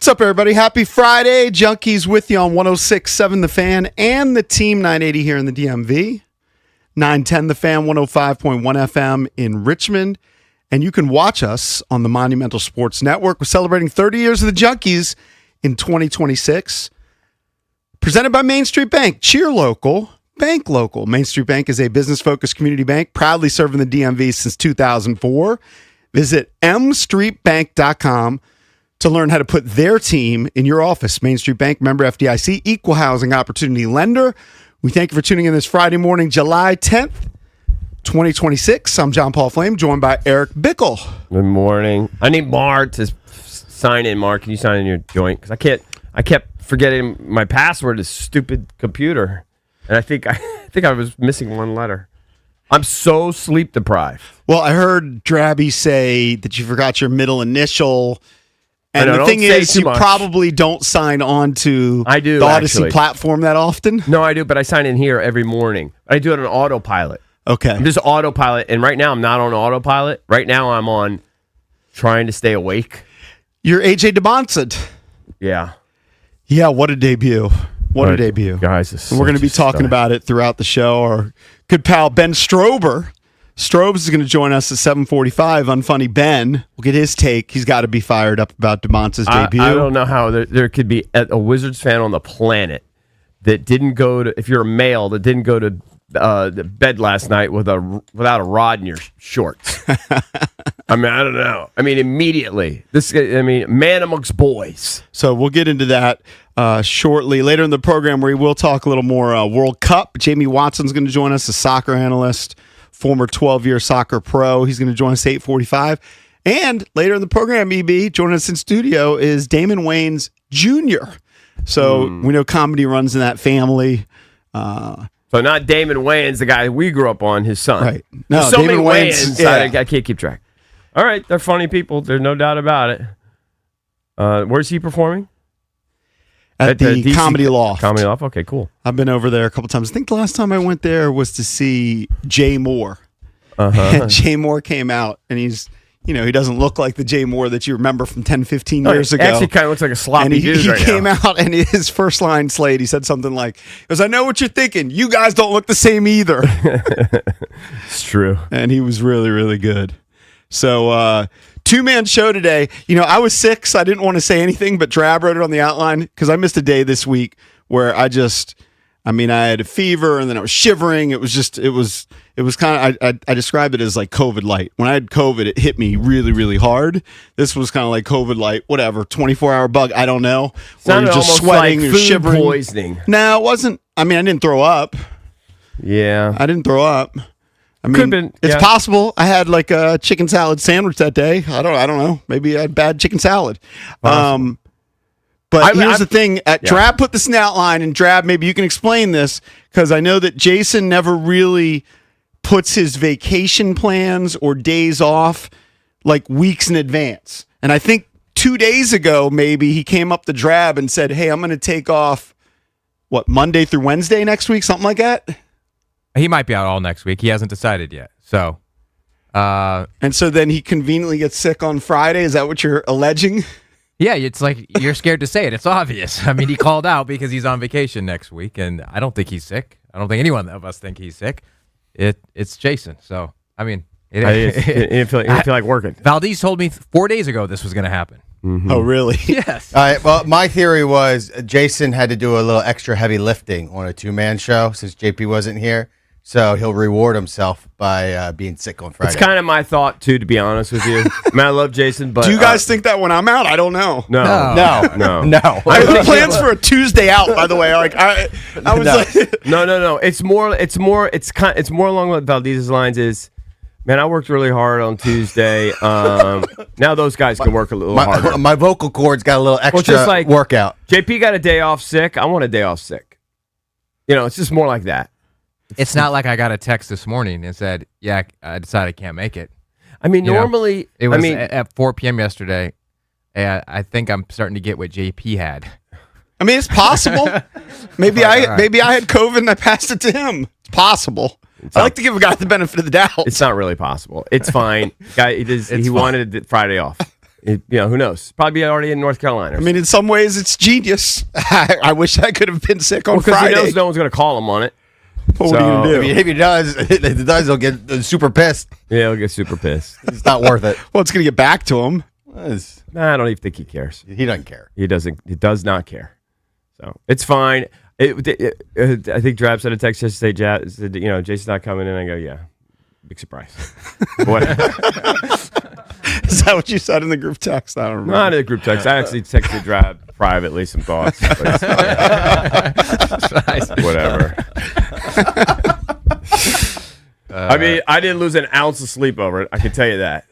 What's up, everybody? Happy Friday. Junkies with you on 106.7 The Fan and the Team 980 here in the DMV. 910 The Fan, 105.1 FM in Richmond. And you can watch us on the Monumental Sports Network. We're celebrating 30 years of the Junkies in 2026. Presented by Main Street Bank. Cheer local, bank local. Main Street Bank is a business-focused community bank proudly serving the DMV since 2004. Visit mstreetbank.com to learn how to put their team in your office. Main Street Bank, member FDIC, equal housing opportunity lender. We thank you for tuning in this Friday morning, July 10th, 2026. I'm John Paul Flame, joined by Eric Bickle. Good morning. I need Mark to sign in. Mark, can you sign in your joint? Because I kept forgetting my password to this stupid computer, and I think I was missing one letter. I'm so sleep deprived. Well, I heard Drabby say that you forgot your middle initial. And the thing is, you probably don't sign on to the Odyssey platform that often. No, I do, but I sign in here every morning. I do it on autopilot. Okay. I'm just autopilot, and right now I'm not on autopilot. Right now I'm on trying to stay awake. You're AJ Debons. Yeah. Yeah, what a debut. What a debut. Guys, we're going to be talking about it throughout the show. Our good pal Ben Strober. Strobes is going to join us at 7:45. Unfunny Ben. We'll get his take. He's got to be fired up about DeMonte's debut. I don't know how there could be a Wizards fan on the planet that didn't go to, if you're a male, that didn't go to bed last night without a rod in your shorts. I mean, I don't know. I mean, immediately. Man amongst boys. So we'll get into that shortly. Later in the program, where we will talk a little more World Cup. Jamie Watson's going to join us, a soccer analyst, former 12-year soccer pro. He's going to join us at 8:45. And later in the program, EB, joining us in studio is Damon Wayans Jr. So we know comedy runs in that family. So not Damon Wayans, the guy we grew up on, his son. Right. No, so Damon many Wayans. I can't keep track. All right, they're funny people. There's no doubt about it. Where's he performing? At the DC Comedy Loft. Comedy Loft? Okay, cool. I've been over there a couple times. I think the last time I went there was to see Jay Moore. And Jay Moore came out, and he's, he doesn't look like the Jay Moore that you remember from 10, 15 years ago. Actually kind of looks like a sloppy dude he right came now. out, and his first line slayed. He said something like, I know what you're thinking. You guys don't look the same either. It's true. And he was really, really good. So, two-man show today. I was sick, so I didn't want to say anything, but Drab wrote it on the outline because I missed a day this week where I had a fever and then I was shivering. It was kind of, I described it as like COVID light. When I had COVID, it hit me really, really hard. This was kind of like COVID light, whatever, 24-hour bug, I don't know. Where you're just sweating, like you're shivering. Poisoning. No, it wasn't. I didn't throw up. Yeah. I didn't throw up. It's yeah. possible. I had like a chicken salad sandwich that day. I don't know. Maybe I had bad chicken salad. But here's the thing. Drab put this in the outline, and Drab, maybe you can explain this, because I know that Jason never really puts his vacation plans or days off like weeks in advance. And I think 2 days ago, maybe he came up to Drab and said, hey, I'm going to take off, Monday through Wednesday next week? Something like that? He might be out all next week. He hasn't decided yet. So, and so then he conveniently gets sick on Friday. Is that what you're alleging? Yeah, it's like you're scared to say it. It's obvious. He called out because he's on vacation next week, and I don't think he's sick. I don't think anyone of us think he's sick. It's Jason. So, it didn't feel like working. Valdez told me 4 days ago this was going to happen. Mm-hmm. Oh, really? Yes. All right. Well, my theory was Jason had to do a little extra heavy lifting on a two-man show since JP wasn't here. So he'll reward himself by being sick on Friday. It's kind of my thought, too, to be honest with you. I love Jason, but... Do you guys think that when I'm out? I don't know. No. I have plans for a Tuesday out, by the way. Like I was like... No. It's more along what Valdez's lines is, man, I worked really hard on Tuesday. Now those guys can work a little harder. My vocal cords got a little extra workout. JP got a day off sick. I want a day off sick. It's just more like that. It's not like I got a text this morning and said, yeah, I decided I can't make it. Normally... It was at 4 p.m. yesterday, and I think I'm starting to get what JP had. It's possible. Maybe I had COVID and I passed it to him. It's possible. I like to give a guy the benefit of the doubt. It's not really possible. It's fine. Guy, he wanted Friday off. Who knows? Probably already in North Carolina. I mean, in some ways, it's genius. I wish I could have been sick on because Friday. he knows no one's going to call him on it. What are you going to do? If he does, he'll get super pissed. Yeah, he'll get super pissed. It's not worth it. Well, it's going to get back to him. Nah, I don't even think he cares. He doesn't care. He doesn't. He does not care. So it's fine. I think Drab sent a text yesterday. Jab said, Jason's not coming in. I go, yeah, big surprise. Whatever. Is that what you said in the group text? I don't remember. Not in the group text. I actually texted Drab privately some thoughts. Whatever. I mean, I didn't lose an ounce of sleep over it. I can tell you that.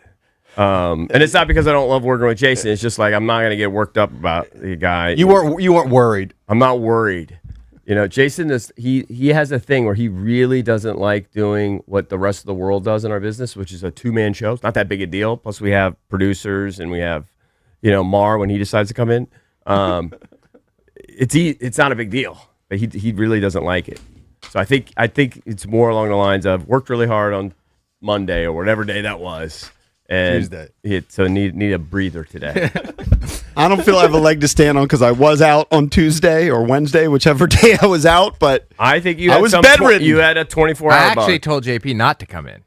And it's not because I don't love working with Jason. It's just like I'm not going to get worked up about the guy. You weren't worried. I'm not worried. Jason is he has a thing where he really doesn't like doing what the rest of the world does in our business, which is a 2-man show. It's not that big a deal. Plus we have producers and we have, Mar when he decides to come in. It's not a big deal, but he really doesn't like it. So I think it's more along the lines of worked really hard on Monday or whatever day that was. And Tuesday. So need a breather today. I don't feel I have a leg to stand on because I was out on Tuesday or Wednesday, whichever day I was out. But I think I was bedridden. You had a 24-hour I actually told JP not to come in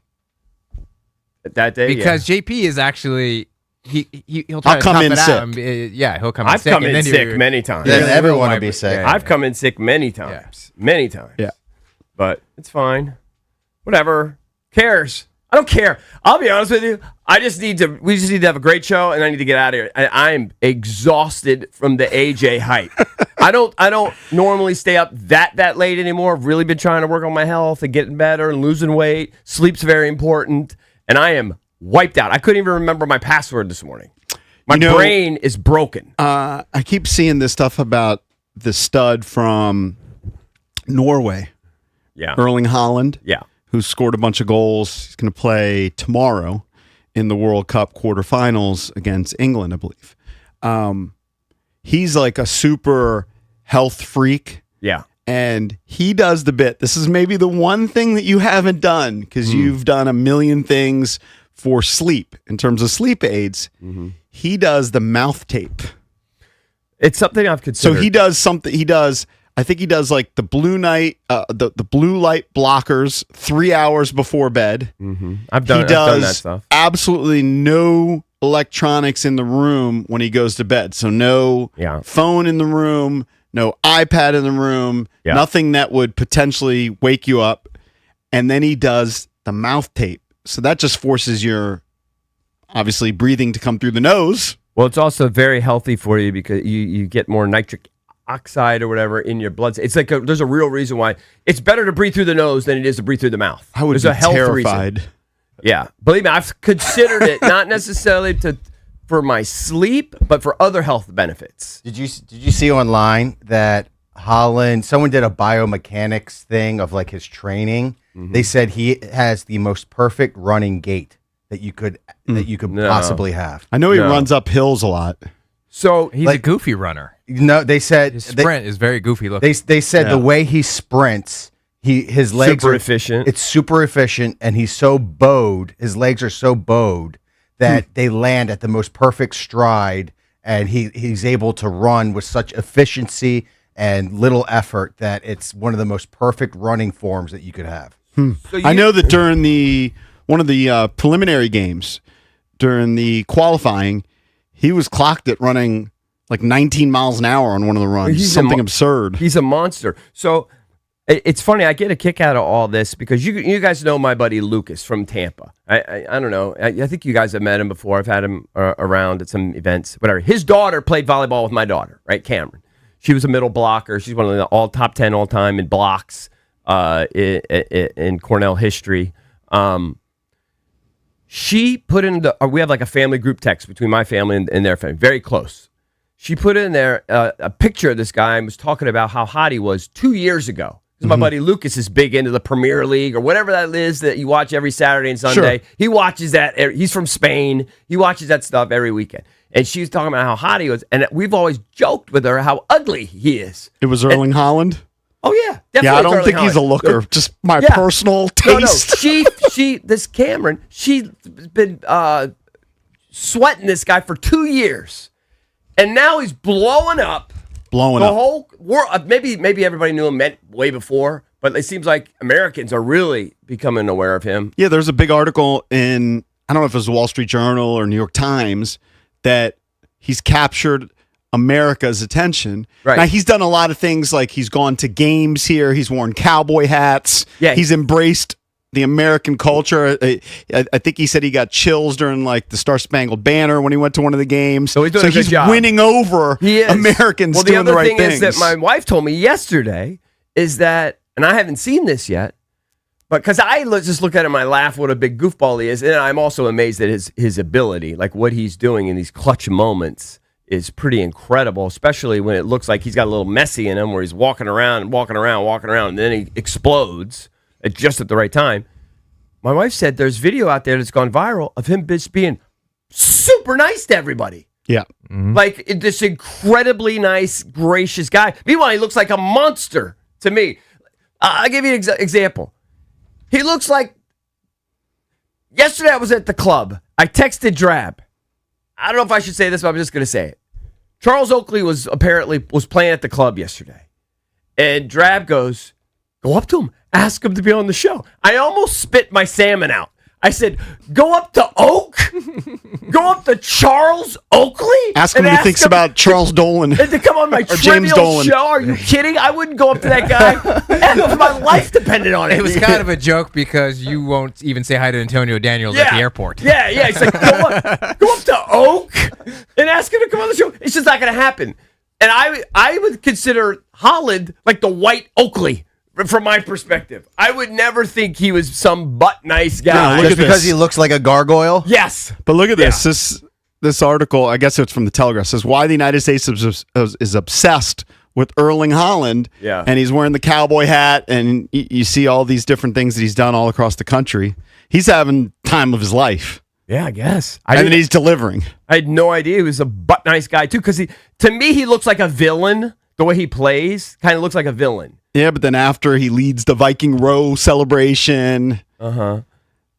that day because JP is actually he'll try I'll to come tough in it sick. out. He'll come in I've sick. come and in then sick many times. Then Yeah, everyone yeah, will be sick. yeah. I've come in sick many times. Many times. Yeah. But it's fine. Whatever. Cares. I don't care. I'll be honest with you. We just need to have a great show, and I need to get out of here. I'm exhausted from the AJ hype. I don't normally stay up that late anymore. I've really been trying to work on my health and getting better and losing weight. Sleep's very important, and I am wiped out. I couldn't even remember my password this morning. My brain is broken. I keep seeing this stuff about the stud from Norway, Yeah. Erling Haaland. Yeah. Who scored a bunch of goals. He's going to play tomorrow in the World Cup quarterfinals against England, I believe. He's like a super health freak. Yeah. And he does the bit. This is maybe the one thing that you haven't done because you've done a million things for sleep in terms of sleep aids. Mm-hmm. He does the mouth tape. It's something I've considered. So he does something. I think he does like the blue light blockers 3 hours before bed. Mm-hmm. I've done that stuff. Absolutely no electronics in the room when he goes to bed. So no phone in the room, no iPad in the room, nothing that would potentially wake you up. And then he does the mouth tape. So that just forces your obviously breathing to come through the nose. Well, it's also very healthy for you because you get more nitric oxide or whatever in your blood. It's like there's a real reason why it's better to breathe through the nose than it is to breathe through the mouth. I would There's be a health terrified. Reason. Yeah, believe me, I've considered it not necessarily for my sleep, but for other health benefits. Did you see online that Holland? Someone did a biomechanics thing of like his training. Mm-hmm. They said he has the most perfect running gait that you could possibly have. I know he runs up hills a lot. So he's a goofy runner. No, they said his sprint is very goofy looking. They said the way he sprints, his legs super are efficient. It's super efficient, and he's so bowed. His legs are so bowed that they land at the most perfect stride, and he's able to run with such efficiency and little effort that it's one of the most perfect running forms that you could have. So I know that during one of the preliminary games, during the qualifying, he was clocked at running like 19 miles an hour on one of the runs. He's something absurd. He's a monster. So it's funny. I get a kick out of all this because you guys know my buddy Lucas from Tampa. I don't know. I think you guys have met him before. I've had him around at some events. Whatever. His daughter played volleyball with my daughter, right, Cameron. She was a middle blocker. She's one of the top 10 all time in blocks in Cornell history. She put in we have like a family group text between my family and their family, very close. She put in there a picture of this guy and was talking about how hot he was 2 years ago. Because my buddy Lucas is big into the Premier League or whatever that is that you watch every Saturday and Sunday. Sure. He watches that. He's from Spain. He watches that stuff every weekend. And she was talking about how hot he was. And we've always joked with her how ugly he is. It was Erling Haaland? Oh, yeah. Definitely. Yeah, I don't think he's a looker. Just my personal taste. No. This Cameron, she's been sweating this guy for 2 years, and now he's blowing up. Blowing The up. whole world. Maybe everybody knew him way before, but it seems like Americans are really becoming aware of him. Yeah, there's a big article in, I don't know if it was the Wall Street Journal or New York Times, that he's captured America's attention. Right. Now, he's done a lot of things, like he's gone to games here. He's worn cowboy hats. Yeah. He's embraced the American culture. I think he said he got chills during like the Star Spangled Banner when he went to one of the games. So he's doing a good job. winning over He is. Americans Well, the doing other the right thing things. is that my wife told me yesterday is that, and I haven't seen this yet, but because just look at him, I laugh what a big goofball he is, and I'm also amazed at his ability, like what he's doing in these clutch moments is pretty incredible, especially when it looks like he's got a little Messi in him, where he's walking around, and then he explodes just at the right time. My wife said there's video out there that's gone viral of him just being super nice to everybody. Yeah. Like this incredibly nice, gracious guy. Meanwhile, he looks like a monster to me. I'll give you an example. He looks like, yesterday I was at the club. I texted Drab. I don't know if I should say this, but I'm just going to say it. Charles Oakley was playing at the club yesterday. And Drab goes, go up to him, ask him to be on the show. I almost spit my salmon out. I said, go up to Oak? Go up to Charles Oakley? Ask him and what he thinks about Charles Dolan. And to come on my James trivial Dolan. show? Are you kidding? I wouldn't go up to that guy. And if my life depended on it. It was kind of a joke because you won't even say hi to Antonio Daniels at the airport. Yeah. It's like, go up to Oak and ask him to come on the show. It's just not going to happen. And I would consider Holland like the white Oakley. From my perspective, I would never think he was some butt nice guy. No, Just at because this. he looks like a gargoyle? Yes, But look at this. Yeah. This article, I guess it's from the Telegraph, says why the United States is obsessed with Erling Haaland. Yeah. And he's wearing the cowboy hat, and you see all these different things that he's done all across the country. He's having time of his life. Yeah, I guess. And then he's delivering. I had no idea he was a butt nice guy too. Because to me, he looks like a villain. The way he plays kind of looks like a villain. Yeah, but then after he leads the Viking Row celebration, Yeah.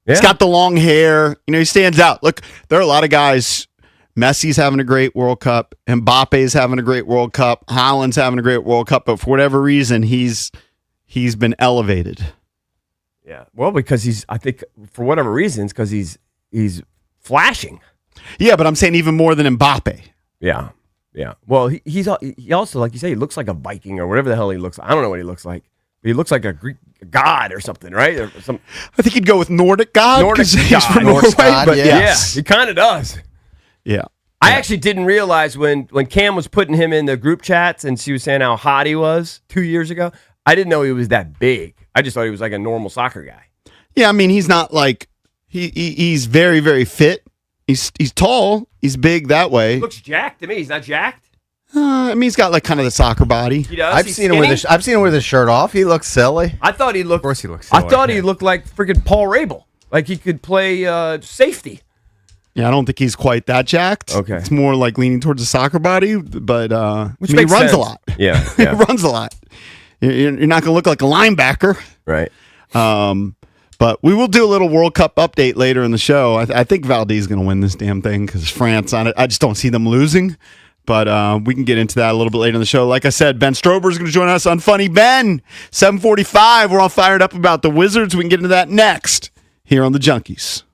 he's got the long hair. You know, he stands out. Look, there are a lot of guys. Messi's having a great World Cup. Mbappe's having a great World Cup. Haaland's having a great World Cup. But for whatever reason, he's been elevated. Yeah. Well, because I think for whatever reasons, because he's flashing. Yeah, but I'm saying even more than Mbappe. Yeah. Yeah. Well, he also, like you say, he looks like a Viking or whatever the hell he looks like. I don't know what he looks like. But he looks like a Greek god or something, right? Or some I think he'd go with Nordic God. Nordic 'cause he's god. from Norse Norway, god, but yeah. yes. Yeah, he kind of does. Yeah. I actually didn't realize when Cam was putting him in the group chats and she was saying how hot he was 2 years ago. I didn't know he was that big. I just thought he was like a normal soccer guy. Yeah, I mean, he's not like he's very, very fit. He's tall. He's big that way. He looks jacked to me. He's not jacked. I mean, he's got like kind of the soccer body. He does. I've He's seen him with his shirt off. He looks silly. I thought he looked. Of course he looks I silly, thought he yeah. looked like freaking Paul Rabel. Like he could play safety. Yeah, I don't think he's quite that jacked. Okay. It's more like leaning towards the soccer body, but Which I mean, makes he runs sense. a lot. Yeah. He runs a lot. You're not going to look like a linebacker. Right. But we will do a little World Cup update later in the show. I think Valdez is going to win this damn thing because France on it. I just don't see them losing. But we can get into that a little bit later in the show. Like I said, Ben Strober is going to join us on Funny Ben, 7:45. We're all fired up about the Wizards. We can get into that next here on the Junkies.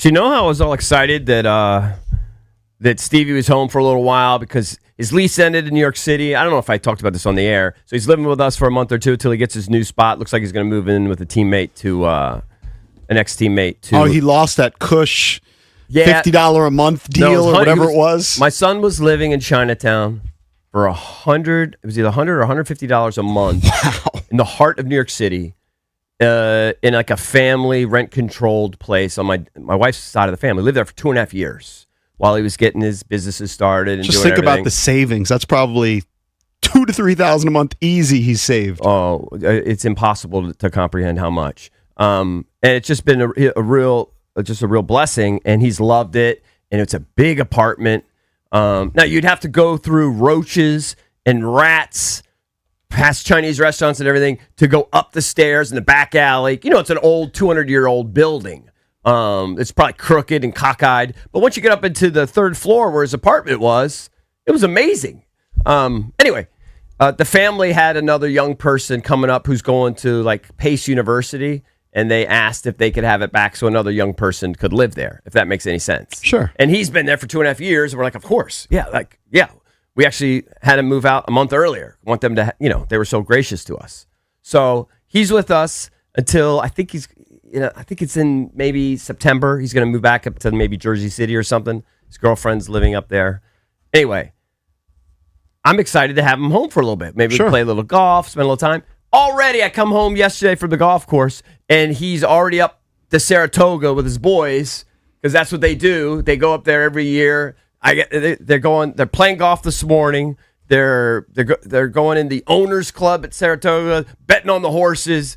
So you know how I was all excited that Stevie was home for a little while because his lease ended in New York City. I don't know if I talked about this on the air. So he's living with us for a month or two until he gets his new spot. Looks like he's going to move in with a teammate to an ex-teammate to. Oh, he lost that cush yeah, $50 a month deal or whatever it was. My son was living in Chinatown for $100. It was either $100 or $150 a month. Wow. In the heart of New York City, in like a family rent-controlled place on my wife's side of the family. Lived there for 2.5 years while he was getting his businesses started. And Just doing think everything. about the savings. That's probably $2,000 to $3,000 a month easy he's saved. Oh, it's impossible to comprehend how much. And it's just been a real blessing, and he's loved it. And it's a big apartment. Now you'd have to go through roaches and rats, past Chinese restaurants and everything, to go up the stairs in the back alley. You know, it's an old 200-year-old building. It's probably crooked and cockeyed. But once you get up into the third floor where his apartment was, it was amazing. Anyway, the family had another young person coming up who's going to like Pace University, and they asked if they could have it back so another young person could live there, if that makes any sense. Sure. And he's been there for 2.5 years. And we're like, of course. Yeah. We actually had him move out a month earlier. Want them to, they were so gracious to us. So he's with us until I think it's in maybe September. He's going to move back up to maybe Jersey City or something. His girlfriend's living up there. Anyway, I'm excited to have him home for a little bit. Maybe we can play a little golf, spend a little time. Already, I come home yesterday from the golf course, and he's already up to Saratoga with his boys because that's what they do. They go up there every year. They're playing golf this morning. They're going in the owners club at Saratoga, betting on the horses.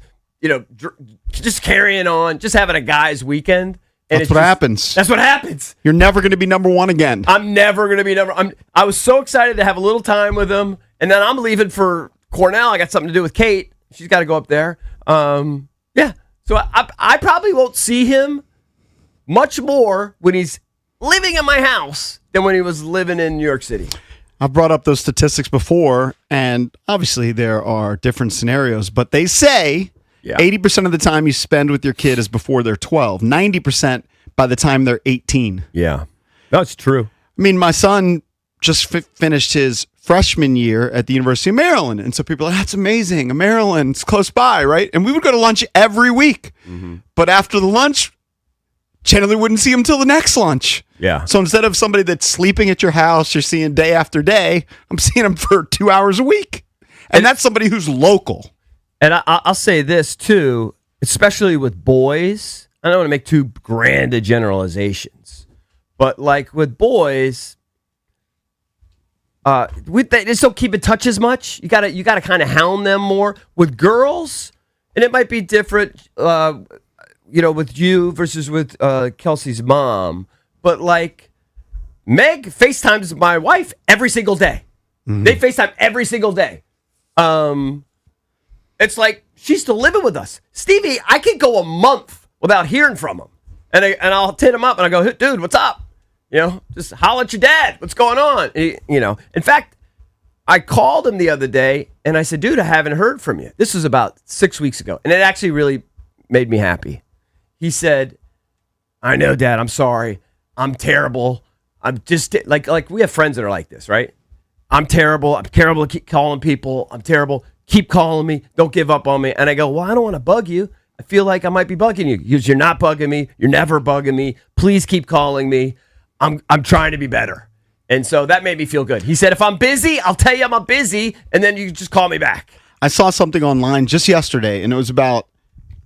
Just carrying on, just having a guy's weekend. And That's what happens. That's what happens. You're never going to be number one again. I'm never going to be I was so excited to have a little time with him, and then I'm leaving for Cornell. I got something to do with Kate. She's got to go up there. Yeah. So I probably won't see him much more when he's living in my house than when he was living in New York City. I've brought up those statistics before, and obviously there are different scenarios, but they say 80% of the time you spend with your kid is before they're 12, 90% by the time they're 18. Yeah. That's true. I mean, my son just finished his freshman year at the University of Maryland, and so people are like, that's amazing. Maryland's close by, right? And we would go to lunch every week. Mm-hmm. But after the lunch, generally wouldn't see him till the next lunch. Yeah. So instead of somebody that's sleeping at your house, you're seeing day after day, I'm seeing him for 2 hours a week. And that's somebody who's local. And I'll say this, too, especially with boys. I don't want to make too grand a generalizations. But, like, with boys, they just don't keep in touch as much. You gotta kind of hound them more. With girls, and it might be different, with you versus with Kelsey's mom. But, like, Meg FaceTimes my wife every single day. Mm-hmm. They FaceTime every single day. It's like she's still living with us. Stevie, I could go a month without hearing from him. And I'll hit him up and I go, dude, what's up? Just holler at your dad. What's going on? In fact, I called him the other day and I said, dude, I haven't heard from you. This was about 6 weeks ago. And it actually really made me happy. He said, I know, Dad, I'm sorry. I'm terrible. I'm just like we have friends that are like this, right? I'm terrible. I'm terrible to keep calling people. I'm terrible. Keep calling me. Don't give up on me. And I go, well, I don't want to bug you. I feel like I might be bugging you. Because you're not bugging me. You're never bugging me. Please keep calling me. I'm trying to be better. And so that made me feel good. He said, if I'm busy, I'll tell you I'm busy, and then you just call me back. I saw something online just yesterday, and it was about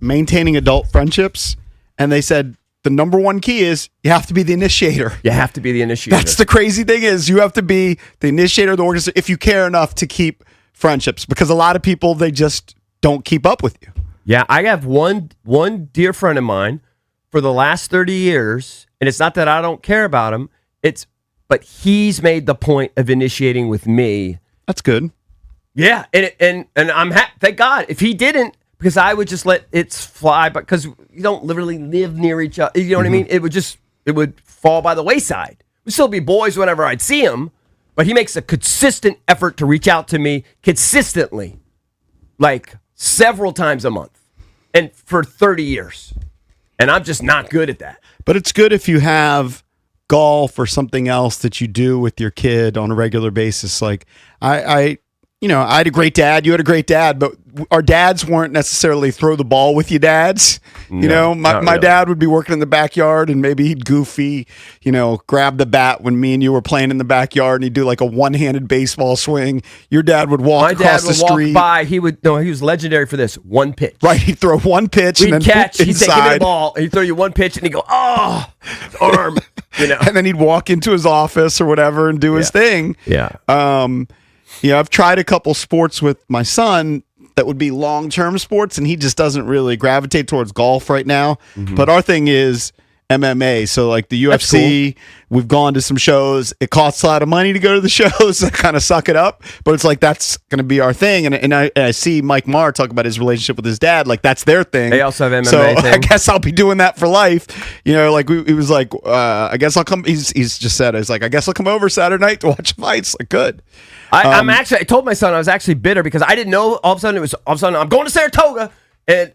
maintaining adult friendships. And they said the number one key is you have to be the initiator. You have to be the initiator. That's the crazy thing is you have to be the initiator of the organization if you care enough to keep friendships, because a lot of people, they just don't keep up with you. Yeah, I have one dear friend of mine for the last 30 years, and it's not that I don't care about him, but he's made the point of initiating with me. That's good. Yeah, and I'm thank God. If he didn't, because I would just let it fly, because you don't literally live near each other. You know what I mean? It would fall by the wayside. We'd still be boys whenever I'd see him, but he makes a consistent effort to reach out to me consistently, like several times a month, and for 30 years. And I'm just not good at that. But it's good if you have golf or something else that you do with your kid on a regular basis. Like I had a great dad. You had a great dad, but our dads weren't necessarily throw the ball with you dads. My really. dad would be working in the backyard and maybe he'd goofy, grab the bat when me and you were playing in the backyard and he'd do like a one-handed baseball swing. Your dad would walk across the street. Walk by. He was legendary for this. One pitch. Right. He'd throw one pitch We'd and then catch. He'd say, "Give me the inside. ball." And he'd throw you one pitch and he'd go, "Oh, his arm." And then he'd walk into his office or whatever and do his thing. Yeah. I've tried a couple sports with my son that would be long-term sports, and he just doesn't really gravitate towards golf right now. Mm-hmm. But our thing is MMA. So like the UFC, we've gone to some shows. It costs a lot of money to go to the shows. I kind of suck it up, but it's like that's going to be our thing. And I see Mike Marr talk about his relationship with his dad. Like that's their thing. They also have MMA So thing. I guess I'll be doing that for life. Like he was like, I guess I'll come. He's just said, I guess I'll come over Saturday night to watch fights. Like good. I told my son I was actually bitter because I didn't know. All of a sudden I'm going to Saratoga, and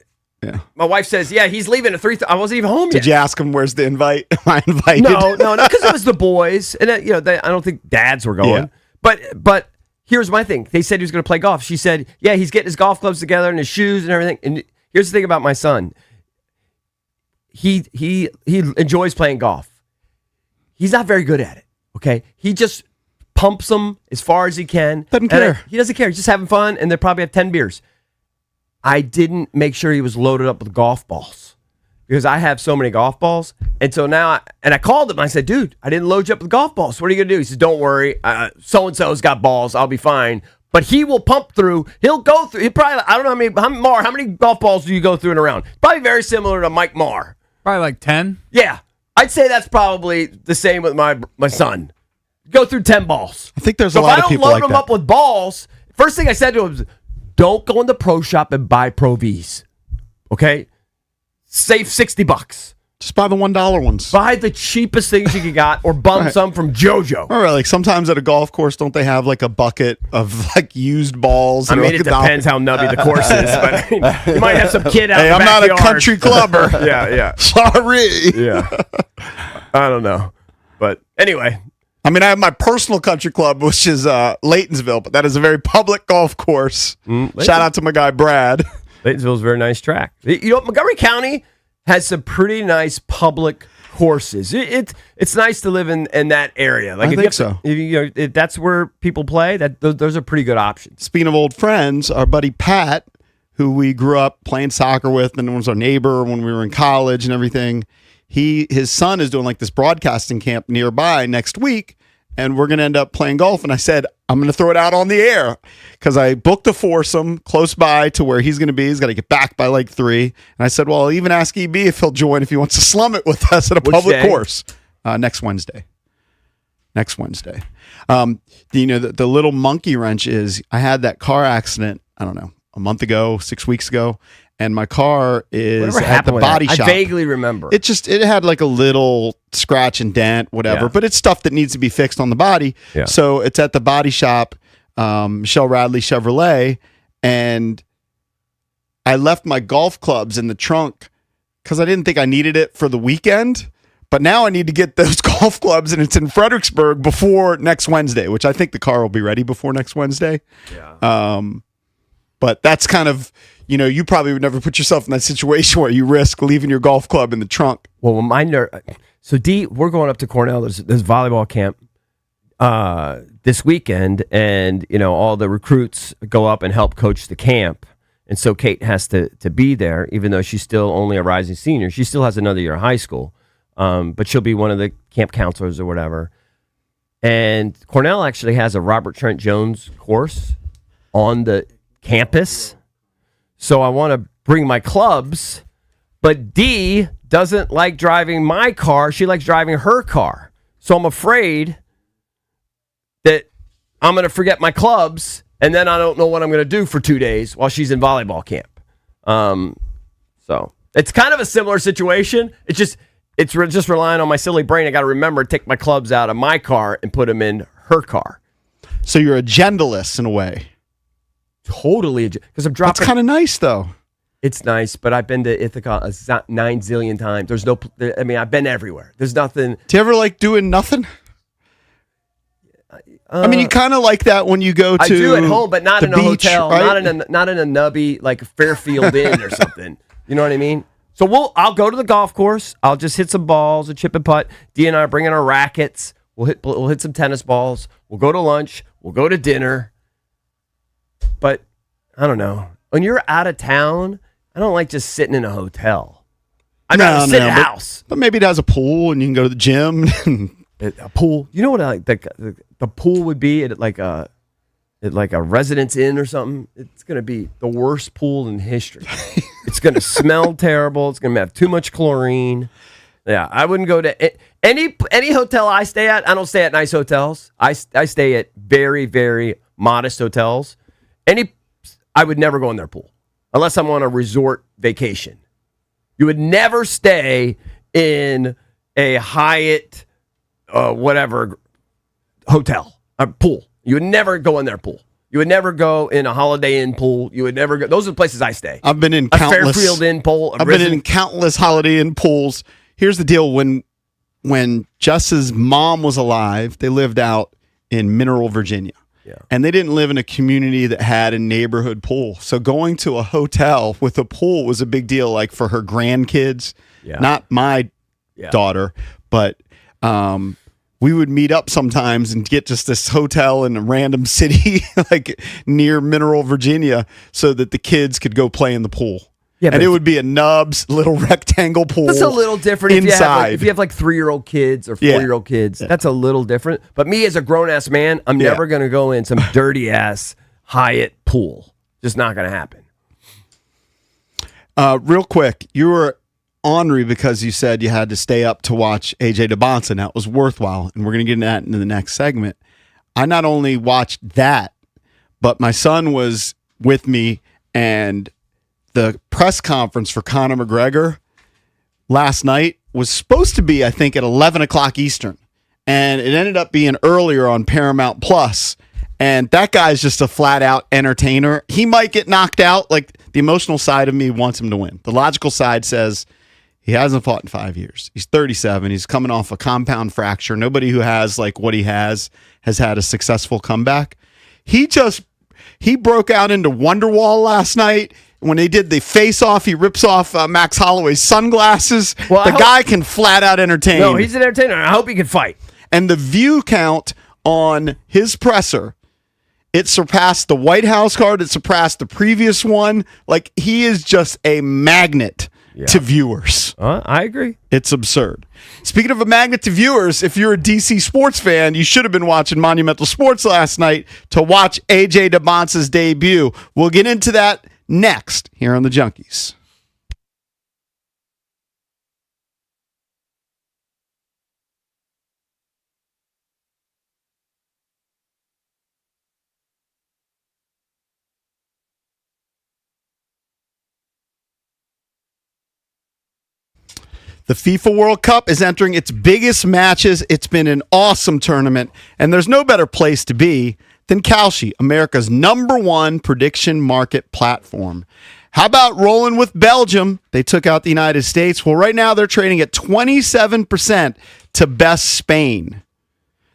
my wife says, "Yeah, he's leaving at 3:00." I wasn't even home yet. Did you ask him where's the invite? Am I invited? No, because it was the boys, and I don't think dads were going. Yeah. But here's my thing: they said he was going to play golf. She said, "Yeah, he's getting his golf clubs together and his shoes and everything." And here's the thing about my son: he enjoys playing golf. He's not very good at it. Okay, he just pumps them as far as he can. Doesn't care. He doesn't care. He's just having fun, and they probably have 10 beers. I didn't make sure he was loaded up with golf balls because I have so many golf balls. And so now, I called him. I said, "Dude, I didn't load you up with golf balls. What are you going to do?" He says, "Don't worry. So-and-so's got balls. I'll be fine." But he will pump through. He'll go through. He probably, I don't know how many golf balls do you go through in a round? Probably very similar to Mike Marr. Probably like 10. Yeah. I'd say that's probably the same with my son. Go through 10 balls. I think there's a lot of people if I like don't load him that. up with balls, first thing I said to him was, "Don't go in the pro shop and buy Pro Vs. Okay? Save $60. Just buy the $1 ones. Buy the cheapest things you got or bum Right. some from JoJo." All right, like sometimes at a golf course, don't they have like a bucket of like used balls? I mean, like it a dollar? depends how nubby the course is, but I mean, you might have some kid out Hey, in the I'm not a backyard. country clubber. Yeah. Sorry. Yeah. I don't know. But anyway, I mean, I have my personal country club, which is Laytonsville, but that is a very public golf course. Shout out to my guy Brad. Laytonsville's a very nice track. Montgomery County has some pretty nice public courses. It's nice to live in that area. Like I if think you have so. If that's where people play, those are pretty good options. Speaking of old friends, our buddy Pat, who we grew up playing soccer with and was our neighbor when we were in college and everything, his son is doing like this broadcasting camp nearby next week, and we're going to end up playing golf. And I said, I'm going to throw it out on the air because I booked a foursome close by to where he's going to be. He's got to get back by like 3. And I said, well, I'll even ask EB if he'll join if he wants to slum it with us at a Which public day? course next Wednesday. The little monkey wrench is I had that car accident, I don't know, a month ago, 6 weeks ago, and my car is Whatever at the happened with body that? shop. I vaguely remember. It had like a little scratch and dent, whatever, Yeah. but it's stuff that needs to be fixed on the body. Yeah. So it's at the body shop, Michelle Radley Chevrolet, and I left my golf clubs in the trunk because I didn't think I needed it for the weekend. But now I need to get those golf clubs, and it's in Fredericksburg before next Wednesday, which I think the car will be ready before next Wednesday. Yeah. But that's kind of, you probably would never put yourself in that situation where you risk leaving your golf club in the trunk. Well, so D, we're going up to Cornell. There's volleyball camp this weekend, and all the recruits go up and help coach the camp. And so Kate has to be there, even though she's still only a rising senior. She still has another year of high school, but she'll be one of the camp counselors or whatever. And Cornell actually has a Robert Trent Jones course on the campus. So I want to bring my clubs, but D doesn't like driving my car. She likes driving her car. So I'm afraid that I'm going to forget my clubs, and then I don't know what I'm going to do for 2 days while she's in volleyball camp. So it's kind of a similar situation. It's just relying on my silly brain. I got to remember to take my clubs out of my car and put them in her car. So you're agendaless in a way. Totally, because I'm That's dropping. kind of nice, though. It's nice, but I've been to Ithaca 9 zillion times. There's no, I mean, I've been everywhere. There's nothing. Do you ever like doing nothing? I mean, you kind of like that when you go to. I do at home, but not the in a beach, hotel, right? not in a nubby like Fairfield Inn or something. You know what I mean? So I'll go to the golf course. I'll just hit some balls, a chip and putt. Dee and I are bringing our rackets. We'll hit some tennis balls. We'll go to lunch. We'll go to dinner. But I don't know. When you're out of town, I don't like just sitting in a hotel. I'd rather sit at a house. But maybe it has a pool and you can go to the gym. A pool. You know what I like? The pool would be at like a Residence Inn or something. It's going to be the worst pool in history. It's going to smell terrible. It's going to have too much chlorine. Yeah, I wouldn't go to any hotel I stay at. I don't stay at nice hotels. I stay at very, very modest hotels. I would never go in their pool unless I'm on a resort vacation. You would never stay in a Hyatt, whatever hotel, a pool. You would never go in their pool. You would never go in a Holiday Inn pool. You would never go. Those are the places I stay. I've been in a countless Fairfield Inn pool. I've been in countless Holiday Inn pools. Here's the deal: when Jess's mom was alive, they lived out in Mineral, Virginia. Yeah. And they didn't live in a community that had a neighborhood pool. So going to a hotel with a pool was a big deal, like for her grandkids. Yeah. Not my daughter, but we would meet up sometimes and get just this hotel in a random city, like near Mineral, Virginia, so that the kids could go play in the pool. Yeah, and it would be a Nubs little rectangle pool. That's a little different inside. If you have like 3-year-old kids or 4-year-old kids. That's a little different. But me as a grown-ass man, I'm never going to go in some dirty-ass Hyatt pool. Just not going to happen. Real quick, you were ornery because you said you had to stay up to watch AJ Debons, and that was worthwhile. And we're going to get into that in the next segment. I not only watched that, but my son was with me, and the press conference for Conor McGregor last night was supposed to be, I think, at 11 o'clock Eastern. And it ended up being earlier on Paramount Plus. And that guy's just a flat-out entertainer. He might get knocked out. Like, the emotional side of me wants him to win. The logical side says he hasn't fought in 5 years. He's 37. He's coming off a compound fracture. Nobody who has, like, what he has had a successful comeback. He broke out into Wonderwall last night. When they did the face-off, he rips off Max Holloway's sunglasses. Well, the guy can flat-out entertain. No, he's an entertainer. I hope he can fight. And the view count on his presser, it surpassed the White House card. It surpassed the previous one. Like, he is just a magnet to viewers. I agree. It's absurd. Speaking of a magnet to viewers, if you're a DC sports fan, you should have been watching Monumental Sports last night to watch AJ Debons' debut. We'll get into that next here on the Junkies. The FIFA World Cup is entering its biggest matches. It's been an awesome tournament, and there's no better place to be than Kalshi, America's #1 prediction market platform. How about rolling with Belgium? They took out the United States. Well, right now they're trading at 27% to best Spain.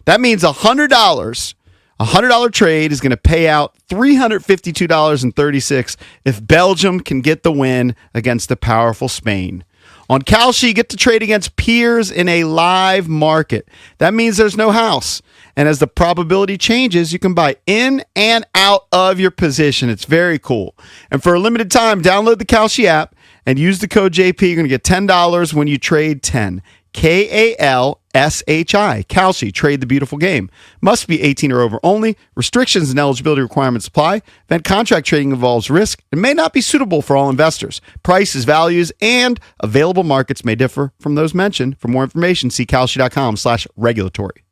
That means $100. A $100 trade is going to pay out $352.36 if Belgium can get the win against the powerful Spain. On Kalshi, you get to trade against peers in a live market. That means there's no house. And as the probability changes, you can buy in and out of your position. It's very cool. And for a limited time, download the Kalshi app and use the code JP. You're going to get $10 when you trade 10. KALSHI. Kalshi. Trade the beautiful game. Must be 18 or over only. Restrictions and eligibility requirements apply. Event contract trading involves risk and may not be suitable for all investors. Prices, values, and available markets may differ from those mentioned. For more information, see kalshi.com/regulatory.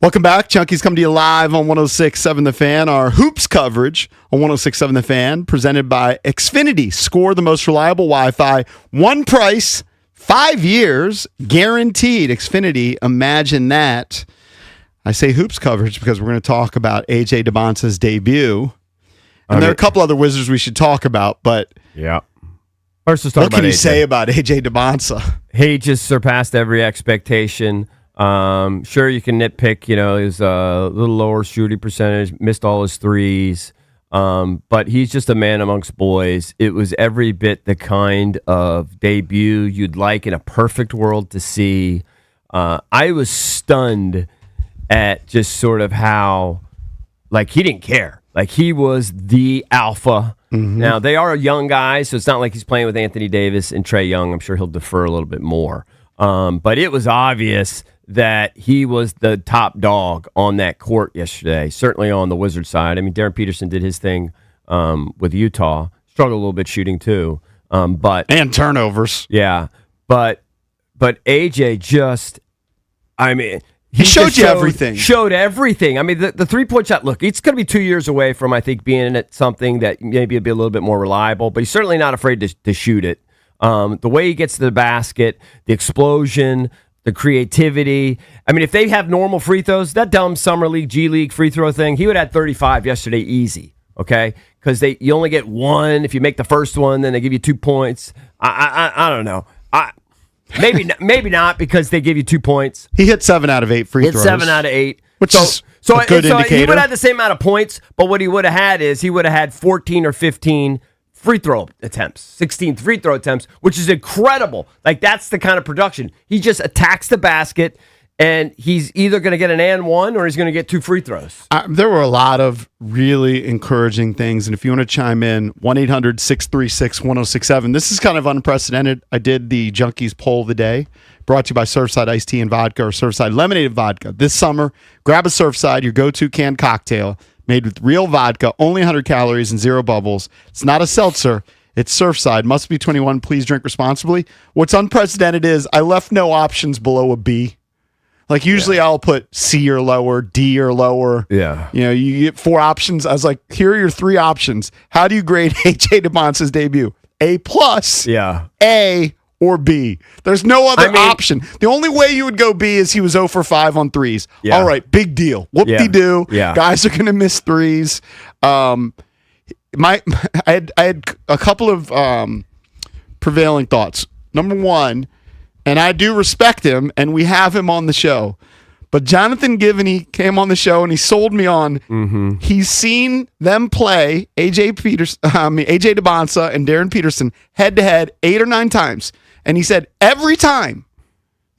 Welcome back. Chunky's come to you live on 106.7 The Fan. Our hoops coverage on 106.7 The Fan, presented by Xfinity. Score the most reliable Wi-Fi. One price, 5 years, guaranteed. Xfinity, imagine that. I say hoops coverage because we're going to talk about A.J. Debons' debut. And there are a couple other Wizards we should talk about, but Yeah. First, let's talk what about can you AJ. say about A.J. Debons? He just surpassed every expectation. Sure, you can nitpick, his little lower shooting percentage, missed all his threes, but he's just a man amongst boys. It was every bit the kind of debut you'd like in a perfect world to see. I was stunned at just sort of how, he didn't care. He was the alpha. Mm-hmm. Now, they are young guys, so it's not like he's playing with Anthony Davis and Trae Young. I'm sure he'll defer a little bit more. But it was obvious that he was the top dog on that court yesterday, certainly on the Wizards side. I mean, Darren Peterson did his thing with Utah. Struggled a little bit shooting, too. And turnovers. Yeah. But AJ just, he showed you everything. Showed everything. I mean, the 3-point shot, look, it's going to be 2 years away from, I think, being at something that maybe will be a little bit more reliable, but he's certainly not afraid to shoot it. The way he gets to the basket, the explosion, the creativity. I mean, if they have normal free throws, that dumb Summer League, G League free throw thing, he would have had 35 yesterday easy, okay? Because you only get one. If you make the first one, then they give you 2 points. I don't know. Maybe not because they give you 2 points. He hit 7 out of 8 free throws. 7 out of 8. Which is a good indicator. He would have had the same amount of points, but what he would have had is he would have had 14 or 15 free throw attempts, 16 free throw attempts, which is incredible. That's the kind of production. He just attacks the basket, and he's either going to get an and one or he's going to get 2 free throws. There were a lot of really encouraging things, and if you want to chime in, 1-800-636-1067. This is kind of unprecedented. I did the Junkies poll of the day, brought to you by Surfside Iced Tea and Vodka or Surfside Lemonade and Vodka. This summer, grab a Surfside, your go-to canned cocktail, made with real vodka, only 100 calories and 0 bubbles. It's not a seltzer. It's Surfside. Must be 21. Please drink responsibly. What's unprecedented is I left no options below a B. Usually I'll put C or lower, D or lower. Yeah. You get 4 options. I was like, here are your 3 options. How do you grade A.J. Debons' debut? A+, Yeah. A, or B. There's no other option. The only way you would go B is he was 0 for 5 on threes. Yeah. All right, big deal. Whoop-de-doo. Yeah. Guys are going to miss threes. I had a couple of prevailing thoughts. Number one, and I do respect him, and we have him on the show, but Jonathan Givney came on the show and he sold me on. He's seen them play AJ Debonsa and Darren Peterson head to head 8 or 9 times, and he said every time,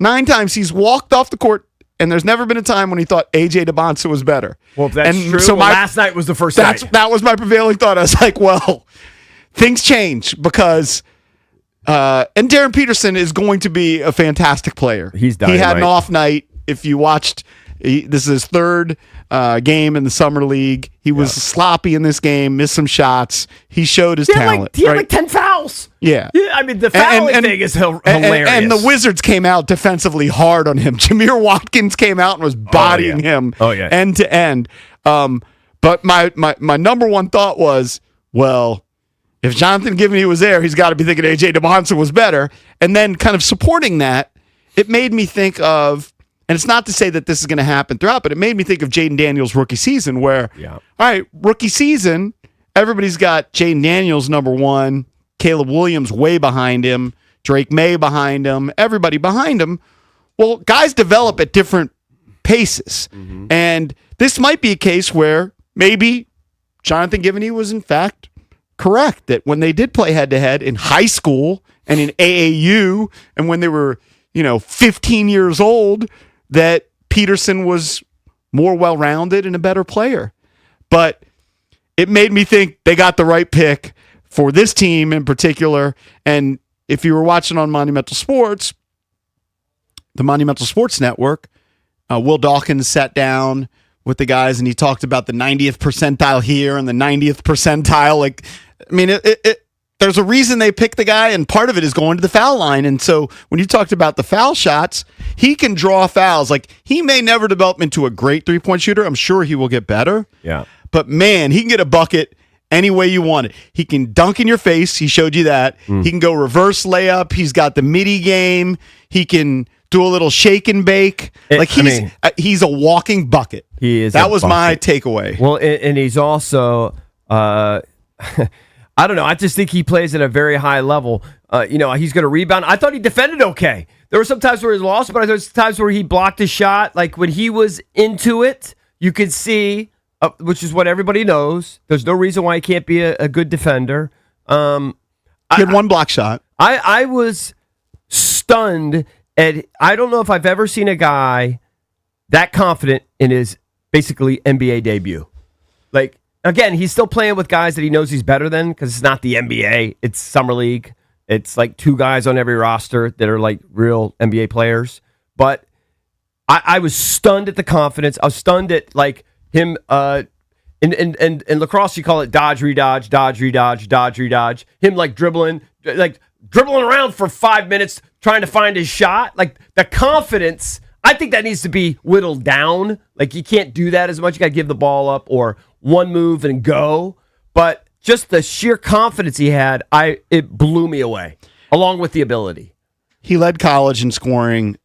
9 times, he's walked off the court, and there's never been a time when he thought AJ Debonsa was better. Well, if that's true. So last night was the first night. That was my prevailing thought. I was like, well, things change because. And Darren Peterson is going to be a fantastic player. He's dynamite. He had an off night. If you watched, this is his 3rd game in the Summer League. He was sloppy in this game, missed some shots. He showed his talent. He had 10 fouls. Yeah. I mean, the fouling thing is hilarious. And the Wizards came out defensively hard on him. Jameer Watkins came out and was bodying him end to end. But my number one thought was, well, if Jonathan Givney was there, he's got to be thinking A.J. Debonsa was better. And then kind of supporting that, it made me think of, and it's not to say that this is going to happen throughout, but it made me think of Jaden Daniels' rookie season where, all right, rookie season, everybody's got Jaden Daniels number 1, Caleb Williams way behind him, Drake May behind him, everybody behind him. Well, guys develop at different paces. And this might be a case where maybe Jonathan Givney was in fact correct that when they did play head-to-head in high school and in AAU and when they were, 15 years old, that Peterson was more well-rounded and a better player. But it made me think they got the right pick for this team in particular. And if you were watching on Monumental Sports, the Monumental Sports Network, Will Dawkins sat down with the guys and he talked about the 90th percentile here and the 90th percentile. there's a reason they picked the guy, and part of it is going to the foul line. And so when you talked about the foul shots, he can draw fouls. Like, he may never develop into a great three-point shooter. I'm sure he will get better. Yeah. But, man, he can get a bucket any way you want it. He can dunk in your face. He showed you that. He can go reverse layup. He's got the midi game. He can do a little shake and bake. He's a walking bucket. He is. That was my takeaway. Well, and he's also, I don't know. I just think he plays at a very high level. He's going to rebound. I thought he defended okay. There were some times where he lost, but there was times where he blocked his shot. Like when he was into it, you could see, which is what everybody knows. There's no reason why he can't be a good defender. He had one block shot. I was stunned at. I don't know if I've ever seen a guy that confident in his basically NBA debut. Like, again, he's still playing with guys that he knows he's better than because it's not the NBA. It's Summer League. It's like 2 guys on every roster that are like real NBA players. But I was stunned at the confidence. I was stunned at like him. In lacrosse, you call it dodge, redodge, dodge, redodge, dodge, redodge. Him like dribbling around for 5 minutes trying to find his shot. Like the confidence, I think that needs to be whittled down. Like you can't do that as much. You got to give the ball up or one move and go. But just the sheer confidence he had, it blew me away, along with the ability. He led college in scoring.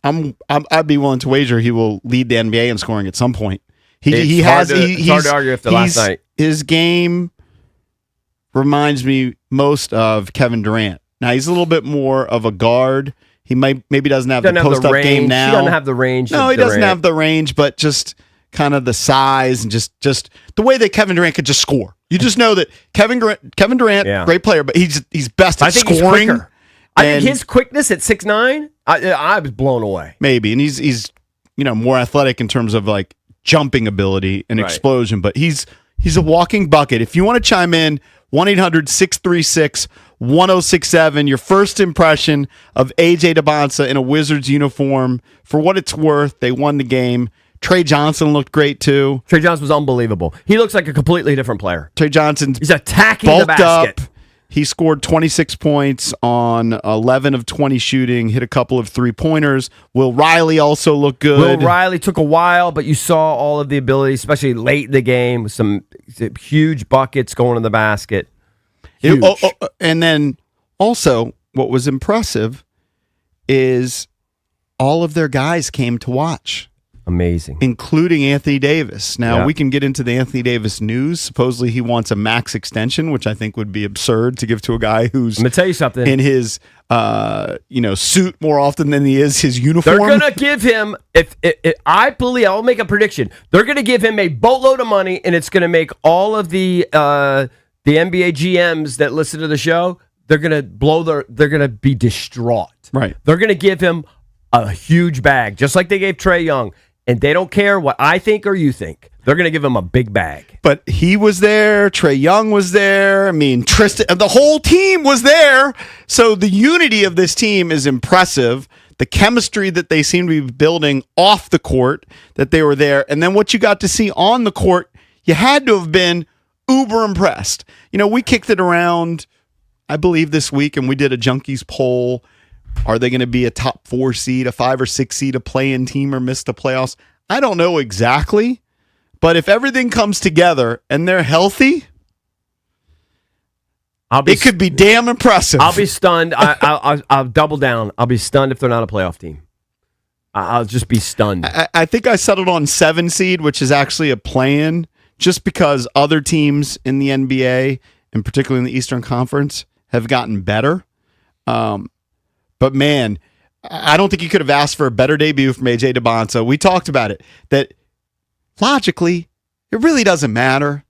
I'd be willing to wager he will lead the NBA in scoring at some point. It's hard to argue after last night. His game reminds me most of Kevin Durant. Now he's a little bit more of a guard. He maybe doesn't have the post-up game now. He doesn't have the range. No, he doesn't have the range, but just kind of the size and just the way that Kevin Durant could just score. You just know that Kevin Durant, great player, but he's best at scoring. He's quicker. I think his quickness at 6'9", I was blown away. Maybe, and he's more athletic in terms of like jumping ability and explosion, but he's a walking bucket. If you want to chime in, 1-800-636-1067, your first impression of A.J. Debons in a Wizards uniform. For what it's worth, they won the game. Trey Johnson looked great, too. Trey Johnson was unbelievable. He looks like a completely different player. Trey Johnson's He's attacking the basket. Up. He scored 26 points on 11 of 20 shooting, hit a couple of three-pointers. Will Riley also looked good. Will Riley took a while, but you saw all of the ability, especially late in the game, with some huge buckets going in the basket. And then also, what was impressive is all of their guys came to watch. Amazing. Including Anthony Davis. Now, we can get into the Anthony Davis news. Supposedly, he wants a max extension, which I think would be absurd to give to a guy who's I'm gonna tell you something. In his suit more often than he is his uniform. They're going to give him, if I believe, I'll make a prediction. They're going to give him a boatload of money, and it's going to make all of the NBA GMs that listen to the show, they're going to be distraught. Right. They're going to give him a huge bag, just like they gave Trae Young. And they don't care what I think or you think. They're going to give him a big bag. But he was there. Trae Young was there. I mean, Tristan, the whole team was there. So the unity of this team is impressive. The chemistry that they seem to be building off the court, that they were there. And then what you got to see on the court, you had to have been uber impressed. We kicked it around, I believe, this week, and we did a Junkies poll. Are they going to be a top 4 seed, a 5 or 6 seed, a play-in team, or miss the playoffs? I don't know exactly, but if everything comes together and they're healthy, it could be damn impressive. I'll be stunned. I'll double down. I'll be stunned if they're not a playoff team. I'll just be stunned. I think I settled on 7 seed, which is actually a play-in, just because other teams in the NBA, and particularly in the Eastern Conference, have gotten better. But, man, I don't think you could have asked for a better debut from A.J. Debons. We talked about it, that logically, it really doesn't matter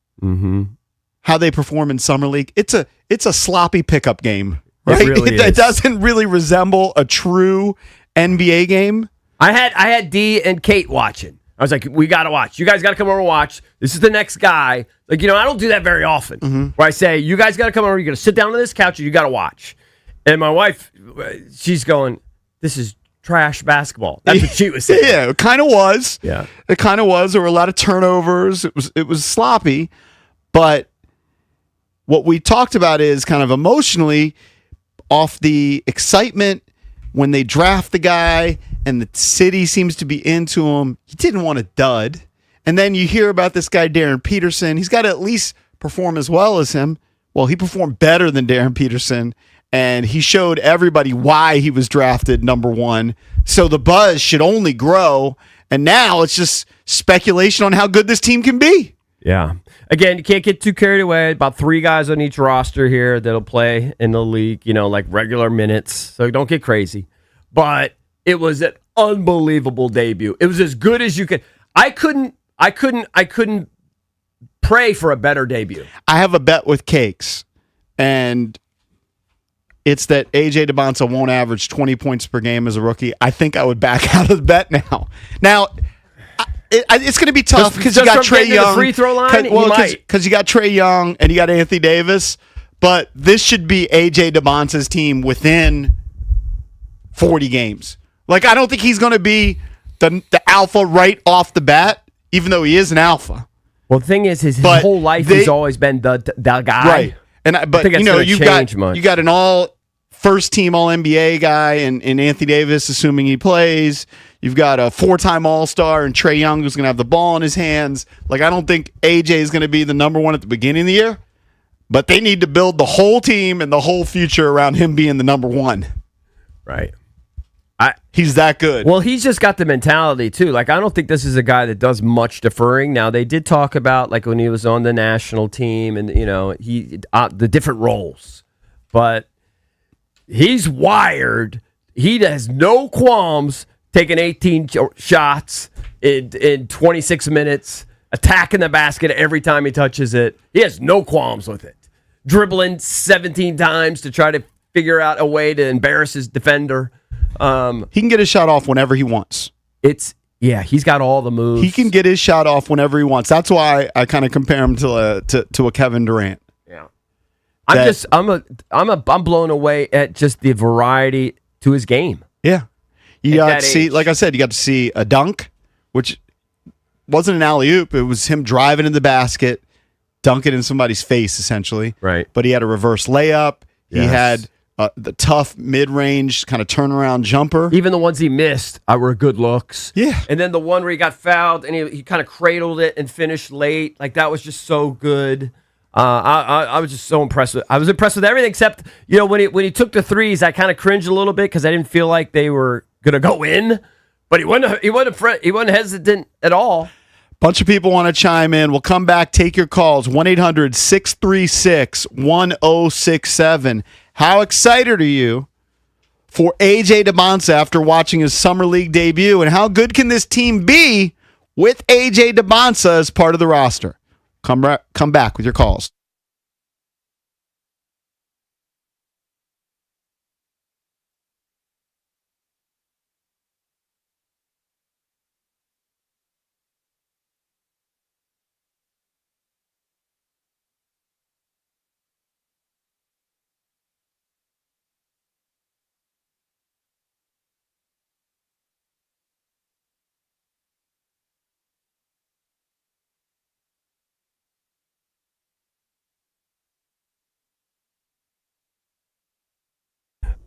how they perform in Summer League. It's a sloppy pickup game, right? It doesn't really resemble a true NBA game. I had D and Kate watching. I was like, we got to watch. You guys got to come over and watch. This is the next guy. Like, I don't do that very often, where I say, you guys got to come over. You're going to sit down on this couch and you got to watch. And my wife, she's going, this is trash basketball. That's what she was saying. Yeah, it kind of was. Yeah. It kind of was. There were a lot of turnovers. It was sloppy. But what we talked about is kind of emotionally off the excitement when they draft the guy and the city seems to be into him. He didn't want a dud. And then you hear about this guy, Darren Peterson. He's got to at least perform as well as him. Well, he performed better than Darren Peterson, and he showed everybody why he was drafted number one. So the buzz should only grow, and now it's just speculation on how good this team can be. Yeah. Again, you can't get too carried away. About 3 guys on each roster here that'll play in the league, like regular minutes. So don't get crazy. But it was an unbelievable debut. It was as good as you could. I couldn't pray for a better debut. I have a bet with Cakes, and it's that A.J. Debons won't average 20 points per game as a rookie. I think I would back out of the bet now. Now, it's going to be tough because you got Trae Young. Free throw line, because you got Trae Young and you got Anthony Davis. But this should be A.J. Debons' team within 40 games. Like, I don't think he's going to be the alpha right off the bat, even though he is an alpha. Well, the thing is, his whole life he's always been the guy. Right. But you've got an all first team All NBA guy in Anthony Davis, assuming he plays. You've got a 4-time All-Star and Trae Young who's going to have the ball in his hands. Like, I don't think AJ is going to be the number one at the beginning of the year, but they need to build the whole team and the whole future around him being the number one. Right. He's that good. Well, he's just got the mentality, too. Like, I don't think this is a guy that does much deferring. Now, they did talk about, like, when he was on the national team and, the different roles. But he's wired. He has no qualms taking 18 shots in 26 minutes, attacking the basket every time he touches it. He has no qualms with it. Dribbling 17 times to try to figure out a way to embarrass his defender. He can get his shot off whenever he wants. He's got all the moves. He can get his shot off whenever he wants. That's why I kind of compare him to a Kevin Durant. Yeah. I'm blown away at just the variety to his game. Yeah. You got to see, like I said, you got to see a dunk, which wasn't an alley-oop. It was him driving in the basket, dunking in somebody's face, essentially. Right. But he had a reverse layup. He had the tough mid-range kind of turnaround jumper. Even the ones he missed were good looks. Yeah. And then the one where he got fouled and he kind of cradled it and finished late. Like, that was just so good. I was just so impressed with. I was impressed with everything except when he took the threes, I kind of cringed a little bit because I didn't feel like they were gonna go in. But he wasn't hesitant at all. Bunch of people want to chime in. We'll come back. Take your calls. 1-800-636-1067. How excited are you for A.J. Debons after watching his summer league debut, and how good can this team be with A.J. Debons as part of the roster? Come back with your calls.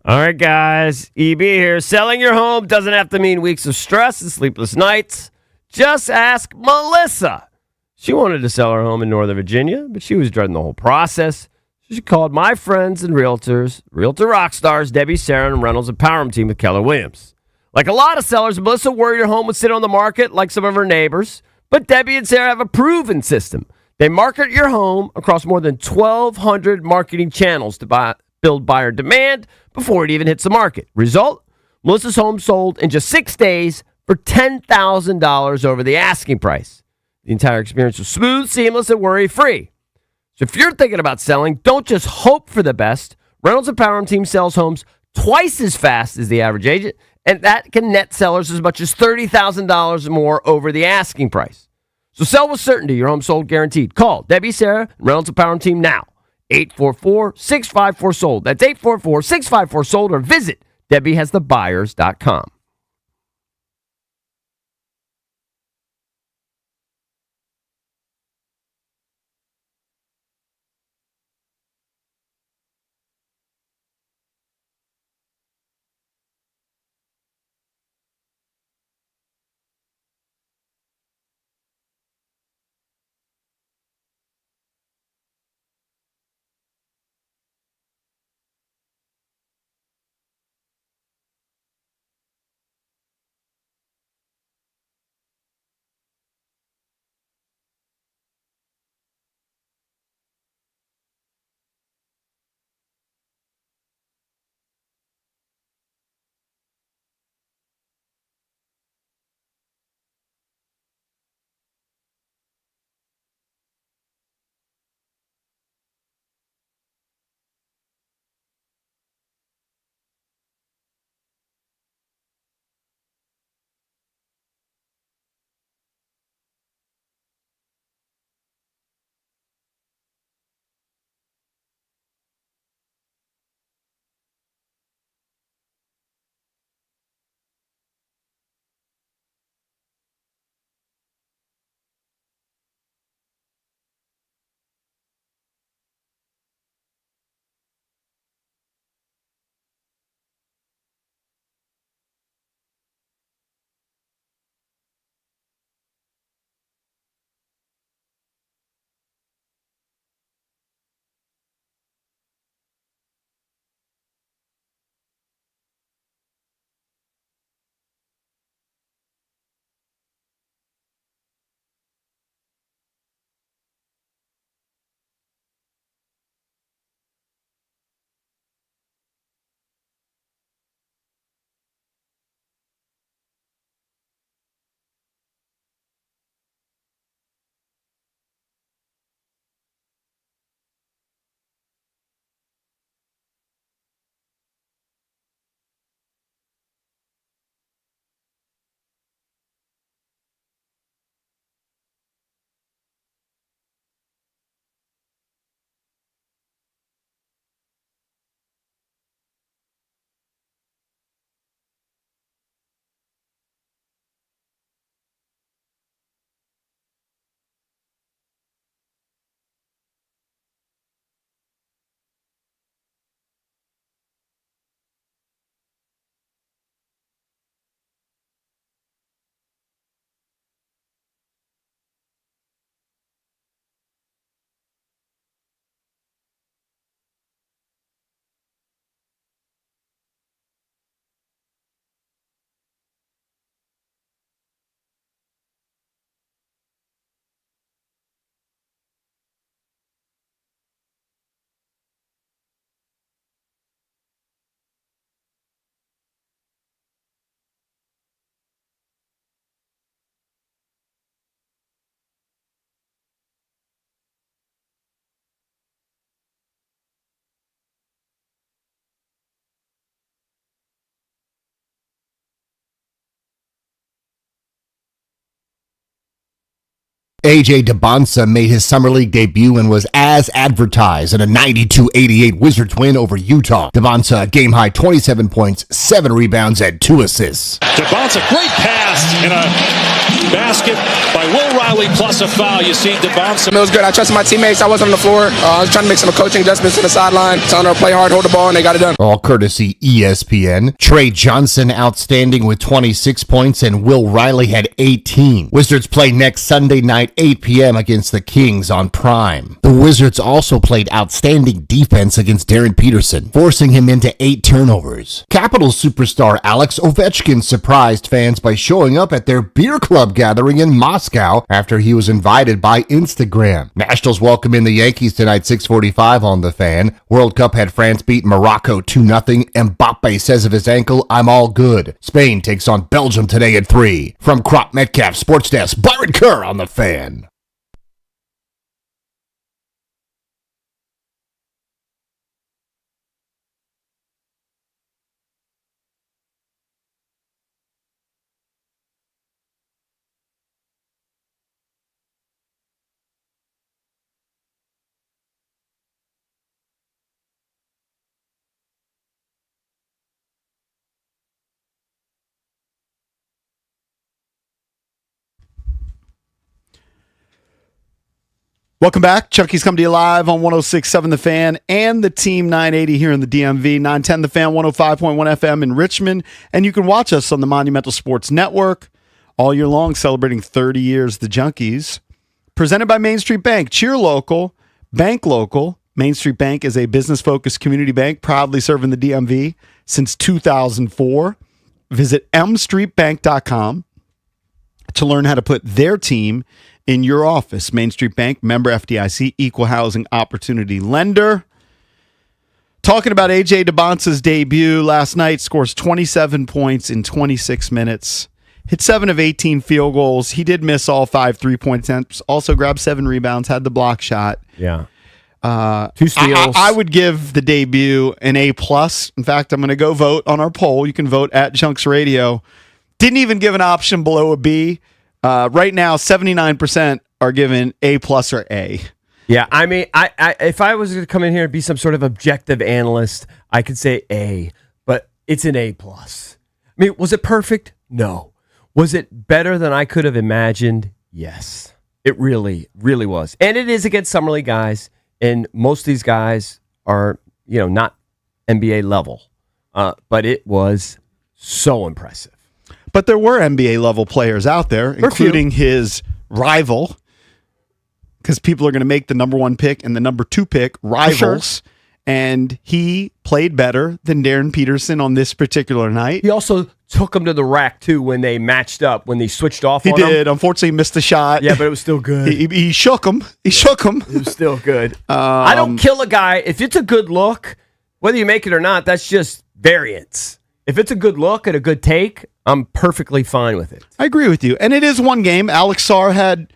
All right, guys. EB here. Selling your home doesn't have to mean weeks of stress and sleepless nights. Just ask Melissa. She wanted to sell her home in Northern Virginia, but she was dreading the whole process. So she called my friends and realtors, realtor rock stars, Debbie, Sarah, and Reynolds Empowerment Team with Keller Williams. Like a lot of sellers, Melissa worried her home would sit on the market like some of her neighbors, but Debbie and Sarah have a proven system. They market your home across more than 1,200 marketing channels to build buyer demand before it even hits the market. Result? Melissa's home sold in just 6 days for $10,000 over the asking price. The entire experience was smooth, seamless, and worry-free. So if you're thinking about selling, don't just hope for the best. Reynolds Empowerment Team sells homes twice as fast as the average agent, and that can net sellers as much as $30,000 more over the asking price. So sell with certainty. Your home sold guaranteed. Call Debbie, Sarah, and Reynolds Empowerment Team now. 844-654-SOLD. That's 844-654-SOLD, or visit DebbieHasTheBuyers.com. A.J. Debons made his Summer League debut and was as advertised in a 92-88 Wizards win over Utah. Debons game-high 27 points, 7 rebounds, and 2 assists. Debons, a great pass in a basket by Will Riley plus a foul. You see Debons. It was good. I trusted my teammates. I wasn't on the floor. I was trying to make some coaching adjustments to the sideline, telling her to play hard, hold the ball, and they got it done. All courtesy ESPN. Trey Johnson outstanding with 26 points, and Will Riley had 18. Wizards play next Sunday night, 8 p.m. against the Kings on Prime. The Wizards also played outstanding defense against Darren Peterson, forcing him into 8 turnovers. Capitals superstar Alex Ovechkin surprised fans by showing up at their beer club gathering in Moscow after he was invited by Instagram. Nationals welcome in the Yankees tonight, 6:45 on The Fan. World Cup had France beat Morocco 2-0. Mbappe says of his ankle, "I'm all good." Spain takes on Belgium today at 3. From Crop Metcalf Sports Desk, Byron Kerr on The Fan. Welcome back. Chunky's come to you live on 106.7 The Fan and the Team 980 here in the DMV. 910 The Fan, 105.1 FM in Richmond. And you can watch us on the Monumental Sports Network all year long, celebrating 30 years the Junkies. Presented by Main Street Bank. Cheer local, bank local. Main Street Bank is a business-focused community bank proudly serving the DMV since 2004. Visit mstreetbank.com to learn how to put their team in your office. Main Street Bank, member FDIC, equal housing opportunity lender. Talking about A.J. Debons' debut last night, scores 27 points in 26 minutes. Hit 7 of 18 field goals. He did miss all 5 3-point attempts. Also grabbed 7 rebounds, had the block shot. Yeah. 2 steals. I would give the debut an A+. In fact, I'm going to go vote on our poll. You can vote at Junks Radio. Didn't even give an option below a B. Right now, 79% are given A+ or A. Yeah, I mean, I if I was to come in here and be some sort of objective analyst, I could say A, but it's an A+. I mean, was it perfect? No. Was it better than I could have imagined? Yes. It really, really was. And it is against Summer League guys, and most of these guys are, not NBA level. But it was so impressive. But there were NBA level players out there, including his rival, because people are going to make the number 1 pick and the number 2 pick rivals. Sure. And he played better than Darren Peterson on this particular night. He also took him to the rack, too, when they matched up, when they switched off on him. He did. Him. Unfortunately, he missed the shot. Yeah, but it was still good. He shook him. He shook him. It was still good. I don't kill a guy. If it's a good look, whether you make it or not, that's just variance. If it's a good look and a good take, I'm perfectly fine with it. I agree with you. And it is one game. Alex Sarr had,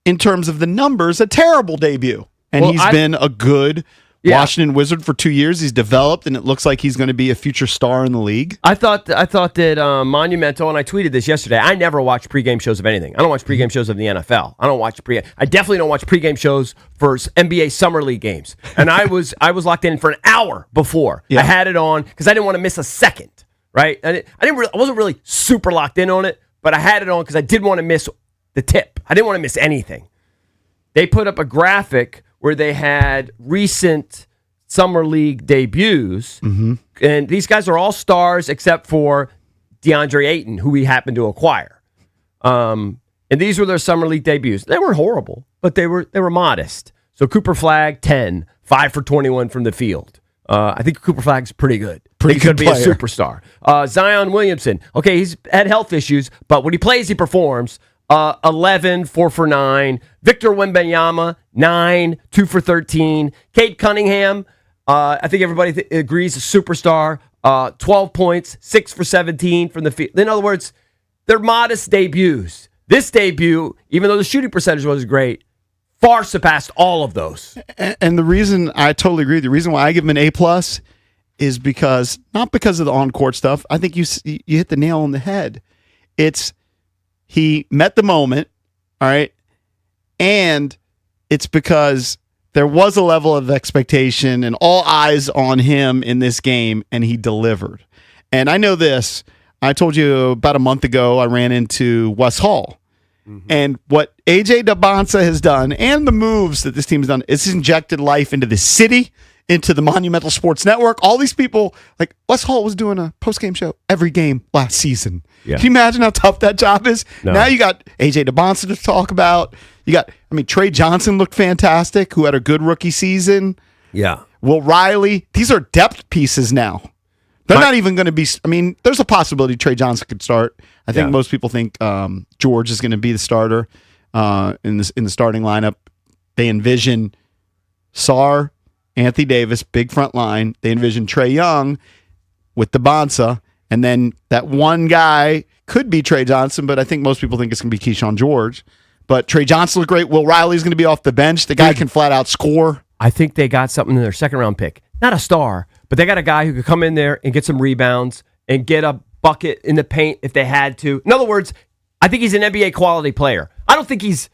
in terms of the numbers, a terrible debut. And he's been a good Washington Wizard for 2 years. He's developed, and it looks like he's going to be a future star in the league. I thought that Monumental, and I tweeted this yesterday, I never watch pregame shows of anything. I don't watch pregame shows of the NFL. I definitely don't watch pregame shows for NBA Summer League games. And I was locked in for an hour before. Yeah. I had it on because I didn't want to miss a second, right? I wasn't really super locked in on it, but I had it on because I didn't want to miss the tip. I didn't want to miss anything. They put up a graphic where they had recent Summer League debuts, and these guys are all stars except for DeAndre Ayton, who we happened to acquire. And these were their Summer League debuts. They weren't horrible, but they were modest. So Cooper Flagg, 10, 5 for 21 from the field. I think Cooper Flagg's pretty good. He could be a superstar. Zion Williamson, okay, he's had health issues, but when he plays, he performs. 11, 4 for 9. Victor Wembanyama, 9, 2 for 13. Cade Cunningham, I think everybody agrees, a superstar. 12 points, 6 for 17 from the field. In other words, they're modest debuts. This debut, even though the shooting percentage was great, far surpassed all of those. And the reason, I totally agree, the reason why I give him an A+ is because, not because of the on-court stuff, I think you hit the nail on the head. It's, he met the moment, all right? And it's because there was a level of expectation and all eyes on him in this game, and he delivered. And I know this. I told you about a month ago, I ran into Wes Hall. And what A.J. Debons has done and the moves that this team has done is injected life into the city, into the Monumental Sports Network. All these people, like Wes Hall was doing a post-game show every game last season. Yeah. Can you imagine how tough that job is? No. Now you got A.J. Debons to talk about. You got, Trey Johnson looked fantastic, who had a good rookie season. Yeah. Will Riley. These are depth pieces now. They're not even going to be. There's a possibility Trey Johnson could start. I think most people think George is going to be the starter in the starting lineup. They envision Sarr, Anthony Davis, big front line. They envision Trae Young with Debonsa, and then that one guy could be Trey Johnson, but I think most people think it's going to be Keyshawn George. But Trey Johnson looked great. Will Riley's going to be off the bench. The guy can flat out score. I think they got something in their second round pick. Not a star, but they got a guy who could come in there and get some rebounds and get a bucket in the paint if they had to. In other words, I think he's an NBA quality player. I don't think he's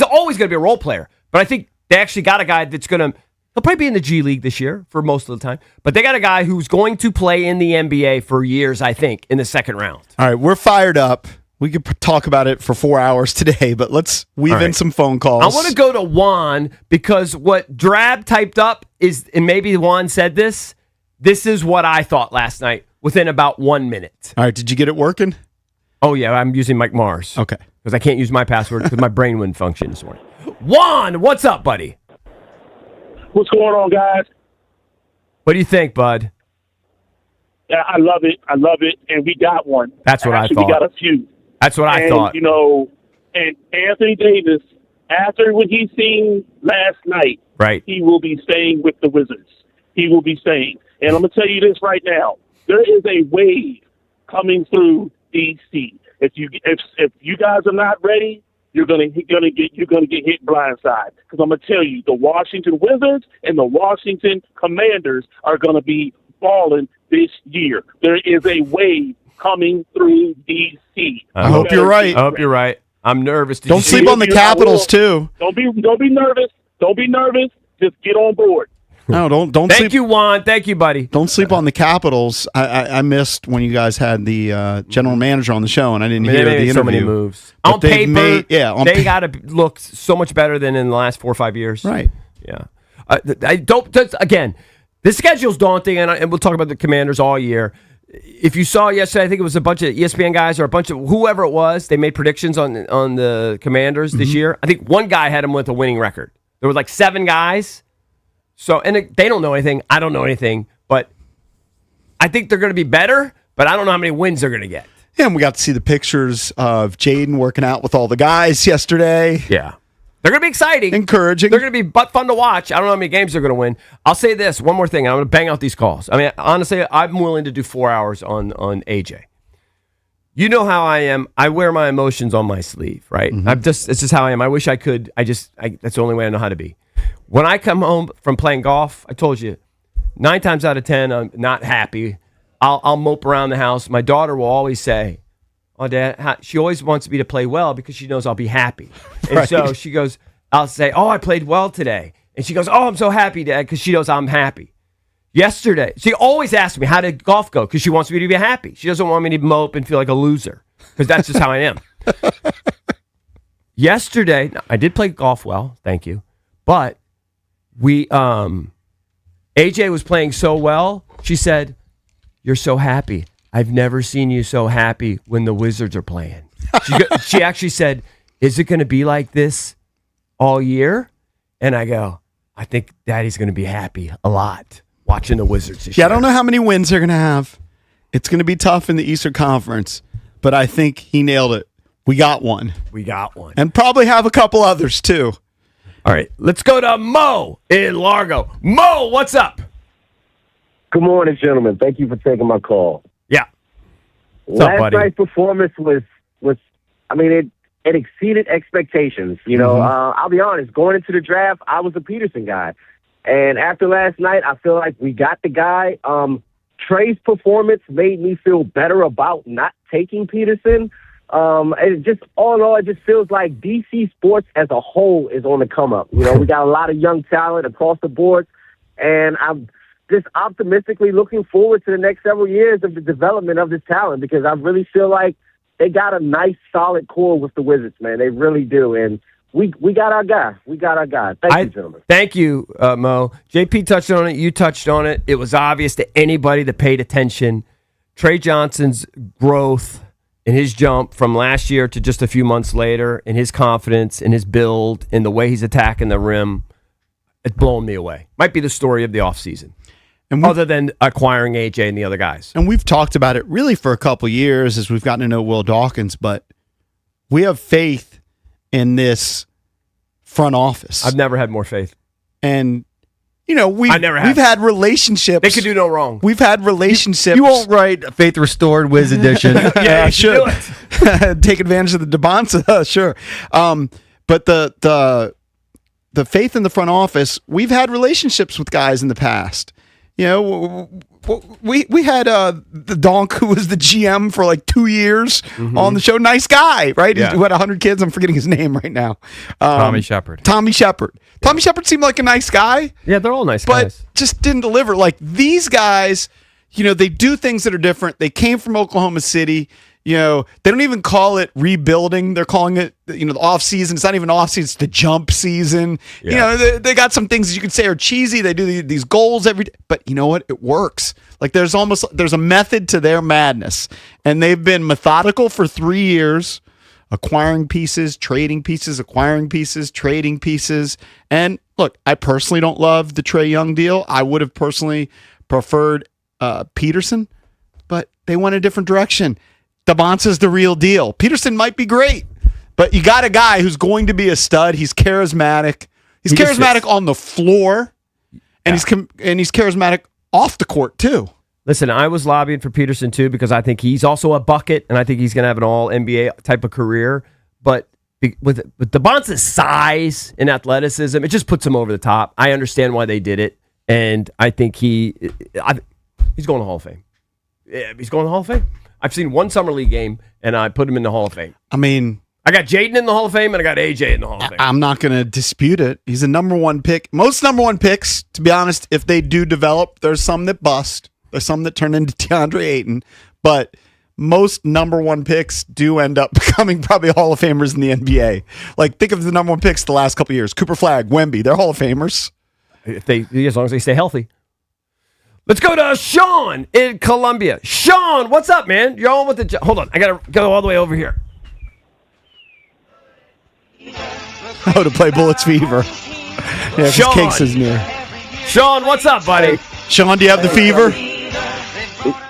always going to be a role player, but I think they actually got a guy that's going to, he'll probably be in the G League this year for most of the time, but they got a guy who's going to play in the NBA for years, I think, in the second round. All right, we're fired up. We could talk about it for 4 hours today, but let's weave in some phone calls. I want to go to Juan because what Drab typed up is, and maybe Juan said this is what I thought last night within about 1 minute. All right, did you get it working? Oh, yeah, I'm using Mike Mars. Okay. Because I can't use my password because my brain wouldn't function this morning. Juan, what's up, buddy? What's going on, guys? What do you think, bud? Yeah, I love it. And we got one. That's what Actually, I thought. We got a few. That's what I thought. And Anthony Davis, after what he's seen last night, right, he will be staying with the Wizards. He will be staying. And I'm going to tell you this right now. There is a wave coming through DC. If you guys are not ready, you're gonna get hit blindside. Because I'm gonna tell you, the Washington Wizards and the Washington Commanders are gonna be balling this year. There is a wave coming through DC. I hope you're right. I hope you're right. I'm nervous. Don't sleep on the Capitals too. Don't be nervous. Don't be nervous. Just get on board. No, don't Thank sleep. you, Juan. Thank you, buddy. Don't sleep on the Capitals. I missed when you guys had the general manager on the show, and I didn't hear the interview. So many moves But on paper. They got to look so much better than in the last 4 or 5 years. Right. Yeah. I don't. Again, the schedule's daunting, and we'll talk about the Commanders all year. If you saw yesterday, I think it was a bunch of ESPN guys or a bunch of whoever it was. They made predictions on the Commanders this year. I think one guy had them with a winning record. There were like 7 guys. So, and they don't know anything. I don't know anything. But I think they're going to be better, but I don't know how many wins they're going to get. Yeah, and we got to see the pictures of Jaden working out with all the guys yesterday. Yeah. They're going to be exciting. Encouraging. They're going to be butt fun to watch. I don't know how many games they're going to win. I'll say this, one more thing, and I'm going to bang out these calls. I mean, honestly, I'm willing to do 4 hours on AJ. You know how I am. I wear my emotions on my sleeve, right? Mm-hmm. It's just how I am. I wish I could. That's the only way I know how to be. When I come home from playing golf, I told you, 9 times out of 10, I'm not happy. I'll mope around the house. My daughter will always say, "Oh, Dad," she always wants me to play well because she knows I'll be happy. And Right. so she goes, I'll say, "Oh, I played well today." And she goes, "Oh, I'm so happy, Dad," because she knows I'm happy. Yesterday, she always asks me, "How did golf go?" Because she wants me to be happy. She doesn't want me to mope and feel like a loser because that's just how I am. Yesterday, I did play golf well, thank you. But AJ was playing so well, she said, "You're so happy. I've never seen you so happy when the Wizards are playing." She actually said, "Is it going to be like this all year?" And I go, "I think Daddy's going to be happy a lot watching the Wizards this year." I don't know how many wins they're going to have. It's going to be tough in the Eastern Conference, but I think he nailed it. We got one. We got one. And probably have a couple others, too. All right, let's go to Mo in Largo. Mo, what's up? Good morning, gentlemen. Thank you for taking my call. Yeah. What's up, Last buddy? night's performance was I mean, it exceeded expectations. You know, I'll be honest, going into the draft, I was a Peterson guy. And after last night, I feel like we got the guy. Trey's performance made me feel better about not taking Peterson. And it just, all in all, it just feels like DC sports as a whole is on the come up. You know, we got a lot of young talent across the board, and I'm just optimistically looking forward to the next several years of the development of this talent, because I really feel like they got a nice, solid core with the Wizards, man. They really do. And we got our guy. We got our guy. Thank you, gentlemen. Thank you, Mo. JP touched on it. You touched on it. It was obvious to anybody that paid attention. Trey Johnson's growth in his jump from last year to just a few months later, in his confidence, in his build, in the way he's attacking the rim, it's blown me away. Might be the story of the offseason. And other than acquiring AJ and the other guys. And we've talked about it really for a couple years as we've gotten to know Will Dawkins, but we have faith in this front office. I've never had more faith. And, you know, we've had relationships. They could do no wrong. We've had relationships. You won't write Faith Restored Wiz Edition. Yeah, I should. Take advantage of the Debons, sure. But the faith in the front office, we've had relationships with guys in the past. You know, we had the Donk, who was the GM for like 2 years on the show. Nice guy, right? Yeah. Who had 100 kids. I'm forgetting his name right now. Tommy Shepard. Tommy Shepard seemed like a nice guy. Yeah, they're all nice but guys. just didn't deliver. Like these guys, you know, they do things that are different. They came from Oklahoma City. You know, they don't even call it rebuilding. They're calling it, you know, the off season. It's not even off season. It's the jump season. Yeah. You know, they got some things that you could say are cheesy. They do these goals every day, but you know what? It works. Like there's a method to their madness, and they've been methodical for 3 years, acquiring pieces, trading pieces, acquiring pieces, trading pieces. And look, I personally don't love the Trae Young deal. I would have personally preferred Peterson, but they went a different direction. Debons is the real deal. Peterson might be great, but you got a guy who's going to be a stud. He's charismatic. He's charismatic on the floor, and he's charismatic off the court too. Listen, I was lobbying for Peterson too because I think he's also a bucket, and I think he's going to have an all NBA type of career. But with Debons' size and athleticism, it just puts him over the top. I understand why they did it, and I think he's going to Hall of Fame. Yeah, he's going to Hall of Fame. I've seen one Summer League game, and I put him in the Hall of Fame. I mean, I got Jaden in the Hall of Fame, and I got AJ in the Hall of Fame. I'm not going to dispute it. He's a number one pick. Most number one picks, to be honest, if they do develop, there's some that bust. There's some that turn into DeAndre Ayton. But most number one picks do end up becoming probably Hall of Famers in the NBA. Like, think of the number one picks the last couple of years. Cooper Flagg, Wemby, they're Hall of Famers. As long as they stay healthy. Let's go to Sean in Columbia. Sean, what's up, man? You're on with the... Hold on. I got to go all the way over here. Oh, to play Bullets Fever. Yeah, because Cakes is near. Sean, what's up, buddy? Sean, do you have the fever?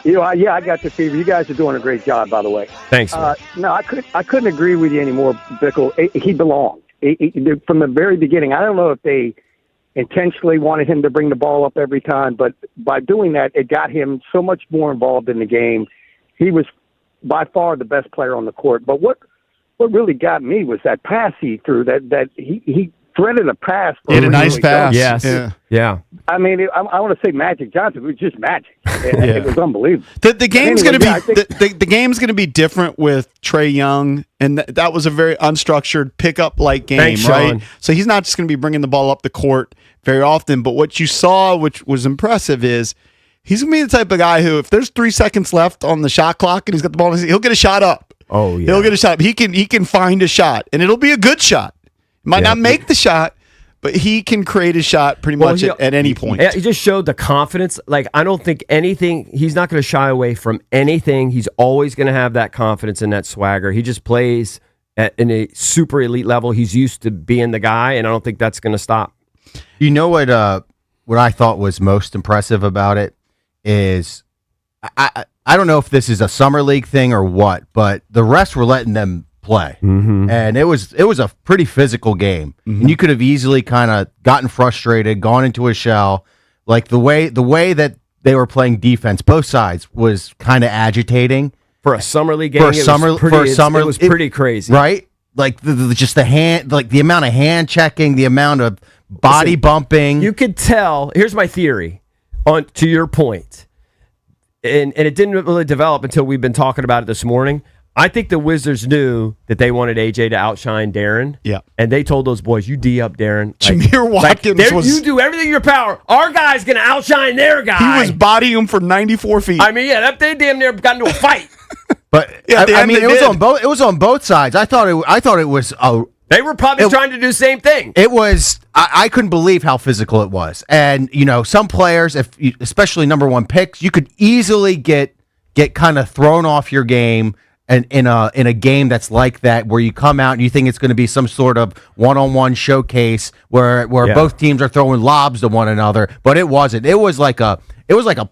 Yeah, I got the fever. You guys are doing a great job, by the way. Thanks. No, I couldn't agree with you anymore, Bickle. He belonged. From the very beginning. I don't know if they intentionally wanted him to bring the ball up every time, but by doing that, it got him so much more involved in the game. He was by far the best player on the court. But what really got me was that pass he threw. That he threaded a pass. He had a nice pass. Yes. Yeah. I mean, I want to say Magic Johnson. It was just magic. It was unbelievable. The game's going to be the game's going to be different with Trae Young, and that was a very unstructured pickup like game, Thanks, right? Sean. So he's not just going to be bringing the ball up the court very often. But what you saw, which was impressive, is he's going to be the type of guy who, if there's 3 seconds left on the shot clock and he's got the ball, he'll get a shot up. Oh yeah, he'll get a shot up. He can find a shot, and it'll be a good shot. Might not make the shot, but he can create a shot pretty much at any point. He just showed the confidence. Like, I don't think he's not going to shy away from anything. He's always going to have that confidence and that swagger. He just plays in a super elite level. He's used to being the guy, and I don't think that's going to stop. You know what I thought was most impressive about it is I don't know if this is a summer league thing or what, but the refs were letting them play, and it was a pretty physical game, and you could have easily kind of gotten frustrated, gone into a shell. Like the way that they were playing defense, both sides was kind of agitating for a summer league game. It was pretty crazy, right? Like just the hand, like the amount of hand checking, the amount of body bumping. You could tell. Here's my theory to your point, and it didn't really develop until we've been talking about it this morning. I think the Wizards knew that they wanted AJ to outshine Darren. Yeah. And they told those boys, you D up, Darren. Jameer Watkins was... You do everything in your power. Our guy's going to outshine their guy. He was bodying him for 94 feet. I mean, yeah, they damn near got into a fight. But Yeah, at the I end mean, they it was did. on both. It was on both sides. I thought it was. They were probably trying to do the same thing. It was. I couldn't believe how physical it was. And some players, especially number one picks, you could easily get kind of thrown off your game. And in a game that's like that, where you come out and you think it's going to be some sort of one-on-one showcase where both teams are throwing lobs to one another, but it wasn't. It was like a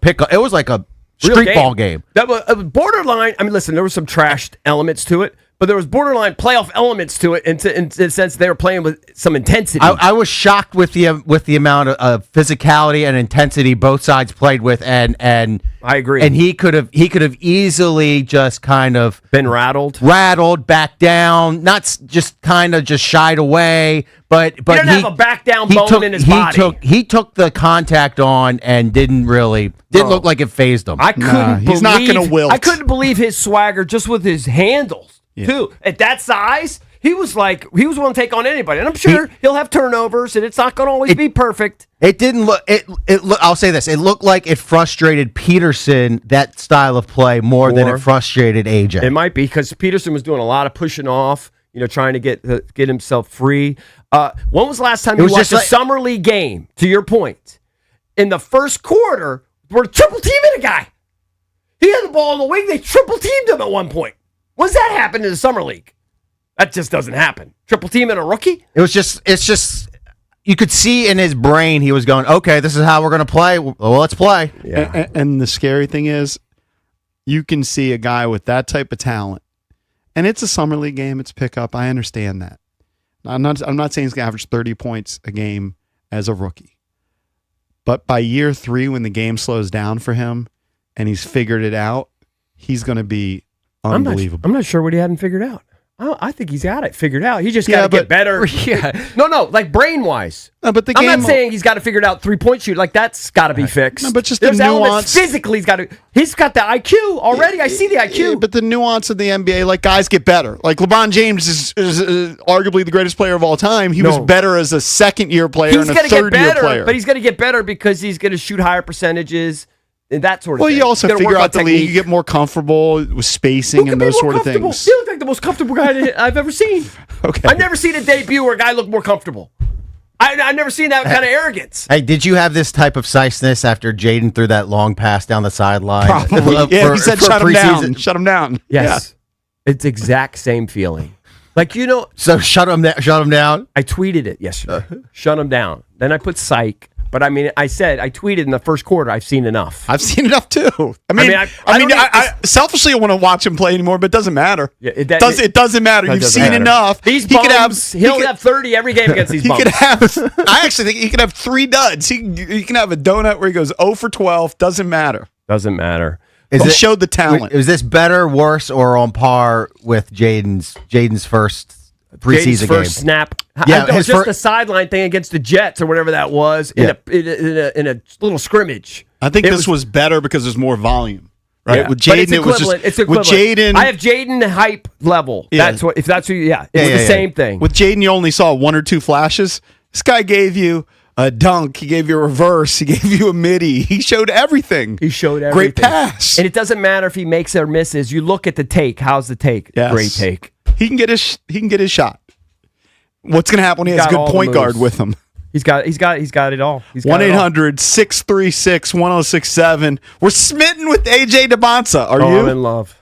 pickup. It was like a street ball game. That was borderline. I mean, listen, there were some trashed elements to it, but there was borderline playoff elements to it in the sense they were playing with some intensity. I was shocked with the amount of physicality and intensity both sides played with, and I agree. And he could have easily just kind of been rattled, back down, not just kind of just shied away, but he didn't have a back down bone in his body. He took the contact on and didn't look like it phazed him. He's not going to wilt. I couldn't believe his swagger just with his handles too. At that size, he was willing to take on anybody, and I'm sure he'll have turnovers, and it's not going to always be perfect. It didn't look. I'll say this: it looked like it frustrated Peterson, that style of play, more than it frustrated AJ. It might be because Peterson was doing a lot of pushing off, trying to get himself free. When was the last time you watched a summer league game? To your point, in the first quarter, we're triple teaming a guy. He had the ball in the wing. They triple teamed him at one point. When's that happen in the summer league? That just doesn't happen. Triple team in a rookie? It's just you could see in his brain he was going, okay, this is how we're going to play. Well, let's play. Yeah. And the scary thing is, you can see a guy with that type of talent, and it's a summer league game. It's pickup. I understand that. I'm not saying he's going to average 30 points a game as a rookie, but by year 3, when the game slows down for him and he's figured it out, he's going to be unbelievable. I'm not sure what he hadn't figured out. I think he's got it figured out. He just got to get better. Yeah. No, like brain-wise. But the I'm not saying he's got to figure it out 3-point shoot. Like, that's got to be fixed. No, but just there's the elements nuance. Physically, he's got the IQ already. I see the IQ. Yeah, but the nuance of the NBA, like, guys get better. Like, LeBron James is arguably the greatest player of all time. He was better as a second-year player and a third-year player. But he's going to get better because he's going to shoot higher percentages. And that sort of thing. Well, you also figure out the league, you get more comfortable with spacing and those sort of things. He looked like the most comfortable guy I've ever seen. Okay. I've never seen a debut where a guy looked more comfortable. I've never seen that kind of arrogance. Hey, did you have this type of siceness after Jaden threw that long pass down the sideline? Probably. He said shut him down. Shut him down. Yes. Yeah. It's exact same feeling. Like, So shut him down? I tweeted it yesterday. Shut him down. Then I put psych. But I mean, I tweeted in the first quarter, I've seen enough. I've seen enough too. I selfishly want to watch him play anymore, but it doesn't matter. Yeah, it doesn't matter. You've seen enough. He'll have 30 every game against these bums. I actually think he could have 3 duds. He can have a donut where he goes 0 for 12. Doesn't matter. Doesn't matter. He showed the talent. Is this better, worse, or on par with Jaden's first preseason game? First snap. Yeah, just the sideline thing against the Jets or whatever that was in a little scrimmage. I think this was better because there's more volume, right? Yeah. With Jaden, it was just it's equivalent. With Jaden. I have Jaden hype level. Yeah. That's what. If that's who. Yeah, it's the same thing. With Jaden, you only saw 1 or 2 flashes. This guy gave you a dunk. He gave you a reverse. He gave you a midi. He showed everything. Great pass. And it doesn't matter if he makes or misses. You look at the take. How's the take? Yes. Great take. He can get his shot. What's going to happen when he has a good point guard with him? He's got it all. 1-800-636-1067. We're smitten with AJ Debons. Are you? I'm in love.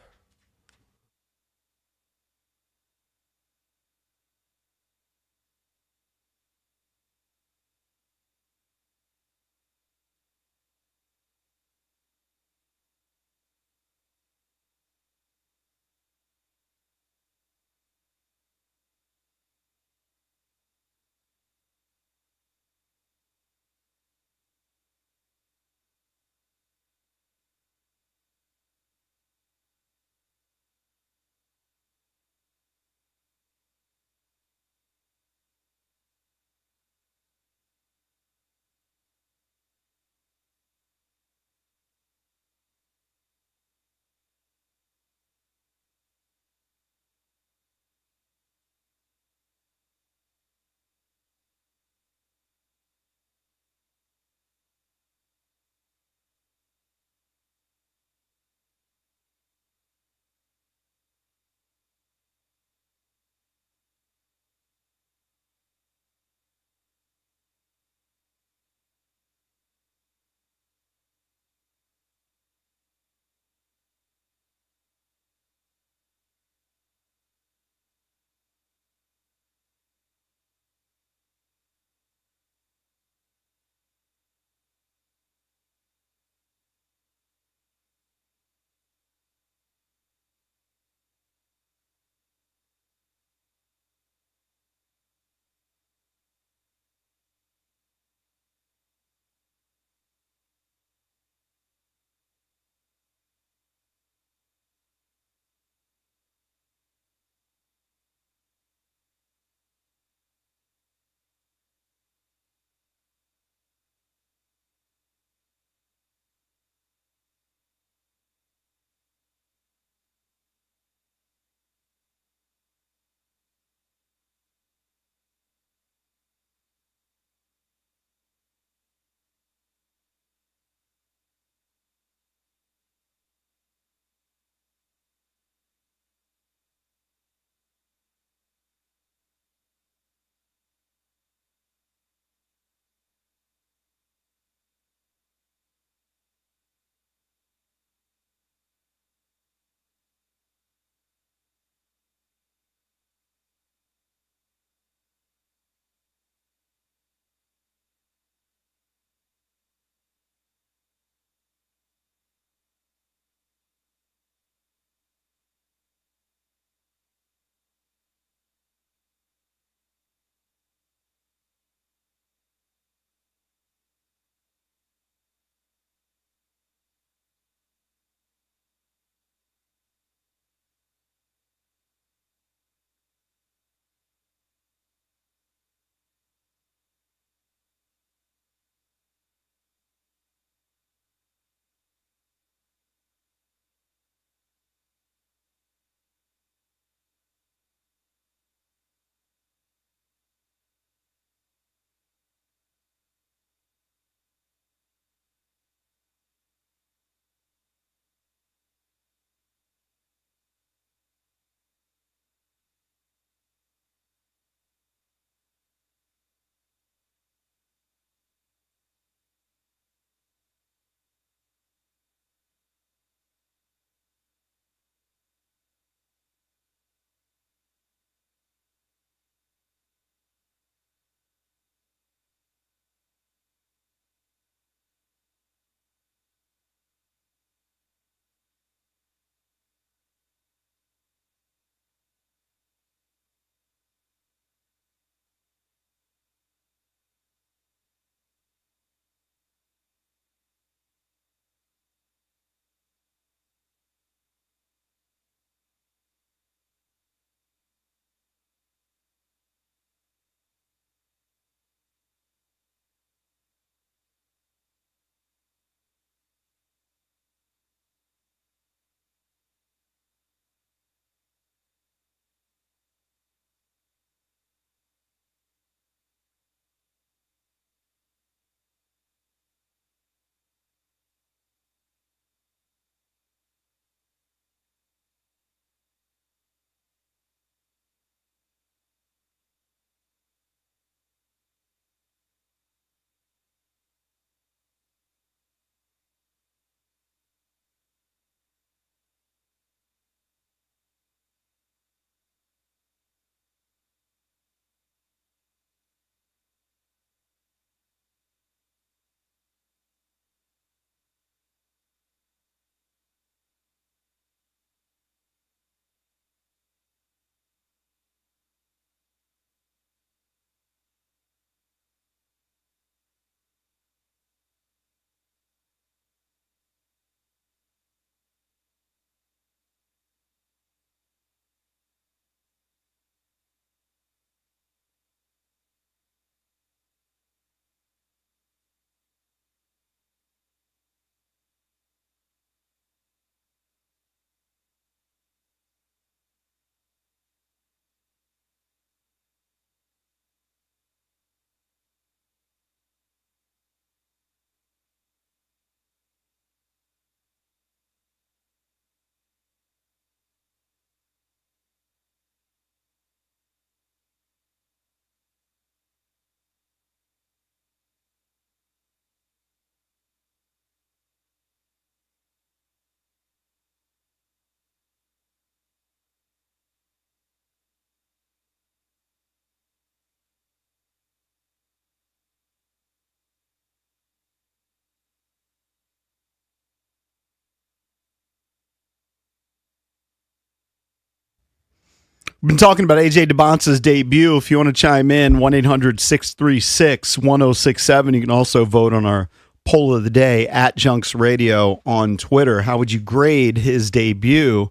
We've been talking about A.J. Debons' debut. If you want to chime in, 1-800-636-1067. You can also vote on our poll of the day at Junks Radio on Twitter. How would you grade his debut?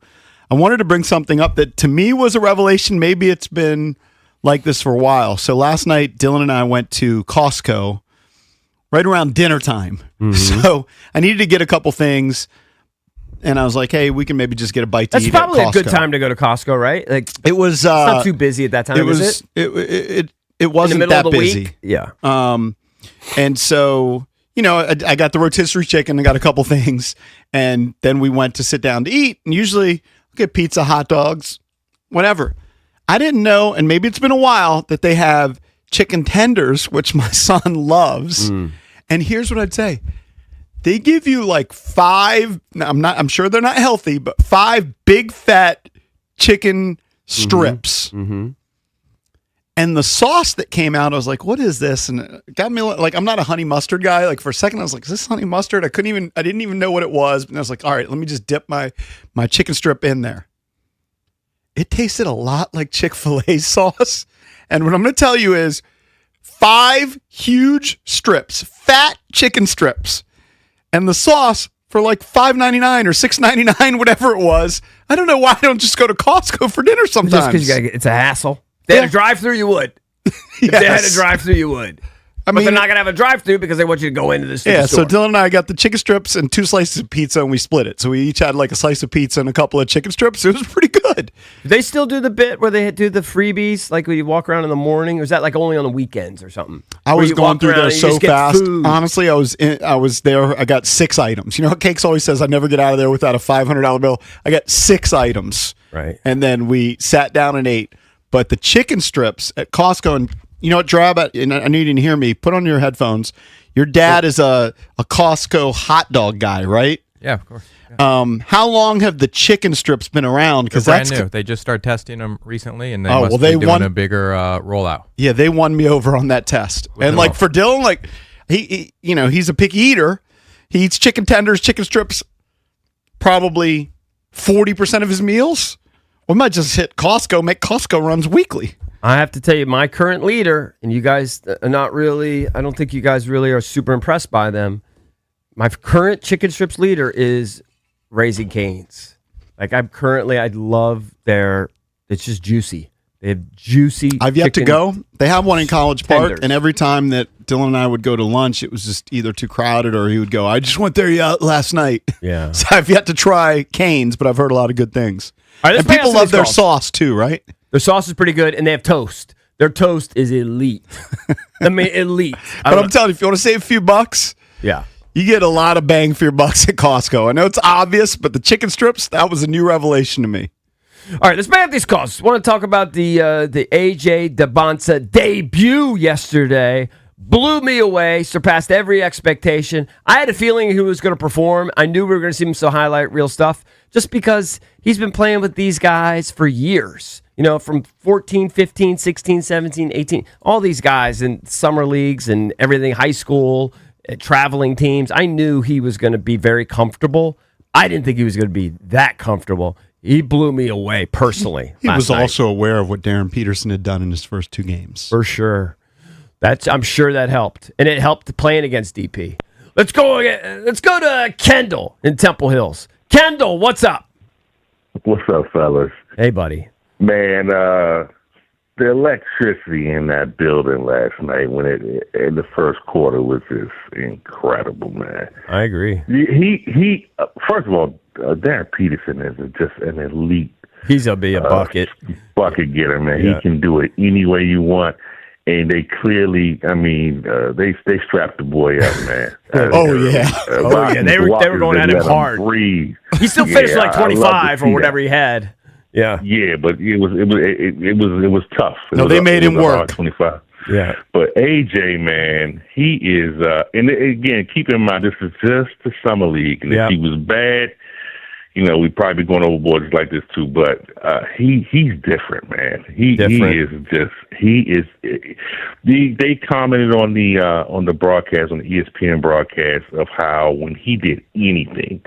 I wanted to bring something up that to me was a revelation. Maybe it's been like this for a while. So last night, Dylan and I went to Costco right around dinner time. So I needed to get a couple things. And I was like, hey, we can maybe just get a bite to eat at Costco. That's probably a good time to go to Costco, right? Like it was it's not too busy at that time, is it? It wasn't in the middle that of the busy. week? Yeah. And so, I got the rotisserie chicken, I got a couple things, and then we went to sit down to eat. And usually I'll get pizza, hot dogs, whatever. I didn't know, and maybe it's been a while, that they have chicken tenders, which my son loves. And here's what I'd say. They give you like 5, I'm sure they're not healthy, but 5 big fat chicken strips. And the sauce that came out, I was like, what is this? And it got me like, I'm not a honey mustard guy. Like for a second, I was like, is this honey mustard? I didn't even know what it was. And I was like, all right, let me just dip my chicken strip in there. It tasted a lot like Chick-fil-A sauce. And what I'm going to tell you is 5 huge strips, fat chicken strips. And the sauce for like $5.99 or $6.99, whatever it was. I don't know why I don't just go to Costco for dinner sometimes. Just because it's a hassle. If they had a drive-through, you would. If they had a drive-through, you would. But they're not going to have a drive-through because they want you to go into the store. Yeah, so Dylan and I got the chicken strips and 2 slices of pizza, and we split it. So we each had like a slice of pizza and a couple of chicken strips. It was pretty good. Do they still do the bit where they do the freebies, like when you walk around in the morning, or is that like only on the weekends or something? I was going through there so fast. Food? Honestly, I was there. I got 6 items. You know how Cakes always says, I never get out of there without a $500 bill. I got 6 items. Right. And then we sat down and ate. But the chicken strips at Costco, and you know what, Drab, and I need you to hear me. Put on your headphones. Your dad is a Costco hot dog guy, right? Yeah, of course. Yeah. How long have the chicken strips been around? Because that's brand new. They just started testing them recently, and they must be doing a bigger rollout. Yeah, they won me over on that test. And like for Dylan, like he he's a picky eater. He eats chicken tenders, chicken strips, probably 40% of his meals. We might just hit Costco, make Costco runs weekly. I have to tell you, my current leader, and you guys are not really, I don't think you guys really are super impressed by them. My current chicken strips leader is Raising Cane's. Like I love it's just juicy. They have juicy I've yet to go. They have one in College Park, tenders. and every time that Dylan and I would go to lunch, it was just either too crowded or he would go, I just went there last night. Yeah. So I've yet to try Cane's, but I've heard a lot of good things. All right, and people love their sauce too, right? Their sauce is pretty good, and they have toast. Their toast is elite. I mean, elite. But I'm telling you, if you want to save a few bucks, yeah, you get a lot of bang for your bucks at Costco. I know it's obvious, but the chicken strips, that was a new revelation to me. All right, let's make up these calls. Want to talk about the AJ Debons debut yesterday. Blew me away, surpassed every expectation. I had a feeling he was going to perform. I knew we were going to see him highlight reel stuff just because he's been playing with these guys for years. You know, from 14, 15, 16, 17, 18, all these guys in summer leagues and everything, high school, traveling teams. I knew he was going to be very comfortable. I didn't think he was going to be that comfortable. He blew me away personally. He was also aware of what Darren Peterson had done in his first 2 games. For sure. I'm sure that helped. And it helped playing against DP. Let's go to Kendall in Temple Hills. Kendall, what's up? What's up, fellas? Hey, buddy. Man, the electricity in that building last night in the first quarter was just incredible, man. I agree. He first of all, Darren Peterson is just an elite. He's a bucket getter, man. Yeah. He can do it any way you want. And they clearly, they strapped the boy up, man. They were going at him hard. Breathe. He still finished like 25 or whatever he had. Yeah, but it was tough. They made him work. 25. Yeah, but AJ, man, he is. And again, keep in mind this is just the summer league, and if he was bad, we'd probably be going overboard just like this too. But he's different, man. He is. They commented on the broadcast, on the ESPN broadcast, of how when he did anything,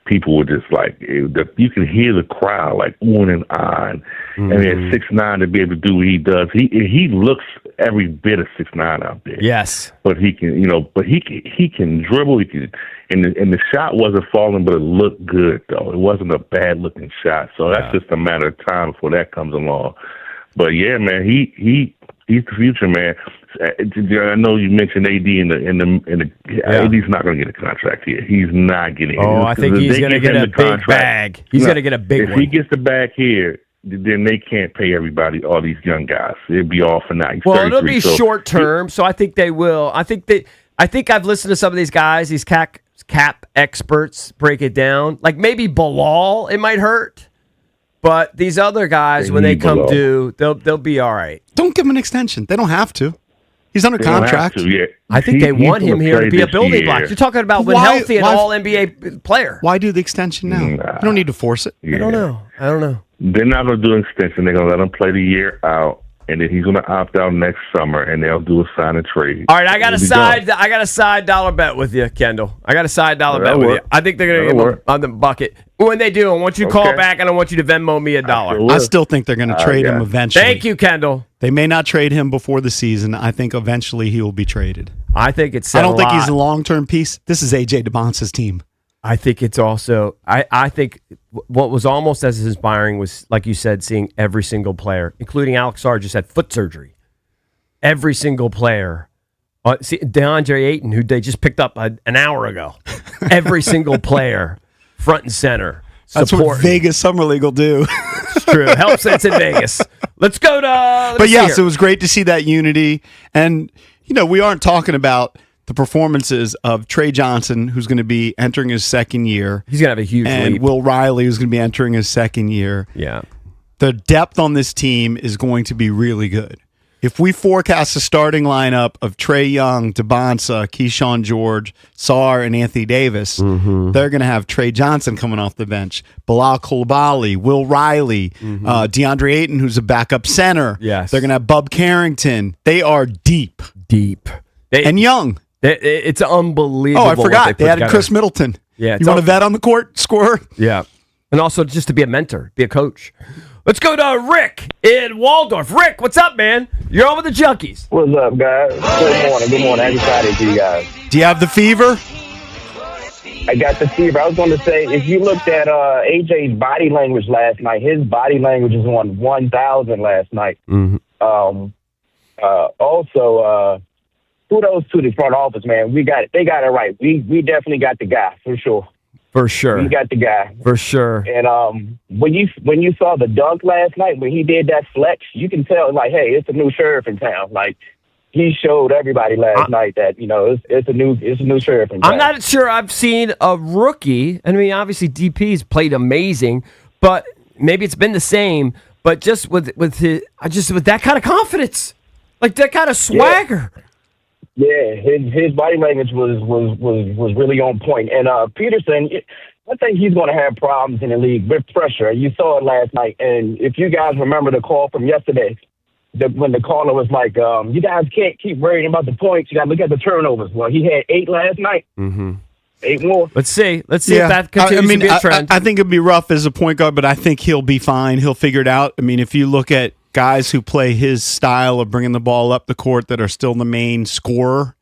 people were just like, you can hear the crowd like oohing and ahhing. And at 6'9" to be able to do what he does, he looks every bit of 6'9" out there. Yes, but he can, he can dribble. He can, and the shot wasn't falling, but it looked good though. It wasn't a bad looking shot. So that's just a matter of time before that comes along. But yeah, man, he's the future, man. I know you mentioned AD AD's not going to get a contract here. He's not getting. I think he's going to get a big bag. He's going to get a big one. If he gets the bag here, then they can't pay everybody, all these young guys. It'd be all for now. Well, it'll be short term, so I think they will. I think I've listened to some of these guys, these cap experts, break it down. Like maybe Bilal, it might hurt. But these other guys, when they come due, they'll be all right. Don't give him an extension. They don't have to. He's under contract. Yeah. I think they want him here to be a building block. You're talking about when healthy, an all-NBA player. Why do the extension now? You don't need to force it. I don't know. They're not going to do an extension. They're going to let him play the year out. And then he's going to opt out next summer, and they'll do a sign and trade. All right, I got a side dollar bet with you, Kendall. I got a side dollar bet with you. I think they're going to get him on the bucket. When they do, I want you to call back, and I want you to Venmo me $1. I still think they're going to trade him eventually. Thank you, Kendall. They may not trade him before the season. I think eventually he will be traded. I think it's. I don't think he's a long-term piece. This is AJ Debons' team. I think it's also. I think what was almost as inspiring was, like you said, seeing every single player, including Alex Sarr, just had foot surgery. Every single player. See, DeAndre Ayton, who they just picked up an hour ago. Every single player, front and center. That's what Vegas Summer League will do. It's true. Helps it's in Vegas. Let's go to. But yes, it was great to see that unity. And, we aren't talking about the performances of Trey Johnson, who's going to be entering his second year. He's going to have a huge and leap. Will Riley, who's going to be entering his second year. Yeah. The depth on this team is going to be really good. If we forecast a starting lineup of Trae Young, Debonsa, Keyshawn George, Sarr, and Anthony Davis, they're going to have Trey Johnson coming off the bench, Bilal Coulibaly, Will Riley, DeAndre Ayton, who's a backup center. Yes. They're going to have Bub Carrington. They are deep. And young. It's unbelievable. Oh, I forgot. They added Chris Middleton. Yeah, you want a vet on the court, scorer? Yeah. And also just to be a mentor, be a coach. Let's go to Rick in Waldorf. Rick, what's up, man? You're on with the Junkies. What's up, guys? Good morning. Happy Friday to you guys. Do you have the fever? I got the fever. I was going to say, if you looked at AJ's body language last night, his body language is on 1,000 last night. Also, kudos to the front office, man. We got it. They got it right. We definitely got the guy for sure. For sure. We got the guy. For sure. And when you saw the dunk last night, when he did that flex, you can tell, like, hey, it's a new sheriff in town. Like, he showed everybody last night that, it's a new sheriff in town. I'm not sure I've seen a rookie. I mean, obviously DP's played amazing, but maybe it's been the same. But just with that kind of confidence, like that kind of swagger. Yeah, his body language was really on point. And Peterson, I think he's going to have problems in the league with pressure. You saw it last night. And if you guys remember the call from yesterday, when the caller was like, you guys can't keep worrying about the points. You got to look at the turnovers. Well, he had 8 last night. 8 more. Let's see if that continues to be a trend. I think it'd be rough as a point guard, but I think he'll be fine. He'll figure it out. I mean, if you look at guys who play his style of bringing the ball up the court that are still the main scorer.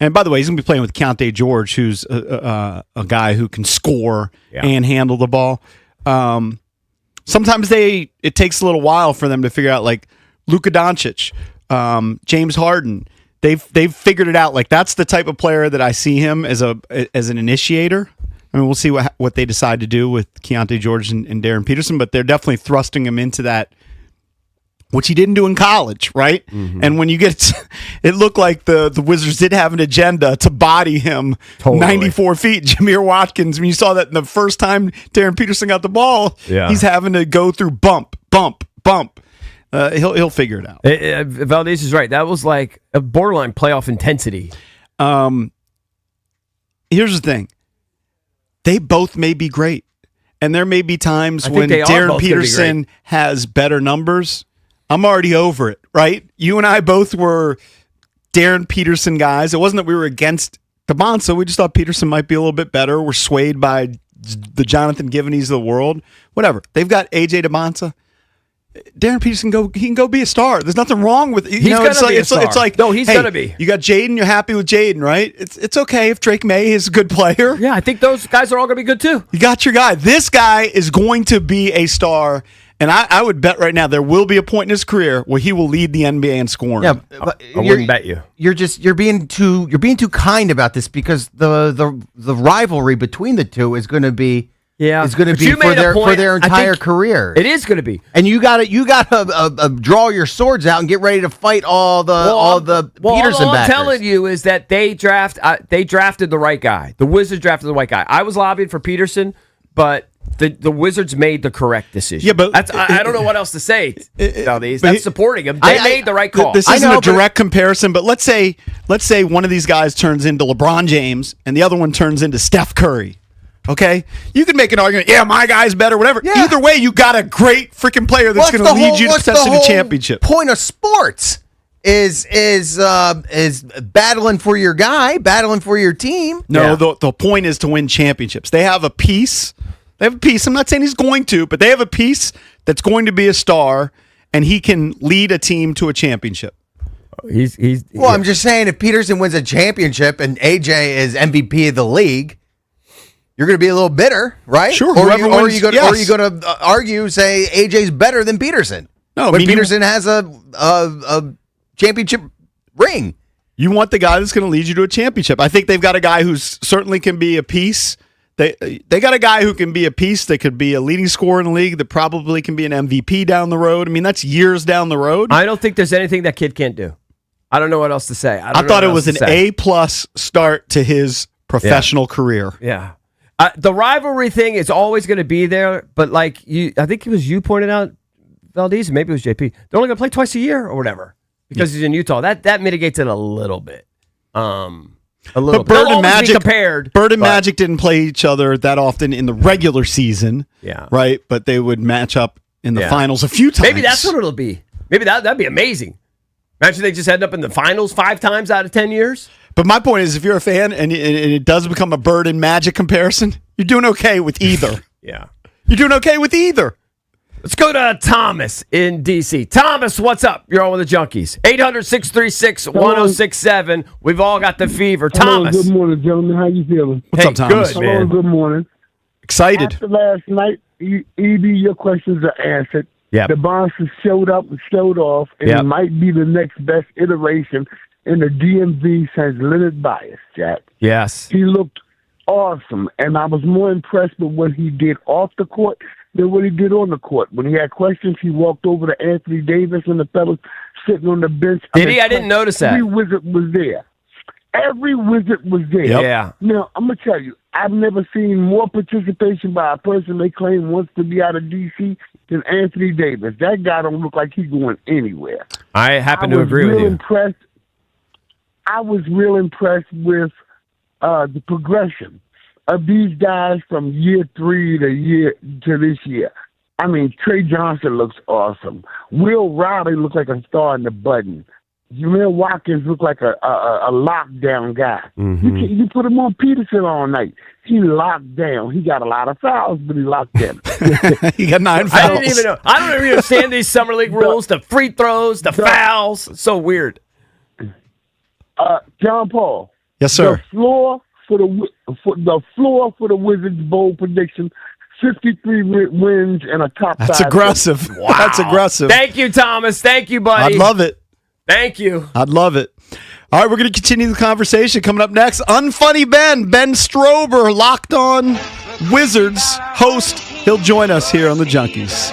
And by the way, he's going to be playing with Keontae George, who's a guy who can score and handle the ball. Sometimes it takes a little while for them to figure out, like Luka Doncic, James Harden. They've figured it out. Like that's the type of player that I see him as an initiator. I mean, we'll see what they decide to do with Keontae George and Darren Peterson, but they're definitely thrusting him into that, which he didn't do in college, right? And when you get, it looked like the Wizards did have an agenda to body him 94 feet. Jameer Watkins, when you saw that in the first time Darren Peterson got the ball, he's having to go through bump. He'll figure it out. Valdez is right. That was like a borderline playoff intensity. Here's the thing. They both may be great. And there may be times when Darren Peterson has better numbers. I'm already over it, right? You and I both were Darren Peterson guys. It wasn't that we were against Debonsa. We just thought Peterson might be a little bit better. We're swayed by the Jonathan Givneys of the world, whatever. They've got AJ Debons. Darren Peterson he can go be a star. There's nothing wrong with He's gonna be a star. It's like no, he's hey, gonna be. You got Jaden. You're happy with Jaden, right? It's okay if Drake May is a good player. Yeah, I think those guys are all gonna be good too. You got your guy. This guy is going to be a star, and I would bet right now there will be a point in his career where he will lead the NBA in scoring. Yeah, but I wouldn't bet you. You're being too kind about this because the rivalry between the two is going to be. Yeah, is going to be for their entire career. It is going to be, and you got to draw your swords out and get ready to fight all the Peterson all I'm backers. telling you is that they drafted the right guy. The Wizards drafted the right guy. I was lobbying for Peterson, but the Wizards made the correct decision. Yeah, but I don't know what else to say. That's supporting him. They made the right call. This isn't a direct comparison, but let's say one of these guys turns into LeBron James and the other one turns into Steph Curry. Okay, you can make an argument. Yeah, my guy's better. Whatever. Yeah. Either way, you got a great freaking player that's going to lead you to potentially the championship. Point of sports is battling for your guy, battling for your team. No, the point is to win championships. They have a piece. I'm not saying he's going to, but they have a piece that's going to be a star, and he can lead a team to a championship. I'm just saying if Peterson wins a championship and AJ is MVP of the league. You're going to be a little bitter, right? Sure. Or are you going to argue, say AJ's better than Peterson? No, but Peterson has a championship ring. You want the guy that's going to lead you to a championship. I think they've got a guy who certainly can be a piece. They got a guy who can be a piece that could be a leading scorer in the league that probably can be an MVP down the road. I mean, that's years down the road. I don't think there's anything that kid can't do. I don't know what else to say. I thought it was an A+ start to his professional career. Yeah. The rivalry thing is always going to be there, but I think it was you pointed out, Valdez, maybe it was JP. They're only going to play twice a year or whatever because he's in Utah. That mitigates it a little bit. But Bird and Magic didn't play each other that often in the regular season. Yeah, right. But they would match up in the finals a few times. Maybe that's what it'll be. Maybe that'd be amazing. Imagine they just end up in the finals 5 times out of 10 years. But my point is, if you're a fan and it does become a Bird and Magic comparison, you're doing okay with either. Yeah. You're doing okay with either. Let's go to Thomas in D.C. Thomas, what's up? You're on with the Junkies. 800-636-1067. We've all got the fever. Thomas. Good morning, gentlemen. How you feeling? What's up, Thomas? Good, man. Good morning. Excited. After last night, EB, your questions are answered. Yep. The Bonds showed up and showed off, and he might be the next best iteration in the DMV since Leonard Bias, Jack. Yes. He looked awesome, and I was more impressed with what he did off the court than what he did on the court. When he had questions, he walked over to Anthony Davis and the fellas sitting on the bench. Did he? I didn't notice that. Every Wizard was there. Every Wizard was there. Yep. Yeah. Now, I'm going to tell you, I've never seen more participation by a person they claim wants to be out of D.C. than Anthony Davis. That guy don't look like he's going anywhere. I happen to agree with you. I was real impressed with the progression of these guys from year 3 to this year. I mean, Trey Johnson looks awesome. Will Riley looks like a star in the button. Jamel Watkins looked like a lockdown guy. Mm-hmm. You put him on Peterson all night. He locked down. He got a lot of fouls, but he locked down. He got 9 fouls. I didn't even know. I don't even understand these summer league rules, the free throws, the fouls. It's so weird. John Paul. Yes, sir. The floor for the Wizards bowl prediction: 53 wins and a top 5. That's aggressive. Wow. That's aggressive. Thank you, Thomas. Thank you, buddy. I'd love it. Thank you. I'd love it. All right, we're going to continue the conversation. Coming up next, Unfunny Ben Strober, Locked On Wizards host. He'll join us here on the Junkies.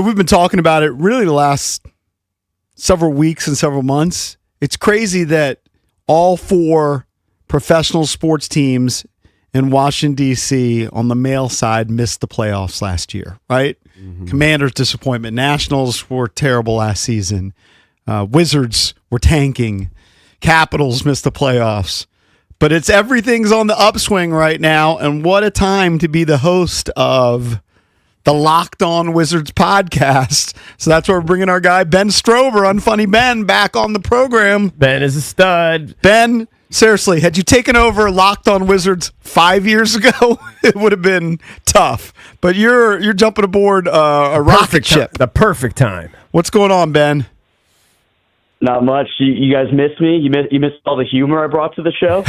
We've been talking about it really the last several weeks and several months. It's crazy that all 4 professional sports teams in Washington, D.C. on the male side missed the playoffs last year, right? Mm-hmm. Commanders, disappointment. Nationals were terrible last season. Wizards were tanking. Capitals missed the playoffs. But everything's on the upswing right now, and what a time to be the host of the Locked On Wizards podcast. So that's why we're bringing our guy Ben Strober, Unfunny Ben, back on the program. Ben is a stud. Ben, seriously, had you taken over Locked On Wizards 5 years ago, it would have been tough. But you're jumping aboard a rocket ship. The perfect time. What's going on, Ben? Not much. You guys missed me. You missed all the humor I brought to the show.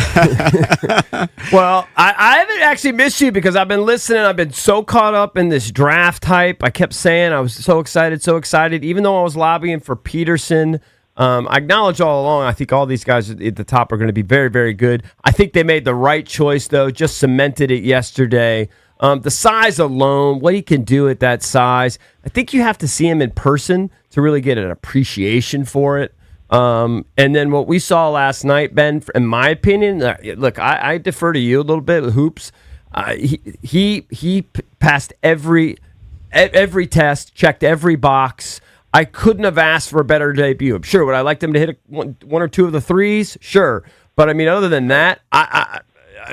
Well, I haven't actually missed you because I've been listening. I've been so caught up in this draft hype. I kept saying I was so excited. Even though I was lobbying for Peterson, I acknowledge all along, I think all these guys at the top are going to be very, very good. I think they made the right choice, though. Just cemented it yesterday. The size alone, what he can do at that size, I think you have to see him in person to really get an appreciation for it. And then what we saw last night, Ben, in my opinion, look, I defer to you a little bit with hoops. He passed every test, checked every box. I couldn't have asked for a better debut. Sure, would I like him to hit one or two of the threes? Sure, but I mean, other than that, I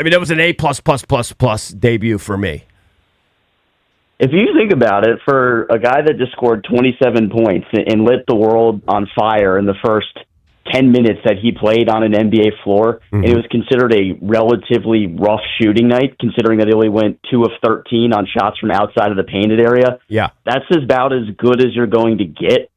mean, it was an A+++ debut for me. If you think about it, for a guy that just scored 27 points and lit the world on fire in the first 10 minutes that he played on an NBA floor, and it was considered a relatively rough shooting night, considering that he only went 2 of 13 on shots from outside of the painted area. Yeah. That's about as good as you're going to get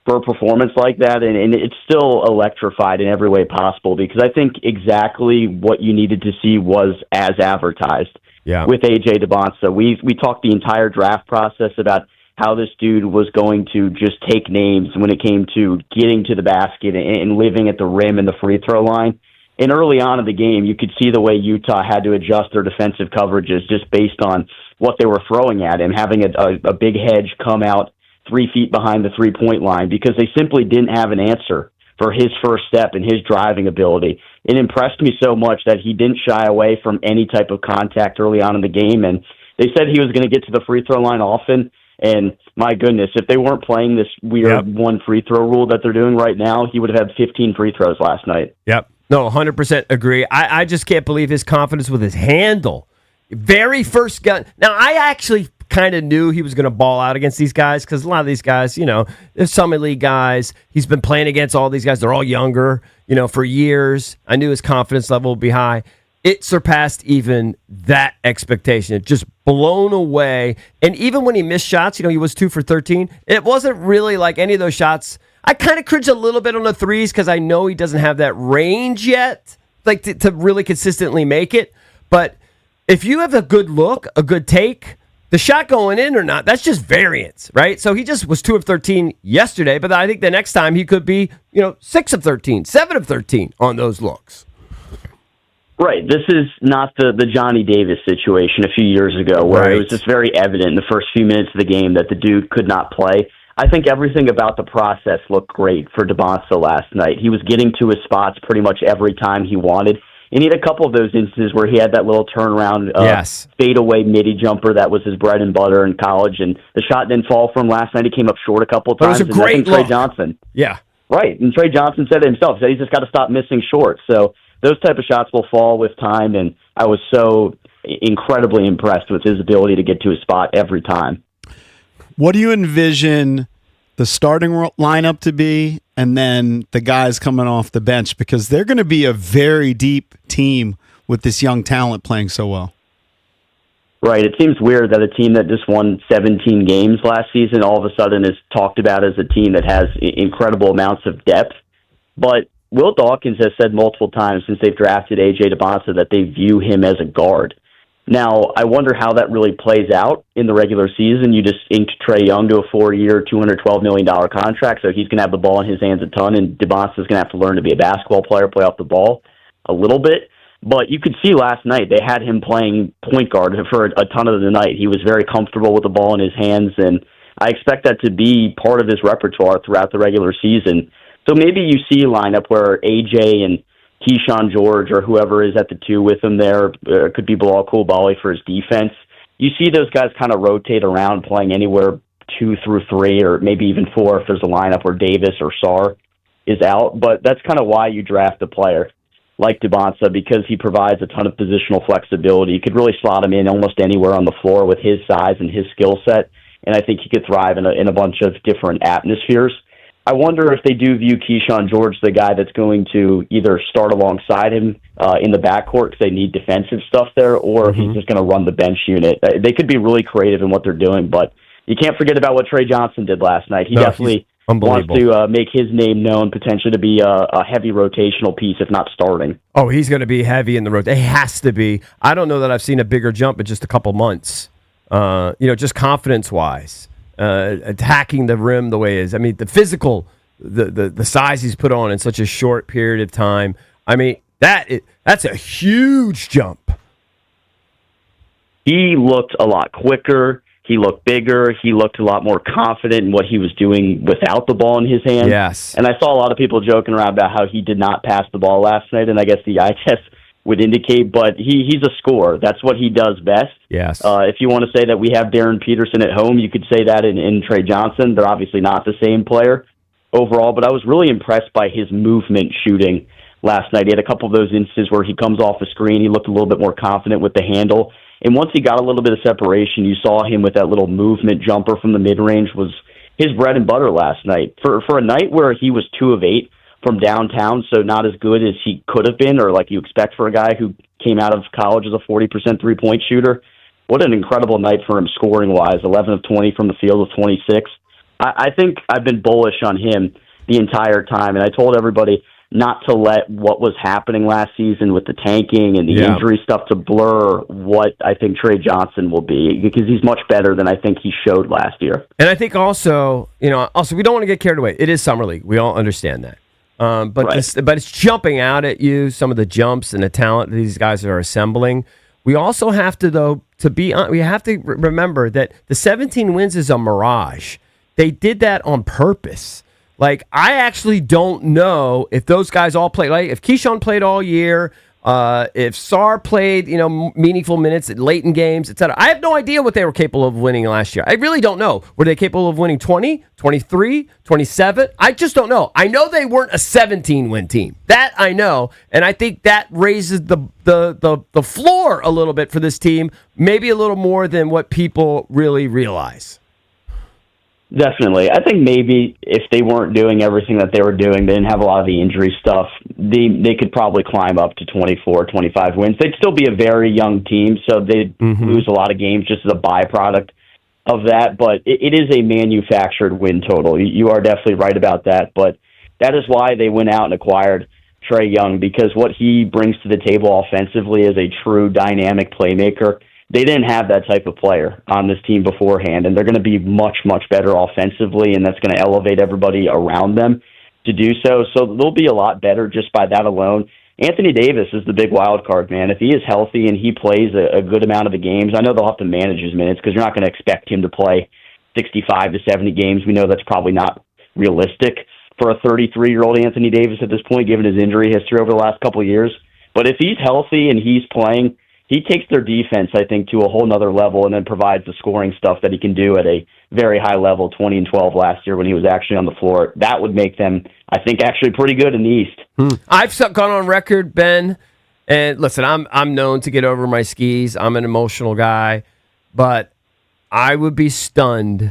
for a performance like that, and it's still electrified in every way possible, because I think exactly what you needed to see was as advertised. Yeah. With A.J. Debons. We talked the entire draft process about how this dude was going to just take names when it came to getting to the basket and living at the rim and the free throw line. And early on in the game, you could see the way Utah had to adjust their defensive coverages just based on what they were throwing at him, having a big hedge come out 3 feet behind the three-point line, because they simply didn't have an answer for his first step and his driving ability. It impressed me so much that he didn't shy away from any type of contact early on in the game, and they said he was going to get to the free throw line often, and my goodness, if they weren't playing this weird one free throw rule that they're doing right now, he would have had 15 free throws last night. Yep. No, 100% agree. I just can't believe his confidence with his handle. Very first gun. Now, I actually kind of knew he was going to ball out against these guys, because a lot of these guys, there's Summit League guys. He's been playing against all these guys. They're all younger, for years. I knew his confidence level would be high. It surpassed even that expectation. It just blown away. And even when he missed shots, he was 2 for 13. It wasn't really like any of those shots. I kind of cringe a little bit on the threes because I know he doesn't have that range yet, like to really consistently make it. But if you have a good look, a good take, the shot going in or not, that's just variance, right? So he just was 2 of 13 yesterday, but I think the next time he could be, 6 of 13, 7 of 13 on those looks. Right. This is not the Johnny Davis situation a few years ago, where it was just very evident in the first few minutes of the game that the dude could not play. I think everything about the process looked great for Debons last night. He was getting to his spots pretty much every time he wanted. And he had a couple of those instances where he had that little turnaround fadeaway midi jumper that was his bread and butter in college, and the shot didn't fall from last night. He came up short a couple of times. It was a great Trey Johnson. Yeah. Right. And Trey Johnson said it himself. He said he's just got to stop missing short. So those type of shots will fall with time, and I was so incredibly impressed with his ability to get to his spot every time. What do you envision the starting lineup to be, and then the guys coming off the bench? Because they're going to be a very deep team with this young talent playing so well. Right. It seems weird that a team that just won 17 games last season all of a sudden is talked about as a team that has incredible amounts of depth. But Will Dawkins has said multiple times since they've drafted A.J. Debons that they view him as a guard. Now, I wonder how that really plays out in the regular season. You just inked Trae Young to a 4-year, $212 million contract, so he's going to have the ball in his hands a ton, and Debons is going to have to learn to be a basketball player, play off the ball a little bit. But you could see last night they had him playing point guard for a ton of the night. He was very comfortable with the ball in his hands, and I expect that to be part of his repertoire throughout the regular season. So maybe you see a lineup where AJ and Keyshawn George or whoever is at the 2 with him there, could be Bilal Coulibaly for his defense. You see those guys kind of rotate around, playing anywhere 2 through 3 or maybe even 4 if there's a lineup where Davis or Sarr is out. But that's kind of why you draft a player like Debons, because he provides a ton of positional flexibility. You could really slot him in almost anywhere on the floor with his size and his skill set, and I think he could thrive in a bunch of different atmospheres. I wonder if they do view Keyshawn George, the guy that's going to either start alongside him in the backcourt because they need defensive stuff there, or if he's just going to run the bench unit. They could be really creative in what they're doing, but you can't forget about what Trey Johnson did last night. He definitely wants to make his name known, potentially to be a heavy rotational piece, if not starting. Oh, he's going to be heavy in the road. It has to be. I don't know that I've seen a bigger jump in just a couple months, just confidence-wise. Attacking the rim the way it is. I mean, the physical, the size he's put on in such a short period of time. I mean, that's a huge jump. He looked a lot quicker. He looked bigger. He looked a lot more confident in what he was doing without the ball in his hand. Yes. And I saw a lot of people joking around about how he did not pass the ball last night, and I guess the eye test would indicate, but he's a scorer. That's what he does best. Yes. If you want to say that we have Darren Peterson at home, you could say that in Trey Johnson. They're obviously not the same player overall, but I was really impressed by his movement shooting last night. He had a couple of those instances where he comes off the screen. He looked a little bit more confident with the handle. And once he got a little bit of separation, you saw him with that little movement jumper from the mid-range was his bread and butter last night. For a night where he was 2 of 8, from downtown, so not as good as he could have been, or like you expect for a guy who came out of college as a 40% three-point shooter. What an incredible night for him scoring-wise, 11 of 20 from the field of 26. I think I've been bullish on him the entire time, and I told everybody not to let what was happening last season with the tanking and the injury stuff to blur what I think Trey Johnson will be, because he's much better than I think he showed last year. And I think also we don't want to get carried away. It is Summer League. We all understand that. But it's jumping out at you, some of the jumps and the talent that these guys are assembling. We also have to, we have to remember that the 17 wins is a mirage. They did that on purpose. Like, I actually don't know if those guys all played. Like, if Keyshawn played all year, if Sarr played, meaningful minutes late in games, etc. I have no idea what they were capable of winning last year. I really don't know. Were they capable of winning 20, 23, 27? I just don't know. I know they weren't a 17-win team. That I know, and I think that raises the floor a little bit for this team, maybe a little more than what people really realize. Definitely. I think maybe if they weren't doing everything that they were doing, they didn't have a lot of the injury stuff, they could probably climb up to 24, 25 wins. They'd still be a very young team, so they'd lose a lot of games just as a byproduct of that. But it is a manufactured win total. You are definitely right about that. But that is why they went out and acquired Trae Young, because what he brings to the table offensively is a true dynamic playmaker. They didn't have that type of player on this team beforehand, and they're going to be much, much better offensively, and that's going to elevate everybody around them to do so. So they'll be a lot better just by that alone. Anthony Davis is the big wild card, man. If he is healthy and he plays a good amount of the games, I know they'll have to manage his minutes because you're not going to expect him to play 65 to 70 games. We know that's probably not realistic for a 33-year-old Anthony Davis at this point, given his injury history over the last couple of years. But if he's healthy and he's playing, he takes their defense, I think, to a whole nother level and then provides the scoring stuff that he can do at a very high level, 20 and 12 last year when he was actually on the floor. That would make them, I think, actually pretty good in the East. I've gone on record, Ben, and listen, I'm known to get over my skis. I'm an emotional guy, but I would be stunned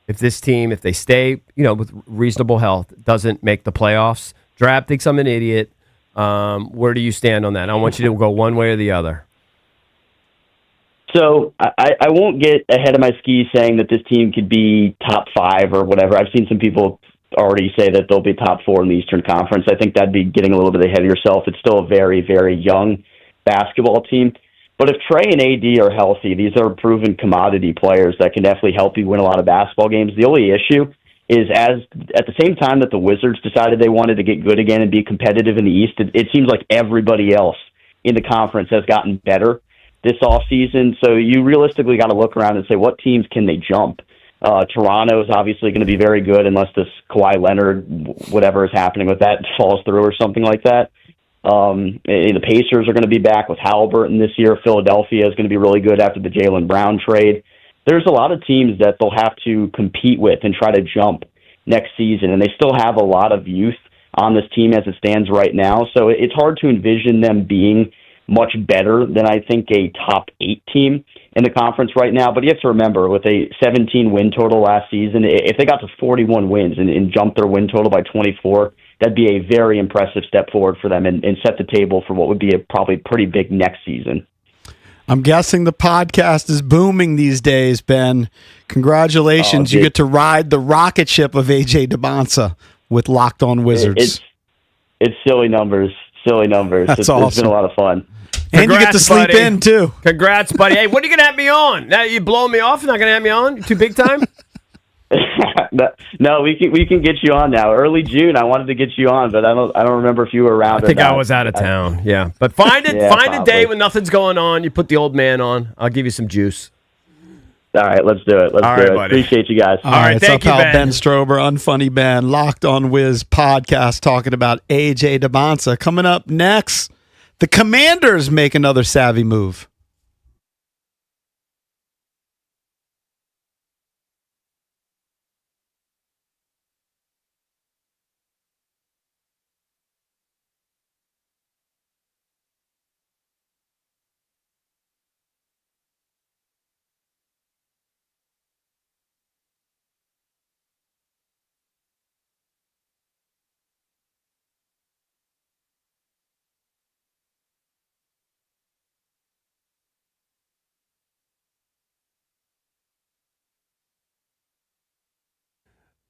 if this team, if they stay, with reasonable health, doesn't make the playoffs. Drab thinks I'm an idiot. Where do you stand on that? I want you to go one way or the other. So I won't get ahead of my skis saying that this team could be top 5 or whatever. I've seen some people already say that they'll be top 4 in the Eastern Conference. I think that'd be getting a little bit ahead of yourself. It's still a very, very young basketball team. But if Trey and AD are healthy, these are proven commodity players that can definitely help you win a lot of basketball games. The only issue is at the same time that the Wizards decided they wanted to get good again and be competitive in the East, it seems like everybody else in the conference has gotten better this offseason. So you realistically got to look around and say, what teams can they jump? Toronto is obviously going to be very good unless this Kawhi Leonard, whatever is happening with that, falls through or something like that. The Pacers are going to be back with Halliburton this year. Philadelphia is going to be really good after the Jaylen Brown trade. There's a lot of teams that they'll have to compete with and try to jump next season, and they still have a lot of youth on this team as it stands right now. So it's hard to envision them being much better than I think a top 8 team in the conference right now. But you have to remember, with a 17-win total last season, if they got to 41 wins and jumped their win total by 24, that'd be a very impressive step forward for them and set the table for what would be a probably pretty big next season. I'm guessing the podcast is booming these days, Ben. Congratulations. You get to ride the rocket ship of AJ Debons with Locked On Wizards. It's silly numbers. That's awesome. It's been a lot of fun. And you get to sleep in, too. Congrats, buddy. Hey, when are you going to have me on? Now you blowing me off? You're not going to have me on? You too big time? No, we can get you on now. Early June, I wanted to get you on, but I don't remember if you were around. I think I was out of town. Yeah, but find a day when nothing's going on. You put the old man on. I'll give you some juice. All right, let's do it. Let's do it. Buddy. Appreciate you guys. All right, thank you, Ben Strober, Unfunny Ben, Locked On Wiz podcast talking about AJ Debons. Coming up next, the Commanders make another savvy move.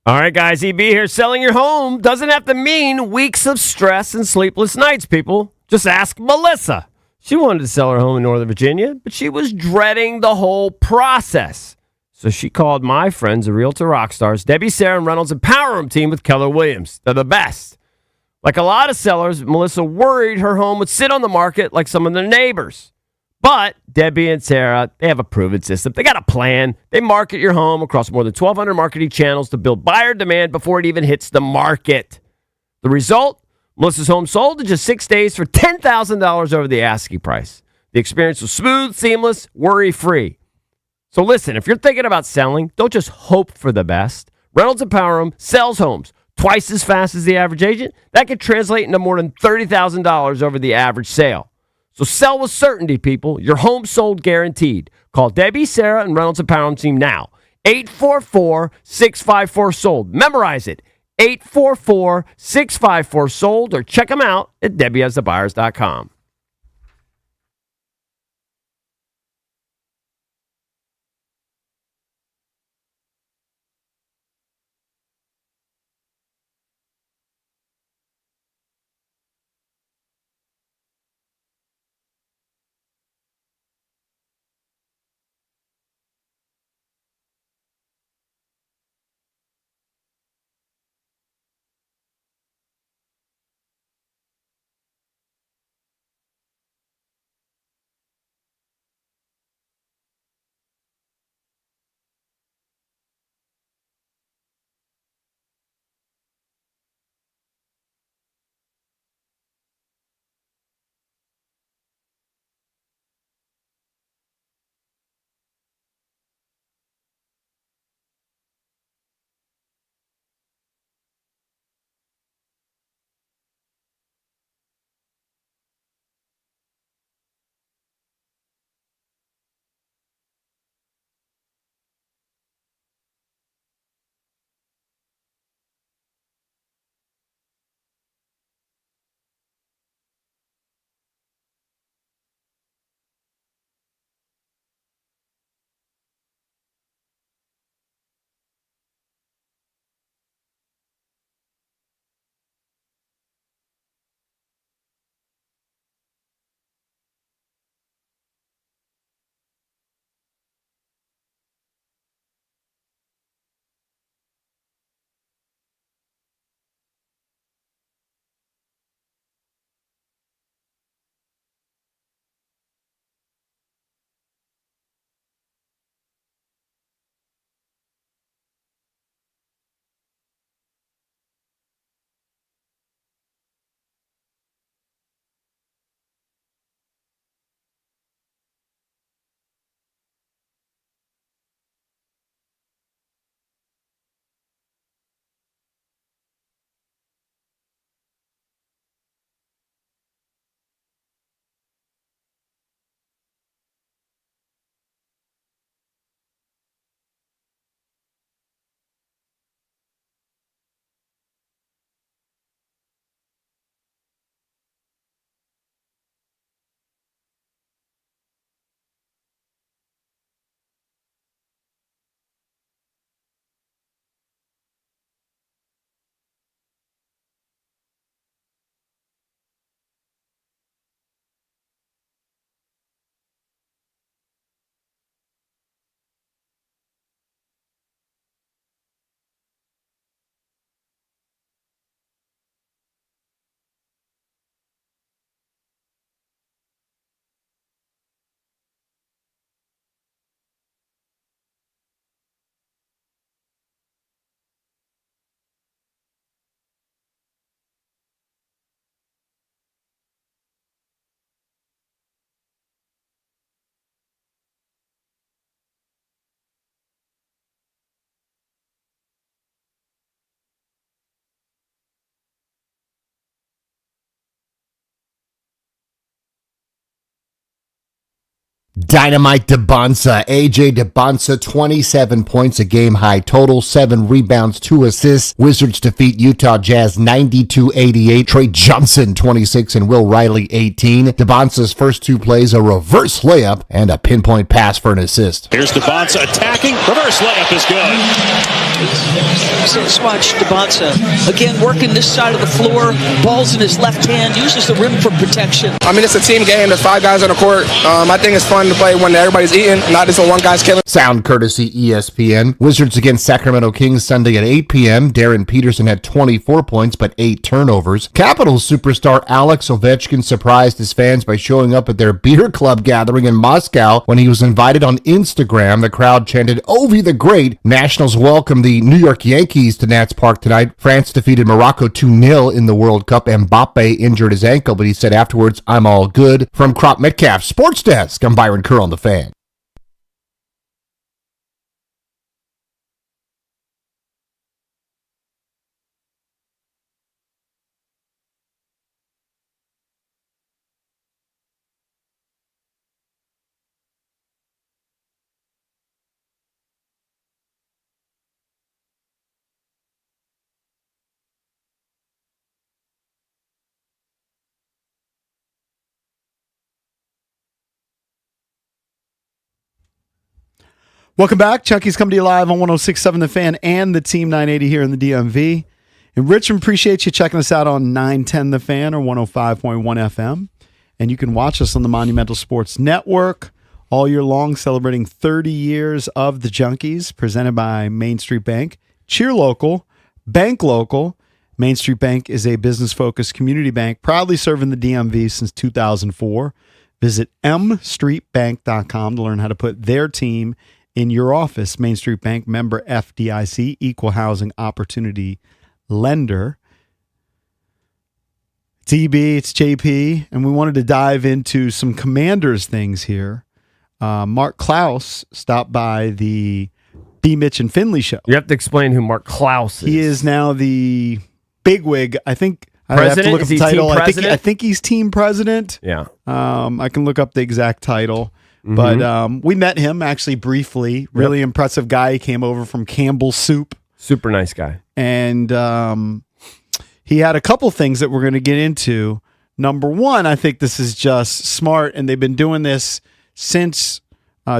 All right, guys, EB here. Selling your home doesn't have to mean weeks of stress and sleepless nights, people. Just ask Melissa. She wanted to sell her home in Northern Virginia, but she was dreading the whole process. So she called my friends, the Realtor Rockstars, Debbie, Sarah, and Reynolds, and Power Room team with Keller Williams. They're the best. Like a lot of sellers, Melissa worried her home would sit on the market like some of their neighbors. But Debbie and Sarah, they have a proven system. They got a plan. They market your home across more than 1,200 marketing channels to build buyer demand before it even hits the market. The result? Melissa's home sold in just 6 days for $10,000 over the asking price. The experience was smooth, seamless, worry-free. So listen, if you're thinking about selling, don't just hope for the best. Reynolds and Power Room sells homes twice as fast as the average agent. That could translate into more than $30,000 over the average sale. So sell with certainty, people. Your home sold guaranteed. Call Debbie, Sarah, and Reynolds and Power Home team now. 844-654-SOLD. Memorize it. 844-654-SOLD, or check them out at DebbieHasTheBuyers.com. Dynamite Debonsa. AJ Debonsa, 27 points, a game-high total, 7 rebounds, 2 assists. Wizards defeat Utah Jazz 92-88. Trey Johnson, 26, and Will Riley, 18. Debonsa's first 2 plays, a reverse layup and a pinpoint pass for an assist. Here's Debonsa attacking. Reverse layup is good. Just watch Debonsa again working this side of the floor. Ball's in his left hand, uses the rim for protection. I mean, it's a team game. There's 5 guys on the court. I think it's fun to play when everybody's eating, not just when one guy's killing. Sound courtesy ESPN. Wizards against Sacramento Kings Sunday at 8 p.m. Darren Peterson had 24 points but 8 turnovers. Capitals superstar Alex Ovechkin surprised his fans by showing up at their beer club gathering in Moscow. When he was invited on Instagram, the crowd chanted, "Ovi the Great." Nationals welcomed the New York Yankees to Nats Park tonight. France defeated Morocco 2-0 in the World Cup. Mbappe injured his ankle, but he said afterwards, "I'm all good." From Crop Metcalf Sports Desk, I'm Byron Kerr on The Fan. Welcome back. Chunky's coming to you live on 106.7 The Fan and the Team 980 here in the DMV. And Richmond, appreciate you checking us out on 910 The Fan or 105.1 FM. And you can watch us on the Monumental Sports Network all year long, celebrating 30 years of the Junkies, presented by Main Street Bank. Cheer local, bank local. Main Street Bank is a business-focused community bank, proudly serving the DMV since 2004. Visit mstreetbank.com to learn how to put their team in your office. Main Street Bank, member FDIC, equal housing opportunity lender. It's EB, it's JP, and we wanted to dive into some Commanders things here. Mark Klaus stopped by the B. Mitch and Finley show. You have to explain who Mark Klaus is. He is now the bigwig. I think I have to President? look up Is the he title. team I president? think he's team president. Yeah. I can look up the exact title. But we met him actually briefly. Really impressive guy. He came over from Campbell's Soup. Super nice guy. And he had a couple things that we're going to get into. Number one, I think this is just smart, and they've been doing this since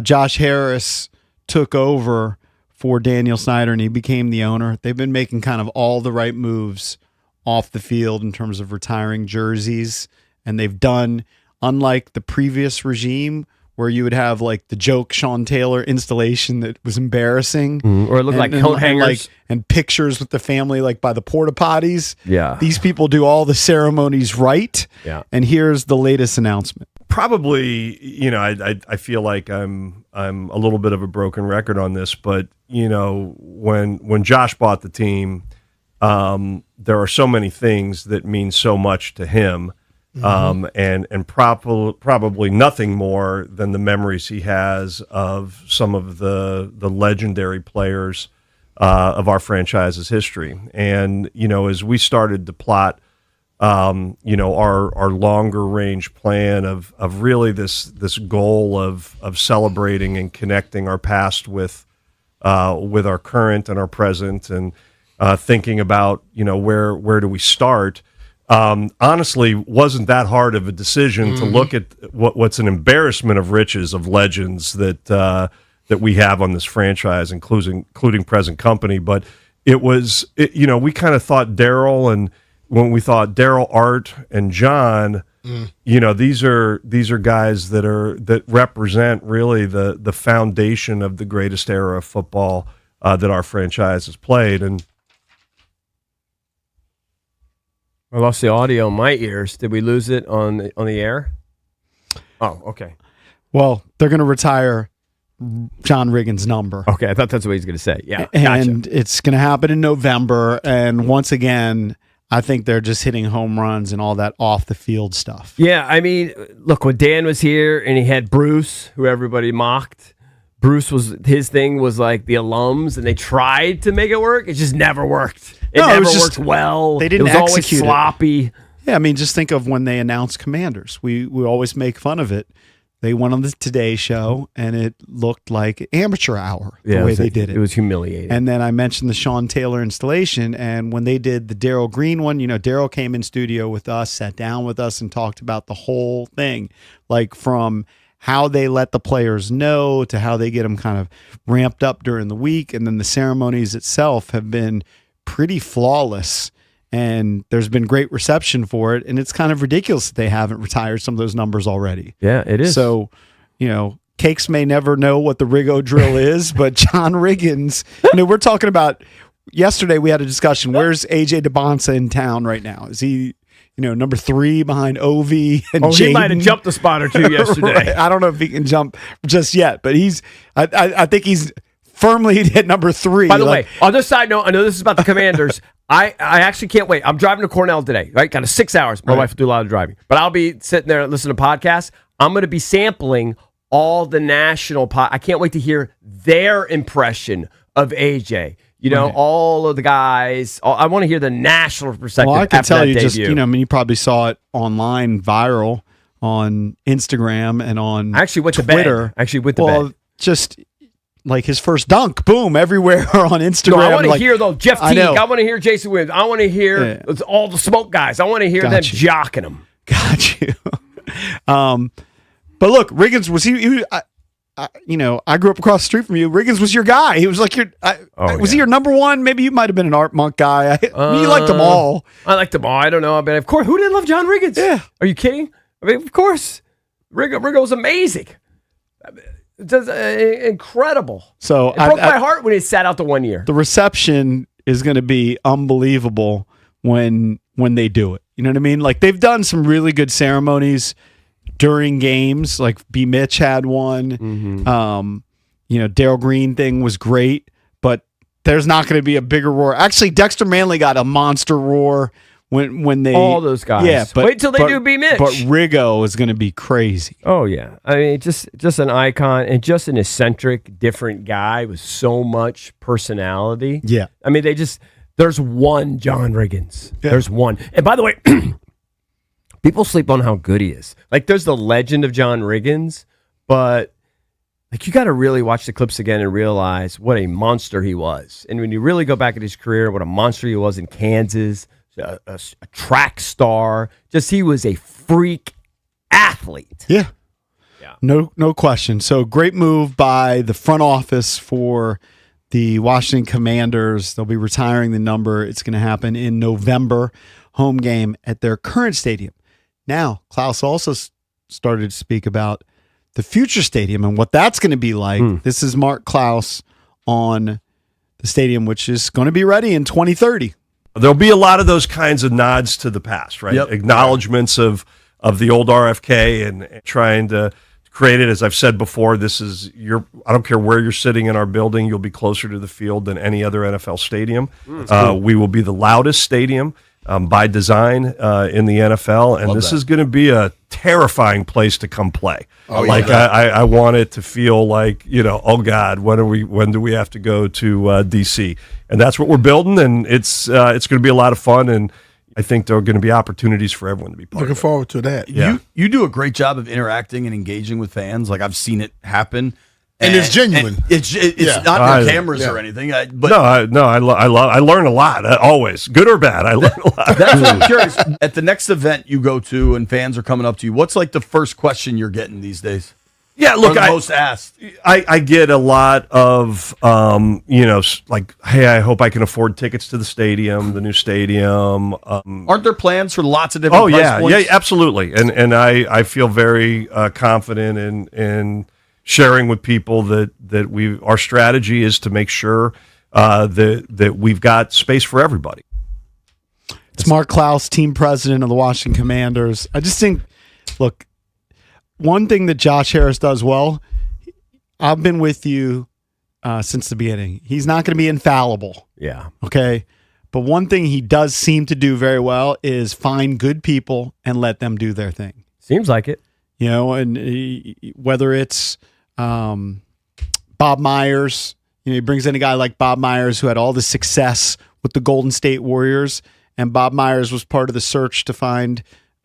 Josh Harris took over for Daniel Snyder and he became the owner. They've been making kind of all the right moves off the field in terms of retiring jerseys, and they've done, unlike the previous regime, where you would have like the joke Sean Taylor installation that was embarrassing. Or it looked like coat hangers. And pictures with the family like by the porta potties. Yeah. These people do all the ceremonies right. Yeah. And here's the latest announcement. Probably, I feel like I'm a little bit of a broken record on this, but when Josh bought the team, there are so many things that mean so much to him. And probably nothing more than the memories he has of some of the legendary players of our franchise's history. And as we started to plot, our longer range plan of really this goal of celebrating and connecting our past with our current and our present, and thinking about where do we start. Honestly, wasn't that hard of a decision to look at what's an embarrassment of riches of legends that we have on this franchise, including present company. But we kind of thought Daryl, and when we thought Daryl, Art, and John, these are guys that represent really the foundation of the greatest era of football that our franchise has played. And I lost the audio in my ears. Did we lose it on the air? Oh, okay. Well, they're going to retire John Riggins' number. Okay, I thought that's what he's going to say. Yeah, and it's going to happen in November. And once again, I think they're just hitting home runs and all that off the field stuff. Yeah, I mean, look, when Dan was here and he had Bruce, who everybody mocked. His thing was like the alums, and they tried to make it work. It just never worked. It never worked well. They didn't It was always execute it. sloppy. Yeah, I mean, just think of when they announced Commanders. We always make fun of it. They went on the Today Show, and it looked like amateur hour the way they did it. It was humiliating. And then I mentioned the Sean Taylor installation, and when they did the Daryl Green one, Daryl came in studio with us, sat down with us, and talked about the whole thing, like from how they let the players know to how they get them kind of ramped up during the week, and then the ceremonies itself have been pretty flawless. And there's been great reception for it, and it's kind of ridiculous that they haven't retired some of those numbers already. Yeah, it is. So, Cakes may never know what the Riggo drill is, but John Riggins, we're talking about yesterday we had a discussion. Where's AJ Debons in town right now? Is he, number 3 behind Ovi and Jaden? He might have jumped a spot or two yesterday. Right. I don't know if he can jump just yet, but I think he's firmly hit number 3. By the way, on this side note, I know this is about the Commanders. I actually can't wait. I'm driving to Cornell today, right? Kind of 6 hours. My wife will do a lot of driving. But I'll be sitting there and listening to podcasts. I'm going to be sampling all the national I can't wait to hear their impression of AJ. All of the guys. I want to hear the national perspective. Well, I can after tell that you debut. you probably saw it online, viral on Instagram and on Actually went Twitter. To bed. Actually went to bed. Just like his first dunk, boom, everywhere on Instagram. No, I want to hear though Jeff Teague. I want to hear Jason Williams. I want to hear all the smoke guys. I want to hear them jocking them. Got you. But look, Riggins was I grew up across the street from you. Riggins was your guy. He was like was he your number 1? Maybe you might have been an Art Monk guy. You liked them all. I liked them all. I don't know, but of course, who didn't love John Riggins? Yeah. Are you kidding? I mean, of course, Riggo was amazing. Just incredible. So it broke my heart when he sat out the 1 year. The reception is going to be unbelievable when they do it. You know what I mean? Like they've done some really good ceremonies during games. Like B. Mitch had one. Mm-hmm. Daryl Green thing was great, but there's not going to be a bigger roar. Actually, Dexter Manley got a monster roar when they all those guys. Yeah, but wait till they do B. Mitch. But Riggo is going to be crazy. Oh yeah, I mean just an icon and just an eccentric, different guy with so much personality. Yeah, I mean there's one John Riggins. Yeah. There's one. And by the way, people sleep on how good he is. Like there's the legend of John Riggins, but like you got to really watch the clips again and realize what a monster he was. And when you really go back at his career, what a monster he was in Kansas. A track star. Just he was a freak athlete. Yeah. No question. So great move by the front office for the Washington Commanders. They'll be retiring the number. It's going to happen in November. Home game at their current stadium. Now, Klaus also started to speak about the future stadium and what that's going to be like. This is Mark Klaus on the stadium, which is going to be ready in 2030. There'll be a lot of those kinds of nods to the past, right? Yep. Acknowledgments of the old RFK and trying to create it. As I've said before, I don't care where you're sitting in our building, you'll be closer to the field than any other NFL stadium. Cool. We will be the loudest stadium by design in the NFL, and this is going to be a terrifying place to come play. I want it to feel like, oh God, when do we have to go to DC? And that's what we're building, and it's going to be a lot of fun, and I think there are going to be opportunities for everyone to be part of it. Looking forward to that. Yeah. You do a great job of interacting and engaging with fans. Like I've seen it happen. And it's genuine. And it's not your cameras or anything. I learn a lot, always, good or bad. I learn a lot. That's what I'm curious. At the next event you go to and fans are coming up to you, what's like the first question you're getting these days? Yeah, look, most asked. I get a lot of, like, hey, I hope I can afford tickets to the stadium, the new stadium. Aren't there plans for lots of different price points? Yeah, absolutely. And I feel very confident in sharing with people that our strategy is to make sure that we've got space for everybody. It's Mark Klaus, team president of the Washington Commanders. I just think, look, one thing that Josh Harris does well, I've been with you since the beginning. He's not going to be infallible. Yeah. Okay. But one thing he does seem to do very well is find good people and let them do their thing. Seems like it. And whether it's Bob Myers, he brings in a guy like Bob Myers who had all the success with the Golden State Warriors, and Bob Myers was part of the search to find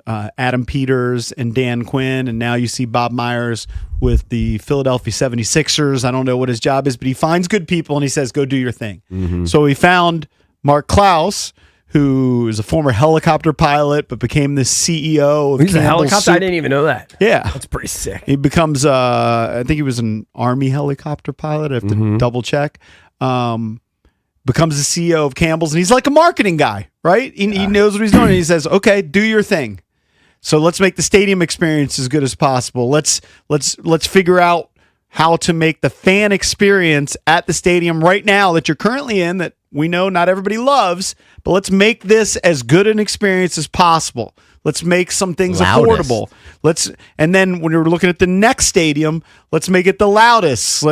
Adam Peters and Dan Quinn, and now you see Bob Myers with the Philadelphia 76ers. I don't know what his job is, but he finds good people and he says, go do your thing. Mm-hmm. So he found Mark Klaus, who is a former helicopter pilot, but became the CEO of He's a Campbell's helicopter? Soup. I didn't even know that. Yeah. That's pretty sick. He becomes, I think he was an Army helicopter pilot. I have to double check. Becomes the CEO of Campbell's, and he's like a marketing guy, right? He knows what he's doing, and he says, okay, do your thing. So let's make the stadium experience as good as possible. Let's figure out how to make the fan experience at the stadium right now that you're currently in, that we know not everybody loves, but let's make this as good an experience as possible. Let's make some things affordable. And then when we're looking at the next stadium, let's make it the loudest.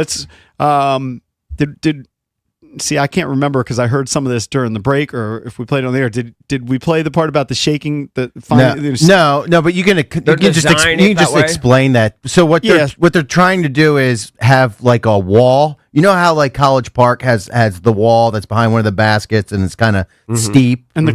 See, I can't remember because I heard some of this during the break, or if we played on the air. Did we play the part about the shaking? No, but you can just explain that. So what they're trying to do is have like a wall. You know how like College Park has the wall that's behind one of the baskets and it's kind of steep. And the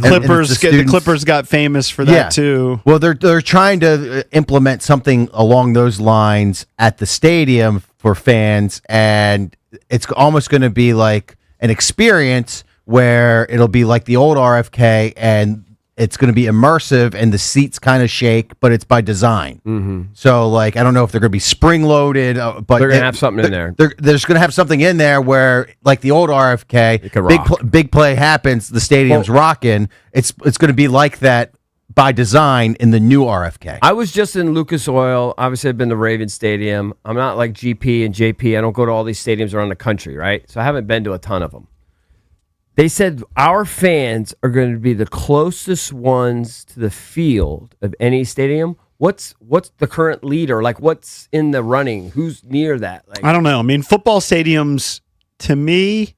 Clippers got famous for that too. Well, they're trying to implement something along those lines at the stadium for fans, and it's almost going to be like an experience where it'll be like the old RFK, and it's going to be immersive, and the seats kind of shake, but it's by design. Mm-hmm. So, like, I don't know if they're going to be spring loaded, but they're going to have something in there. They're just going to have something in there where, like the old RFK, big play happens, the stadium's rocking. It's going to be like that by design in the new RFK. I was just in Lucas Oil. Obviously, I've been to Raven Stadium. I'm not like GP and JP. I don't go to all these stadiums around the country, right? So I haven't been to a ton of them. They said our fans are going to be the closest ones to the field of any stadium. What's the current leader? Like, what's in the running? Who's near that? Like, I don't know. I mean, football stadiums, to me,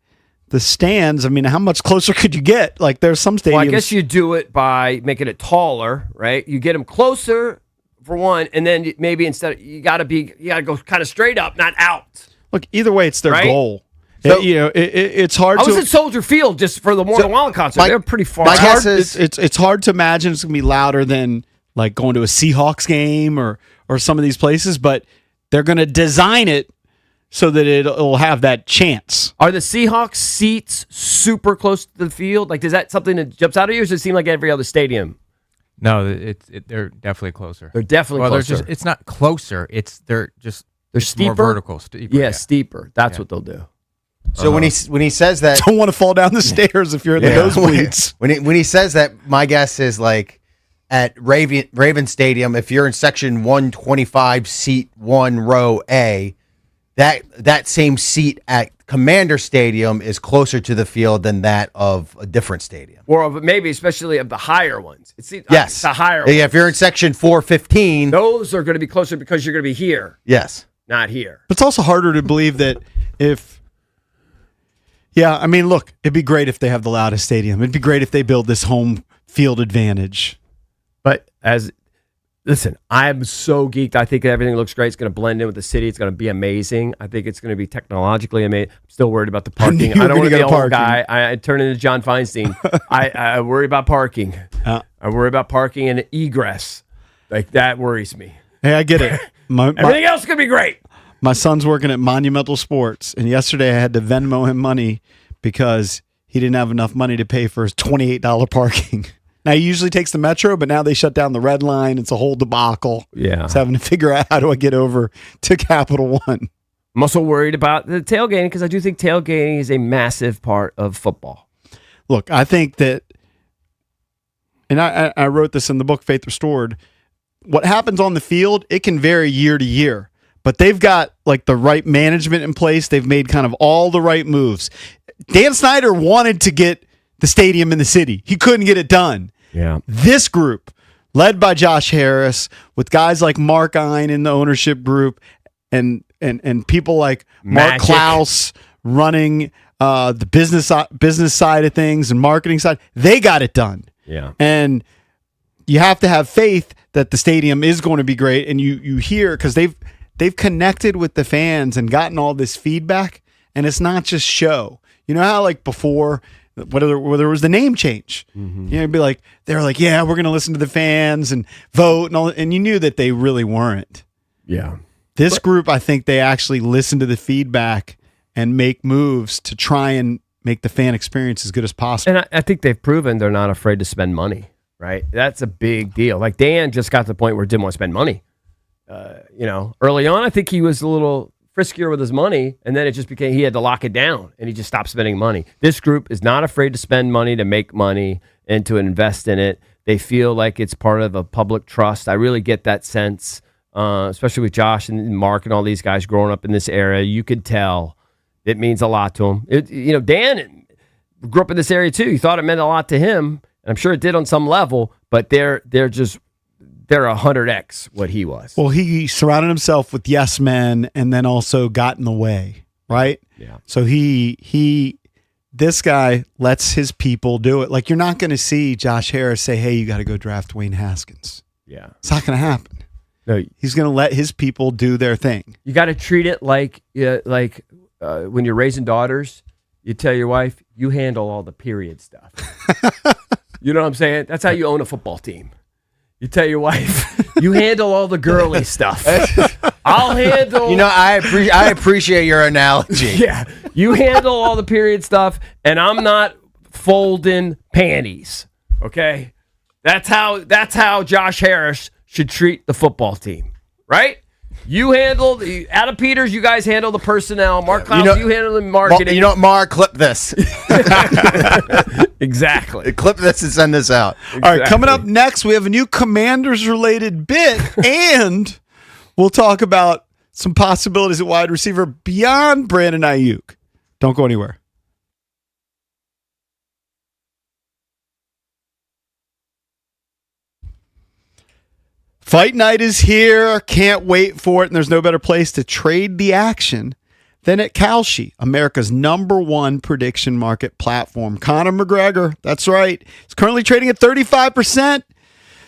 the stands, I mean, how much closer could you get? Like, there's some stadiums. Well, I guess you do it by making it taller, right? You get them closer for one, and then maybe instead you got to go kind of straight up, not out. Look, either way, it's their right? goal. So, it's hard. I was at Soldier Field just for the Mortal Wild concert. They're pretty far. It's hard to imagine it's gonna be louder than like going to a Seahawks game or some of these places, but they're gonna design it so that it'll have that chance. Are the Seahawks seats super close to the field? Like, is that something that jumps out at you, or does it seem like every other stadium? No, they're definitely closer. They're definitely closer. It's not closer. They're steeper, more vertical. Steeper, steeper. That's what they'll do. So when he says that, don't want to fall down the stairs if you're in the nosebleeds. When he says that, my guess is like at Raven Stadium, if you're in section 125, seat 1, row A, that same seat at Commander Stadium is closer to the field than that of a different stadium. Or maybe especially of the higher ones. Yes. The higher ones. If you're in section 415. Those are going to be closer because you're going to be here. Yes. Not here. But it's also harder to believe that I mean, look, it'd be great if they have the loudest stadium. It'd be great if they build this home field advantage. But listen, I'm so geeked. I think everything looks great. It's going to blend in with the city. It's going to be amazing. I think it's going to be technologically amazing. I'm still worried about the parking. I don't want to be an old guy. I turn into John Feinstein. I worry about parking. I worry about parking and egress. Like, that worries me. Hey, I get it. Everything else could be great. My son's working at Monumental Sports, and yesterday I had to Venmo him money because he didn't have enough money to pay for his $28 parking. Now, he usually takes the Metro, but now they shut down the Red Line. It's a whole debacle. Yeah. He's having to figure out how do I get over to Capital One. I'm also worried about the tailgating because I do think tailgating is a massive part of football. Look, I think that, and I wrote this in the book, Faith Restored, what happens on the field, it can vary year to year. But they've got like the right management in place. They've made kind of all the right moves. Dan Snyder wanted to get the stadium in the city. He couldn't get it done. Yeah. This group, led by Josh Harris, with guys like Mark Ein in the ownership group, and people like Mark Klaus running the business side of things and marketing side, they got it done. Yeah. And you have to have faith that the stadium is going to be great. And you hear, because they've connected with the fans and gotten all this feedback, and it's not just show. You know how like before whether it was the name change. It'd be like they were like, yeah, we're going to listen to the fans and vote and all, and you knew that they really weren't. Yeah. This group, I think they actually listen to the feedback and make moves to try and make the fan experience as good as possible. And I think they've proven they're not afraid to spend money, right? That's a big deal. Like Dan just got to the point where he didn't want to spend money. Early on, I think he was a little friskier with his money, and then it just became he had to lock it down, and he just stopped spending money. This group is not afraid to spend money, to make money, and to invest in it. They feel like it's part of a public trust. I really get that sense, especially with Josh and Mark and all these guys growing up in this area. You could tell it means a lot to them. Dan grew up in this area too. He thought it meant a lot to him, and I'm sure it did on some level, but they're 100x what he was. Well, he surrounded himself with yes men and then also got in the way, right? Yeah. So this guy lets his people do it. Like, you're not going to see Josh Harris say, hey, you got to go draft Dwayne Haskins. Yeah. It's not going to happen. No, he's going to let his people do their thing. You got to treat it like when you're raising daughters, you tell your wife, you handle all the period stuff. You know what I'm saying? That's how you own a football team. You tell your wife, you handle all the girly stuff. I'll handle. I appreciate your analogy. Yeah, you handle all the period stuff, and I'm not folding panties. Okay, that's how Josh Harris should treat the football team, right? You handle Adam Peters. You guys handle the personnel. Mark Klaus, you handle the marketing. Mark, clip this. Exactly. Clip this and send this out. All right, coming up next, we have a new Commanders-related bit, and we'll talk about some possibilities at wide receiver beyond Brandon Ayuk. Don't go anywhere. Fight night is here. Can't wait for it, and there's no better place to trade the action than at Kalshi, America's #1 prediction market platform. Conor McGregor, that's right. He's currently trading at 35%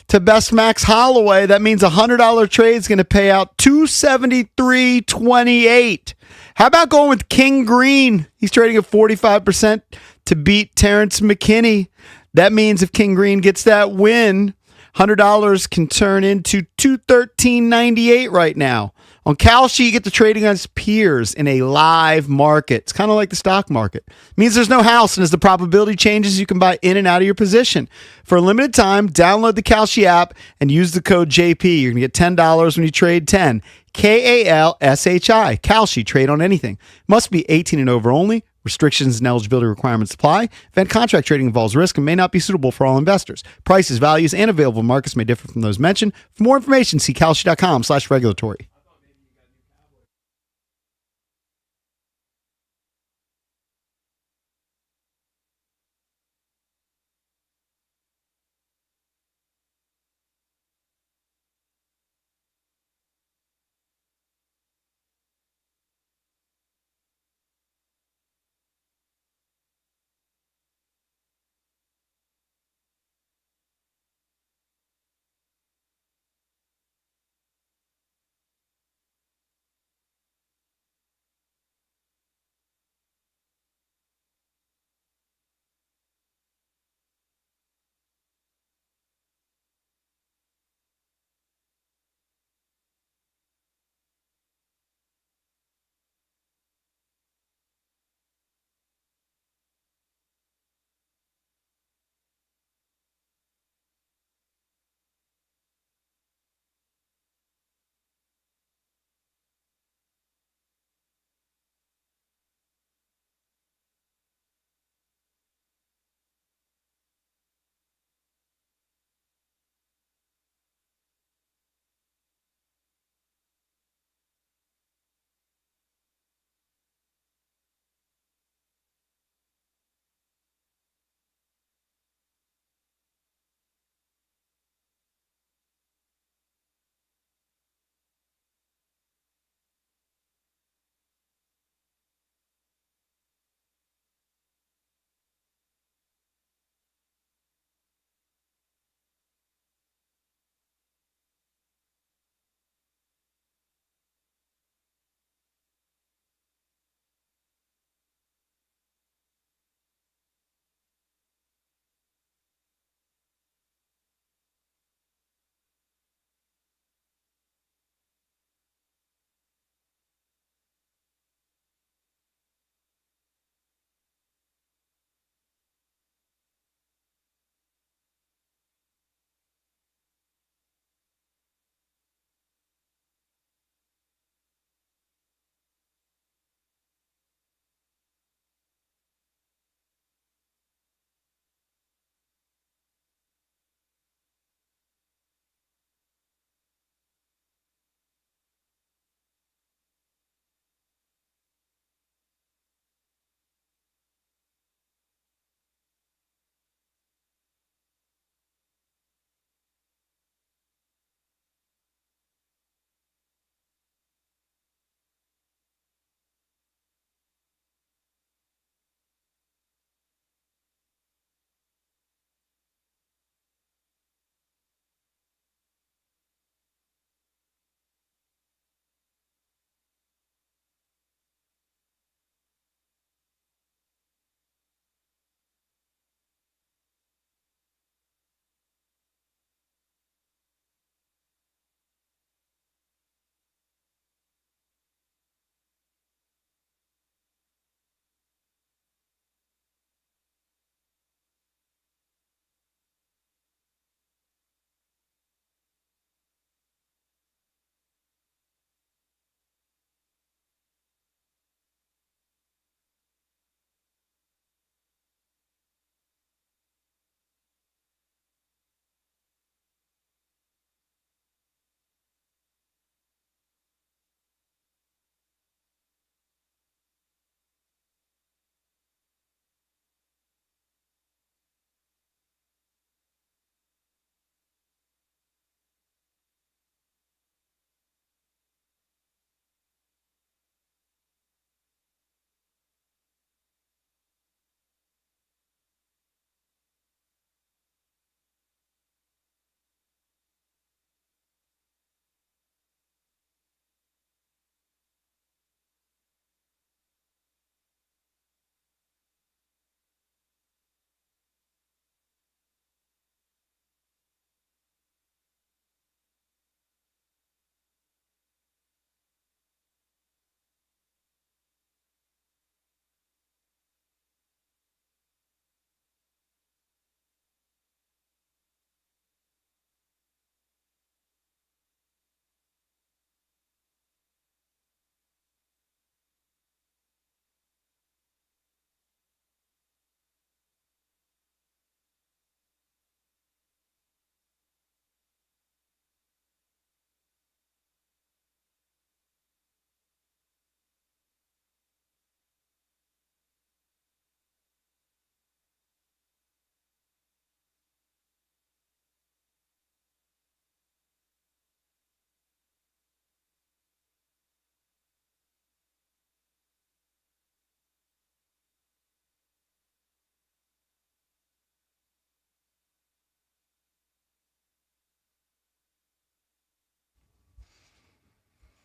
to Best Max Holloway. That means a $100 trade is going to pay out $273.28. How about going with King Green? He's trading at 45% to beat Terrence McKinney. That means if King Green gets that win, $100 can turn into $213.98 right now. On Kalshi, you get to trade against peers in a live market. It's kind of like the stock market. It means there's no house, and as the probability changes, you can buy in and out of your position. For a limited time, download the Kalshi app and use the code JP. You're going to get $10 when you trade 10. KALSHI. Kalshi. Trade on anything. Must be 18 and over only. Restrictions and eligibility requirements apply. Event contract trading involves risk and may not be suitable for all investors. Prices, values, and available markets may differ from those mentioned. For more information, see kalshi.com/regulatory.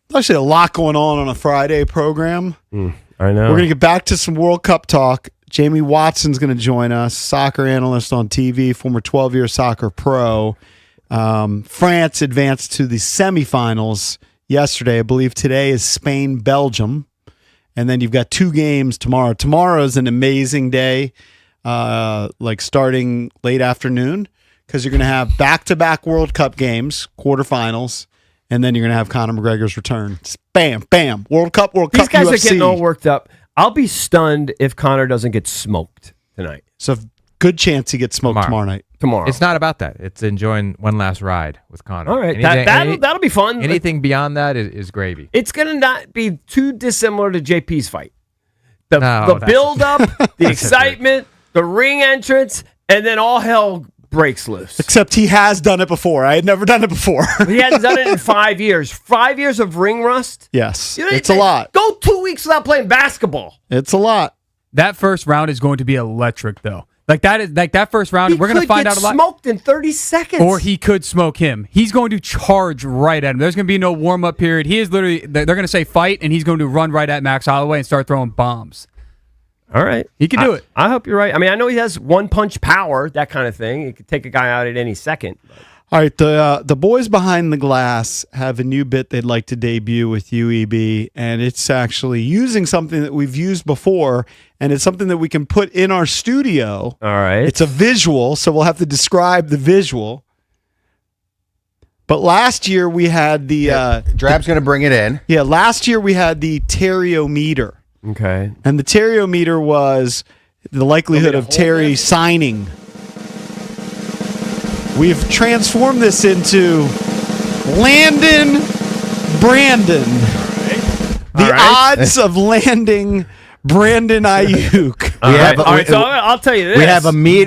There's actually a lot going on a Friday program. I know. We're going to get back to some World Cup talk. Jamie Watson's going to join us, soccer analyst on TV, former 12-year soccer pro. France advanced to the semifinals yesterday. I believe today is Spain-Belgium. And then you've got 2 games tomorrow. Tomorrow is an amazing day, like starting late afternoon, because you're going to have back-to-back World Cup games, quarterfinals, and then you're going to have Conor McGregor's return. Bam, bam. World Cup, These guys UFC. are getting all worked up. I'll be stunned if Conor doesn't get smoked tonight. So good chance he gets smoked tomorrow night. Tomorrow. It's not about that. It's enjoying one last ride with Conor. All right. That'll be fun. Anything beyond that is gravy. It's going to not be too dissimilar to JP's fight. The No, build-up, the excitement, the ring entrance, and then all hell breaks loose. Except he has done it before. I had never done it before. He hasn't done it in 5 years. 5 years of ring rust? Yes. It's a lot. Go 2 weeks without playing basketball. It's a lot. That first round is going to be electric, though. That first round, we're going to find out a lot. Smoked in 30 seconds. Or he could smoke him. He's going to charge right at him. There's going to be no warm-up period. He is literally, they're going to say fight, and he's going to run right at Max Holloway and start throwing bombs. All right. He can do it. I hope you're right. I mean, I know he has one-punch power, that kind of thing. He could take a guy out at any second. All right, the boys behind the glass have a new bit they'd like to debut with UEB, and it's actually using something that we've used before, and it's something that we can put in our studio. All right. It's a visual, so we'll have to describe the visual. But last year we had the... Drab's going to bring it in. Yeah, last year we had the Terriometer. Okay. And the Terriometer was the likelihood of Terry signing. We've transformed this into Landon Brandon. The odds of landing Brandon Ayuk. I'll tell you this.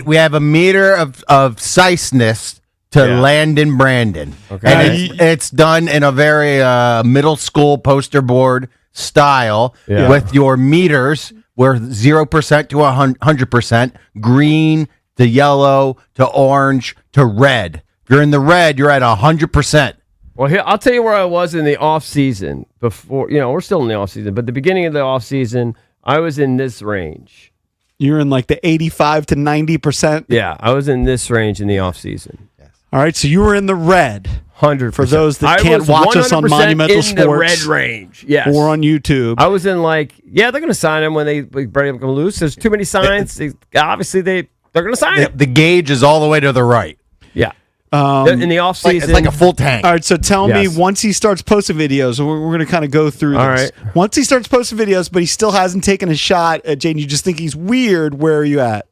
We have a meter of siceness to Landon Brandon. Okay. And it's done in a very middle school poster board style with your meters where 0% to 100%, green to yellow to orange to red. If you're in the red, you're at 100%. Well, here I'll tell you where I was in the off season before. We're still in the off season, but the beginning of the off season, I was in this range. You're in like the 85 to 90%. Yeah, I was in this range in the off season. All right, so you were in the red. 100%. For those that can't watch us on Monumental in Sports, the red range, yes, or on YouTube. I was in they're going to sign him when they break him loose. There's too many signs. Obviously, they're going to sign him. The gauge is all the way to the right. Yeah. In the offseason. It's like a full tank. All right, so tell me, once he starts posting videos, we're going to kind of go through this. All right. Once he starts posting videos, but he still hasn't taken a shot at Jaden, you just think he's weird, where are you at?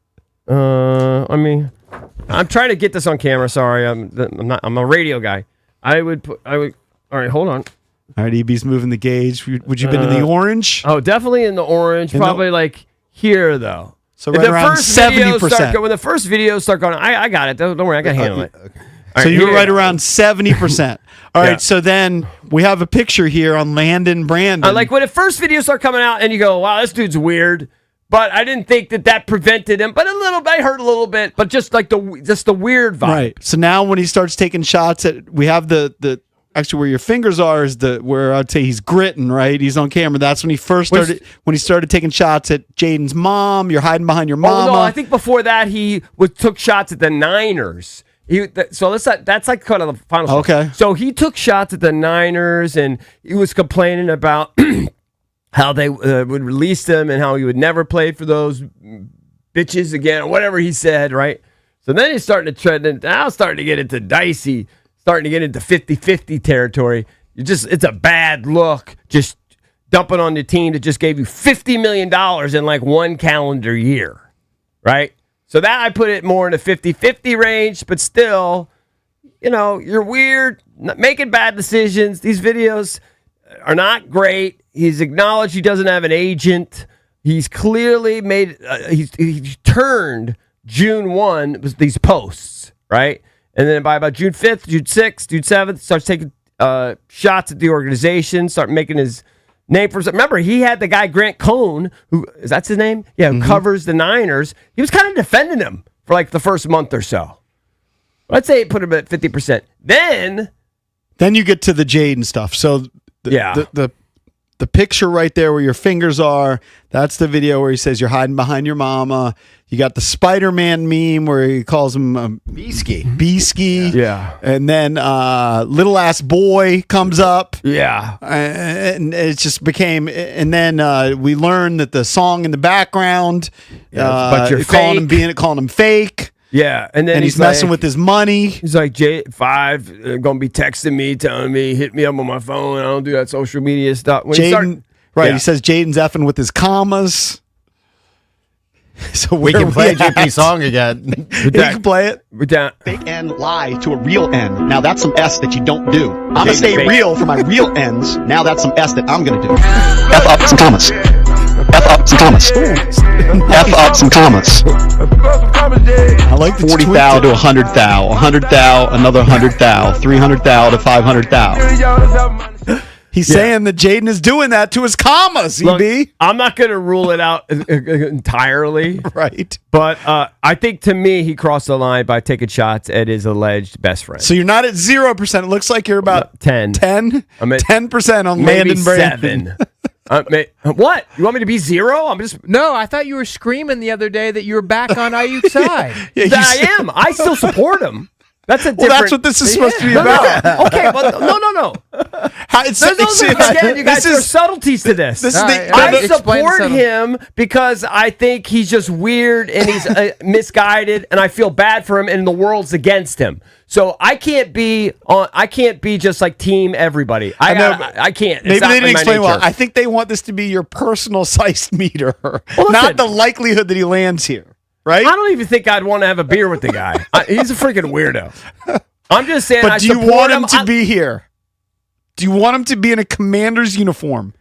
I mean, I'm trying to get this on camera. Sorry, I'm a radio guy. I would. All right, hold on. All right, EB's moving the gauge. Would you have been in the orange? Oh, definitely in the orange. Probably like here though. So right around 70%. When the first videos start going, I got it. Don't worry, I can handle it. Okay. So you were right around 70%. All right, so then we have a picture here on Landon Brandon. Like when the first videos start coming out and you go, wow, this dude's weird. But I didn't think that prevented him. But I hurt a little bit. But just like the weird vibe. Right. So now when he starts taking shots we have the actually where your fingers are is where I'd say he's gritting, right? He's on camera. That's when he started taking shots at Jaden's mom. You're hiding behind your mama. Oh, no, I think before that he took shots at the Niners. That's like kind of the final shot. Okay. So he took shots at the Niners and he was complaining about how they would release him and how he would never play for those bitches again, or whatever he said, right? So then he's starting to get into dicey, starting to get into 50-50 territory. It's a bad look, just dumping on the team that just gave you $50 million in like one calendar year, right? So that I put it more in the 50-50 range, but still, you're weird, making bad decisions. These videos are not great. He's acknowledged he doesn't have an agent. He's clearly made, he turned June 1 with these posts, right? And then by about June 5th, June 6th, June 7th, starts taking shots at the organization, start making his name for himself. Remember, he had the guy Grant Cohn, that's his name? Yeah, who covers the Niners. He was kind of defending him for like the first month or so. Let's say put him at 50%. Then you get to the Jaden stuff. So The picture right there where your fingers are, that's the video where he says you're hiding behind your mama. You got the Spider-Man meme where he calls him Beesky. Yeah. And then little ass boy comes up. Yeah. And it just became, and then we learned that the song in the background, but you're calling him fake. Yeah, and then he's messing with his money. He's like, J5 gonna be texting me, telling me, hit me up on my phone. I don't do that social media stuff. When Jaden, he says Jaden's effing with his commas. So we can play JP's song again. You can play it. We're down. Fake N lie to a real N. Now that's some S that you don't do. I'm gonna stay real for my real N's. Now that's some S that I'm gonna do. F up some commas. F up some commas. F up some commas. I like the 40 thou to 100 thou. 100 thou, another 100 thou. 300 thou to 500 thou. He's saying that Jaden is doing that to his commas, EB. I'm not going to rule it out entirely. Right. But I think to me, he crossed the line by taking shots at his alleged best friend. So you're not at 0%. It looks like you're about 10. 10? I'm at 10% on maybe Landon Brandon. 7. What? You want me to be 0? No, I thought you were screaming the other day that you were back on Ayuk's side. I am. I still support him. That's a different. Well, that's what this is supposed to be about. No. Okay, but no. Again, you guys, there's subtleties to this. I support him because I think he's just weird and he's misguided, and I feel bad for him, and the world's against him. So I can't be just like team everybody. I can't. Maybe they didn't explain well. I think they want this to be your personal size meter, not the likelihood that he lands here. Right? I don't even think I'd want to have a beer with the guy. He's a freaking weirdo. I'm just saying. But do you want him to be here? Do you want him to be in a commander's uniform?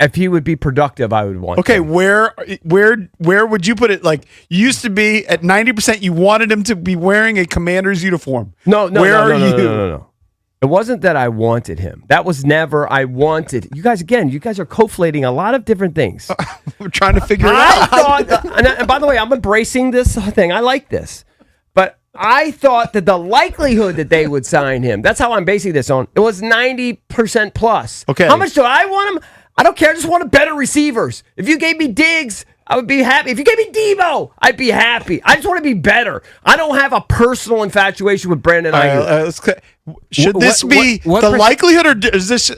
If he would be productive, I would want. Okay, him. where would you put it? Like you used to be at 90%. You wanted him to be wearing a commander's uniform. No. Where are you? No. It wasn't that I wanted him. That was never I wanted. You guys are conflating a lot of different things. We're trying to figure it out. And by the way, I'm embracing this thing. I like this. But I thought that the likelihood that they would sign him, that's how I'm basing this on, it was 90% plus. Okay. How much do I want him? I don't care. I just wanted better receivers. If you gave me Diggs, I would be happy. If you gave me Debo, I'd be happy. I just want to be better. I don't have a personal infatuation with Brandon Ayuk. Should this be the likelihood, or is this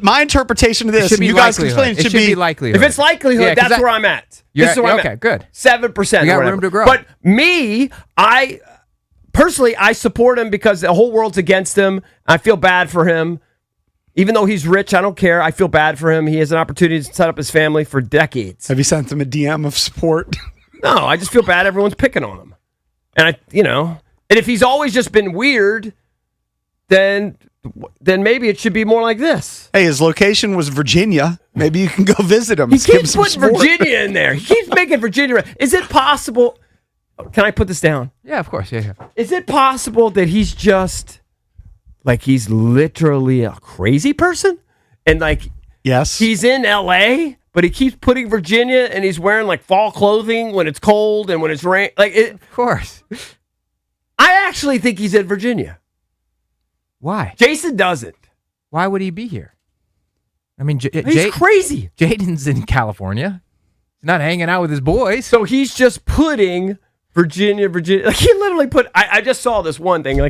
my interpretation of this? It should be you guys can likelihood. explain. It should be likelihood. If it's likelihood, that's where I'm at. This is where I'm at. Good. 7%. You got room to grow. But me, I support him because the whole world's against him. I feel bad for him. Even though he's rich, I don't care. I feel bad for him. He has an opportunity to set up his family for decades. Have you sent him a DM of support? No, I just feel bad everyone's picking on him. And and if he's always just been weird, then maybe it should be more like this. Hey, his location was Virginia. Maybe you can go visit him. He keeps putting Virginia in there. He keeps making Virginia. Is it possible? Can I put this down? Yeah, of course. Yeah. Is it possible that he's just like he's literally a crazy person? And yes, he's in LA, but he keeps putting Virginia and he's wearing like fall clothing when it's cold and when it's rain. Of course. I actually think he's in Virginia. Why? Jason doesn't. Why would he be here? I mean, he's crazy. Jaden's in California. He's not hanging out with his boys. So he's just putting Virginia. Like he literally put. I just saw this one thing. I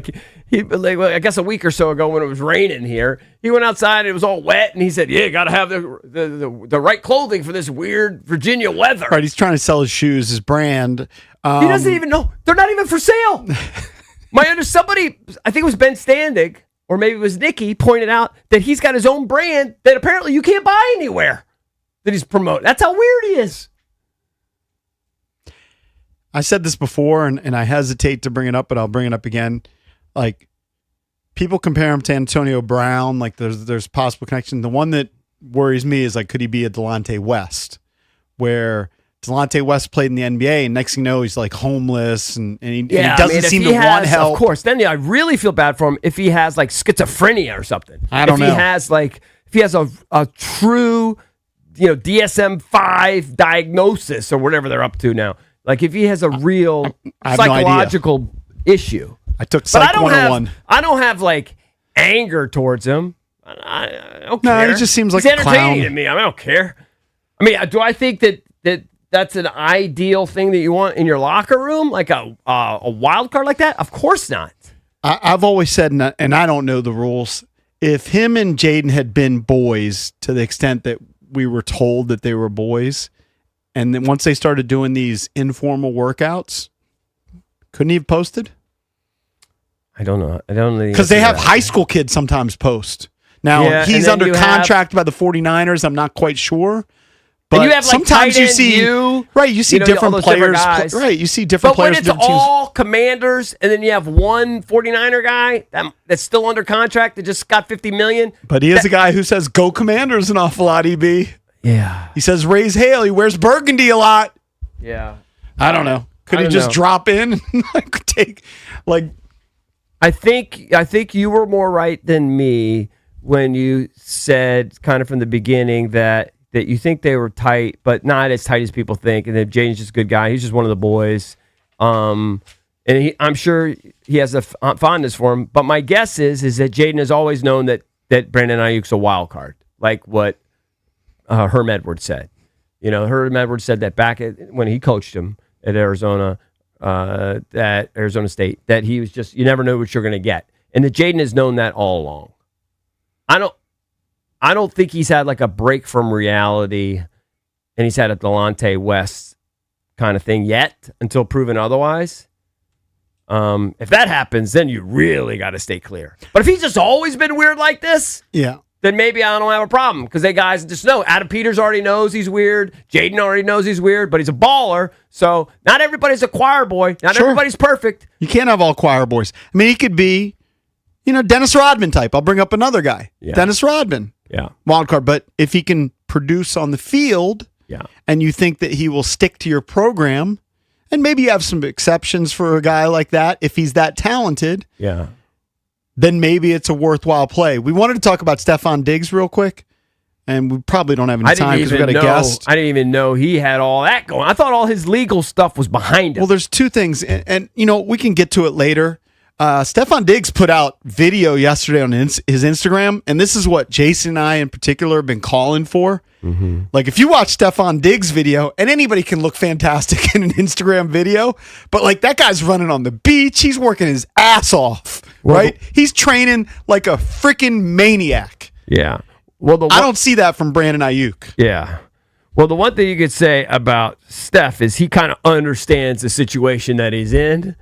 guess a week or so ago when it was raining here, he went outside and it was all wet, and he said, "Yeah, got to have the right clothing for this weird Virginia weather." Right. He's trying to sell his shoes, his brand. He doesn't even know. They're not even for sale. Somebody, I think it was Ben Standig, or maybe it was Nikki, pointed out that he's got his own brand that apparently you can't buy anywhere that he's promoting. That's how weird he is. I said this before, and I hesitate to bring it up, but I'll bring it up again. Like, people compare him to Antonio Brown. Like, there's possible connection. The one that worries me is, like, could he be a Delonte West, where Delonte West played in the NBA, and next thing you know, he's like homeless, and he doesn't seem to want help. Of course, then I really feel bad for him if he has like schizophrenia or something. I don't know. If he has a true, DSM-5 diagnosis or whatever they're up to now. Like if he has a real psychological issue. I took Psych 101. I don't have like anger towards him. I don't No, care. he just seems like He's a entertaining clown. to me. I don't care. I mean, do I think that's an ideal thing that you want in your locker room, like a wild card like that? Of course not. I've always said, and I don't know the rules, if him and Jaden had been boys to the extent that we were told that they were boys, and then once they started doing these informal workouts, couldn't he have posted? I don't know. I don't know. Because they have high school kids sometimes post. Now, Yeah, he's and then under you have- contract by the 49ers. I'm not quite sure. But And you have, like, sometimes tight you end see, you, right, you see all different those different players. guys. Right, you see different But when players. it's from different teams. all Commanders, and then you have one 49er guy that's still under contract that just got $50 million. But he is a guy who says, go Commanders an awful lot, EB. Yeah. He says, raise hail. He wears burgundy a lot. Yeah. I don't know. Could I he don't just know. drop in and like take like I think you were more right than me when you said kind of from the beginning that you think they were tight, but not as tight as people think, and that Jaden's just a good guy. He's just one of the boys. And I'm sure he has a fondness for him. But my guess is that Jaden has always known that Brandon Ayuk's a wild card, like what Herm Edwards said. You know, Herm Edwards said that back when he coached him at Arizona, at Arizona State, that he was just, you never know what you're going to get. And that Jaden has known that all along. I don't think he's had like a break from reality, and he's had a Delonte West kind of thing yet until proven otherwise. If that happens, then you really got to stay clear. But if he's just always been weird like this, yeah, then maybe I don't have a problem, because they guys just know. Adam Peters already knows he's weird. Jaden already knows he's weird, but he's a baller. So not everybody's a choir boy. Not Sure. everybody's perfect. you can't have all choir boys. I mean, he could be, Dennis Rodman type. I'll bring up another guy. Yeah. Dennis Rodman. Yeah. Wild card. But if he can produce on the field, yeah, and you think that he will stick to your program, and maybe you have some exceptions for a guy like that, if he's that talented, Yeah. then maybe it's a worthwhile play. We wanted to talk about Stephon Diggs real quick, and we probably don't have any time because we got a guest. I didn't even know he had all that going. I thought all his legal stuff was behind him. Well, there's two things, and we can get to it later. Stephon Diggs put out video yesterday on his Instagram, and this is what Jason and I in particular have been calling for. Mm-hmm. Like, if you watch Stephon Diggs' video, and anybody can look fantastic in an Instagram video, but like that guy's running on the beach, he's working his ass off, right? He's training like a freaking maniac. Yeah. Well, I don't see that from Brandon Ayuk. Yeah. Well, the one thing you could say about Steph is he kind of understands the situation that he's in,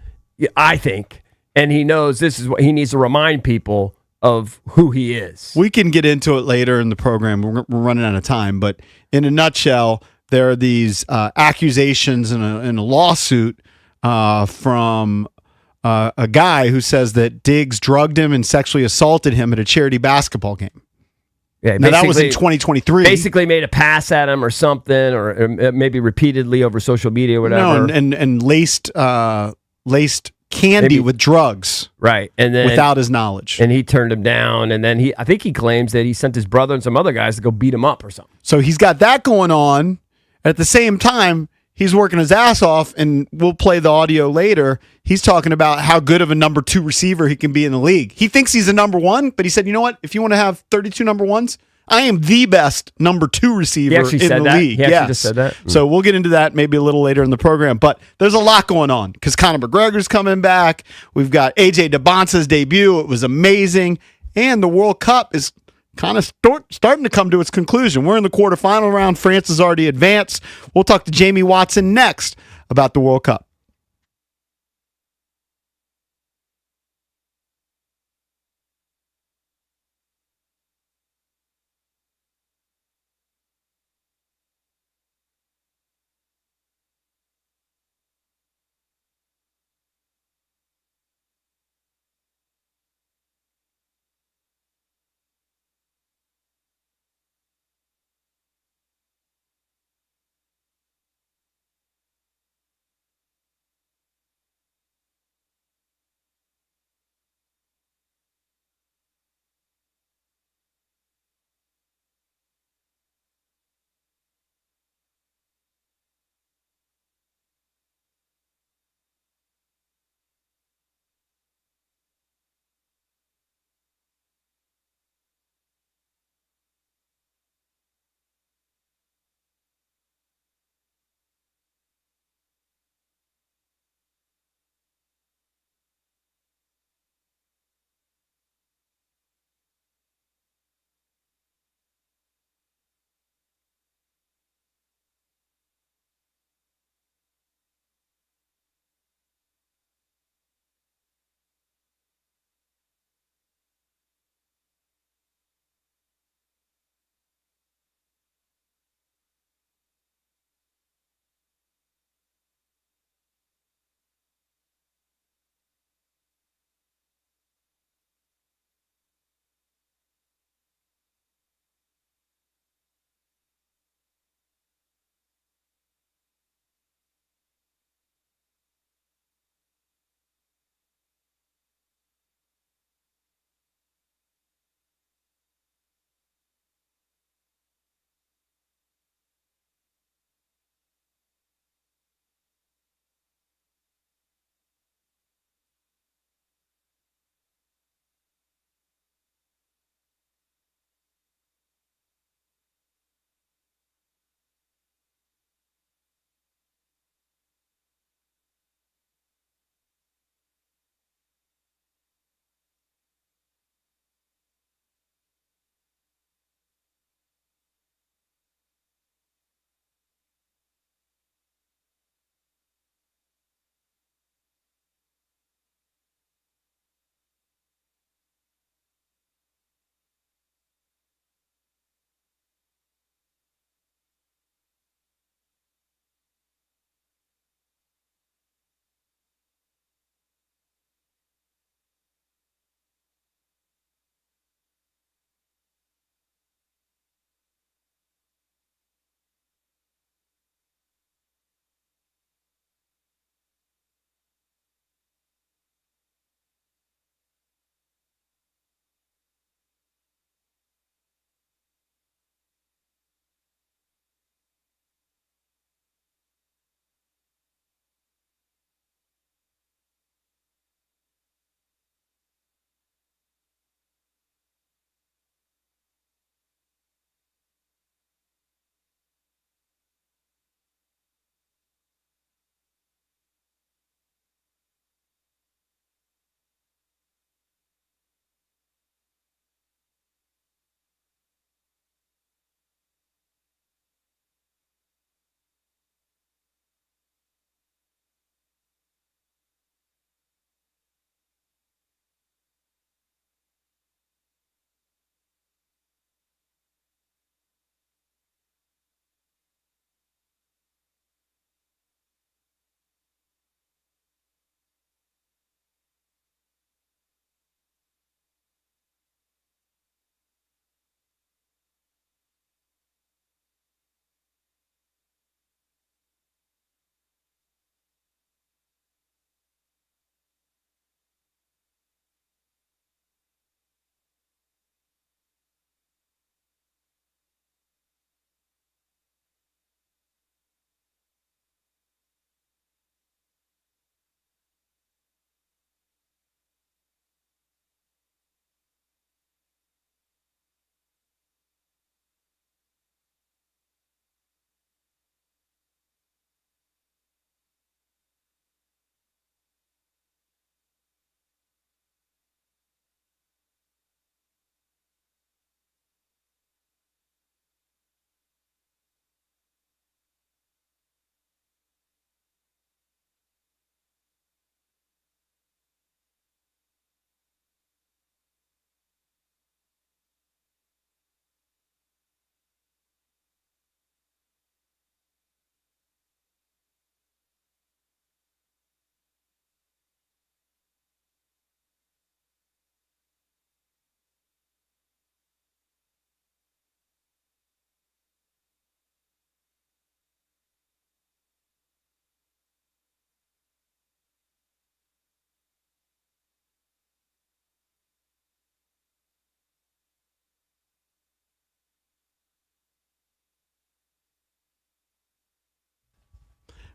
I think. And he knows this is what he needs to remind people of who he is. We can get into it later in the program. We're running out of time. But in a nutshell, there are these accusations in a lawsuit from a guy who says that Diggs drugged him and sexually assaulted him at a charity basketball game. Yeah, now, that was in 2023. Basically made a pass at him or something, or maybe repeatedly over social media or whatever. No, and laced candy with drugs. Right. And then without his knowledge. And he turned him down. And then I think he claims that he sent his brother and some other guys to go beat him up or something. So he's got that going on. At the same time, he's working his ass off, and we'll play the audio later. He's talking about how good of a number 2 receiver he can be in the league. He thinks he's a number 1, but he said, you know what? If you want to have 32 number 1s, I am the best number 2 receiver in the league. He actually just said that. So we'll get into that maybe a little later in the program. But there's a lot going on because Conor McGregor's coming back. We've got AJ Debonce's debut. It was amazing. And the World Cup is kind of starting to come to its conclusion. We're in the quarterfinal round. France has already advanced. We'll talk to Jamie Watson next about the World Cup.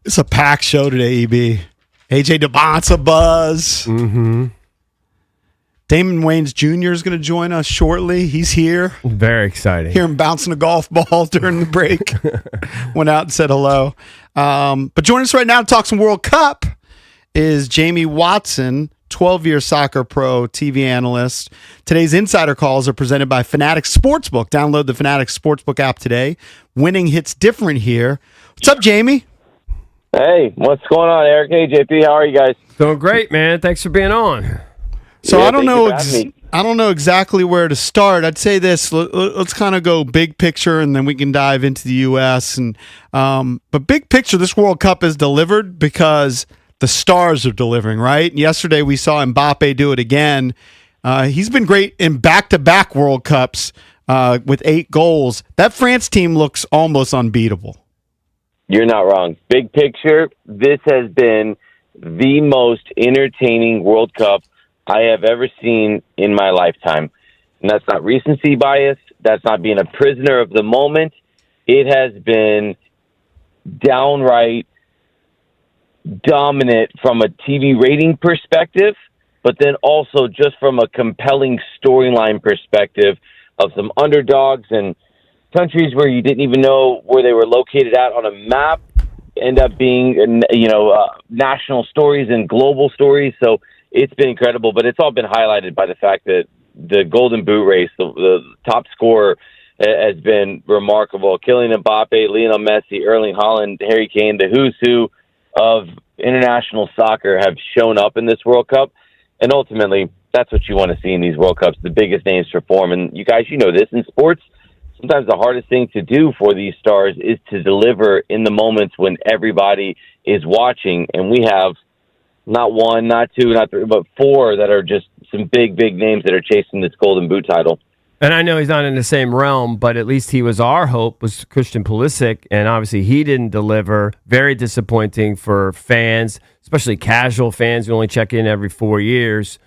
It's a packed show today, EB. AJ Debons a buzz. Mm-hmm. Damon Wayans Jr. is going to join us shortly. He's here. Very exciting. Hear him bouncing a golf ball during the break. Went out and said hello. But joining us right now to talk some World Cup is Jamie Watson, 12-year soccer pro, TV analyst. Today's Insider Calls are presented by Fanatics Sportsbook. Download the Fanatics Sportsbook app today. Winning hits different here. What's up, Jamie? Hey, what's going on, Eric? Hey, JP, how are you guys? Doing great, man. Thanks for being on. So Yeah, I don't thank know. you for having me. I don't know exactly where to start. I'd say this. Let's kind of go big picture, and then we can dive into the U.S. And but big picture, this World Cup is delivered because the stars are delivering. Right. And yesterday we saw Mbappe do it again. He's been great in back-to-back World Cups with 8 goals. That France team looks almost unbeatable. You're not wrong. Big picture, this has been the most entertaining World Cup I have ever seen in my lifetime. And that's not recency bias. That's not being a prisoner of the moment. It has been downright dominant from a TV rating perspective, but then also just from a compelling storyline perspective of some underdogs and countries where you didn't even know where they were located at on a map end up being, national stories and global stories. So it's been incredible, but it's all been highlighted by the fact that the Golden Boot race, the top scorer, has been remarkable. Kylian Mbappe, Lionel Messi, Erling Haaland, Harry Kane, the who's who of international soccer have shown up in this World Cup. And ultimately, that's what you want to see in these World Cups, the biggest names perform. And you guys, you know this, in sports, sometimes the hardest thing to do for these stars is to deliver in the moments when everybody is watching. And we have not 1, not 2, not 3, but 4 that are just some big, big names that are chasing this Golden Boot title. And I know he's not in the same realm, but at least he was our hope, was Christian Pulisic, and obviously he didn't deliver. Very disappointing for fans, especially casual fans who only check in every 4 years.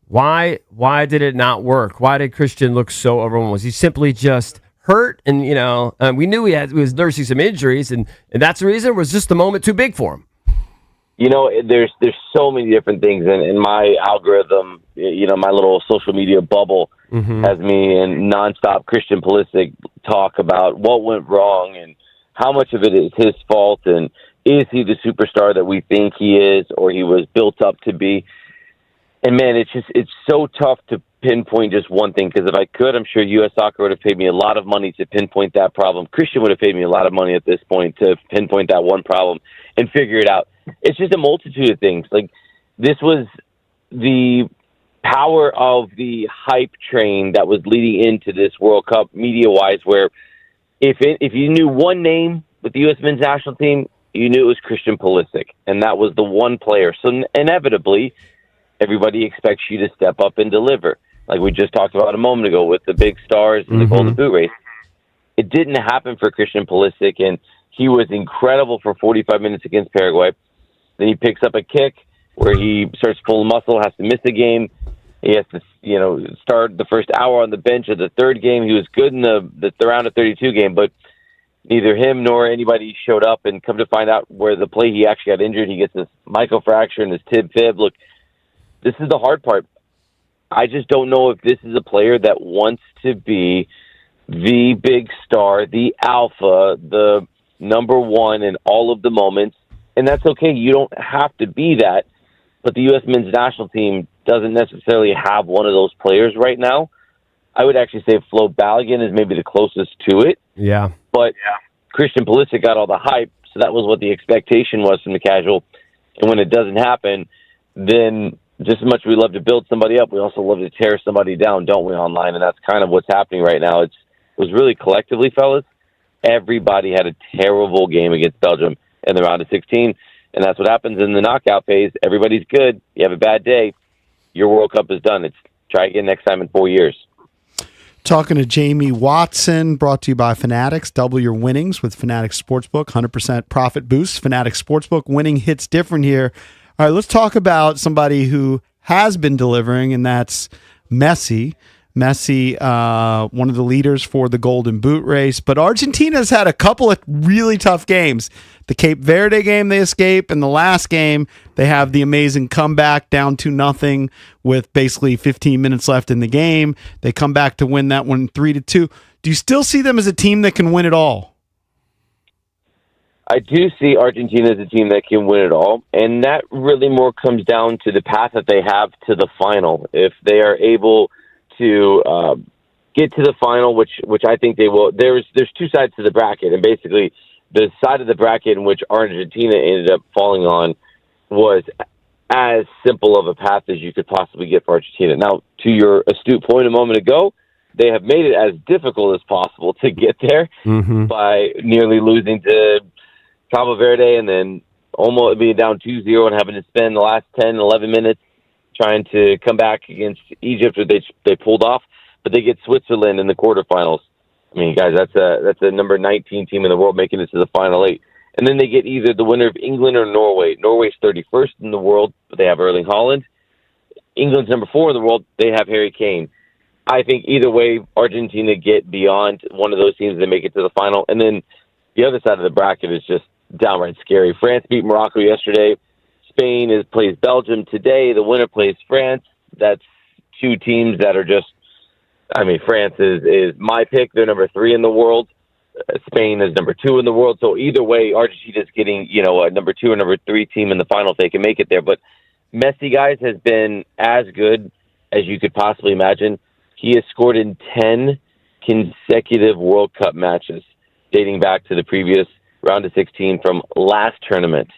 Why did it not work? Why did Christian look so overwhelmed? Was he simply just hurt? And, we knew he was nursing some injuries, and that's the reason? Or was just the moment too big for him? There's so many different things, and in my algorithm, my little social media bubble has me in nonstop Christian Pulisic talk about what went wrong and how much of it is his fault, and is he the superstar that we think he is or he was built up to be? And man, it's so tough to pinpoint just one thing, because if I could, I'm sure U.S. Soccer would have paid me a lot of money to pinpoint that problem. Christian would have paid me a lot of money at this point to pinpoint that one problem and figure it out. It's just a multitude of things. Like, this was the power of the hype train that was leading into this World Cup media-wise, where if you knew one name with the U.S. men's national team, you knew it was Christian Pulisic, and that was the one player. So inevitably, everybody expects you to step up and deliver, like we just talked about a moment ago with the big stars in the Golden Boot race. It didn't happen for Christian Pulisic, and he was incredible for 45 minutes against Paraguay. Then he picks up a kick where he starts pulling muscle, has to miss the game. He has to, start the first hour on the bench of the third game. He was good in the round of 32 game, but neither him nor anybody showed up, and come to find out where the play he actually got injured. He gets this microfracture in his tib fib. Look, this is the hard part. I just don't know if this is a player that wants to be the big star, the alpha, the number one in all of the moments. And that's okay. You don't have to be that. But the U.S. men's national team doesn't necessarily have one of those players right now. I would actually say Flo Balogun is maybe the closest to it. Yeah. But Christian Pulisic got all the hype, so that was what the expectation was from the casual. And when it doesn't happen, then just as much as we love to build somebody up, we also love to tear somebody down, don't we, online? And that's kind of what's happening right now. It was really collectively, fellas, everybody had a terrible game against Belgium in the round of 16. And that's what happens in the knockout phase. Everybody's good. You have a bad day, your World Cup is done. It's try again next time in 4 years. Talking to Jamie Watson, brought to you by Fanatics. Double your winnings with Fanatics Sportsbook. 100% profit boost. Fanatics Sportsbook. Winning hits different here. All right, let's talk about somebody who has been delivering, and that's Messi. Messi, one of the leaders for the Golden Boot race. But Argentina's had a couple of really tough games. The Cape Verde game they escape, and the last game they have the amazing comeback down 2-0 with basically 15 minutes left in the game. They come back to win that one 3-2. Do you still see them as a team that can win it all? I do see Argentina as a team that can win it all, and that really more comes down to the path that they have to the final. If they are able to get to the final, which I think they will, there's two sides to the bracket, and basically the side of the bracket in which Argentina ended up falling on was as simple of a path as you could possibly get for Argentina. Now, to your astute point a moment ago, they have made it as difficult as possible to get there by nearly losing to Cabo Verde and then almost being down 2-0 and having to spend the last 10, 11 minutes trying to come back against Egypt, which they pulled off. But they get Switzerland in the quarterfinals. I mean, guys, that's a number 19 team in the world making it to the final 8. And then they get either the winner of England or Norway. Norway's 31st in the world, but they have Erling Haaland. England's number 4 in the world. They have Harry Kane. I think either way, Argentina get beyond one of those teams and make it to the final. And then the other side of the bracket is just downright scary. France beat Morocco yesterday. Spain plays Belgium today. The winner plays France. That's two teams that are just, I mean, France is my pick. They're number 3 in the world. Spain is number 2 in the world. So either way, Argentina's getting, a number 2 or number 3 team in the final if they can make it there. But Messi, guys, has been as good as you could possibly imagine. He has scored in 10 consecutive World Cup matches dating back to the previous round of 16 from last tournament.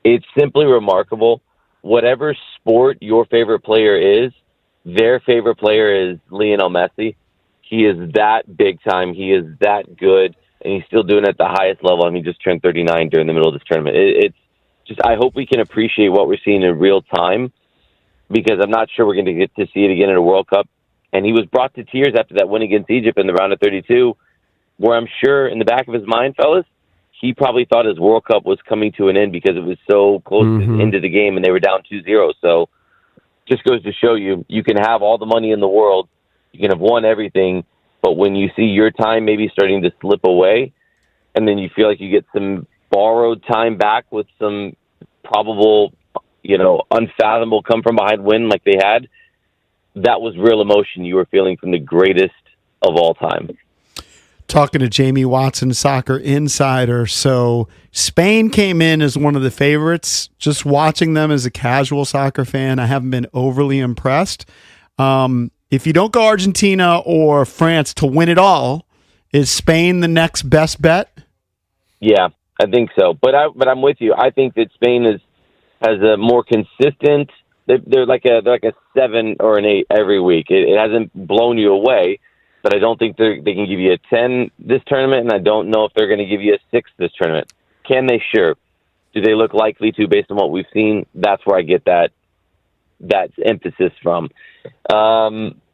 It's simply remarkable. Whatever sport your favorite player is, their favorite player is Lionel Messi. He is that big time. He is that good, and he's still doing it at the highest level. I mean, he just turned 39 during the middle of this tournament. It's just, I hope we can appreciate what we're seeing in real time, because I'm not sure we're going to get to see it again in a World Cup. And he was brought to tears after that win against Egypt in the round of 32, where I'm sure in the back of his mind, fellas, he probably thought his World Cup was coming to an end because it was so close to the end of the game and they were down 2-0. So just goes to show you can have all the money in the world, you can have won everything, but when you see your time maybe starting to slip away, and then you feel like you get some borrowed time back with some probable, unfathomable come from behind win like they had, that was real emotion you were feeling from the greatest of all time. Talking to Jamie Watson, Soccer Insider. So Spain came in as one of the favorites. Just watching them as a casual soccer fan, I haven't been overly impressed. If you don't go Argentina or France to win it all, is Spain the next best bet? Yeah, I think so. But I'm with you. I think that Spain has a more consistent. They're like a 7 or an 8 every week. It hasn't blown you away. But I don't think they can give you a 10 this tournament, and I don't know if they're going to give you a 6 this tournament. Can they? Sure. Do they look likely to based on what we've seen? That's where I get that emphasis from.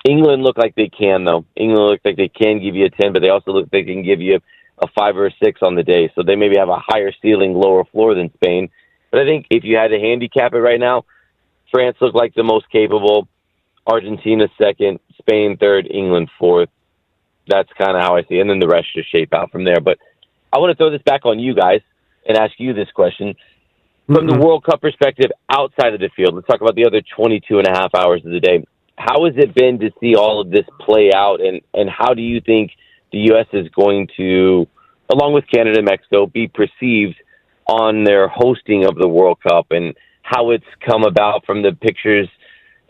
England look like they can, though. England look like they can give you a 10, but they also look like they can give you a 5 or a 6 on the day. So they maybe have a higher ceiling, lower floor than Spain. But I think if you had to handicap it right now, France looked like the most capable, Argentina 2nd, Spain 3rd, England 4th. That's kind of how I see it. And then the rest just shape out from there. But I want to throw this back on you guys and ask you this question. From the World Cup perspective, outside of the field, let's talk about the other 22 and a half hours of the day. How has it been to see all of this play out? And how do you think the U.S. is going to, along with Canada and Mexico, be perceived on their hosting of the World Cup and how it's come about from the pictures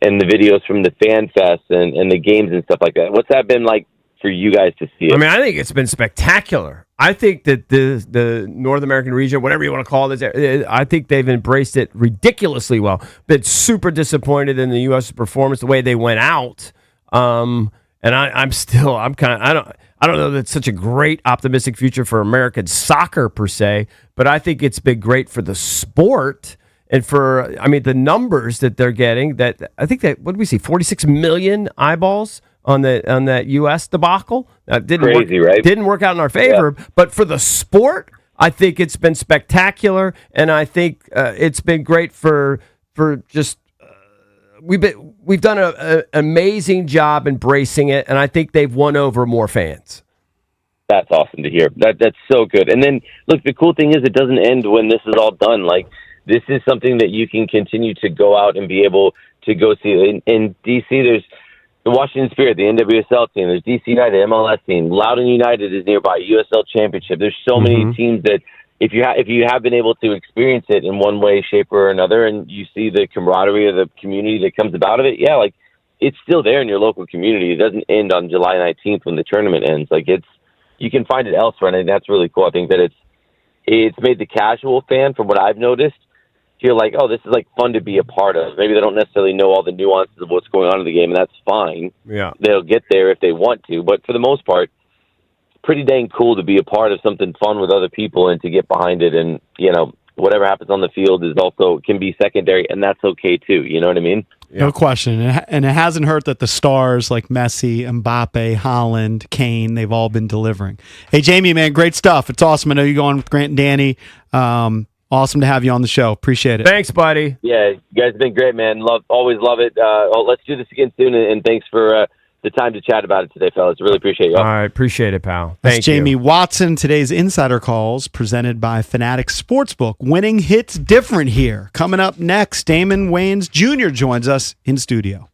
and the videos from the Fan Fest and the games and stuff like that? What's that been like for you guys to see it? I mean, I think it's been spectacular. I think that the North American region, whatever you want to call it, I think they've embraced it ridiculously well. Been super disappointed in the U.S. performance, the way they went out. And I don't know that it's such a great optimistic future for American soccer per se, but I think it's been great for the sport. And for, the numbers that they're getting, that I think that, what did we see, 46 million eyeballs on that U.S. debacle? Didn't work out in our favor, but for the sport, I think it's been spectacular, and I think it's been great for just we've done an amazing job embracing it, and I think they've won over more fans. That's awesome to hear. That's so good. And then, look, the cool thing is it doesn't end when this is all done. Like, this is something that you can continue to go out and be able to go see. In D.C., there's the Washington Spirit, the NWSL team. There's D.C. United, the MLS team. Loudoun United is nearby, USL Championship. There's so many teams that if you have been able to experience it in one way, shape, or another, and you see the camaraderie of the community that comes about of it, yeah, like, it's still there in your local community. It doesn't end on July 19th when the tournament ends. Like, you can find it elsewhere, and I think that's really cool. I think that it's made the casual fan, from what I've noticed, feel like, oh, this is like fun to be a part of. Maybe they don't necessarily know all the nuances of what's going on in the game, and that's fine. Yeah, they'll get there if they want to, but for the most part, it's pretty dang cool to be a part of something fun with other people and to get behind it. And whatever happens on the field is also can be secondary, and that's okay too. You know what I mean? No question. And it hasn't hurt that the stars like Messi, Mbappe, Holland, Kane, they've all been delivering. Hey, Jamie, man, great stuff. It's awesome. I know you're going with Grant and Danny. Awesome to have you on the show. Appreciate it. Thanks, buddy. Yeah, you guys have been great, man. Always love it. Let's do this again soon, and thanks for the time to chat about it today, fellas. Really appreciate you. All right, appreciate it, pal. That's Thank Jamie you. Watson. Today's Insider Calls presented by Fanatics Sportsbook. Winning hits different here. Coming up next, Damon Wayans Jr. joins us in studio.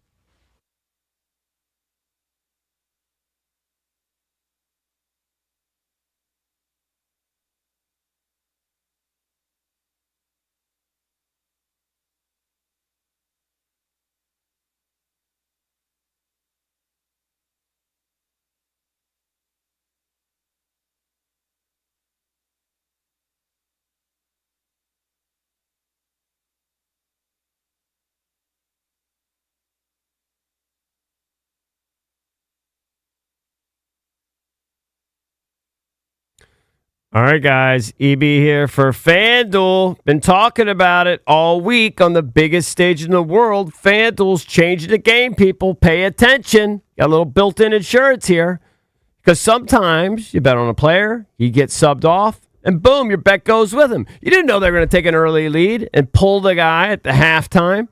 All right, guys. EB here for FanDuel. Been talking about it all week on the biggest stage in the world. FanDuel's changing the game, people. Pay attention. Got a little built-in insurance here. Because sometimes you bet on a player, he gets subbed off, and boom, your bet goes with him. You didn't know they were going to take an early lead and pull the guy at the halftime.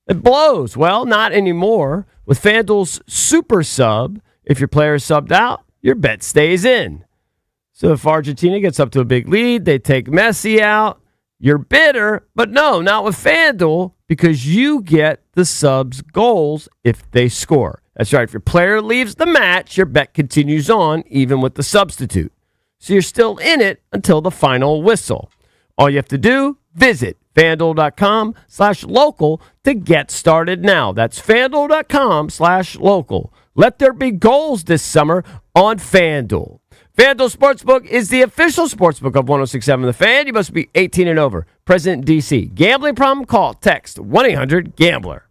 It blows. Well, not anymore. With FanDuel's Super Sub, if your player is subbed out, your bet stays in. So if Argentina gets up to a big lead, they take Messi out, you're bitter, but no, not with FanDuel, because you get the subs goals if they score. That's right. If your player leaves the match, your bet continues on, even with the substitute. So you're still in it until the final whistle. All you have to do, visit FanDuel.com/local to get started now. That's FanDuel.com/local. Let there be goals this summer on FanDuel. FanDuel Sportsbook is the official sportsbook of 106.7 The Fan. You must be 18 and over. Present in D.C. Gambling problem? Call, text 1-800-GAMBLER.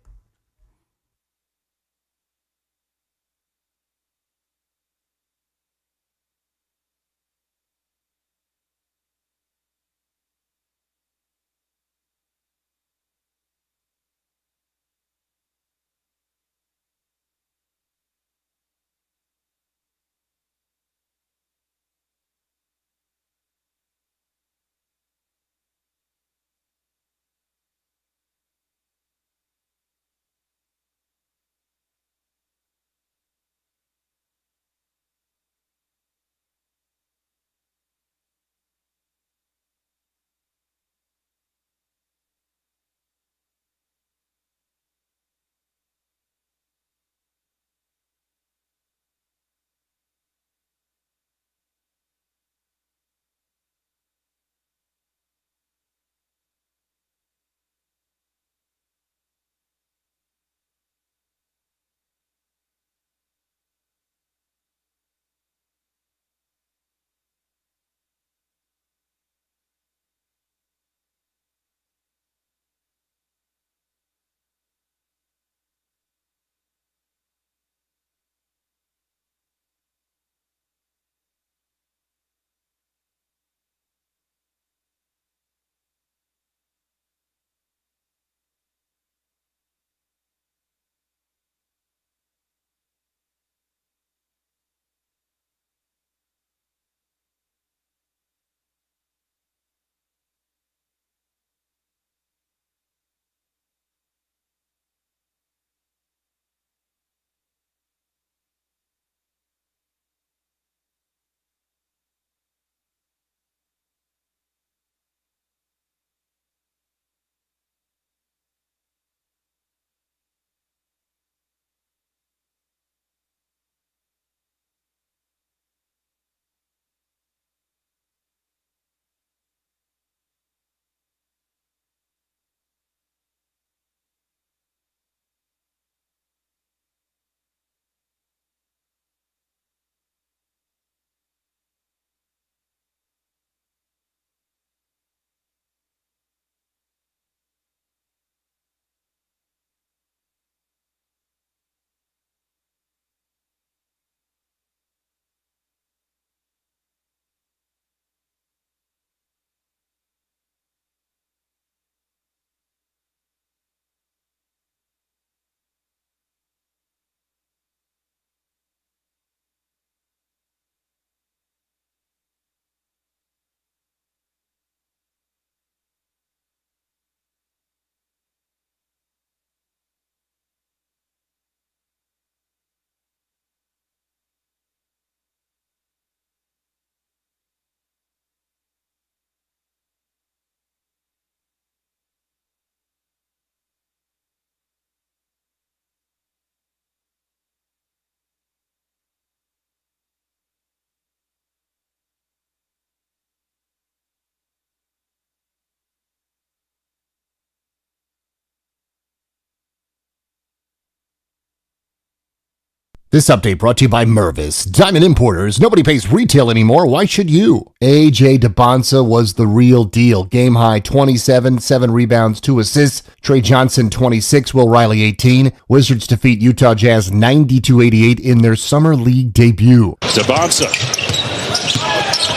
This update brought to you by Mervis. Diamond Importers. Nobody pays retail anymore. Why should you? A.J. Debons was the real deal. Game high 27, 7 rebounds, 2 assists. Trey Johnson 26, Will Riley 18. Wizards defeat Utah Jazz 92-88 in their Summer League debut. Debons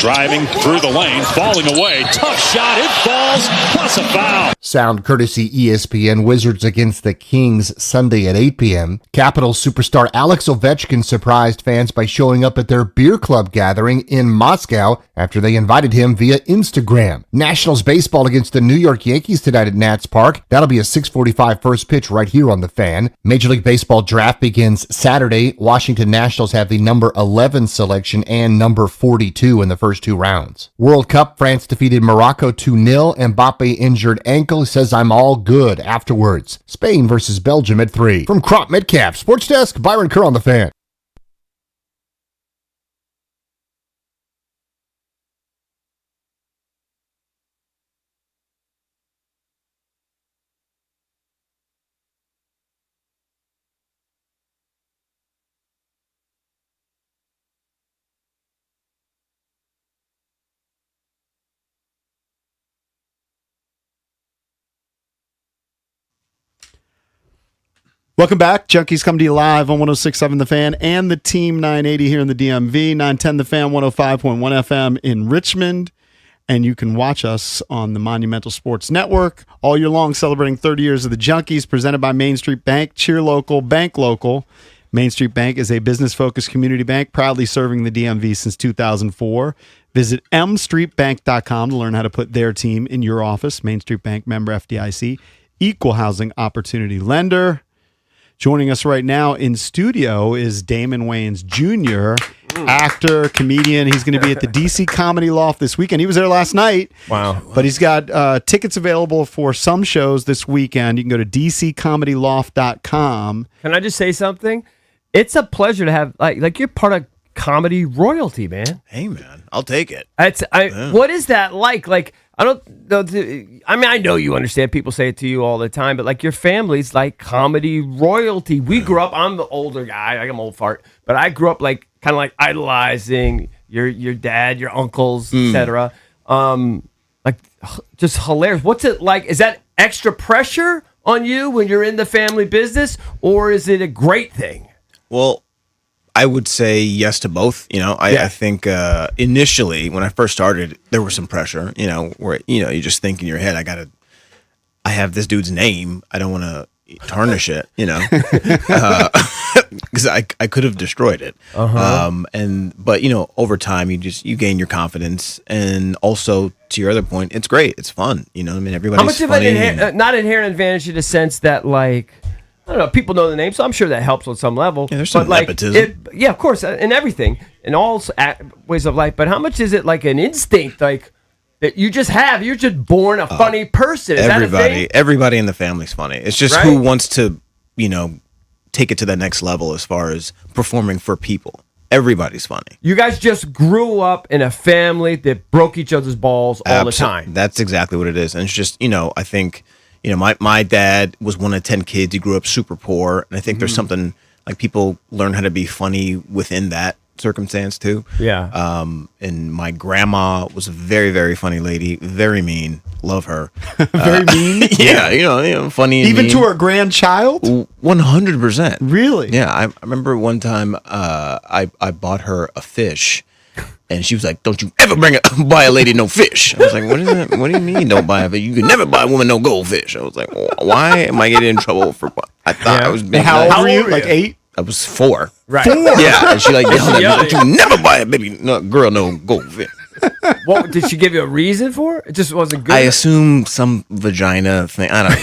driving through the lane, falling away. Tough shot. It falls, plus a foul. Sound courtesy ESPN. Wizards against the Kings Sunday at 8 p.m. Capitals superstar Alex Ovechkin surprised fans by showing up at their beer club gathering in Moscow after they invited him via Instagram. Nationals baseball against the New York Yankees tonight at Nats Park. That'll be a 6:45 first pitch right here on the Fan. Major League Baseball draft begins Saturday. Washington Nationals have the number 11 selection and number 42 in the first 2 rounds. World Cup, France defeated Morocco 2-0. Mbappe injured ankle, says I'm all good afterwards. Spain versus Belgium at 3. From Crop Metcalf Sports Desk, Byron Kerr on the Fan. Welcome back. Junkies come to you live on 106.7 The Fan and the Team 980 here in the DMV, 910 The Fan, 105.1 FM in Richmond. And you can watch us on the Monumental Sports Network all year long, celebrating 30 years of the Junkies, presented by Main Street Bank. Cheer local, bank local. Main Street Bank is a business-focused community bank proudly serving the DMV since 2004. Visit mstreetbank.com to learn how to put their team in your office. Main Street Bank, member FDIC, equal housing opportunity lender. Joining us right now in studio is Damon Wayans Jr., actor, comedian. He's going to be at the DC Comedy Loft this weekend. He was there last night. Wow. But he's got tickets available for some shows this weekend. You can go to dccomedyloft.com. Can I just say something? It's a pleasure to have, like you're part of comedy royalty, man. Hey, man, I'll take it. What is that like? Like, I don't know. I mean, I know you understand. People say it to you all the time, but like your family's like comedy royalty. We grew up. I'm the older guy. I'm old fart, but I grew up like kind of like idolizing your dad, your uncles, etc. Like just hilarious. What's it like? Is that extra pressure on you when you're in the family business, or is it a great thing? Well, I would say yes to both. You know, I think initially when I first started, there was some pressure. You know, where you just think in your head, I have this dude's name. I don't want to tarnish it. You know, because I could have destroyed it. But over time, you gain your confidence, and also to your other point, it's great. It's fun. You know, I mean, everybody's How much funny. of an not inherent advantage in the sense that like. I don't know. People know the name, so I'm sure that helps on some level. Yeah, there's some nepotism. Yeah, of course, in everything, in all ways of life. But how much is it like an instinct, like that you just have? You're just born a funny person. Is that a thing? Everybody in the family's funny. It's just Right? who wants to, take it to the next level as far as performing for people. Everybody's funny. You guys just grew up in a family that broke each other's balls all the time. That's exactly what it is. And it's just, I think. My dad was one of 10 kids. He grew up super poor. And I think there's something like people learn how to be funny within that circumstance too. Yeah. And my grandma was a very, very funny lady. Very mean. Love her. Very mean? Yeah, funny. And Even mean. to her grandchild? 100%. Really? Yeah. I remember one time I bought her a fish. And she was like, "Don't you ever buy a lady no fish?" I was like, "What is it? What do you mean don't buy a fish? You can never buy a woman no goldfish." I was like, "Why am I getting in trouble for?" I thought I was being How nice. old were you? Like 8? I was 4. Right. 4? Yeah. And she like yelled at me, "Don't you never buy a girl no goldfish?" What did she give you a reason for? It just wasn't good. I assume some vagina thing. I don't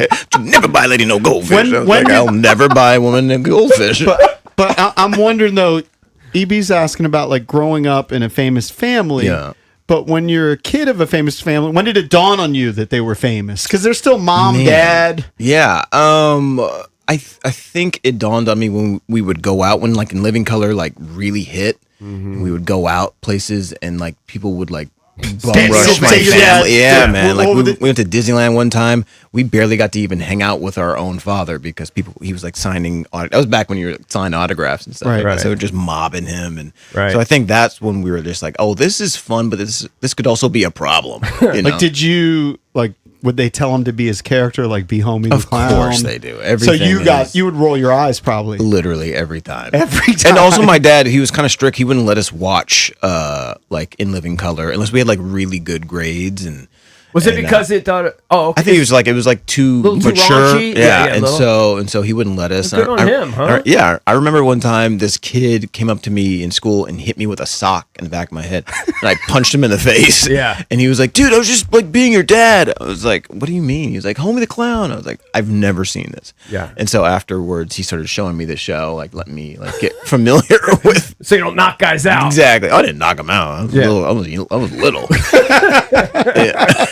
know. You never buy a lady no goldfish. I'll never buy a woman no goldfish. But I'm wondering, though, EB's asking about, like, growing up in a famous family. Yeah. But when you're a kid of a famous family, when did it dawn on you that they were famous? Because they're still mom, dad. Yeah. I think it dawned on me when we would go out, when, like, In Living Color, like, really hit. We would go out places, and, like, people would, like, bum rush my family. Yeah, man. Like we went to Disneyland one time. We barely got to even hang out with our own father because he was like signing. That was back when you were signing autographs and stuff. Right, like that. So we were just mobbing him, and Right. so I think that's when we were just like, oh, this is fun, but this could also be a problem. You know? Like, did you like? Would they tell him to be his character, like be Homie the Clown? Of course they do. So Everything you would roll your eyes probably. literally every time. Every time. And also my dad, he was kind of strict. He wouldn't let us watch like In Living Color unless we had like really good grades. And Was it because it thought? Oh, okay. I think it was like too Little too mature. raunchy? Yeah, Yeah, and little. so he wouldn't let us. Good on him, huh? Yeah, I remember one time this kid came up to me in school and hit me with a sock in the back of my head, and I punched him in the face. Yeah. And he was like, "Dude, I was just like being your dad." I was like, "What do you mean?" He was like, "Homie the Clown." I was like, "I've never seen this." Yeah. And so afterwards, he started showing me the show, like letting me like get familiar with. So you don't knock guys out. Exactly. I didn't knock him out. I was little. I was little.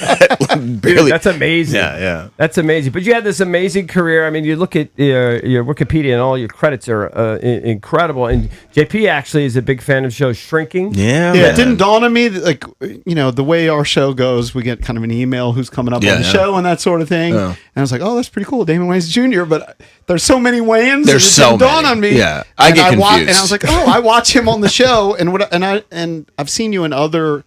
Dude, that's amazing. Yeah. That's amazing. But you had this amazing career. I mean, you look at your Wikipedia and all your credits are incredible. And JP actually is a big fan of the show Shrinking. Yeah. It didn't dawn on me that, like, the way our show goes, we get kind of an email who's coming up on the show and that sort of thing. Yeah. And I was like, oh, that's pretty cool, Damon Wayans Jr. But there's so many Wayans. There's it so didn't dawn many. on me. Yeah, I get confused. And I was like, oh, I watch him on the show, and I've seen you in other,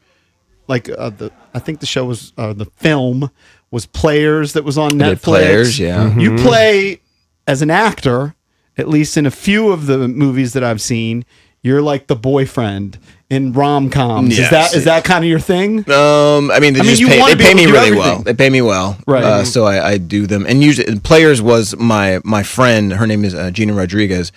like I think the show was the film was Players that was on I Netflix. did Players, yeah. You play as an actor, at least in a few of the movies that I've seen. You're like the boyfriend in rom-coms. Yes. Is that kind of your thing? I mean, they pay me really well. They pay me well, Right. So I do them. And usually, Players was my friend. Her name is Gina Rodriguez.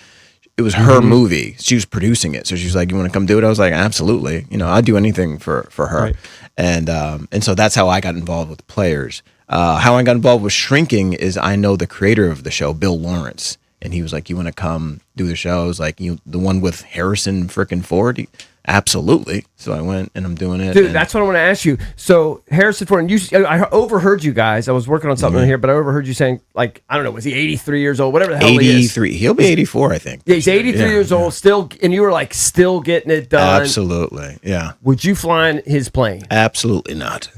It was her movie. She was producing it, so she was like, "You want to come do it?" I was like, "Absolutely." I'd do anything for her. Right. And so that's how I got involved with Players. How I got involved with Shrinking is I know the creator of the show, Bill Lawrence, and he was like, "You want to come do the show?" I was like, the one with Harrison frickin' Ford." Absolutely. So I went and I'm doing it. Dude, and that's what I want to ask you. So Harrison Ford, and I overheard you guys. I was working on something here, but I overheard you saying, like, I don't know, was he 83 years old? Whatever the hell he is. 83. He'll be 84, I think. Yeah, he's 83 years old, still, and you were like still getting it done. Absolutely. Yeah. Would you fly in his plane? Absolutely not.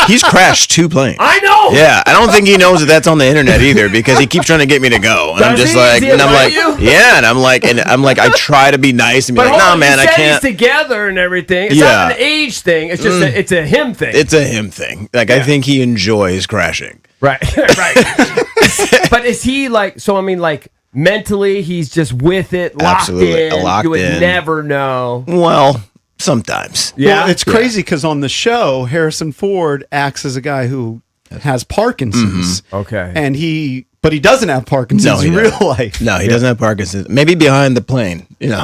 He's crashed 2 planes. I know. Yeah, I don't think he knows that that's on the internet either because he keeps trying to get me to go, and I'm just like, and I'm like, I try to be nice and be But like, hold nah, on, man, you I said can't. he's together and everything. It's Yeah. not an age thing. It's just it's a him thing. It's a him thing. Like I think he enjoys crashing. Right, right. But is he like? So I mean, like mentally, he's just with it, locked Absolutely, in. locked you would in. never know. Well, sometimes. Yeah. Well, it's crazy because on the show, Harrison Ford acts as a guy who has Parkinson's. Okay. But he doesn't have Parkinson's in real life. No, he doesn't have Parkinson's. Maybe behind the plane. Maybe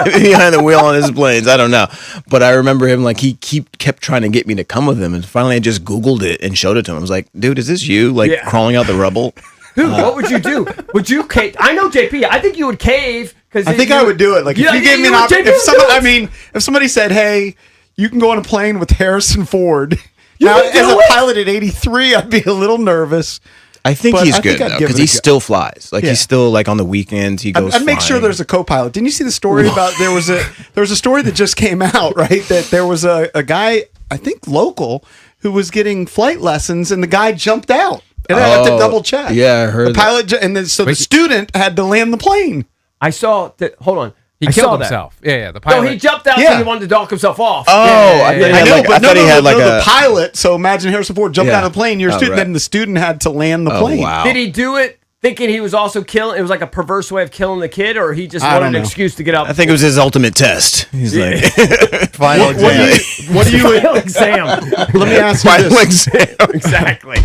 maybe behind the wheel on his planes. I don't know. But I remember him like he kept trying to get me to come with him, and finally I just Googled it and showed it to him. I was like, dude, is this you? Like crawling out the rubble? Dude, what would you do? Would you cave? I know JP. I think you would cave because I think I would do it. Like if you gave me an option, if somebody said, "Hey, you can go on a plane with Harrison Ford." Now, as a pilot at 83, I'd be a little nervous. I think but he's I good think I'd though give because it a he go. still flies. Like Yeah. he's still like on the weekends he goes. I'd make sure flying. there's a co-pilot. Didn't you see the story about there was a story that just came out, right? That there was a guy, I think local, who was getting flight lessons, and the guy jumped out. And I had to double check. Yeah, I heard the pilot, and then so the student had to land the plane. I saw that. Hold on. He I killed saw that. himself. Yeah, the No, pilot. he jumped out Yeah. so he wanted to dock himself off. Oh, Yeah. I know, but I thought he had like the a pilot. So imagine Harrison Ford jumped Yeah. out of the plane. You're a Oh, student, right. then the student had to land the Oh, plane. wow. Did he do it thinking he was also killing? It was like a perverse way of killing the kid, or he just I wanted don't an know. excuse to get out. I think it was his ultimate test. He's like Final exam. What do you? Final exam. Let me ask you final this. exam. Exactly.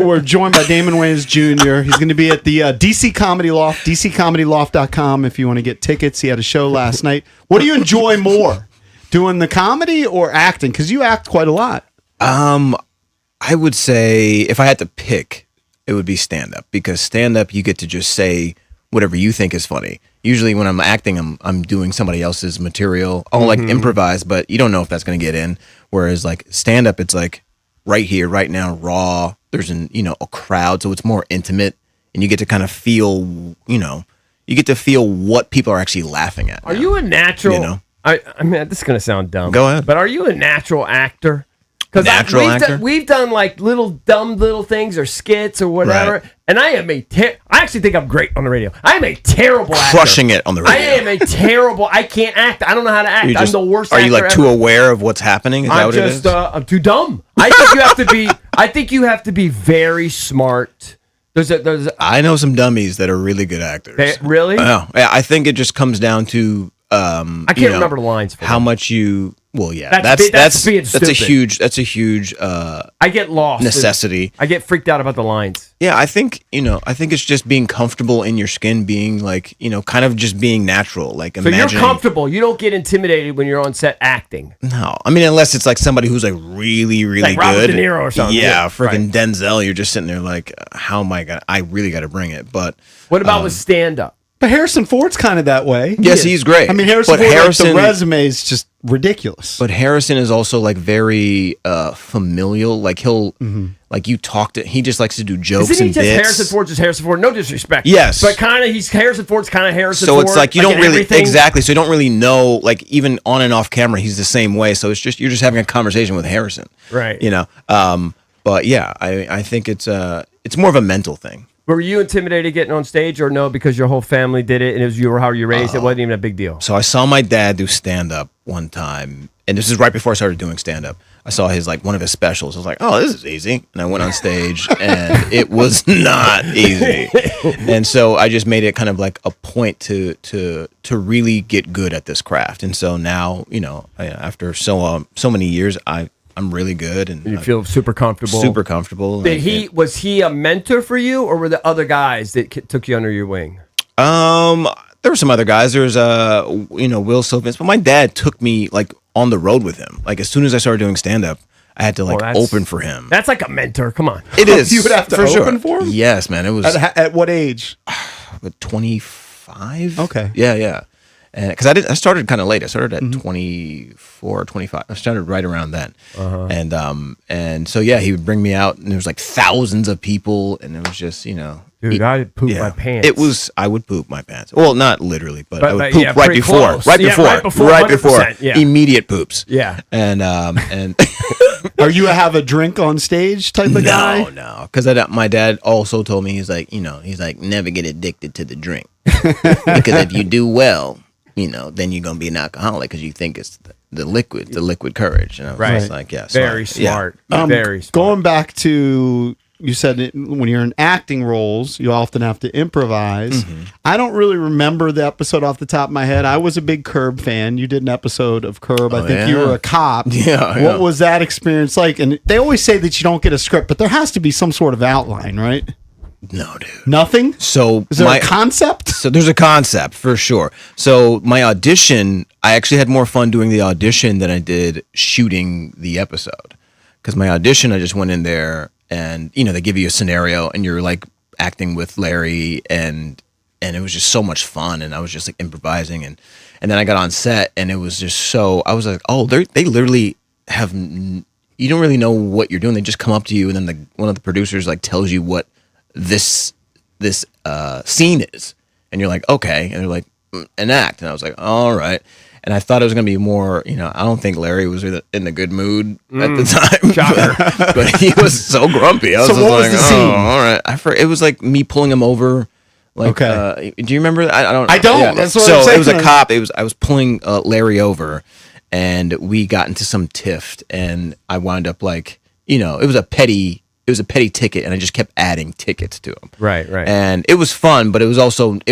We're joined by Damon Wayans Jr. He's going to be at the DC Comedy Loft, dccomedyloft.com if you want to get tickets. He had a show last night. What do you enjoy more, doing the comedy or acting? Because you act quite a lot. I would say if I had to pick, it would be stand up because stand up you get to just say whatever you think is funny. Usually when I'm acting, I'm doing somebody else's material. I'll like improvise, but you don't know if that's going to get in. Whereas like stand up, it's like right here, right now, raw. There's a crowd, so it's more intimate, and you get to kind of feel, you get to feel what people are actually laughing at. Are you a natural? I mean, this is gonna sound dumb. Go ahead. But are you a natural actor? Because Natural actor? we've done like dumb little things or skits or whatever, Right. and I am I actually think I'm great on the radio. I am a terrible actor. Crushing it on the radio. I am a terrible. I can't act. I don't know how to act. I'm the worst. Are you actor like too ever. aware of what's happening? Is that I'm what just it is? I'm too dumb. I think you have to be. I think you have to be very smart. There's I know some dummies that are really good actors. really? Yeah, I think it just comes down to I can't remember the lines. For how much you. Well, yeah, That's being a stupid. huge. I get lost. necessity. I get freaked out about the lines. Yeah, I think it's just being comfortable in your skin, being like kind of just being natural. Like So imagining. you're comfortable. You don't get intimidated when you're on set acting. No, I mean unless it's like somebody who's like really, really Like Robert good. De Niro or something. Yeah, Yeah, freaking Denzel. You're just sitting there like, how am I gonna? I really got to bring it. But What about with stand up? But Harrison Ford's kind of that way. Yes, he's great. I mean, Harrison But Ford, Harrison- the resume is just ridiculous. But Harrison is also like very familial. Like he'll like you talk to. He just likes to do jokes Isn't he and just bits. Harrison Ford? Just Harrison Ford. No disrespect. Yes. but kind of he's Harrison Ford's kind of Harrison So Ford. it's like you don't in really everything. exactly. So you don't really know. Like even on and off camera, he's the same way. So it's just you're just having a conversation with Harrison. Right. But yeah, I think it's more of a mental thing. Were you intimidated getting on stage, or no? Because your whole family did it, and it was you or how you raised. It wasn't even a big deal. So I saw my dad do stand up one time, and this is right before I started doing stand up. I saw one of his specials. I was like, "Oh, this is easy," and I went on stage, and it was not easy. And so I just made it kind of like a point to really get good at this craft. And so now, after so many years, I'm really good, and You feel super comfortable. Super comfortable. Was he a mentor for you, or were the other guys that took you under your wing? There were some other guys. There was Will Sylvans, but my dad took me like on the road with him. Like as soon as I started doing stand up, I had to like open for him. That's like a mentor. Come on, It is. You would have to for open sure. for him? Yes, man. It was At what age? 25. Okay. Yeah. And because I started kind of late. I started at 24, 25. I started right around then. And so yeah, he would bring me out, and there was like thousands of people, and it was just dude, I'd poop my pants. I would poop my pants. Well, not literally, but I would but poop yeah, right pretty before. close. Right Yeah, before. right before, 100%, yeah. Immediate poops. Yeah. And Are you a have a drink on stage type of guy? No, because my dad also told me he's like never get addicted to the drink because if you do well, then you're gonna be an alcoholic because you think it's the liquid courage. And I was just like, yeah, Very smart. Um, Very smart. Going back to, you said when you're in acting roles, you often have to improvise. I don't really remember the episode off the top of my head. I was a big Curb fan. You did an episode of Curb. I think you yeah. were a cop. Yeah. What was that experience like? And they always say that you don't get a script, but there has to be some sort of outline, right? No, dude. Nothing? So Is there a concept? So there's a concept for sure. So my audition, I actually had more fun doing the audition than I did shooting the episode. Because my audition, I just went in there and they give you a scenario and you're like acting with Larry and it was just so much fun, and I was just like improvising and then I got on set and it was just so I was like, oh, they literally have you don't really know what you're doing. They just come up to you and then one of the producers like tells you what this scene is, and you're like, okay, and they're like, an act, and I was like, all right, and I thought it was gonna be more, I don't think Larry was in a good mood at the time, but he was so grumpy. I was So just what was like, the oh, scene? all right, it was like me pulling him over. Like, do you remember? I don't. I don't. Yeah. That's what so I'm saying. it was a cop. I was pulling Larry over, and we got into some tiff, and I wound up like, it was a petty ticket, and I just kept adding tickets to him. Right. And it was fun, but it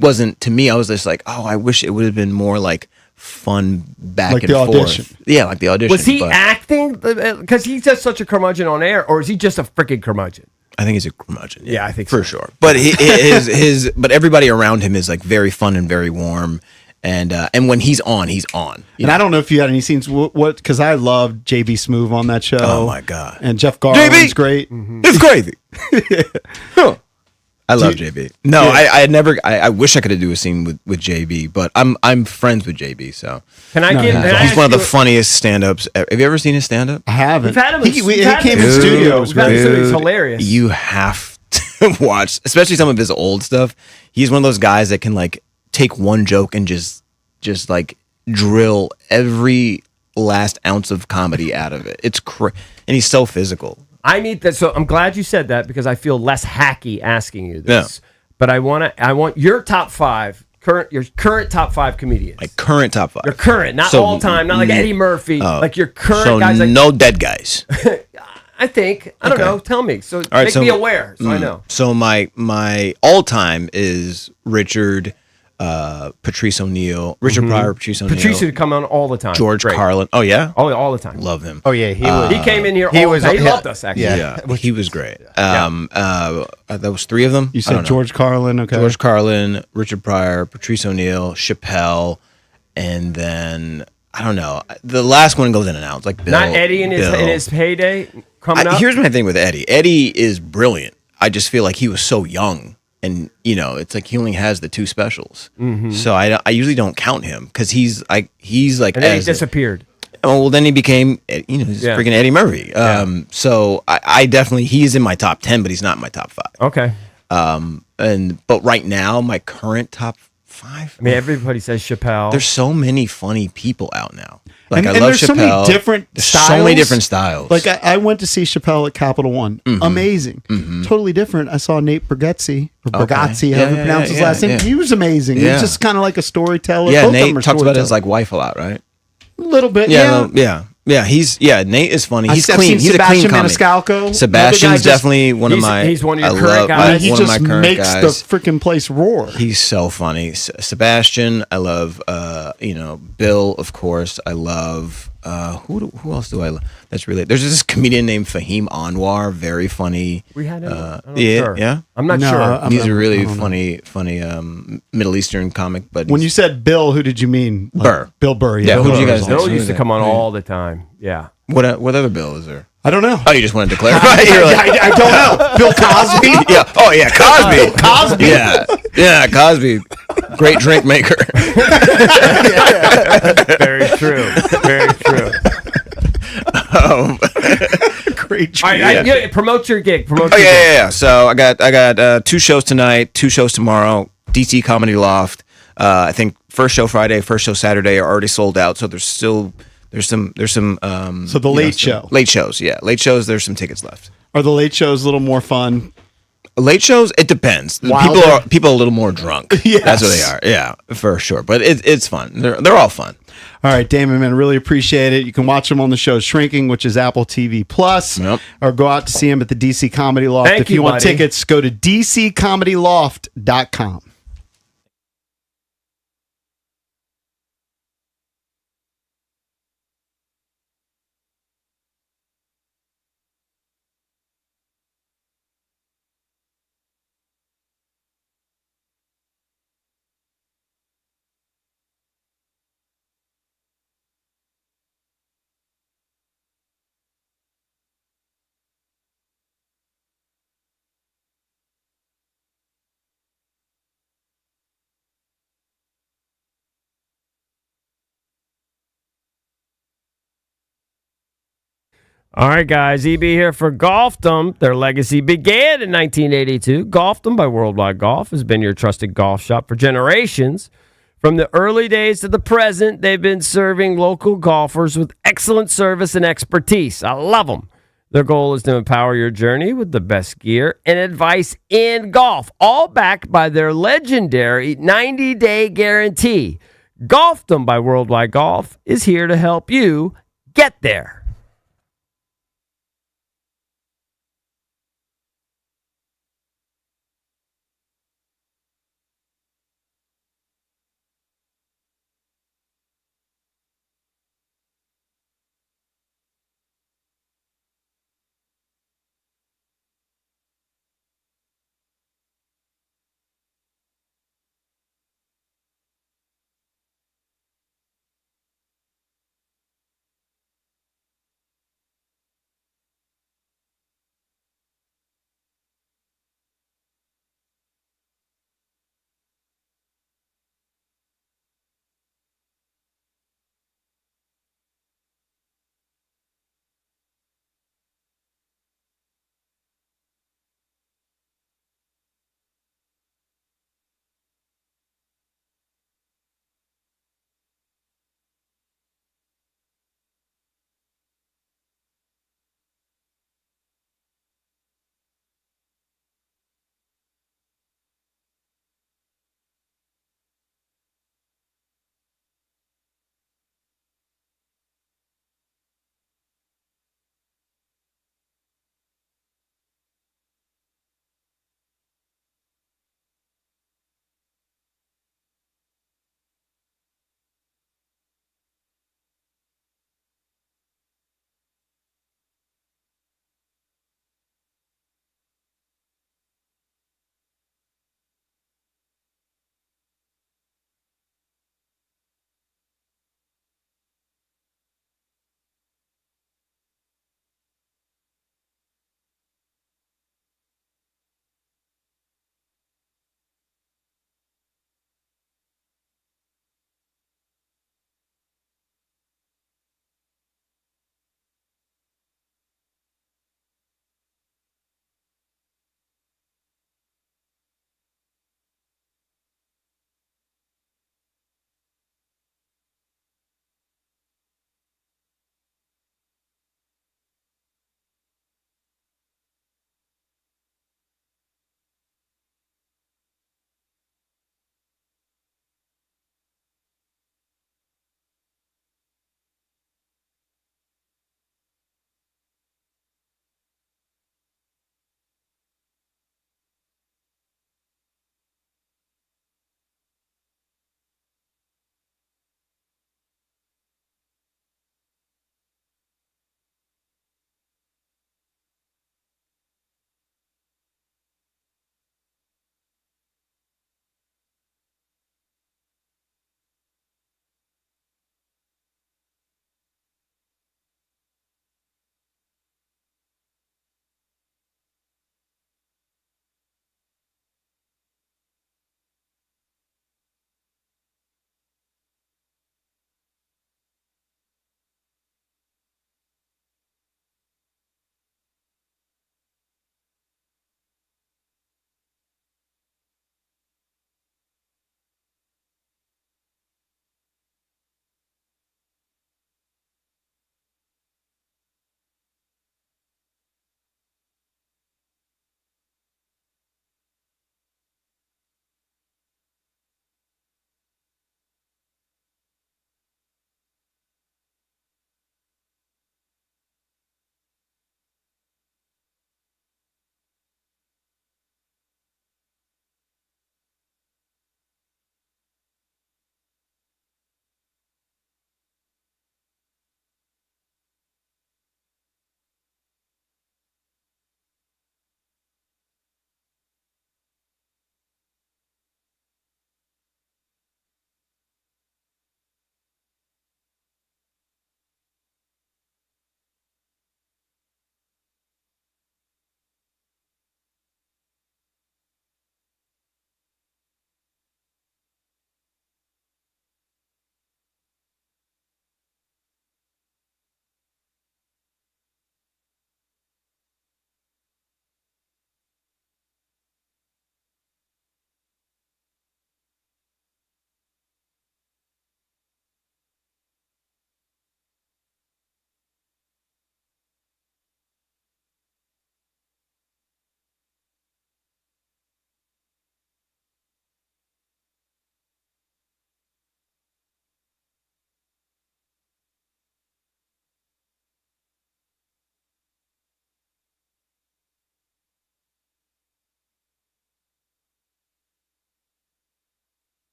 wasn't to me. I was just like, oh, I wish it would have been more like fun back Like and the forth. audition. Yeah, like the audition. Was he but acting? Because he's just such a curmudgeon on air, or is he just a freaking curmudgeon? I think he's a curmudgeon. Yeah, I think for so. sure. But but everybody around him is like very fun and very warm. And when he's on, he's on. And I don't know if you had any scenes. What? Because I loved JB Smoove on that show. Oh my god! And Jeff Garland's great. It's crazy. I love JB. No, Yeah. I had never. I wish I could do a scene with JB, but I'm friends with JB. So Can I get? Can I he's ask one of the you- funniest stand-ups. Have you ever seen his stand-up? I haven't. We've had him. He we've had came him in studio. It was We've had him in studio. He's Dude, hilarious. You have to watch, especially some of his old stuff. He's one of those guys that can like take one joke and just like drill every last ounce of comedy out of it. And he's so physical. I need that. So I'm glad you said that because I feel less hacky asking you this. Yeah. But I want your top 5 your current top 5 comedians. My current top 5. Your current, not all time, not like Eddie Murphy. Like your current guys. Like, no dead guys. I think. I don't know. Tell me. So make me aware so I know. So my all time is Richard. Patrice O'Neill, Richard Pryor, Patrice O'Neill. Patrice would come on all the time. George Great. Carlin. Oh yeah, all the time. Love him. Oh yeah, he came in here. He loved us actually. Yeah, he was great. That was 3 of them. You said George Carlin. Okay, George Carlin, Richard Pryor, Patrice O'Neill, Chappelle, and then I don't know. The last one goes in and out. It's like Bill. Not Eddie in his heyday coming up. Here's my thing with Eddie. Eddie is brilliant. I just feel like he was so young. And it's like he only has the 2 specials, so I usually don't count him because he's like and then he disappeared. Well, then he became freaking Eddie Murphy. So I definitely he's in my top 10, but he's not in my top 5. Okay. But right now my current top 5. I mean, everybody says Chappelle. There's so many funny people out now. Like and I love there's Chappelle. So many different styles. So many different styles. Like I went to see Chappelle at Capital One. Amazing. Totally different. I saw Nate Bargatze, however you pronounce his last name. Yeah. He was amazing. He's just kind of like a storyteller. Yeah, Nate talks about his like wife a lot, right? A little bit. Yeah. Nate is funny. He's I've clean. Seen He's Sebastian a clean comic. Maniscalco. Sebastian's definitely one of my. He's one of your current guys. He just makes the freaking place roar. He's so funny. Sebastian, I love. Bill, of course. I love. Who else do I love? That's really. There's this comedian named Fahim Anwar. Very funny. We had him. Yeah. I'm not sure. He's a really funny Middle Eastern comic. But when you said Bill, who did you mean? Burr. Bill Burr. Yeah. Who did you guys? Bill used to come on all the time. Yeah. What other Bill is there? I don't know. Oh, you just wanted to clarify? I don't know. Bill Cosby? Yeah. Oh, yeah. Cosby. Cosby? Yeah, Cosby. Great drink maker. Very true. Very true. Great drink. All right, promote your gig. Yeah. So I got 2 shows tonight, 2 shows tomorrow. DC Comedy Loft. I think first show Friday, first show Saturday are already sold out. So there's some. So the late show. Late shows, yeah. Late shows, there's some tickets left. Are the late shows a little more fun? Late shows, it depends. People are a little more drunk. Yes. That's what they are. Yeah, for sure. But it's fun. They're all fun. All right, Damon, man, really appreciate it. You can watch him on the show Shrinking, which is Apple TV Plus, or go out to see him at the DC Comedy Loft. If you want tickets, go to dccomedyloft.com. All right, guys. EB here for Golfdom. Their legacy began in 1982. Golfdom by Worldwide Golf has been your trusted golf shop for generations. From the early days to the present, they've been serving local golfers with excellent service and expertise. I love them. Their goal is to empower your journey with the best gear and advice in golf, all backed by their legendary 90-day guarantee. Golfdom by Worldwide Golf is here to help you get there.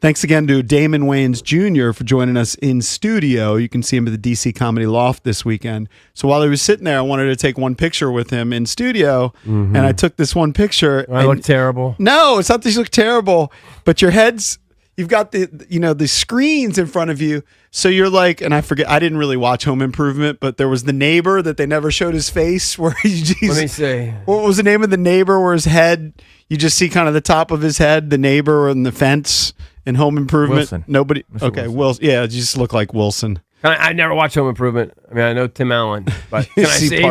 Thanks again to Damon Wayans Jr. for joining us in studio. You can see him at the DC Comedy Loft this weekend. So while he was sitting there, I wanted to take one picture with him in studio, and I took this one picture. I look terrible. No, it's not that you look terrible, but your head's, you've got the screens in front of you. So you're like, and I forget, I didn't really watch Home Improvement, but there was the neighbor that they never showed his face. Where Let me see. What was the name of the neighbor where his head, you just see kind of the top of his head, the neighbor and the fence in Home Improvement? Wilson. Nobody. Mr. Okay, Wilson. Yeah, you just look like Wilson. I never watched Home Improvement. I mean, I know Tim Allen, but can I see?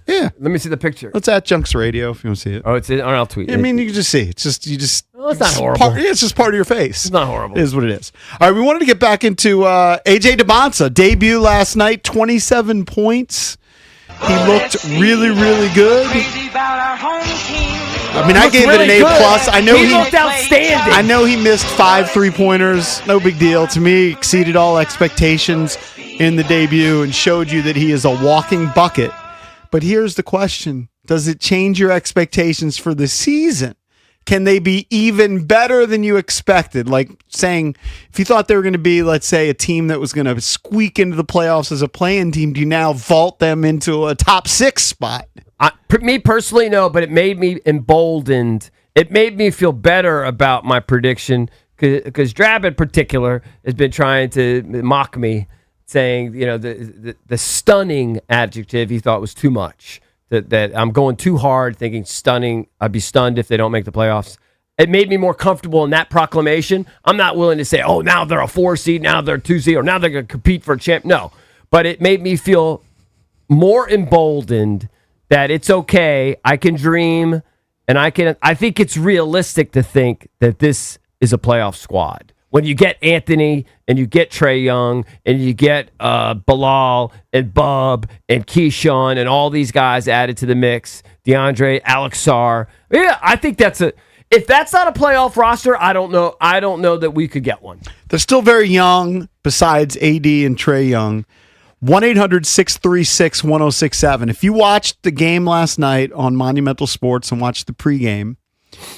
Yeah. Let me see the picture. It's at Junks Radio if you want to see it. Oh, it's in. I'll tweet. I mean, you can just see. It's just Well, it's not horrible. It's just part of your face. It's not horrible. It is what it is. All right, we wanted to get back into AJ Debons. Debut last night, 27 points. He looked really, really good. I mean, I gave it an A+. I know he looked outstanding. I know he missed 5 3-pointers. No big deal. To me, exceeded all expectations in the debut and showed you that he is a walking bucket. But here's the question. Does it change your expectations for the season? Can they be even better than you expected? Like saying, if you thought they were going to be, let's say, a team that was going to squeak into the playoffs as a play-in team, do you now vault them into a top 6 spot? Me personally, no, but it made me emboldened. It made me feel better about my prediction because Drab in particular has been trying to mock me, saying, the stunning adjective he thought was too much. That I'm going too hard, thinking stunning. I'd be stunned if they don't make the playoffs. It made me more comfortable in that proclamation. I'm not willing to say, oh, now they're a 4 seed, now they're a 2 seed, or now they're going to compete for a champ. No, but it made me feel more emboldened that it's okay. I can dream, and I think it's realistic to think that this is a playoff squad. When you get Anthony and you get Trae Young and you get Bilal and Bub and Keyshawn and all these guys added to the mix, DeAndre, Alex Sarr. Yeah, I think if that's not a playoff roster, I don't know. I don't know that we could get one. They're still very young, besides AD and Trae Young. 1-800-636-1067. If you watched the game last night on Monumental Sports and watched the pregame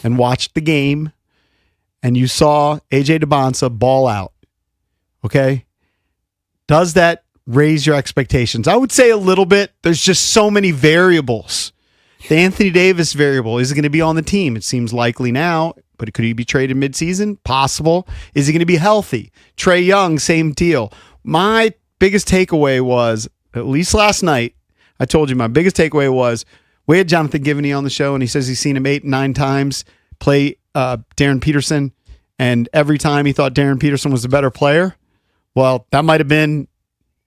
and watched the game, and you saw AJ Debons ball out, okay? Does that raise your expectations? I would say a little bit. There's just so many variables. The Anthony Davis variable, is he going to be on the team? It seems likely now, but could he be traded midseason? Possible. Is he going to be healthy? Trae Young, same deal. My biggest takeaway was, at least last night, I told you my biggest takeaway was, we had Jonathan Givney on the show, and he says he's seen him 8, 9 times play Darren Peterson, and every time he thought Darren Peterson was a better player. Well, that might have been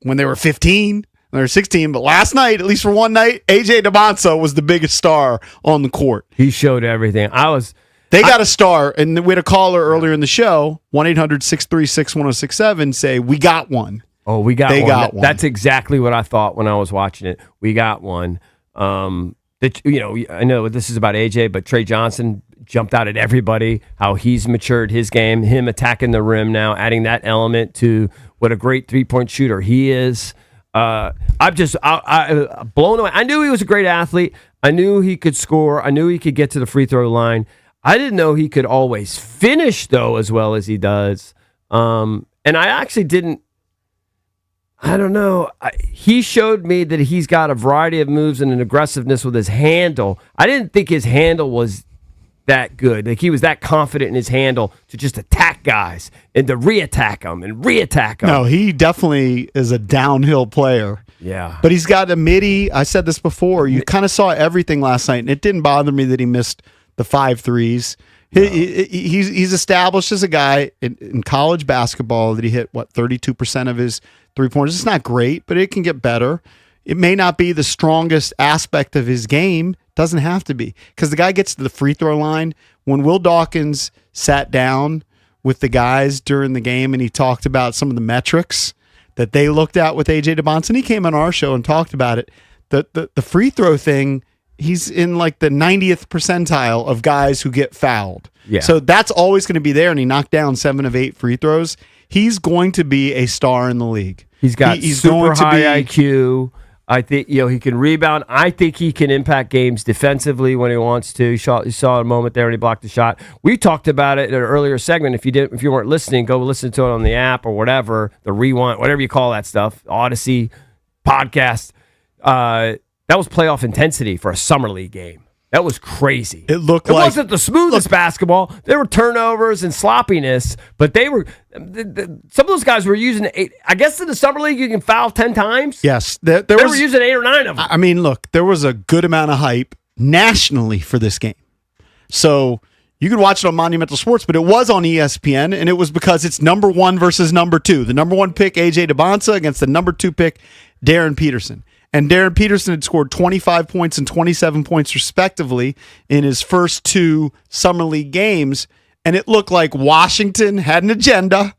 when they were 15, they were 16, but last night, at least for one night, AJ Debons was the biggest star on the court. He showed everything. They got a star, and we had a caller earlier in the show, 1-800-636-1067, say, we got one. Oh, we got one. Got one. That's exactly what I thought when I was watching it. We got one. I know this is about AJ, but Trey Johnson jumped out at everybody, how he's matured his game, him attacking the rim now, adding that element to what a great three-point shooter he is. I'm blown away. I knew he was a great athlete. I knew he could score. I knew he could get to the free throw line. I didn't know he could always finish, though, as well as he does. And I actually didn't. I don't know. He showed me that he's got a variety of moves and an aggressiveness with his handle. I didn't think his handle was that good. Like he was that confident in his handle to just attack guys and to re-attack them and re-attack them. No, he definitely is a downhill player. Yeah. But he's got a midi. I said this before. You kind of saw everything last night, and it didn't bother me that he missed the 5 threes. No. He's established as a guy in college basketball that he hit, 32% of his three-pointers. It's not great, but it can get better. It may not be the strongest aspect of his game. Doesn't have to be, because the guy gets to the free throw line. When Will Dawkins sat down with the guys during the game and he talked about some of the metrics that they looked at with AJ Debons, and he came on our show and talked about it. The free throw thing, he's in like the 90th percentile of guys who get fouled. Yeah. So that's always going to be there, and he knocked down 7 of 8 free throws. He's going to be a star in the league. He's got super high IQ. I think he can rebound. I think he can impact games defensively when he wants to. You saw a moment there when he blocked the shot. We talked about it in an earlier segment. If you weren't listening, go listen to it on the app or whatever, the Rewind, whatever you call that stuff, Odyssey podcast. That was playoff intensity for a summer league game. That was crazy. It wasn't the smoothest basketball. There were turnovers and sloppiness, but they were. Some of those guys were using 8. I guess in the summer league you can foul 10 times. Yes, they were using 8 or 9 of them. I mean, look, there was a good amount of hype nationally for this game, so you could watch it on Monumental Sports, but it was on ESPN, and it was because it's number 1 versus number 2. The number 1 pick AJ Debons against the number 2 pick Darren Peterson. And Darren Peterson had scored 25 points and 27 points respectively in his first 2 Summer League games. And it looked like Washington had an agenda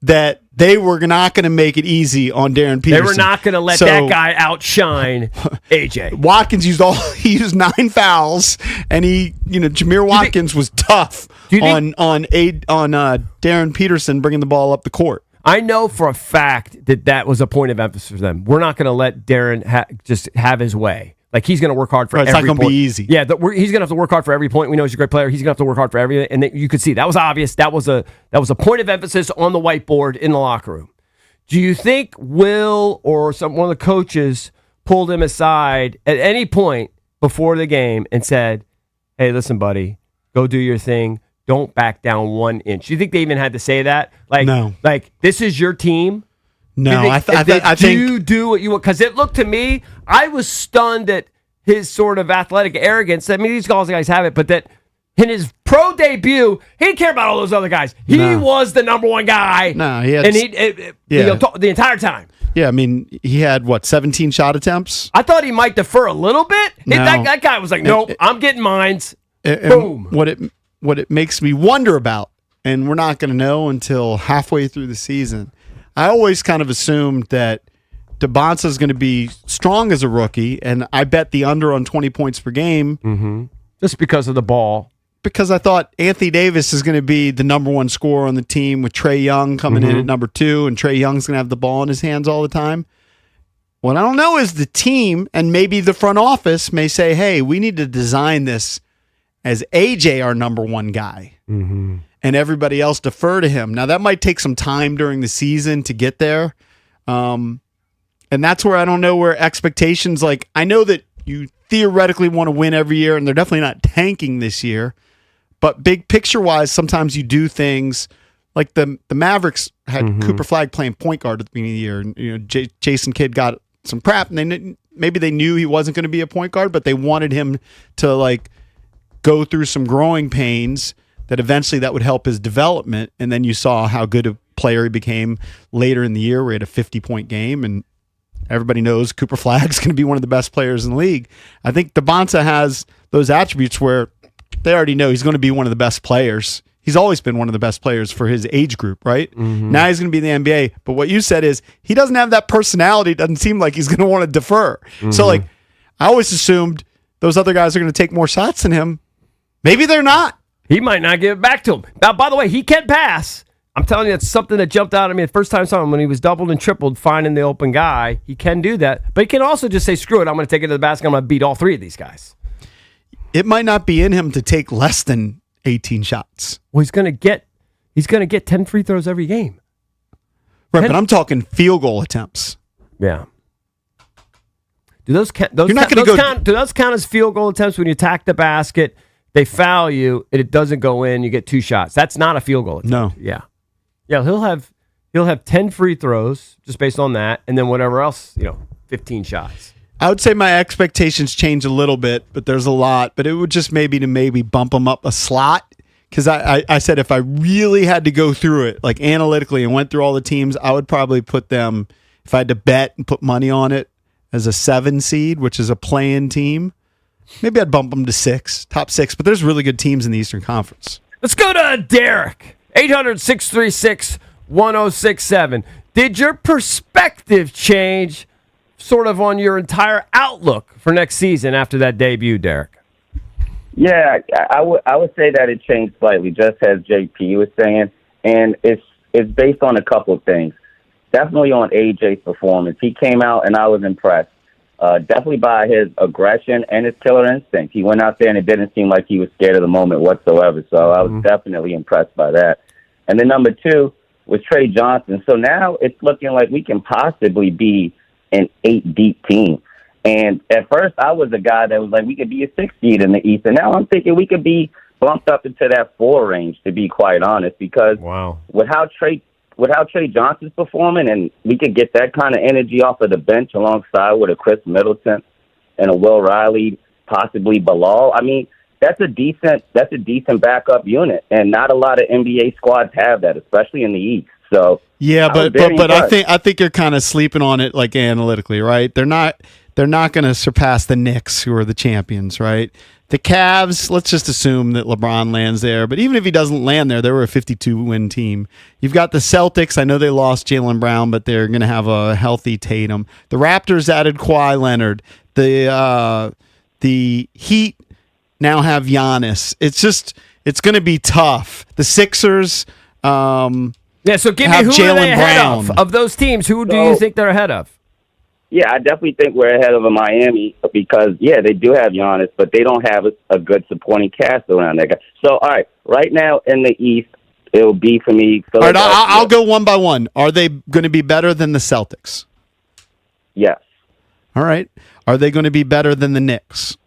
that they were not going to make it easy on Darren Peterson. They were not going to let that guy outshine AJ. Watkins used 9 fouls, and Jameer Watkins was tough on Darren Peterson bringing the ball up the court. I know for a fact that was a point of emphasis for them. We're not going to let Darren just have his way. Like, he's going to work hard for every point. It's not going to be easy. Yeah, he's going to have to work hard for every point. We know he's a great player. He's going to have to work hard for everything. And you could see that was obvious. That was a point of emphasis on the whiteboard in the locker room. Do you think Will or one of the coaches pulled him aside at any point before the game and said, "Hey, listen, buddy, go do your thing. Don't back down 1 inch"? Do you think they even had to say that? No. Like, this is your team? No, I think you do what you want. Because it looked to me, I was stunned at his sort of athletic arrogance. I mean, these guys have it, but that in his pro debut, he didn't care about all those other guys. He was the number 1 guy. No, he had, and the entire time. Yeah, I mean, he had 17 shot attempts. I thought he might defer a little bit. No. That guy was like, "Nope, I'm getting mines." Boom. What it makes me wonder about, and we're not going to know until halfway through the season. I always kind of assumed that Debons is going to be strong as a rookie, and I bet the under on 20 points per game. Just because of the ball. Because I thought Anthony Davis is going to be the number 1 scorer on the team with Trae Young coming in at number 2, and Trae Young's going to have the ball in his hands all the time. What I don't know is the team, and maybe the front office may say, "Hey, we need to design this as AJ our number 1 guy, and everybody else defer to him." Now, that might take some time during the season to get there. And that's where I don't know where expectations, I know that you theoretically want to win every year, and they're definitely not tanking this year. But big picture-wise, sometimes you do things like the Mavericks had Cooper Flagg playing point guard at the beginning of the year. Jason Kidd got some crap, and maybe they knew he wasn't going to be a point guard, but they wanted him to, go through some growing pains that eventually that would help his development. And then you saw how good a player he became later in the year where he had a 50-point game, and everybody knows Cooper Flagg's going to be one of the best players in the league. I think Debons has those attributes where they already know he's going to be one of the best players. He's always been one of the best players for his age group, right? Now he's going to be in the NBA. But what you said is he doesn't have that personality. It doesn't seem like he's going to want to defer. So, I always assumed those other guys are going to take more shots than him. Maybe they're not. He might not give it back to him. Now, by the way, he can pass. I'm telling you, it's something that jumped out at me the first time I saw him when he was doubled and tripled, finding the open guy. He can do that. But he can also just say, "Screw it, I'm going to take it to the basket. I'm going to beat all 3 of these guys." It might not be in him to take less than 18 shots. Well, he's going to get 10 free throws every game. Right, but I'm talking field goal attempts. Yeah. Do those count as field goal attempts when you attack the basket? They foul you, and it doesn't go in. You get 2 shots. That's not a field goal attempt. No. Yeah. He'll have 10 free throws just based on that, and then whatever else, 15 shots. I would say my expectations change a little bit, but there's a lot. But it would just maybe bump them up a slot. Because I said if I really had to go through it, analytically, and went through all the teams, I would probably put them, if I had to bet and put money on it, as a 7 seed, which is a play-in team. Maybe I'd bump them to 6, top 6. But there's really good teams in the Eastern Conference. Let's go to Derek. 800-636-1067. Did your perspective change sort of on your entire outlook for next season after that debut, Derek? Yeah, I would say that it changed slightly, just as JP was saying, and it's based on a couple of things. Definitely on AJ's performance. He came out, and I was impressed. definitely by his aggression and his killer instinct. He went out there and it didn't seem like he was scared of the moment whatsoever. So I was definitely impressed by that. And then number 2 was Trey Johnson. So now it's looking like we can possibly be an 8-deep team. And at first I was a guy that was like, we could be a 6 seed in the East. And now I'm thinking we could be bumped up into that 4 range, to be quite honest, because with how Trey Johnson's performing, and we could get that kind of energy off of the bench alongside with a Chris Middleton and a Will Riley, possibly Bilal. I mean, that's a decent backup unit, and not a lot of NBA squads have that, especially in the East. So yeah, but I think you're kind of sleeping on it, like analytically, right? They're not going to surpass the Knicks, who are the champions, right? The Cavs, let's just assume that LeBron lands there. But even if he doesn't land there, they were a 52-win team. You've got the Celtics. I know they lost Jaylen Brown, but they're going to have a healthy Tatum. The Raptors added Kawhi Leonard. The Heat now have Giannis. It's going to be tough. The Sixers so give me have who are Jaylen they ahead Brown. of those teams. Who do you think they're ahead of? Yeah, I definitely think we're ahead of Miami because, they do have Giannis, but they don't have a good supporting cast around that guy. So, all right now in the East, it'll be for me. All right, I'll go one by one. Are they going to be better than the Celtics? Yes. All right. Are they going to be better than the Knicks?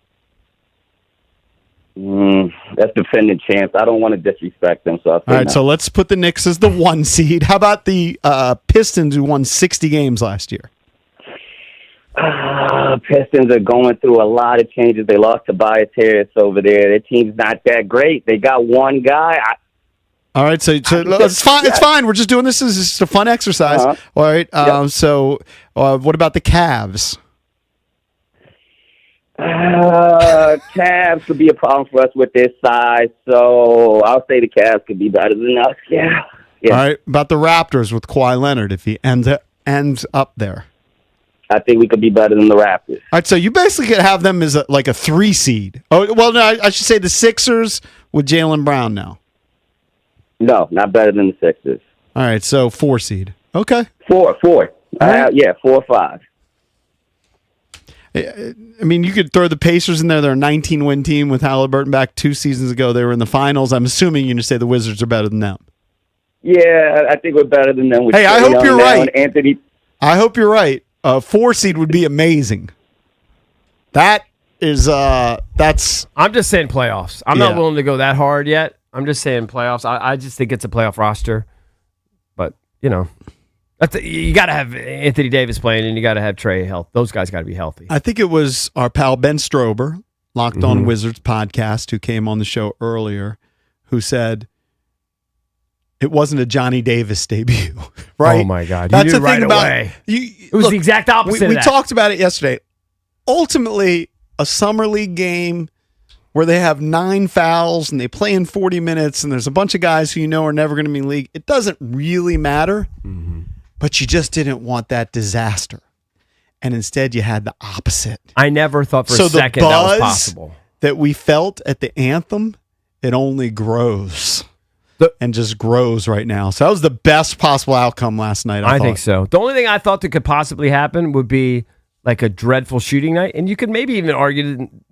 That's defending champs. I don't want to disrespect them. So all right, so let's put the Knicks as the 1 seed. How about the Pistons, who won 60 games last year? Pistons are going through a lot of changes. They lost Tobias Harris over there. Their team's not that great. They got one guy. All right, so it's fine. It's fine. We're just doing this as just a fun exercise. All right. So, what about the Cavs? Cavs could be a problem for us with their size. So I'll say the Cavs could be better than us. Yeah. All right. About the Raptors with Kawhi Leonard, if he ends up there. I think we could be better than the Raptors. All right, so you basically could have them as like a 3 seed. Oh, well, no, I should say the Sixers with Jaylen Brown now. No, not better than the Sixers. All right, so 4 seed. Okay. 4. Right. 4 or 5. I mean, you could throw the Pacers in there. They're a 19-win team with Halliburton back 2 seasons ago. They were in the finals. I'm assuming you're going to say the Wizards are better than them. Yeah, I think we're better than them. Hey, I hope you're right. Anthony. I hope you're right. 4 seed would be amazing. That is that's. I'm just saying playoffs. I'm not willing to go that hard yet. I'm just saying playoffs. I just think it's a playoff roster, but you got to have Anthony Davis playing, and you got to have Trey health. Those guys got to be healthy. I think it was our pal Ben Strober, Locked On Wizards podcast, who came on the show earlier, who said it wasn't a Johnny Davis debut, right? Oh my God! That's the the right thing about away. It was the exact opposite. We of that. talked about it yesterday. Ultimately, a summer league game where they have 9 fouls and they play in 40 minutes, and there's a bunch of guys who are never going to be in the league. It doesn't really matter, but you just didn't want that disaster, and instead you had the opposite. I never thought for a second that was possible. That we felt at the anthem, it only grows. And just grows right now. So that was the best possible outcome last night. I think so. The only thing I thought that could possibly happen would be like a dreadful shooting night. And you could maybe even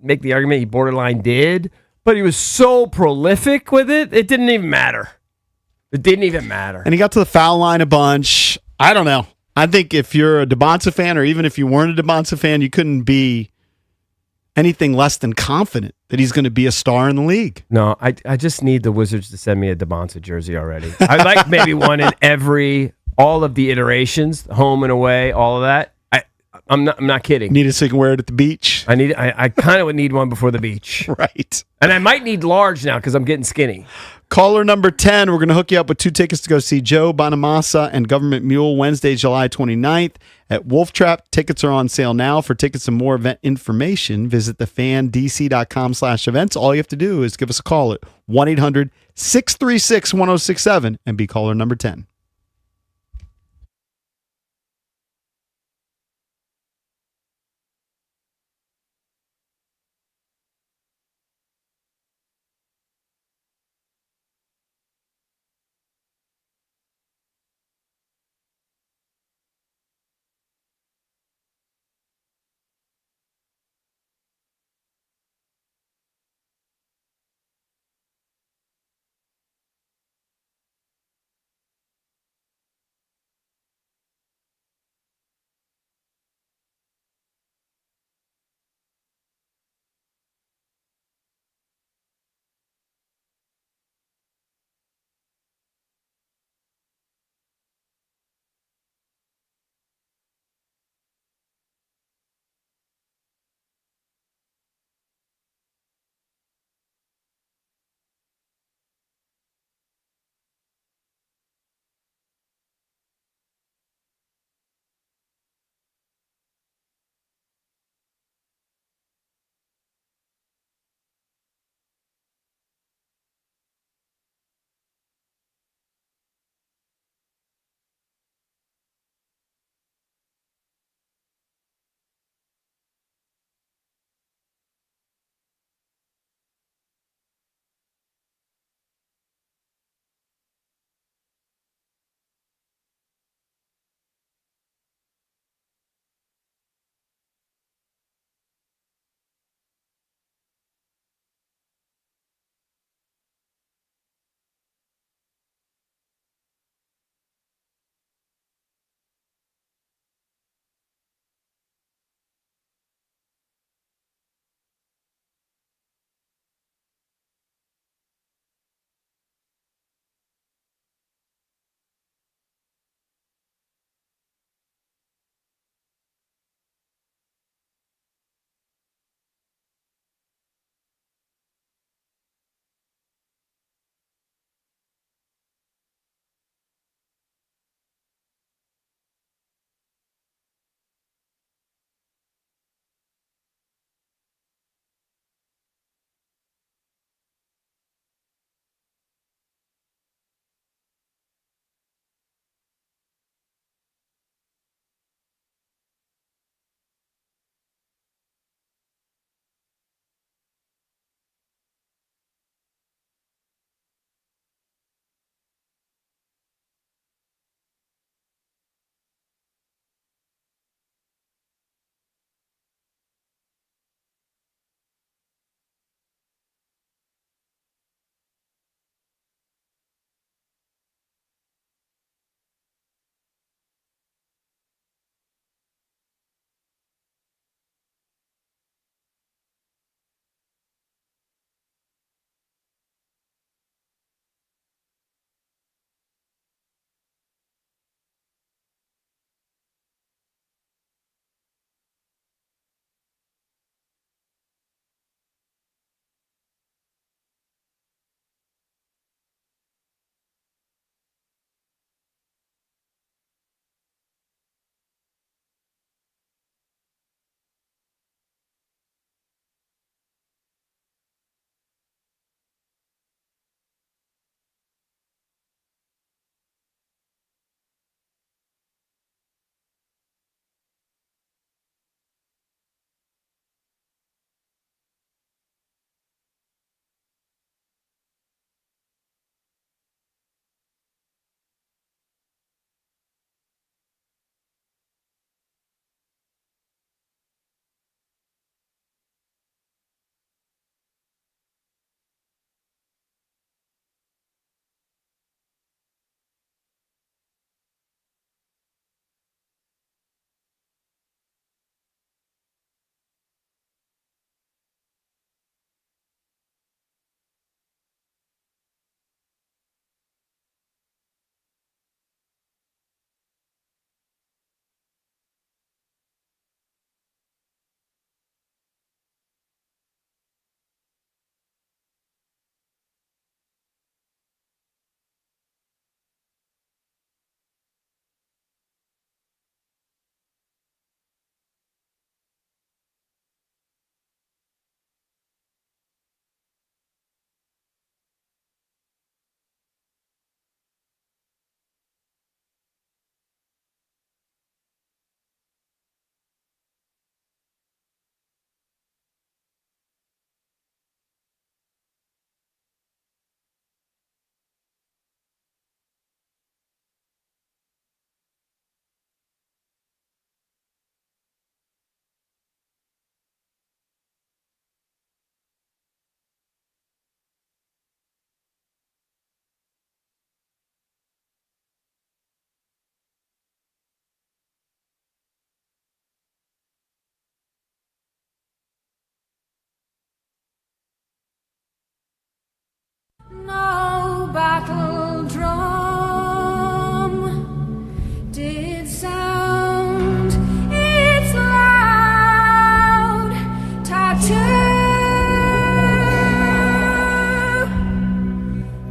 make the argument he borderline did, but he was so prolific with it, it didn't even matter. It didn't even matter. And he got to the foul line a bunch. I don't know. I think if you're a Debons fan, or even if you weren't a Debons fan, you couldn't be anything less than confident that he's going to be a star in the league. No, I just need the Wizards to send me a Debons jersey already. I'd like maybe one in all of the iterations, home and away, all of that. I'm not kidding. Need it so you can wear it at the beach? I kind of would need one before the beach. Right. And I might need large now because I'm getting skinny. Caller number 10, we're going to hook you up with 2 tickets to go see Joe Bonamassa and Government Mule Wednesday, July 29th at Wolf Trap. Tickets are on sale now. For tickets and more event information, visit thefandc.com/events. All you have to do is give us a call at 1-800-636-1067 and be caller number 10.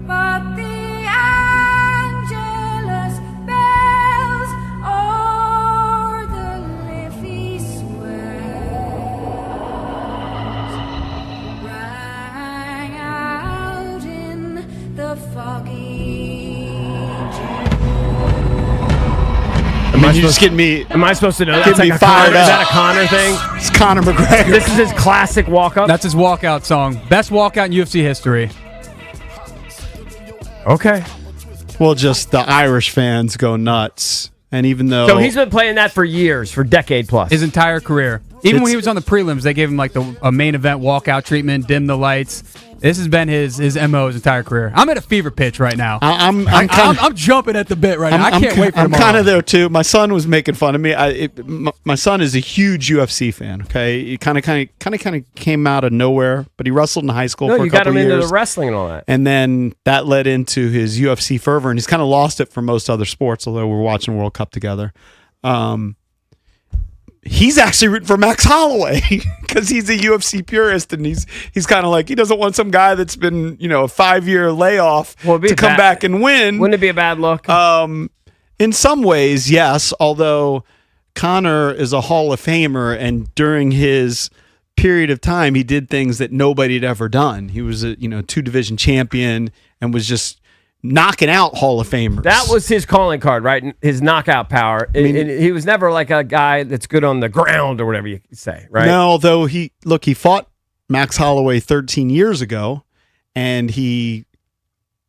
But the Angelus bells o'er the leafy swells rang out in the foggy You just getting me. Am I supposed to know? Getting That's me like fired Is up. that a Connor thing? It's Conor McGregor. This is his classic walk-up? That's his walkout song. Best walkout in UFC history. Okay. Well, just the Irish fans go nuts. And even though... So he's been playing that for years, for decade plus. His entire career. Even when he was on the prelims, they gave him like a main event walkout treatment, dim the lights. This has been his MO his entire career. I'm at a fever pitch right now. I'm jumping at the bit right now. I can't wait for I'm tomorrow. kind of there too. My son was making fun of me. My son is a huge UFC fan. Okay, he kind of came out of nowhere, but he wrestled in high school No, for a you got couple him years. into the wrestling and all that. And then that led into his UFC fervor, and he's kind of lost it for most other sports. Although we're watching World Cup together. He's actually rooting for Max Holloway because he's a UFC purist, and he's kind of like he doesn't want some guy that's been a 5-year layoff to come back and win. Wouldn't it be a bad look? In some ways, yes. Although Conor is a Hall of Famer, and during his period of time, he did things that nobody had ever done. He was a 2-division champion and was just knocking out Hall of Famers. That was his calling card, right? His knockout power. And he was never like a guy that's good on the ground or whatever you say, right? No, although he fought Max Holloway 13 years ago, and he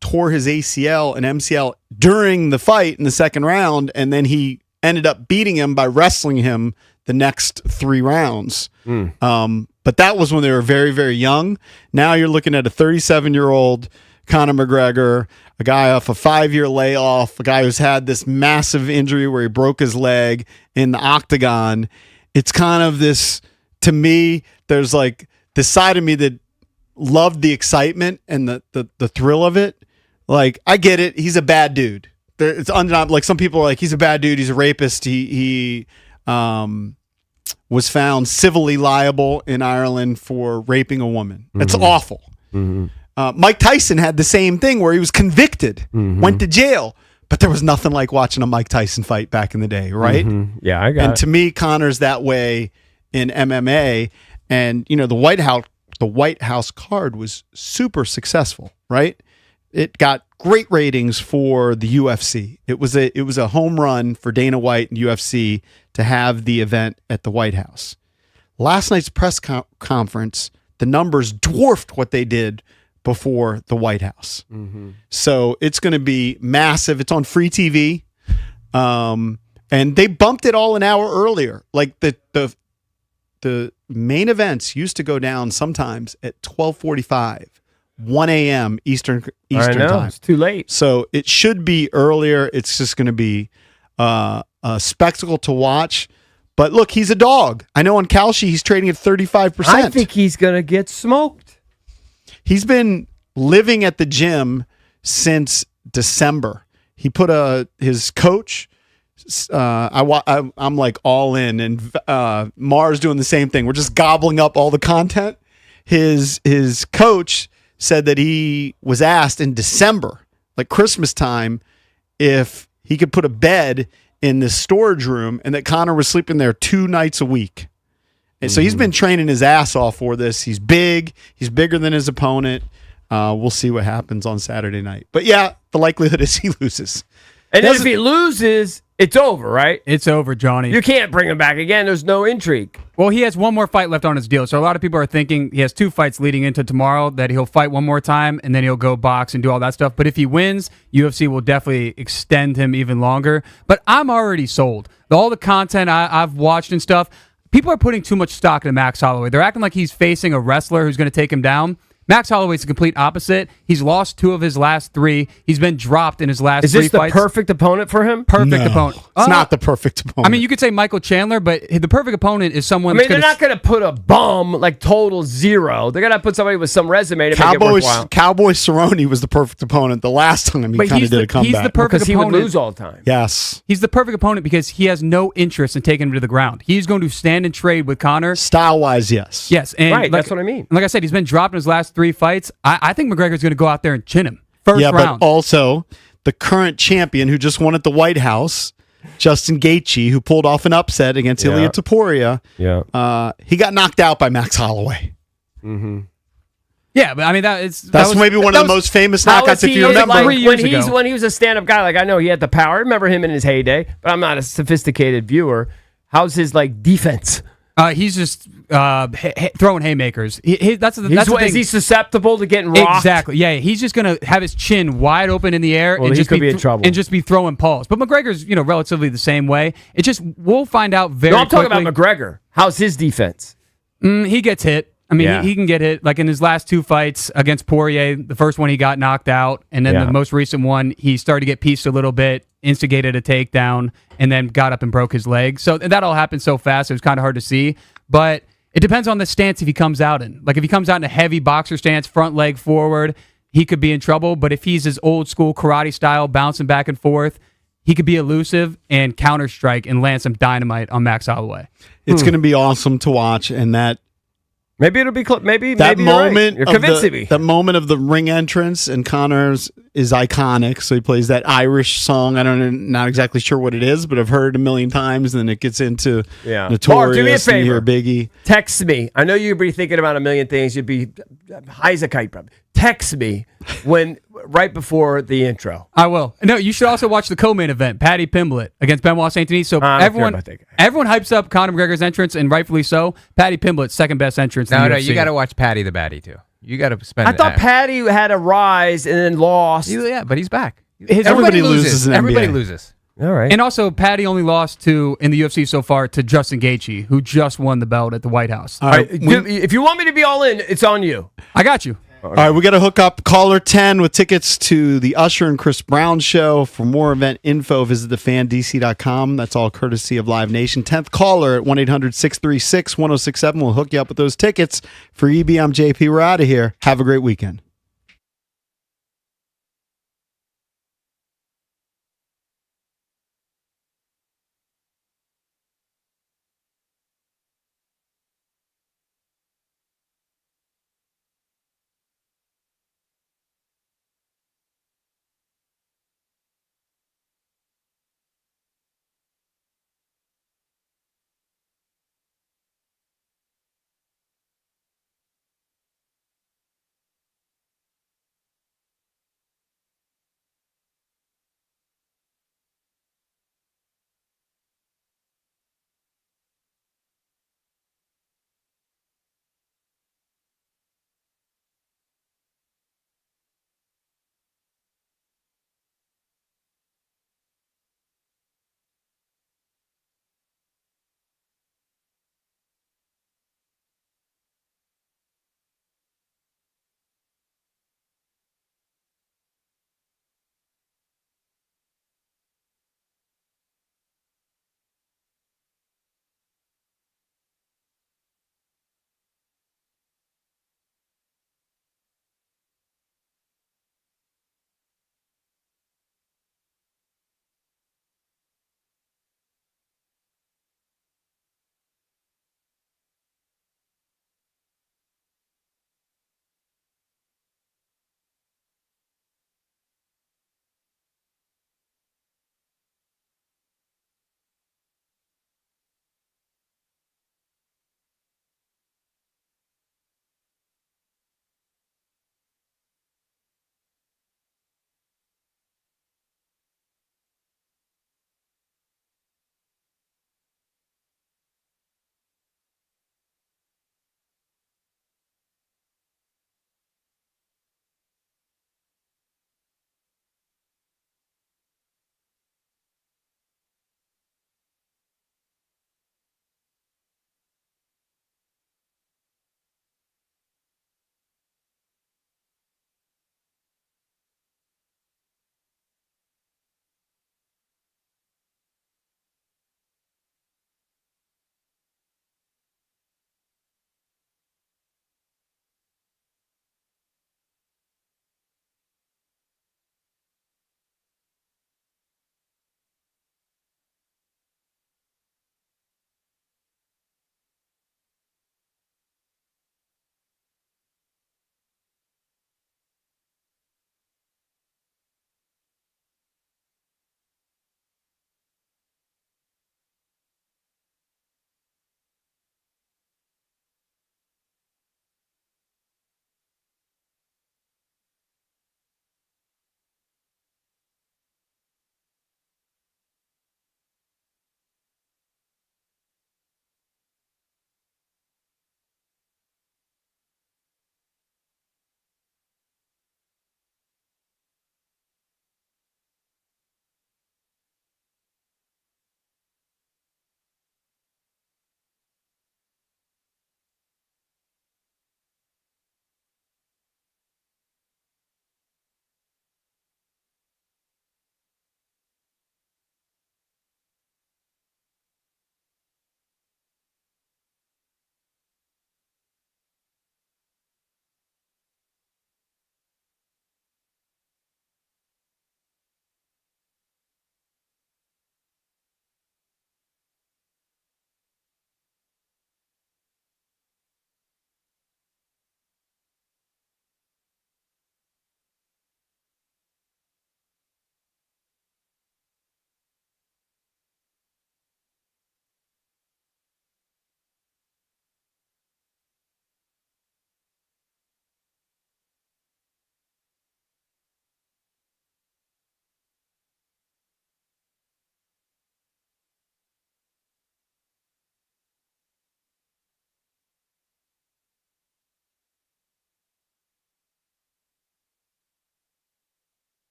tore his ACL and MCL during the fight in the second round, and then he ended up beating him by wrestling him the next 3 rounds. But that was when they were very, very young. Now you're looking at a 37-year-old Conor McGregor, a guy off a 5-year layoff, a guy who's had this massive injury where he broke his leg in the octagon. It's kind of this, to me, there's like this side of me that loved the excitement and the thrill of it. Like, I get it. He's a bad dude. It's undeniable. Like, some people are like, he's a bad dude. He's a rapist. He was found civilly liable in Ireland for raping a woman. That's awful. Mm-hmm. Mike Tyson had the same thing where he was convicted, went to jail, but there was nothing like watching a Mike Tyson fight back in the day, right? Yeah, I got And it. to me, Conor's that way in MMA, and the White House card was super successful, right? It got great ratings for the UFC. It was a home run for Dana White and UFC to have the event at the White House. Last night's press conference, the numbers dwarfed what they did before the White House. So it's going to be massive. It's on free TV. And they bumped it all an hour earlier. Like the main events used to go down sometimes at 12:45, 1 a.m. Eastern I know, time. it's too late. So it should be earlier. It's just going to be a spectacle to watch. But look, he's a dog. I know on Kalshi he's trading at 35%. I think he's going to get smoked. He's been living at the gym since December. He put his coach. I'm like all in, and Mars doing the same thing. We're just gobbling up all the content. His coach said that he was asked in December, like Christmas time, if he could put a bed in this storage room, and that Conor was sleeping there 2 nights a week. And so he's been training his ass off for this. He's big. He's bigger than his opponent. We'll see what happens on Saturday night. But yeah, the likelihood is he loses. And if he loses, it's over, right? It's over, Johnny. You can't bring him back again. There's no intrigue. Well, he has one more fight left on his deal. So a lot of people are thinking he has 2 fights leading into tomorrow, that he'll fight one more time and then he'll go box and do all that stuff. But if he wins, UFC will definitely extend him even longer. But I'm already sold. All the content I've watched and stuff, people are putting too much stock into Max Holloway. They're acting like he's facing a wrestler who's going to take him down. Max Holloway's the complete opposite. He's lost 2 of his last 3. He's been dropped in his last 3 Is this the fights. perfect opponent for him? Perfect opponent. It's not the perfect opponent. I mean, you could say Michael Chandler, but the perfect opponent is someone. I mean, they're not going to put a bum like total 0. They're going to put somebody with some resume to make it worthwhile. Cowboy Cerrone was the perfect opponent the last time he kind of did a comeback. He's the perfect because he opponent. would lose all the time. Yes. He's the perfect opponent because he has no interest in taking him to the ground. He's going to stand and trade with Conor. Style-wise, yes. Yes. And Right, that's what I mean. Like I said, he's been dropped in his last 3 fights. I think McGregor's going to go out there and chin him. First round. But also the current champion who just won at the White House, Justin Gaethje, who pulled off an upset against Ilia Topuria. Yeah. He got knocked out by Max Holloway. Mm-hmm. Yeah, but I mean that's maybe one of the most famous knockouts if you remember. Like, 3 years ago. When he was a stand-up guy, like I know he had the power. I remember him in his heyday, but I'm not a sophisticated viewer. How's his like defense? He's just throwing haymakers. That's the thing. Is he susceptible to getting rocked? Exactly. Yeah, he's just gonna have his chin wide open in the air Well, and he just could be in trouble. and just be throwing paws. But McGregor's relatively the same way. It's just we'll find out very. No, I'm talking quickly. about McGregor. How's his defense? He gets hit. I mean, Yeah. he can get hit. Like in his last 2 fights against Poirier, the first one he got knocked out, and then the most recent one he started to get pieced a little bit, instigated a takedown, and then got up and broke his leg. So that all happened so fast, it was kind of hard to see. But it depends on the stance if he comes out in. Like if he comes out in a heavy boxer stance, front leg forward, he could be in trouble. But if he's his old school karate style, bouncing back and forth, he could be elusive and counter strike and land some dynamite on Max Holloway. It's going to be awesome to watch, and that. Maybe it'll be maybe That maybe moment, you're convincing me. That moment of the ring entrance and Connor's is iconic. So he plays that Irish song. Not exactly sure what it is, but I've heard it a million times. And then it gets into Mark, Notorious. do me a and you hear favor. Biggie. Text me. I know you'd be thinking about a million things. You'd be high as a kite, probably. Text me right before the intro. I will. No, you should also watch the co-main event, Paddy Pimblett against Benoit Saint Denis. So I don't care everyone about that guy. hypes up Conor McGregor's entrance, and rightfully so. Paddy Pimblett's second best entrance. in the No, UFC. you got to watch Patty the Batty too. You got to spend. I thought Patty had a rise and then lost. Yeah, but he's back. Everybody loses in Everybody NBA. loses. All right. And also, Paddy only lost in the UFC so far to Justin Gaethje, who just won the belt at the White House. All right, If you want me to be all in, it's on you. I got you. All right, we got to hook up caller 10 with tickets to the Usher and Chris Brown show. For more event info, visit thefandc.com. That's all courtesy of Live Nation. 10th caller at 1-800-636-1067. We'll hook you up with those tickets. For EB, I'm JP. We're out of here. Have a great weekend.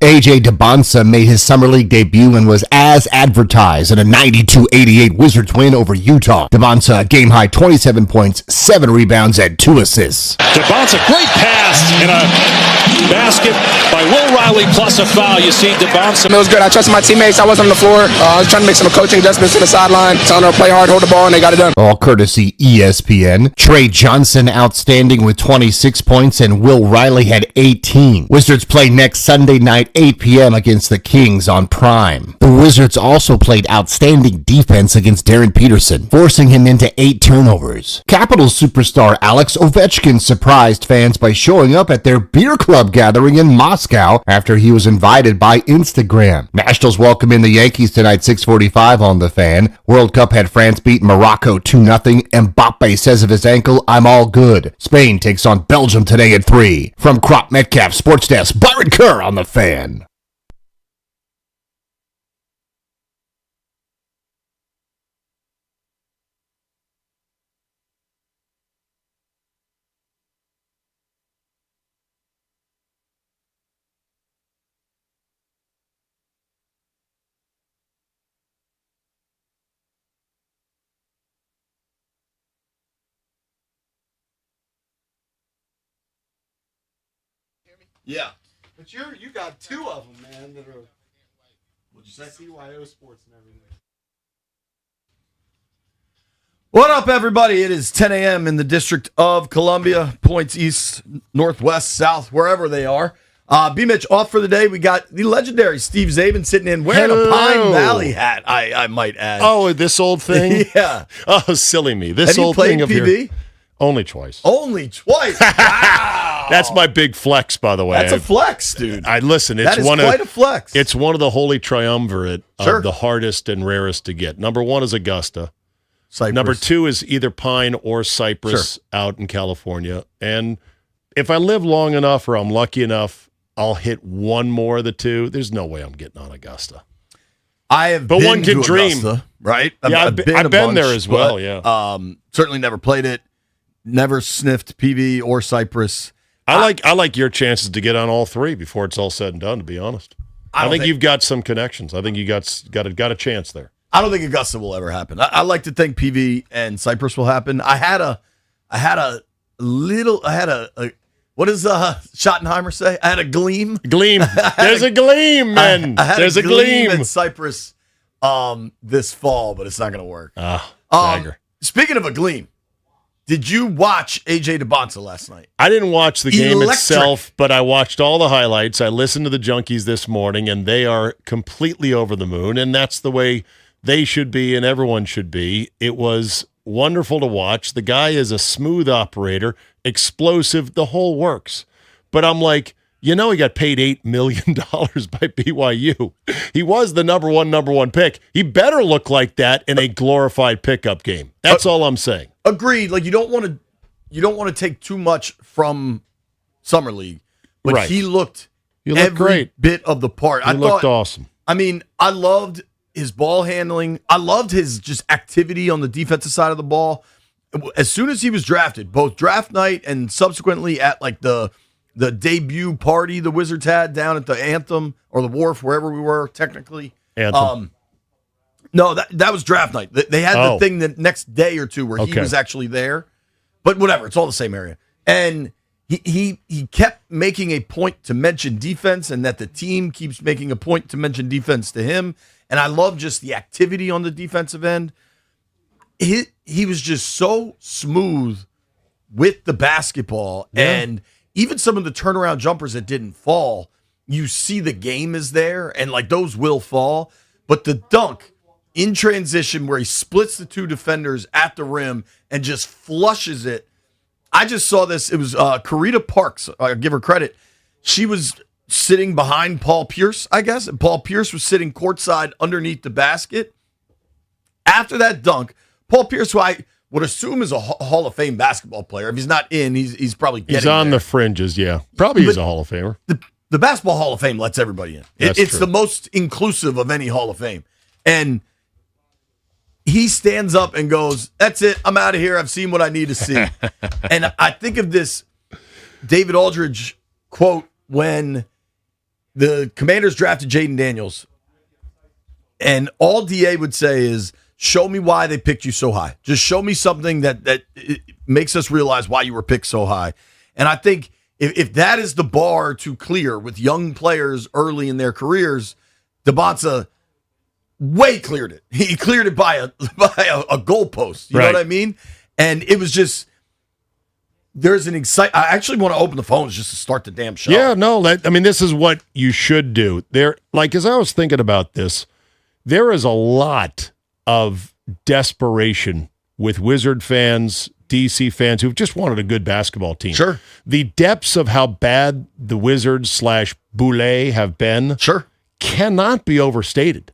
AJ Debons made his summer league debut and was as advertised in a 92-88 Wizards win over Utah. Debons game high 27 points, 7 rebounds, and 2 assists. Debons, a great pass and a basket by Will Riley plus a foul. You see Debons. It was good. I trusted my teammates. I wasn't on the floor. I was trying to make some coaching adjustments to the sideline, telling them to play hard, hold the ball, and they got it done. All courtesy ESPN. Trey Johnson outstanding with 26 points and Will Riley had 18. Wizards play next Sunday night, 8 p.m. against the Kings on Prime. The Wizards also played outstanding defense against Darren Peterson, forcing him into 8 turnovers. Capitals superstar Alex Ovechkin surprised fans by showing up at their beer club gathering in Moscow after he was invited by Instagram. Nationals welcome in the Yankees tonight, 6:45 on The Fan. World Cup had France beat Morocco 2-0. Mbappe says of his ankle, "I'm all good." Spain takes on Belgium today at 3. From Crop Metcalf Sports Desk, Byron Kerr on The Fan. Yeah. But you got 2 of them, man, that are. What'd you say? CYO Sports and everything. What up, everybody? It is 10 a.m. in the District of Columbia, points east, northwest, south, wherever they are. B. Mitch off for the day. We got the legendary Steve Zabin sitting in wearing a Pine Valley hat, I might add. Oh, this old thing? Yeah. Oh, silly me. This Have you old played thing of PB? your... Only twice. Only twice? Wow. That's my big flex, by the way. That's a flex, dude. I listen. It's That is one quite of, a flex. It's one of the holy triumvirate Sure. of the hardest and rarest to get. Number 1 is Augusta. Cypress. Number 2 is either Pine or Cypress out in California. And if I live long enough or I'm lucky enough, I'll hit one more of the 2. There's no way I'm getting on Augusta. I have But been one can to dream. Augusta, right? Yeah, I've been a there bunch, as well, but, yeah. Certainly never played it. Never sniffed PV or Cypress. I like your chances to get on all 3 before it's all said and done, to be honest. I think you've got some connections. I think you got a chance there. I don't think Augusta will ever happen. I like to think PV and Cypress will happen. I had a what does Schottenheimer say? I had a gleam. Gleam. There's a gleam, man. There's a gleam in Cypress this fall, but it's not going to work. Dagger. Speaking of a gleam, did you watch AJ Debons last night? I didn't watch the game Electric. itself, but I watched all the highlights. I listened to the Junkies this morning, and they are completely over the moon, and that's the way they should be and everyone should be. It was wonderful to watch. The guy is a smooth operator, explosive, the whole works. But I'm like, he got paid $8 million by BYU. He was the number one pick. He better look like that in a glorified pickup game. That's all I'm saying. Agreed. Like you don't want to take too much from Summer League, but Right. he looked looked great. bit of the part. He looked awesome. I mean, I loved his ball handling. I loved his just activity on the defensive side of the ball. As soon as he was drafted, both draft night and subsequently at like the debut party the Wizards had down at the Anthem or the Wharf, wherever we were technically. Anthem. No, that was draft night. They had the thing the next day or two where he was actually there. But whatever, it's all the same area. And he kept making a point to mention defense and that the team keeps making a point to mention defense to him. And I love just the activity on the defensive end. He was just so smooth with the basketball. Yeah. And even some of the turnaround jumpers that didn't fall, you see the game is there, and like those will fall. But the dunk in transition where he splits the 2 defenders at the rim and just flushes it. I just saw this. It was Karita Parks. I give her credit. She was sitting behind Paul Pierce, I guess. And Paul Pierce was sitting courtside underneath the basket. After that dunk, Paul Pierce, who I would assume is a Hall of Fame basketball player. If he's not in, he's probably getting He's on there. the fringes, yeah. Probably is a Hall of Famer. The Basketball Hall of Fame lets everybody in. It's true. the most inclusive of any Hall of Fame. And he stands up and goes, "That's it. I'm out of here. I've seen what I need to see." And I think of this David Aldridge quote when the Commanders drafted Jaden Daniels, and all DA would say is, show me why they picked you so high. Just show me something that makes us realize why you were picked so high. And I think if that is the bar to clear with young players early in their careers, Debons way cleared it. He cleared it by a goalpost. You know what I mean? And it was just, there's an I actually want to open the phones just to start the damn show. Yeah, no, this is what you should do. As I was thinking about this, there is a lot of desperation with Wizard fans, DC fans who've just wanted a good basketball team. Sure. The depths of how bad the Wizards / Boulay have been cannot be overstated.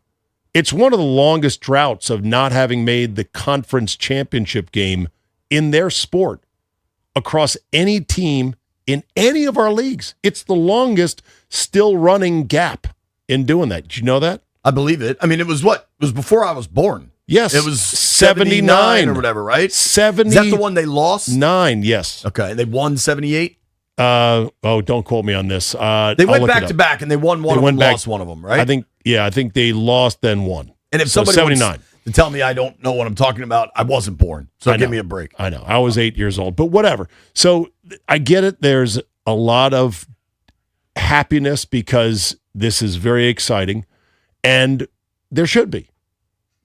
It's one of the longest droughts of not having made the conference championship game in their sport across any team in any of our leagues. It's the longest still running gap in doing that. Did you know that? I believe it. I mean, it was before I was born. Yes. It was 79 or whatever, right? 70. Is that the one they lost? 9, yes. Okay. They won 78? Don't quote me on this. They went back to back and they won one of them, lost one of them, right? I think they lost, then won. And if so somebody 79. wants to tell me I don't know what I'm talking about, I wasn't born. So give me a break. I know. I was 8 years old, but whatever. So I get it. There's a lot of happiness because this is very exciting, and there should be.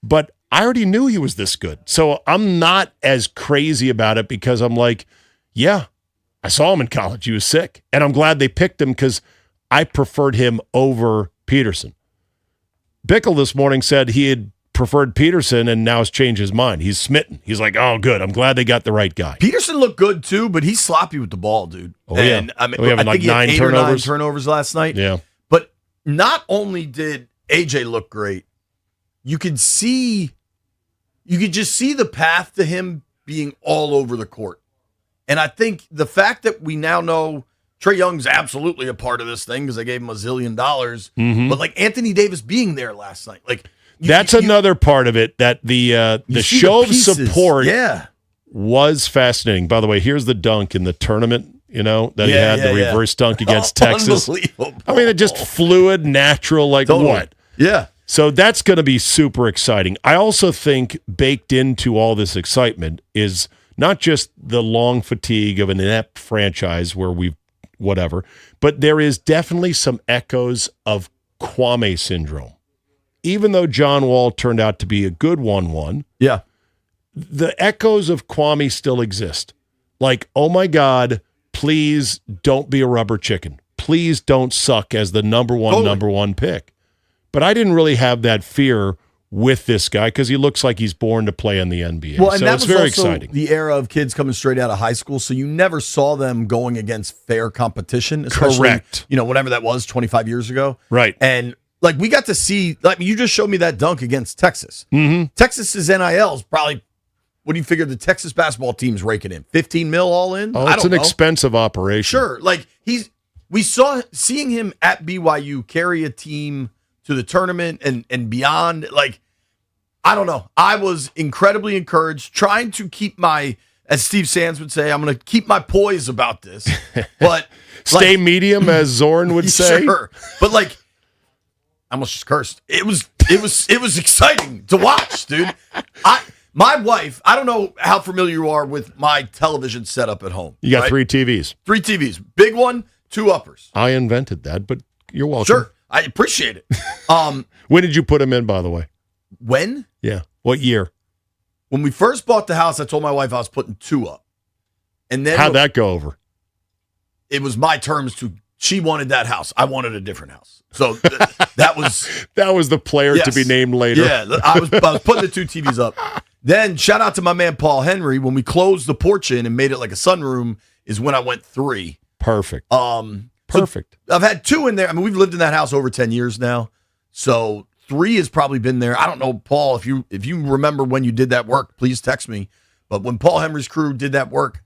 But I already knew he was this good. So I'm not as crazy about it because I'm like, yeah, I saw him in college. He was sick. And I'm glad they picked him because I preferred him over Peterson. Bickle this morning said he had preferred Peterson and now has changed his mind. He's smitten. He's like, oh, good. I'm glad they got the right guy. Peterson looked good too, but he's sloppy with the ball, dude. Oh, and, yeah. I mean, We having I think like he had 9 8 or 9 turnovers? turnovers last night. Yeah. But not only did AJ look great, you could just see the path to him being all over the court. And I think the fact that we now know Trae Young's absolutely a part of this thing because they gave him $1 zillion. Mhm. But like Anthony Davis being there last night, like That's another part of it, that the see show the of pieces. support Yeah. was fascinating. By the way, here's the dunk in the tournament, that he Yeah, had, the yeah. reverse dunk against Texas. Unbelievable. I mean, it just fluid, natural, like Totally. what? Yeah. So that's going to be super exciting. I also think baked into all this excitement is not just the long fatigue of an inept franchise where we've whatever, but there is definitely some echoes of Kwame syndrome. Even though John Wall turned out to be a good 1-1, yeah, the echoes of Kwame still exist. Like, oh my God, please don't be a rubber chicken. Please don't suck as the number one pick. But I didn't really have that fear with this guy because he looks like he's born to play in the NBA. Well, and so that it's was very also exciting. the era of kids coming straight out of high school, so you never saw them going against fair competition, especially, Correct. Whatever that was 25 years ago. Right. And like we got to see, like you just showed me that dunk against Texas. Mm-hmm. Texas's NIL is probably, what do you figure the Texas basketball team's raking in? 15 mil all in? Oh, I it's don't an know. expensive operation. Sure. Like seeing him at BYU carry a team to the tournament and beyond, like, I don't know. I was incredibly encouraged, trying to keep as Steve Sands would say, I'm going to keep my poise about this. But Stay medium, as Zorn would say. Sure. But like, I almost just cursed. It was exciting to watch, dude. My wife, I don't know how familiar you are with my television setup at home. You got right? 3 TVs. 3 TVs. Big one, 2 uppers. I invented that, but you're welcome. Sure. I appreciate it. When did you put them in, by the way? When? Yeah. What year? When we first bought the house, I told my wife I was putting 2 up. And then How'd that go over? It was my terms to, she wanted that house. I wanted a different house. So that was that was the player to be named later. Yeah, I was putting the 2 TVs up. Then shout out to my man Paul Henry. When we closed the porch in and made it like a sunroom, is when I went 3. Perfect. Perfect. So I've had 2 in there. I mean, we've lived in that house over 10 years now. So 3 has probably been there. I don't know, Paul, if you remember when you did that work, please text me. But when Paul Henry's crew did that work,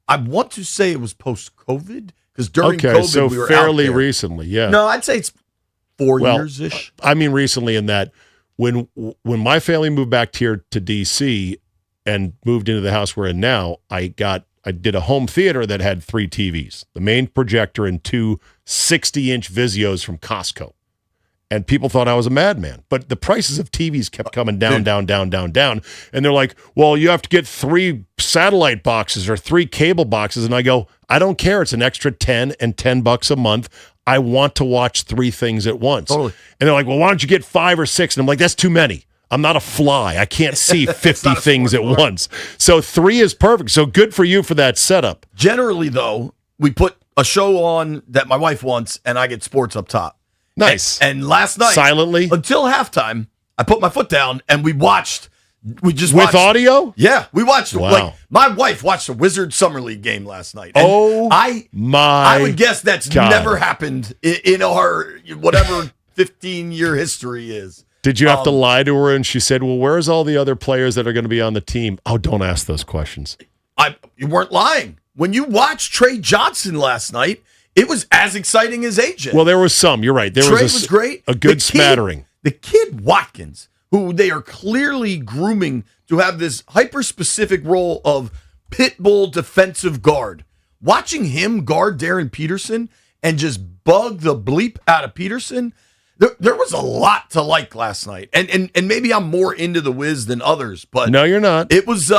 I want to say it was post-COVID, because during COVID so we were fairly out there. recently, yeah. No, I'd say it's 4 years-ish. I mean, recently in that when my family moved back here to D.C. and moved into the house we're in now, I did a home theater that had 3 TVs, the main projector and 2 60-inch Vizios from Costco. And people thought I was a madman. But the prices of TVs kept coming down. And they're like, well, you have to get 3 satellite boxes or 3 cable boxes. And I go, I don't care. It's an extra $10 and $10 a month. I want to watch 3 things at once. Totally. And they're like, well, why don't you get 5 or 6? And I'm like, that's too many. I'm not a fly. I can't see 50 things at once. So 3 is perfect. So good for you for that setup. Generally, though, we put a show on that my wife wants, and I get sports up top. Nice. And last night, silently, until halftime, I put my foot down and we watched. With audio? Yeah, we watched. Wow. Like my wife watched the Wizards Summer League game last night. And my! I would guess that's God. never happened in our whatever 15-year history is. Did you have to lie to her? And she said, well, where's all the other players that are going to be on the team? Oh, don't ask those questions. You weren't lying. When you watched Trey Johnson last night, it was as exciting as AJ. Well, there was some. You're right. There Trey was was great. A good smattering. The kid Watkins, who they are clearly grooming to have this hyper-specific role of pit bull defensive guard. Watching him guard Darren Peterson and just bug the bleep out of Peterson, there was a lot to like last night. And maybe I'm more into the Wiz than others, but no, you're not. It was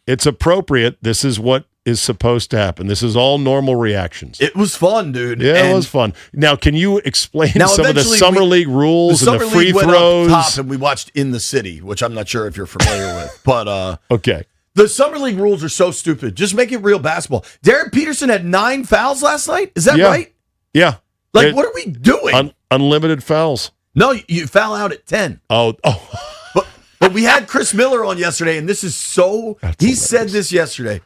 it's appropriate. This is what is supposed to happen. This is all normal reactions. It was fun, dude. Yeah, it was fun. Now, can you explain some of the Summer League rules and the free throws? Went up top and we watched In the City, which I'm not sure if you're familiar with. But okay. The Summer League rules are so stupid. Just make it real basketball. Darren Peterson had 9 fouls last night. Is that right? Yeah. Like, what are we doing? Unlimited fouls. No, you foul out at 10. Oh. But we had Chris Miller on yesterday, and this is so... He said this yesterday,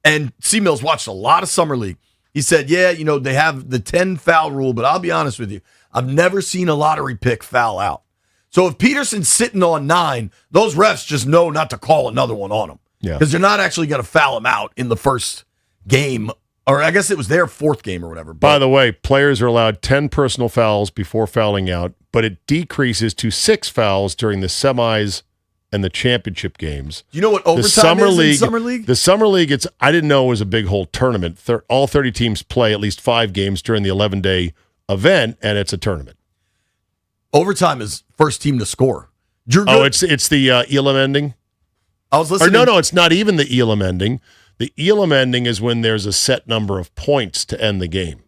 and C-Mills watched a lot of Summer League. He said, yeah, they have the 10 foul rule, but I'll be honest with you. I've never seen a lottery pick foul out. So if Peterson's sitting on 9, those refs just know not to call another one on him. Yeah. Because they're not actually going to foul him out in the first game, or I guess it was their 4th game or whatever. By the way, players are allowed 10 personal fouls before fouling out, but it decreases to 6 fouls during the semis and the championship games. Do you know what overtime is in Summer League? The Summer League, I didn't know it was a big whole tournament. All 30 teams play at least 5 games during the 11-day event, and it's a tournament. Overtime is first team to score. It's the Elam ending? I was listening. Or no, it's not even the Elam ending. The Elam ending is when there's a set number of points to end the game,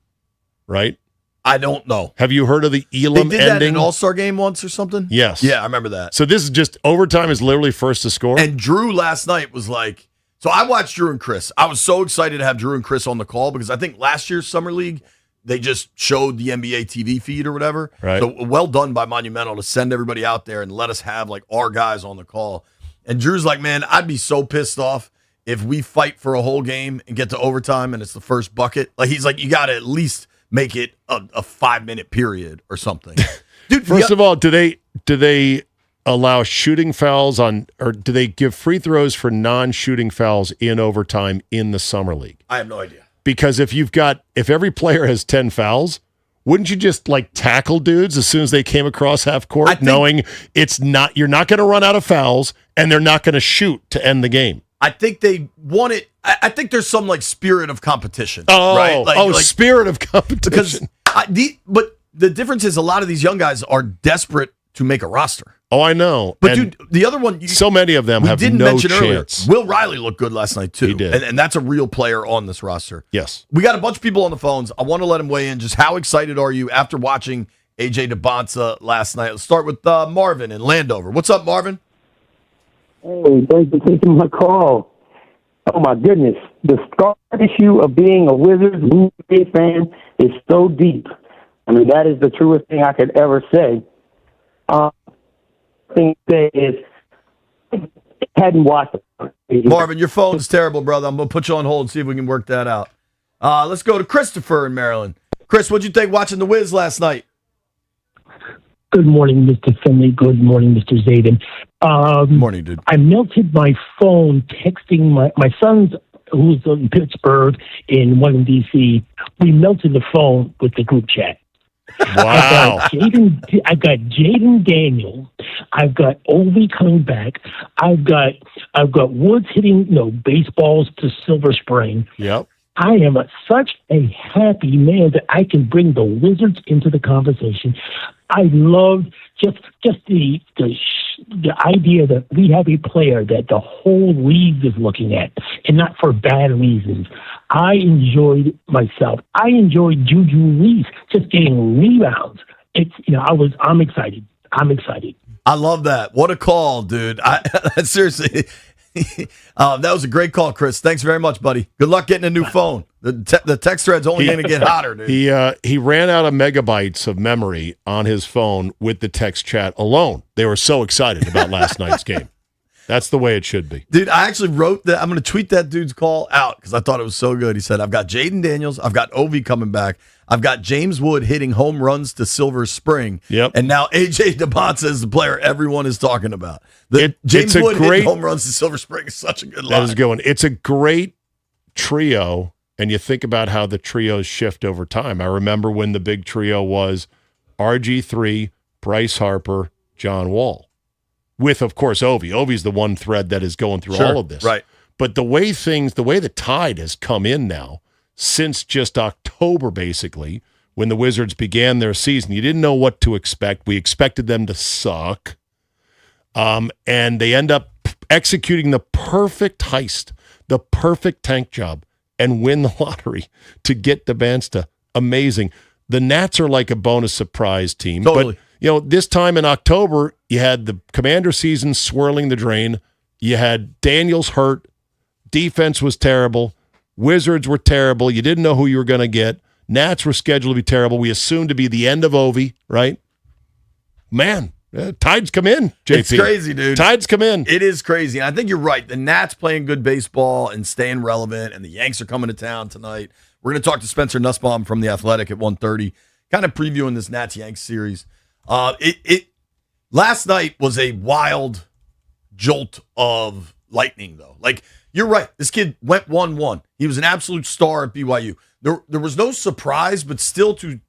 right? I don't know. Have you heard of the Elam ending? They did that in an All-Star game once or something? Yes. Yeah, I remember that. So this is just overtime is literally first to score? And Drew last night was like, so I watched Drew and Chris. I was so excited to have Drew and Chris on the call because I think last year's Summer League, they just showed the NBA TV feed or whatever. Right. So well done by Monumental to send everybody out there and let us have like our guys on the call. And Drew's like, man, I'd be so pissed off if we fight for a whole game and get to overtime and it's the first bucket. Like he's like, you got to at least make it a 5-minute period or something. Dude, First of all, do they allow shooting fouls or do they give free throws for non-shooting fouls in overtime in the Summer League? I have no idea. Because if every player has 10 fouls, wouldn't you just like tackle dudes as soon as they came across half court, knowing you're not going to run out of fouls and they're not going to shoot to end the game? I think they want it. I think there's some like spirit of competition. Oh, right? Spirit of competition. But the difference is a lot of these young guys are desperate to make a roster. Oh, I know. But dude, the other one, so many of them have no chance. Will Riley looked good last night too. He did. And that's a real player on this roster. Yes. We got a bunch of people on the phones. I want to let them weigh in. Just how excited are you after watching AJ Debons last night? Let's start with Marvin in Landover. What's up, Marvin? Hey, thanks for taking my call. Oh my goodness, the scar issue of being a Wizards Blue Jays fan is so deep. I mean, that is the truest thing I could ever say. Thing to say is, I hadn't watched it. Marvin, your phone's terrible, brother. I'm gonna put you on hold and see if we can work that out. Let's go to Christopher in Maryland. Chris, what'd you think watching the Wiz last night? Good morning, Mr. Finley. Good morning, Mr. Zaden. Morning, dude. I melted my phone texting my son's, who's in Pittsburgh, in one in D.C. We melted the phone with the group chat. Wow. I've got Jaden Daniel. I've got Ovi coming back. I've got Woods hitting baseballs to Silver Spring. Yep. I am such a happy man that I can bring the Wizards into the conversation. I love just the idea that we have a player that the whole league is looking at, and not for bad reasons. I enjoyed myself. I enjoyed Juju Reese just getting rebounds. I'm excited. I'm excited. I love that. What a call, dude. Seriously. That was a great call, Chris. Thanks very much, buddy. Good luck getting a new phone. The text thread's only going to get hotter, dude. He ran out of megabytes of memory on his phone with the text chat alone. They were so excited about last night's game. That's the way it should be. Dude, I actually wrote that. I'm going to tweet that dude's call out because I thought it was so good. He said, I've got Jaden Daniels. I've got Ovi coming back. I've got James Wood hitting home runs to Silver Spring. Yep. And now A.J. Debons is the player everyone is talking about. James it's a Wood great, hitting home runs to Silver Spring is such a good line. That is a good one. It's a great trio, and you think about how the trios shift over time. I remember when the big trio was RG3, Bryce Harper, John Wall. With, of course, Ovi. Ovi's the one thread that is going through all of this. Right. But the way the tide has come in now, since just October, basically, when the Wizards began their season, you didn't know what to expect. We expected them to suck. And they end up executing the perfect heist, the perfect tank job, and win the lottery to get Debons to amazing. The Nats are like a bonus surprise team. Totally. But, this time in October, you had the Commander season swirling the drain. You had Daniels hurt. Defense was terrible. Wizards were terrible. You didn't know who you were going to get. Nats were scheduled to be terrible. We assumed to be the end of Ovi, right? Man, tides come in, JP. It's crazy, dude. Tides come in. It is crazy. And I think you're right. The Nats playing good baseball and staying relevant, and the Yanks are coming to town tonight. We're going to talk to Spencer Nussbaum from The Athletic at 1:30, kind of previewing this Nats-Yanks series. Last night was a wild jolt of lightning, though. Like, you're right. This kid went 1-1. He was an absolute star at BYU. There was no surprise, but still to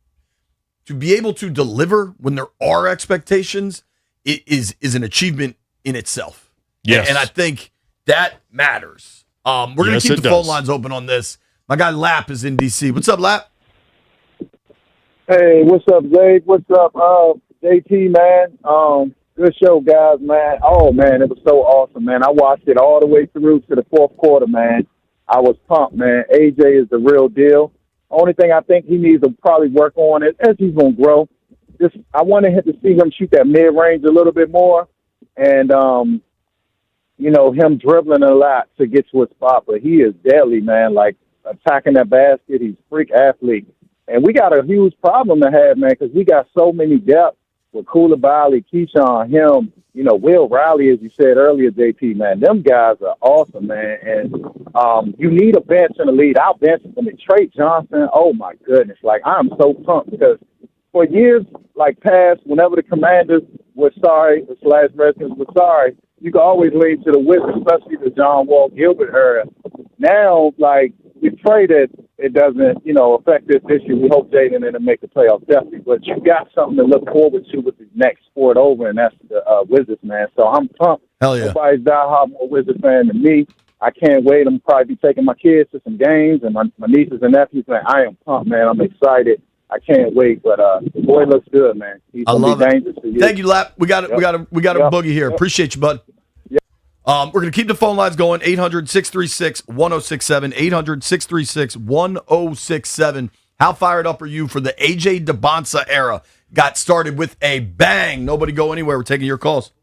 be able to deliver when there are expectations is an achievement in itself. Yes. And I think that matters. We're going to keep the phone lines open on this. My guy Lap is in D.C. What's up, Lap? Hey, what's up, Zay? What's up, JT, man? Good show, guys, man. Oh, man, it was so awesome, man. I watched it all the way through to the fourth quarter, man. I was pumped, man. AJ is the real deal. Only thing I think he needs to probably work on is as he's going to grow. I wanted him to see him shoot that mid-range a little bit more and, him dribbling a lot to get to a spot. But he is deadly, man, like attacking that basket. He's a freak athlete. And we got a huge problem to have, man, because we got so many depth with Koulibaly, Keyshawn, him, Will Riley, as you said earlier, JP, man. Them guys are awesome, man. And you need a bench in the lead. Our bench, Trey Johnson, oh, my goodness. Like, I'm so pumped because for years, past, whenever the Commanders were sorry, / Redskins were sorry, you could always lean to the Wizards, especially the John Wall Gilbert era. Now, we pray that it doesn't, affect this issue. We hope Jaden and them make the playoffs definitely. But you got something to look forward to with the next sport over, and that's the Wizards, man. So I'm pumped. Hell yeah. Nobody's diehard more Wizards fan than me. I can't wait. I'm probably be taking my kids to some games, and my nieces and nephews, man. I am pumped, man. I'm excited. I can't wait. But the boy looks good, man. He's I love be it. Thank you, Lap. We got a boogie here. Appreciate you, bud. We're going to keep the phone lines going. 800-636-1067. 800-636-1067. How fired up are you for the A.J. Debons era? Got started with a bang. Nobody go anywhere. We're taking your calls.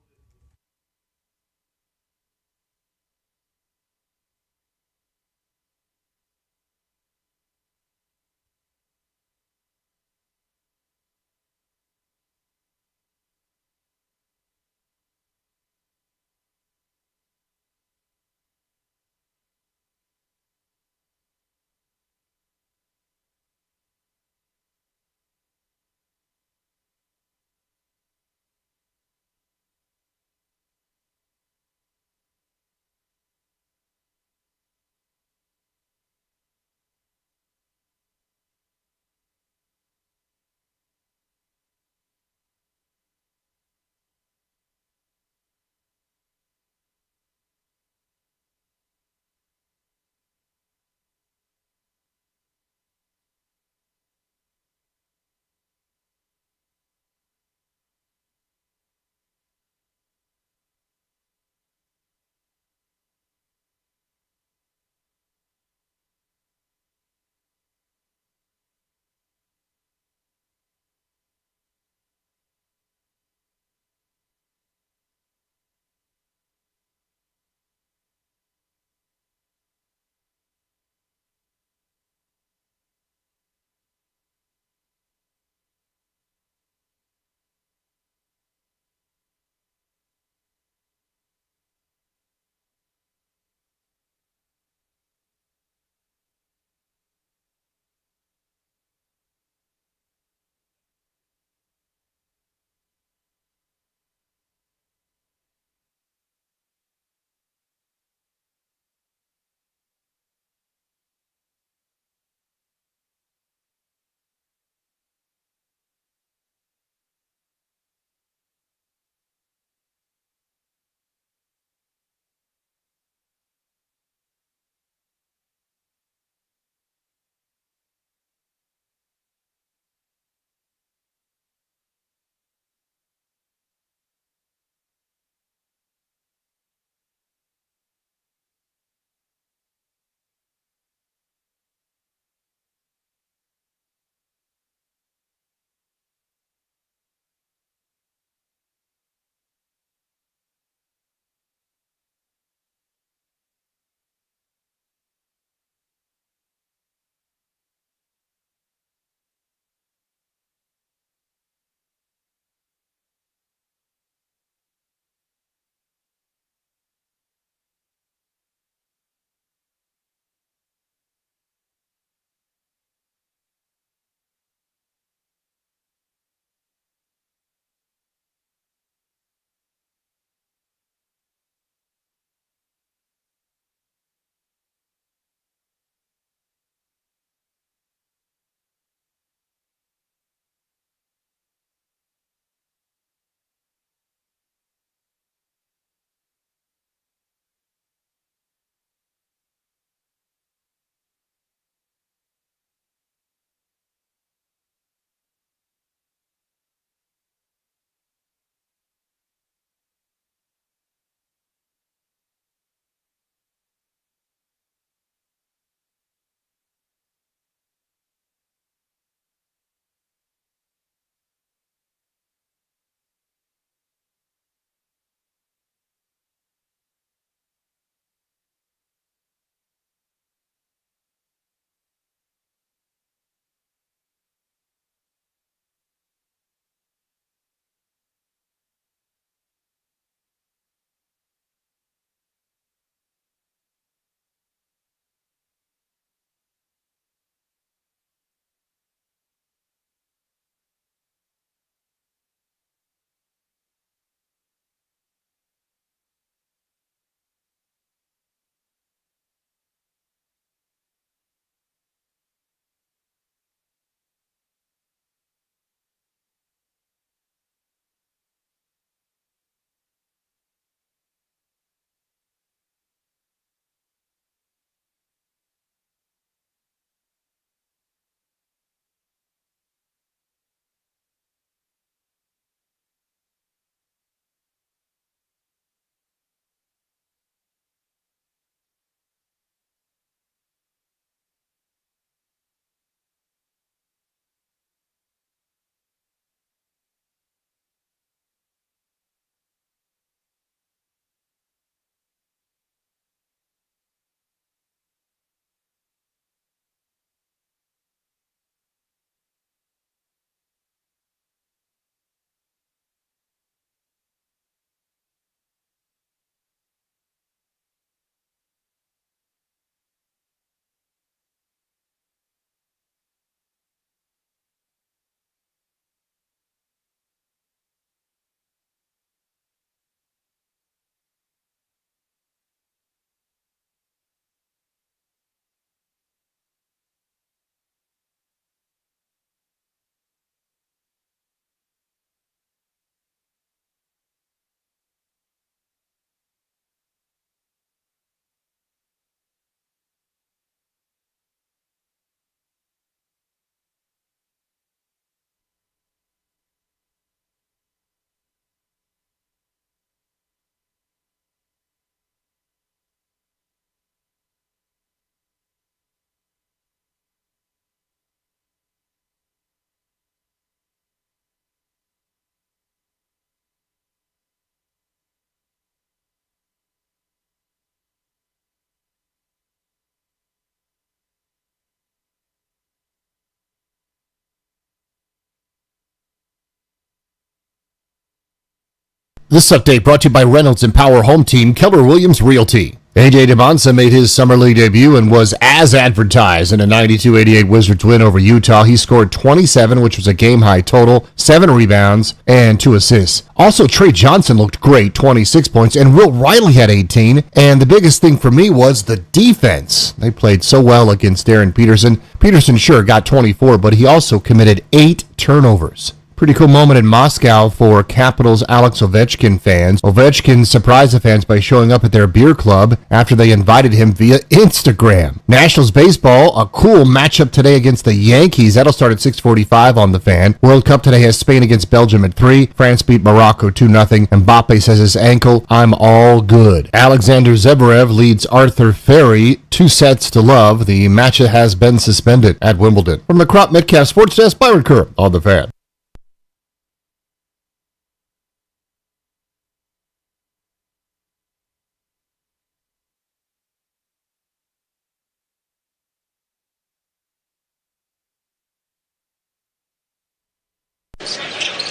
This update brought to you by Reynolds and Power Home Team, Keller Williams Realty. A.J. Debons made his summer league debut and was as advertised in a 92-88 Wizards win over Utah. He scored 27, which was a game-high total, 7 rebounds, and 2 assists. Also, Trey Johnson looked great, 26 points, and Will Riley had 18. And the biggest thing for me was the defense. They played so well against Darren Peterson. Peterson sure got 24, but he also committed 8 turnovers. Pretty cool moment in Moscow for Capitals Alex Ovechkin fans. Ovechkin surprised the fans by showing up at their beer club after they invited him via Instagram. Nationals baseball, a cool matchup today against the Yankees. That'll start at 6:45 on the Fan. World Cup today has Spain against Belgium at 3. France beat Morocco 2-0. Mbappe says his ankle, I'm all good. Alexander Zverev leads Arthur Ferry 2-0. The match has been suspended at Wimbledon. From the Crop Metcalf Sports Desk, Byron Kerr on the Fan.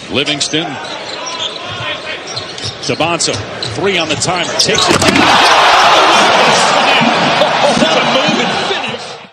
Livingston. Debons, 3 on the timer. Takes it. What a move and finish.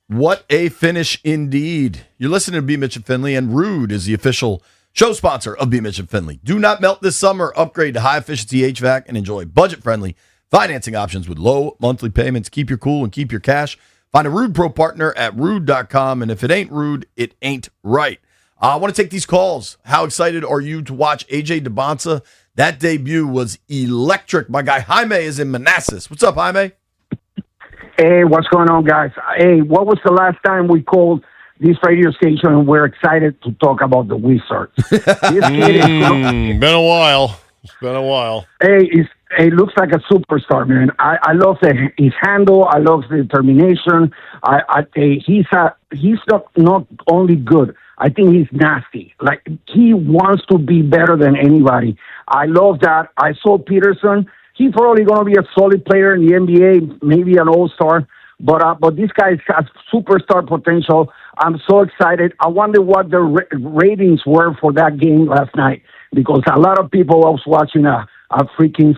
What a finish indeed. You're listening to B. Mitch and Finley, and Rude is the official show sponsor of B. Mitch and Finley. Do not melt this summer. Upgrade to high-efficiency HVAC and enjoy budget-friendly financing options with low monthly payments. Keep your cool and keep your cash. Find a Rude Pro partner at rude.com, and if it ain't Rude, it ain't right. I want to take these calls. How excited are you to watch A.J. Debonsa? That debut was electric. My guy Jaime is in Manassas. What's up, Jaime? Hey, what's going on, guys? Hey, what was the last time we called this radio station and we're excited to talk about the Wizards? This kid is Been a while. It's been a while. Hey, he looks like a superstar, man. I love his handle. I love the determination. He's not only good. I think he's nasty. Like, he wants to be better than anybody. I love that. I saw Peterson. He's probably going to be a solid player in the NBA, maybe an all-star. But this guy has superstar potential. I'm so excited. I wonder what the ratings were for that game last night, because a lot of people was watching a freaking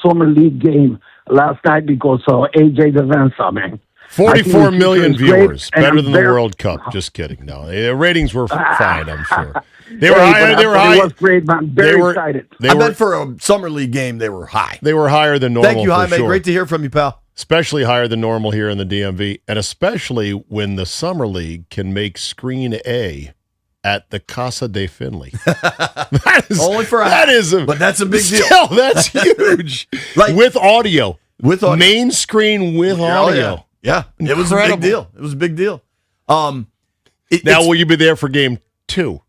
summer league game last night because of A.J. Debonsa, man. 44 million viewers, better than the World Cup. Just kidding. No, the ratings were fine, I'm sure. They were high. They were high. It was great, man. Very excited. I bet for a summer league game, they were high. They were higher than normal. Thank you, Jaime. Sure. Great to hear from you, pal. Especially higher than normal here in the DMV, and especially when the summer league can make screen A at the Casa de Finley. That is only for but that's a big deal. Still, that's huge. Like, with audio, main screen with Oh, audio. Yeah, it was a big deal. It was a big deal. Now, will you be there for game 2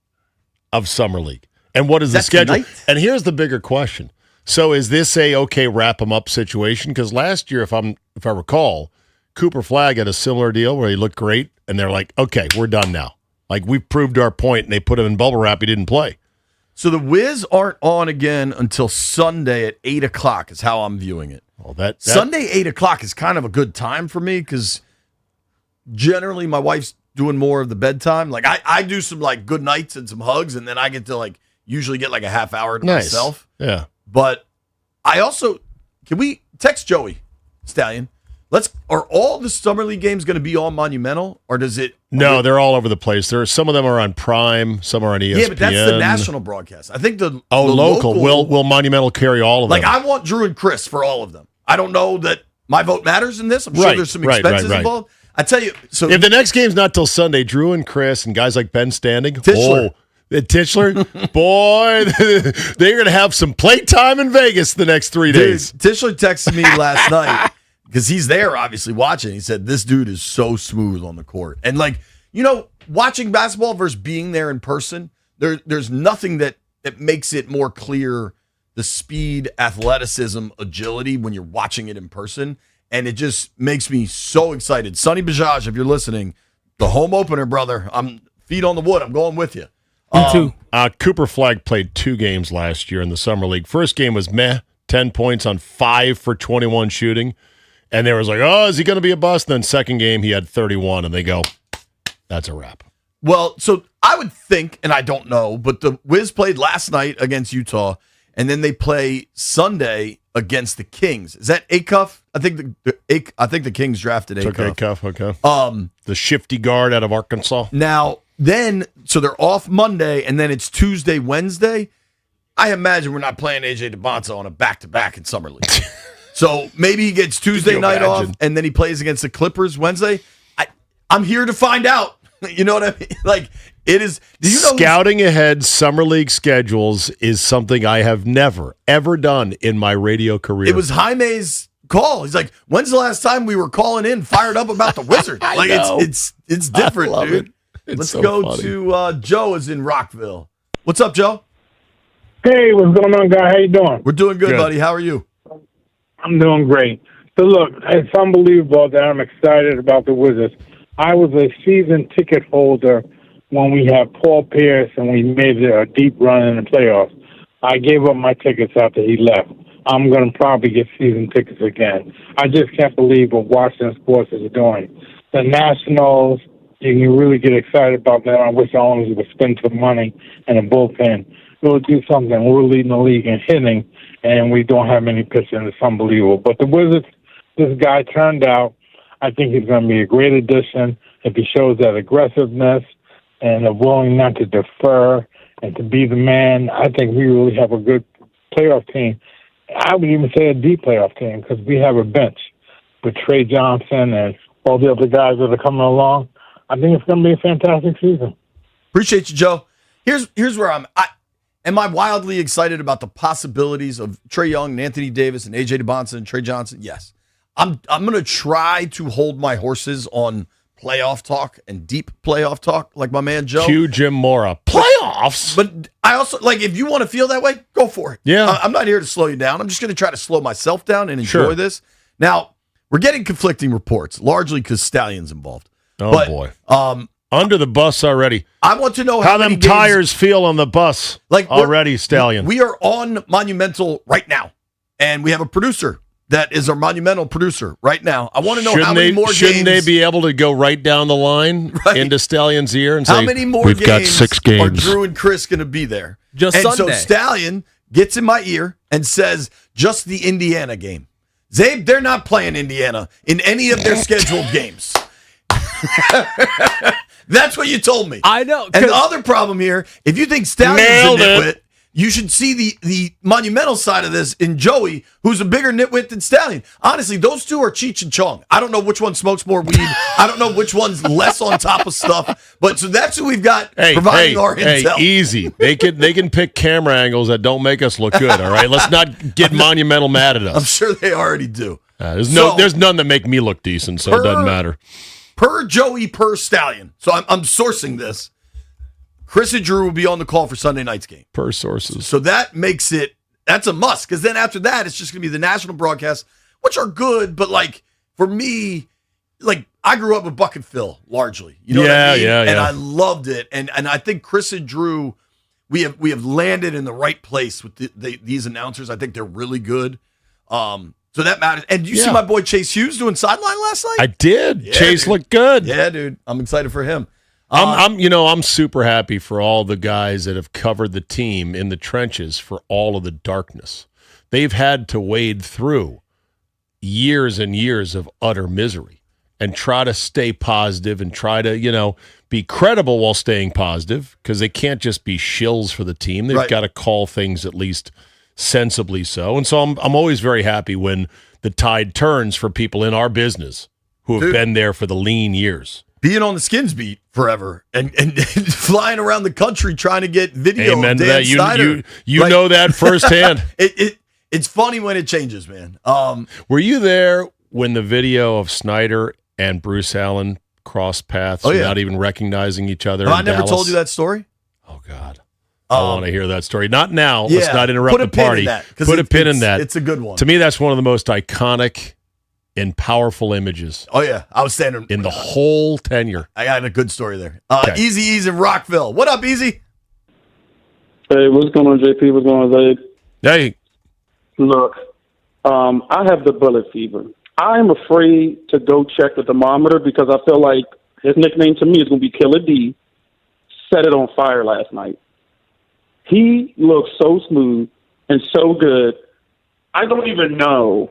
of Summer League? And what is the schedule? Tonight? And here's the bigger question. So is this a okay wrap them up situation? Because last year, if I recall, Cooper Flagg had a similar deal where he looked great, and they're like, okay, we're done now. Like, we've proved our point, and they put him in bubble wrap. He didn't play. So the Wiz aren't on again until Sunday at 8 o'clock is how I'm viewing it. Well, that Sunday 8 o'clock is kind of a good time for me because generally my wife's doing more of the bedtime. Like I do some like good nights and some hugs, and then I get to like usually get like a half hour to myself. Yeah. But I also can we text Joey Stallion? Are all the Summer League games going to be on Monumental, or does it? No, they're all over the place. Some of them are on Prime, some are on ESPN. Yeah, but that's the national broadcast. I think the local. Will Monumental carry all of them? Like I want Drew and Chris for all of them. I don't know that my vote matters in this. I'm sure there's some expenses involved. I tell you, so if the next game's not till Sunday, Drew and Chris and guys like Ben Standing, Tischler, boy, they're going to have some playtime in Vegas the next 3 days. Tischler texted me last night because he's there, obviously watching. He said this dude is so smooth on the court, and like watching basketball versus being there in person, there's nothing that makes it more clear. The speed, athleticism, agility when you're watching it in person. And it just makes me so excited. Sonny Bajaj, if you're listening, the home opener, brother. I'm feet on the wood. I'm going with you. Me too. Cooper Flagg played 2 games last year in the Summer League. First game was 10 points on 5 for 21 shooting. And they was like, oh, is he going to be a bust? And then second game, he had 31. And they go, that's a wrap. Well, so I would think, and I don't know, but the Wiz played last night against Utah, and then they play Sunday against the Kings. Is that Acuff? I think the Kings drafted Acuff. Took Acuff, okay. The shifty guard out of Arkansas. Now, then, so they're off Monday, and then it's Tuesday, Wednesday. I imagine we're not playing AJ Debons on a back-to-back in Summer League. So maybe he gets Tuesday night off, and then he plays against the Clippers Wednesday. I'm here to find out. You know what I mean? Like, it is. Do you know Scouting ahead Summer League schedules is something I have never, ever done in my radio career. It was Jaime's call. He's like, when's the last time we were calling in fired up about the Wizards? Like, it's different, dude. Let's so go funny. to Joe is in Rockville. What's up, Joe? Hey, what's going on, guy? How you doing? We're doing good, buddy. How are you? I'm doing great. So look, it's unbelievable that I'm excited about the Wizards. I was a season ticket holder when we had Paul Pierce and we made a deep run in the playoffs. I gave up my tickets after he left. I'm going to probably get season tickets again. I just can't believe what Washington Sports is doing. The Nationals, you can really get excited about that. I wish the owners would spend some money in a bullpen. We'll do something. We're leading the league in hitting, and we don't have many pitching. It's unbelievable. But the Wizards, this guy turned out. I think he's going to be a great addition if he shows that aggressiveness and a willing not to defer and to be the man. I think we really have a good playoff team. I would even say a deep playoff team because we have a bench with Trey Johnson and all the other guys that are coming along. I think it's going to be a fantastic season. Appreciate you, Joe. Here's where am I wildly excited about the possibilities of Trae Young and Anthony Davis and AJ Debonson and Trey Johnson? Yes. I'm going to try to hold my horses on playoff talk and deep playoff talk like my man Joe. Cue Jim Mora. Playoffs? But I also, like, if you want to feel that way, go for it. Yeah. I'm not here to slow you down. I'm just going to try to slow myself down and enjoy this. Now, we're getting conflicting reports, largely because Stallion's involved. Oh, boy. Under the bus already. I want to know how many them games, tires feel on the bus already, Stallion. We are on Monumental right now, and we have a producer that is our Monumental producer right now. I want to know how many more games. Shouldn't they be able to go right down the line into Stallion's ear and say, how many more we've got 6 games? Are Drew and Chris going to be there? Just and Sunday. So Stallion gets in my ear and says, just the Indiana game. Zabe, they're not playing Indiana in any of their scheduled games. That's what you told me. I know. And the other problem here, if you think Stallion's a nitwit, you should see the monumental side of this in Joey, who's a bigger nitwit than Stallion. Honestly, those two are Cheech and Chong. I don't know which one smokes more weed. I don't know which one's less on top of stuff. But so that's who we've got providing our intel. Easy. They can pick camera angles that don't make us look good. All right, let's not get Monumental mad at us. I'm sure they already do. There's none that make me look decent, so it doesn't matter. Per Joey, per Stallion. So I'm sourcing this. Chris and Drew will be on the call for Sunday night's game. Per sources. So that makes that's a must, because then after that, it's just going to be the national broadcasts, which are good, but like for me, like I grew up with Buck and Phil largely. You know what I mean? And I loved it. And I think Chris and Drew, we have landed in the right place with these announcers. I think they're really good. So that matters. And you see my boy Chase Hughes doing sideline last night? I did. Yeah, Chase dude. looked good. Yeah, dude. I'm excited for him. I'm super happy for all the guys that have covered the team in the trenches for all of the darkness. They've had to wade through years and years of utter misery and try to stay positive and try to, be credible while staying positive, because they can't just be shills for the team. They've got to call things at least sensibly so. And so I'm always very happy when the tide turns for people in our business who have been there for the lean years. Being on the Skins beat forever and flying around the country trying to get video Amen of to Dan that. Snyder. You know that firsthand. It's funny when it changes, man. Were you there when the video of Snyder and Bruce Allen crossed paths without even recognizing each other? I never told you that story. Oh, God. I want to hear that story. Not now. Yeah, let's not interrupt the party. Put a pin in that. It's a good one. To me, that's one of the most iconic and powerful images. Oh, yeah. I was standing in the whole tenure. I got a good story there. Easy E's in Rockville. What up, Easy? Hey, what's going on, JP? What's going on, Zabe? Hey. Look, I have the bullet fever. I am afraid to go check the thermometer because I feel like his nickname to me is going to be Killer D. set it on fire last night. He looked so smooth and so good. I don't even know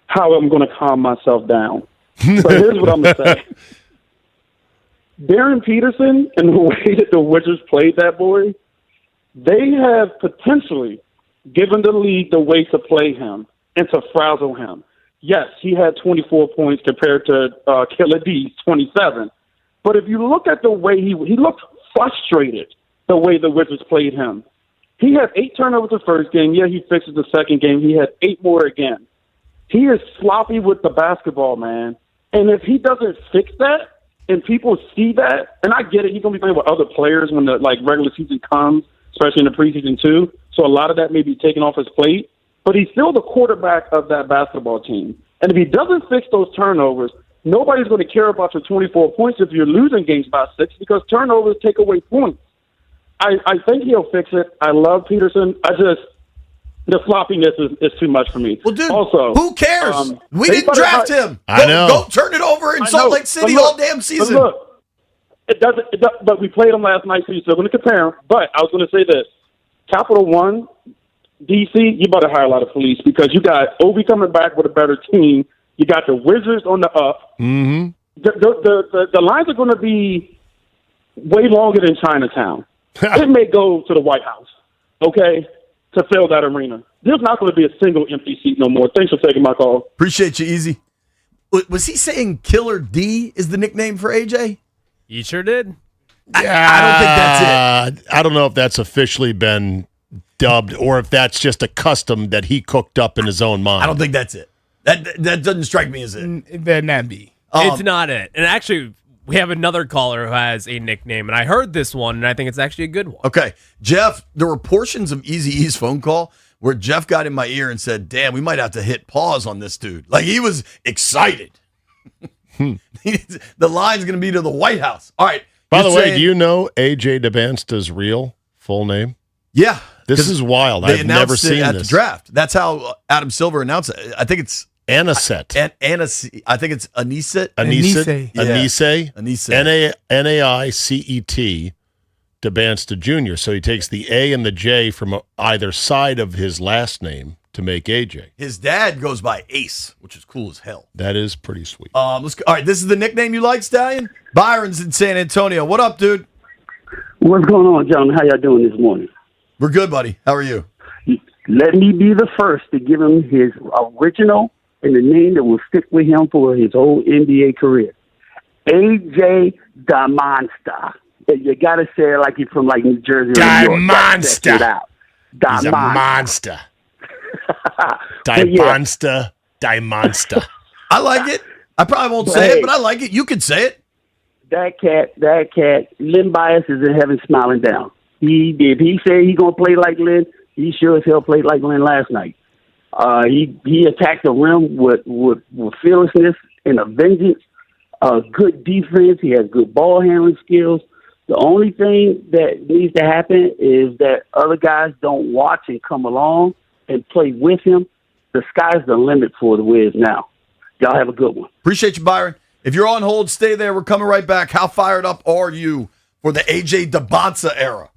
how I'm going to calm myself down. But here's what I'm going to say. Darren Peterson and the way that the Wizards played that boy, they have potentially given the league the way to play him and to frazzle him. Yes, he had 24 points compared to Killer D's 27. But if you look at the way he looked frustrated the way the Wizards played him. He had 8 turnovers the first game. Yeah, he fixed it the second game. He had 8 more again. He is sloppy with the basketball, man. And if he doesn't fix that, and people see that, and I get it, he's going to be playing with other players when the regular season comes, especially in the preseason too. So a lot of that may be taken off his plate. But he's still the quarterback of that basketball team. And if he doesn't fix those turnovers, nobody's going to care about your 24 points if you're losing games by 6 because turnovers take away points. I think he'll fix it. I love Peterson. The sloppiness is too much for me. Well, dude, also, who cares? We they didn't draft him. I know. Go turn it over in Salt Lake City all damn season. But look, it doesn't. But we played him last night, so you're still going to compare him. But I was going to say this: Capital One, DC, you better hire a lot of police because you got Obi coming back with a better team. You got the Wizards on the up. Mm-hmm. The lines are going to be way longer than Chinatown. It may go to the White House, okay, to fill that arena. There's not going to be a single empty seat no more. Thanks for taking my call. Appreciate you, Easy. Was he saying Killer D is the nickname for AJ? He sure did. I don't think that's it. I don't know if that's officially been dubbed or if that's just a custom that he cooked up in his own mind. I don't think that's it. That doesn't strike me as it. It better not be. It's not it. And actually, we have another caller who has a nickname, and I heard this one, and I think it's actually a good one. Okay, Jeff, there were portions of Eazy-E's phone call where Jeff got in my ear and said, damn, we might have to hit pause on this dude. Like, he was excited. The line's going to be to the White House. All right. By the way, do you know AJ Debansta's real full name? Yeah. This is wild. They I've never announced it seen at this. the draft. That's how Adam Silver announced it. I think it's Anisette. I think it's Anisette. Anisette. Yeah. Anisette. Naicet. Debansta Jr. So he takes the A and the J from either side of his last name to make AJ. His dad goes by Ace, which is cool as hell. That is pretty sweet. Let's go. All right, this is the nickname you like, Stallion? Byron's in San Antonio. What up, dude? What's going on, John? How y'all doing this morning? We're good, buddy. How are you? Let me be the first to give him his original and the name that will stick with him for his whole NBA career. AJ Dimonsta. You got to say it like you're from New Jersey or New York. Monster. He's a Dimonsta. monster. Dimonsta. I like it. I probably won't say it, but I like it. You can say it. That cat, Lynn Bias is in heaven smiling down. He said he gonna play like Lynn. He sure as hell played like Lynn last night. He attacked the rim with fearlessness and a vengeance. Good defense. He has good ball handling skills. The only thing that needs to happen is that other guys don't watch and come along and play with him. The sky's the limit for the Wiz now. Y'all have a good one. Appreciate you, Byron. If you're on hold, stay there. We're coming right back. How fired up are you for the AJ Debonsa era?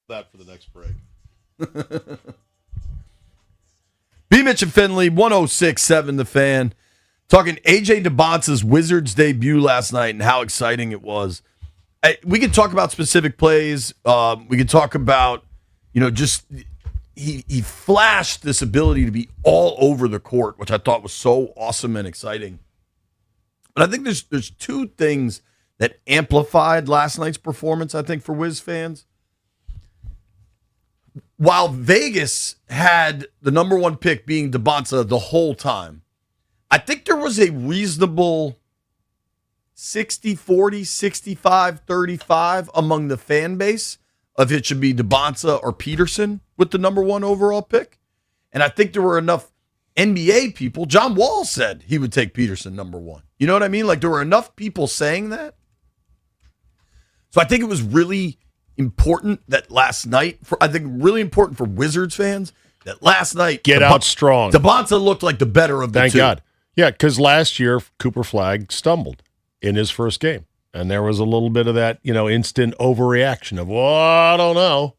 that for the next break. B. Mitch and Finley, 106.7 The Fan. Talking A.J. Debonce's Wizards debut last night and how exciting it was. We could talk about specific plays. We could talk about, just he flashed this ability to be all over the court, which I thought was so awesome and exciting. But I think there's two things that amplified last night's performance, I think, for Wiz fans. While Vegas had the number one pick being Debonce the whole time, I think there was a reasonable 60-40, 65-35 among the fan base of it should be Debonce or Peterson with the number one overall pick. And I think there were enough NBA people. John Wall said he would take Peterson number one. You know what I mean? Like there were enough people saying that. So I think it was really important that last night, really important for Wizards fans, that last night get out strong. Debonce looked like the better of the two. Thank God. Yeah, because last year Cooper Flagg stumbled in his first game. And there was a little bit of that, instant overreaction of, well, I don't know.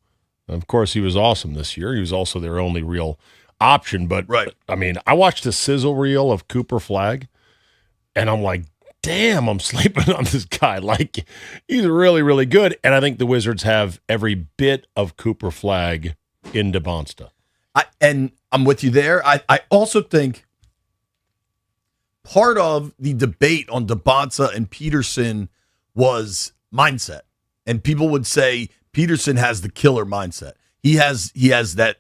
And of course, he was awesome this year. He was also their only real option. But, I mean, I watched a sizzle reel of Cooper Flagg, and I'm like, damn, I'm sleeping on this guy. Like, he's really, really good. And I think the Wizards have every bit of Cooper Flagg in Debonce. And I'm with you there. I also think part of the debate on Debonce and Peterson was mindset. And people would say Peterson has the killer mindset. He has that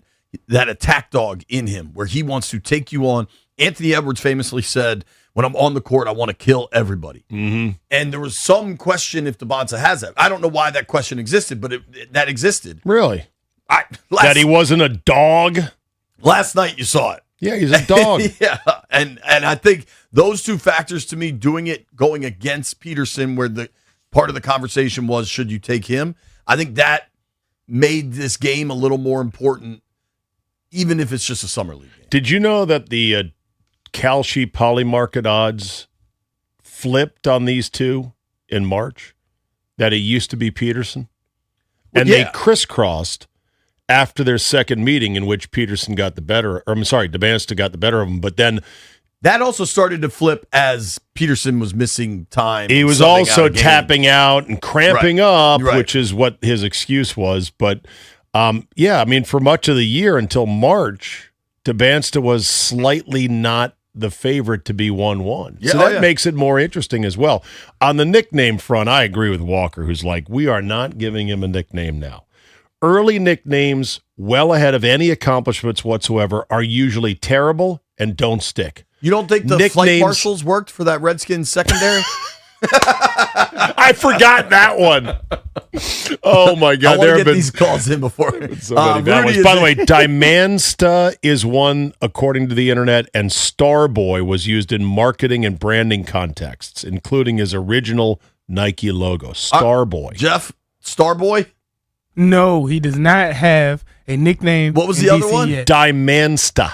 attack dog in him where he wants to take you on. Anthony Edwards famously said, when I'm on the court, I want to kill everybody. Mm-hmm. And there was some question if Debonce has that. I don't know why that question existed, but that existed. Really? That he wasn't a dog? Last night you saw it. Yeah, he's a dog. Yeah, and I think those two factors to me, going against Peterson, where the part of the conversation was, should you take him? I think that made this game a little more important, even if it's just a summer league game. Did you know that the Kalshi Polymarket odds flipped on these two in March? That it used to be Peterson? And they crisscrossed after their second meeting in which Peterson got the better, or I'm sorry, Debonce got the better of him, but then that also started to flip as Peterson was missing time. He was also tapping out and cramping up, Right. which is what his excuse was. But for much of the year until March, Debonce was slightly not the favorite to be 1-1. Yeah, so that makes it more interesting as well. On the nickname front, I agree with Walker, who's like, we are not giving him a nickname now. Early nicknames, well ahead of any accomplishments whatsoever, are usually terrible and don't stick. You don't think the flight marshals worked for that Redskins secondary? I forgot that one. Oh my God! I want to get these calls in before. So many bad ones. By the way, Dimansta is one according to the internet, and Starboy was used in marketing and branding contexts, including his original Nike logo. Starboy. Jeff, Starboy? No, he does not have a nickname. What was the other one? Yet. Dimansta.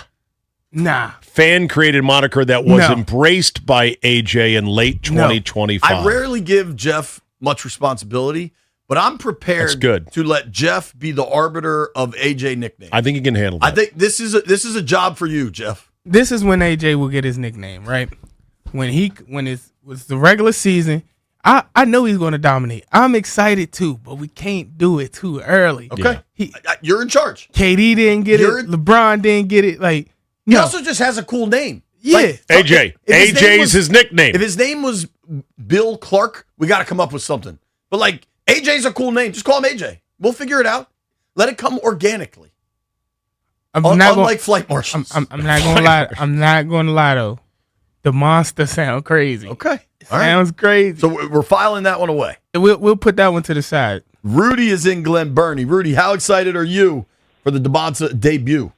Nah. Fan created moniker that was embraced by AJ in late 2025. I rarely give Jeff much responsibility, but I'm prepared to let Jeff be the arbiter of AJ nickname. I think he can handle that. I think this is a job for you, Jeff. This is when AJ will get his nickname, right? When it was the regular season, I know he's going to dominate. I'm excited too, but we can't do it too early. Okay, you're in charge. KD didn't get it. LeBron didn't get it. He also just has a cool name. Yeah, AJ. AJ's his nickname. If his name was Bill Clark, we got to come up with something. But AJ's a cool name. Just call him AJ. We'll figure it out. Let it come organically. Unlike flight marshals. I'm not going to lie. I'm not going to lie though. The monster sound crazy. Okay. Sounds crazy. So we're filing that one away. We'll put that one to the side. Rudy is in Glen Burnie. Rudy, how excited are you for the Debonce debut?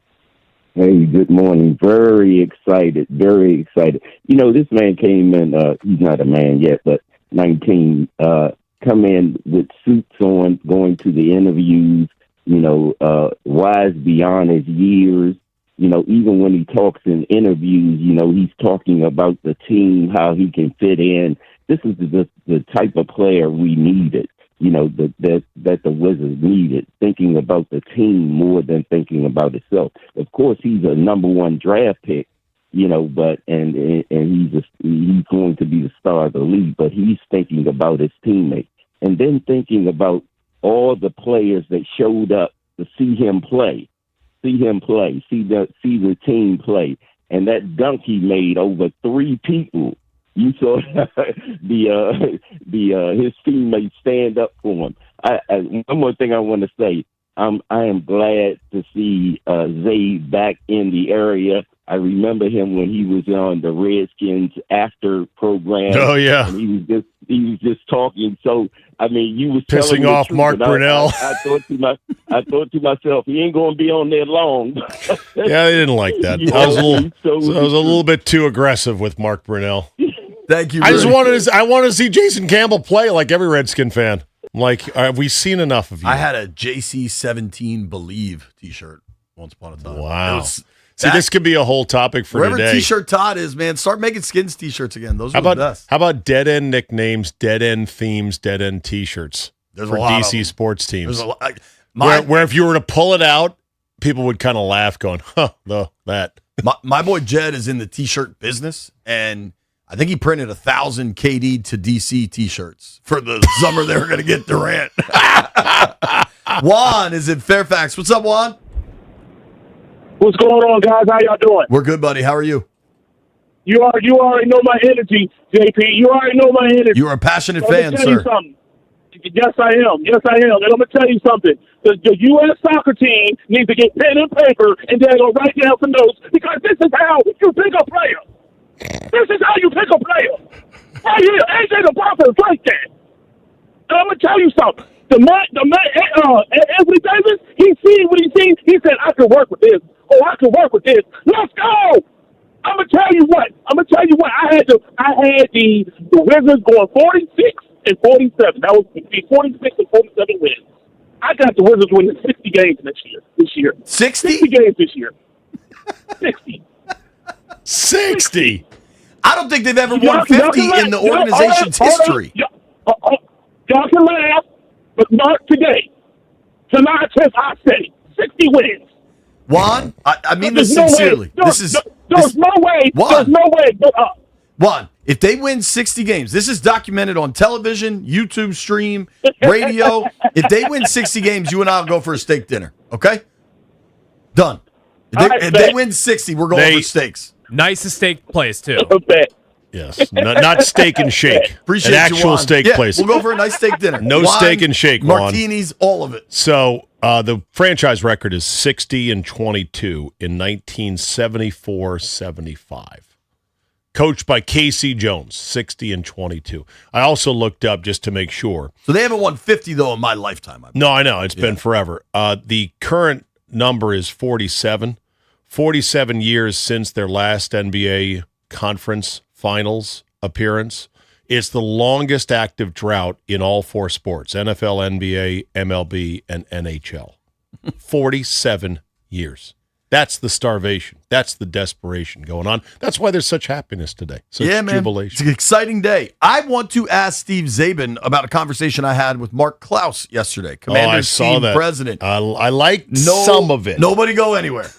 Hey, good morning. Very excited. Very excited. This man came in, he's not a man yet, but 19, come in with suits on, going to the interviews, wise beyond his years. Even when he talks in interviews, he's talking about the team, how he can fit in. This is the type of player we needed. that the Wizards needed, thinking about the team more than thinking about itself. Of course, he's a number one draft pick, but he's going to be the star of the league, but he's thinking about his teammates and then thinking about all the players that showed up to see him play, see the team play. And that dunk he made over three people, you saw his teammates stand up for him. One more thing I want to say, I am glad to see Zay back in the area. I remember him when he was on the Redskins after program. Oh yeah, and he was just talking. So I mean, you was pissing telling off the truth, Mark Brunell. I thought to myself, he ain't going to be on there long. Yeah, they didn't like that. I was a little bit too aggressive with Mark Brunell. Thank you. I wanted to see Jason Campbell play like every Redskin fan. Like, have we seen enough of you? I had a JC17 Believe T-shirt once upon a time. Wow. See, this could be a whole topic for wherever today. T-shirt Todd is, man, start making Skins T-shirts again. Those are the best. How about dead end nicknames, dead end themes, dead end T-shirts There's for a lot of DC them. sports teams? There's a lot. Where if you were to pull it out, people would kind of laugh, going, "Huh, that." My boy Jed is in the T-shirt business, and I think he printed 1,000 KD to DC T-shirts for the summer they were going to get Durant. Juan is in Fairfax. What's up, Juan? What's going on, guys? How y'all doing? We're good, buddy. How are you? You already know my energy, JP. You already know my energy. You are a passionate Let me fan, tell you sir. something. Yes, I am. And I'm going to tell you something. The U.S. soccer team needs to get pen and paper and they're going to write down some notes because this is how you pick a player. This is how you pick a player. Right here, AJ DeBonis is like that. And I'm going to tell you something. Anthony Davis, he seen what he seen. He said, I can work with this. Oh, I can work with this. Let's go. I'm going to tell you what. I had the Wizards going 46 and 47. That was between 46 and 47 wins. I got the Wizards winning 60 games this year. 60 games this year. 60. 60. I don't think they've ever won 50 in the organization's history. Y'all can laugh, but not today. Tonight, I say 60 wins. Juan, I mean this sincerely. There's no way. Juan, if they win 60 games, this is documented on television, YouTube stream, radio. If they win 60 games, you and I will go for a steak dinner. Okay? Done. If they win 60, we're going for steaks. Nicest steak place, too. Yes. Not steak and shake. Appreciate an you, actual Juan. steak Yeah, place. We'll go for a nice steak dinner. No Wine, steak and shake, Juan. martinis, all of it. So the franchise record is 60 and 22 in 1974-75. Coached by Casey Jones, 60 and 22. I also looked up just to make sure. So they haven't won 50, though, in my lifetime. No, I know. It's been forever. The current number is 47. 47 years since their last NBA conference finals appearance. It's the longest active drought in all four sports, NFL, NBA, MLB, and NHL. 47 years. That's the starvation. That's the desperation going on. That's why there's such happiness today. Such jubilation. It's an exciting day. I want to ask Steve Zabin about a conversation I had with Mark Klaus yesterday, Commanders team president. I liked some of it. Nobody go anywhere.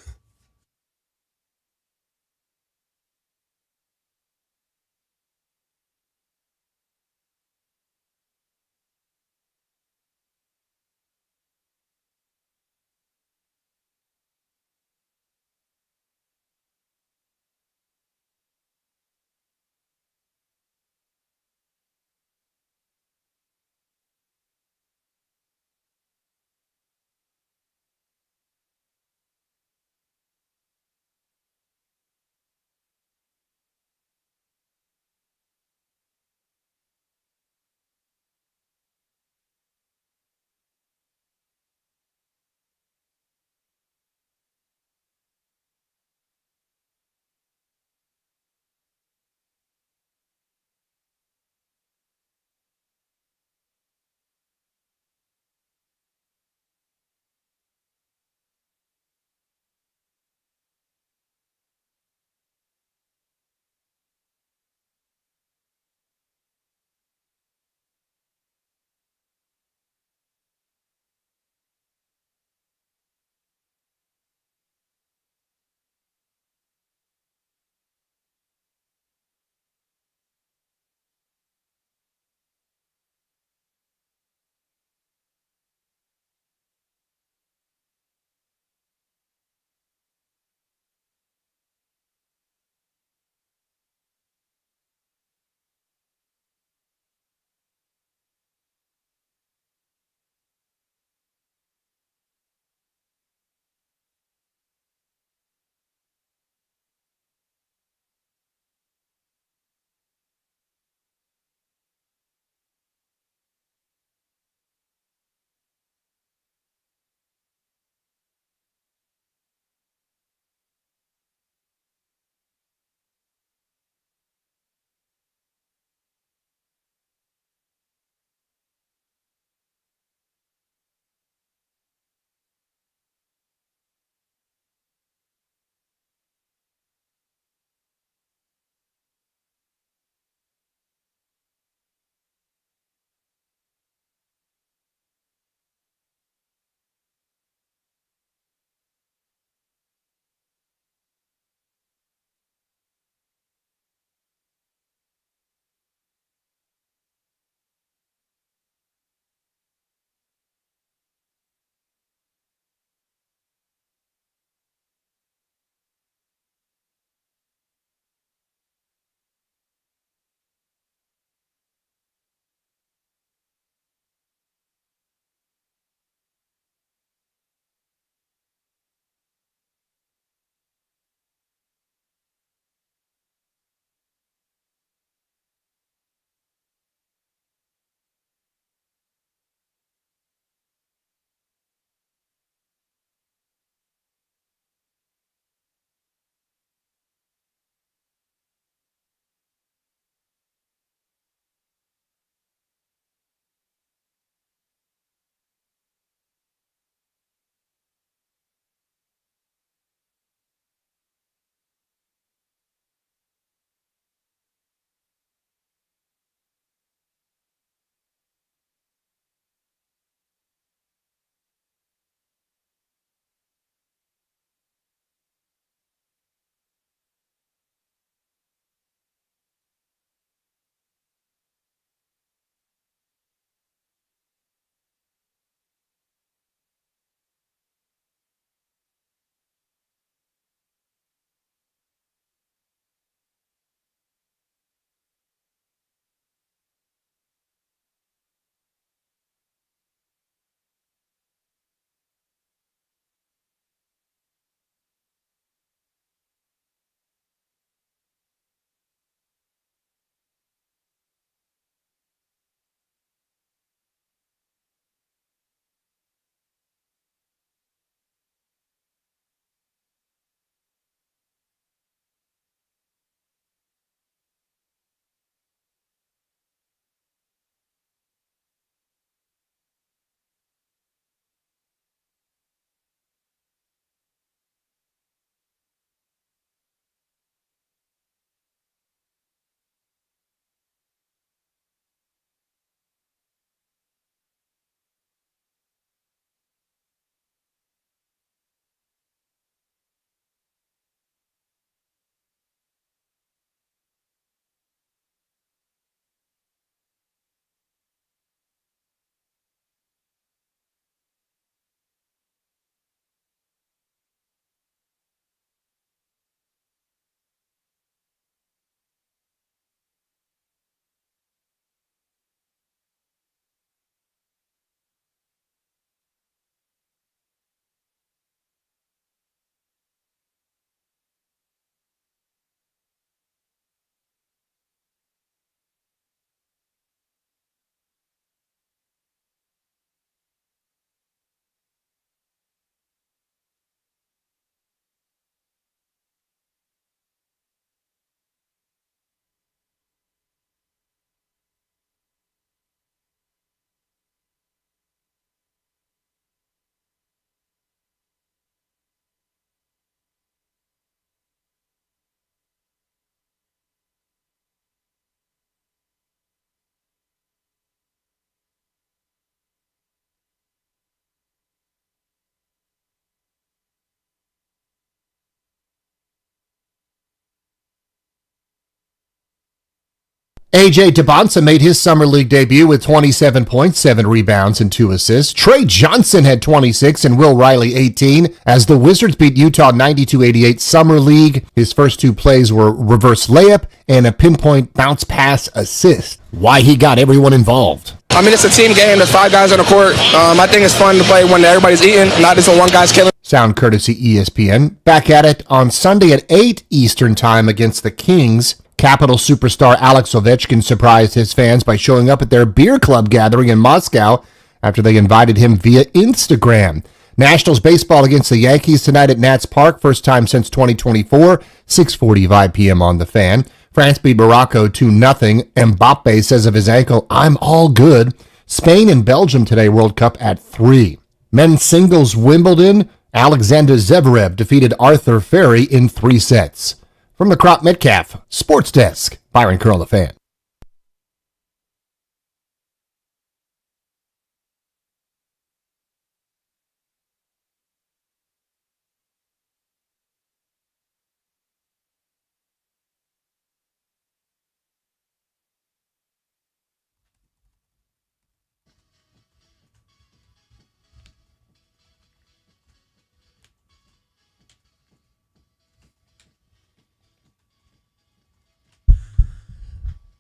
A.J. Debons made his summer league debut with 27 points, 7 rebounds, and 2 assists. Trey Johnson had 26 and Will Riley 18 as the Wizards beat Utah 92-88 summer league. His first 2 plays were reverse layup and a pinpoint bounce pass assist. Why he got everyone involved. I mean, it's a team game. There's 5 guys on the court. I think it's fun to play when everybody's eating, not just when one guy's killing. Sound courtesy ESPN. Back at it on Sunday at 8 Eastern Time against the Kings. Capital superstar Alex Ovechkin surprised his fans by showing up at their beer club gathering in Moscow after they invited him via Instagram. Nationals baseball against the Yankees tonight at Nats Park, first time since 2024, 6:45 p.m. on The Fan. France beat Morocco 2-0. Mbappe says of his ankle, "I'm all good." Spain and Belgium today, World Cup at 3. Men's singles Wimbledon, Alexander Zverev defeated Arthur Ferry in 3 sets. From the Crop Metcalf Sports Desk, Byron Curl, The Fan.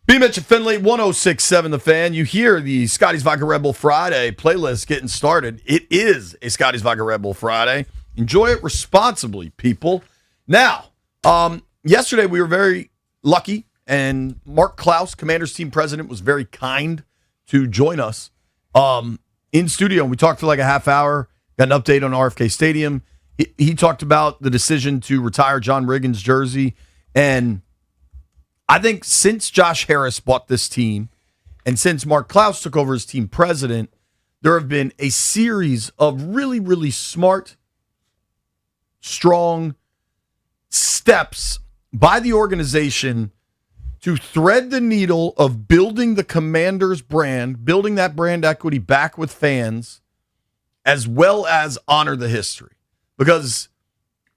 B. Mitch and Finley, 106.7 The Fan. You hear the Scotty's Vodka Red Bull Friday playlist getting started. It is a Scotty's Vodka Red Bull Friday. Enjoy it responsibly, people. Now, yesterday we were very lucky, and Mark Klaus, Commanders team president, was very kind to join us in studio. And we talked for like a half hour, got an update on RFK Stadium. He talked about the decision to retire John Riggins' jersey, and I think since Josh Harris bought this team and since Mark Klaus took over as team president, there have been a series of really, really smart, strong steps by the organization to thread the needle of building the Commanders brand, building that brand equity back with fans, as well as honor the history. Because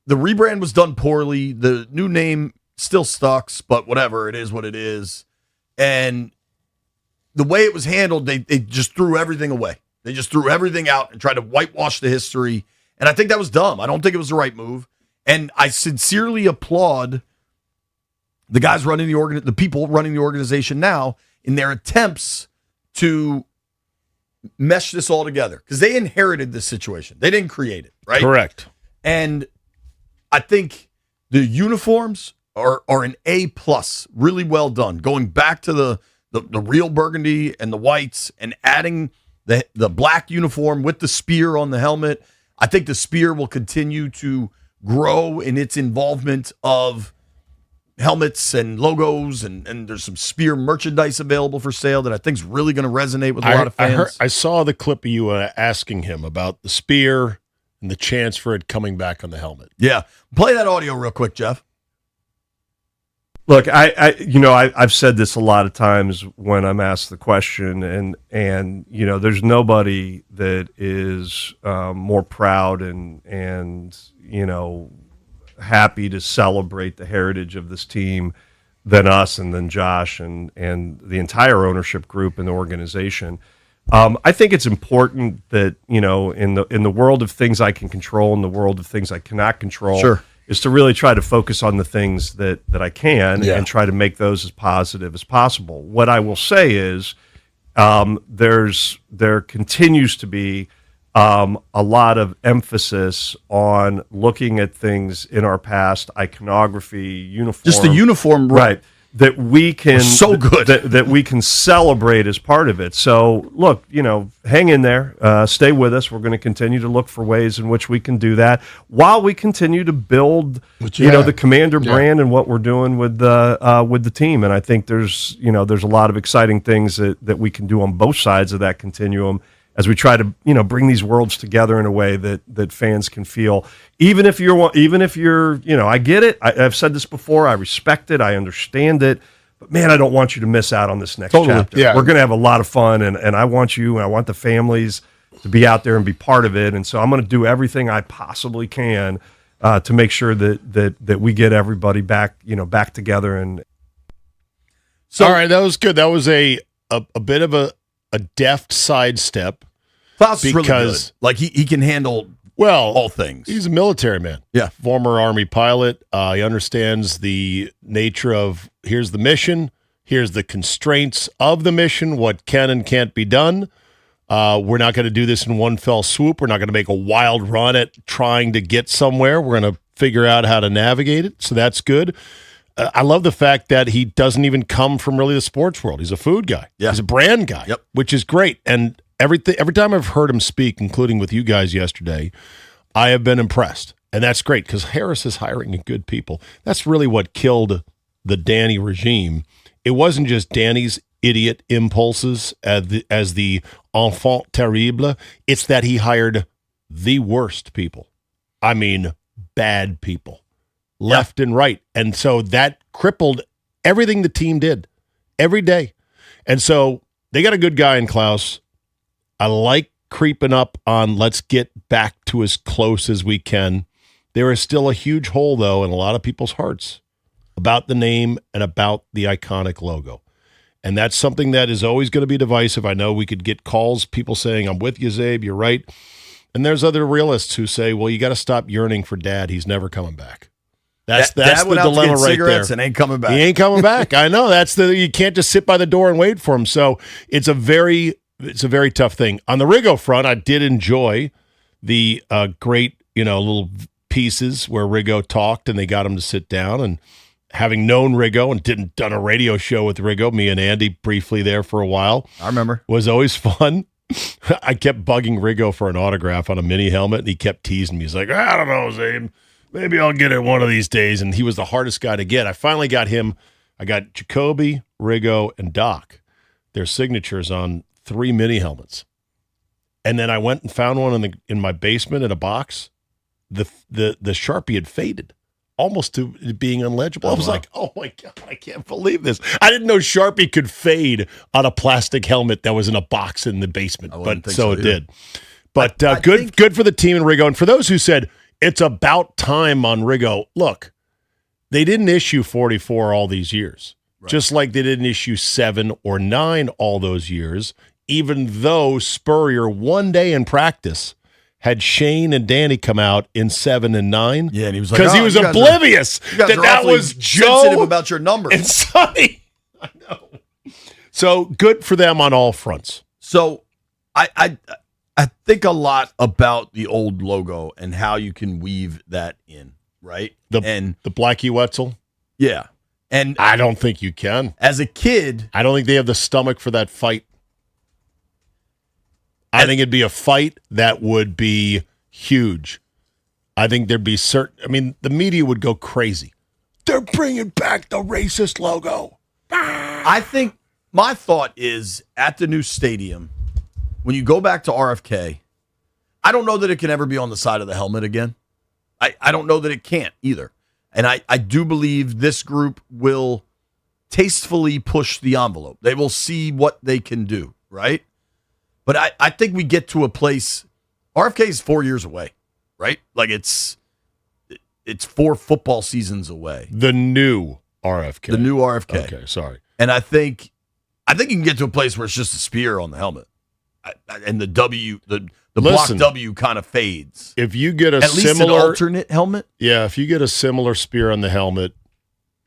the rebrand was done poorly. The new name still sucks, but whatever, it is what it is. And the way it was handled, they just threw everything away. They just threw everything out and tried to whitewash the history. And I think that was dumb. I don't think it was the right move. And I sincerely applaud the guys running the people running the organization now in their attempts to mesh this all together. Because they inherited this situation. They didn't create it, right? Correct. And I think the uniforms are an A+, really well done. Going back to the real burgundy and the whites and adding the black uniform with the spear on the helmet. I think the spear will continue to grow in its involvement of helmets and logos, and there's some spear merchandise available for sale that I think is really going to resonate with a lot of fans. I saw the clip of you asking him about the spear and the chance for it coming back on the helmet. Yeah. Play that audio real quick, Jeff. Look, I've said this a lot of times when I'm asked the question, and there's nobody that is more proud and happy to celebrate the heritage of this team than us and than Josh and the entire ownership group and the organization. I think it's important that in the world of things I can control, in the world of things I cannot control. Sure. Is to really try to focus on the things that I can and try to make those as positive as possible. What I will say is there continues to be a lot of emphasis on looking at things in our past, iconography, uniform. Just the uniform, right? That we can so good that we can celebrate as part of it. So look, hang in there, stay with us. We're going to continue to look for ways in which we can do that while we continue to build, the Commander brand and what we're doing with the team. And I think there's a lot of exciting things that we can do on both sides of that continuum as we try to bring these worlds together in a way that fans can feel. Even if you're I get it. I've said this before. I respect it. I understand it. But man, I don't want you to miss out on this next chapter. Yeah. We're going to have a lot of fun, and I want you and I want the families to be out there and be part of it. And so I'm going to do everything I possibly can to make sure that we get everybody back together. And So, all right, that was good. That was a bit of a deft sidestep. Klaus is really good. Like he can handle all things. He's a military man. Yeah. Former Army pilot. He understands the nature of here's the mission, here's the constraints of the mission, what can and can't be done. We're not going to do this in one fell swoop. We're not going to make a wild run at trying to get somewhere. We're going to figure out how to navigate it. So that's good. I love the fact that he doesn't even come from really the sports world. He's a food guy. Yeah. He's a brand guy, which is great. And every time I've heard him speak, including with you guys yesterday, I have been impressed. And that's great because Harris is hiring good people. That's really what killed the Danny regime. It wasn't just Danny's idiot impulses as the enfant terrible. It's that he hired the worst people. I mean, bad people. Left and right. And so that crippled everything the team did every day. And so they got a good guy in Klaus. I like creeping up on let's get back to as close as we can. There is still a huge hole, though, in a lot of people's hearts about the name and about the iconic logo. And that's something that is always going to be divisive. I know we could get calls, people saying, I'm with you, Zabe, you're right. And there's other realists who say, well, you got to stop yearning for Dad. He's never coming back. That's the dilemma right there. And ain't coming back. He ain't coming back. I know. You can't just sit by the door and wait for him. So it's a very tough thing. On the Riggo front, I did enjoy the great, little pieces where Riggo talked and they got him to sit down. And having known Riggo and done a radio show with Riggo, me and Andy briefly there for a while. I remember. Was always fun. I kept bugging Riggo for an autograph on a mini helmet, and he kept teasing me. He's like, I don't know, Zabe. Maybe I'll get it one of these days. And he was the hardest guy to get. I finally got him. I got Jacoby, Riggo, and Doc, their signatures on 3 mini helmets. And then I went and found one in my basement in a box. The Sharpie had faded almost to being unlegible. I was like, oh my God, I can't believe this. I didn't know Sharpie could fade on a plastic helmet that was in a box in the basement. But so it did. But good for the team in Riggo. And for those who said, it's about time on Riggo. Look, they didn't issue 44 all these years, just like they didn't issue 7 or 9 all those years, even though Spurrier one day in practice had Shane and Danny come out in 7 and 9. Yeah, and he was like, because he was oblivious that was Joe sensitive about your numbers. And Sonny. I know. So good for them on all fronts. So I think a lot about the old logo and how you can weave that in, right? The Blackie Wetzel? Yeah. And I don't think you can. As a kid, I don't think they have the stomach for that fight. I think it'd be a fight that would be huge. I think there'd be the media would go crazy. They're bringing back the racist logo. I think my thought is at the new stadium, when you go back to RFK, I don't know that it can ever be on the side of the helmet again. I don't know that it can't either. And I do believe this group will tastefully push the envelope. They will see what they can do, right? But I think we get to a place, RFK is 4 years away, right? Like it's 4 football seasons away. The new RFK. The new RFK. Okay, sorry. And I think you can get to a place where it's just a spear on the helmet. And the W, the block W kind of fades. If you get at least an alternate helmet. Yeah, if you get a similar spear on the helmet,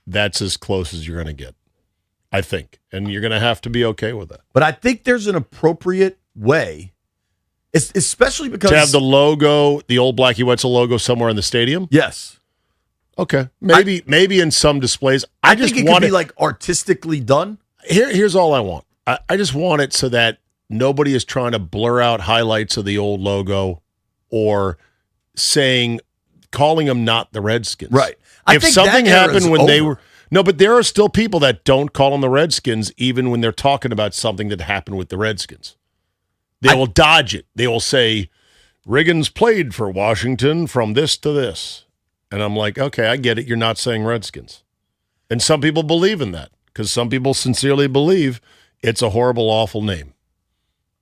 that's as close as you're going to get, I think. And you're going to have to be okay with that. But I think there's an appropriate way, especially because to have the logo, the old Blackie Wetzel logo somewhere in the stadium? Yes. Okay. Maybe in some displays. I just think it want could be like artistically done. Here's all I want. I just want it so that nobody is trying to blur out highlights of the old logo or calling them not the Redskins. Right. If something happened when they were no, but there are still people that don't call them the Redskins even when they're talking about something that happened with the Redskins. They will dodge it. They will say, Riggins played for Washington from this to this. And I'm like, okay, I get it. You're not saying Redskins. And some people believe in that because some people sincerely believe it's a horrible, awful name.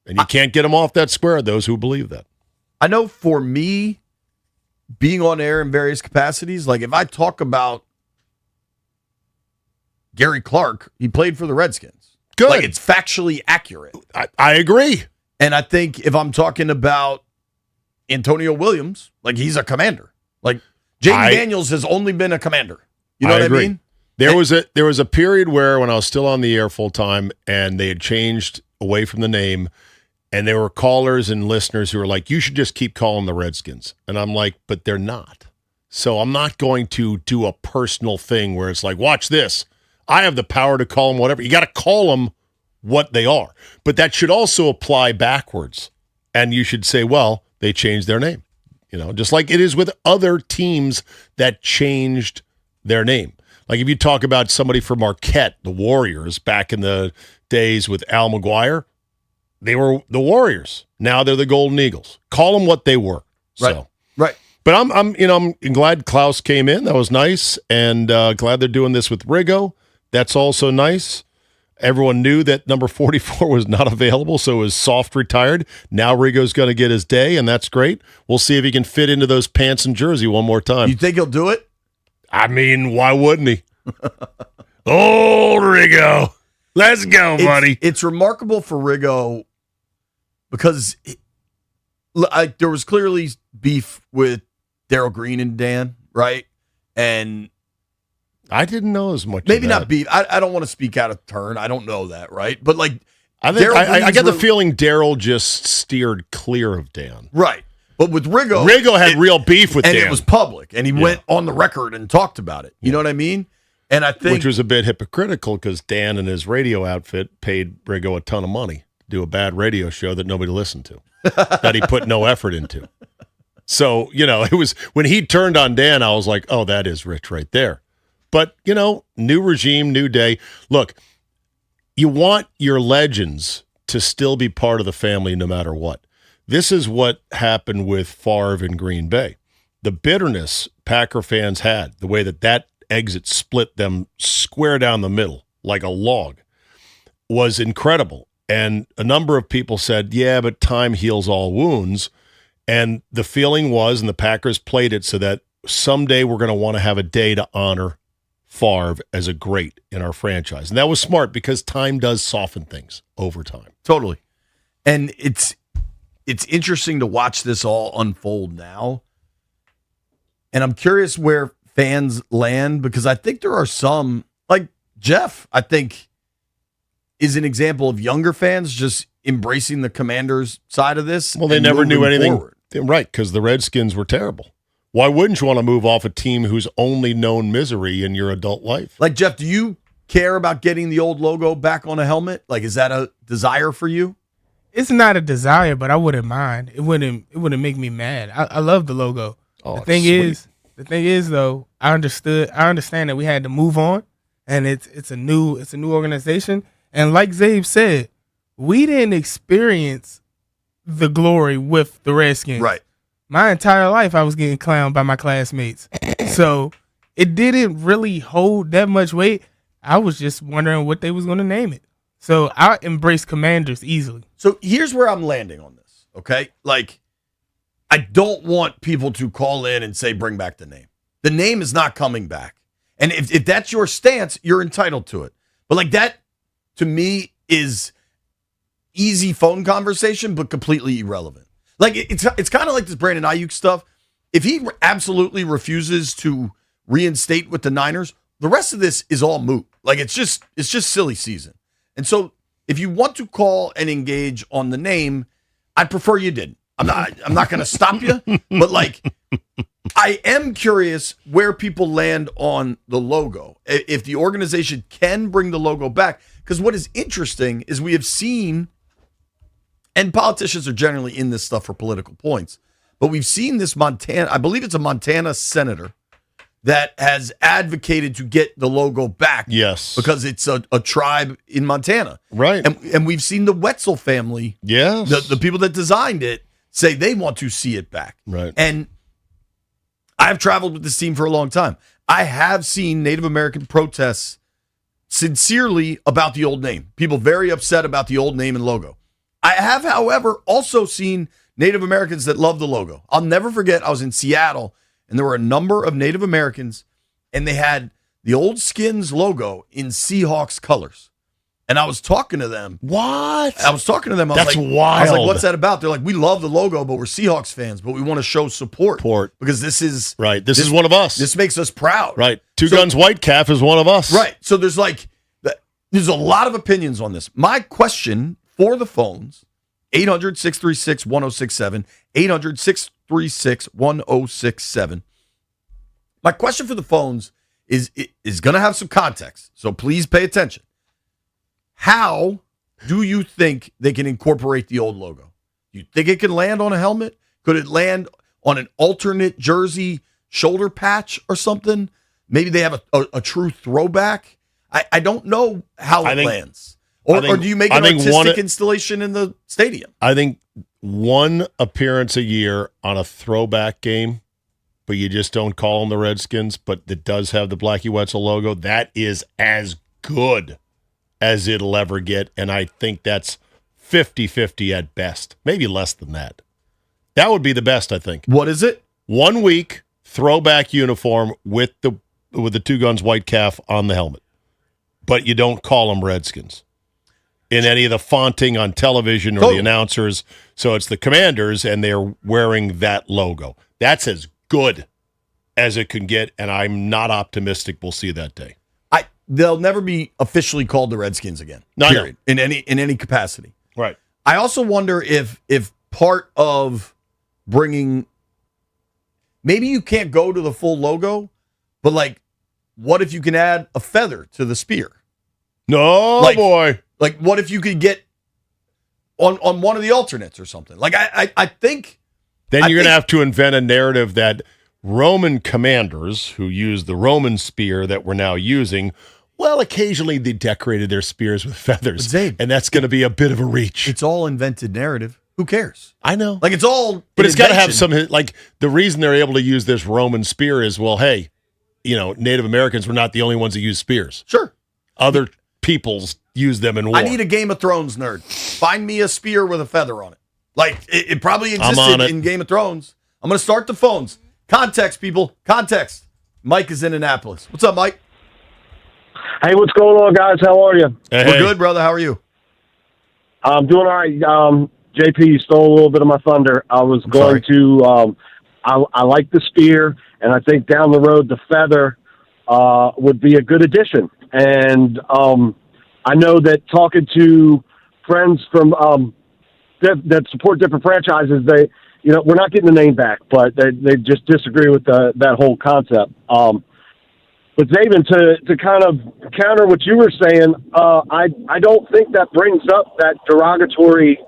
And you can't get them off that square, those who believe that. I know for me, being on air in various capacities, like if I talk about Gary Clark, he played for the Redskins. Good. Like, it's factually accurate. I agree. And I think if I'm talking about Antonio Williams, like, he's a commander. Like, Jaden Daniels has only been a commander. You know what agree. I mean? There was a period where when I was still on the air full time and they had changed away from the name, and there were callers and listeners who were like, you should just keep calling the Redskins. And I'm like, but they're not. So I'm not going to do a personal thing where it's like, watch this. I have the power to call them whatever. You got to call them what they are. But that should also apply backwards. And you should say, well, they changed their name. You know, just like it is with other teams that changed their name. Like if you talk about somebody from Marquette, the Warriors, back in the days with Al McGuire, they were the Warriors. Now they're the Golden Eagles. Call them what they were. So. Right. But I'm glad Klaus came in. That was nice, and glad they're doing this with Rigo. That's also nice. Everyone knew that number 44 was not available, so it was soft retired. Now Rigo's going to get his day, and that's great. We'll see if he can fit into those pants and jersey one more time. You think he'll do it? I mean, why wouldn't he? Old Rigo. Let's go, buddy. It's remarkable for Rigo because there was clearly beef with Darryl Green and Dan, right? And I didn't know as much. Maybe not beef. I don't want to speak out of turn. I don't know that, right? But like, I think I get the feeling Darryl just steered clear of Dan. Right. But with Rigo had real beef with Dan. And it was public. And he went on the record and talked about it. You know what I mean? And I think... Which was a bit hypocritical because Dan and his radio outfit paid Rigo a ton of money to do a bad radio show that nobody listened to, that he put no effort into. So, it was... When he turned on Dan, I was like, oh, that is rich right there. But, new regime, new day. Look, you want your legends to still be part of the family no matter what. This is what happened with Favre in Green Bay. The bitterness Packer fans had, the way that exit split them square down the middle like a log, was incredible. And a number of people said, yeah, but time heals all wounds. And the feeling was, and the Packers played it so that someday we're going to want to have a day to honor Favre as a great in our franchise. And that was smart because time does soften things over time. Totally. And it's interesting to watch this all unfold now. And I'm curious where fans land because I think there are some, like Jeff, I think is an example of younger fans just embracing the Commanders side of this. Well, they never knew anything. Forward. Right, because the Redskins were terrible. Why wouldn't you want to move off a team who's only known misery in your adult life? Like, Jeff, do you care about getting the old logo back on a helmet? Like, is that a desire for you? It's not a desire, but I wouldn't mind. It wouldn't make me mad. I love the logo. Oh, the thing is though, I understand that we had to move on, and it's a new organization. And like Zabe said, we didn't experience the glory with the Redskins. Right. My entire life I was getting clowned by my classmates. So it didn't really hold that much weight. I was just wondering what they was going to name it. So I embrace Commanders easily. So here's where I'm landing on this, okay? Like, I don't want people to call in and say, bring back the name. The name is not coming back. And if that's your stance, you're entitled to it. But like that, to me, is easy phone conversation, but completely irrelevant. Like, it's kind of like this Brandon Ayuk stuff. If he absolutely refuses to reinstate with the Niners, the rest of this is all moot. Like, it's just silly season. And so if you want to call and engage on the name, I'd prefer you didn't. I'm not going to stop you, but like, I am curious where people land on the logo. If the organization can bring the logo back, because what is interesting is we have seen, and politicians are generally in this stuff for political points, but we've seen this Montana, I believe it's a Montana senator that has advocated to get the logo back. Yes. Because it's a tribe in Montana. Right. And we've seen the Wetzel family, yes, the people that designed it, say they want to see it back. Right. And I've traveled with this team for a long time. I have seen Native American protests sincerely about the old name. People very upset about the old name and logo. I have, however, also seen Native Americans that love the logo. I'll never forget, I was in Seattle, and there were a number of Native Americans, and they had the old Skins logo in Seahawks colors. And I was talking to them. What? I was talking to them. I That's was like, wild. I was like, what's that about? They're like, we love the logo, but we're Seahawks fans, but we want to show support. Because this is right. This is one of us. This makes us proud. Right. Two Guns White Calf is one of us. Right. So there's a lot of opinions on this. My question for the phones, 800-636-1067, 800-636-1067. My question for the phones is going to have some context, so please pay attention. How do you think they can incorporate the old logo? You think it can land on a helmet? Could it land on an alternate jersey shoulder patch or something? Maybe they have a true throwback. I don't know how it lands. Or do you make an artistic installation in the stadium? I think one appearance a year on a throwback game, but you just don't call them the Redskins, but it does have the Blackie Wetzel logo. That is as good as it'll ever get, and I think that's 50-50 at best. Maybe less than that. That would be the best, I think. What is it? 1 week throwback uniform with the Two Guns White Calf on the helmet. But you don't call them Redskins in any of the fonting on television or the announcers. So it's the Commanders, and they're wearing that logo. That's as good as it can get, and I'm not optimistic we'll see that day. They'll never be officially called the Redskins again. Period. In any capacity. Right. I also wonder if part of bringing, maybe you can't go to the full logo, but what if you can add a feather to the spear? No, boy. What if you could get on one of the alternates or something? I think. Then you're going to have to invent a narrative that Roman commanders who use the Roman spear that we're now using, well, occasionally they decorated their spears with feathers. And that's going to be a bit of a reach. It's all invented narrative. Who cares? I know. It's all. But it's got to have some, the reason they're able to use this Roman spear is, well, hey, Native Americans were not the only ones that used spears. Sure. Other peoples use them in war. I need a Game of Thrones nerd. Find me a spear with a feather on it. It probably existed in Game of Thrones. I'm going to start the phones. Context, people. Context. Mike is in Annapolis. What's up, Mike? Hey, what's going on, guys? How are you? We're good, brother. How are you? I'm doing all right. JP, you stole a little bit of my thunder. I was going to, I like the spear, and I think down the road the feather would be a good addition. And I know that talking to friends from that support different franchises, we're not getting the name back, but they just disagree with that whole concept. But Zabin, to kind of counter what you were saying, I don't think that brings up that derogatory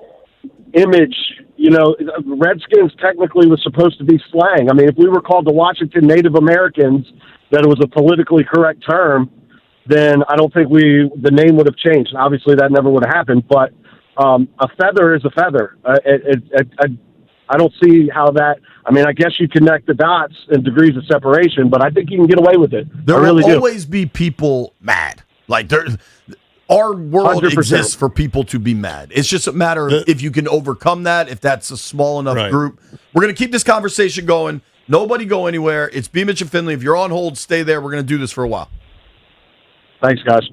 image. Redskins technically was supposed to be slang. I mean, if we were called the Washington Native Americans, that it was a politically correct term, then I don't think the name would have changed. Obviously, that never would have happened. But a feather is a feather. I don't see how that. I mean, I guess you connect the dots in degrees of separation, but I think you can get away with it. There will always be people mad. Our world 100%. exists for people to be mad. It's just a matter of if you can overcome that, if that's a small enough group. We're going to keep this conversation going. Nobody go anywhere. It's B. Mitch and Finley. If you're on hold, stay there. We're going to do this for a while. Thanks, guys.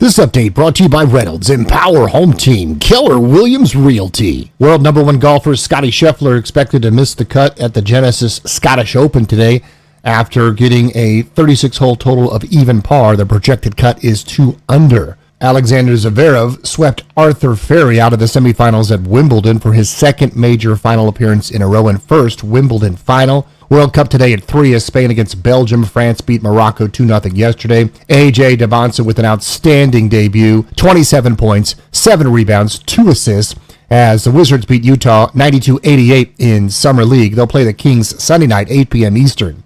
This update brought to you by Reynolds Empower Home Team, Keller Williams Realty. World number one golfer Scottie Scheffler expected to miss the cut at the Genesis Scottish Open today after getting a 36-hole total of even par. The projected cut is 2 under. Alexander Zverev swept Arthur Ferry out of the semifinals at Wimbledon for his second major final appearance in a row and first Wimbledon final. World Cup today at 3 as Spain against Belgium. France beat Morocco 2-0 yesterday. A.J. Debons with an outstanding debut. 27 points, 7 rebounds, 2 assists as the Wizards beat Utah 92-88 in Summer League. They'll play the Kings Sunday night, 8 p.m. Eastern.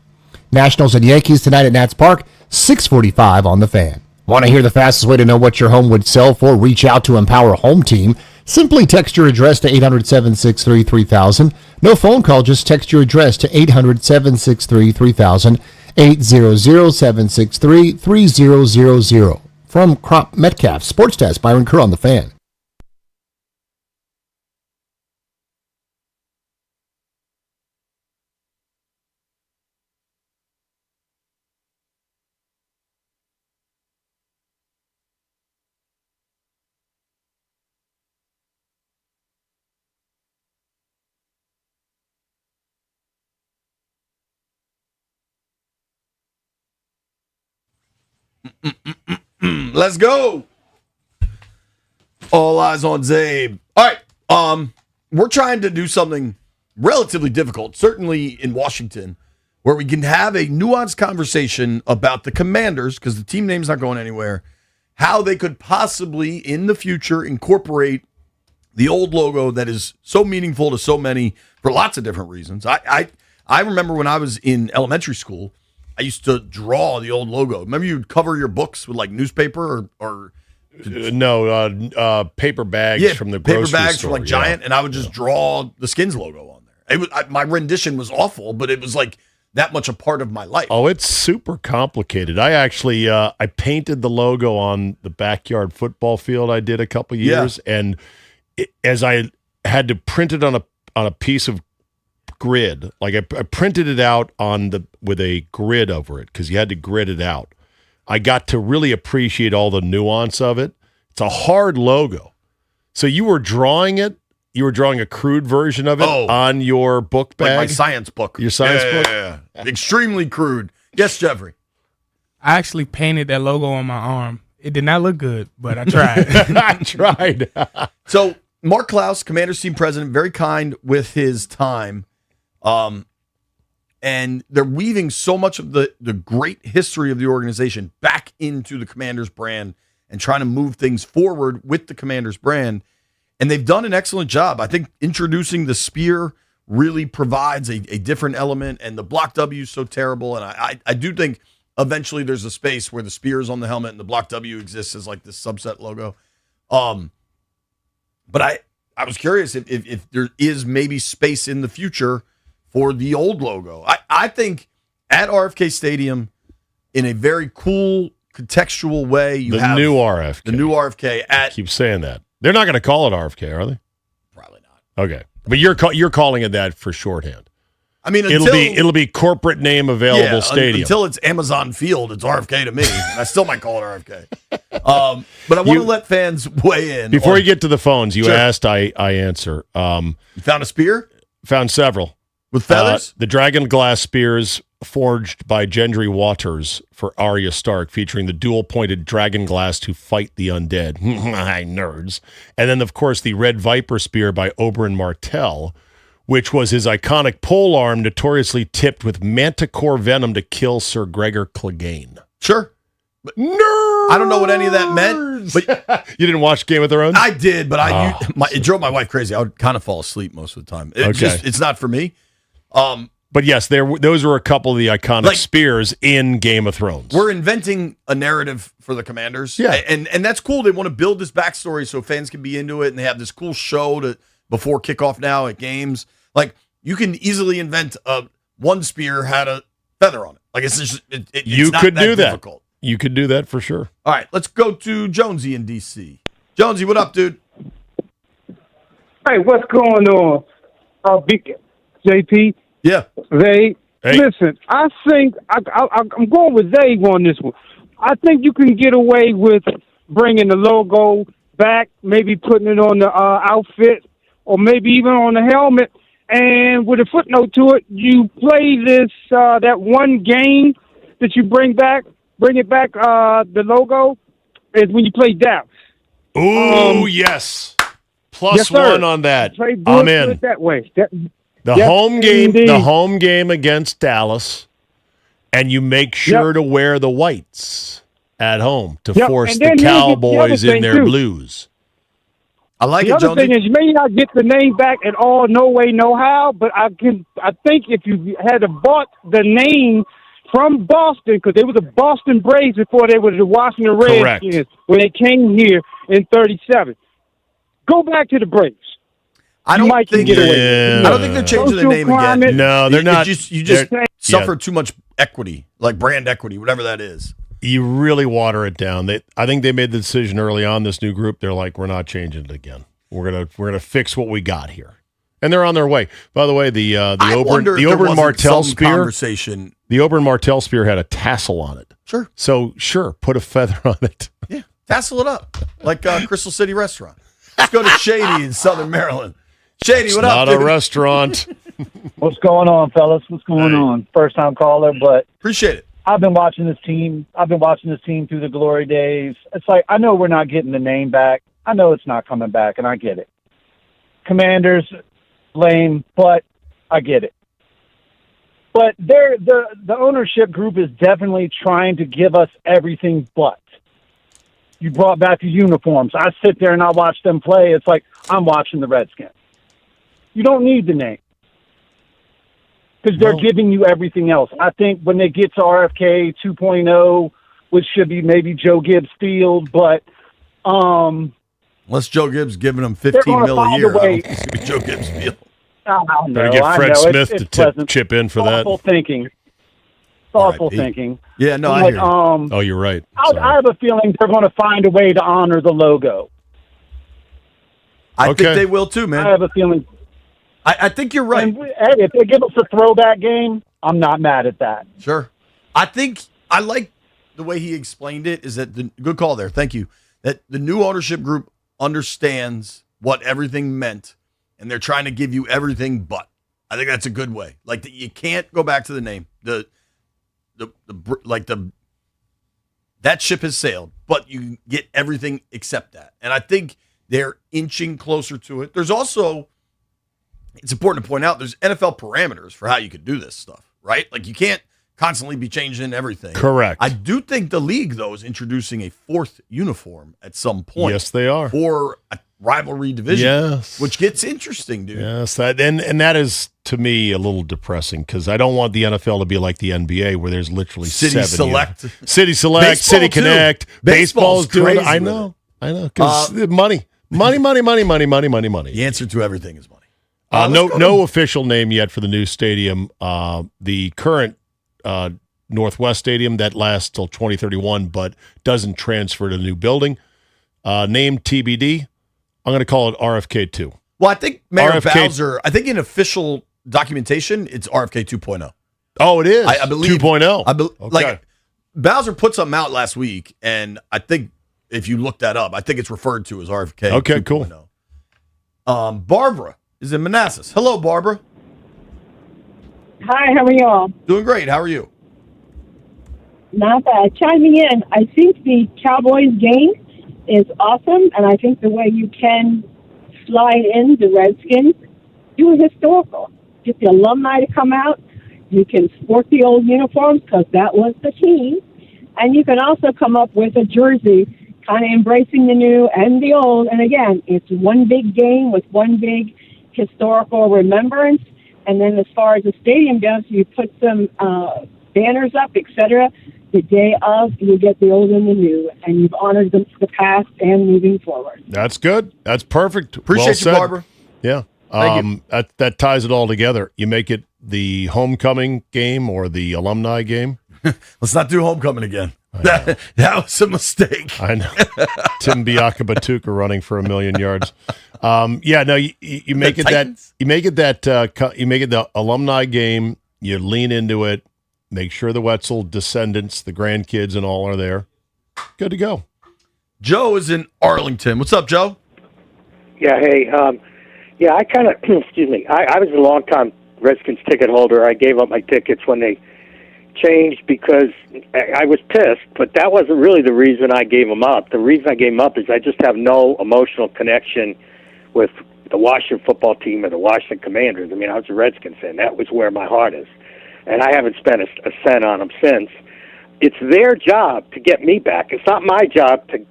Nationals and Yankees tonight at Nats Park, 6:45 on The Fan. Want to hear the fastest way to know what your home would sell for? Reach out to Empower Home Team. Simply text your address to 800-763-3000. No phone call, just text your address to 800-763-3000, 800-763-3000. From Crop Metcalf, Sports Desk, Byron Kerr on The Fan. Let's go. All eyes on Zabe. All right. We're trying to do something relatively difficult, certainly in Washington, where we can have a nuanced conversation about the Commanders, because the team name's not going anywhere, how they could possibly in the future incorporate the old logo that is so meaningful to so many for lots of different reasons. I remember when I was in elementary school, I used to draw the old logo. Remember you'd cover your books with like newspaper or paper bags from the grocery paper bags store, from like Giant, and I would just draw the Skins logo on there. It was my rendition was awful, but it was like that much a part of my life. Oh, it's super complicated. I actually I painted the logo on the backyard football field I did a couple years, and as I had to print it on a piece of grid, like I printed it out with a grid over it because you had to grid it out. I got to really appreciate all the nuance of it. It's a hard logo. So you were drawing it. You were drawing a crude version of it on your book bag? Like my science book. Your science book? Yeah. Extremely crude. Yes, Jeffrey. I actually painted that logo on my arm. It did not look good, but I tried. I tried. So Mark Klaus, Commanders team president, very kind with his time. And they're weaving so much of the great history of the organization back into the Commanders brand and trying to move things forward with the Commanders brand. And they've done an excellent job. I think introducing the spear really provides a different element, and the block W is so terrible. And I do think eventually there's a space where the spear is on the helmet and the block W exists as like this subset logo. But I was curious if there is maybe space in the future for the old logo. I think at RFK Stadium, in a very cool, contextual way, you have new RFK. The new RFK. Keep saying that. They're not going to call it RFK, are they? Probably not. Okay, but you're calling it that for shorthand. I mean, it'll be corporate name available stadium until it's Amazon Field. It's RFK to me. I still might call it RFK. But I want to let fans weigh in before you get to the phones. You asked, I answer. You found a spear? Found several. With feathers? The dragon glass spears forged by Gendry Waters for Arya Stark, featuring the dual-pointed dragon glass to fight the undead. Hi, nerds. And then, of course, the red viper spear by Oberyn Martell, which was his iconic polearm notoriously tipped with manticore venom to kill Sir Gregor Clegane. Sure. But I don't know what any of that meant. But you didn't watch Game of Thrones? I did, but it drove my wife crazy. I would kind of fall asleep most of the time. It's not for me. But yes, those were a couple of the iconic spears in Game of Thrones. We're inventing a narrative for the Commanders. Yeah. And that's cool. They want to build this backstory so fans can be into it, and they have this cool show before kickoff now at games. Like, you can easily invent one spear had a feather on it. Like, it's just you not could do that. Difficult. You could do that for sure. All right, let's go to Jonesy in D.C. Jonesy, what up, dude? Hey, what's going on? Big JP. Yeah. Zay. Hey. Listen, I think I'm going with Zay on this one. I think you can get away with bringing the logo back, maybe putting it on the outfit, or maybe even on the helmet. And with a footnote to it, you play this that one game that you bring it back. The logo is when you play Dallas. Ooh, yes. Plus yes, sir. one on that. Do I'm it in. that way. The home game against Dallas, and you make sure to wear the whites at home to force the Cowboys in their blues. I like the other thing is you may not get the name back at all, no way, no how. But I think if you had bought the name from Boston, because they were the Boston Braves before they were the Washington Redskins when they came here in '37. Go back to the Braves. I don't think they're changing the name again. No, they're not. You just suffer too much equity, like brand equity, whatever that is. You really water it down. I think they made the decision early on. This new group, they're like, we're not changing it again. We're gonna fix what we got here, and they're on their way. By the way, the Auburn Martell spear conversation. The Auburn Martell spear had a tassel on it. Sure. So put a feather on it. Yeah, tassel it up like Crystal City Restaurant. Let's go to Shady in Southern Maryland. Shady, what up? Not a restaurant. What's going on, fellas? What's going on? First time caller, but appreciate it. I've been watching this team. Through the glory days. It's like, I know we're not getting the name back. I know it's not coming back, and I get it. Commanders, lame, but I get it. But the ownership group is definitely trying to give us everything but. You brought back the uniforms. I sit there and I watch them play. It's like I'm watching the Redskins. You don't need the name because they're giving you everything else. I think when they get to RFK 2.0, which should be maybe Joe Gibbs Field, but unless Joe Gibbs giving them $15 million a year, I don't think it's going to be Joe Gibbs Field. Better get Fred Smith to chip in for that. Thoughtful thinking. Yeah, no, I hear you. Oh, you're right. I have a feeling they're going to find a way to honor the logo. I think they will too, man. I have a feeling. I think you're right. Hey, if they give us a throwback game, I'm not mad at that. Sure. I think I like the way he explained it. Is that good call there? Thank you. That the new ownership group understands what everything meant, and they're trying to give you everything but. I think that's a good way. Like you can't go back to the name. That ship has sailed, but you get everything except that. And I think they're inching closer to it. There's also, it's important to point out, there's NFL parameters for how you could do this stuff, right? Like you can't constantly be changing everything. Correct. I do think the league, though, is introducing a fourth uniform at some point. Yes, they are. For a rivalry division. Yes. Which gets interesting, dude. Yes, and that is, to me, a little depressing because I don't want the NFL to be like the NBA where there's literally City Select. City Select, Baseball, City Connect. Baseball's doing it. crazy I know. Because money. The answer to everything is money. No official name yet for the new stadium. The current Northwest Stadium that lasts till 2031, but doesn't transfer to the new building. Name TBD. I'm going to call it RFK2. Well, I think Mayor RFK Bowser, I think in official documentation, it's RFK 2.0. Oh, it is? I believe 2.0. Okay. Like, Bowser put something out last week, and I think if you look that up, I think it's referred to as RFK 2.0. Okay, cool. Barbara is in Manassas. Hello, Barbara. Hi, how are y'all? Doing great. How are you? Not bad. Chiming in, I think the Cowboys game is awesome, and I think the way you can slide in the Redskins, do a historical. Get the alumni to come out. You can sport the old uniforms because that was the team. And you can also come up with a jersey kind of embracing the new and the old. And again, it's one big game with one big historical remembrance. And then as far as the stadium goes, you put some banners up, etc. The day of, you get the old and the new, and you've honored the past and moving forward. That's good. That's perfect. Appreciate you, Barbara. Yeah. Thank you. That ties it all together. You make it the homecoming game or the alumni game. Let's not do homecoming again. That was a mistake. I know. Tim Biakabatuka running for 1,000,000 yards. You make it that you make it the alumni game. You lean into it. Make sure the Wetzel descendants, the grandkids, and all are there. Good to go. Joe is in Arlington. What's up, Joe? Yeah, hey, I kind of, excuse me, I was a long-time Redskins ticket holder. I gave up my tickets when they changed because I was pissed, but that wasn't really the reason I gave them up. The reason I gave them up is I just have no emotional connection with the Washington football team or the Washington Commanders. I mean, I was a Redskins fan. That was where my heart is. And I haven't spent a cent on them since. It's their job to get me back. It's not my job to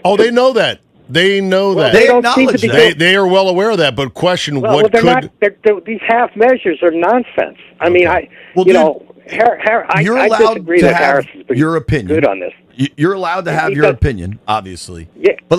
Oh, they know that. They know that. They don't seem to be they are well aware of that. But question: well, what they're could not? These half measures are nonsense. I mean, I you're I allowed disagree to that have Harris has been your opinion. good on this. You're allowed to have your opinion, obviously. Yeah, but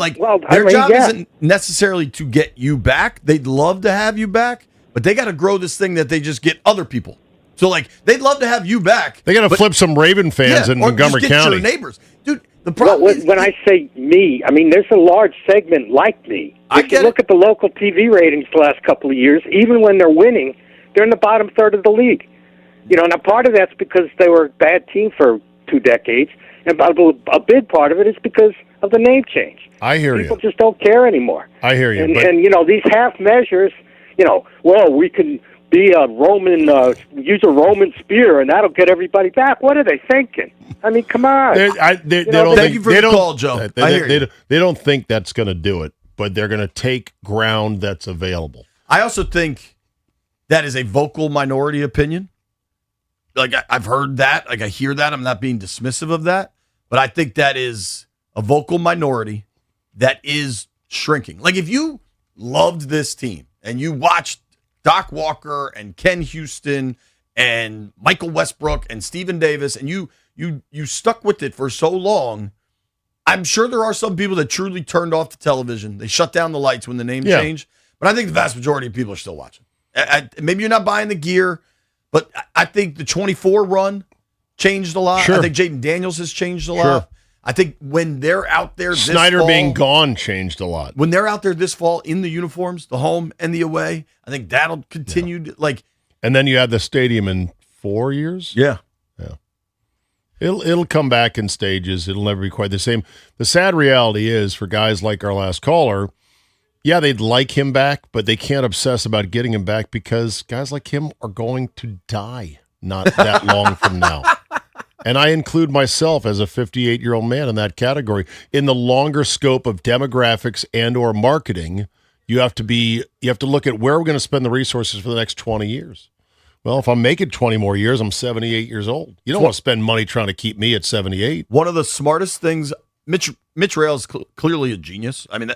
their job isn't necessarily to get you back. They'd love to have you back, but they got to grow this thing that they just get other people. So they'd love to have you back. They got to flip some Raven fans in or Montgomery just get County. Your neighbors, dude. The problem is when I say me, I mean there's a large segment like me. If you look at the local TV ratings the last couple of years, even when they're winning, they're in the bottom third of the league. Now part of that's because they were a bad team for 2 decades, and a big part of it is because of the name change. I hear People just don't care anymore. I hear you. And these half measures, well, we can be a Roman, use a Roman spear, and that'll get everybody back. What are they thinking? I mean, come on. They don't Thank you for the call, Joe. They don't think that's going to do it, but they're going to take ground that's available. I also think that is a vocal minority opinion. I've heard that. I hear that. I'm not being dismissive of that. But I think that is a vocal minority that is shrinking. If you loved this team and you watched Doc Walker and Ken Houston and Michael Westbrook and Stephen Davis and you stuck with it for so long, I'm sure there are some people that truly turned off the television. They shut down the lights when the name changed. But I think the vast majority of people are still watching. Maybe you're not buying the gear, but I think the 24 run changed a lot. Sure. I think Jaden Daniels has changed a lot. I think when they're out there this Snyder fall, being gone changed a lot. When they're out there this fall in the uniforms, the home and the away, I think that'll continue. And then you have the stadium in 4 years? Yeah. It'll come back in stages. It'll never be quite the same. The sad reality is for guys like our last caller, yeah, they'd like him back, but they can't obsess about getting him back because guys like him are going to die not that long from now. And I include myself as a 58-year-old man in that category. In the longer scope of demographics and or marketing, you have to look at where we're going to spend the resources for the next 20 years. Well, if I'm making 20 more years, I'm 78 years old. You don't want to spend money trying to keep me at 78. One of the smartest things, Mitch Rail is clearly a genius. I mean,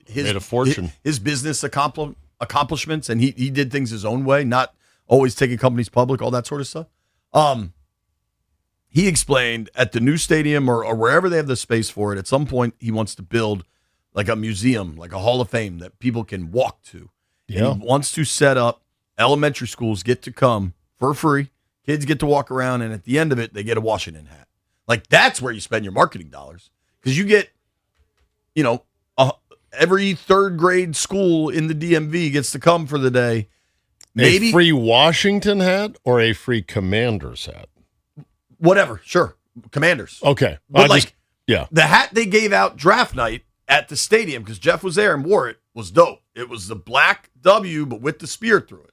his made a fortune. His business accomplishments, and he did things his own way, not always taking companies public, all that sort of stuff. He explained at the new stadium or wherever they have the space for it, at some point he wants to build a museum, like a Hall of Fame that people can walk to. Yeah. And he wants to set up elementary schools get to come for free. Kids get to walk around, and at the end of it, they get a Washington hat. That's where you spend your marketing dollars. Because you get, every third grade school in the DMV gets to come for the day. Maybe a free Washington hat or a free Commanders hat? Whatever, sure. Commanders. Okay. But the hat they gave out draft night at the stadium, because Jeff was there and wore it, was dope. It was the black W, but with the spear through it.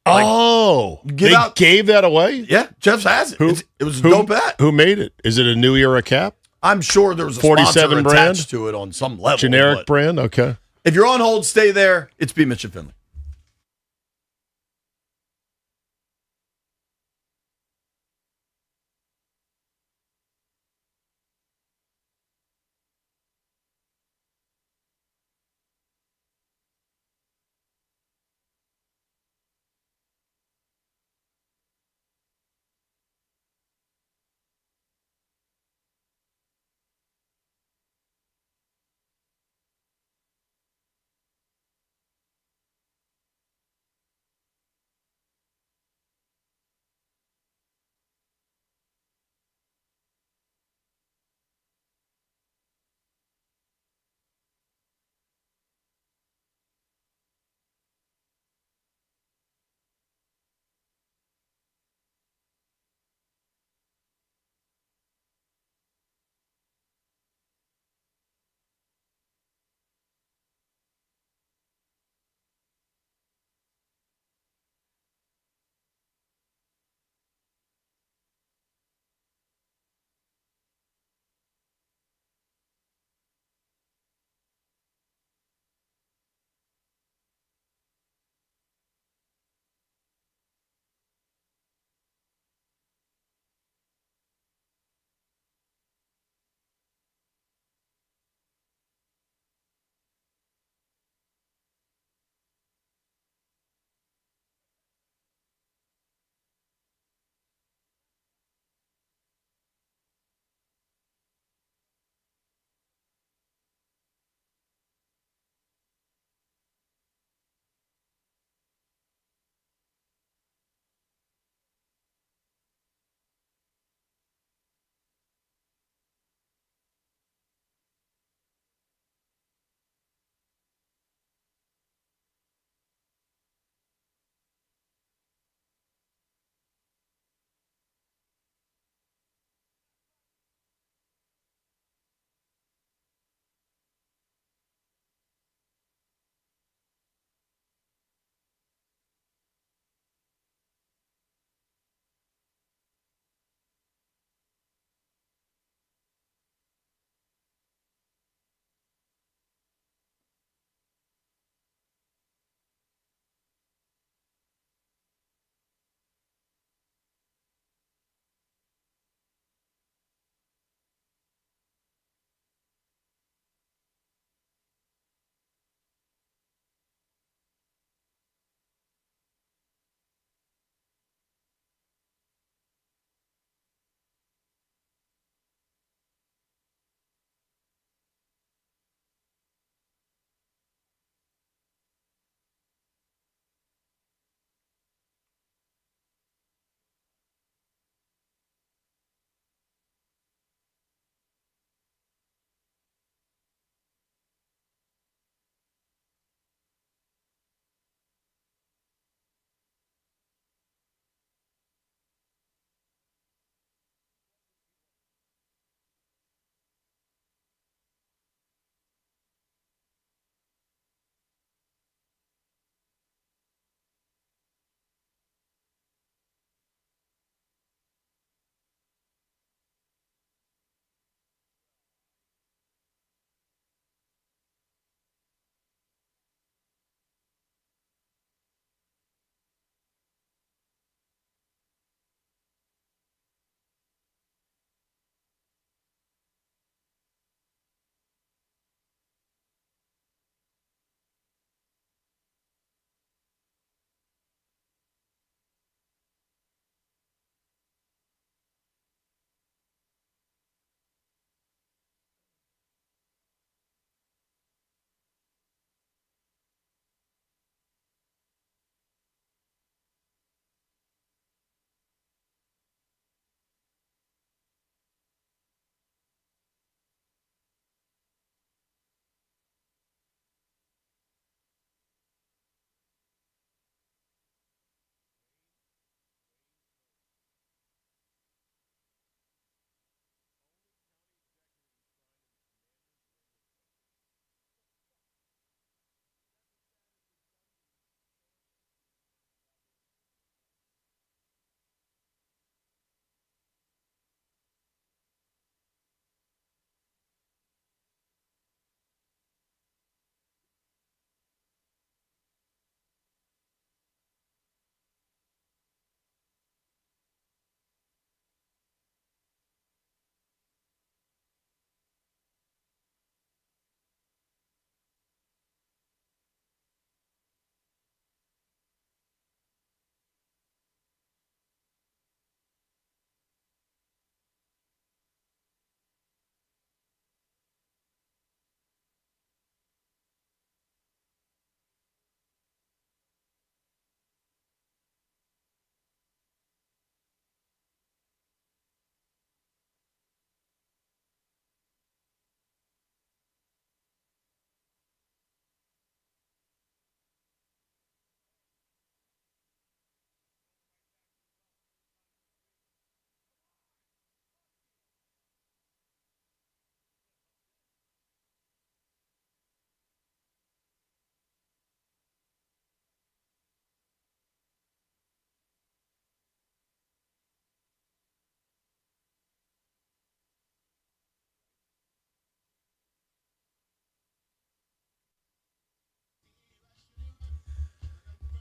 They gave that away? Yeah, Jeff has it. It was a dope hat. Who made it? Is it a New Era cap? I'm sure there was a 47 sponsor brand? attached to it on some level. Generic brand? Okay. If you're on hold, stay there. It's B. Mitch and Finley.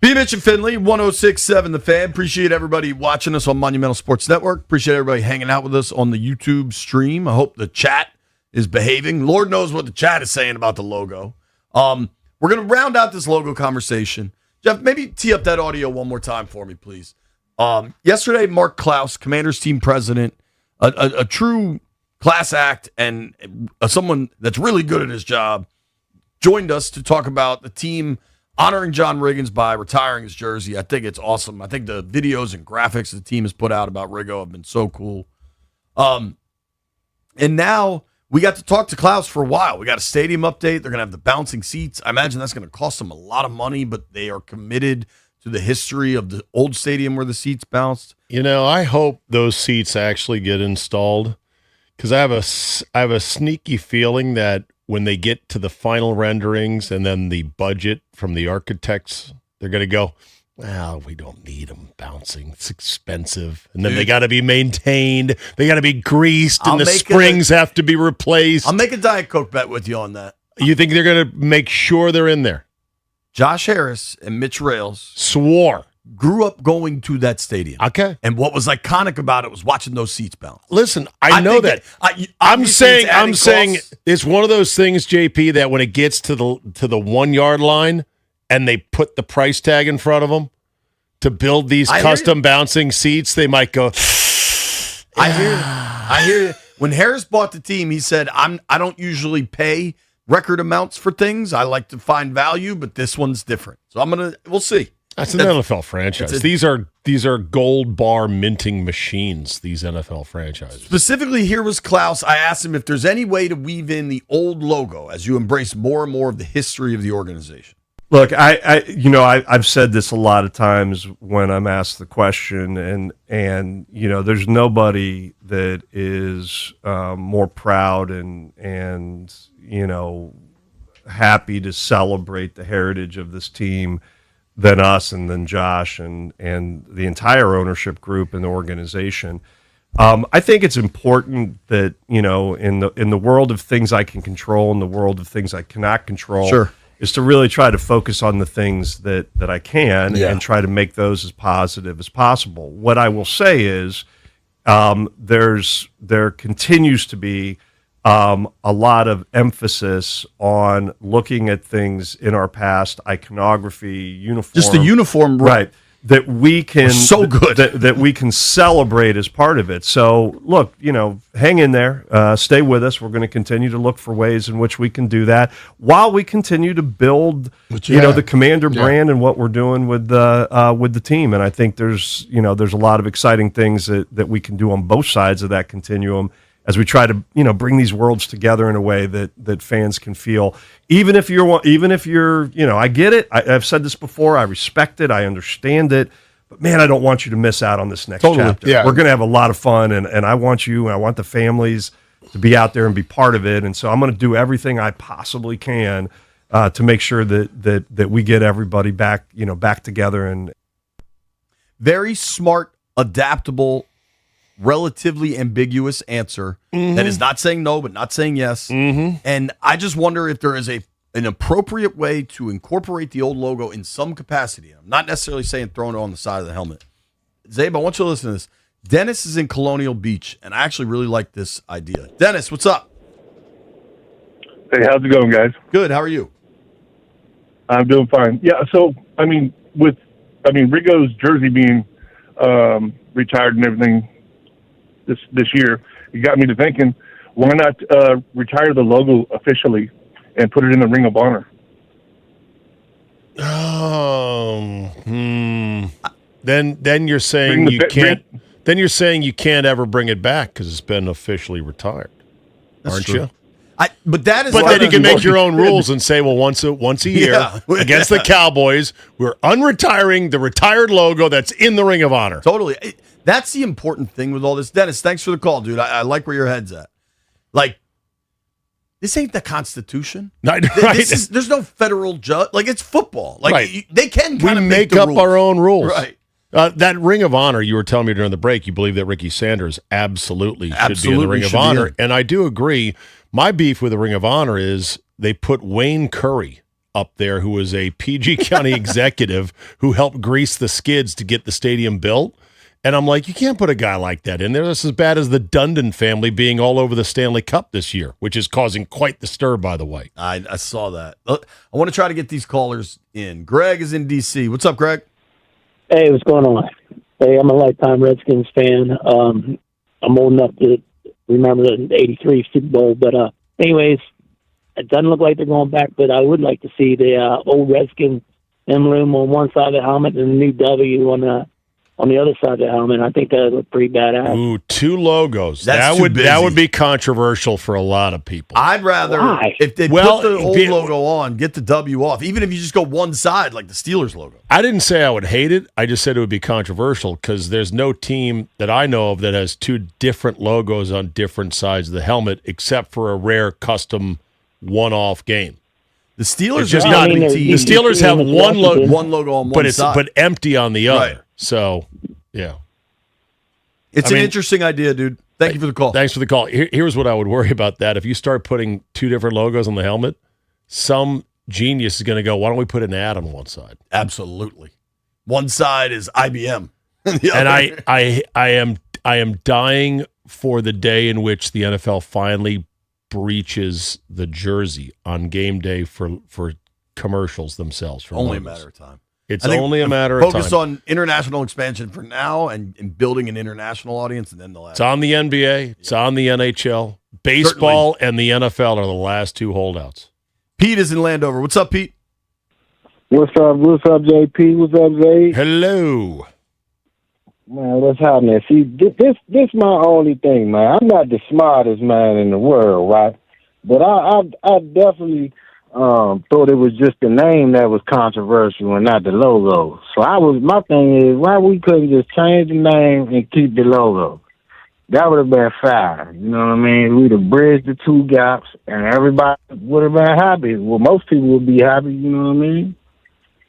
B. Mitch and Finley, 106.7 The Fan. Appreciate everybody watching us on Monumental Sports Network. Appreciate everybody hanging out with us on the YouTube stream. I hope the chat is behaving. Lord knows what the chat is saying about the logo. We're going to round out this logo conversation. Jeff, maybe tee up that audio one more time for me, please. Yesterday, Mark Klaus, Commanders team president, a true class act and someone that's really good at his job, joined us to talk about the team honoring John Riggins by retiring his jersey. I think it's awesome. I think the videos and graphics the team has put out about Riggo have been so cool. And now we got to talk to Klaus for a while. We got a stadium update. They're going to have the bouncing seats. I imagine that's going to cost them a lot of money, but they are committed to the history of the old stadium where the seats bounced. You know, I hope those seats actually get installed because I have a sneaky feeling that when they get to the final renderings and then the budget from the architects, they're going to go, well, we don't need them bouncing. It's expensive. And then they got to be maintained. They got to be greased, and the springs have to be replaced. I'll make a Diet Coke bet with you on that. You think they're going to make sure they're in there? Josh Harris and Mitch Rails swore. Grew up going to that stadium. Okay. And what was iconic about it was watching those seats bounce. Listen, I know that. I'm saying it's one of those things, JP, that when it gets to the 1 yard line and they put the price tag in front of them to build these custom bouncing seats, they might go. I hear. When Harris bought the team, he said, I don't usually pay record amounts for things. I like to find value, but this one's different. So we'll see. That's an NFL franchise. These are gold bar minting machines, these NFL franchises. Specifically, here was Klaus. I asked him if there's any way to weave in the old logo as you embrace more and more of the history of the organization. Look, I've said this a lot of times when I'm asked the question, and there's nobody that is more proud and happy to celebrate the heritage of this team than us and than Josh and the entire ownership group and the organization. I think it's important that, in the world of things I can control and the world of things I cannot control, is to really try to focus on the things that I can and try to make those as positive as possible. What I will say is there continues to be a lot of emphasis on looking at things in our past, iconography, uniform. Just the uniform, right? That we can so good that we can celebrate as part of it. So look, hang in there, stay with us. We're going to continue to look for ways in which we can do that while we continue to build, the Commander brand and what we're doing with the team. And I think there's a lot of exciting things that we can do on both sides of that continuum as we try to, bring these worlds together in a way that fans can feel. Even if you're, I get it. I've said this before. I respect it. I understand it. But man, I don't want you to miss out on this next chapter. Yeah. We're going to have a lot of fun, and I want you and I want the families to be out there and be part of it. And so I'm going to do everything I possibly can to make sure that we get everybody back together. And very smart, adaptable, relatively ambiguous answer that is not saying no but not saying yes. And I just wonder if there is an appropriate way to incorporate the old logo in some capacity. I'm not necessarily saying throwing it on the side of the helmet. Zabe, I want you to listen to this. Dennis is in Colonial Beach, and I actually really like this idea. Dennis, what's up? Hey, how's it going, guys? Good. How are you? I'm doing fine. Yeah, so Riggo's jersey being retired and everything this year, it got me to thinking, why not retire the logo officially and put it in the Ring of Honor? Then you're saying you can't. Then you're saying you can't ever bring it back because it's been officially retired, aren't you? But then you can make your own rules and say, well, once a year against the Cowboys, we're unretiring the retired logo that's in the Ring of Honor. Totally. That's the important thing with all this. Dennis, thanks for the call, dude. I like where your head's at. Like, this ain't the Constitution. Right. There's no federal judge. Like, it's football. Like, they can kind of make up rules. our own rules. Right. That Ring of Honor, you were telling me during the break, you believe that Ricky Sanders absolutely should be in the Ring of Honor. And I do agree. My beef with the Ring of Honor is they put Wayne Curry up there who was a PG County executive who helped grease the skids to get the stadium built. And I'm like, you can't put a guy like that in there. This is as bad as the Dundon family being all over the Stanley Cup this year, which is causing quite the stir, by the way. I saw that. I want to try to get these callers in. Greg is in D.C. What's up, Greg? Hey, what's going on? Hey, I'm a lifetime Redskins fan. I'm old enough to remember the '83 Super Bowl, but anyways, it doesn't look like they're going back. But I would like to see the old Redskin emblem on one side of the helmet and the new W on the other side of the helmet. I think that would look pretty badass. Ooh, two logos. That's that would be controversial for a lot of people. I'd rather, if they put the old logo on, get the W off, even if you just go one side like the Steelers logo. I didn't say I would hate it. I just said it would be controversial because there's no team that I know of that has two different logos on different sides of the helmet except for a rare custom one-off game. The Steelers It's just not. The Steelers have one logo on one side, but empty on the other. Right. So, yeah. It's an interesting idea, dude. Thank you for the call. Thanks for the call. Here's what I would worry about that. If you start putting two different logos on the helmet, some genius is going to go, why don't we put an ad on one side? Absolutely. One side is IBM. And I am dying for the day in which the NFL finally breaches the jersey on game day for commercials themselves. For Only a logos. matter of time. It's I think only a matter of time. Focus on international expansion for now and building an international audience, and then the last. It's on the NBA. It's on the NHL. Baseball and the NFL are the last two holdouts. Pete is in Landover. What's up, Pete? What's up, JP? What's up, Zay? Hello. Man, what's happening? See, this my only thing, man. I'm not the smartest man in the world, right? But I definitely thought it was just the name that was controversial and not the logo. So my thing is, why we couldn't just change the name and keep the logo? That would have been fire. You know what I mean? We'd have bridged the two gaps and everybody would have been happy. Well, most people would be happy, you know what I mean?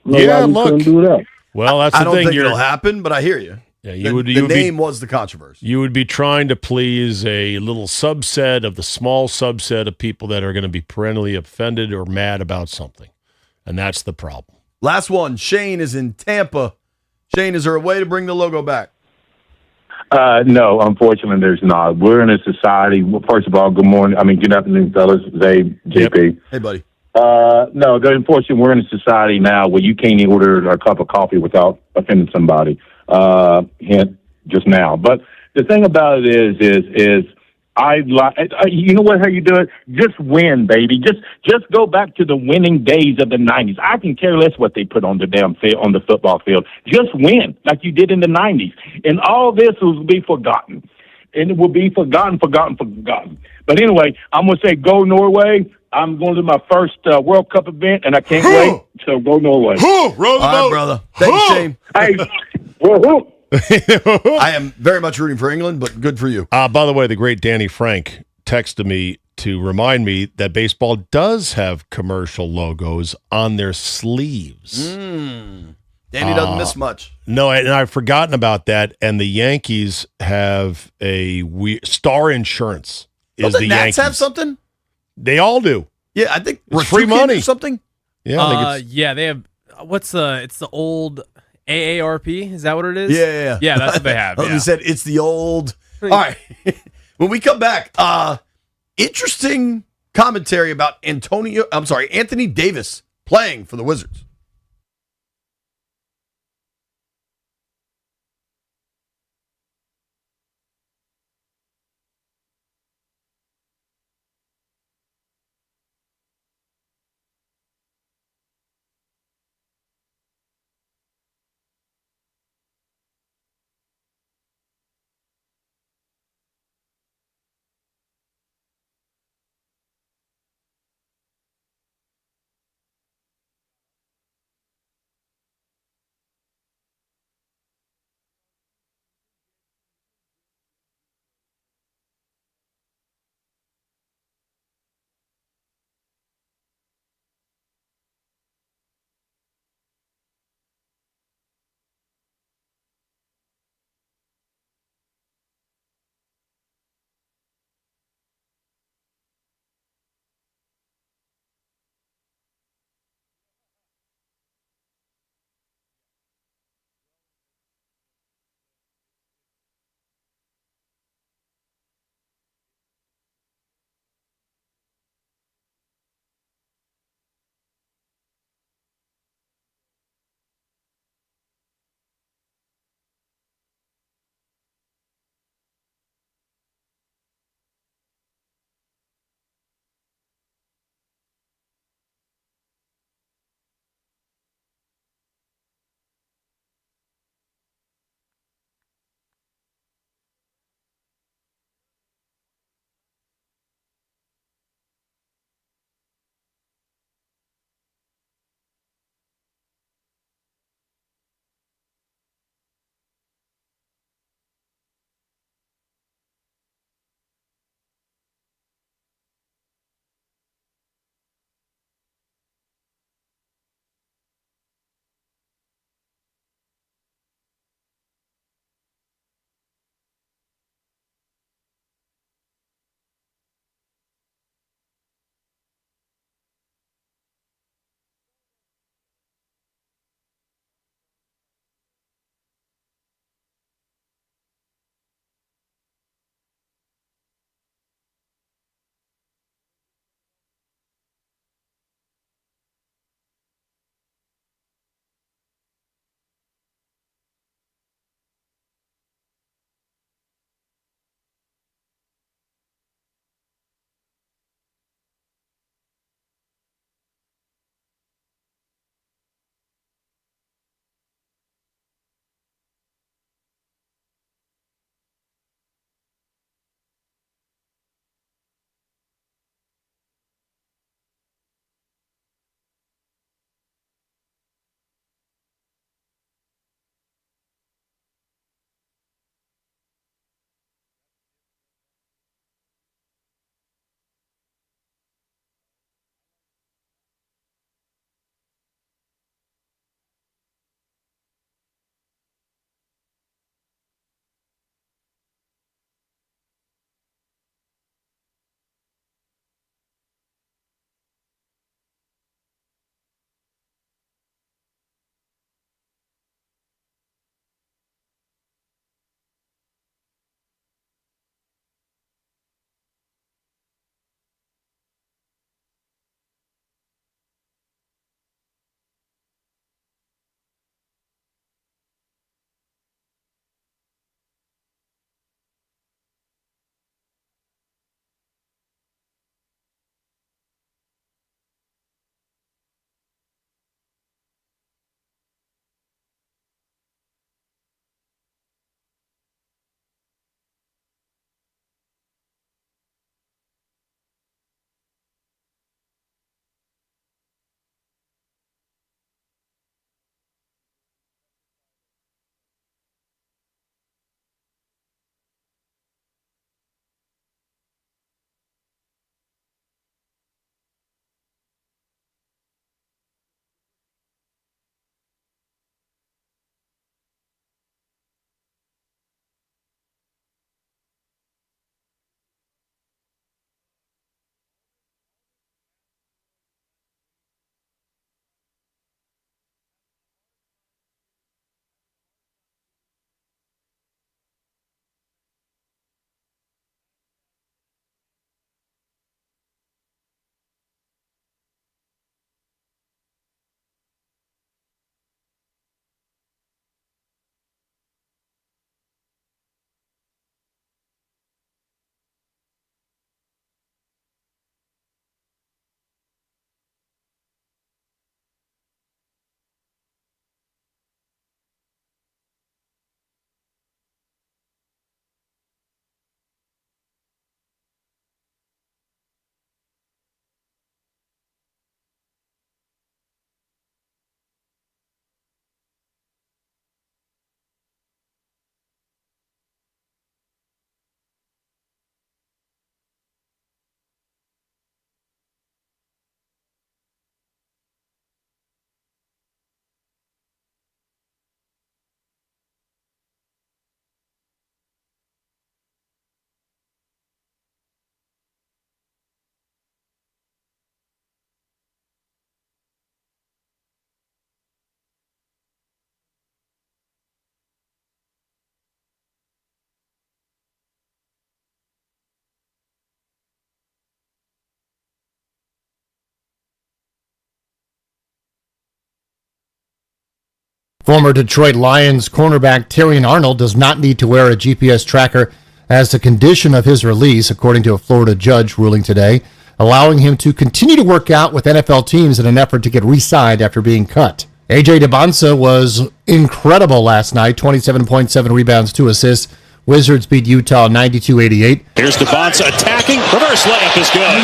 Couldn't do that. Well, that's I the don't thing. think it'll happen, but I hear you. Yeah, the name was the controversy. You would be trying to please a little subset of the small subset of people that are going to be perennially offended or mad about something. And that's the problem. Last one. Shane is in Tampa. Shane, is there a way to bring the logo back? No, unfortunately, there's not. We're in a society. Well, first of all, good morning. Good afternoon, fellas. Zay, JP. Hey, buddy. No, unfortunately, we're in a society now where you can't order a cup of coffee without offending somebody. Hint just now. But the thing about it is I like. You know what? How you do it? Just win, baby. Just go back to the winning days of the '90s. I can care less what they put on the damn field, on the football field. Just win like you did in the '90s, and all this will be forgotten. And it will be forgotten. But anyway, I'm gonna say go Norway. I'm going to my first World Cup event, and I can't wait. So go Norway. All right, brother. Thanks, Shane. Hey, I am very much rooting for England, but good for you. By the way, the great Danny Frank texted me to remind me that baseball does have commercial logos on their sleeves. Danny doesn't miss much. No, and I've forgotten about that. And the Yankees have Star Insurance. Don't the Nats have something? They all do. Yeah, I think it's free money or something. Yeah, I think it's, yeah, they have. It's the old AARP. Is that what it is? Yeah. Yeah, that's what they have. You said it's the old. All right. When we come back, interesting commentary about Anthony Davis playing for the Wizards. Former Detroit Lions cornerback Terrion Arnold does not need to wear a GPS tracker as a condition of his release, according to a Florida judge ruling today, allowing him to continue to work out with NFL teams in an effort to get re-signed after being cut. A.J. Debons was incredible last night, 27.7 rebounds, 2 assists. Wizards beat Utah 92-88. Here's Debons attacking. Reverse layup is good.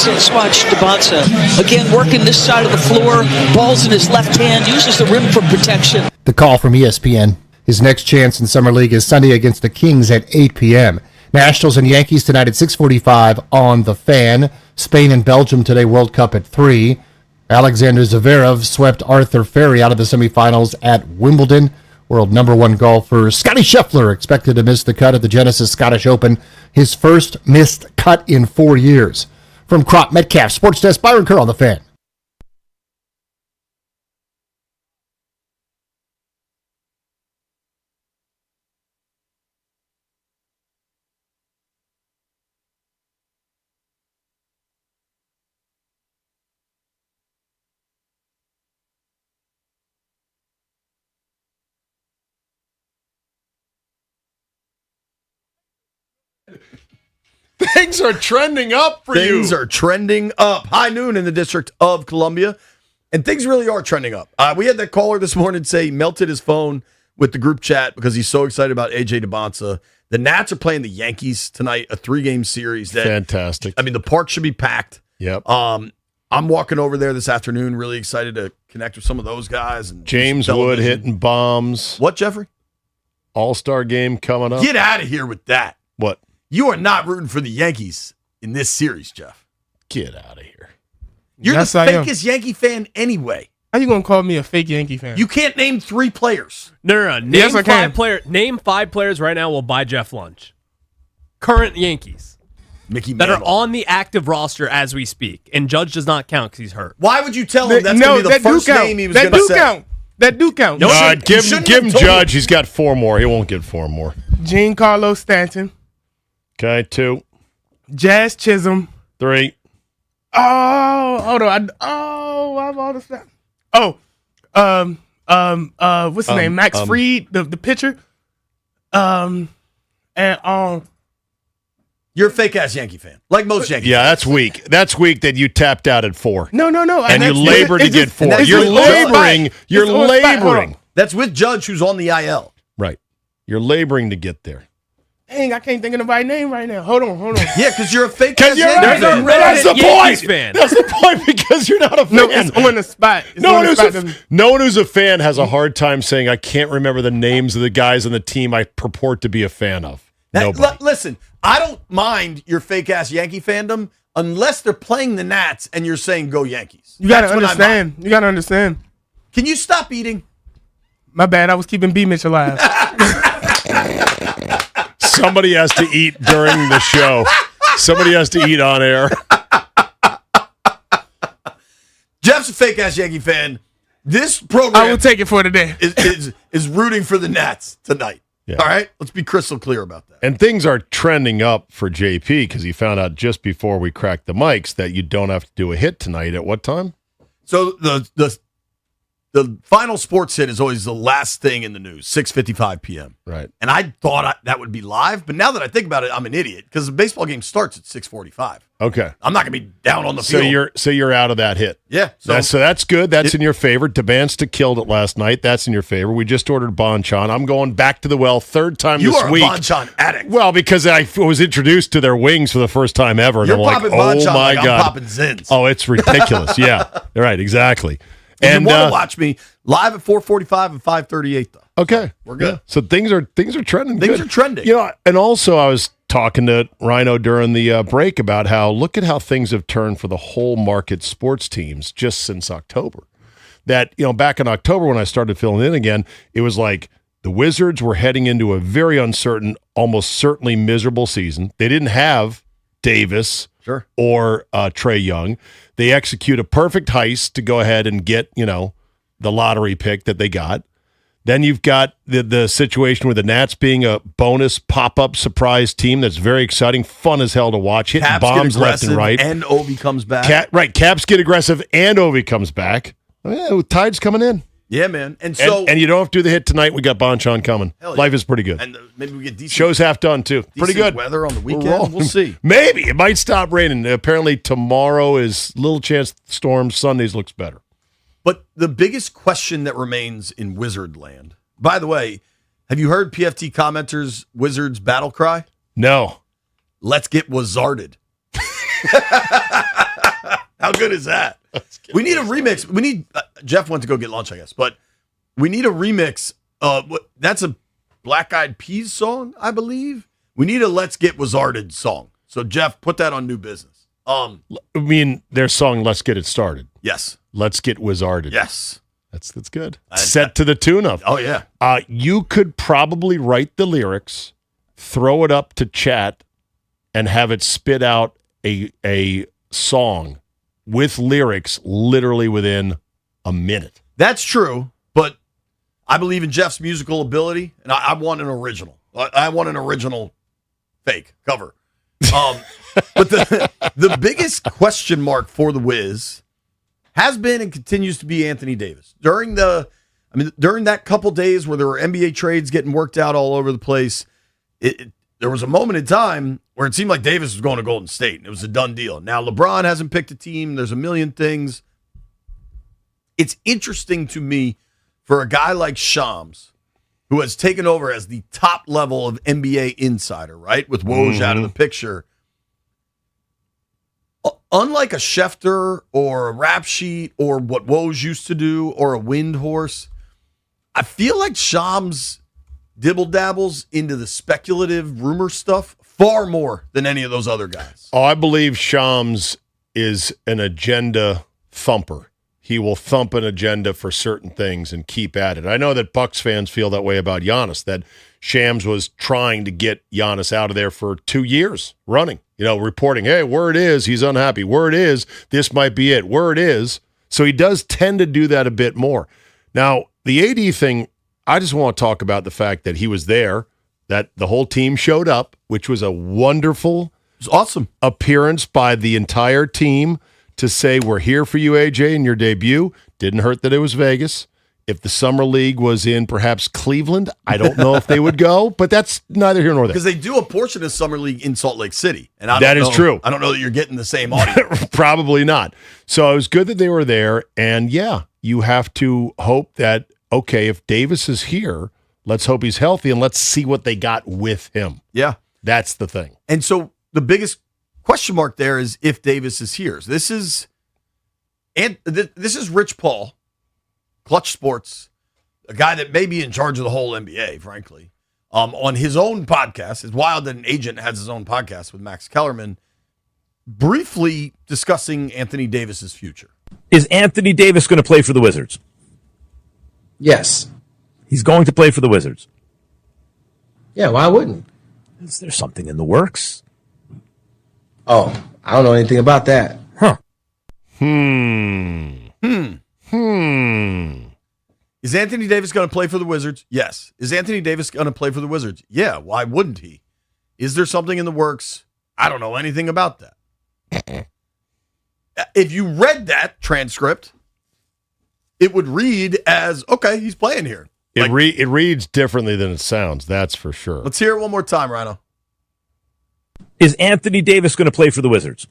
Let's watch Debons again working this side of the floor. Ball's in his left hand, uses the rim for protection. The call from ESPN. His next chance in Summer League is Sunday against the Kings at 8 p.m. Nationals and Yankees tonight at 6:45 on The Fan. Spain and Belgium today, World Cup at 3. Alexander Zverev swept Arthur Ferry out of the semifinals at Wimbledon. World number 1 golfer Scottie Scheffler expected to miss the cut at the Genesis Scottish Open, his first missed cut in 4 years. From Crop Metcalf Sports Desk, Byron Kerr on The Fan. Things are trending up for you. Things are trending up. High noon in the District of Columbia, and things really are trending up. We had that caller this morning say he melted his phone with the group chat because he's so excited about A.J. Debons. The Nats are playing the Yankees tonight, a 3-game series. Fantastic. I mean, the park should be packed. Yep. I'm walking over there this afternoon, really excited to connect with some of those guys. And James Wood hitting bombs. What, Jeffrey? All-Star game coming up. Get out of here with that. What? You are not rooting for the Yankees in this series, Jeff. Get out of here. You're Yes, the I am. fakest Yankee fan anyway. How you gonna call me a fake Yankee fan? You can't name 3 players. No. Name Yes, I can. 5 players. Name 5 players right now will buy Jeff lunch. Current Yankees Mickey that are Mantle. on the active roster as we speak, and Judge does not count because he's hurt. Why would you tell him that's going to be the that first do count. name he was That going to do say? count. That do count. Give him have told Judge. He's got 4 more. He won't get 4 more. Giancarlo Stanton, Okay, 2, Jazz Chisholm. 3. Oh, hold on. I have all the stuff. What's his name? Max Fried, the pitcher. You're a fake-ass Yankee fan, like most Yankees. Yeah, that's weak. That's weak that you tapped out at 4. No. And you labored to get 4. that's You're with laboring. Judge. You're It's on the spot. Hold laboring. on. That's with Judge, who's on the IL. Right. You're laboring to get there. Dang, I can't think of nobody's name right now. Hold on. Yeah, because you're a fake-ass you're Yankee right. fan. That's the Yankees point. fan. That's the point because you're not a fan. No, it's on the spot. It's No on one, the who's spot. no one who's a fan has a hard time saying, I can't remember the names of the guys on the team I purport to be a fan of. Nobody. Listen, I don't mind your fake-ass Yankee fandom unless they're playing the Nats and you're saying go Yankees. You gotta That's what I understand. mind. You gotta understand. Can you stop eating? My bad. I was keeping B Mitch alive. Somebody has to eat during the show. Somebody has to eat on air. Jeff's a fake-ass Yankee fan. This program I will take it for today. is rooting for the Nats tonight. Yeah. All right? Let's be crystal clear about that. And things are trending up for JP because he found out just before we cracked the mics that you don't have to do a hit tonight. At what time? So the final sports hit is always the last thing in the news, 6:55 p.m. Right. And I thought that would be live, but now that I think about it, I'm an idiot because the baseball game starts at 6:45. Okay. I'm not going to be down on the So field. you're out of that hit. Yeah. So that's good. That's in your favor. Debons killed it last night. That's in your favor. We just ordered Bonchon. I'm going back to the well 3rd time You this are week. a Bonchon addict. Well, because I was introduced to their wings for the first time ever. And You're I'm like, popping oh Bonchon my like God. I'm popping Zins. Oh, it's ridiculous. Yeah. Right. Exactly. And you want to watch me live at 4:45 and 5:38 though. Okay. We're good. Yeah. So things are trending. Things good. are trending. You know, and also I was talking to Rhino during the break about how look at how things have turned for the whole market sports teams just since October. That, back in October when I started filling in again, it was like the Wizards were heading into a very uncertain, almost certainly miserable season. They didn't have Davis or Trae Young. They execute a perfect heist to go ahead and get, the lottery pick that they got. Then you've got the situation with the Nats being a bonus pop-up surprise team that's very exciting, fun as hell to watch, hitting Caps bombs get left and right. And Ovi comes back. Caps get aggressive, and Ovi comes back. Oh, yeah, Tide's coming in. Yeah, man. And so and you don't have to do the hit tonight. We got Bonchon coming. Hell yeah. Life is pretty good. And maybe we get decent Show's half done too. Pretty good. Weather on the We're weekend. rolling. We'll see. Maybe it might stop raining. Apparently tomorrow is little chance storms. Sundays looks better. But the biggest question that remains in Wizard land. By the way, have you heard PFT commenters Wizards battle cry? No. Let's get Wizarded. How good is that? We need a remix. We need Jeff went to go get lunch, I guess, but we need a remix. That's a Black Eyed Peas song, I believe. We need a Let's Get Wizarded song. So Jeff, put that on new business. I mean, their song "Let's Get It Started." Yes. Let's get Wizarded. Yes. That's good. Set to the tune of. Oh yeah. You could probably write the lyrics, throw it up to chat, and have it spit out a song with lyrics literally within a minute. That's true, but I believe in Jeff's musical ability, and I want an original. I want an original fake cover. But the biggest question mark for the Wiz has been and continues to be Anthony Davis. During that couple days where there were NBA trades getting worked out all over the place, there was a moment in time where it seemed like Davis was going to Golden State, and it was a done deal. Now, LeBron hasn't picked a team. There's a million things. It's interesting to me for a guy like Shams, who has taken over as the top level of NBA insider, right, with Woj out of the picture. Unlike a Schefter or a Rap Sheet or what Woj used to do or a Windhorse, I feel like Shams dibble-dabbles into the speculative rumor stuff far more than any of those other guys. Oh, I believe Shams is an agenda thumper. He will thump an agenda for certain things and keep at it. I know that Bucks fans feel that way about Giannis, that Shams was trying to get Giannis out of there for 2 years running, reporting, hey, word is he's unhappy. Word is this might be it. Word is. So he does tend to do that a bit more. Now, the AD thing, I just want to talk about the fact that he was there, that the whole team showed up, which was a wonderful, it was awesome appearance by the entire team to say, we're here for you, AJ, in your debut. Didn't hurt that it was Vegas. If the Summer League was in perhaps Cleveland, I don't know if they would go, but that's neither here nor there. Because they do a portion of Summer League in Salt Lake City. And That is true. I don't know that you're getting the same audience. Probably not. So it was good that they were there. And yeah, you have to hope that, okay, if Davis is here, let's hope he's healthy and let's see what they got with him. Yeah. That's the thing. And so the biggest question mark there is if Davis is here. This is Rich Paul, Clutch Sports, a guy that may be in charge of the whole NBA, frankly, on his own podcast. It's wild that an agent has his own podcast with Max Kellerman, briefly discussing Anthony Davis's future. Is Anthony Davis going to play for the Wizards? Yes. He's going to play for the Wizards. Yeah, why wouldn't? Is there something in the works? Oh, I don't know anything about that. Huh. Is Anthony Davis going to play for the Wizards? Yes. Is Anthony Davis going to play for the Wizards? Yeah. Why wouldn't he? Is there something in the works? I don't know anything about that. If you read that transcript, it would read as, okay, he's playing here. It reads differently than it sounds, that's for sure. Let's hear it one more time, Rhino. Is Anthony Davis going to play for the Wizards?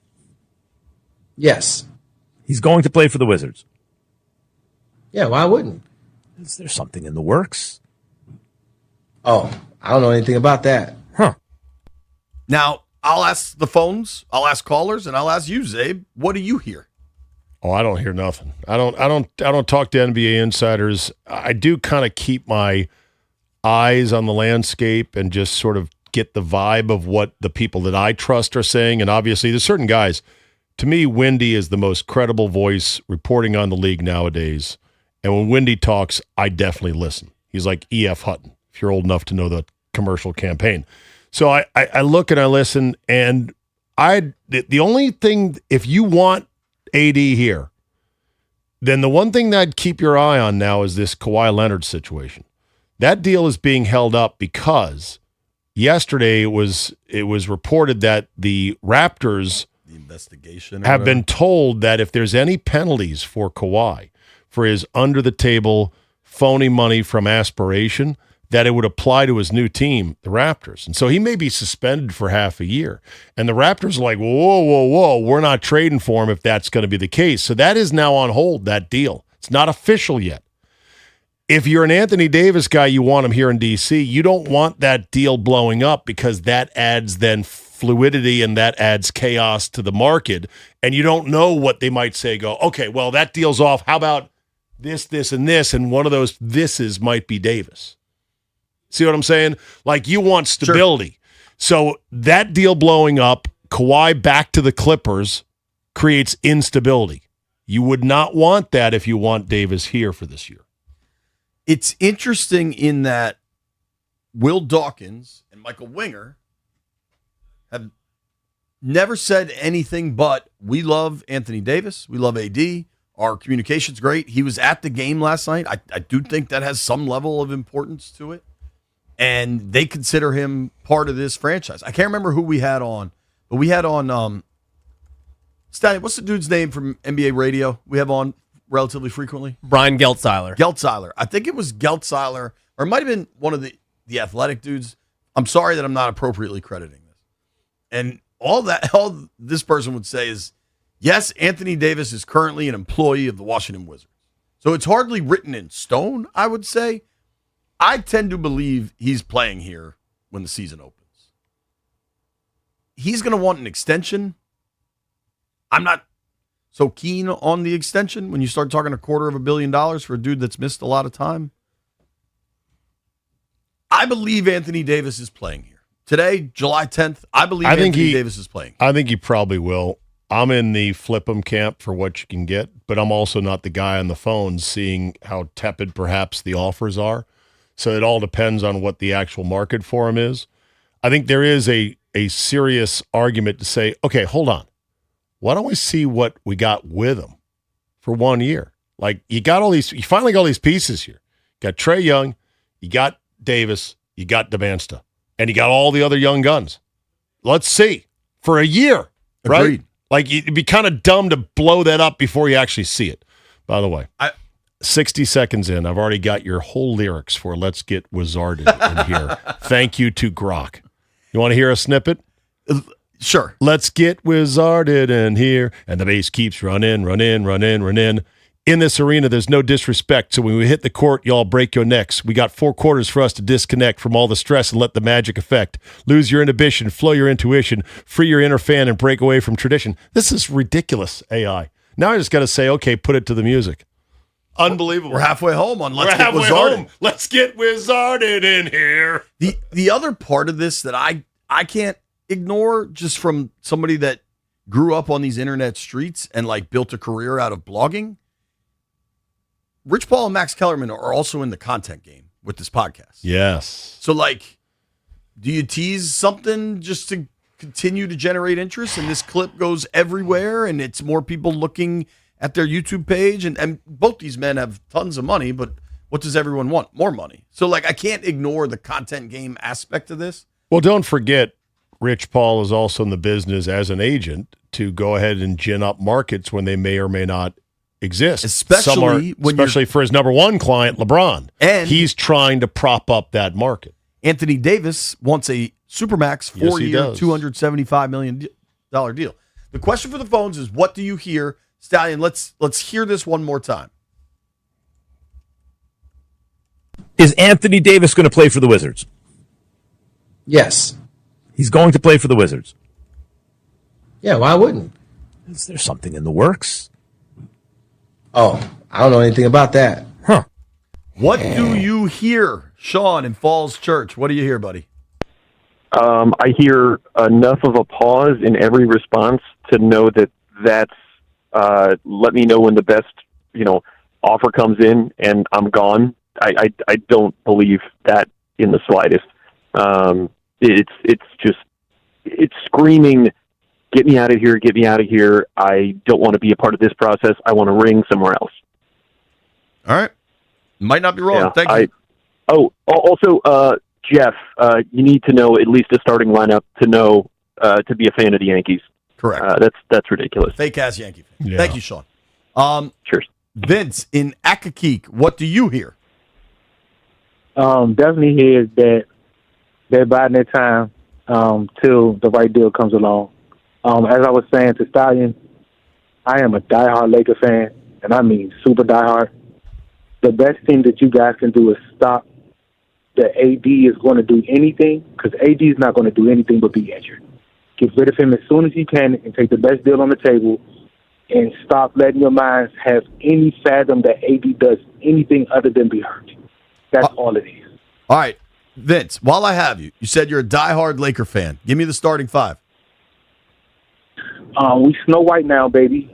Yes. He's going to play for the Wizards. Yeah, why wouldn't? Is there something in the works? Oh, I don't know anything about that. Huh. Now, I'll ask the phones, I'll ask callers, and I'll ask you, Zabe. What do you hear? Oh, I don't hear nothing. I don't talk to NBA insiders. I do kind of keep my eyes on the landscape and just sort of get the vibe of what the people that I trust are saying. And obviously, there's certain guys. To me, Wendy is the most credible voice reporting on the league nowadays. And when Wendy talks, I definitely listen. He's like E.F. Hutton, if you're old enough to know the commercial campaign. So I look and I listen, and the only thing, if you want AD here, then the one thing that I'd keep your eye on now is this Kawhi Leonard situation. That deal is being held up because yesterday it was reported that the Raptors investigation have been told that if there's any penalties for Kawhi for his under the table phony money from aspiration, that it would apply to his new team, the Raptors. And so he may be suspended for half a year. And the Raptors are like, whoa, we're not trading for him if that's going to be the case. So that is now on hold, that deal. It's not official yet. If you're an Anthony Davis guy, you want him here in D.C., you don't want that deal blowing up because that adds then fluidity and that adds chaos to the market. And you don't know what they might say, go, okay, well, that deal's off. How about this, and this? And one of those thises might be Davis. See what I'm saying? Like, you want stability. Sure. So that deal blowing up, Kawhi back to the Clippers, creates instability. You would not want that if you want Davis here for this year. It's interesting in that Will Dawkins and Michael Winger have never said anything but, we love Anthony Davis, we love AD, our communication's great. He was at the game last night. I do think that has some level of importance to it. And they consider him part of this franchise. I can't remember who we had on, but we had on Stallion, what's the dude's name from NBA radio we have on relatively frequently? Brian Geltzeiler. Geltzeiler. I think it was Geltzeiler, or it might have been one of the athletic dudes. I'm sorry that I'm not appropriately crediting this. And all this person would say is, yes, Anthony Davis is currently an employee of the Washington Wizards. So it's hardly written in stone, I would say. I tend to believe he's playing here when the season opens. He's going to want an extension. I'm not so keen on the extension when you start talking $250 million for a dude that's missed a lot of time. I believe Anthony Davis is playing here. Today, July 10th, I believe Anthony Davis is playing. I think he probably will. I'm in the flip 'em camp for what you can get, but I'm also not the guy on the phone seeing how tepid perhaps the offers are. So it all depends on what the actual market for him is. I think there is a serious argument to say, okay, hold on. Why don't we see what we got with him for 1 year? Like, you finally got all these pieces here. You got Trae Young, you got Davis, you got Debons, and you got all the other young guns. Let's see. For a year, right? Agreed. Like, it'd be kind of dumb to blow that up before you actually see it. By the way, 60 seconds in, I've already got your whole lyrics for Let's Get Wizarded in here. Thank you to Grok. You want to hear a snippet? Sure. Let's get wizarded in here. And the bass keeps running. In this arena, there's no disrespect. So when we hit the court, y'all break your necks. We got 4 quarters for us to disconnect from all the stress and let the magic affect. Lose your inhibition, flow your intuition, free your inner fan, and break away from tradition. This is ridiculous, AI. Now I just got to say, okay, put it to the music. Unbelievable. We're halfway home on Let's Get Wizarded. Let's get wizarded in here. The other part of this that I can't ignore, just from somebody that grew up on these internet streets and like built a career out of blogging, Rich Paul and Max Kellerman are also in the content game with this podcast. Yes. So, like, do you tease something just to continue to generate interest, and this clip goes everywhere and it's more people looking at their YouTube page? And both these men have tons of money, but what does everyone want? More money. So, like, I can't ignore the content game aspect of this. Well, don't forget, Rich Paul is also in the business as an agent to go ahead and gin up markets when they may or may not exist. Especially for his number one client, LeBron. And he's trying to prop up that market. Anthony Davis wants a Supermax 4-year, $275 million deal. The question for the phones is, what do you hear? Stallion, let's hear this one more time. Is Anthony Davis going to play for the Wizards? Yes. He's going to play for the Wizards. Yeah, why wouldn't? Is there something in the works? Oh, I don't know anything about that. Huh. What do you hear, Sean, in Falls Church? What do you hear, buddy? I hear enough of a pause in every response to know that's let me know when the best, offer comes in and I'm gone. I don't believe that in the slightest. It's screaming, get me out of here, get me out of here. I don't want to be a part of this process. I want to ring somewhere else. All right. Might not be wrong. Yeah, Thank you. Also, Jeff, you need to know at least a starting lineup to know to be a fan of the Yankees. Correct. That's ridiculous. Fake-ass Yankee fan. Yeah. Thank you, Sean. Cheers. Vince, in Accokeek, what do you hear? definitely hears that they're biding their time till the right deal comes along. As I was saying to Stallion, I am a diehard Laker fan, and I mean super diehard. The best thing that you guys can do is stop that AD is going to do anything, because AD is not going to do anything but be injured. Get rid of him as soon as you can and take the best deal on the table, and stop letting your minds have any fathom that AD does anything other than be hurt. That's all it is. All right, Vince, while I have you, you said you're a diehard Laker fan. Give me the starting five. We Snow White now, baby.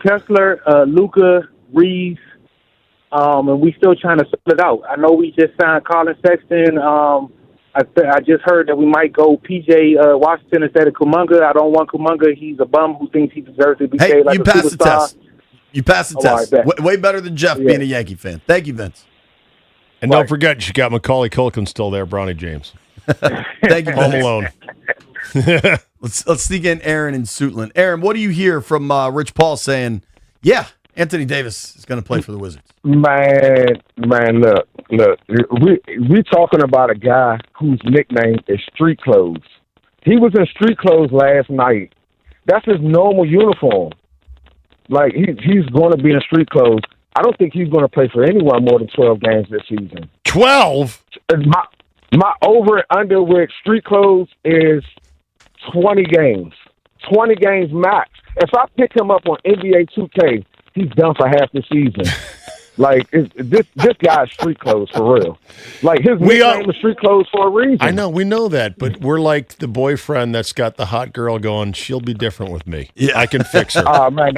Kessler, Luka, Reeves, and we still trying to sort it out. I know we just signed Colin Sexton. I just heard that we might go P.J. Washington instead of Kuminga. I don't want Kuminga. He's a bum who thinks he deserves to be paid like a superstar. The test. You passed the test. Right, Way better than Jeff being a Yankee fan. Thank you, Vince. And don't forget, you got Macaulay Culkin still there, Bronny James. Thank you, Home Vince. Alone. Let's sneak in Aaron in Suitland. Aaron, what do you hear from Rich Paul saying, yeah, Anthony Davis is going to play for the Wizards? Man, look. We talking about a guy whose nickname is Street Clothes. He was in street clothes last night. That's his normal uniform. Like, he's going to be in street clothes. I don't think he's going to play for anyone more than 12 games this season. 12? My over and under with street clothes is 20 games. 20 games max. If I pick him up on NBA 2K, he's done for half the season. Like, this guy's street clothes for real. Like, his nickname is street clothes for a reason. I know, we know that, but we're like the boyfriend that's got the hot girl going, she'll be different with me. Yeah. I can fix her. Oh, man.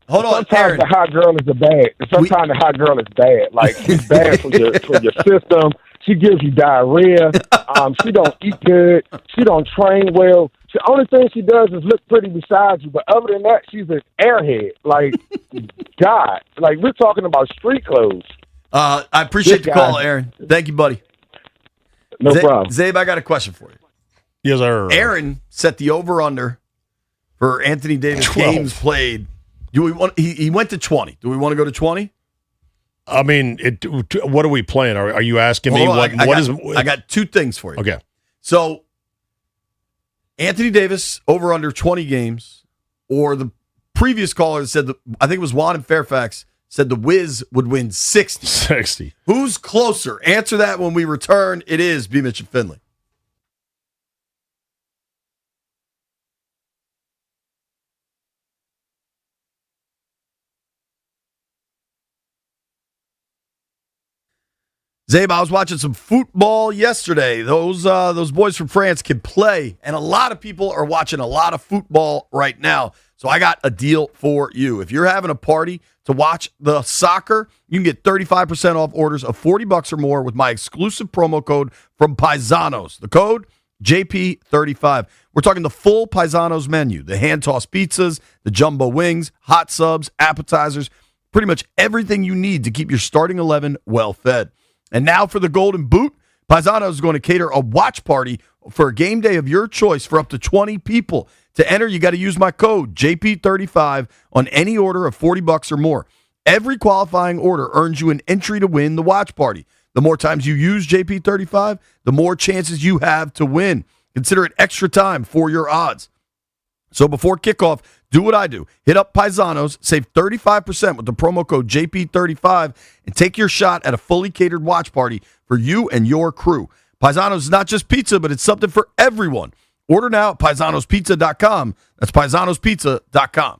Hold on, sometimes Aaron. the hot girl is bad. Sometimes the hot girl is bad. Like, she's bad for your system. She gives you diarrhea. She don't eat good. She don't train well. The only thing she does is look pretty beside you. But other than that, she's an airhead. Like, God. Like, we're talking about street clothes. I appreciate the call, Aaron. Thank you, buddy. No problem. Zabe, I got a question for you. Yes, sir. Aaron set the over-under for Anthony Davis 12. games played. Do we want? He went to 20. Do we want to go to 20? I mean, what are we playing? Are you asking me what is? I got two things for you. Okay. So, Anthony Davis over under 20 games, or the previous caller said I think it was Juan in Fairfax said the Wiz would win 60. 60. Who's closer? Answer that when we return. It is B. Mitch and Finley. Zabe, I was watching some football yesterday. Those boys from France can play, and a lot of people are watching a lot of football right now. So I got a deal for you. If you're having a party to watch the soccer, you can get 35% off orders of $40 or more with my exclusive promo code from Paisanos. The code, JP35. We're talking the full Paisanos menu, the hand-tossed pizzas, the jumbo wings, hot subs, appetizers, pretty much everything you need to keep your starting 11 well-fed. And now for the Golden Boot, Paisanos is going to cater a watch party for a game day of your choice for up to 20 people. To enter, you got to use my code JP35 on any order of $40 or more. Every qualifying order earns you an entry to win the watch party. The more times you use JP35, the more chances you have to win. Consider it extra time for your odds. So before kickoff, do what I do. Hit up Paisanos, save 35% with the promo code JP35, and take your shot at a fully catered watch party for you and your crew. Paisanos is not just pizza, but it's something for everyone. Order now at paisanospizza.com. That's paisanospizza.com.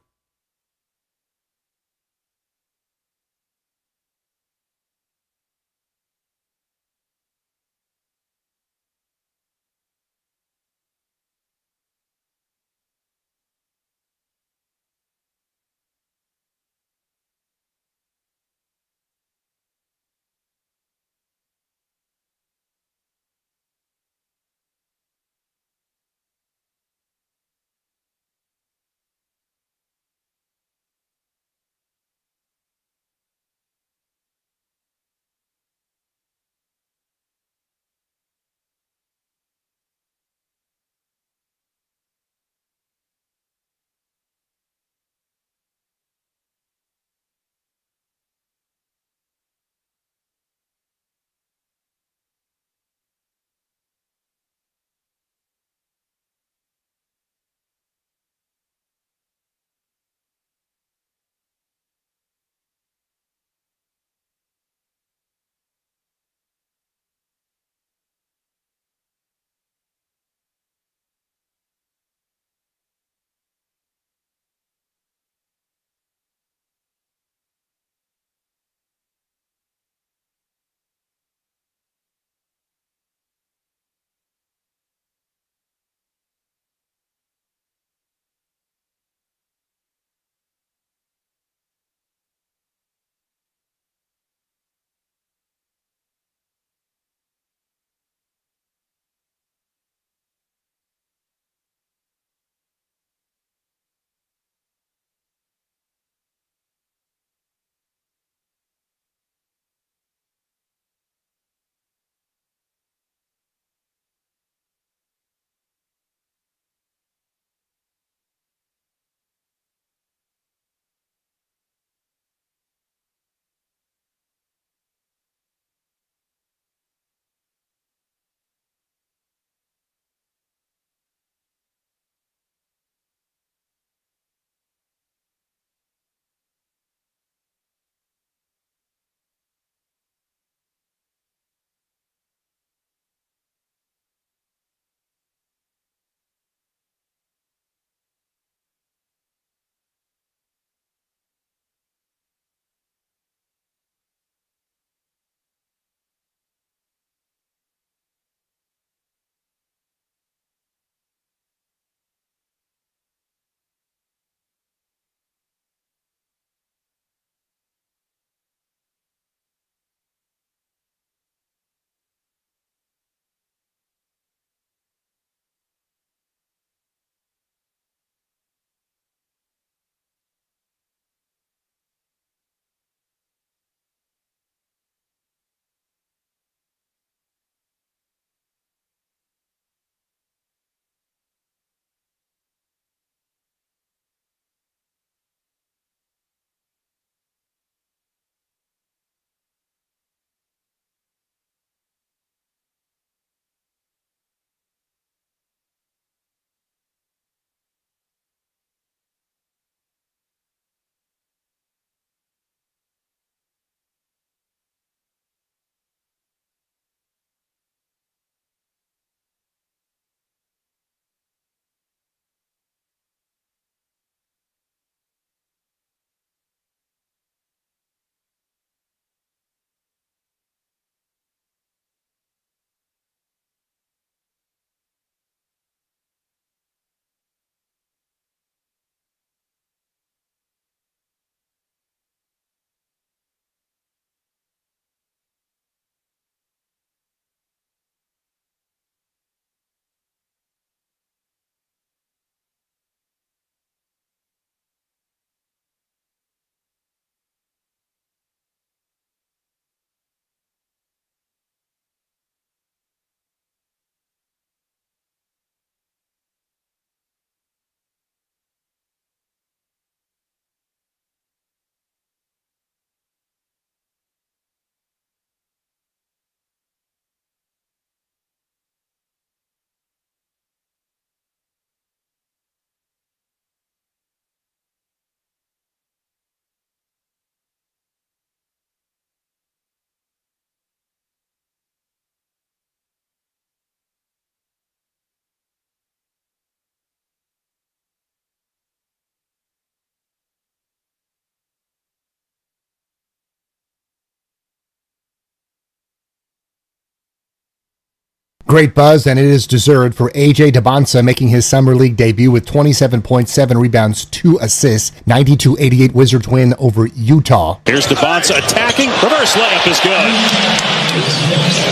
Great buzz, and it is deserved for A.J. Debons making his summer league debut with 27.7 rebounds, 2 assists, 92-88 Wizards win over Utah. Here's Debons attacking. Reverse layup is good.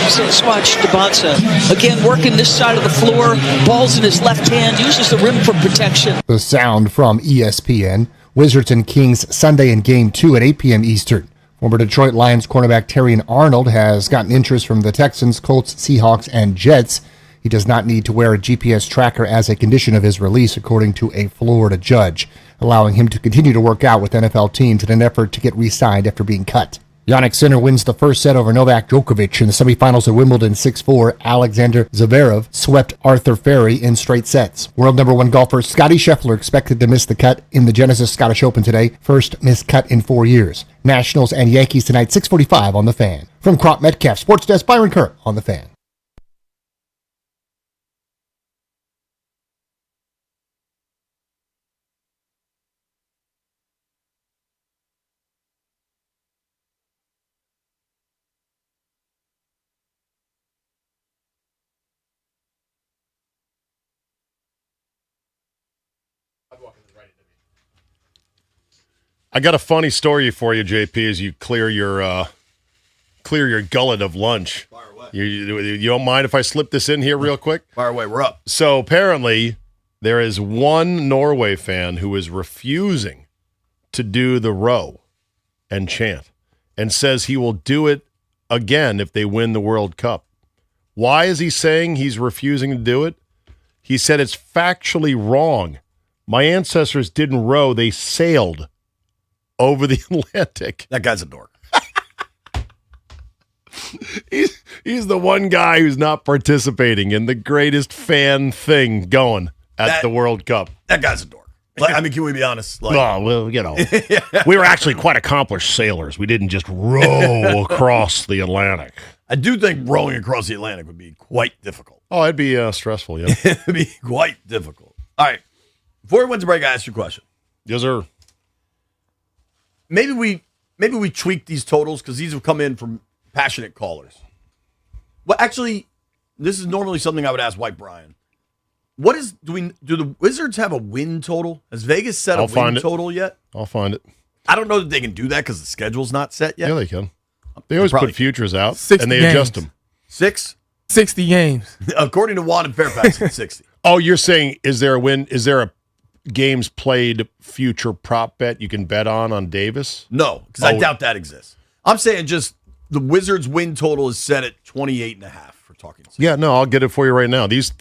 So let's watch Debons again working this side of the floor. Ball's in his left hand, uses the rim for protection. The sound from ESPN. Wizards and Kings Sunday in Game 2 at 8 p.m. Eastern. Former Detroit Lions cornerback Terrion Arnold has gotten interest from the Texans, Colts, Seahawks, and Jets. He does not need to wear a GPS tracker as a condition of his release, according to a Florida judge, allowing him to continue to work out with NFL teams in an effort to get re-signed after being cut. Jannik Sinner wins the first set over Novak Djokovic in the semifinals at Wimbledon 6-4. Alexander Zverev swept Arthur Ferry in straight sets. World number 1 golfer Scottie Scheffler expected to miss the cut in the Genesis Scottish Open today. First missed cut in 4 years. Nationals and Yankees tonight, 6:45 on The Fan. From Crop Metcalf Sports Desk, Byron Kerr on The Fan. I got a funny story for you, JP, as you clear your gullet of lunch. Fire away. You don't mind if I slip this in here real quick? Fire away, we're up. So apparently there is one Norway fan who is refusing to do the row and chant and says he will do it again if they win the World Cup. Why is he saying he's refusing to do it? He said it's factually wrong. My ancestors didn't row, they sailed over the Atlantic. That guy's a dork. He's the one guy who's not participating in the greatest fan thing going at the World Cup. That guy's a dork. I mean, can we be honest? We were actually quite accomplished sailors. We didn't just row across the Atlantic. I do think rowing across the Atlantic would be quite difficult. Oh, it'd be stressful, yeah. It'd be quite difficult. All right. Before we went to break, I asked you a question. Yes, sir. Maybe we tweak these totals because these have come in from passionate callers. Well, actually, this is normally something I would ask White Brian. Do the Wizards have a win total? Has Vegas set a win total yet? I'll find it. I don't know that they can do that because the schedule's not set yet. Yeah, they can. They always put futures out, 60 and they games. adjust them. 60 games. According to Juan and Fairfax, it's 60. Oh, you're saying, is there a win? Is there a games played future prop bet you can bet on Davis? No, because I doubt that exists. I'm saying just the Wizards win total is set at 28.5 for talking. Yeah, no, I'll get it for you right now. These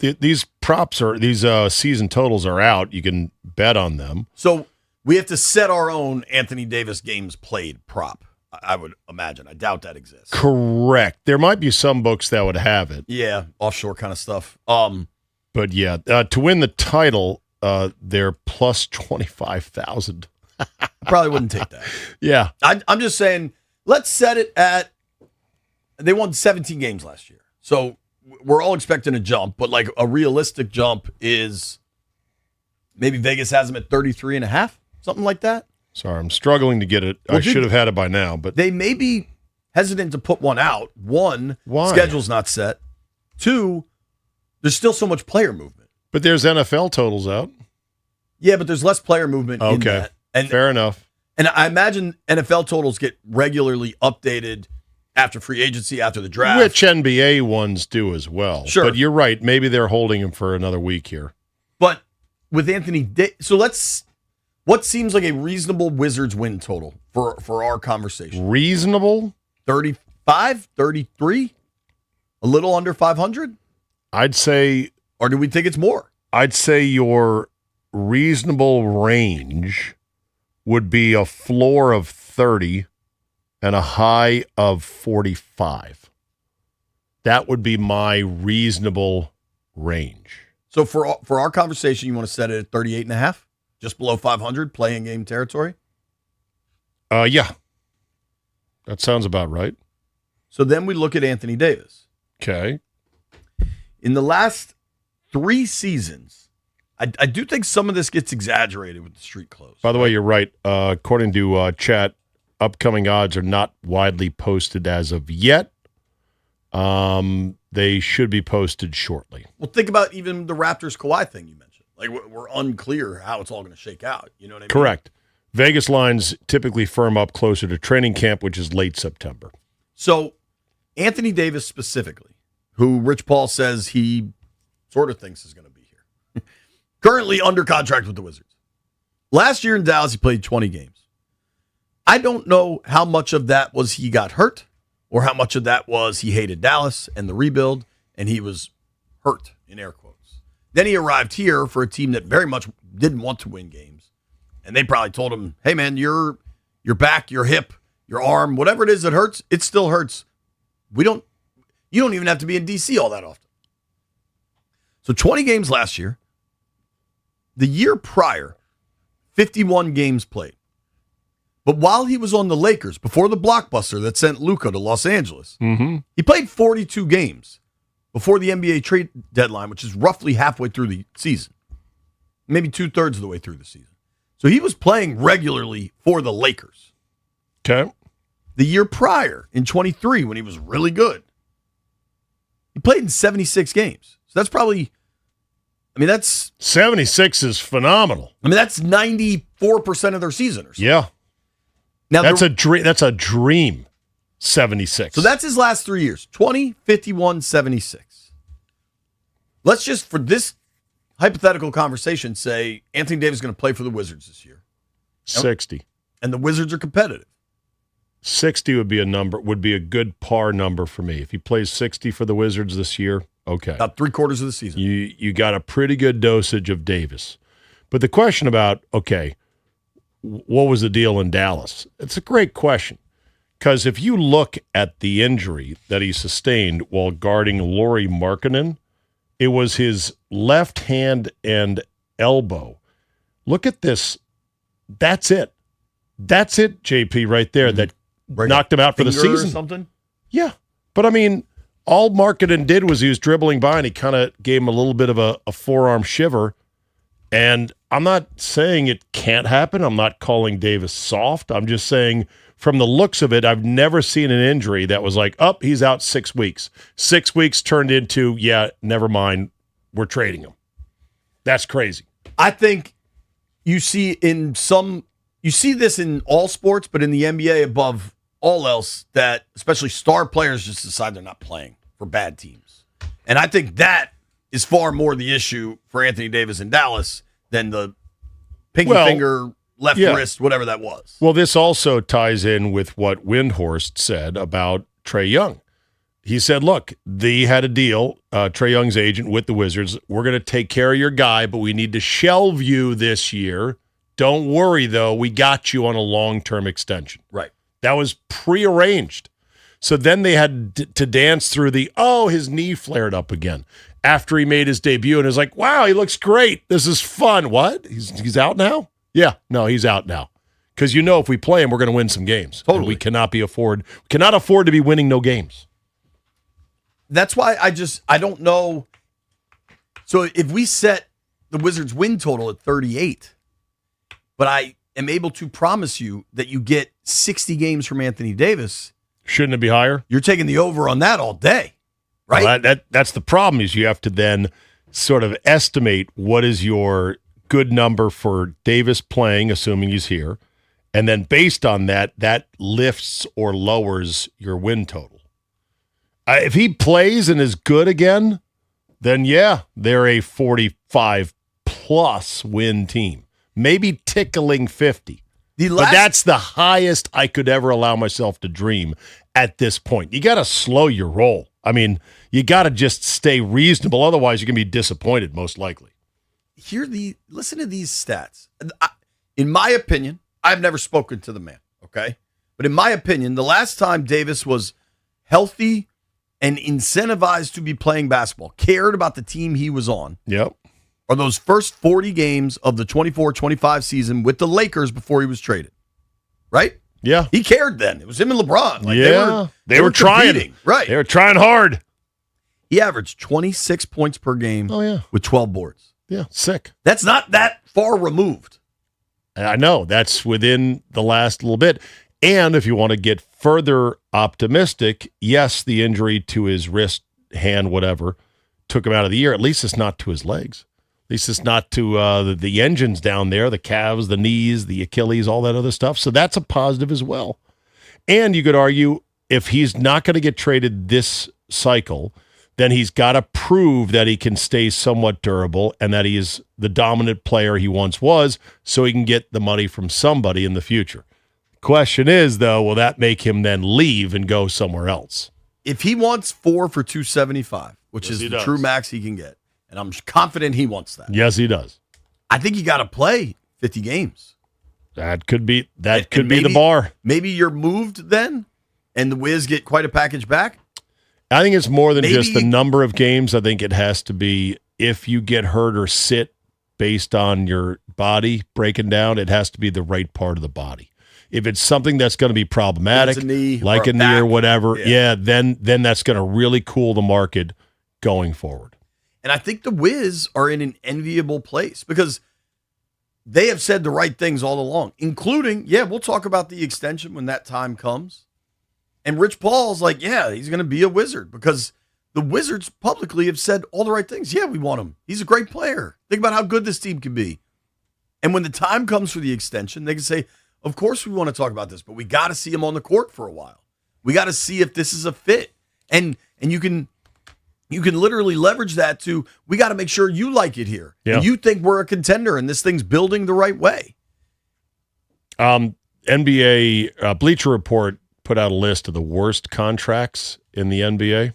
props these season totals are out. You can bet on them. So we have to set our own Anthony Davis games played prop, I would imagine. I doubt that exists. Correct. There might be some books that would have it. Yeah, offshore kind of stuff. But yeah, to win the title, they're plus 25,000. I probably wouldn't take that. Yeah. I'm just saying, let's set it at, they won 17 games last year. So we're all expecting a jump, but like a realistic jump is maybe Vegas has them at 33.5, something like that. Sorry, I'm struggling to get it. Well, I should have had it by now, but they may be hesitant to put one out. One, why? Schedule's not set. Two, there's still so much player movement. But there's NFL totals out. Yeah, but there's less player movement in that. And fair enough. And I imagine NFL totals get regularly updated after free agency, after the draft. Which NBA ones do as well. Sure. But you're right. Maybe they're holding him for another week here. But with Anthony so what seems like a reasonable Wizards win total for our conversation? Reasonable? 35, 33? A little under 500? I'd say... Or do we think it's more? I'd say your reasonable range would be a floor of 30 and a high of 45. That would be my reasonable range. So for our conversation, you want to set it at 38.5? Just below 500, playing game territory? Yeah. That sounds about right. So then we look at Anthony Davis. Okay. In the last 3 seasons, I do think some of this gets exaggerated with the street clothes. By the way, you're right. According to chat, upcoming odds are not widely posted as of yet. They should be posted shortly. Well, think about even the Raptors Kawhi thing you mentioned. Like, we're unclear how it's all going to shake out. You know what I mean? Correct. Vegas lines typically firm up closer to training camp, which is late September. So, Anthony Davis specifically, who Rich Paul says he sort of thinks is going to be here, currently under contract with the Wizards. Last year in Dallas, he played 20 games. I don't know how much of that was he got hurt or how much of that was he hated Dallas and the rebuild, and he was hurt, in air quotes. Then he arrived here for a team that very much didn't want to win games. And they probably told him, hey, man, your back, your hip, your arm, whatever it is that hurts, it still hurts. You don't even have to be in D.C. all that often. So 20 games last year. The year prior, 51 games played. But while he was on the Lakers, before the blockbuster that sent Luka to Los Angeles, he played 42 games before the NBA trade deadline, which is roughly halfway through the season. Maybe 2/3 of the way through the season. So he was playing regularly for the Lakers. Okay. The year prior, in 23, when he was really good, he played in 76 games. So that's probably, that's 76 is phenomenal. That's 94% of their season or so. Yeah. Now that's a dream. That's a dream. 76. So that's his last 3 years. 20, 51, 76. Let's just, for this hypothetical conversation, say Anthony Davis is going to play for the Wizards this year. 60. And the Wizards are competitive. 60 would be a good par number for me. If he plays 60 for the Wizards this year, okay. About 3/4 of the season. You got a pretty good dosage of Davis. But the question about, okay, what was the deal in Dallas? It's a great question. Because if you look at the injury that he sustained while guarding Lauri Markkanen, it was his left hand and elbow. Look at this. That's it. That's it, JP, right there. That knocked him out for the season. Or something? Yeah. But, all Markkanen did was he was dribbling by and he kind of gave him a little bit of a forearm shiver. And I'm not saying it can't happen. I'm not calling Davis soft. I'm just saying from the looks of it, I've never seen an injury that was like, he's out 6 weeks. 6 weeks turned into, never mind, we're trading him. That's crazy. I think you see this in all sports, but in the NBA above all else, that especially star players just decide they're not playing for bad teams. And I think that is far more the issue for Anthony Davis in Dallas than the pinky finger, left wrist, whatever that was. Well, this also ties in with what Windhorst said about Trae Young. He said, look, they had a deal, Trae Young's agent with the Wizards. We're going to take care of your guy, but we need to shelve you this year. Don't worry, though. We got you on a long-term extension. Right. That was prearranged. So then they had to dance through his knee flared up again after he made his debut. And it was like, wow, he looks great. This is fun. What? He's out now? Yeah. No, he's out now. Because if we play him, we're going to win some games. Totally. And we cannot afford to be winning no games. That's why I don't know. So if we set the Wizards win total at 38, but I am able to promise you that you get 60 games from Anthony Davis. Shouldn't it be higher? You're taking the over on that all day, right? Well, that's the problem is you have to then sort of estimate what is your good number for Davis playing, assuming he's here. And then based on that lifts or lowers your win total. If he plays and is good again, then they're a 45-plus win team. Maybe tickling 50. But that's the highest I could ever allow myself to dream at this point. You got to slow your roll. You got to just stay reasonable. Otherwise, you're going to be disappointed, most likely. Listen to these stats. In my opinion, I've never spoken to the man, okay? But in my opinion, the last time Davis was healthy and incentivized to be playing basketball, cared about the team he was on. Yep. Are those first 40 games of the 24-25 season with the Lakers before he was traded. Right? Yeah. He cared then. It was him and LeBron. They were trying. Competing. Right. They were trying hard. He averaged 26 points per game with 12 boards. Yeah, sick. That's not that far removed. I know. That's within the last little bit. And if you want to get further optimistic, yes, the injury to his wrist hand, whatever, took him out of the year. At least it's not to his legs. At least it's not to the engines down there, the calves, the knees, the Achilles, all that other stuff. So that's a positive as well. And you could argue if he's not going to get traded this cycle, then he's got to prove that he can stay somewhat durable and that he is the dominant player he once was so he can get the money from somebody in the future. Question is, though, will that make him then leave and go somewhere else? If he wants 4 for $275, which is the true max he can get, and I'm confident he wants that. Yes, he does. I think you got to play 50 games. That could be the bar. Maybe you're moved then, and the Wiz get quite a package back. I think it's more than just the number of games. I think it has to be if you get hurt or sit based on your body breaking down, it has to be the right part of the body. If it's something that's going to be problematic, like a knee or whatever, then that's going to really cool the market going forward. And I think the Wiz are in an enviable place because they have said the right things all along, including, we'll talk about the extension when that time comes. And Rich Paul's like, he's going to be a Wizard because the Wizards publicly have said all the right things. Yeah, we want him. He's a great player. Think about how good this team can be. And when the time comes for the extension, they can say, of course we want to talk about this, but we got to see him on the court for a while. We got to see if this is a fit. And you can literally leverage that to, we got to make sure you like it here. Yeah. And you think we're a contender and this thing's building the right way. NBA Bleacher Report put out a list of the worst contracts in the NBA.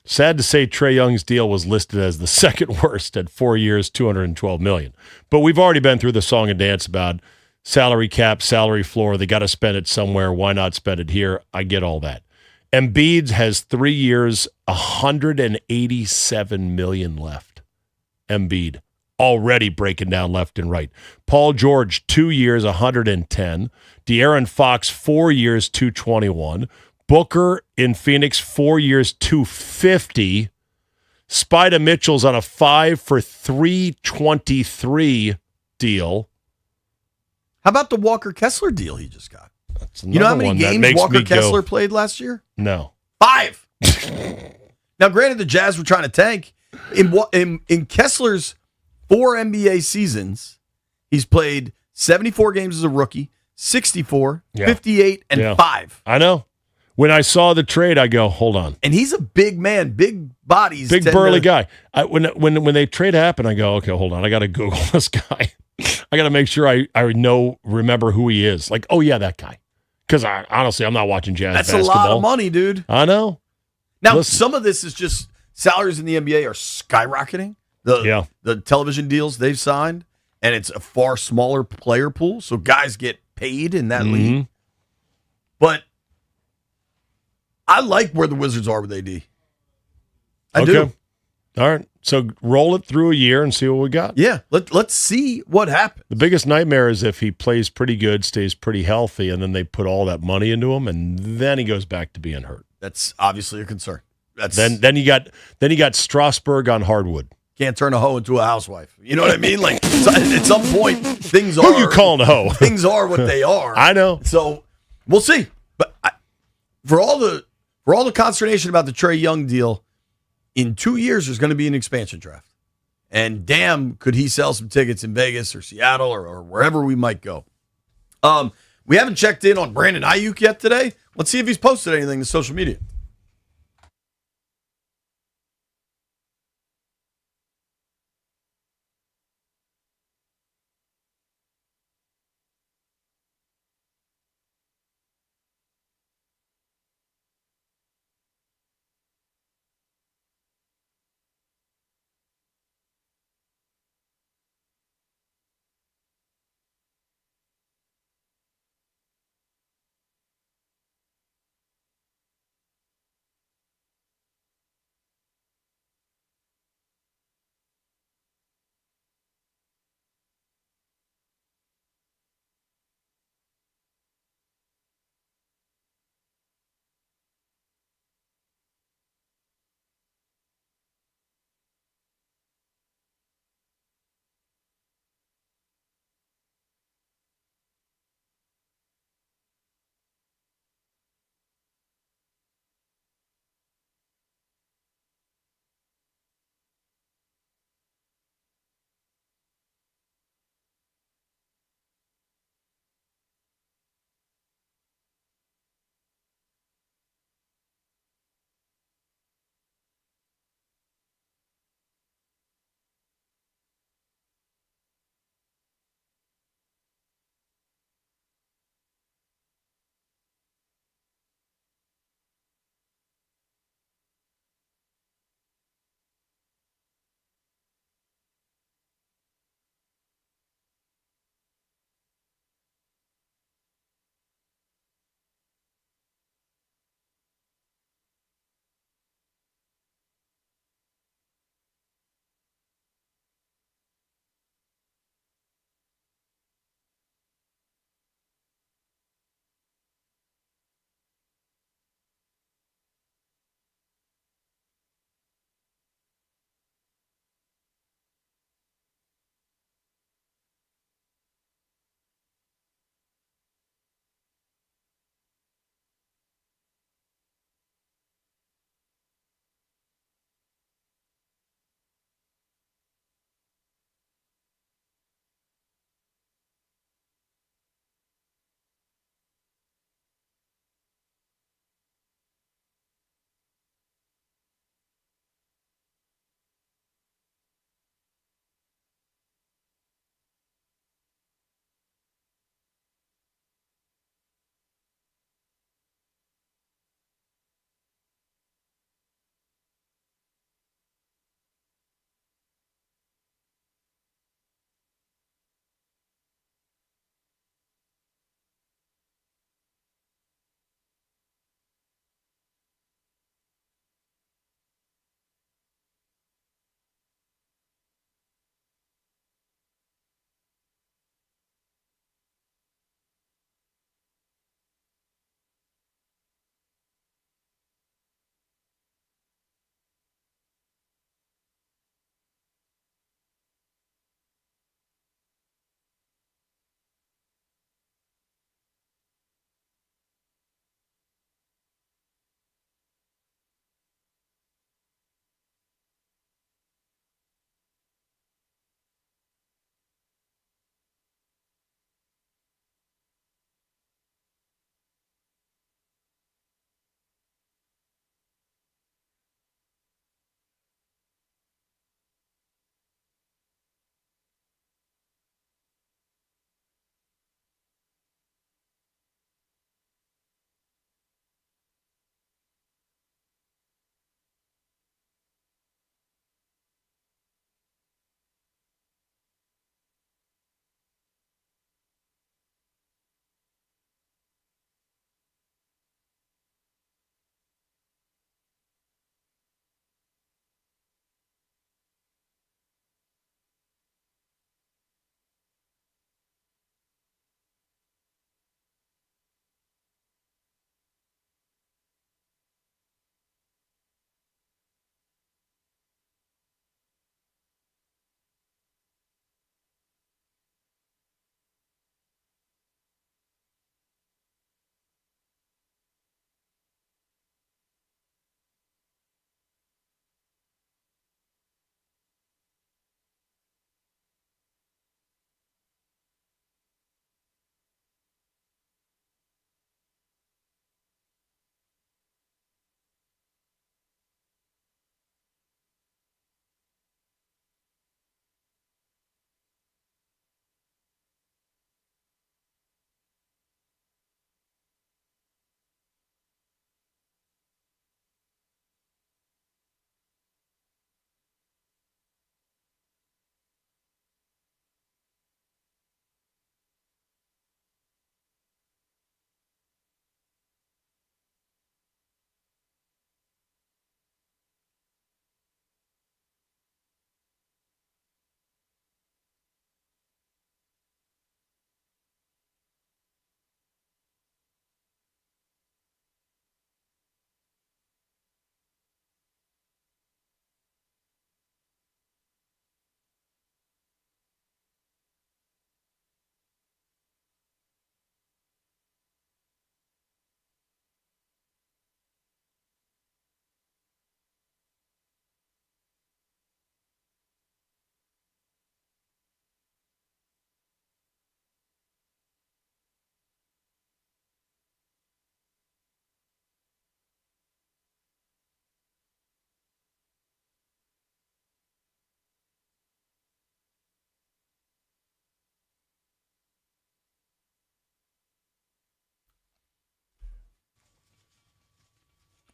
Sad to say Trae Young's deal was listed as the second worst at 4 years, $212 million. But we've already been through the song and dance about salary cap, salary floor. They got to spend it somewhere. Why not spend it here? I get all that. Embiid has 3 years, $187 million left. Embiid already breaking down left and right. Paul George, 2 years, 110. De'Aaron Fox, 4 years, 221. Booker in Phoenix, 4 years, 250. Spida Mitchell's on a 5 for $323 deal. How about the Walker Kessler deal he just got? You know how many games Walker Kessler played last year? No. 5. Now, granted, the Jazz were trying to tank. In Kessler's 4 NBA seasons, he's played 74 games as a rookie, 64, 58, and 5. I know. When I saw the trade, I go, hold on. And he's a big man, big bodies. Big burly guy. When they trade happened, I go, okay, hold on. I got to Google this guy. I got to make sure I remember who he is. Like, oh, yeah, that guy. Because honestly, I'm not watching Jazz basketball. That's a lot of money, dude. I know. Now, some of this is just salaries in the NBA are skyrocketing. The television deals they've signed, and it's a far smaller player pool, so guys get paid in that league. But I like where the Wizards are with AD. I do. All right. So roll it through a year and see what we got. Yeah. Let's see what happens. The biggest nightmare is if he plays pretty good, stays pretty healthy, and then they put all that money into him, and then he goes back to being hurt. That's obviously a concern. Then you got Strasburg on hardwood. Can't turn a hoe into a housewife. You know what I mean? Like at some point, things are. Who you calling a hoe? Things are what they are. I know. So we'll see. But for all the consternation about the Trae Young deal, in 2 years there's going to be an expansion draft, and damn, could he sell some tickets in Vegas or Seattle or wherever we might go. We haven't checked in on Brandon Ayuk yet today. Let's see if he's posted anything to social media.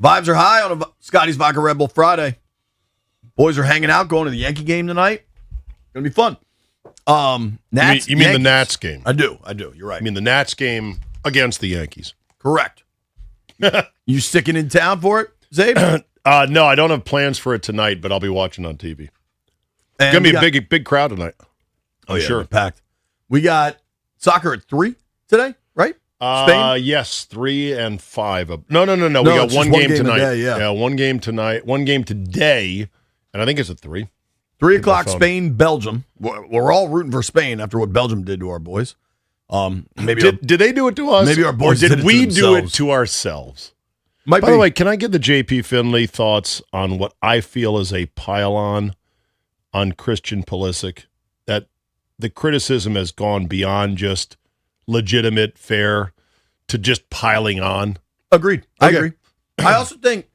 Vibes are high on a Scotty's Vodka Red Bull Friday. Boys are hanging out, going to the Yankee game tonight. Gonna be fun. Nats. You mean the Nats game? I do. You're right. I mean the Nats game against the Yankees. Correct. You sticking in town for it, Zabe? No, I don't have plans for it tonight, but I'll be watching on TV. And It's gonna be a big crowd tonight. Oh yeah, sure, packed. We got soccer at 3 today, right? Spain? Yes, 3 and 5. No. We No, got it's one just one game game a tonight. day, yeah. One game tonight. One game today, and I think it's at 3. 3 o'clock, Spain, Belgium. We're all rooting for Spain after what Belgium did to our boys. Did they do it to us? Maybe our boys or did did it we to do it themselves? to ourselves? By the way, can I get the JP Finley thoughts on what I feel is a pile-on Christian Pulisic? That the criticism has gone beyond just legitimate, fair, to just piling on. Agreed. I agree. I also think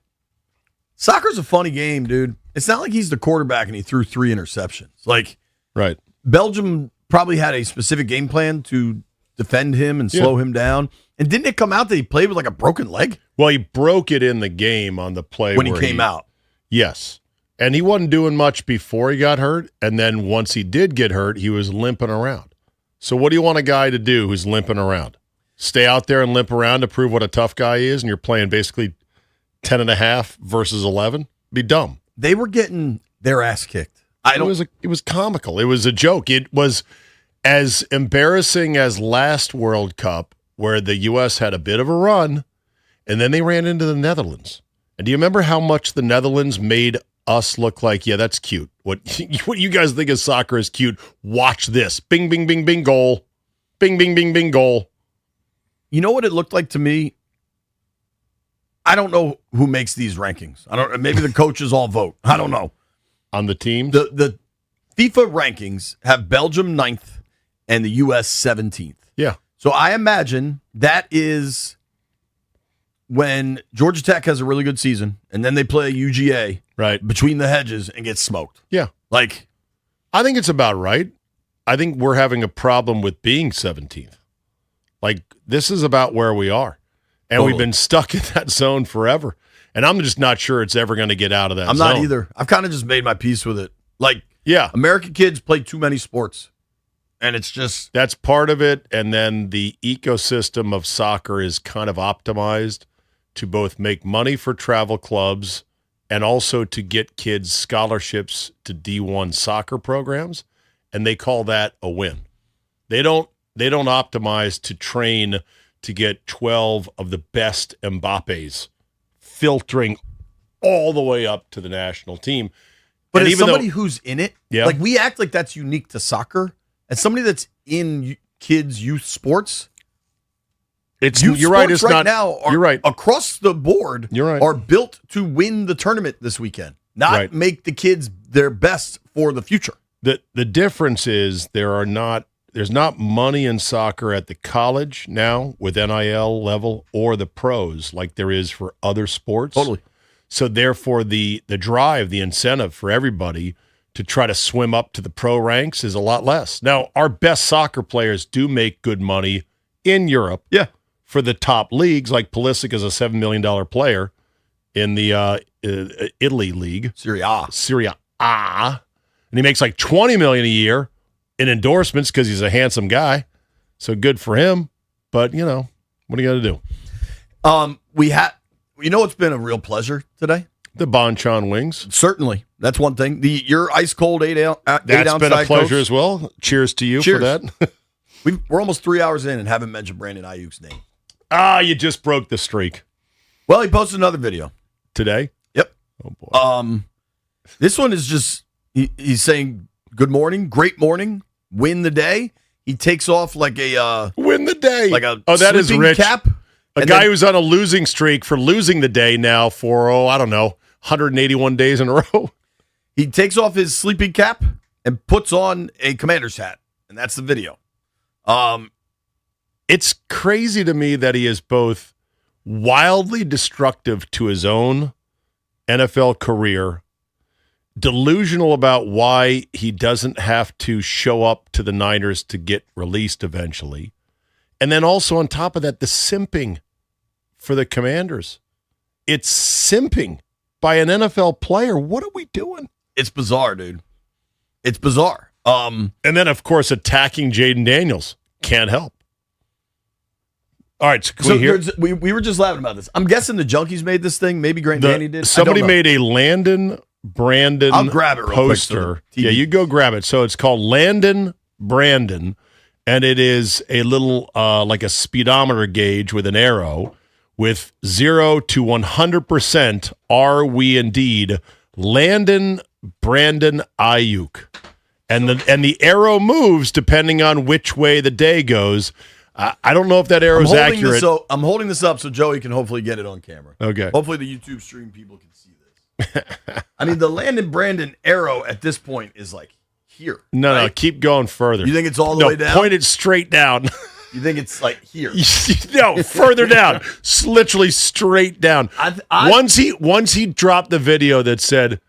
soccer's a funny game, dude. It's not like he's the quarterback and he threw 3 interceptions. Like, right. Belgium probably had a specific game plan to defend him and slow him down. And didn't it come out that he played with like a broken leg? Well, he broke it in the game on the play when he where came out. Yes. And he wasn't doing much before he got hurt. And then once he did get hurt, he was limping around. So what do you want a guy to do who's limping around? Stay out there and limp around to prove what a tough guy is, and you're playing basically 10.5 versus 11? Be dumb. They were getting their ass kicked. It was comical. It was a joke. It was as embarrassing as last World Cup, where the U.S. had a bit of a run, and then they ran into the Netherlands. And do you remember how much the Netherlands made us look like, yeah, that's cute. What you guys think of soccer is cute. Watch this. Bing, bing, bing, bing, goal. Bing, bing, bing, bing, goal. You know what it looked like to me? I don't know who makes these rankings. Maybe the coaches all vote. I don't know. On the teams? The FIFA rankings have Belgium 9th and the U.S. 17th. Yeah. So I imagine that is when Georgia Tech has a really good season, and then they play UGA between the hedges and get smoked. Yeah. Like, I think it's about right. I think we're having a problem with being 17th. Like, this is about where we are. And we've been stuck in that zone forever. And I'm just not sure it's ever going to get out of that zone. I'm not either. I've kind of just made my peace with it. Like, yeah, American kids play too many sports. And it's just... That's part of it. And then the ecosystem of soccer is kind of optimized to both make money for travel clubs and also to get kids scholarships to D1 soccer programs. And they call that a win. They don't optimize to train to get 12 of the best Mbappes filtering all the way up to the national team. But and as somebody who's in it, like we act like that's unique to soccer. As somebody that's in kids' youth sports, you're right. It's not now. You're right. Across the board, you're right. Are built to win the tournament this weekend, not make the kids their best for the future. The difference is there's not money in soccer at the college now with NIL level or the pros like there is for other sports. Totally. So therefore the drive, the incentive for everybody to try to swim up to the pro ranks is a lot less. Now, our best soccer players do make good money in Europe. Yeah. For the top leagues, like Pulisic is a $7 million player in the Italy league. Serie A. And he makes like $20 million a year in endorsements because he's a handsome guy. So good for him. But, what are you going to do? It's been a real pleasure today? The Bonchon wings. Certainly. That's one thing. Your ice cold 8 ounce That's been a pleasure Coke. as well. Cheers to you for that. We're almost 3 hours in and haven't mentioned Brandon Ayuk's name. You just broke the streak. Well, he posted another video. Today? Yep. Oh, boy. This one is just, he's saying, good morning, great morning, win the day. He takes off like a... win the day. Like a that is sleeping rich. cap. A guy who's on a losing streak for losing the day now for, 181 days in a row. He takes off his sleeping cap and puts on a Commander's hat. And that's the video. It's crazy to me that he is both wildly destructive to his own NFL career, delusional about why he doesn't have to show up to the Niners to get released eventually, and then also on top of that, the simping for the Commanders. it's simping by an NFL player. What are we doing? It's bizarre, dude. It's bizarre. And then, of course, attacking Jaden Daniels. Can't help. All right, so can we hear? We were just laughing about this. I'm guessing the Junkies made this thing. Maybe Grant Danny did. Somebody made a Landon Brandon I'll grab it real poster. Quick Yeah, you go grab it. So it's called Landon Brandon, and it is a little like a speedometer gauge with an arrow with 0 to 100%. Are we indeed Landon Brandon Ayuk? And the arrow moves depending on which way the day goes. I don't know if that arrow is accurate. I'm holding this up so Joey can hopefully get it on camera. Okay. Hopefully the YouTube stream people can see this. I mean, the Landon Brandon arrow at this point is like here. No, keep going further. You think it's all the way down? Point it straight down. You think it's like here? No, further down. Literally straight down. Once he dropped the video that said,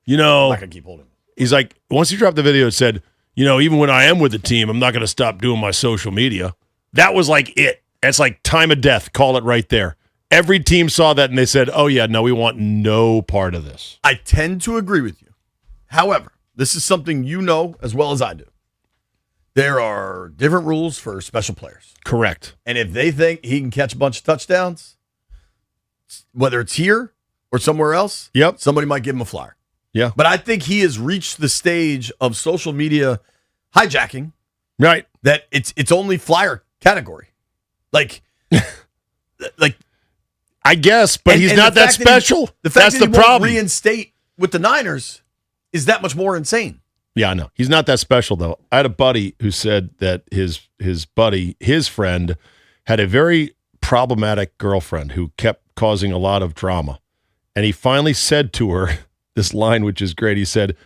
I'm not gonna keep holding. He's like, once he dropped the video, it said, even when I am with the team, I'm not going to stop doing my social media. That was like it. It's like time of death. Call it right there. Every team saw that and they said, oh, yeah, no, we want no part of this. I tend to agree with you. However, this is something you know as well as I do. There are different rules for special players. Correct. And if they think he can catch a bunch of touchdowns, whether it's here or somewhere else, somebody might give him a flyer. Yeah. But I think he has reached the stage of social media hijacking. Right. That it's only flyer category. Like I guess, but he's not that special. The fact That's that the he won't problem. reinstate with the Niners is that much more insane. Yeah, I know. He's not that special, though. I had a buddy who said that his friend, had a very problematic girlfriend who kept causing a lot of drama. And he finally said to her this line, which is great. He said,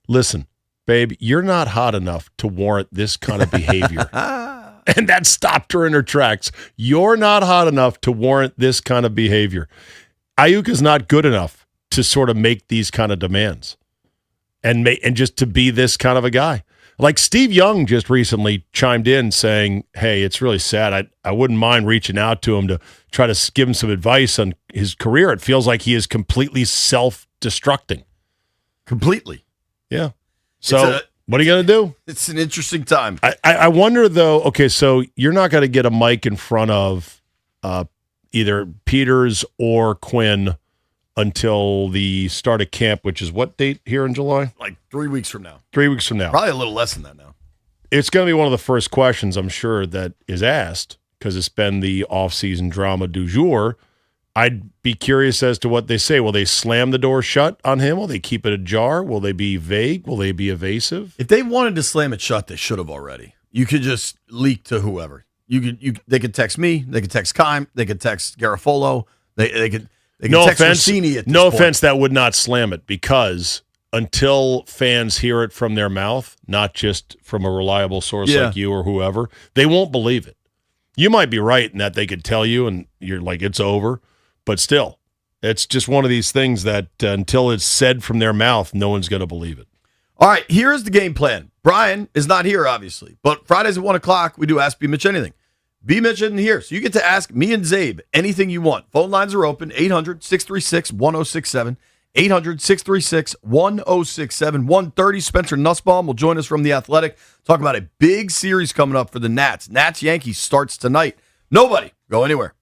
listen, babe, you're not hot enough to warrant this kind of behavior. And that stopped her in her tracks. You're not hot enough to warrant this kind of behavior. Ayuk is not good enough to sort of make these kind of demands and just to be this kind of a guy. Like Steve Young just recently chimed in saying, hey, it's really sad. I wouldn't mind reaching out to him to try to give him some advice on his career. It feels like he is completely self-destructing. Completely. Yeah. So what are you going to do? It's an interesting time. I wonder, though, okay, so you're not going to get a mic in front of either Peters or Quinn until the start of camp, which is what date here in July? Like 3 weeks from now. 3 weeks from now. Probably a little less than that now. It's going to be one of the first questions, I'm sure, that is asked because it's been the off-season drama du jour. I'd be curious as to what they say. Will they slam the door shut on him? Will they keep it ajar? Will they be vague? Will they be evasive? If they wanted to slam it shut, they should have already. You could just leak to whoever. They could text me. They could text Keim. They could text Garafolo. They could text Rossini at this point. Offense, that would not slam it because until fans hear it from their mouth, not just from a reliable source like you or whoever, they won't believe it. You might be right in that they could tell you and you're like, it's over. But still, it's just one of these things that until it's said from their mouth, no one's going to believe it. All right, here's the game plan. Brian is not here, obviously, but Fridays at 1 o'clock, we do Ask B. Mitch Anything. B. Mitch isn't here, so you get to ask me and Zabe anything you want. Phone lines are open, 800-636-1067, 800-636-1067, 1:30. Spencer Nussbaum will join us from The Athletic, talk about a big series coming up for the Nats. Nats-Yankees starts tonight. Nobody go anywhere.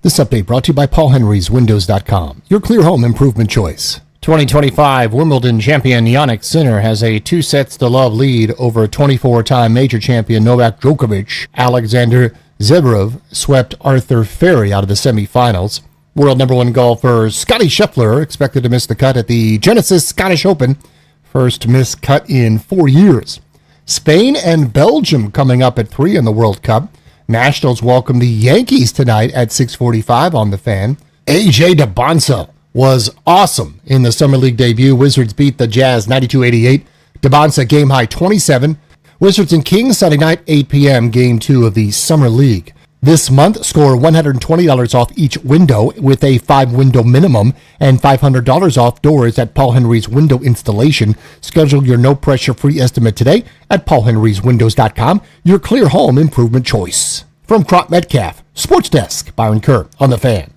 This update brought to you by Paul Henry's Windows.com, your clear home improvement choice. 2025 Wimbledon champion Jannik Sinner has a 2-sets-to-love lead over 24-time major champion Novak Djokovic. Alexander Zverev swept Arthur Ferry out of the semifinals. World number one golfer Scottie Scheffler expected to miss the cut at the Genesis Scottish Open. First missed cut in 4 years. Spain and Belgium coming up at 3 in the World Cup. Nationals welcome the Yankees tonight at 6:45 on the Fan. A.J. Debons was awesome in the Summer League debut. Wizards beat the Jazz 92-88. Debons game high 27. Wizards and Kings Sunday night 8 p.m. Game 2 of the Summer League. This month, score $120 off each window with a 5-window minimum and $500 off doors at Paul Henry's Window Installation. Schedule your no-pressure free estimate today at paulhenryswindows.com, your clear home improvement choice. From Crop Metcalf, Sports Desk, Byron Kerr on the Fan.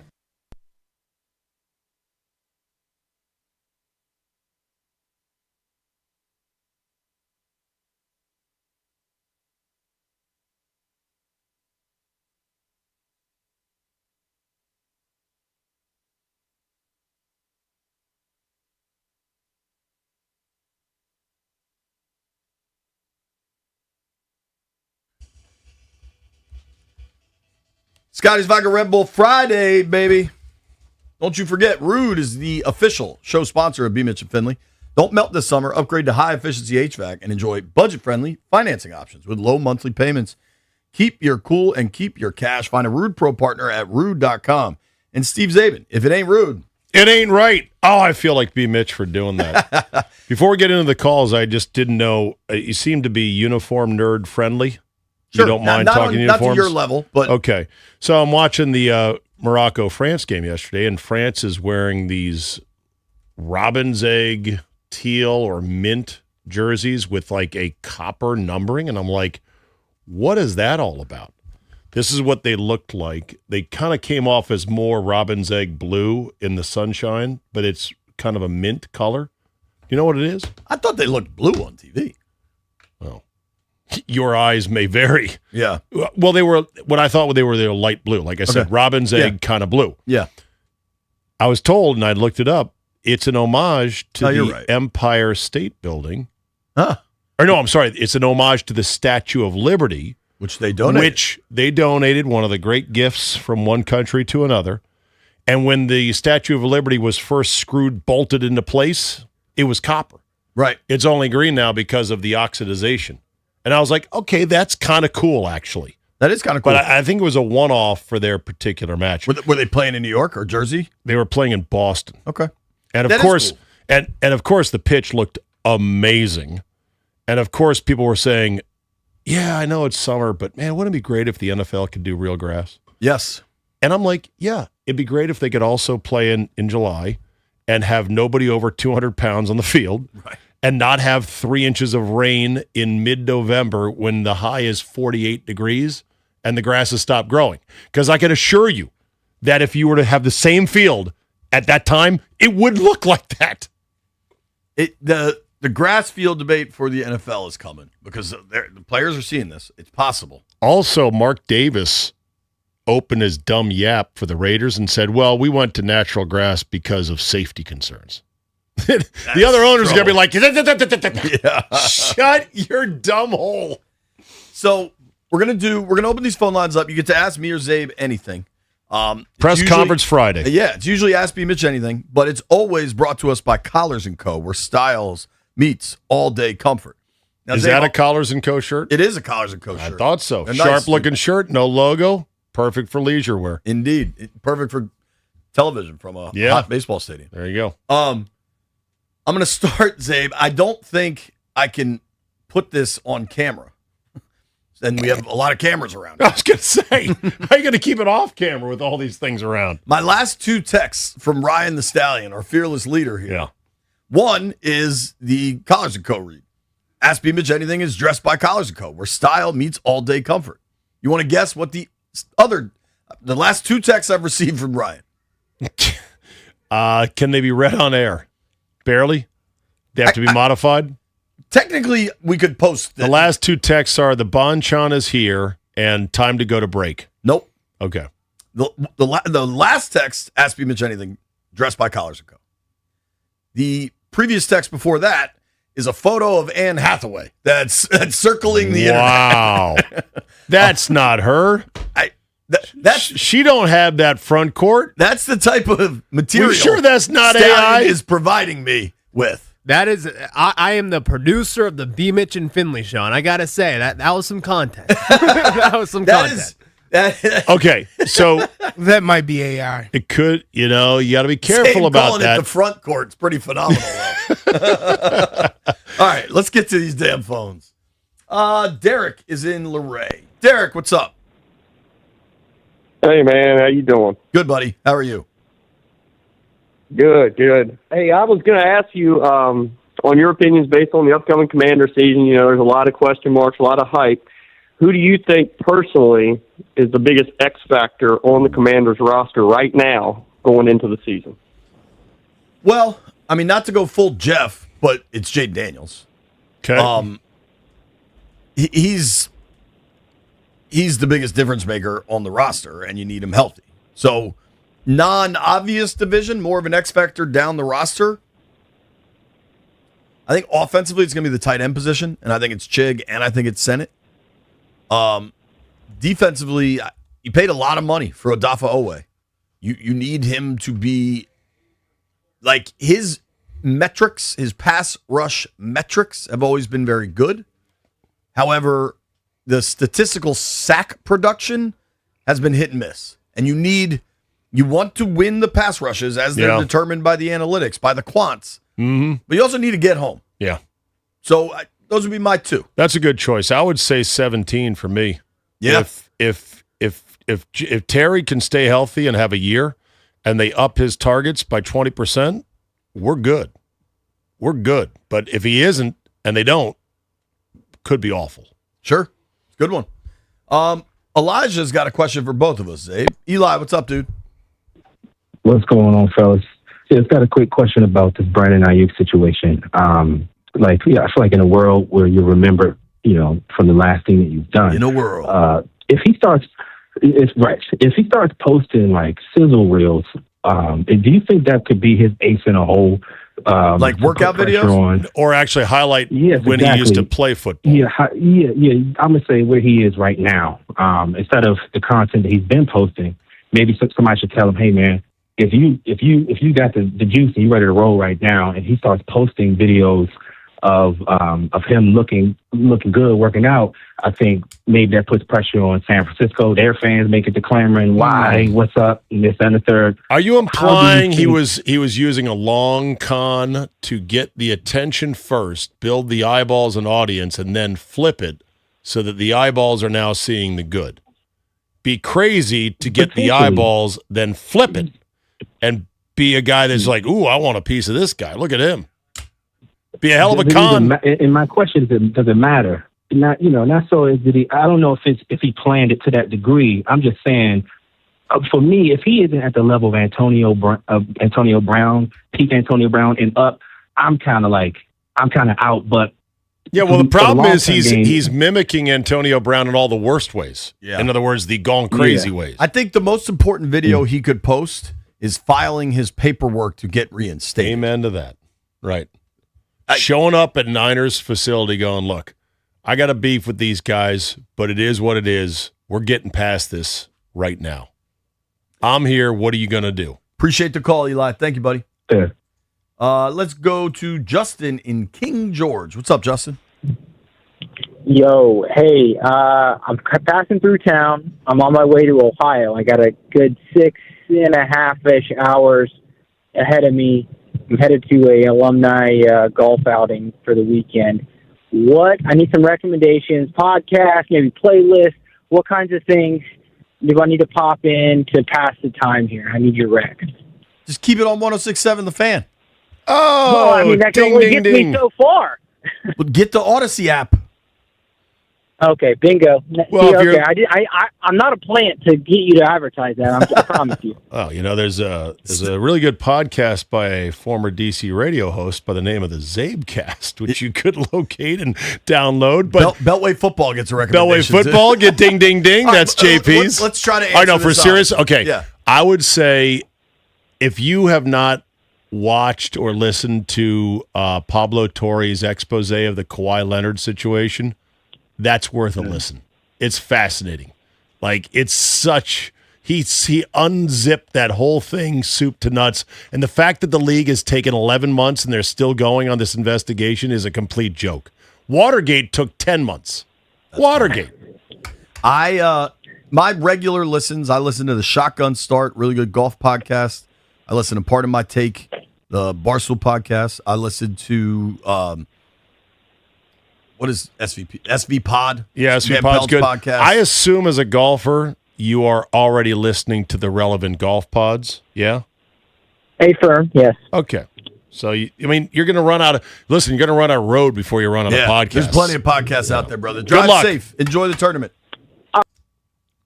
Scotty's Vodka Red Bull Friday, baby. Don't you forget, Rude is the official show sponsor of B. Mitch and Finley. Don't melt this summer. Upgrade to high-efficiency HVAC and enjoy budget-friendly financing options with low monthly payments. Keep your cool and keep your cash. Find a Rude Pro partner at rude.com. And Steve Zabin, if it ain't Rude, it ain't right. Oh, I feel like B. Mitch for doing that. Before we get into the calls, I just didn't know. You seem to be uniform nerd friendly. sure, You don't mind not talking Not to uniforms? your level, but Okay. So I'm watching the Morocco-France game yesterday, and France is wearing these robin's egg, teal, or mint jerseys with like a copper numbering. And I'm like, what is that all about? This is what they looked like. They kind of came off as more robin's egg blue in the sunshine, but it's kind of a mint color. You know what it is? I thought they looked blue on TV. Oh. Your eyes may vary. Yeah. Well, they were what I thought they were light blue. Like I said, Okay. robin's egg kind of blue. Yeah. I was told, and I looked it up, it's an homage to Oh, you're the right. Empire State Building. Huh. Or no, I'm sorry. It's an homage to the Statue of Liberty. Which they donated. Which they donated, one of the great gifts from one country to another. And when the Statue of Liberty was first screwed, bolted into place, it was copper. Right. It's only green now because of the oxidization. And I was like, okay, that's kind of cool, actually. That is kind of cool. But I think it was a one-off for their particular match. Were they playing in New York or Jersey? They were playing in Boston. Okay. And of That is course, cool. and of course, the pitch looked amazing. And of course, people were saying, "Yeah, I know it's summer, but man, wouldn't it be great if the NFL could do real grass?" Yes. And I'm like, yeah, it'd be great if they could also play in July and have nobody over 200 pounds on the field, right, and not have 3 inches of rain in mid-November when the high is 48 degrees and the grass has stopped growing. Because I can assure you that if you were to have the same field at that time, it would look like that. The grass field debate for the NFL is coming because the players are seeing this. It's possible. Also, Mark Davis opened his dumb yap for the Raiders and said, well, we went to natural grass because of safety concerns. The other owners are going to be like, shut your dumb hole. So we're gonna open these phone lines up. You get to ask me or Zabe anything. Press conference Friday. Yeah, it's usually Ask Me Mitch anything, but it's always brought to us by Collars & Co., where styles meets all-day comfort. Now, Is Zabe, that a Collars & Co. shirt? It is a Collars & Co. shirt. I thought so. A nice- Sharp-looking shirt, no logo, perfect for leisure wear. Indeed. Perfect for television from a hot baseball stadium. There you go. I'm going to start, Zabe. I don't think I can put this on camera. And we have a lot of cameras around. I was going to say, how are you going to keep it off camera with all these things around? My last two texts from Ryan the Stallion, our fearless leader here. Yeah. One is the Collars & Co. read. Ask Me Mitch Anything is dressed by Collars & Co., where style meets all-day comfort. You want to guess what the last two texts I've received from Ryan? Can they be read on air? Barely? They have to be modified? Technically, we could post The last two texts are the Bonchon is here and time to go to break. Nope. Okay. The last text, Ask Me Mitch Anything, dressed by Collars & Co. The previous text before that is a photo of Anne Hathaway that's circling the internet. Wow. That's not her. She don't have that front court. That's the type of material. We sure that's not Stallion AI? is providing me with. That is, I am the producer of the B. Mitch and Finley show, and I gotta say that was some content. That was some content. Okay, so that might be AI. It could, you gotta be careful Same about calling that. it the front court's pretty phenomenal. All right, let's get to these damn phones. Derek is in Luray. Derek, what's up? Hey, man, how you doing? Good, buddy. How are you? Good. Hey, I was going to ask you on your opinions based on the upcoming Commander season. There's a lot of question marks, a lot of hype. Who do you think personally is the biggest X factor on the Commanders roster right now going into the season? Well, I mean, not to go full Jeff, but it's Jaden Daniels. Okay. He's the biggest difference maker on the roster, and you need him healthy. So, non-obvious division, more of an X factor down the roster. I think offensively it's going to be the tight end position, and I think it's Chig, and I think it's Sennett. Defensively, you paid a lot of money for Odafe Owe. You need him to be like his metrics, his pass rush metrics have always been very good. However, the statistical sack production has been hit and miss. And you want to win the pass rushes as they're determined by the analytics, by the quants. Mm-hmm. But you also need to get home. Yeah. So those would be my two. That's a good choice. I would say 17 for me. Yeah. If Terry can stay healthy and have a year and they up his targets by 20%, we're good. We're good. But if he isn't and they don't, could be awful. Sure. Good one. Elijah's got a question for both of us, Abe. Eli, what's up, dude? What's going on, fellas? Just got a quick question about this Brandon Ayuk situation. I feel like in a world where you remember, from the last thing that you've done. In a world. If he starts posting like sizzle reels, do you think that could be his ace in a hole? Like workout videos? Or actually highlight when exactly. he used to play football. Yeah. I'm going to say where he is right now. Instead of the content that he's been posting, maybe somebody should tell him, hey, man, if you got the juice and you're ready to roll right now, and he starts posting videos of him looking good, working out, I think maybe that puts pressure on San Francisco. Their fans make it to clamoring, why, what's up, and this and the third. Are you implying he was using a long con to get the attention first, build the eyeballs and audience, and then flip it so that the eyeballs are now seeing the good? Be crazy to get the eyeballs, then flip it and be a guy that's like, ooh, I want a piece of this guy. Look at him. Be a hell of a con. And my question is, does it matter? Not so is he. I don't know if he planned it to that degree. I'm just saying, for me, if he isn't at the level of Antonio Brown, peak Antonio Brown, and up, I'm kind of out. But yeah, well, the problem is he's mimicking Antonio Brown in all the worst ways. Yeah. In other words, the gone crazy ways. I think the most important video he could post is filing his paperwork to get reinstated. Amen to that. Right. Showing up at Niners facility going, look, I got a beef with these guys, but it is what it is. We're getting past this right now. I'm here. What are you going to do? Appreciate the call, Eli. Thank you, buddy. Yeah. Let's go to Justin in King George. What's up, Justin? Yo, hey, I'm passing through town. I'm on my way to Ohio. I got a good 6.5-ish hours ahead of me. I'm headed to a alumni golf outing for the weekend. I need some recommendations, podcasts, maybe playlists. What kinds of things do I need to pop in to pass the time here? I need your rec. Just keep it on 106.7 The Fan. Oh, well, I mean, that can only get me so far. But get the Odyssey app. Okay, bingo. Well, if See, you're- okay, I'm not a plant to get you to advertise that. I promise you. Oh, there's a really good podcast by a former DC radio host by the name of the Zabecast, which you could locate and download. But Beltway football gets a Beltway recommendation. football, get ding, ding, ding. All right, That's JP's. Let's try to I answer know, for this serious. out. Okay. Yeah. I would say if you have not watched or listened to Pablo Torre's expose of the Kawhi Leonard situation, that's worth a listen. It's fascinating. Like, it's such... He unzipped that whole thing, soup to nuts. And the fact that the league has taken 11 months and they're still going on this investigation is a complete joke. Watergate took 10 months. Watergate. My regular listens, I listen to the Shotgun Start, really good golf podcast. I listen to Part of My Take, the Barstool podcast. I listen to... what is SVP? SV Pod? Yeah, SV Van Pod's Pelt's good. podcast. I assume as a golfer, you are already listening to the relevant golf pods, yeah? A firm, yes. Okay. So, you're going to run out of... Listen, you're going to run out of road before you run out of podcasts. There's plenty of podcasts out there, brother. Good Drive luck. safe. Enjoy the tournament.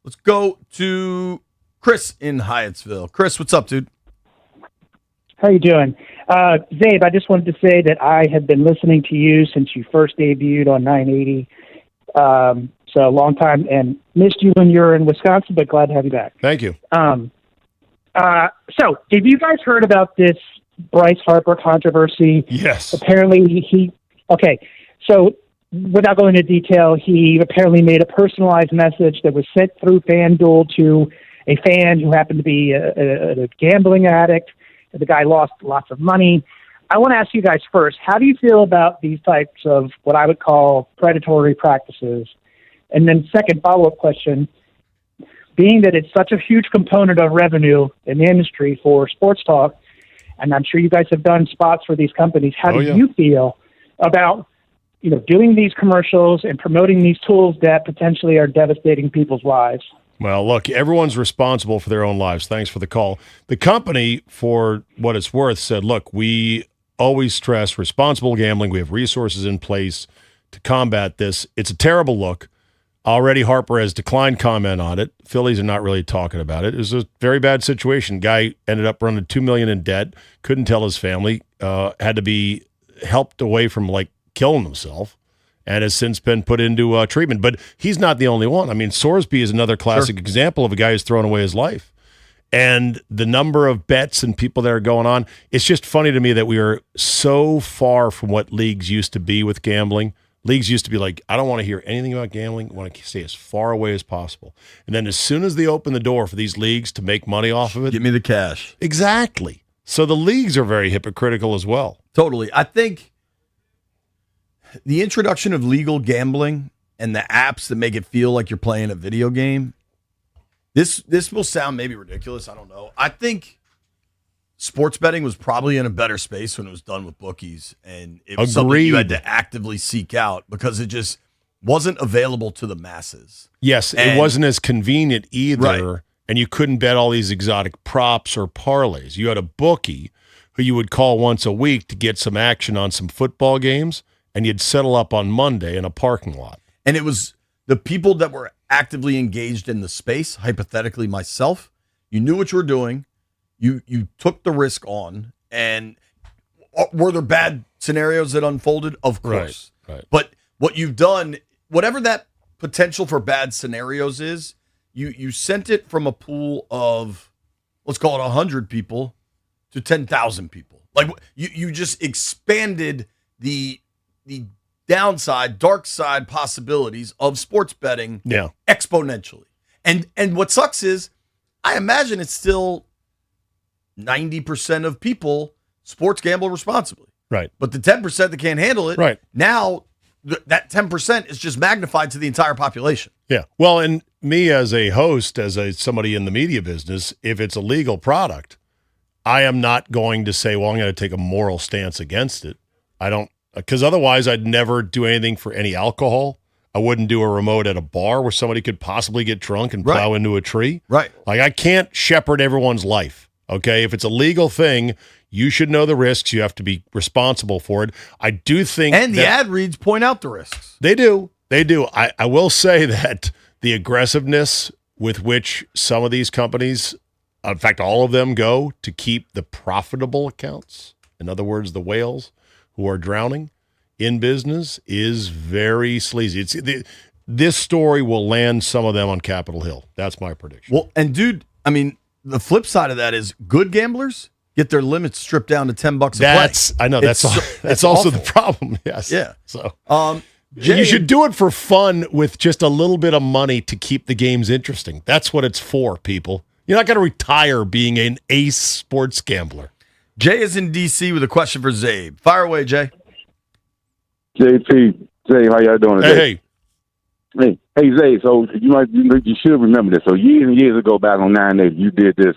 Let's go to Chris in Hyattsville. Chris, what's up, dude? How you doing? Zabe, I just wanted to say that I have been listening to you since you first debuted on 980. So a long time, and missed you when you were in Wisconsin, but glad to have you back. Thank you. So have you guys heard about this Bryce Harper controversy? Yes. Apparently so without going into detail, he apparently made a personalized message that was sent through FanDuel to a fan who happened to be a gambling addict. The guy lost lots of money. I want to ask you guys first, how do you feel about these types of what I would call predatory practices? And then second follow-up question, being that it's such a huge component of revenue in the industry for sports talk, and I'm sure you guys have done spots for these companies, how do you feel about doing these commercials and promoting these tools that potentially are devastating people's lives? Well, look, everyone's responsible for their own lives. Thanks for the call. The company, for what it's worth, said, look, we always stress responsible gambling. We have resources in place to combat this. It's a terrible look. Already Harper has declined comment on it. Phillies are not really talking about it. It was a very bad situation. Guy ended up running $2 million in debt, couldn't tell his family, had to be helped away from killing himself, and has since been put into treatment. But he's not the only one. I mean, Sorsby is another classic example of a guy who's thrown away his life. And the number of bets and people that are going on, it's just funny to me that we are so far from what leagues used to be with gambling. Leagues used to be like, I don't want to hear anything about gambling. I want to stay as far away as possible. And then as soon as they open the door for these leagues to make money off of it. Give me the cash. Exactly. So the leagues are very hypocritical as well. Totally. I think the introduction of legal gambling and the apps that make it feel like you're playing a video game, this will sound maybe ridiculous. I don't know. I think sports betting was probably in a better space when it was done with bookies, and it was something you had to actively seek out because it just wasn't available to the masses. Yes, it wasn't as convenient either, Right. and you couldn't bet all these exotic props or parlays. You had a bookie who you would call once a week to get some action on some football games, and you'd settle up on Monday in a parking lot. And it was the people that were actively engaged in the space, hypothetically myself, you knew what you were doing, you took the risk on, and were there bad scenarios that unfolded? Of course. Right. But what you've done, whatever that potential for bad scenarios is, you sent it from a pool of, let's call it 100 people to 10,000 people. Like you just expanded the downside, dark side possibilities of sports betting exponentially. And what sucks is, I imagine it's still 90% of people sports gamble responsibly. Right. But the 10% that can't handle it, right. Now that 10% is just magnified to the entire population. Yeah. Well, and me as a host, somebody in the media business, if it's a legal product, I am not going to say, well, I'm going to take a moral stance against it. I don't, because otherwise I'd never do anything for any alcohol. I wouldn't do a remote at a bar where somebody could possibly get drunk and plow into a tree. Right. Like, I can't shepherd everyone's life. Okay. If it's a legal thing, you should know the risks. You have to be responsible for it. I do think. And the ad reads point out the risks. They do. They do. I will say that the aggressiveness with which some of these companies, in fact, all of them go to keep the profitable accounts, in other words, the whales who are drowning in business, is very sleazy. This story will land some of them on Capitol Hill. That's my prediction. Well, and dude, I mean, the flip side of that is good gamblers get their limits stripped down to $10 a play. I know that's also awful. the problem. Yes. Yeah. So, Jay, you should do it for fun with just a little bit of money to keep the games interesting. That's what it's for, people. You're not going to retire being an ace sports gambler. Jay is in D.C. with a question for Zabe. Fire away, Jay. JP, Zay, how y'all doing today? Hey, Zay. So you should remember this. So years and years ago, back on 9/8, you did this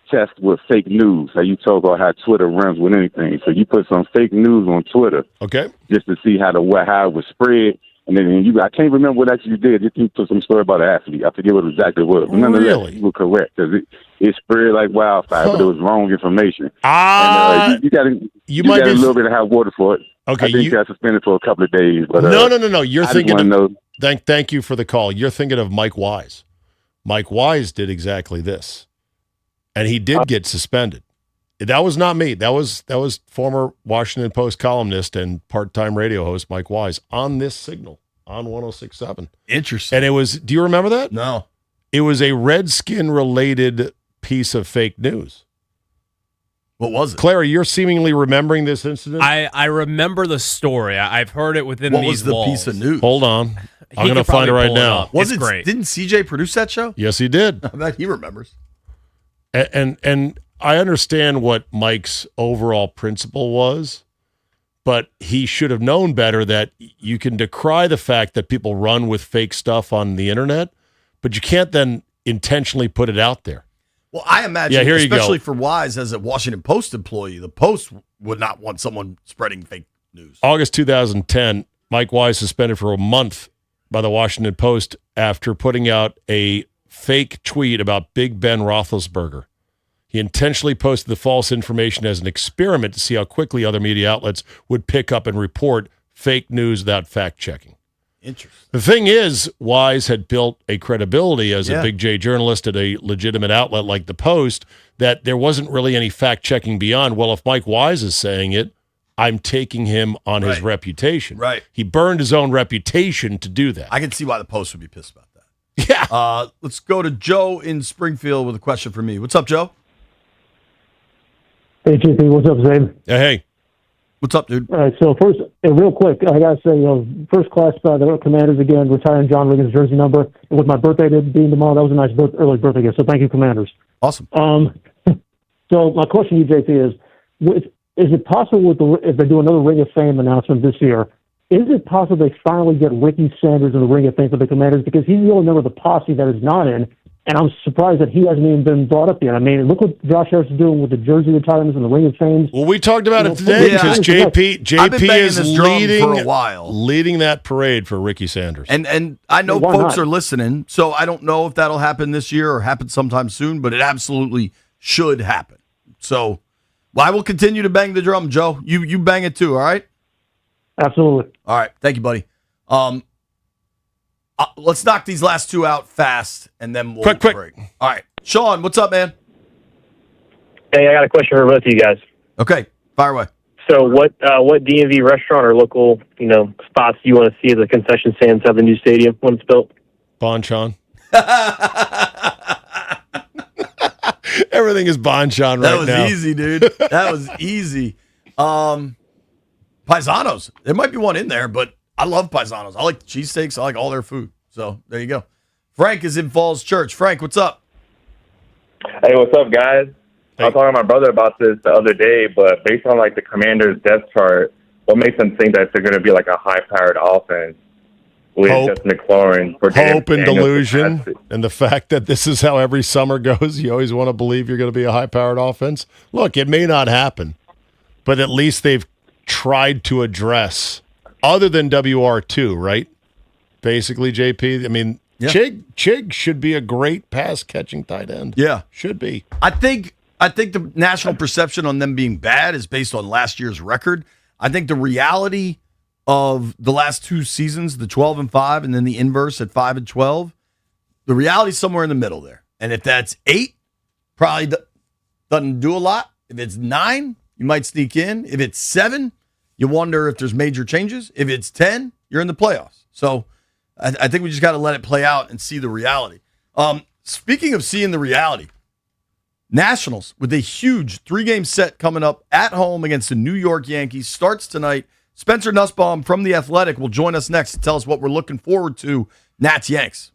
test with fake news. How you talk about how Twitter runs with anything. So you put some fake news on Twitter, okay, just to see how it was spread. And then I can't remember what actually you did. You put some story about an athlete. I forget what exactly it was. But nonetheless, Really? you were correct because it spread like wildfire, but it was wrong information. You got a little bit of hot water for it. Okay, I think you got suspended for a couple of days. But no. You're thinking of. Thank you for the call. You're thinking of Mike Wise. Mike Wise did exactly this, and he did get suspended. That was not me. That was former Washington Post columnist and part-time radio host Mike Wise on this signal on 106.7. Interesting. And it was. Do you remember that? No. It was a Redskin-related piece of fake news. What was it? Clara, you're seemingly remembering this incident? I remember the story. I've heard it within these walls. What was the piece of news? Hold on. I'm going to find it right now. Was it great? Didn't CJ produce that show? Yes, he did. I bet he remembers. And I understand what Mike's overall principle was, but he should have known better that you can decry the fact that people run with fake stuff on the internet, but you can't then intentionally put it out there. Well, I imagine, here especially you go. for Wise as a Washington Post employee, the Post would not want someone spreading fake news. August 2010, Mike Wise suspended for a month by the Washington Post after putting out a fake tweet about Big Ben Roethlisberger. He intentionally posted the false information as an experiment to see how quickly other media outlets would pick up and report fake news without fact-checking. Interesting. The thing is, Wise had built a credibility as Yeah. a big J journalist at a legitimate outlet like the Post that there wasn't really any fact-checking beyond, well, if Mike Wise is saying it, I'm taking him on his reputation. Right. He burned his own reputation to do that. I can see why the Post would be pissed about that. Yeah. Let's go to Joe in Springfield with a question for me. What's up, Joe? Hey, JP, what's up, Zabe? Hey. What's up, dude? All right, so first, real quick, I got to say, first class by the Commanders again, retiring John Riggins' jersey number. And with my birthday being tomorrow, that was a nice early birthday gift, so thank you, Commanders. Awesome. So my question to you, JP, is it possible if they do another Ring of Fame announcement this year, is it possible they finally get Ricky Sanders in the Ring of Fame for the Commanders? Because he's the only member of the posse that is not in, and I'm surprised that he hasn't even been brought up yet. I mean, look what Josh Harris is doing with the jersey retirements and the Ring of Fame. Well, we talked about it today because JP is leading for a while, leading that parade for Ricky Sanders. And I know Why folks not? are listening, so I don't know if that'll happen this year or happen sometime soon, but it absolutely should happen. So I will continue to bang the drum, Joe. You bang it too, all right? Absolutely. All right. Thank you, buddy. Let's knock these last two out fast, and then we'll quick. break. All right. Sean, what's up, man? Hey, I got a question for both of you guys. Okay, fire away. So, what DMV restaurant or local spots do you want to see as a concession stand inside the new stadium when it's built? Bonchon. Everything is Bonchon right now. That was easy, dude. That was easy. Paisanos. There might be one in there, but I love Paisanos. I like the cheesesteaks. I like all their food. So there you go. Frank is in Falls Church. Frank, what's up? Hey, what's up, guys? I was talking to my brother about this the other day, but based on the Commanders' depth chart, what makes them think that they're going to be a high-powered offense with just McLaurin? Hope and delusion, and the fact that this is how every summer goes. You always want to believe you're going to be a high-powered offense. Look, it may not happen, but at least they've tried to address, other than WR2, right? Basically, JP. I mean, Yeah. Chig should be a great pass-catching tight end. Yeah. Should be. I think the national perception on them being bad is based on last year's record. I think the reality of the last 2 seasons, the 12-5, and then the inverse at 5-12. The reality's somewhere in the middle there. And if that's 8, probably doesn't do a lot. If it's 9, you might sneak in. If it's 7, you wonder if there's major changes. If it's 10, you're in the playoffs. So I think we just got to let it play out and see the reality. Speaking of seeing the reality, Nationals with a huge 3-game set coming up at home against the New York Yankees starts tonight. Spencer Nussbaum from The Athletic will join us next to tell us what we're looking forward to. Nats Yanks.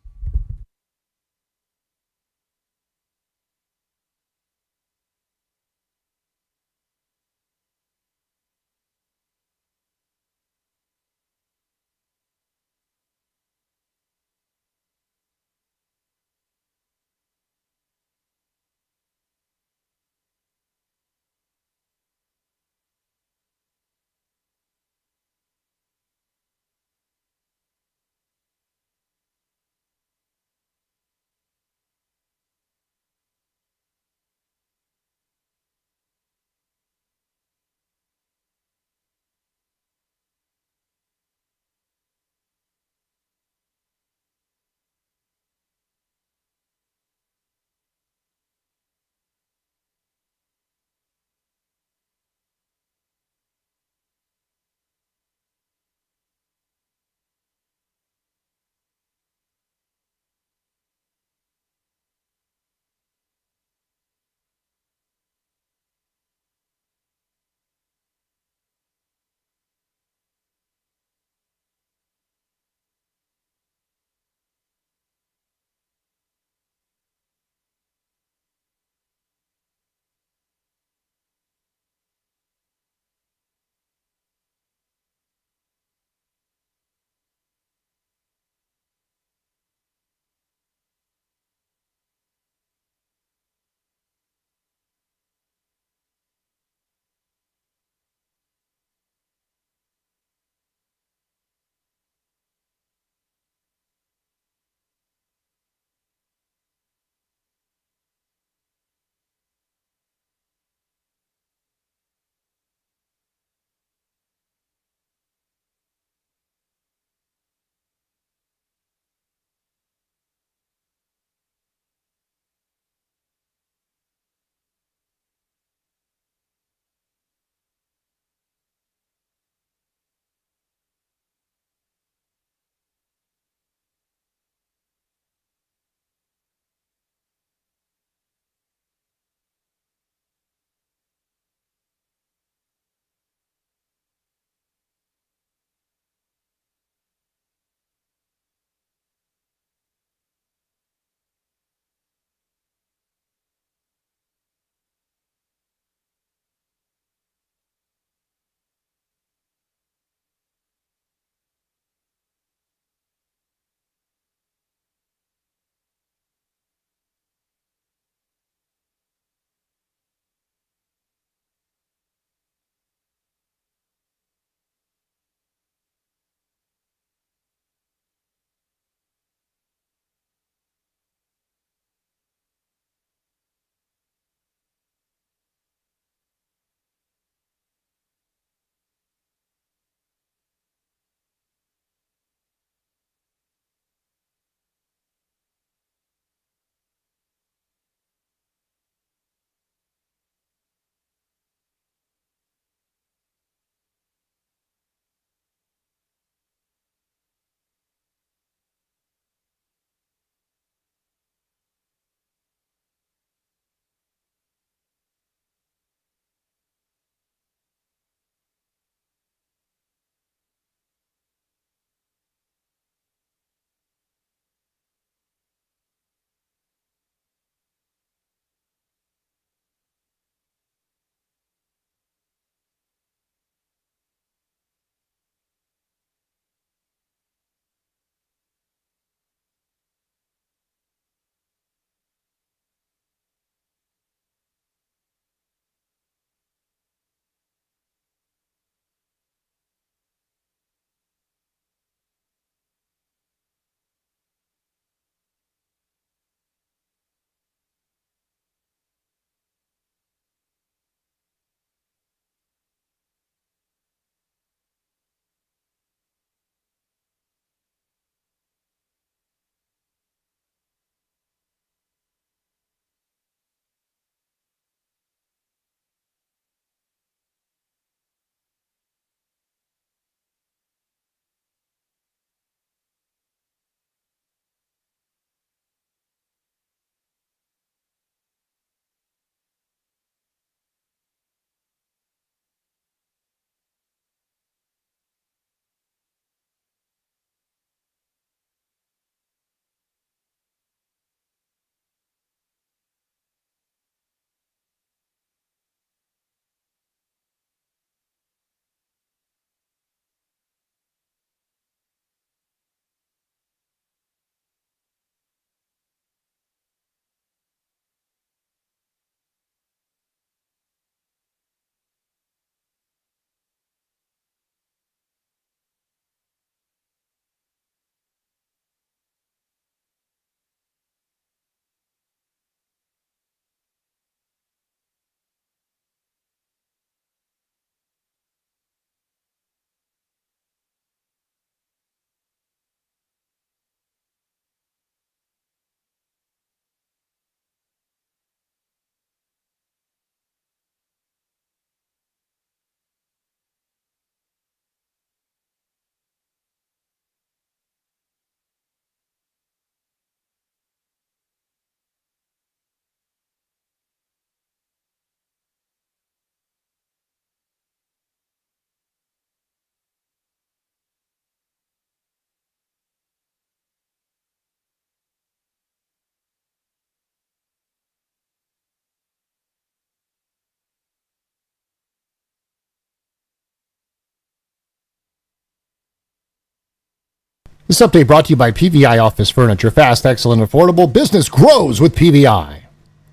This update brought to you by PVI Office Furniture. Fast, excellent, affordable. Business grows with PVI.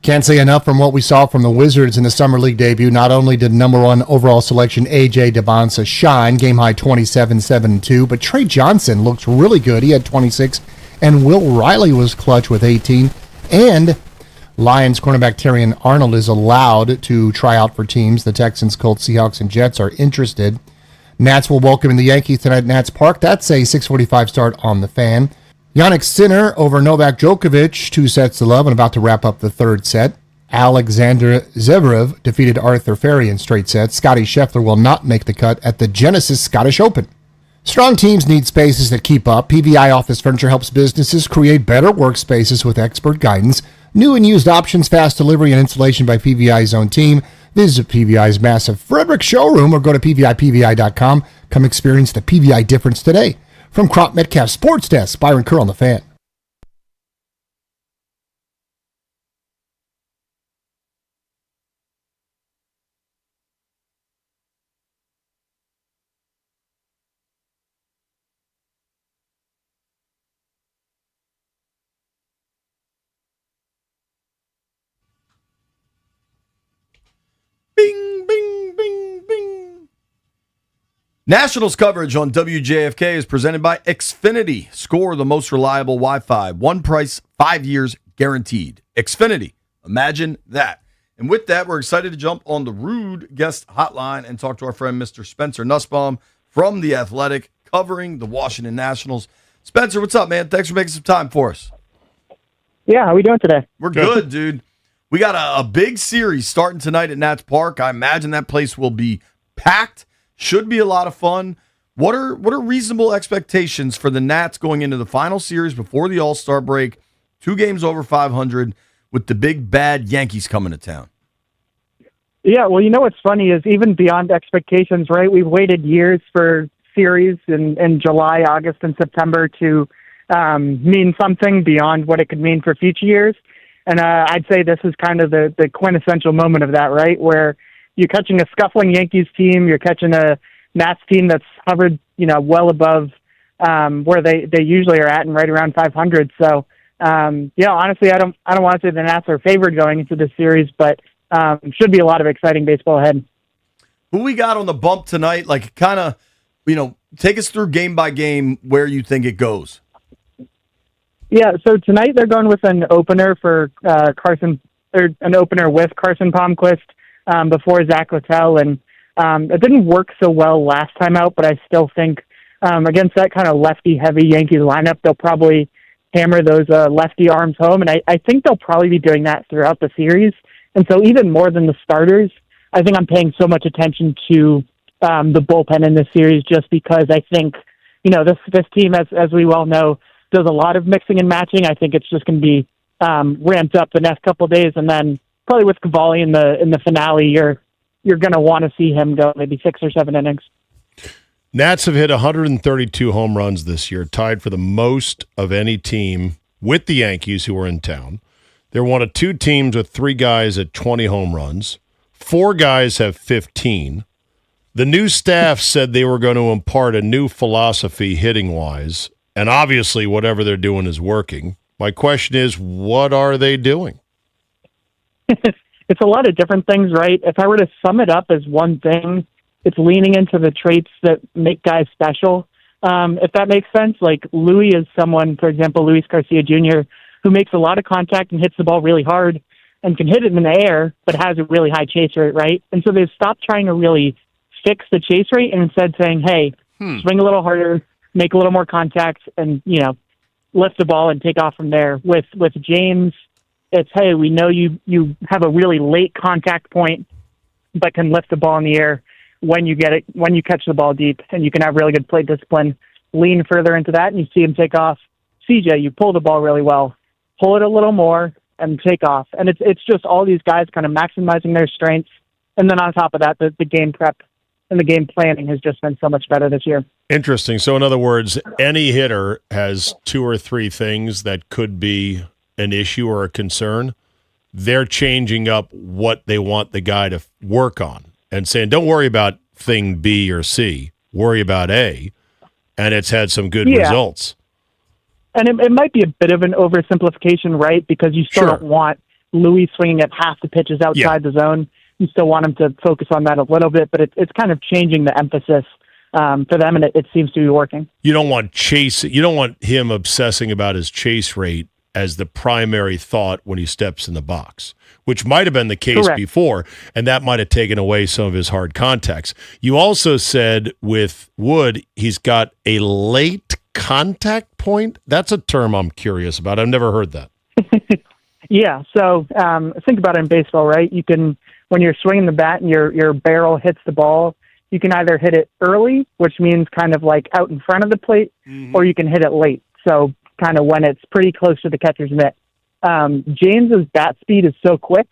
Can't say enough from what we saw from the Wizards in the Summer League debut. Not only did number one overall selection A.J. Debons shine, game high 27, 7-2, but Trey Johnson looked really good. He had 26, and Will Riley was clutch with 18. And Lions cornerback Terrion Arnold is allowed to try out for teams. The Texans, Colts, Seahawks, and Jets are interested. Nats will welcome in the Yankees tonight at Nats Park. That's a 6:45 start on the Fan. Yannick Sinner over Novak Djokovic, 2-0, and about to wrap up the third set. Alexander Zverev defeated Arthur Ferry in straight sets. Scotty Scheffler will not make the cut at the Genesis Scottish Open. Strong teams need spaces that keep up. PVI Office Furniture helps businesses create better workspaces with expert guidance. New and used options, fast delivery, and installation by PVI's own team. Visit PVI's massive Frederick showroom or go to PVI.com. Come experience the PVI difference today. From Crop Metcalf Sports Desk, Byron Kerr on the Fan. Bing, bing, bing, bing. Nationals coverage on WJFK is presented by Xfinity. Score the most reliable Wi-Fi. One price, 5 years guaranteed. Xfinity. Imagine that. And with that, we're excited to jump on the Rude Guest Hotline and talk to our friend Mr. Spencer Nussbaum from The Athletic, covering the Washington Nationals. Spencer, what's up, man? Thanks for making some time for us. Yeah, how we doing today? We're good, dude. We got a big series starting tonight at Nats Park. I imagine that place will be packed. Should be a lot of fun. What are reasonable expectations for the Nats going into the final series before the All-Star break? 2 games over 500 with the big bad Yankees coming to town. Yeah, well, you know what's funny is even beyond expectations, right? We've waited years for series in July, August, and September to mean something beyond what it could mean for future years. And I'd say this is kind of the quintessential moment of that, right? Where you're catching a scuffling Yankees team, you're catching a Nats team that's hovered, well above where they usually are at, and right around 500. So, honestly, I don't want to say the Nats are favored going into this series, but should be a lot of exciting baseball ahead. Who we got on the bump tonight? Like, kind of, take us through game by game where you think it goes. Yeah, so tonight they're going with an opener for Carson, or an opener with Carson Palmquist before Zach Littell, and it didn't work so well last time out, but I still think against that kind of lefty-heavy Yankees lineup, they'll probably hammer those lefty arms home, and I think they'll probably be doing that throughout the series. And so even more than the starters, I think I'm paying so much attention to the bullpen in this series just because I think, this team, as we well know, does a lot of mixing and matching. I think it's just going to be ramped up the next couple of days, and then probably with Cavalli in the finale, you're going to want to see him go maybe 6 or 7 innings. Nats have hit 132 home runs this year, tied for the most of any team with the Yankees who are in town. They're one of 2 teams with 3 guys at 20 home runs. 4 guys have 15. The new staff said they were going to impart a new philosophy hitting-wise, and obviously whatever they're doing is working. My question is, what are they doing? It's a lot of different things, right? If I were to sum it up as one thing, it's leaning into the traits that make guys special, if that makes sense. Like Louis is someone, for example, Luis Garcia Jr., who makes a lot of contact and hits the ball really hard and can hit it in the air, but has a really high chase rate, right? And so they've stopped trying to really fix the chase rate and instead saying, hey, swing a little harder, make a little more contact, and, lift the ball and take off from there. With James, it's, hey, we know you have a really late contact point, but can lift the ball in the air when you catch the ball deep, and you can have really good plate discipline. Lean further into that, and you see him take off. CJ, you pull the ball really well. Pull it a little more and take off. And it's just all these guys kind of maximizing their strengths. And then on top of that, the game prep and the game planning has just been so much better this year. Interesting. So in other words, any hitter has 2 or 3 things that could be an issue or a concern. They're changing up what they want the guy to work on and saying, don't worry about thing B or C, worry about A. And it's had some good results. And it might be a bit of an oversimplification, right? Because you still don't want Louis swinging at half the pitches outside the zone. You still want him to focus on that a little bit, but it's kind of changing the emphasis for them, and it seems to be working. You don't want You don't want him obsessing about his chase rate as the primary thought when he steps in the box, which might have been the case before, and that might have taken away some of his hard contacts. You also said with Wood, he's got a late contact point. That's a term I'm curious about. I've never heard that. Yeah, so think about it in baseball, right? You can, when you're swinging the bat and your barrel hits the ball, you can either hit it early, which means kind of like out in front of the plate, or you can hit it late. So kind of when it's pretty close to the catcher's mitt. James's bat speed is so quick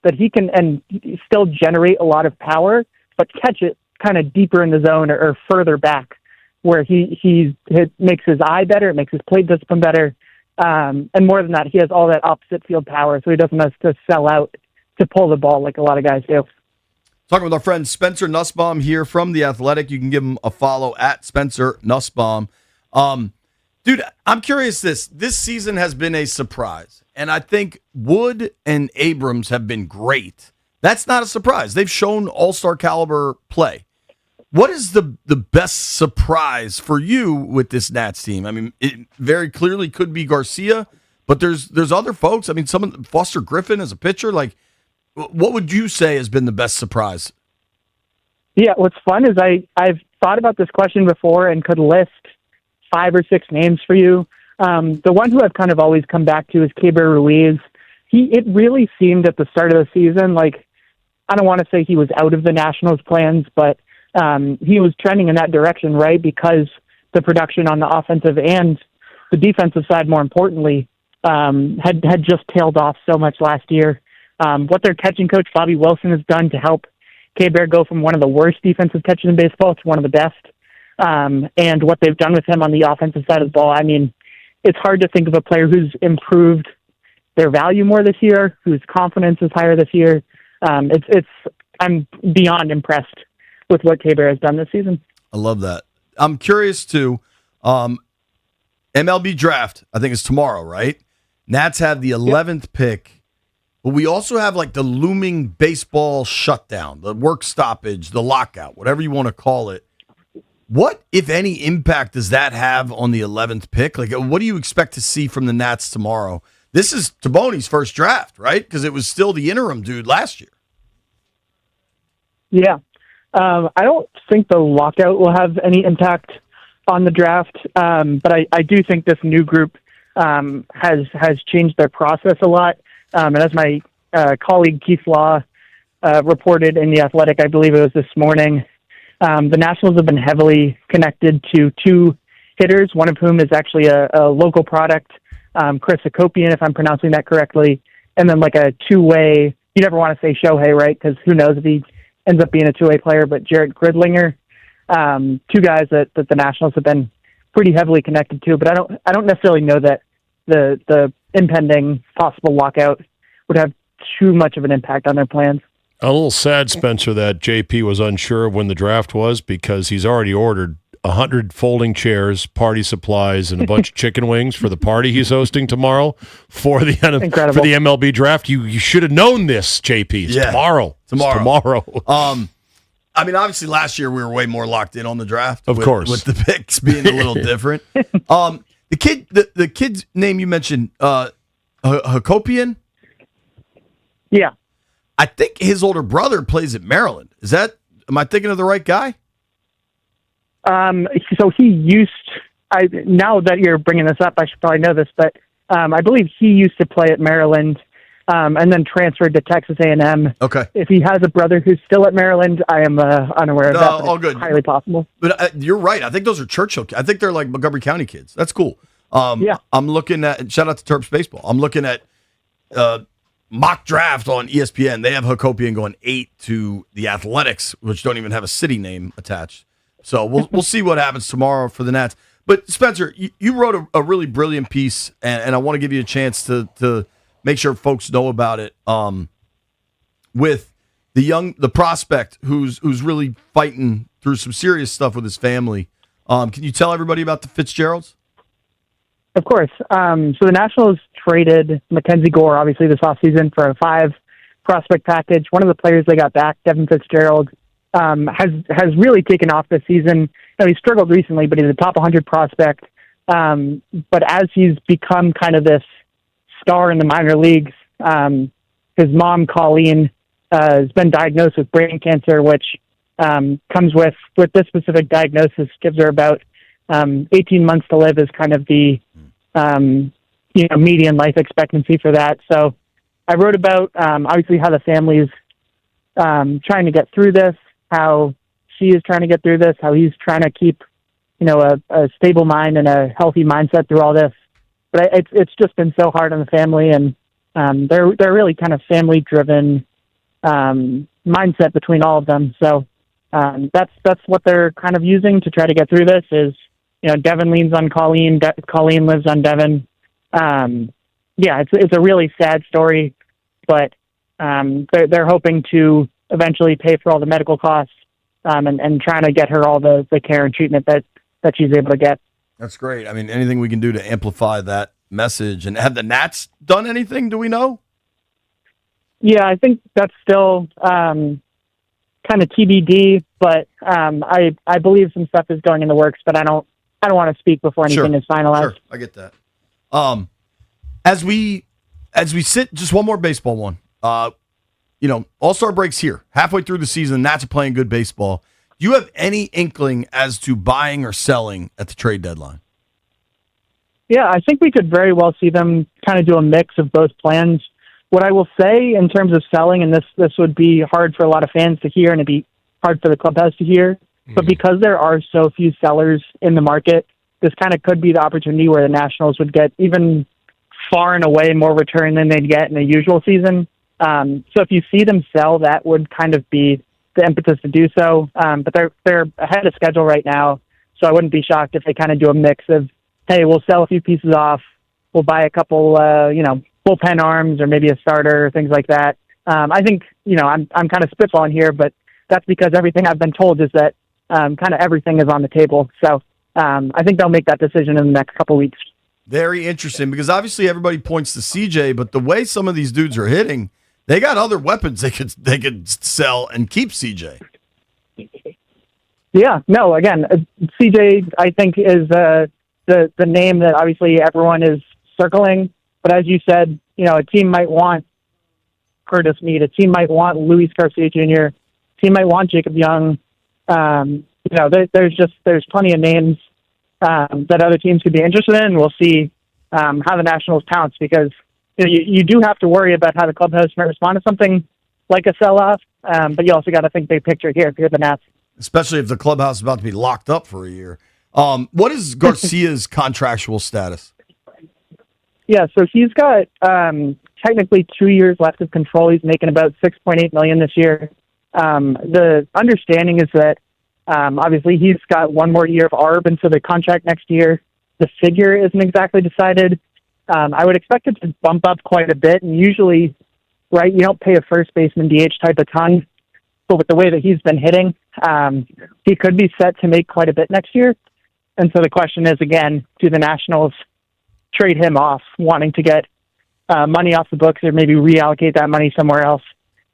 that he can and still generate a lot of power, but catch it kind of deeper in the zone or further back, where he makes his eye better, it makes his plate discipline better, and more than that, he has all that opposite field power, so he doesn't have to sell out to pull the ball like a lot of guys do. Talking with our friend Spencer Nussbaum here from The Athletic. You can give him a follow at Spencer Nussbaum. Dude, I'm curious this season has been a surprise, and I think Wood and Abrams have been great. That's not a surprise. They've shown all-star caliber play. What is the best surprise for you with this Nats team? I mean, it very clearly could be Garcia, but there's other folks. I mean, Foster Griffin as a pitcher. Like, what would you say has been the best surprise? Yeah, what's fun is I've thought about this question before and could list 5 or 6 names for you. The one who I've kind of always come back to is Keibert Ruiz. It really seemed at the start of the season like, I don't want to say he was out of the Nationals' plans, but he was trending in that direction, right? Because the production on the offensive and the defensive side, more importantly, had just tailed off so much last year. What their catching coach, Bobby Wilson, has done to help Keibert go from one of the worst defensive catchers in baseball to one of the best, and what they've done with him on the offensive side of the ball. I mean, it's hard to think of a player who's improved their value more this year, whose confidence is higher this year. I'm beyond impressed with what Keibert has done this season. I love that. I'm curious too. MLB draft, I think, is tomorrow, right? Nats have the 11th pick, but we also have like the looming baseball shutdown, the work stoppage, the lockout, whatever you want to call it. What, if any, impact does that have on the 11th pick? Like, what do you expect to see from the Nats tomorrow? This is Taboni's first draft, right? Because it was still the interim dude last year. Yeah. I don't think the lockout will have any impact on the draft, but I do think this new group has changed their process a lot. And as my colleague Keith Law reported in The Athletic, I believe it was this morning, the Nationals have been heavily connected to 2 hitters, one of whom is actually a local product, Chris Hakopian, if I'm pronouncing that correctly, and then like a 2-way, you never want to say Shohei, right? Because who knows if he ends up being a 2-way player, but Jarrett Gridlinger, 2 guys that the Nationals have been pretty heavily connected to, but I don't necessarily know that the impending possible lockout would have too much of an impact on their plans. A little sad, Spencer, that JP was unsure of when the draft was because he's already ordered 100 folding chairs, party supplies, and a bunch of chicken wings for the party he's hosting tomorrow for the MLB draft. You should have known this, JP. It's tomorrow. Tomorrow. I mean, obviously, last year we were way more locked in on the draft. Of course, with the picks being a little different. The kid's name you mentioned, Hakopian. Yeah, I think his older brother plays at Maryland. Am I thinking of the right guy? So he now that you're bringing this up, I should probably know this, but I believe he used to play at Maryland and then transferred to Texas A&M. Okay. If he has a brother who's still at Maryland, I am unaware of that. All good. Highly possible. But you're right. I think those are Churchill kids. I think they're like Montgomery County kids. That's cool. Yeah. I'm looking at, shout out to Terps Baseball. I'm looking at mock draft on ESPN. They have Hakopian going 8 to the Athletics, which don't even have a city name attached. So we'll see what happens tomorrow for the Nats. But Spencer, you wrote a really brilliant piece, and I want to give you a chance to make sure folks know about it. With the prospect who's really fighting through some serious stuff with his family. Can you tell everybody about the Fitzgeralds? Of course. So the Nationals traded Mackenzie Gore, obviously, this offseason for a 5 prospect package. One of the players they got back, Devin Fitzgerald, has really taken off this season. He struggled recently, but he's a top 100 prospect. But as he's become kind of this star in the minor leagues, his mom, Colleen, has been diagnosed with brain cancer, which comes with this specific diagnosis, gives her about 18 months to live is kind of the median life expectancy for that. So I wrote about obviously how the family's trying to get through this, how she is trying to get through this, how he's trying to keep a stable mind and a healthy mindset through all this. But it's just been so hard on the family, and they're really kind of family driven mindset between all of them. So that's what they're kind of using to try to get through this. Is Devin leans on Colleen, Colleen lives on Devin. It's a really sad story, but they're hoping to eventually pay for all the medical costs and trying to get her all the care and treatment that she's able to get. That's great. I mean, anything we can do to amplify that message. And have the Nats done anything? Do we know? Yeah, I think that's still kind of TBD, but I believe some stuff is going in the works, but I don't want to speak before anything is finalized. Sure, I get that. As we sit, just one more baseball one. All-Star breaks here. Halfway through the season, Nats are playing good baseball. Do you have any inkling as to buying or selling at the trade deadline? Yeah, I think we could very well see them kind of do a mix of both plans. What I will say in terms of selling, and this would be hard for a lot of fans to hear, and it'd be hard for the clubhouse to hear, but because there are so few sellers in the market, this kind of could be the opportunity where the Nationals would get even far and away more return than they'd get in a usual season. So if you see them sell, that would kind of be the impetus to do so. But they're ahead of schedule right now, so I wouldn't be shocked if they kind of do a mix of, hey, we'll sell a few pieces off, we'll buy a couple, bullpen arms or maybe a starter, things like that. I think, I'm kind of spitballing here, but that's because everything I've been told is that kind of everything is on the table. So I think they'll make that decision in the next couple weeks. Very interesting, because obviously everybody points to CJ, but the way some of these dudes are hitting, they got other weapons they could sell and keep CJ. Yeah, no, again, CJ, I think, is the name that obviously everyone is circling. But as you said, a team might want Curtis Meade, a team might want Luis Garcia Jr., a team might want Jacob Young. There's plenty of names that other teams could be interested in. We'll see how the Nationals pounce, because you do have to worry about how the clubhouse might respond to something like a sell-off, but you also got to think big picture here if you're the Nats. Especially if the clubhouse is about to be locked up for a year. What is Garcia's contractual status? Yeah, so he's got technically 2 years left of control. He's making about $6.8 million this year. The understanding is that obviously he's got one more year of ARB into the contract next year. The figure isn't exactly decided. I would expect it to bump up quite a bit, and usually, right, you don't pay a first baseman DH type of ton, but with the way that he's been hitting, he could be set to make quite a bit next year. And so the question is, again, do the Nationals trade him off, wanting to get money off the books, or maybe reallocate that money somewhere else?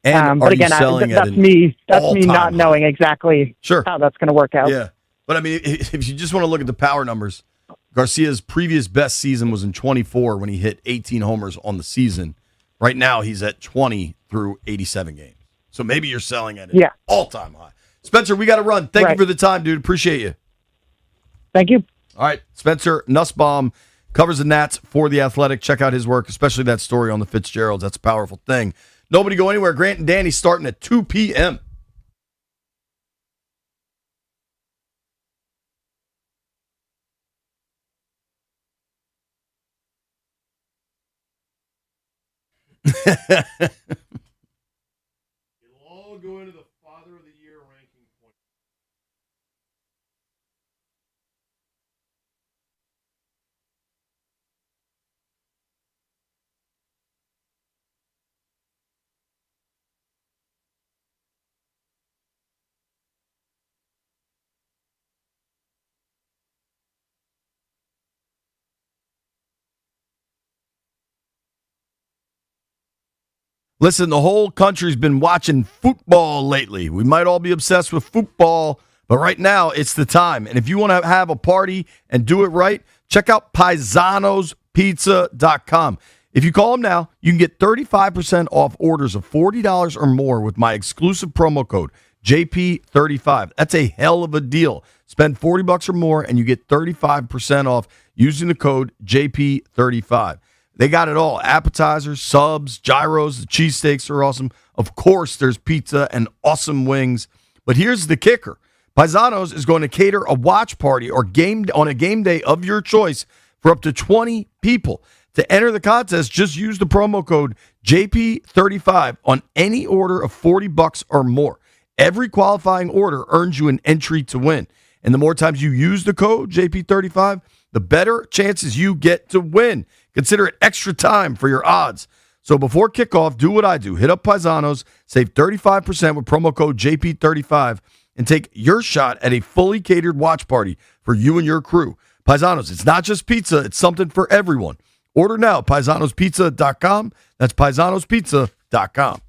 But again, that's me not knowing exactly how that's going to work out. Yeah, but I mean, if you just want to look at the power numbers, Garcia's previous best season was in 24 when he hit 18 homers on the season. Right now, he's at 20 through 87 games. So maybe you're selling at an all-time high. Spencer, we got to run. Thank you for the time, dude. Appreciate you. Thank you. All right, Spencer Nussbaum covers the Nats for The Athletic. Check out his work, especially that story on the Fitzgeralds. That's a powerful thing. Nobody go anywhere. Grant and Danny starting at 2 p.m. It'll all go into the Father of the Year ranking point. Listen, the whole country's been watching football lately. We might all be obsessed with football, but right now it's the time. And if you want to have a party and do it right, check out PaisanosPizza.com. If you call them now, you can get 35% off orders of $40 or more with my exclusive promo code, JP35. That's a hell of a deal. Spend $40 or more and you get 35% off using the code JP35. They got it all. Appetizers, subs, gyros, the cheesesteaks are awesome. Of course, there's pizza and awesome wings. But here's the kicker. Paisanos is going to cater a watch party or game on a game day of your choice for up to 20 people. To enter the contest, just use the promo code JP35 on any order of $40 or more. Every qualifying order earns you an entry to win. And the more times you use the code JP35, the better chances you get to win. Consider it extra time for your odds. So before kickoff, do what I do. Hit up Paisanos, save 35% with promo code JP35, and take your shot at a fully catered watch party for you and your crew. Paisanos, it's not just pizza, it's something for everyone. Order now at Paisanospizza.com. That's Paisanospizza.com.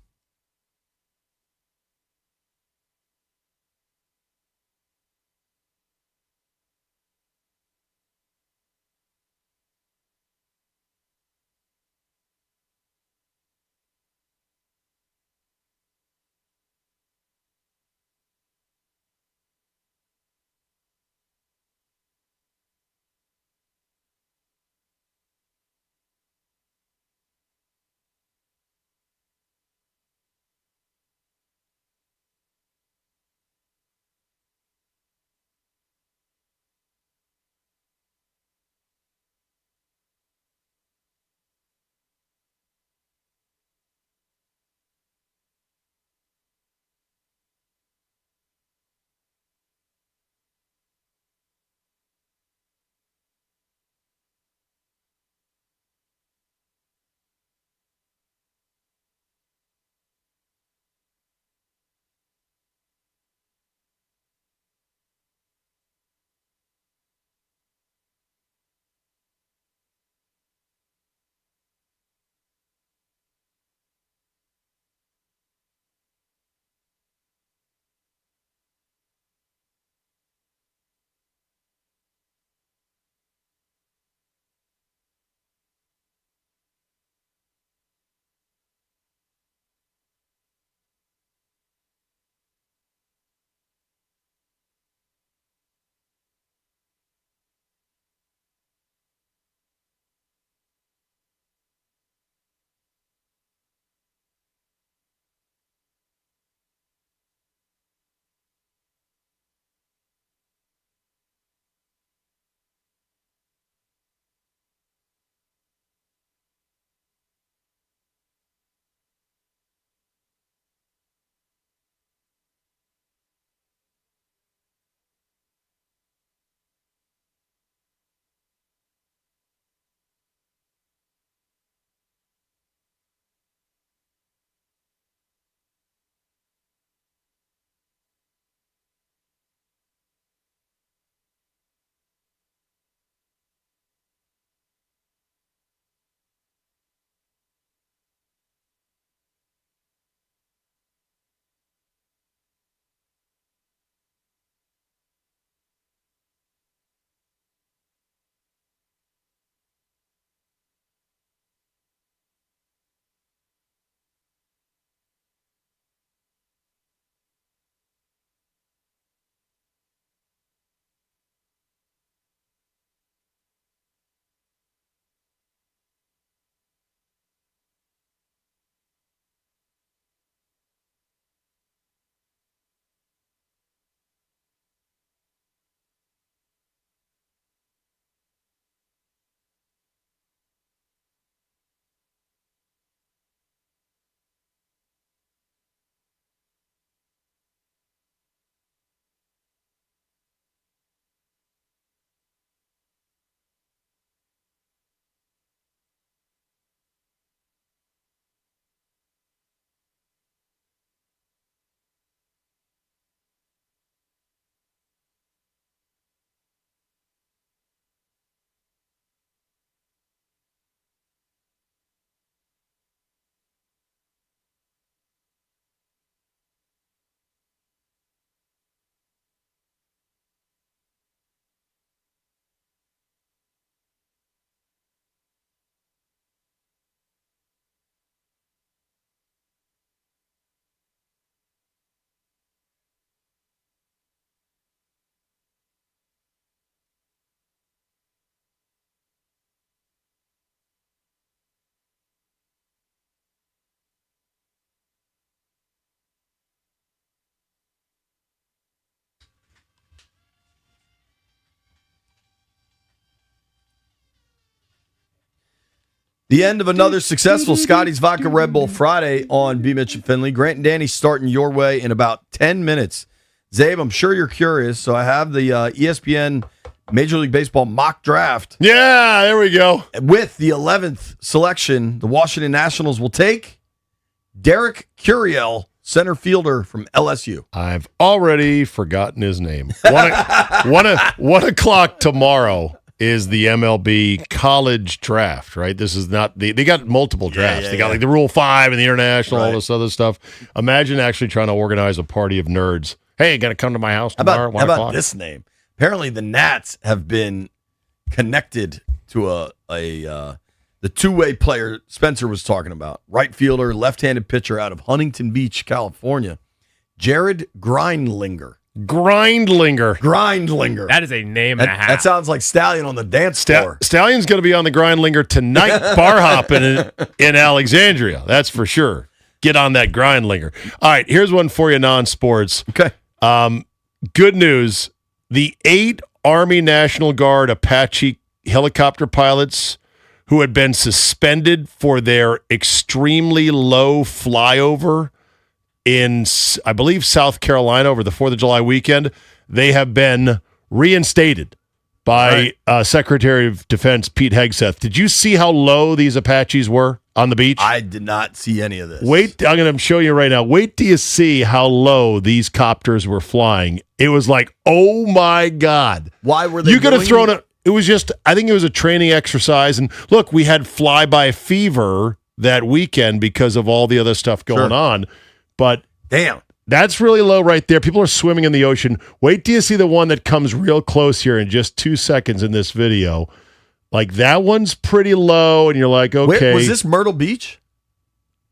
The end of another successful Scotty's Vodka Red Bull Friday on B. Mitch and Finley. Grant and Danny starting your way in about 10 minutes. Zabe, I'm sure you're curious, so I have the ESPN Major League Baseball mock draft. Yeah, there we go. With the 11th selection, the Washington Nationals will take Derek Curiel, center fielder from LSU. I've already forgotten his name. 1 o'clock tomorrow is the MLB college draft, right? This is not they got multiple drafts. They got like the Rule 5 and the International, all this other stuff. Imagine actually trying to organize a party of nerds. Hey, you got to come to my house tomorrow. How about this name? Apparently, the Nats have been connected to the two-way player Spencer was talking about. Right fielder, left-handed pitcher out of Huntington Beach, California. Jared Grindlinger. Grindlinger. That is a name and a half. That sounds like Stallion on the dance floor. Stallion's going to be on the Grindlinger tonight, bar hopping in Alexandria. That's for sure. Get on that Grindlinger. All right, here's one for you, non-sports. Okay. Good news. The 8 Army National Guard Apache helicopter pilots who had been suspended for their extremely low flyover in, I believe, South Carolina over the 4th of July weekend, they have been reinstated by Secretary of Defense Pete Hegseth. Did you see how low these Apaches were on the beach? I did not see any of this. Wait, I'm going to show you right now. Wait till you see how low these copters were flying. It was like, oh my God. Why were they You could have thrown it. It was just, I think it was a training exercise. And look, we had flyby fever that weekend because of all the other stuff going on. But damn, that's really low right there. People are swimming in the ocean. Wait till you see the one that comes real close here in just 2 seconds in this video. Like, that one's pretty low, and you're like, okay. Wait, was this Myrtle Beach?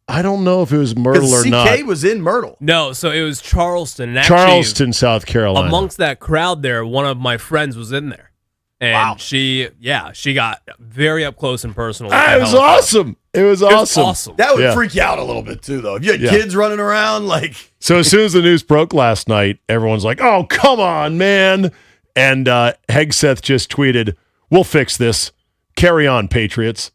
I don't know if it was Myrtle or not. CK was in Myrtle. No, so it was Charleston. And actually, Charleston, South Carolina. Amongst that crowd there, one of my friends was in there. And she got very up close and personal. It was awesome. It was awesome. That would freak you out a little bit, too, though. If you had kids running around, like. So as soon as the news broke last night, everyone's like, oh, come on, man. And Hegseth just tweeted, we'll fix this. Carry on, Patriots.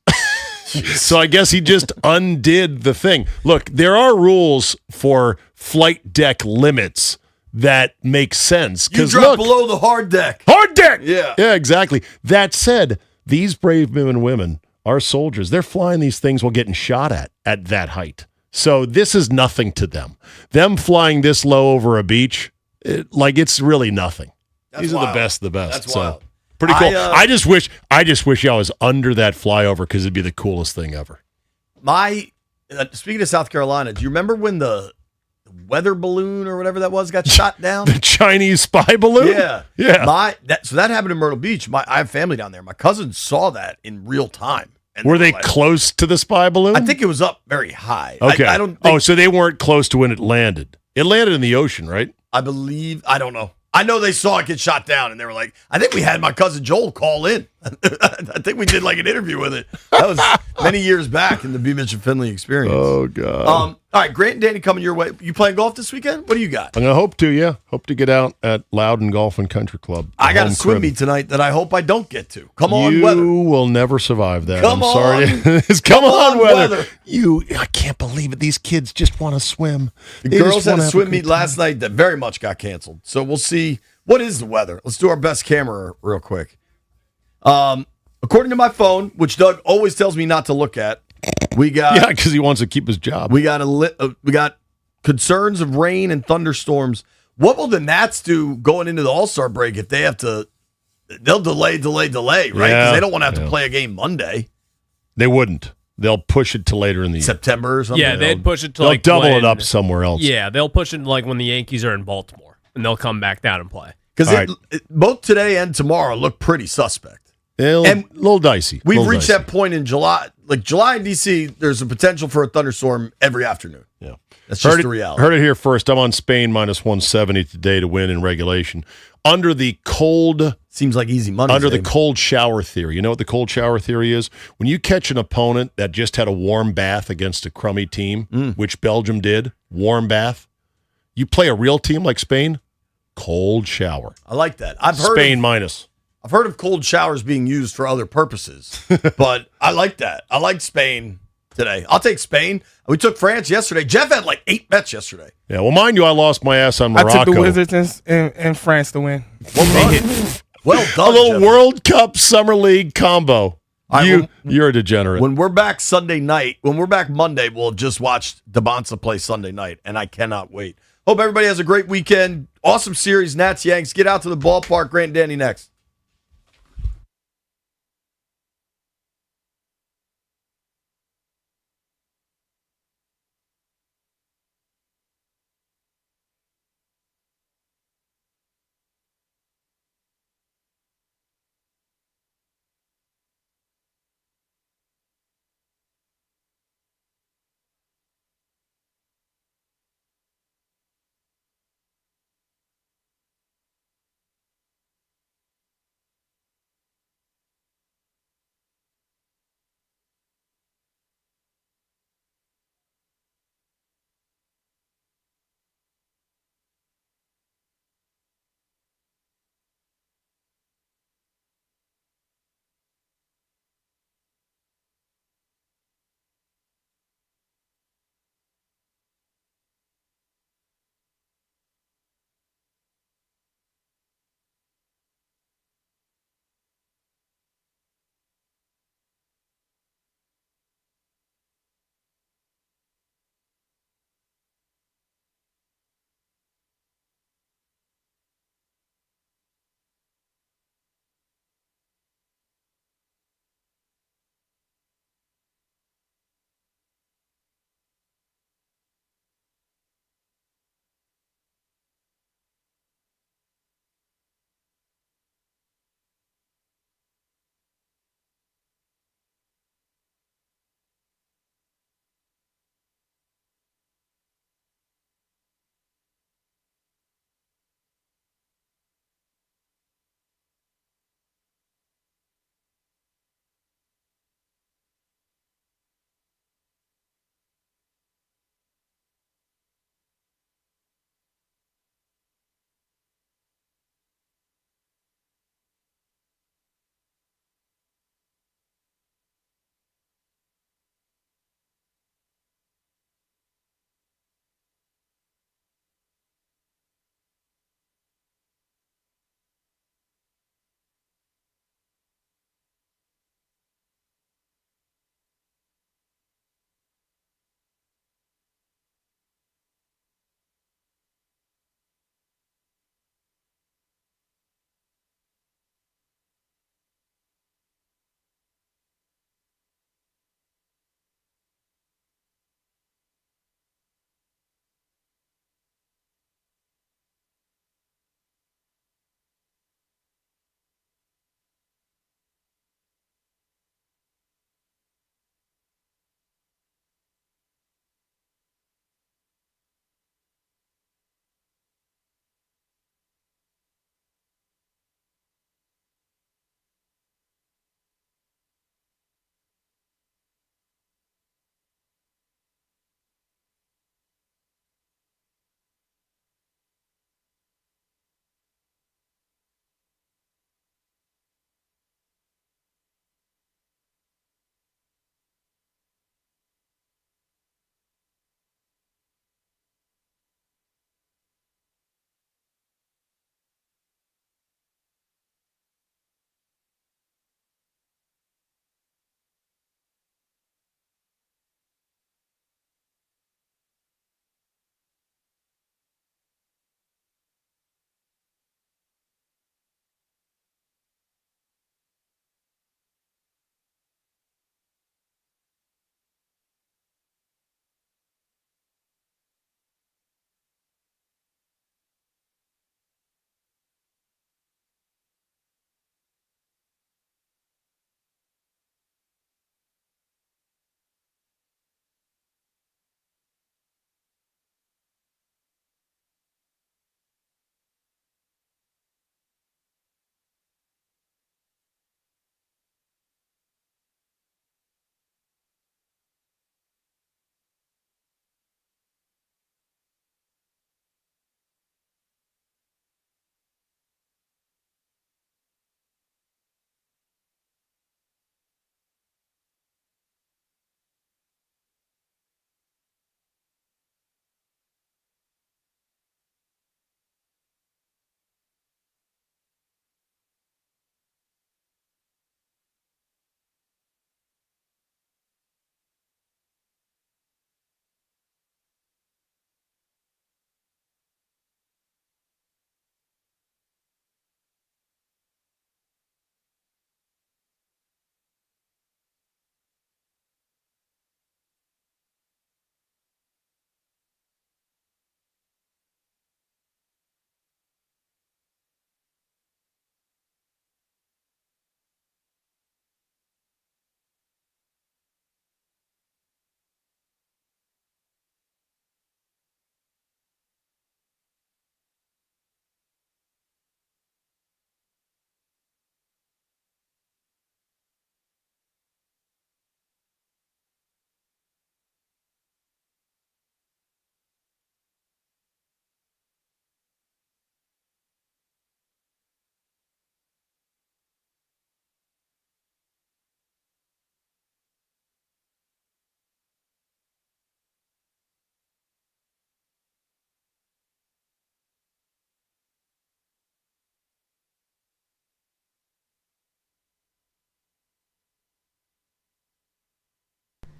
So I guess he just undid the thing. Look, there are rules for flight deck limits that make sense. You drop below the hard deck. Hard deck! Yeah. Yeah, exactly. That said, these brave men and women are soldiers. They're flying these things while getting shot at that height. So this is nothing to them. Them flying this low over a beach, it's really nothing. These are the best of the best. That's wild. Pretty cool. I just wish I was under that flyover because it'd be the coolest thing ever. Speaking of South Carolina, do you remember when the weather balloon or whatever that was got shot down? The Chinese spy balloon? Yeah. So that happened in Myrtle Beach. I have family down there. My cousin saw that in real time. And were they close to the spy balloon? I think it was up very high. Okay. I don't think, so they weren't close to when it landed. It landed in the ocean, right? I believe. I don't know. I know they saw it get shot down, and they were like, I think we had my cousin Joel call in. I think we did like an interview with it. That was many years back in the B. Mitch and Finley experience. Oh, God. All right, Grant and Danny coming your way. You playing golf this weekend? What do you got? I'm going to hope to, yeah. Hope to get out at Loudon Golf and Country Club. I got a swim meet tonight that I hope I don't get to. Come on, weather. You will never survive that. Come I'm sorry. on. Come on, weather. I can't believe it. These kids just want to swim. The girls had a swim meet last night that very much got canceled. So we'll see. What is the weather? Let's do our best camera real quick. According to my phone, which Doug always tells me not to look at, we got because he wants to keep his job. We got concerns of rain and thunderstorms. What will the Nats do going into the All-Star break if they have to? They'll delay, right? Because they don't want to have to play a game Monday. They wouldn't. They'll push it to later in the year. September or something. Yeah, they'd push it to they'll double it up somewhere else. Yeah, they'll push it like when the Yankees are in Baltimore, and they'll come back down and play. Because both today and tomorrow look pretty suspect. A little dicey. We've reached that point in July. Like July in D.C., there's a potential for a thunderstorm every afternoon. Yeah. That's just the reality. Heard it here first. I'm on Spain minus 170 today to win in regulation. Under the cold... Seems like easy money. Under the cold shower theory. You know what the cold shower theory is? When you catch an opponent that just had a warm bath against a crummy team, which Belgium did, warm bath, you play a real team like Spain, cold shower. I like that. I've heard Spain minus. I've heard of cold showers being used for other purposes, but I like that. I like Spain today. I'll take Spain. We took France yesterday. Jeff had like 8 bets yesterday. Yeah, well, mind you, I lost my ass on I Morocco. took the Wizards in France to win. Well done. A little Jeff. World Cup Summer League combo. You're a degenerate. When we're back Sunday night, when we're back Monday, we'll just watch Debons play Sunday night, and I cannot wait. Hope everybody has a great weekend. Awesome series, Nats, Yanks. Get out to the ballpark. Grant and Danny next.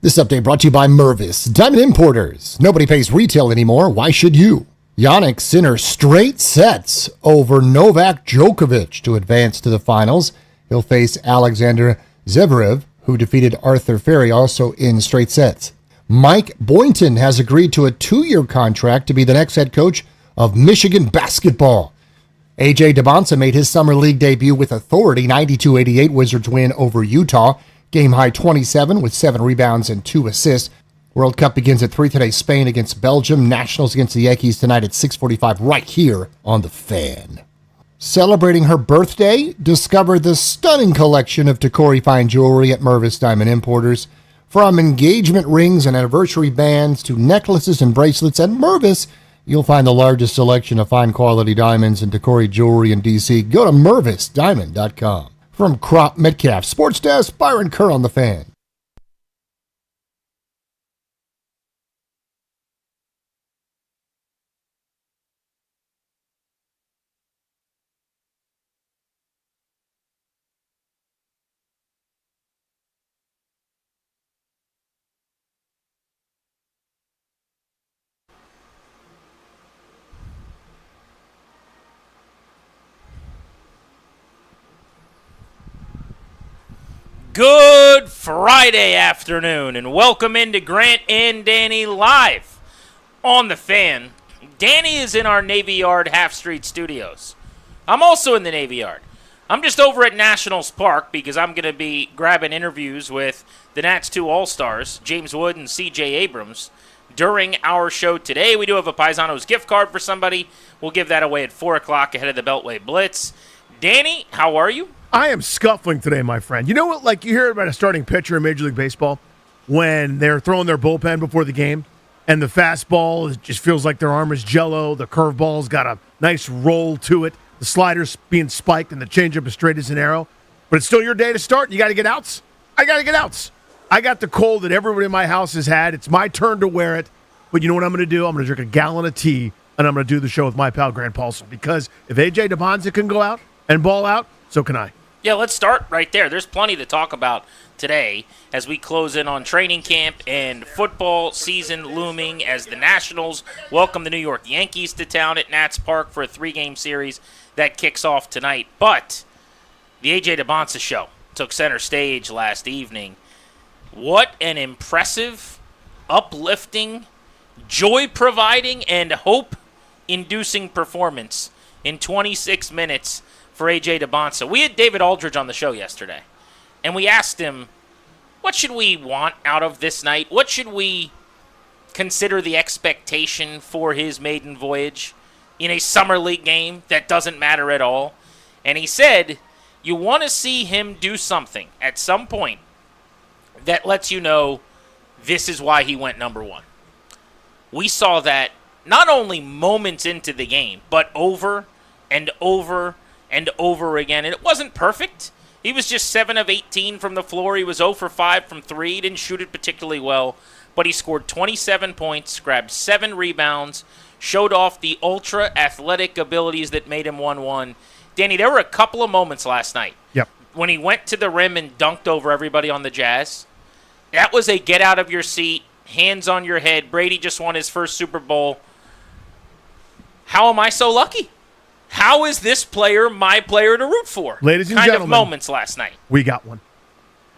This update brought to you by Mervis, Diamond Importers. Nobody pays retail anymore. Why should you? Yannick Sinner straight sets over Novak Djokovic to advance to the finals. He'll face Alexander Zverev, who defeated Arthur Ferry, also in straight sets. Mike Boynton has agreed to a 2-year contract to be the next head coach of Michigan basketball. A.J. Debons made his summer league debut with authority, 92-88 Wizards win over Utah. Game high 27 with 7 rebounds and 2 assists. World Cup begins at 3 today. Spain against Belgium. Nationals against the Yankees tonight at 6:45 right here on The Fan. Celebrating her birthday, discover the stunning collection of Tacori fine jewelry at Mervis Diamond Importers. From engagement rings and anniversary bands to necklaces and bracelets, at Mervis, you'll find the largest selection of fine quality diamonds and Tacori jewelry in D.C. Go to mervisdiamond.com. From Crop Metcalf Sports Desk, Byron Kerr on The Fan. Good Friday afternoon, and welcome into Grant and Danny live on The Fan. Danny is in our Navy Yard Half Street studios. I'm also in the Navy Yard. I'm just over at Nationals Park because I'm going to be grabbing interviews with the Nats 2 All-Stars, James Wood and C.J. Abrams, during our show today. We do have a Paisanos gift card for somebody. We'll give that away at 4 o'clock ahead of the Beltway Blitz. Danny, how are you? I am scuffling today, my friend. You know what? Like you hear about a starting pitcher in Major League Baseball when they're throwing their bullpen before the game, and the fastball just feels like their arm is jello. The curveball's got a nice roll to it. The slider's being spiked, and the changeup is straight as an arrow. But it's still your day to start. You got to get outs. I got to get outs. I got the cold that everybody in my house has had. It's my turn to wear it. But you know what I'm going to do? I'm going to drink a gallon of tea, and I'm going to do the show with my pal Grant Paulson. Because if A.J. Debons can go out and ball out, so can I. Yeah, let's start right there. There's plenty to talk about today as we close in on training camp and football season looming as the Nationals welcome the New York Yankees to town at Nats Park for a 3-game series that kicks off tonight. But the A.J. Debons show took center stage last evening. What an impressive, uplifting, joy-providing, and hope-inducing performance in 26 minutes for A.J. Debons. We had David Aldridge on the show yesterday, and we asked him, what should we want out of this night? What should we consider the expectation for his maiden voyage in a summer league game that doesn't matter at all? And he said, you want to see him do something at some point that lets you know this is why he went number 1. We saw that not only moments into the game, but over and over and over again. And it wasn't perfect. He was just 7 of 18 from the floor. He was 0 for 5 from 3. He didn't shoot it particularly well, but he scored 27 points, grabbed 7 rebounds, showed off the ultra-athletic abilities that made him 1-1. Danny, there were a couple of moments last night. Yep. When he went to the rim and dunked over everybody on the Jazz. That was a get out of your seat, hands on your head. Brady just won his first Super Bowl. How am I so lucky? How is this player my player to root for? Ladies and gentlemen, gentlemen, moments last night. We got one.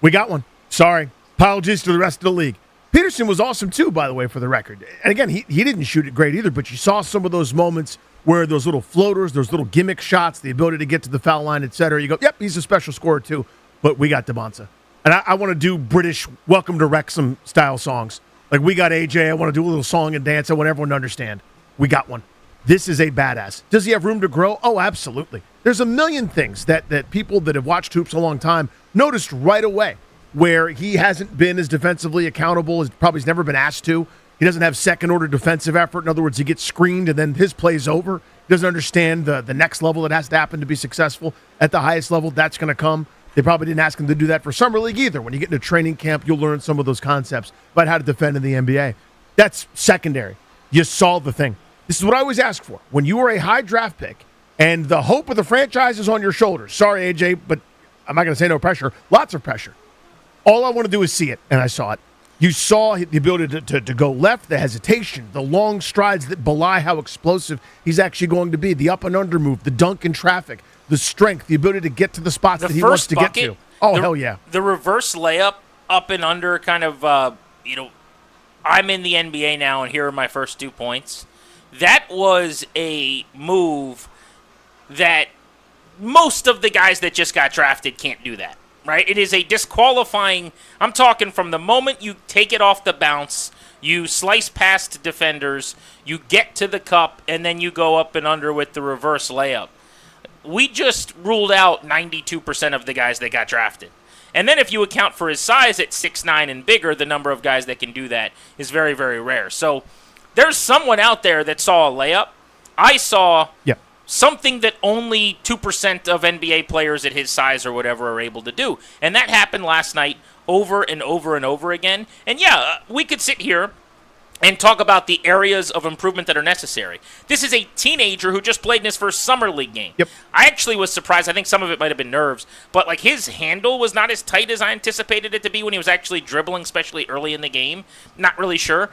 We got one. Sorry. Apologies to the rest of the league. Peterson was awesome, too, by the way, for the record. And again, he didn't shoot it great either, but you saw some of those moments where those little floaters, those little gimmick shots, the ability to get to the foul line, et cetera. You go, yep, he's a special scorer, too. But we got Debons. And I want to do British Welcome to Wrexham style songs. Like, we got AJ. I want to do a little song and dance. I want everyone to understand. We got one. This is a badass. Does he have room to grow? Oh, absolutely. There's a million things that people that have watched hoops a long time noticed right away, where he hasn't been as defensively accountable as probably he's never been asked to. He doesn't have second-order defensive effort. In other words, he gets screened and then his play's over. He doesn't understand the next level that has to happen to be successful at the highest level. That's going to come. They probably didn't ask him to do that for Summer League either. When you get into training camp, you'll learn some of those concepts about how to defend in the NBA. That's secondary. You saw the thing. This is what I always ask for. When you are a high draft pick and the hope of the franchise is on your shoulders. Sorry, AJ, but I'm not going to say no pressure. Lots of pressure. All I want to do is see it, and I saw it. You saw the ability to go left, the hesitation, the long strides that belie how explosive he's actually going to be, the up and under move, the dunk in traffic, the strength, the ability to get to the spots that he wants to get to. Oh, hell yeah. The reverse layup, up and under, kind of, I'm in the NBA now, and here are my first 2 points. That was a move that most of the guys that just got drafted can't do that, right? It is a disqualifying. I'm talking from the moment you take it off the bounce, you slice past defenders, you get to the cup, and then you go up and under with the reverse layup. We just ruled out 92% of the guys that got drafted. And then if you account for his size at 6'9" and bigger, the number of guys that can do that is very, very rare. So there's someone out there that saw a layup. I saw something that only 2% of NBA players at his size or whatever are able to do. And that happened last night over and over and over again. And we could sit here and talk about the areas of improvement that are necessary. This is a teenager who just played in his first summer league game. Yep. I actually was surprised. I think some of it might have been nerves, but like his handle was not as tight as I anticipated it to be when he was actually dribbling, especially early in the game. Not really sure.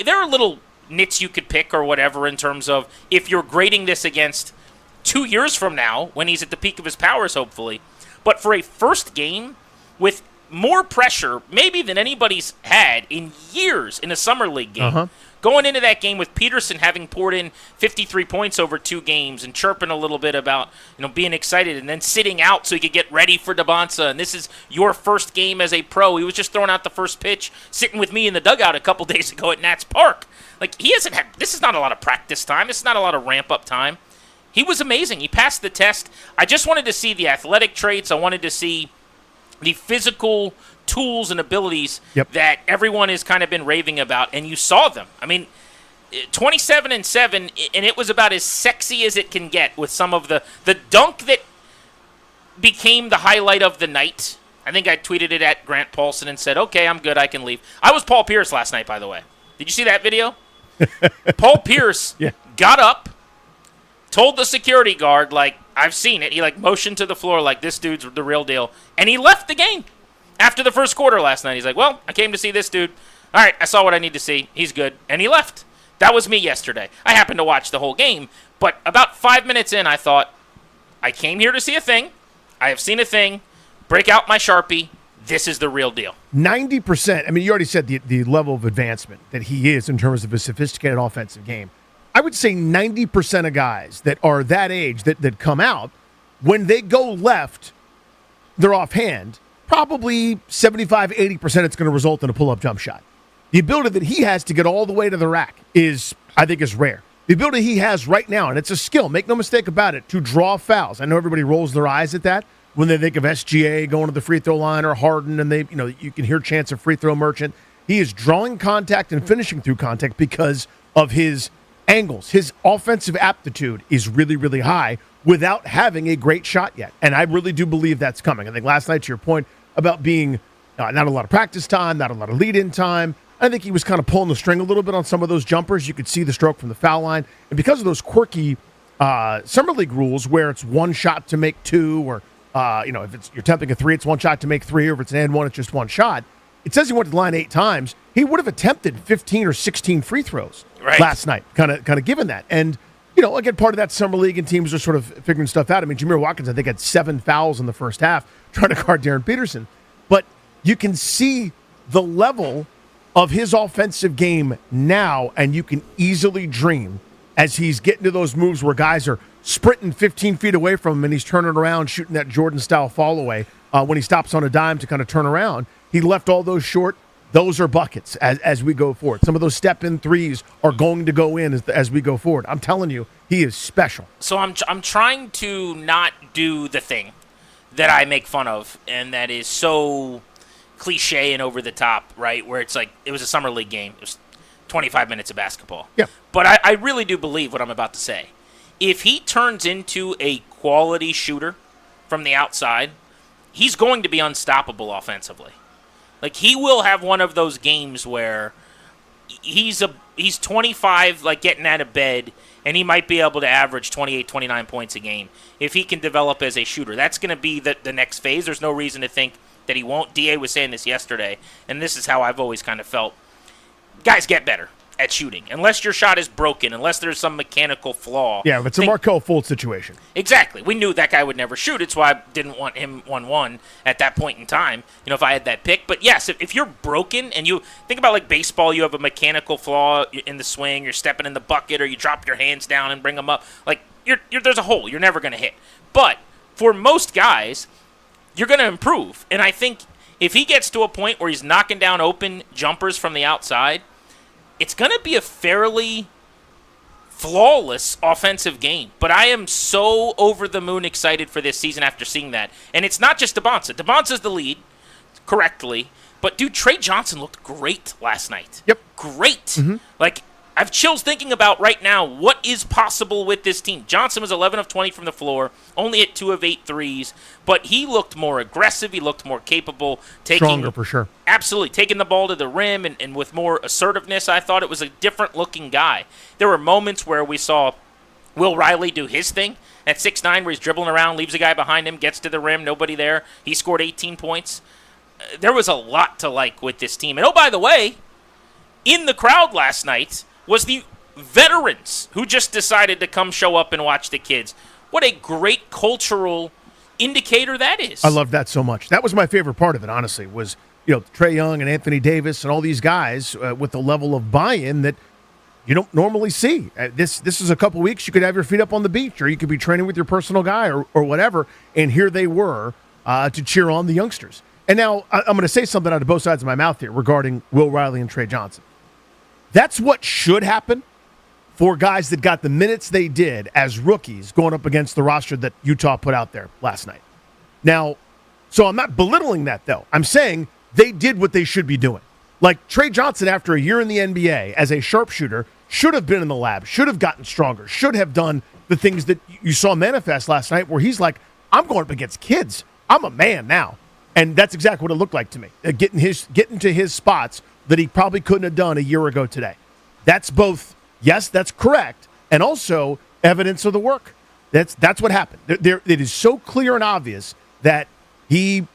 There are little nits you could pick or whatever in terms of if you're grading this against 2 years from now when he's at the peak of his powers, hopefully. But for a first game with more pressure maybe than anybody's had in years in a summer league game. Going into that game with Peterson having poured in 53 points over 2 games and chirping a little bit about being excited and then sitting out so he could get ready for Debons. And this is your first game as a pro. He was just throwing out the first pitch, sitting with me in the dugout a couple days ago at Nats Park. Like, he hasn't had – this is not a lot of practice time. This is not a lot of ramp-up time. He was amazing. He passed the test. I just wanted to see the athletic traits. I wanted to see – the physical tools and abilities that everyone has kind of been raving about, and you saw them. I mean, 27-7, and it was about as sexy as it can get with some of the dunk that became the highlight of the night. I think I tweeted it at Grant Paulson and said, okay, I'm good, I can leave. I was Paul Pierce last night, by the way. Did you see that video? Paul Pierce got up, told the security guard, like, I've seen it. He, motioned to the floor like, this dude's the real deal. And he left the game after the first quarter last night. He's like, well, I came to see this dude. All right, I saw what I need to see. He's good. And he left. That was me yesterday. I happened to watch the whole game. But about 5 minutes in, I thought, I came here to see a thing. I have seen a thing. Break out my Sharpie. This is the real deal. 90%. I mean, you already said the level of advancement that he is in terms of a sophisticated offensive game. I would say 90% of guys that are that age that come out, when they go left, they're offhand, probably 75, 80% it's going to result in a pull-up jump shot. The ability that he has to get all the way to the rack I think is rare. The ability he has right now, and it's a skill, make no mistake about it, to draw fouls. I know everybody rolls their eyes at that when they think of SGA going to the free throw line or Harden, and you can hear chants of free throw merchant. He is drawing contact and finishing through contact because of his angles. His offensive aptitude is really, really high without having a great shot yet. And I really do believe that's coming. I think last night, to your point about being not a lot of practice time, not a lot of lead-in time, I think he was kind of pulling the string a little bit on some of those jumpers. You could see the stroke from the foul line. And because of those quirky summer league rules where it's one shot to make 2 or, if you're attempting a 3, it's one shot to make 3, or if it's an and 1, it's just one shot. It says he went to the line 8 times. He would have attempted 15 or 16 free throws last night, kind of given that. And, again, part of that summer league and teams are sort of figuring stuff out. I mean, Jameer Watkins, I think, had 7 fouls in the first half trying to guard Darren Peterson. But you can see the level of his offensive game now, and you can easily dream as he's getting to those moves where guys are sprinting 15 feet away from him and he's turning around, shooting that Jordan-style fall away when he stops on a dime to kind of turn around. He left all those short. Those are buckets as we go forward. Some of those step-in threes are going to go in as we go forward. I'm telling you, he is special. So I'm trying to not do the thing that I make fun of, and that is so cliche and over the top, right? Where it's like it was a summer league game. It was 25 minutes of basketball. Yeah. But I really do believe what I'm about to say. If he turns into a quality shooter from the outside, he's going to be unstoppable offensively. Like, he will have one of those games where he's 25, like, getting out of bed, and he might be able to average 28, 29 points a game if he can develop as a shooter. That's going to be the next phase. There's no reason to think that he won't. D.A. was saying this yesterday, and this is how I've always kind of felt. Guys get better at shooting. Unless your shot is broken, unless there's some mechanical flaw. Yeah, it's a Markelle Fultz situation. Exactly. We knew that guy would never shoot. It's why I didn't want him 1-1 at that point in time, if I had that pick. But yes, if you're broken and you think about like baseball, you have a mechanical flaw in the swing, you're stepping in the bucket, or you drop your hands down and bring them up. Like, there's a hole. You're never going to hit. But for most guys, you're going to improve. And I think if he gets to a point where he's knocking down open jumpers from the outside, it's going to be a fairly flawless offensive game. But I am so over the moon excited for this season after seeing that. And it's not just Debons. Debons is the lead, correctly. But, dude, Trey Johnson looked great last night. Yep. Great. Mm-hmm. Like, I have chills thinking about right now what is possible with this team. Johnson was 11 of 20 from the floor, only hit 2 of 8 threes, but he looked more aggressive. He looked more capable. Stronger for sure. Absolutely. Taking the ball to the rim and with more assertiveness. I thought it was a different-looking guy. There were moments where we saw Will Riley do his thing at 6'9", where he's dribbling around, leaves a guy behind him, gets to the rim, nobody there. He scored 18 points. There was a lot to like with this team. And, oh, by the way, in the crowd last night was the veterans who just decided to come show up and watch the kids. What a great cultural indicator that is. I love that so much. That was my favorite part of it, honestly, was Trae Young and Anthony Davis and all these guys with the level of buy-in that you don't normally see. This is a couple weeks. You could have your feet up on the beach, or you could be training with your personal guy or whatever, and here they were to cheer on the youngsters. And now I'm going to say something out of both sides of my mouth here regarding Will Riley and Trey Johnson. That's what should happen for guys that got the minutes they did as rookies going up against the roster that Utah put out there last night. Now, so I'm not belittling that, though. I'm saying they did what they should be doing. Like Trey Johnson, after a year in the NBA as a sharpshooter, should have been in the lab, should have gotten stronger, should have done the things that you saw manifest last night where he's like, I'm going up against kids. I'm a man now. And that's exactly what it looked like to me, getting to his spots that he probably couldn't have done a year ago today. That's both, yes, that's correct, and also evidence of the work. That's what happened. It is so clear and obvious that he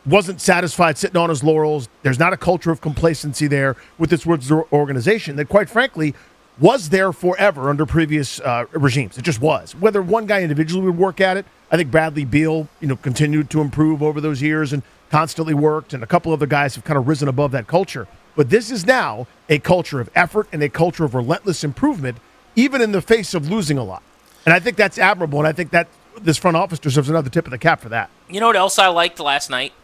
wasn't satisfied sitting on his laurels. There's not a culture of complacency there with this organization that, quite frankly, was there forever under previous regimes. It just was. Whether one guy individually would work at it, I think Bradley Beal, continued to improve over those years and constantly worked, and a couple other guys have kind of risen above that culture. But this is now a culture of effort and a culture of relentless improvement, even in the face of losing a lot. And I think that's admirable, and I think that this front office deserves another tip of the cap for that. You know what else I liked last night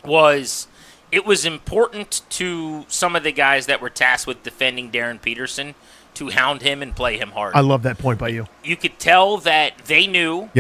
was it was important to some of the guys that were tasked with defending Darren Peterson to hound him and play him hard. I love that point by you. You could tell that they knew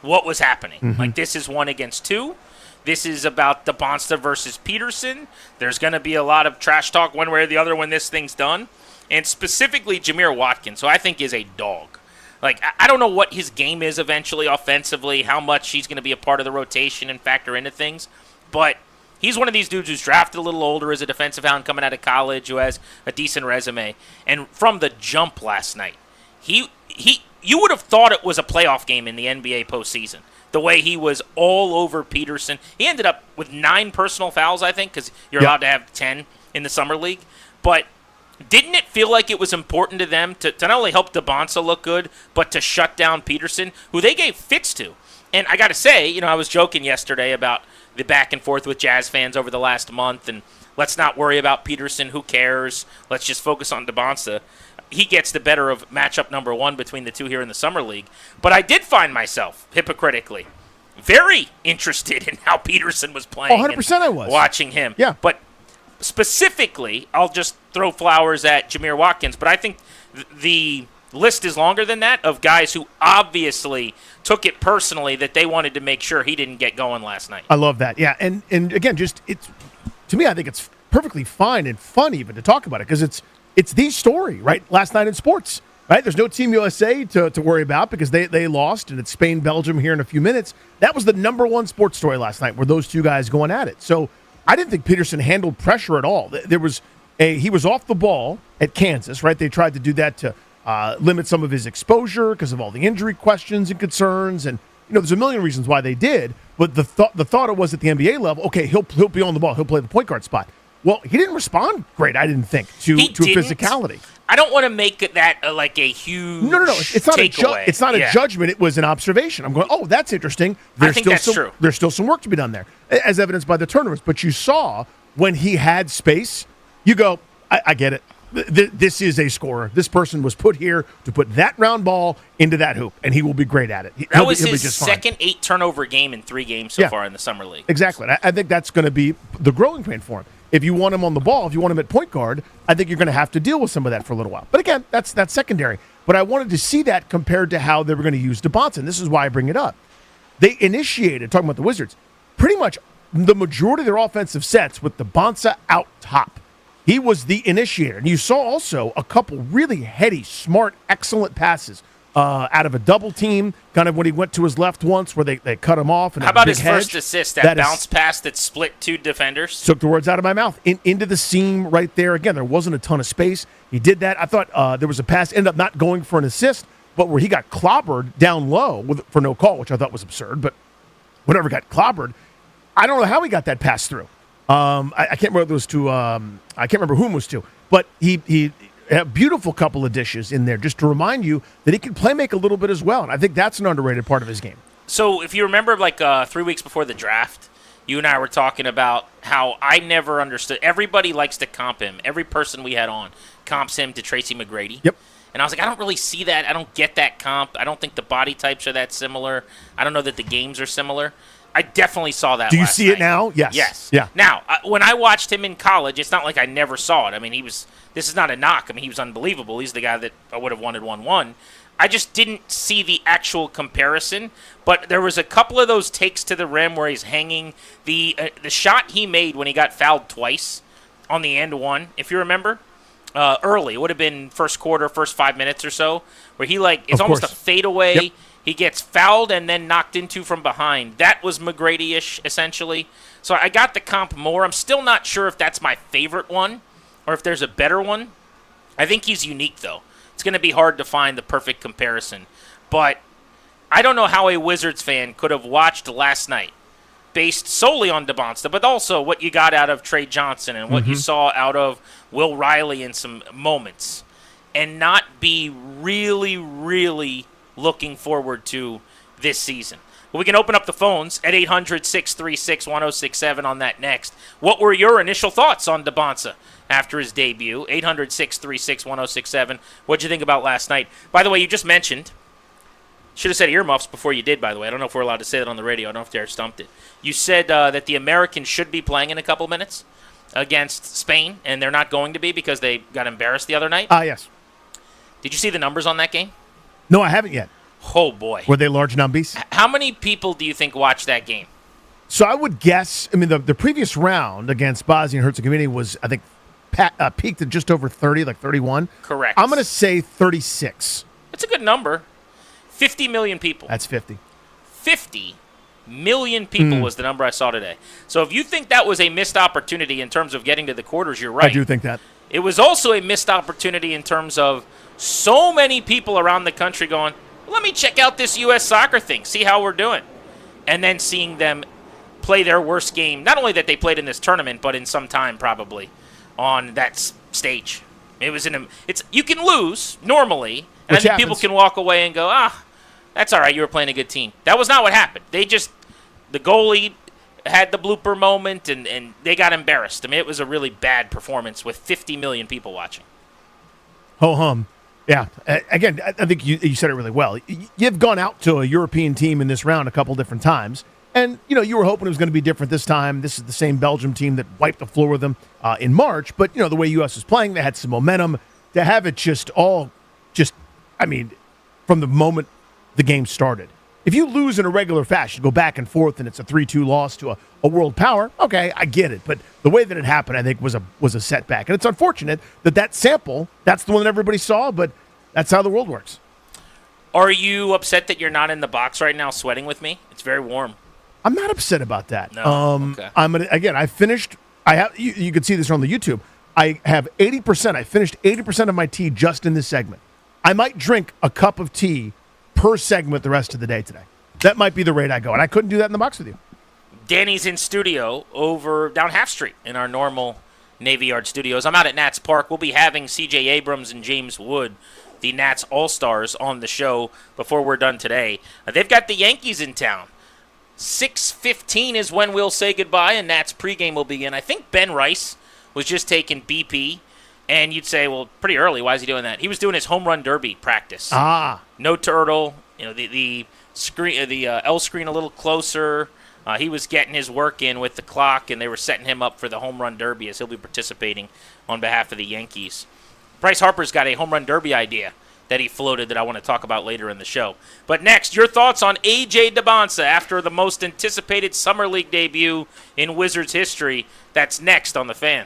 what was happening. Mm-hmm. Like, this is 1 against 2. This is about Debons versus Peterson. There's going to be a lot of trash talk one way or the other when this thing's done. And specifically Jameer Watkins, who I think is a dog. Like, I don't know what his game is eventually offensively, how much he's going to be a part of the rotation and factor into things. But he's one of these dudes who's drafted a little older as a defensive hound coming out of college, who has a decent resume. And from the jump last night, you would have thought it was a playoff game in the NBA postseason. The way he was all over Peterson. He ended up with 9 personal fouls, I think, because you're allowed to have 10 in the summer league. But didn't it feel like it was important to them to not only help Debons look good, but to shut down Peterson, who they gave fits to? And I got to say, I was joking yesterday about the back and forth with Jazz fans over the last month, and let's not worry about Peterson. Who cares? Let's just focus on Debons. He gets the better of matchup number 1 between the two here in the Summer League. But I did find myself, hypocritically, very interested in how Peterson was playing. 100% I was. Watching him. Yeah. But specifically, I'll just throw flowers at Jameer Watkins, but I think the list is longer than that of guys who obviously took it personally that they wanted to make sure he didn't get going last night. I love that. Yeah, and again, just to me, I think it's perfectly fine and fun even to talk about it because it's the story, right? Last night in sports, right? There's no Team USA to worry about because they lost, and it's Spain, Belgium here in a few minutes. That was the number 1 sports story last night, were those two guys going at it. So I didn't think Peterson handled pressure at all. He was off the ball at Kansas, right? They tried to do that to limit some of his exposure because of all the injury questions and concerns. And, there's a million reasons why they did. But the thought was at the NBA level, okay, he'll be on the ball. He'll play the point guard spot. Well, he didn't respond great, I didn't think, to physicality. I don't want to make that like a huge No. It's not takeaway. It's not a judgment. It was an observation. I'm going, oh, that's interesting. I think that's true. There's still some work to be done there, as evidenced by the turnovers. But you saw when he had space, you go, I get it. This is a scorer. This person was put here to put that round ball into that hoop, and he will be great at it. That was his second 8-turnover game in 3 games so far in the summer league. Exactly. I think that's going to be the growing pain for him. If you want him on the ball, if you want him at point guard, I think you're going to have to deal with some of that for a little while. But again, that's secondary. But I wanted to see that compared to how they were going to use Debons. This is why I bring it up. They initiated, talking about the Wizards, pretty much the majority of their offensive sets with Debons out top. He was the initiator. And you saw also a couple really heady, smart, excellent passes out of a double team, kind of when he went to his left once where they cut him off. And how about his first assist, that bounce pass that split 2 defenders? Took the words out of my mouth. Into the seam right there. Again, there wasn't a ton of space. He did that. I thought there was a pass, ended up not going for an assist, but where he got clobbered down low for no call, which I thought was absurd. But whatever got clobbered, I don't know how he got that pass through. I can't remember if it was to. I can't remember whom it was to. But he a beautiful couple of dishes in there just to remind you that he can play make a little bit as well. And I think that's an underrated part of his game. So if you remember, like 3 weeks before the draft, you and I were talking about how I never understood. Everybody likes to comp him. Every person we had on comps him to Tracy McGrady. Yep. And I was like, I don't really see that. I don't get that comp. I don't think the body types are that similar. I don't know that the games are similar. I definitely saw that. Do you last see night. it now? Yes. Yes. Yeah. Now, when I watched him in college, it's not like I never saw it. I mean, this is not a knock. I mean, he was unbelievable. He's the guy that I would have wanted 1-1. I just didn't see the actual comparison. But there was a couple of those takes to the rim where he's hanging. The shot he made when he got fouled twice on the and one, if you remember, early. It would have been first quarter, first 5 minutes or so, where he it's almost a fadeaway. Yep. He gets fouled and then knocked into from behind. That was McGrady-ish, essentially. So I got the comp more. I'm still not sure if that's my favorite one or if there's a better one. I think he's unique, though. It's going to be hard to find the perfect comparison. But I don't know how a Wizards fan could have watched last night based solely on Debons, but also what you got out of Trey Johnson and what you saw out of Will Riley in some moments and not be really, really looking forward to this season. Well, we can open up the phones at 800-636-1067 on that next. What were your initial thoughts on Debons after his debut? 800-636-1067. What'd you think about last night? By the way, you just mentioned, should have said earmuffs before you did, by the way. I don't know if we're allowed to say that on the radio. I don't know if Derek stumped it. You said that the Americans should be playing in a couple minutes against Spain, and they're not going to be because they got embarrassed the other night? Yes. Did you see the numbers on that game? No, I haven't yet. Oh, boy. Were they large numbies? How many people do you think watched that game? So I would guess, the previous round against Bosnia and Herzegovina was, I think, peaked at just over 30, like 31. Correct. I'm going to say 36. That's a good number. 50 million people. That's 50. 50 million people was the number I saw today. So if you think that was a missed opportunity in terms of getting to the quarters, you're right. I do think that. It was also a missed opportunity in terms of so many people around the country going, let me check out this U.S. soccer thing, see how we're doing. And then seeing them play their worst game, not only that they played in this tournament, but in some time probably on that stage. It was you can lose normally, and I think people can walk away and go, that's all right, you were playing a good team. That was not what happened. The goalie had the blooper moment, and they got embarrassed. I mean, it was a really bad performance with 50 million people watching. Ho-hum. Yeah. Again, I think you said it really well. You've gone out to a European team in this round a couple different times, and you were hoping it was going to be different this time. This is the same Belgium team that wiped the floor with them in March, but the way U.S. was playing, they had some momentum. To have it from the moment the game started. If you lose in a regular fashion, go back and forth, and it's a 3-2 loss to a world power, okay, I get it. But the way that it happened, I think, was a setback. And it's unfortunate that sample, that's the one that everybody saw, but that's how the world works. Are you upset that you're not in the box right now sweating with me? It's very warm. I'm not upset about that. No, okay. I finished. You can see this on the YouTube. I have 80%. I finished 80% of my tea just in this segment. I might drink a cup of tea per segment the rest of the day today. That might be the rate I go. And I couldn't do that in the box with you. Danny's in studio over down Half Street in our normal Navy Yard studios. I'm out at Nats Park. We'll be having C.J. Abrams and James Wood, the Nats All-Stars, on the show before we're done today. They've got the Yankees in town. 6:15 is when we'll say goodbye, and Nats pregame will begin. I think Ben Rice was just taking BP, and you'd say, well, pretty early. Why is he doing that? He was doing his home run derby practice. No turtle. The screen, the L screen a little closer. He was getting his work in with the clock, and they were setting him up for the home run derby as he'll be participating on behalf of the Yankees. Bryce Harper's got a home run derby idea that he floated that I want to talk about later in the show. But next, your thoughts on A.J. Debons after the most anticipated Summer League debut in Wizards history. That's next on The Fan.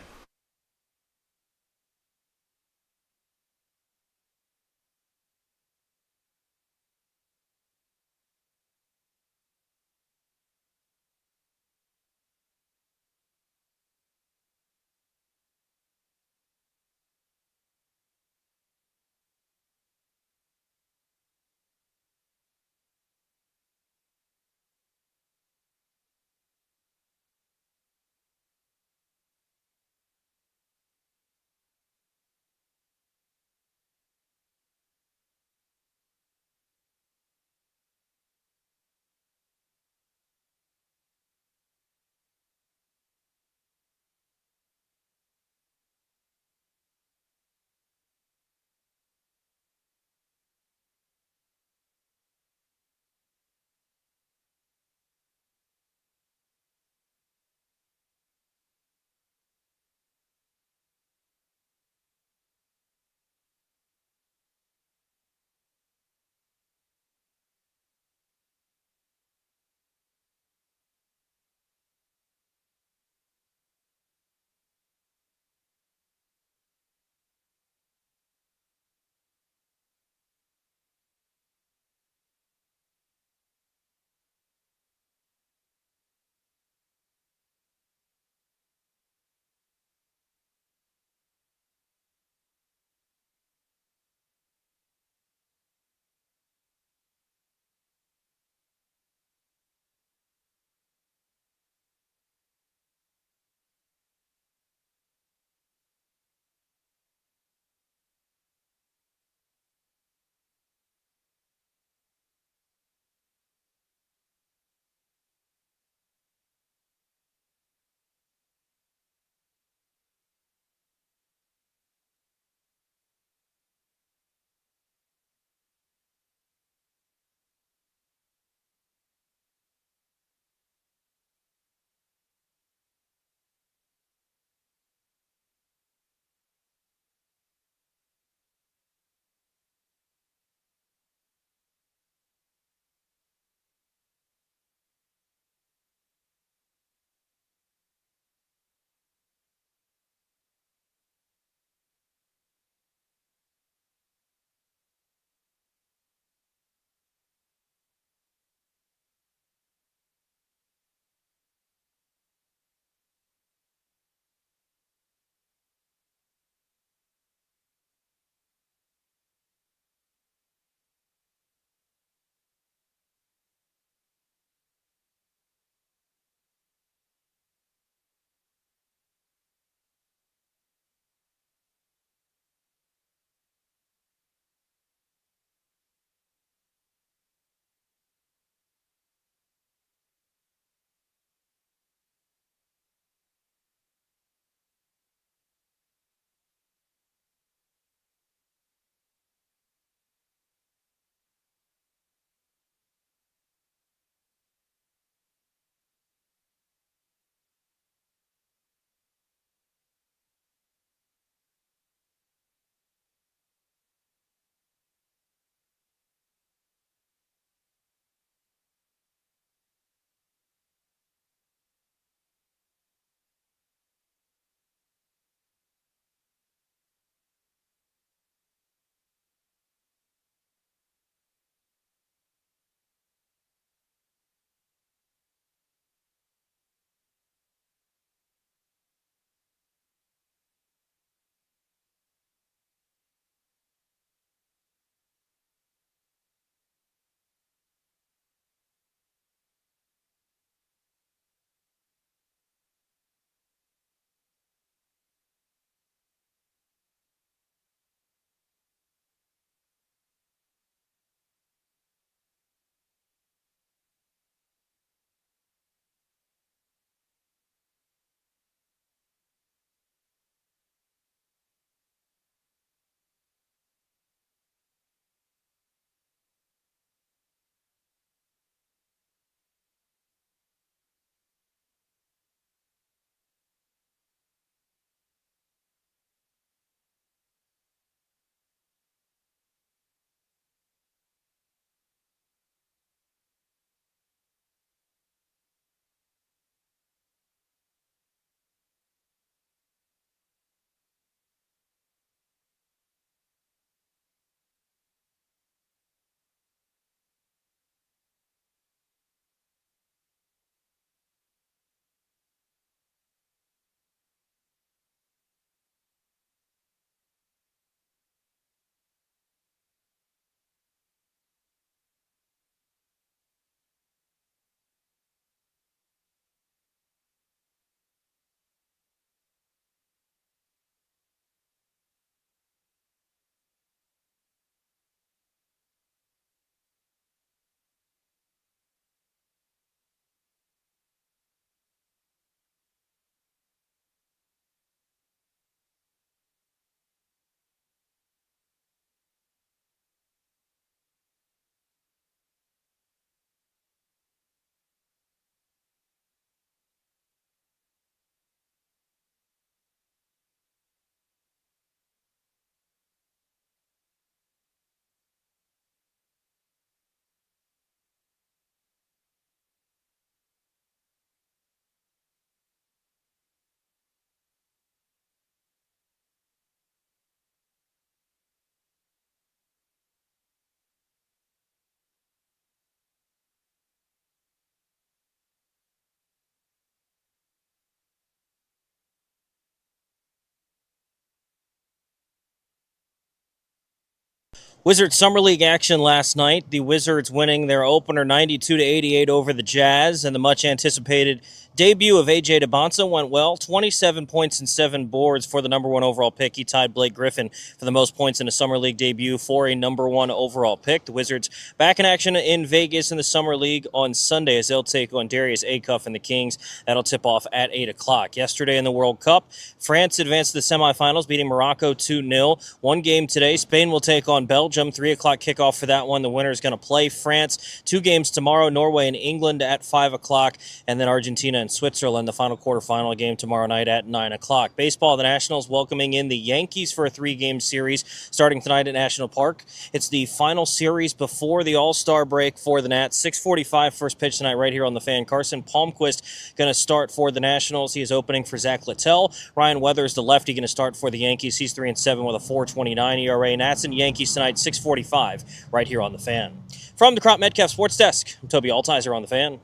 Wizards Summer League action last night. The Wizards winning their opener 92-88 over the Jazz, and the much-anticipated debut of A.J. Debons went well. 27 points and 7 boards for the number 1 overall pick. He tied Blake Griffin for the most points in a Summer League debut for a number 1 overall pick. The Wizards back in action in Vegas in the Summer League on Sunday as they'll take on Darius Acuff and the Kings. That'll tip off at 8 o'clock. Yesterday in the World Cup, France advanced to the semifinals, beating Morocco 2-0. One game today. Spain will take on Belgium. 3 o'clock kickoff for that one. The winner is going to play France. 2 games tomorrow, Norway and England at 5 o'clock, and then Argentina and Switzerland, the final quarterfinal game tomorrow night at 9 o'clock. Baseball, the Nationals welcoming in the Yankees for a 3-game series starting tonight at National Park. It's the final series before the All-Star break for the Nats. 6:45 first pitch tonight right here on the Fan. Carson Palmquist going to start for the Nationals. He is opening for Zach Littell. Ryan Weathers, the lefty, going to start for the Yankees. He's 3-7 with a 4.29 ERA. Nats and Yankees tonight, 6:45 right here on the Fan. From the Crop Metcalf Sports Desk, I'm Toby Altizer on the Fan.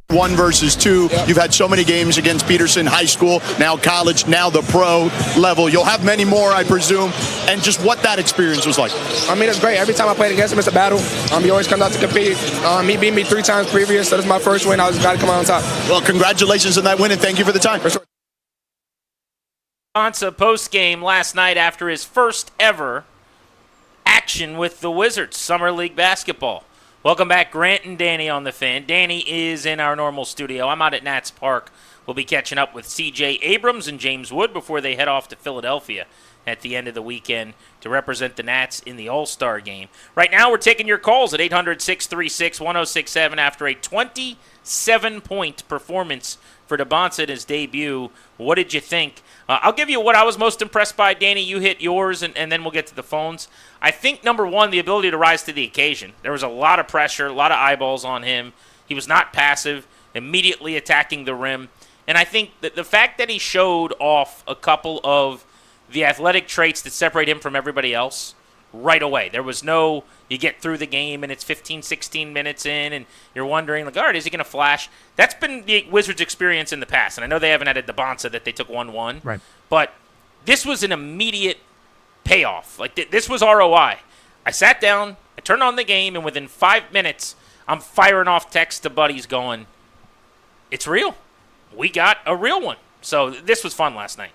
One versus two. Yep. You've had so many games against Peterson, high school, now college, now the pro level. You'll have many more, I presume. And just what that experience was like. I mean, it's great. Every time I played against him, it's a battle. He always comes out to compete. He beat me 3 times previous, so this is my first win. I just got to come out on top. Well, congratulations on that win, and thank you for the time. For sure. Bonsa post-game last night after his first ever action with the Wizards, Summer League basketball. Welcome back, Grant and Danny on the Fan. Danny is in our normal studio. I'm out at Nats Park. We'll be catching up with C.J. Abrams and James Wood before they head off to Philadelphia at the end of the weekend to represent the Nats in the All-Star game. Right now, we're taking your calls at 800-636-1067 after a 27-point performance for Debons in his debut. What did you think? I'll give you what I was most impressed by, Danny. You hit yours, and then we'll get to the phones. I think, number one, the ability to rise to the occasion. There was a lot of pressure, a lot of eyeballs on him. He was not passive, immediately attacking the rim. And I think that the fact that he showed off a couple of the athletic traits that separate him from everybody else right away. There was no, you get through the game and it's 15, 16 minutes in and you're wondering, like, all right, is he going to flash? That's been the Wizards' experience in the past. And I know they haven't had a Debons that they took 1-1. Right. But this was an immediate payoff. Like, this was ROI. I sat down, I turned on the game, and within 5 minutes, I'm firing off texts to buddies going, it's real. We got a real one. So this was fun last night.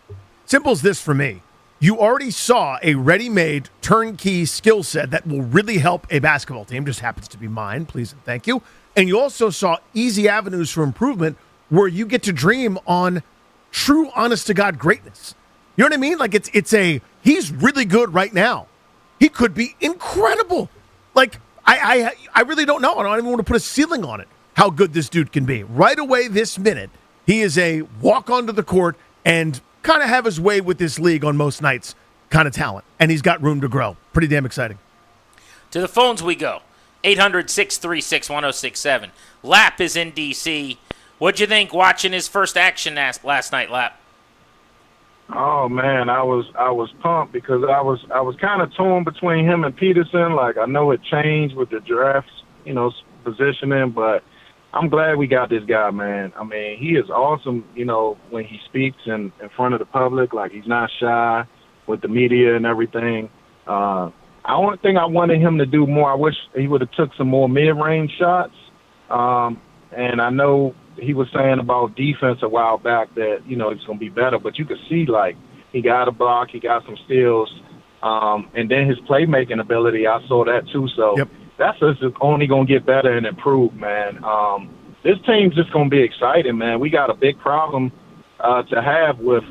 Simple as this for me. You already saw a ready-made turnkey skill set that will really help a basketball team. Just happens to be mine, please and thank you. And you also saw easy avenues for improvement where you get to dream on true, honest-to-God greatness. You know what I mean? Like, he's really good right now. He could be incredible. Like, I really don't know. I don't even want to put a ceiling on it, how good this dude can be. Right away this minute, he is a walk onto the court and kind of have his way with this league on most nights kind of talent. And he's got room to grow. Pretty damn exciting. To the phones we go. 800-636-1067. Lap is in D.C. What'd you think watching his first action last night, Lap? Oh man, I was pumped because I was kind of torn between him and Peterson. Like, I know it changed with the drafts, positioning, but I'm glad we got this guy, man. I mean, he is awesome, when he speaks in front of the public. Like, he's not shy with the media and everything. One thing I wanted him to do more, I wish he would have took some more mid-range shots. And I know he was saying about defense a while back that, he's going to be better. But you could see, like, he got a block, he got some steals. And then his playmaking ability, I saw that too. So that's just only going to get better and improve, man. This team's just going to be exciting, man. We got a big problem to have with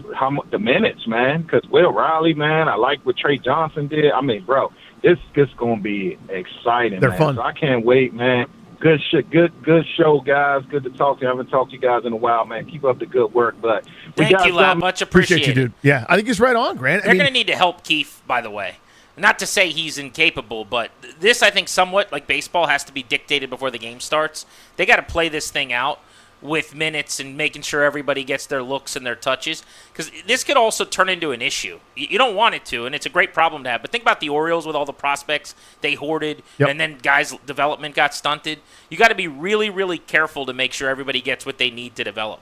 the minutes, man, because Will Riley, man, I like what Trey Johnson did. I mean, bro, this is going to be exciting, They're man. fun. So I can't wait, man. Good shit, good show, guys. Good to talk to you. I haven't talked to you guys in a while, man. Keep up the good work. But Thank you, Lab. Much appreciated. Appreciate you, dude. Yeah, I think he's right on, Grant. They're going to need to help Keefe, by the way. Not to say he's incapable, but this, I think, somewhat like baseball has to be dictated before the game starts. They got to play this thing out with minutes and making sure everybody gets their looks and their touches, because this could also turn into an issue. You don't want it to, and it's a great problem to have. But think about the Orioles with all the prospects they hoarded, and then guys' development got stunted. You got to be really, really careful to make sure everybody gets what they need to develop.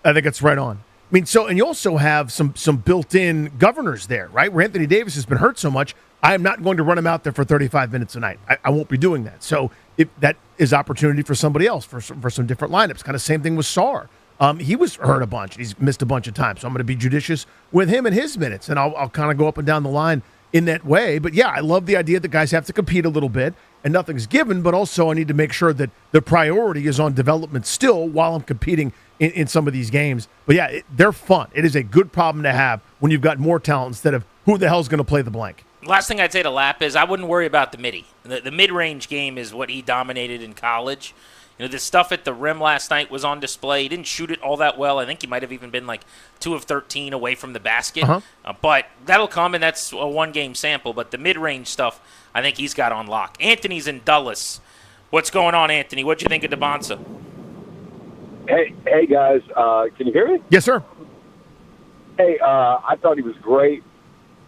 I think it's right on. I mean, and you also have some built-in governors there, right? Where Anthony Davis has been hurt so much, I am not going to run him out there for 35 minutes a night. I won't be doing that. So if that is opportunity for somebody else, for some different lineups. Kind of same thing with Sarr. He was hurt a bunch. He's missed a bunch of times. So I'm going to be judicious with him and his minutes, and I'll kind of go up and down the line in that way. But, yeah, I love the idea that guys have to compete a little bit, and nothing's given, but also I need to make sure that the priority is on development still while I'm competing in some of these games. But, yeah, they're fun. It is a good problem to have when you've got more talent instead of who the hell's going to play the blank. Last thing I'd say to Lap is I wouldn't worry about the midi. The mid-range game is what he dominated in college. You know, the stuff at the rim last night was on display. He didn't shoot it all that well. I think he might have even been like 2 of 13 away from the basket. But that'll come, and that's a one-game sample. But the mid-range stuff, I think he's got on lock. Anthony's in Dulles. What's going on, Anthony? What'd you think of Debons? Hey guys, can you hear me? Yes, sir. Hey, I thought he was great.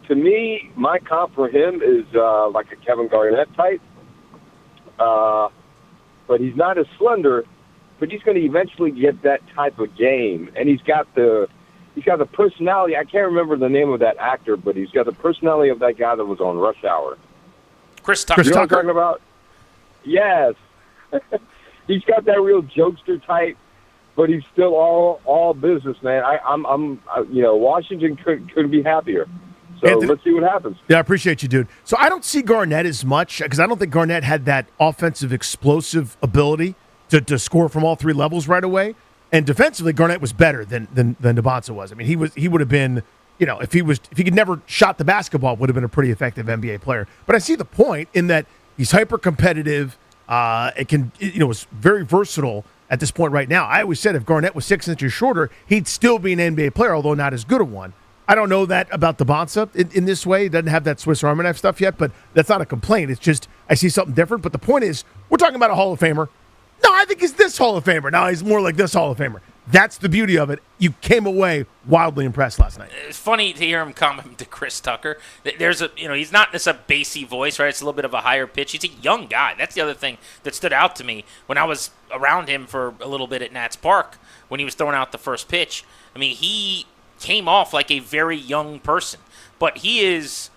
To me, my comp for him is like a Kevin Garnett type. But he's not as slender, but he's going to eventually get that type of game. And he's got the personality. I can't remember the name of that actor, but he's got the personality of that guy that was on Rush Hour. Chris Tucker. You know what I'm talking about? Yes. He's got that real jokester type, but he's still all business, man. I'm Washington couldn't be happier. So Anthony, let's see what happens. Yeah, I appreciate you, dude. So I don't see Garnett as much because I don't think Garnett had that offensive explosive ability to score from all three levels right away. And defensively, Garnett was better than Debons was. I mean, he would have been, if he could never shot the basketball, would have been a pretty effective NBA player. But I see the point in that he's hyper competitive. Was very versatile at this point right now. I always said if Garnett was 6 inches shorter, he'd still be an NBA player, although not as good a one. I don't know that about Debons in this way. He doesn't have that Swiss Army knife stuff yet, but that's not a complaint. It's just I see something different. But the point is, we're talking about a Hall of Famer. No, I think he's this Hall of Famer. No, he's more like this Hall of Famer. That's the beauty of it. You came away wildly impressed last night. It's funny to hear him comment to Chris Tucker. There's he's not this a bassy voice, right? It's a little bit of a higher pitch. He's a young guy. That's the other thing that stood out to me when I was around him for a little bit at Nats Park when he was throwing out the first pitch. I mean, he came off like a very young person, but he is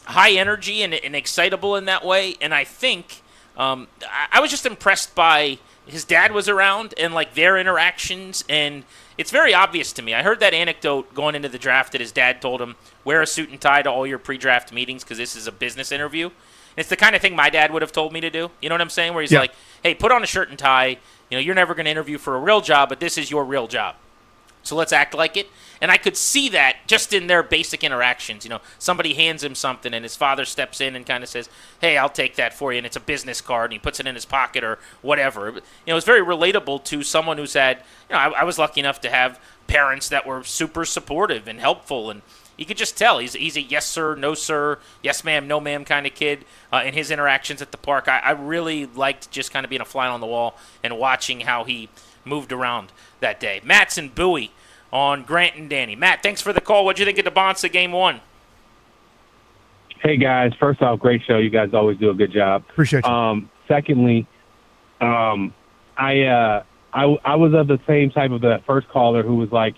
high energy and excitable in that way. And I think I was just impressed by his dad was around and like their interactions, and it's very obvious to me. I heard that anecdote going into the draft that his dad told him, wear a suit and tie to all your pre-draft meetings because this is a business interview. And it's the kind of thing my dad would have told me to do. You know what I'm saying? Where he's like, hey, put on a shirt and tie. You're never going to interview for a real job, but this is your real job. So let's act like it. And I could see that just in their basic interactions. Somebody hands him something and his father steps in and kind of says, hey, I'll take that for you. And it's a business card and he puts it in his pocket or whatever. It's very relatable to someone who's had, I was lucky enough to have parents that were super supportive and helpful. And you could just tell he's a yes, sir, no, sir, yes, ma'am, no, ma'am kind of kid in his interactions at the park. I really liked just kind of being a fly on the wall and watching how he moved around that day. Matt's in Bowie on Grant and Danny. Matt, thanks for the call. What'd you think of Debons game one? Hey, guys. First off, great show. You guys always do a good job. Appreciate you. Secondly, I was of the same type of the first caller who was like,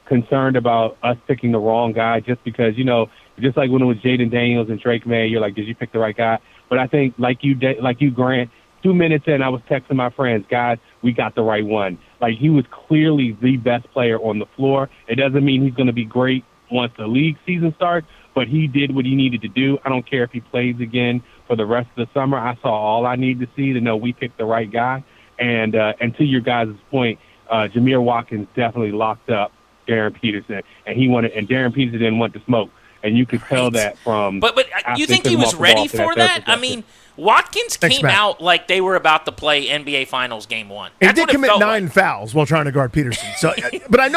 concerned about us picking the wrong guy just because, just like when it was Jaden Daniels and Drake May, you're like, did you pick the right guy? But I think like you, Grant, 2 minutes in, I was texting my friends, guys, we got the right one. Like, he was clearly the best player on the floor. It doesn't mean he's going to be great once the league season starts, but he did what he needed to do. I don't care if he plays again for the rest of the summer. I saw all I need to see to know we picked the right guy. And to your guys' point, Jameer Watkins definitely locked up Darren Peterson, and Darren Peterson didn't want to smoke. And you could tell that from. But you think he was ready for that? I mean, Watkins Thanks, came Matt. out like they were about to play NBA Finals Game 1. He That's did what it commit felt 9 like. fouls while trying to guard Peterson. So, but I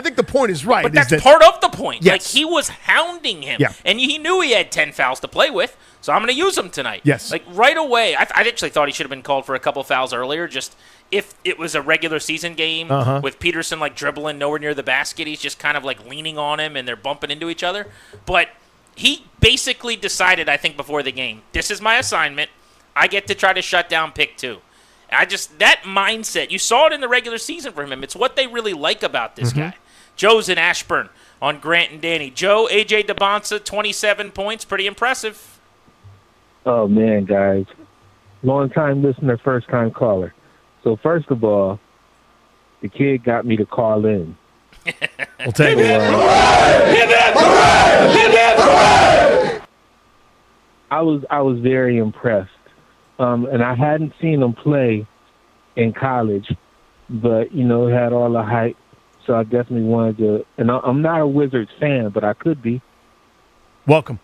think the point is right. But that's that, part of the point. Yes. Like, he was hounding him. Yeah. And he knew he had 10 fouls to play with, so I'm going to use him tonight. Yes. Like, right away, I actually thought he should have been called for a couple fouls earlier, just if it was a regular season game with Peterson, like, dribbling nowhere near the basket. He's just kind of, like, leaning on him, and they're bumping into each other. But he basically decided, I think, before the game, this is my assignment. I get to try to shut down pick 2. That mindset, you saw it in the regular season for him. It's what they really like about this guy. Joe's in Ashburn on Grant and Danny. Joe, A.J. Debonsa, 27 points. Pretty impressive. Oh, man, guys. Long-time listener, first-time caller. So, first of all, the kid got me to call in. We'll take it. I was very impressed. And I hadn't seen him play in college, but, had all the hype. So I definitely wanted to, and I'm not a Wizards fan, but I could be. Welcome.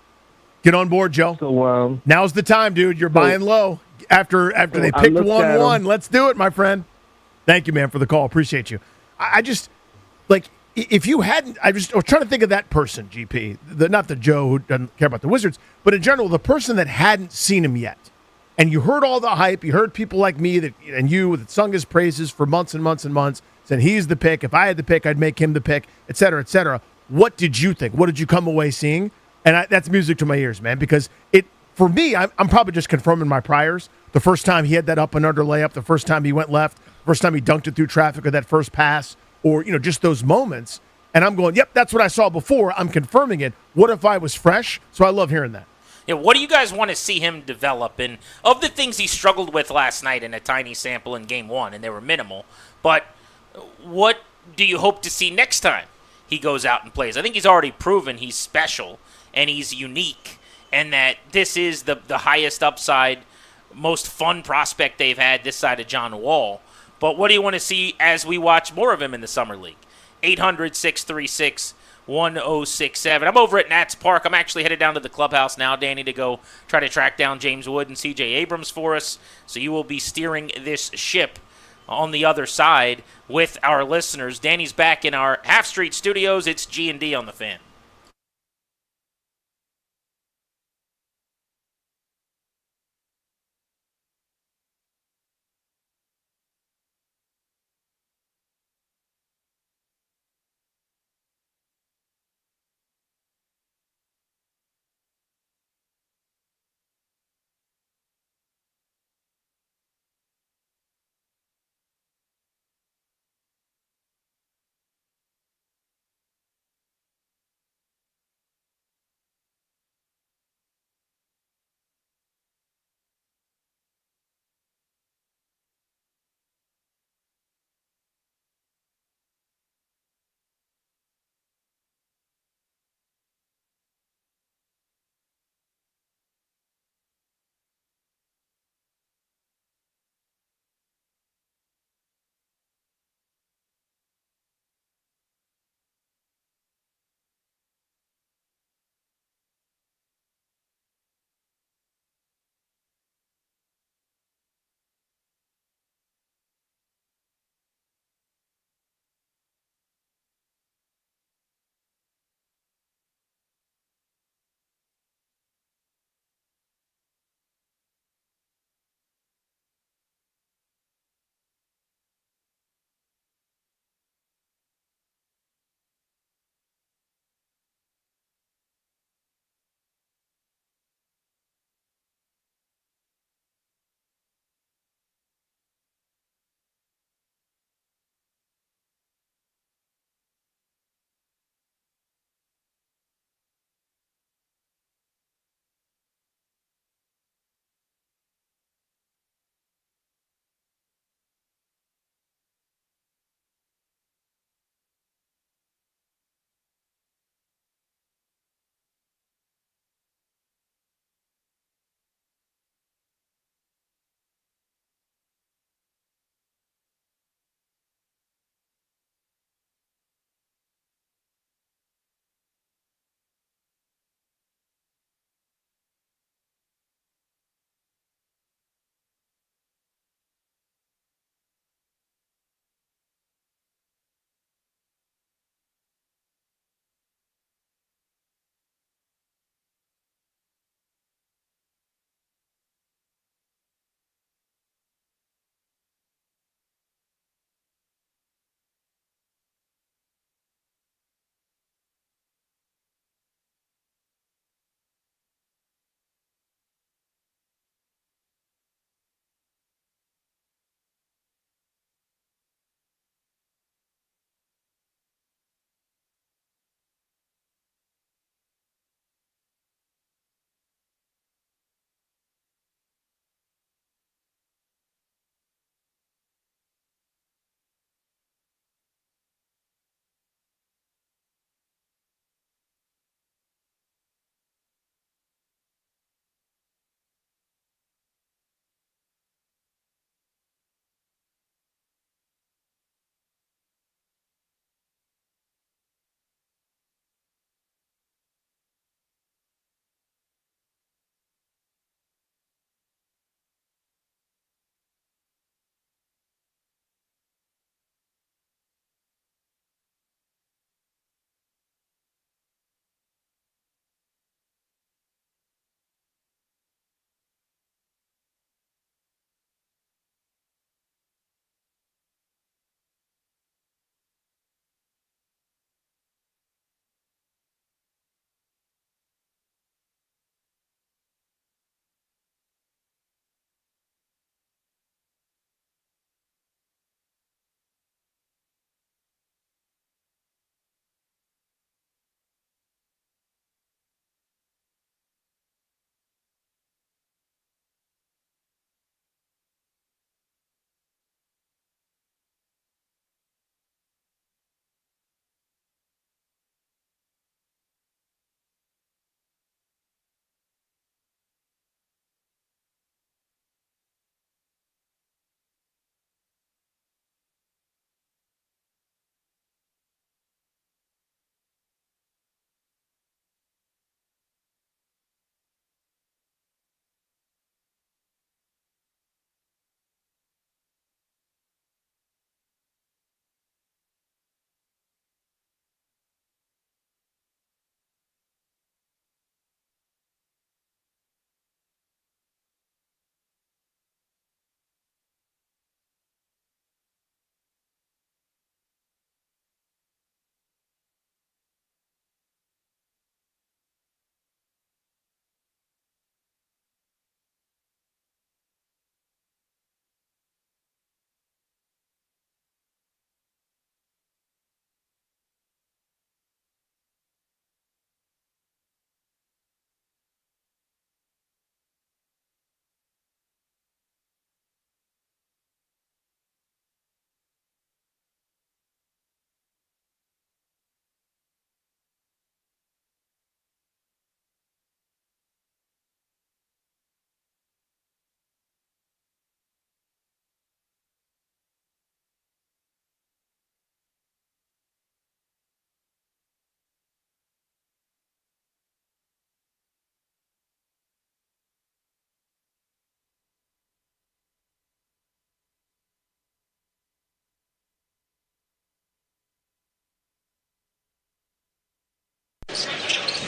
Get on board, Joe. So now's the time, dude. You're buying low after they picked 1-1. Let's do it, my friend. Thank you, man, for the call. Appreciate you. I just if you hadn't, I was trying to think of that person, GP, not the Joe who doesn't care about the Wizards, but in general, the person that hadn't seen him yet. And you heard all the hype. You heard people like me that sung his praises for months and months and months, said he's the pick. If I had the pick, I'd make him the pick, et cetera, et cetera. What did you think? What did you come away seeing? And that's music to my ears, man, because for me, I'm probably just confirming my priors. The first time he had that up and under layup, the first time he went left, first time he dunked it through traffic or that first pass, or just those moments. And I'm going, yep, that's what I saw before. I'm confirming it. What if I was fresh? So I love hearing that. Yeah, what do you guys want to see him develop? And of the things he struggled with last night in a tiny sample in Game 1, and they were minimal, but what do you hope to see next time he goes out and plays? I think he's already proven he's special and he's unique, and that this is the highest upside, most fun prospect they've had this side of John Wall. But what do you want to see as we watch more of him in the Summer League? 800-636-1067. I'm over at Nats Park. I'm actually headed down to the clubhouse now, Danny, to go try to track down James Wood and CJ Abrams for us. So you will be steering this ship on the other side with our listeners. Danny's back in our Half Street studios. It's G&D on the Fan.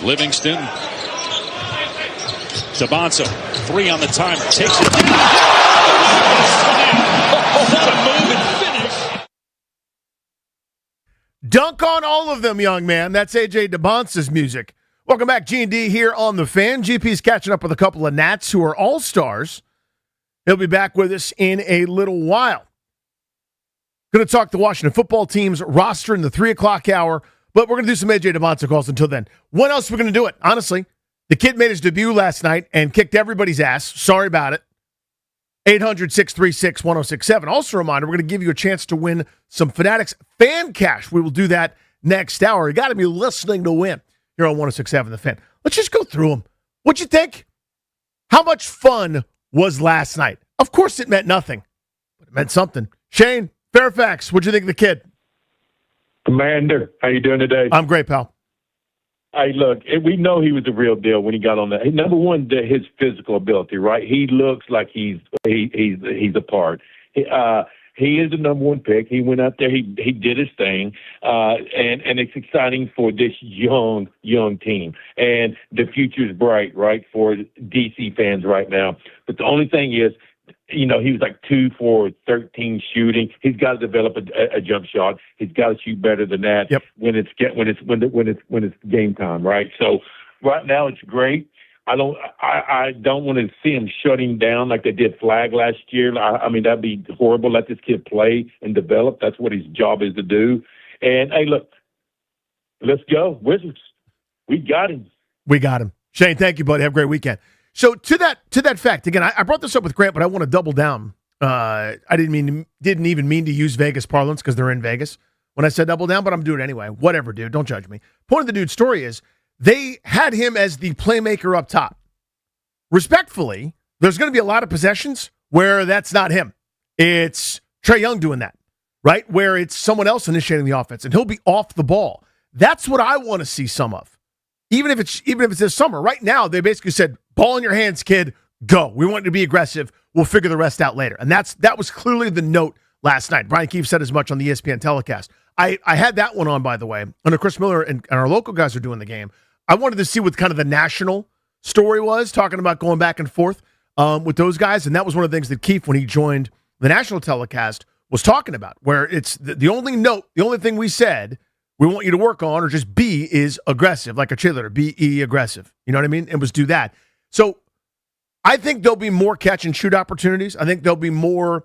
Livingston. Debons, 3 on the timer. Takes it down. What a move and finish. Dunk on all of them, young man. That's A.J. Debons' music. Welcome back, G&D here on The Fan. GP's catching up with a couple of Nats who are all-stars. He'll be back with us in a little while. Going to talk the Washington football team's roster in the 3 o'clock hour, but we're going to do some A.J. Debons calls until then. When else are we going to do it? Honestly, the kid made his debut last night and kicked everybody's ass. Sorry about it. 800-636-1067. Also a reminder, we're going to give you a chance to win some Fanatics fan cash. We will do that next hour. You got to be listening to win here on 1067 The Fan. Let's just go through them. What'd you think? How much fun was last night? Of course it meant nothing, but it meant something. Shane, Fairfax, what'd you think of the kid? Commander, how you doing today? I'm great, pal. Hey, look, we know he was the real deal when he got on that. Number one, his physical ability, right? He looks like he's a part. He is the number one pick. He went out there, he did his thing, and it's exciting for this young team. And the future is bright, right, for DC fans right now. But the only thing is, he was like 2 for 13 shooting. He's got to develop a jump shot. He's got to shoot better than that when it's game time, right? So right now it's great. I don't want to see him shutting down like they did Flag last year. I mean, that'd be horrible. Let this kid play and develop. That's what his job is to do. And hey, look, let's go Wizards. We got him. We got him. Shane, thank you, buddy. Have a great weekend. So to that fact, again, I brought this up with Grant, but I want to double down. I didn't even mean to use Vegas parlance because they're in Vegas when I said double down, but I'm doing it anyway. Whatever, dude. Don't judge me. Point of the dude's story is they had him as the playmaker up top. Respectfully, there's going to be a lot of possessions where that's not him. It's Trae Young doing that, right? Where it's someone else initiating the offense, and he'll be off the ball. That's what I want to see some of. Even if it's this summer. Right now, they basically said, ball in your hands, kid, go. We want you to be aggressive. We'll figure the rest out later. And that was clearly the note last night. Brian Keefe said as much on the ESPN telecast. I had that one on, by the way. I know Chris Miller and our local guys are doing the game. I wanted to see what kind of the national story was, talking about going back and forth with those guys. And that was one of the things that Keefe, when he joined the national telecast, was talking about, where it's the only thing we said we want you to work on, or just be, is aggressive, like a cheerleader, be aggressive. You know what I mean? And was do that. So I think there'll be more catch and shoot opportunities. I think there'll be more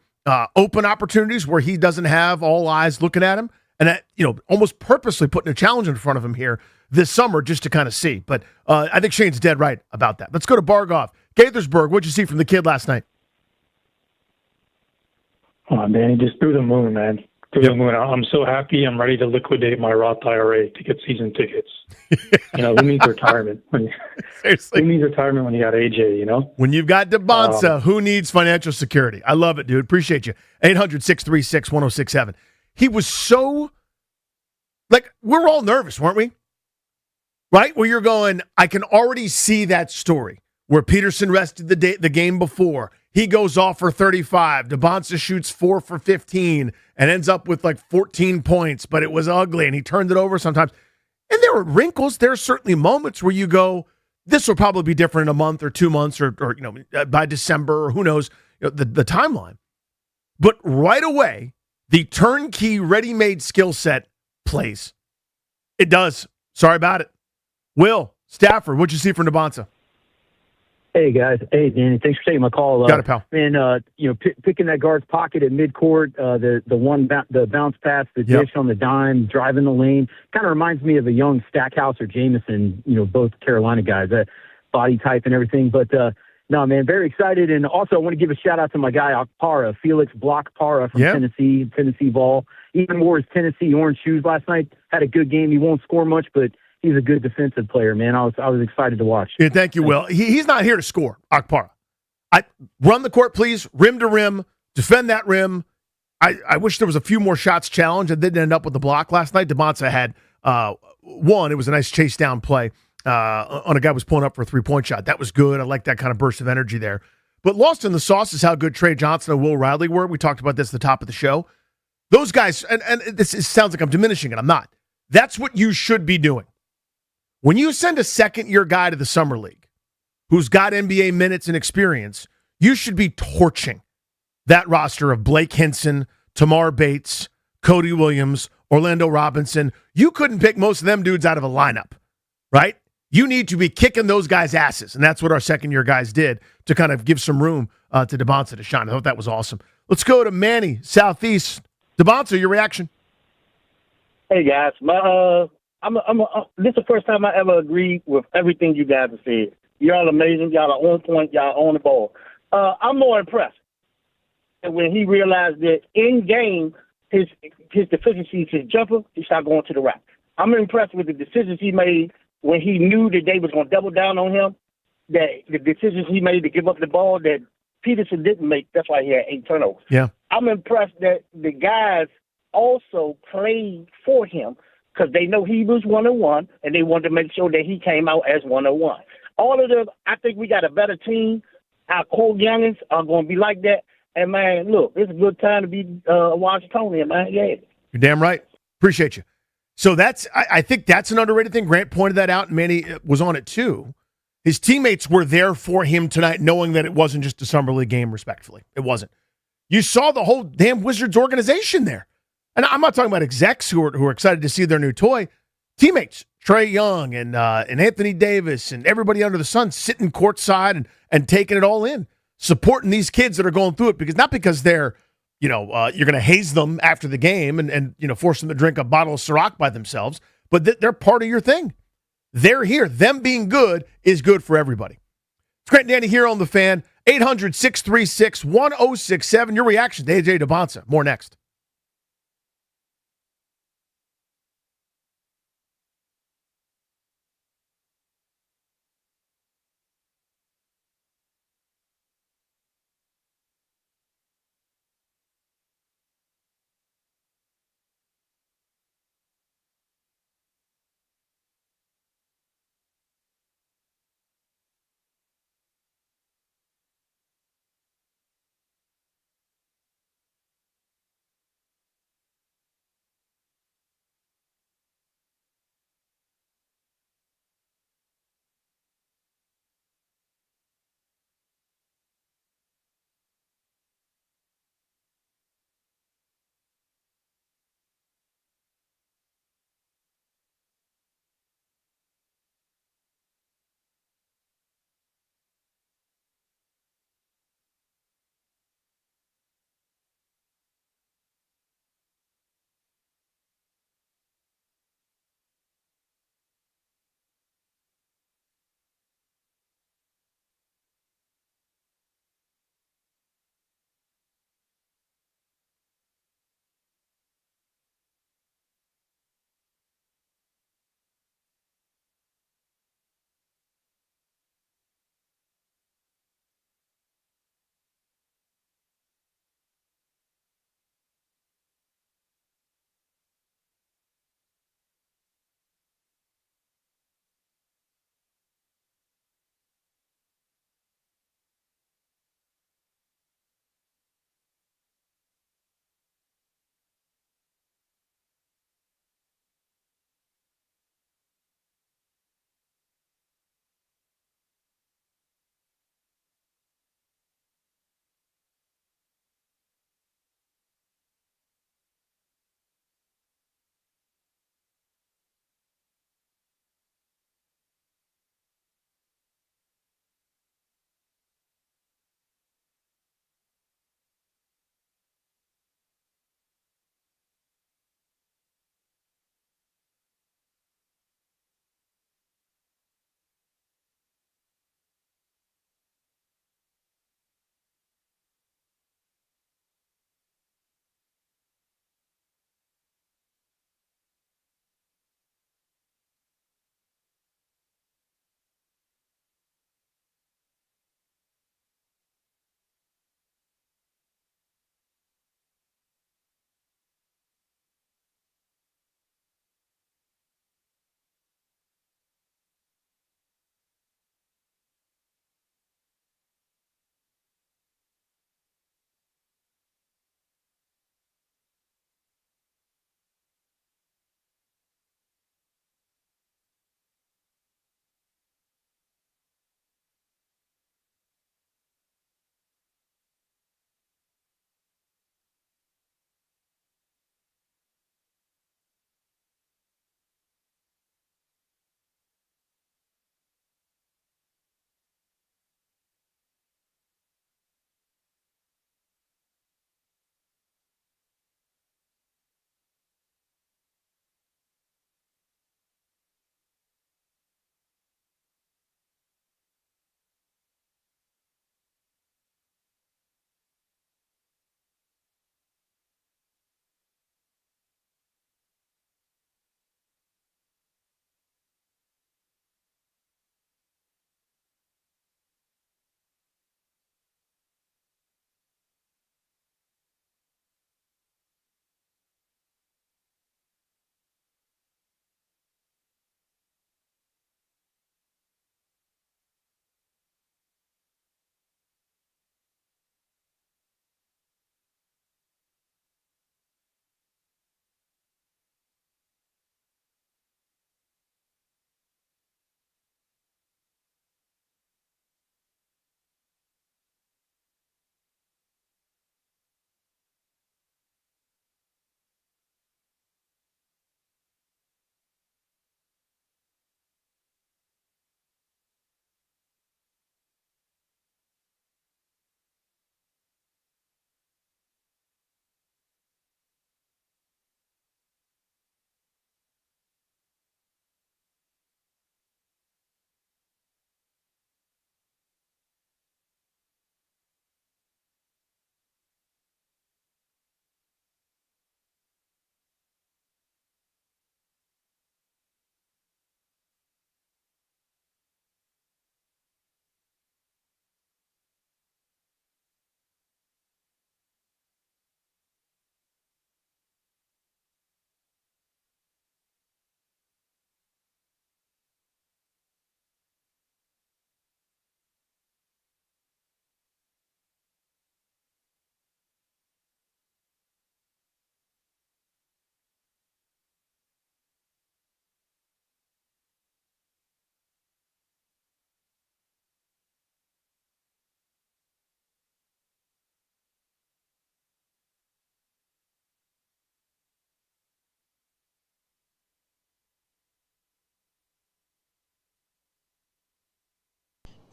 open opportunities where he doesn't have all eyes looking at him. And that, almost purposely putting a challenge in front of him here this summer just to kind of see. But I think Shane's dead right about that. Let's go to Bargoff. Gaithersburg, what'd you see from the kid last night? Oh, man, he just threw the moon, man. I'm so happy. I'm ready to liquidate my Roth IRA to get season tickets. Who needs retirement? Seriously. Who needs retirement when you got AJ, When you've got Debons, who needs financial security? I love it, dude. Appreciate you. 800-636-1067. He was so, we're all nervous, weren't we? Right? Where you're going, I can already see that story where Peterson rested the game before. He goes off for 35. Debons shoots 4 for 15 and ends up with 14 points, but it was ugly, and he turned it over sometimes. And there were wrinkles. There are certainly moments where you go, this will probably be different in a month or 2 months or by December, or who knows, the timeline. But right away, the turnkey, ready-made skill set plays. It does. Sorry about it. Will, Stafford, what'd you see from Debons? Hey, guys. Hey, Danny. Thanks for taking my call. Got it, pal. Man, picking that guard's pocket at midcourt, the bounce pass, the dish on the dime, driving the lane, kind of reminds me of a young Stackhouse or Jameson, both Carolina guys, that body type and everything. But, no, man, very excited. And also I want to give a shout-out to my guy, Okpara, Felix Block-Para from Tennessee Ball. Even wore his Tennessee orange shoes last night. Had a good game. He won't score much, but he's a good defensive player, man. I was excited to watch. Yeah, thank you, Will. He's not here to score, Okpara. Run the court, please, rim to rim, defend that rim. I wish there was a few more shots challenged. I didn't end up with the block last night. Debons had one. It was a nice chase down play on a guy who was pulling up for a three-point shot. That was good. I like that kind of burst of energy there. But lost in the sauce is how good Trey Johnson and Will Riley were. We talked about this at the top of the show. Those guys, and this sounds like I'm diminishing it. I'm not. That's what you should be doing. When you send a second-year guy to the Summer League who's got NBA minutes and experience, you should be torching that roster of Blake Hinson, Tamar Bates, Cody Williams, Orlando Robinson. You couldn't pick most of them dudes out of a lineup, right? You need to be kicking those guys' asses, and that's what our second-year guys did to kind of give some room to Debons to shine. I thought that was awesome. Let's go to Manny, Southeast. Debons, your reaction? Hey guys, this is the first time I ever agreed with everything you guys have said. Y'all amazing. Y'all are on point. Y'all on the ball. I'm more impressed when he realized that in game his deficiencies, his jumper, he started going to the rack. I'm impressed with the decisions he made when he knew that they was going to double down on him. That the decisions he made to give up the ball that Peterson didn't make. That's why he had 8 turnovers. Yeah, I'm impressed that the guys also played for him because they know he was 101 and they wanted to make sure that he came out as 101. All of them, I think we got a better team. Our core youngins are going to be like that. And, man, look, it's a good time to be Washingtonian, man. Yeah. You're damn right. Appreciate you. So I think that's an underrated thing. Grant pointed that out, and Manny was on it too. His teammates were there for him tonight, knowing that it wasn't just a Summer League game, respectfully. It wasn't. You saw the whole damn Wizards organization there. And I'm not talking about execs who are excited to see their new toy. Teammates, Trae Young and Anthony Davis and everybody under the sun sitting courtside and taking it all in, supporting these kids that are going through it, not because they're, you're going to haze them after the game and force them to drink a bottle of Ciroc by themselves, but they're part of your thing. They're here. Them being good is good for everybody. It's Grant and Danny here on The Fan. 800-636-1067. Your reaction to AJ Debons. More next.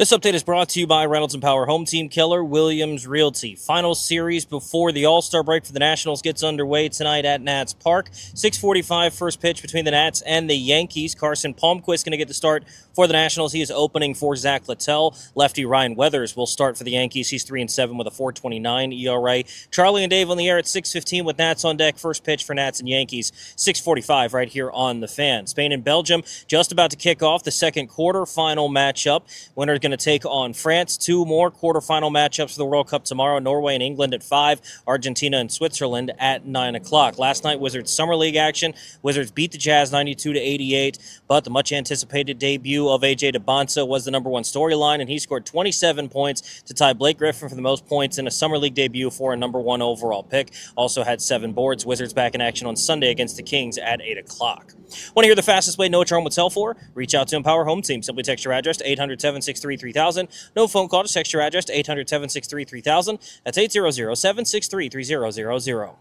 This update is brought to you by Reynolds & Power Home Team Keller Williams Realty. Final series before the All-Star break for the Nationals gets underway tonight at Nats Park. 6:45 first pitch between the Nats and the Yankees. Carson Palmquist going to get the start for the Nationals. He is opening for Zach Littell. Lefty Ryan Weathers will start for the Yankees. He's 3-7 with a 4.29 ERA. Charlie and Dave on the air at 6:15 with Nats on deck. First pitch for Nats and Yankees, 6:45 right here on the Fan. Spain and Belgium just about to kick off the second quarterfinal matchup. Winner going to take on France. Two more quarterfinal matchups for the World Cup tomorrow. Norway and England at 5. Argentina and Switzerland at 9 o'clock. Last night, Wizards Summer League action. Wizards beat the Jazz 92-88, but the much-anticipated debut of A.J. Debons was the number one storyline, and he scored 27 points to tie Blake Griffin for the most points in a Summer League debut for a number one overall pick. Also had 7 boards. Wizards back in action on Sunday against the Kings at 8 o'clock. Want to hear the fastest way know what your home would sell for? Reach out to Empower Home Team. Simply text your address to 800-763-3000. No phone call. Just text your address to 800-763-3000. That's 800-763-3000.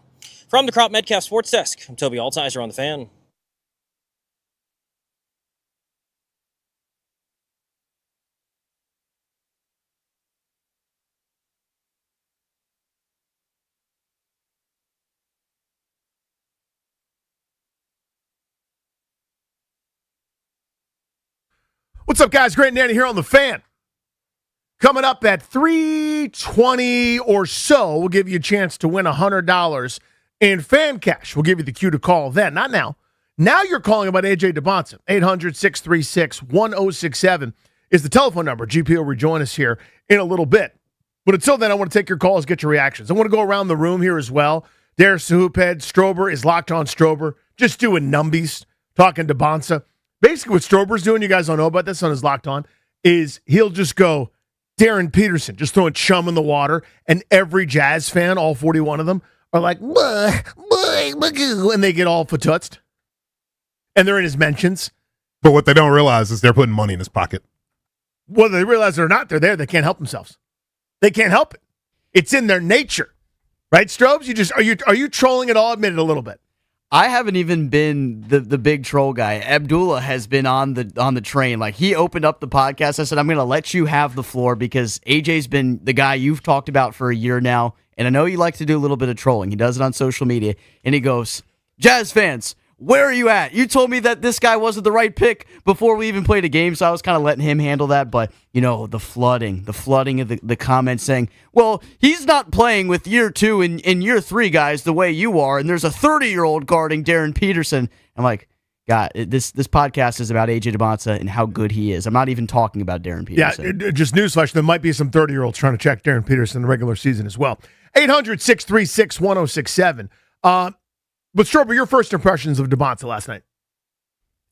From the Crop Metcalf Sports Desk, I'm Toby Altizer on the Fan. What's up, guys? Great and Danny here on the Fan. Coming up at 3:20 or so, we'll give you a chance to win $100 in fan cash. We'll give you the cue to call then. Not now. Now you're calling about A.J. Debons. 800-636-1067 is the telephone number. GP will rejoin us here in a little bit. But until then, I want to take your calls, get your reactions. I want to go around the room here as well. There's Sahoophead. Strober is locked on Strober. Just doing numbies, talking Debons. Basically, what Strober's doing, you guys don't know about this on his Locked On, is he'll just go Darren Peterson, just throwing chum in the water, and every Jazz fan, all 41 of them, are like, and they get all fatutzed. And they're in his mentions. But what they don't realize is they're putting money in his pocket. Whether they realize it or not, they're there. They can't help themselves. They can't help it. It's in their nature. Right, Strobes? Are you trolling at all? Admit it a little bit. I haven't even been the big troll guy. Abdullah has been on the train. Like, he opened up the podcast. I said, I'm going to let you have the floor because AJ's been the guy you've talked about for a year now, and I know you like to do a little bit of trolling. He does it on social media, and he goes, Jazz fans, where are you at? You told me that this guy wasn't the right pick before we even played a game, so I was kind of letting him handle that. But, the flooding of the comments saying, well, he's not playing with year 2 and year 3 guys the way you are, and there's a 30-year-old guarding Darren Peterson. I'm like, God, this podcast is about A.J. Debons and how good he is. I'm not even talking about Darren Peterson. Yeah, just newsflash, there might be some 30-year-olds trying to check Darren Peterson in the regular season as well. 800-636-1067. But, Strober, your first impressions of Debons last night?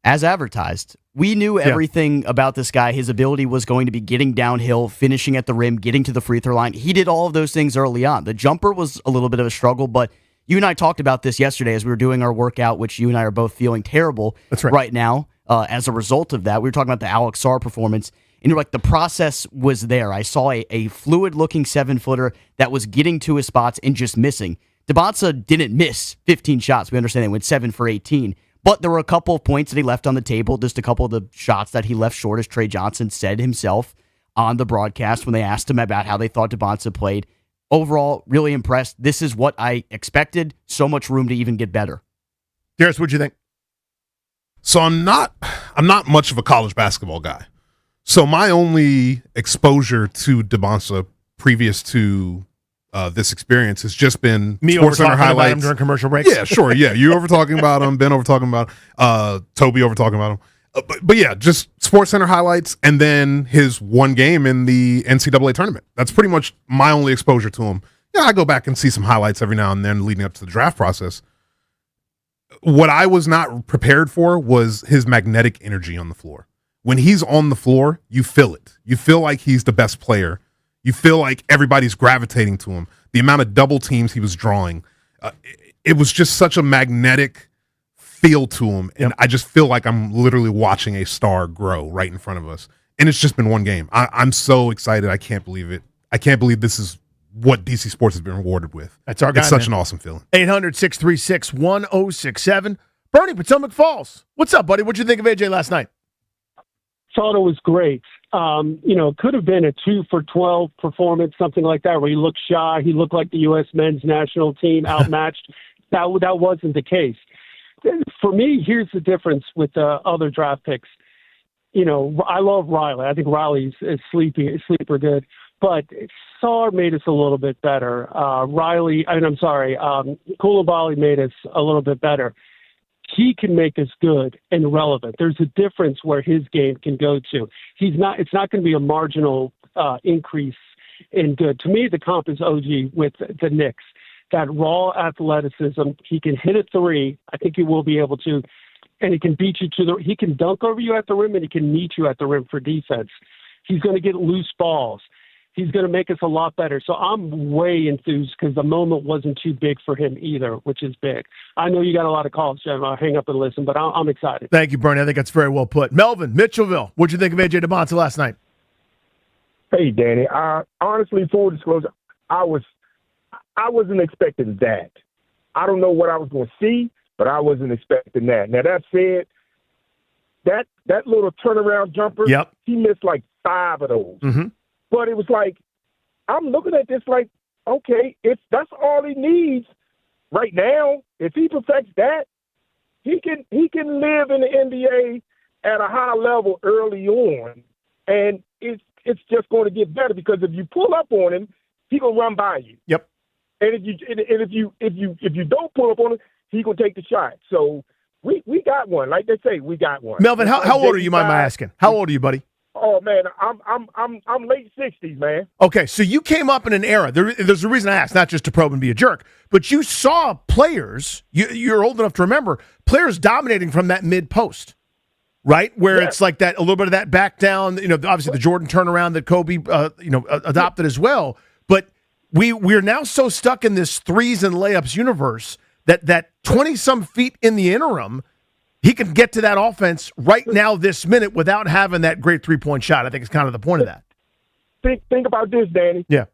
As advertised, we knew everything about this guy. His ability was going to be getting downhill, finishing at the rim, getting to the free throw line. He did all of those things early on. The jumper was a little bit of a struggle, but you and I talked about this yesterday as we were doing our workout, which you and I are both feeling terrible right now as a result of that. We were talking about the Alex Sarr performance, and you're like, the process was there. I saw a fluid-looking 7-footer that was getting to his spots and just missing. Debons didn't miss 15 shots. We understand they went 7 for 18. But there were a couple of points that he left on the table, just a couple of the shots that he left short, as Trey Johnson said himself on the broadcast when they asked him about how they thought Debons played. Overall, really impressed. This is what I expected. So much room to even get better. Darius, what'd you think? So I'm not much of a college basketball guy. So my only exposure to Debons previous to this experience has just been me over talking about him during commercial breaks. Yeah, sure. Yeah, you over talking about him, Ben over talking about Toby over talking about him. But yeah, just Sports Center highlights and then his one game in the NCAA tournament. That's pretty much my only exposure to him. Yeah, I go back and see some highlights every now and then leading up to the draft process. What I was not prepared for was his magnetic energy on the floor. When he's on the floor, you feel it. You feel like he's the best player. You feel like everybody's gravitating to him. The amount of double teams he was drawing, it was just such a magnetic feel to him. And I just feel like I'm literally watching a star grow right in front of us. And it's just been one game. I'm so excited. I can't believe it. I can't believe this is what DC Sports has been rewarded with. That's our guy, It's such an awesome feeling. 800-636-1067. Bernie, Potomac Falls. What's up, buddy? What'd you think of AJ last night? thought it was great. Could have been a 2 for 12 performance, something like that, where he looked shy. He looked like the U.S. men's national team outmatched. That wasn't the case. For me, here's the difference with the other draft picks. I love Riley. I think Riley's is sleeper good, but Sarr made us a little bit better. Koulibaly made us a little bit better. He can make us good and relevant. There's a difference where his game can go to. It's not going to be a marginal increase in good. To me, the comp is OG with the Knicks. That raw athleticism, he can hit a three. I think he will be able to. And he can beat you he can dunk over you at the rim, and he can meet you at the rim for defense. He's going to get loose balls. He's going to make us a lot better. So I'm way enthused because the moment wasn't too big for him either, which is big. I know you got a lot of calls, Jim. I'll hang up and listen, but I'm excited. Thank you, Bernie. I think that's very well put. Melvin, Mitchellville, what'd you think of A.J. Debons last night? Hey, Danny. Honestly, full disclosure, I wasn't expecting that. I don't know what I was going to see, but I wasn't expecting that. Now, that said, that little turnaround jumper, he missed like 5 of those. Mm-hmm. But it was like, I'm looking at this like, okay, if that's all he needs right now, if he perfects that, he can live in the NBA at a high level early on, and it's just going to get better because if you pull up on him, he gonna run by you. Yep. And if you don't pull up on him, he gonna take the shot. So we got one, like they say, we got one. Melvin, how old are you? Mind my asking? How old are you, buddy? Oh man, I'm late 60s, man. Okay, so you came up in an era. There's a reason I asked, not just to probe and be a jerk, but you saw players. You're old enough to remember players dominating from that mid post, right? Where it's like that, a little bit of that back down. Obviously the Jordan turnaround that Kobe, adopted as well. But we're now so stuck in this threes and layups universe that 20 some feet in the interim. He can get to that offense right now, this minute, without having that great 3-point shot. I think it's kind of the point of that. Think about this, Danny. Yeah.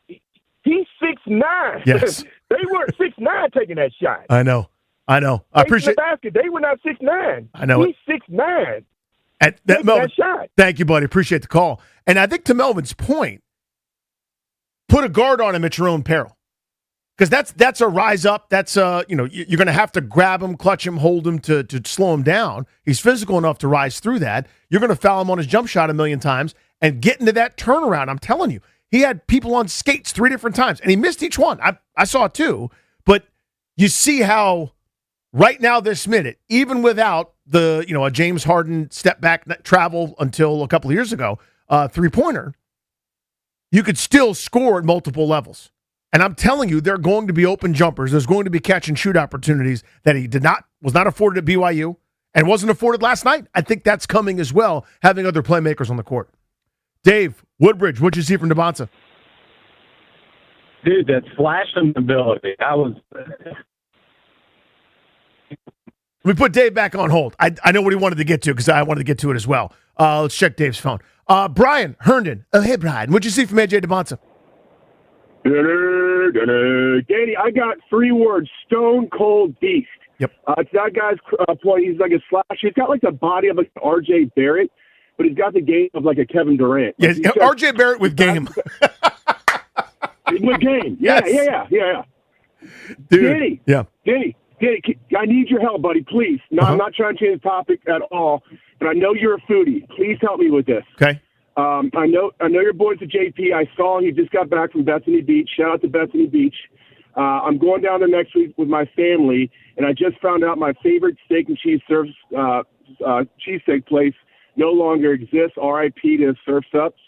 He's 6'9". Yes. They weren't 6'9" taking that shot. I know. I appreciate the basket. They were not 6'9". I know. He's 6'9". Melvin, that shot. Thank you, buddy. Appreciate the call. And I think to Melvin's point, put a guard on him at your own peril. Because that's a rise up. That's you're going to have to grab him, clutch him, hold him to slow him down. He's physical enough to rise through that. You're going to foul him on his jump shot a million times and get into that turnaround. I'm telling you, he had people on skates 3 different times, and he missed each one. I saw it too. But you see how right now, this minute, even without the a James Harden step back travel until a couple of years ago, 3-pointer, you could still score at multiple levels. And I'm telling you, there are going to be open jumpers. There's going to be catch and shoot opportunities that he was not afforded at BYU and wasn't afforded last night. I think that's coming as well, having other playmakers on the court. Dave, Woodbridge, what'd you see from Debons? Dude, that flashing ability. Let me put Dave back on hold. I know what he wanted to get to because I wanted to get to it as well. Let's check Dave's phone. Brian Herndon. Oh, hey, Brian. What'd you see from A.J. Debons? Danny, I got 3 words: stone cold beast. Yep. It's that guy's play. He's like a slasher. He's got like the body of like R.J. Barrett, but he's got the game of like a Kevin Durant. Yes, R.J. Barrett with game. With game. Yeah. Dude. Danny. Yeah. Danny, I need your help, buddy, please. No, I'm not trying to change the topic at all, but I know you're a foodie. Please help me with this. Okay. I know your boys at JP. I saw he just got back from Bethany Beach. Shout out to Bethany Beach. I'm going down there next week with my family, and I just found out my favorite steak and cheese cheesesteak place no longer exists. R.I.P. to Surf's Ups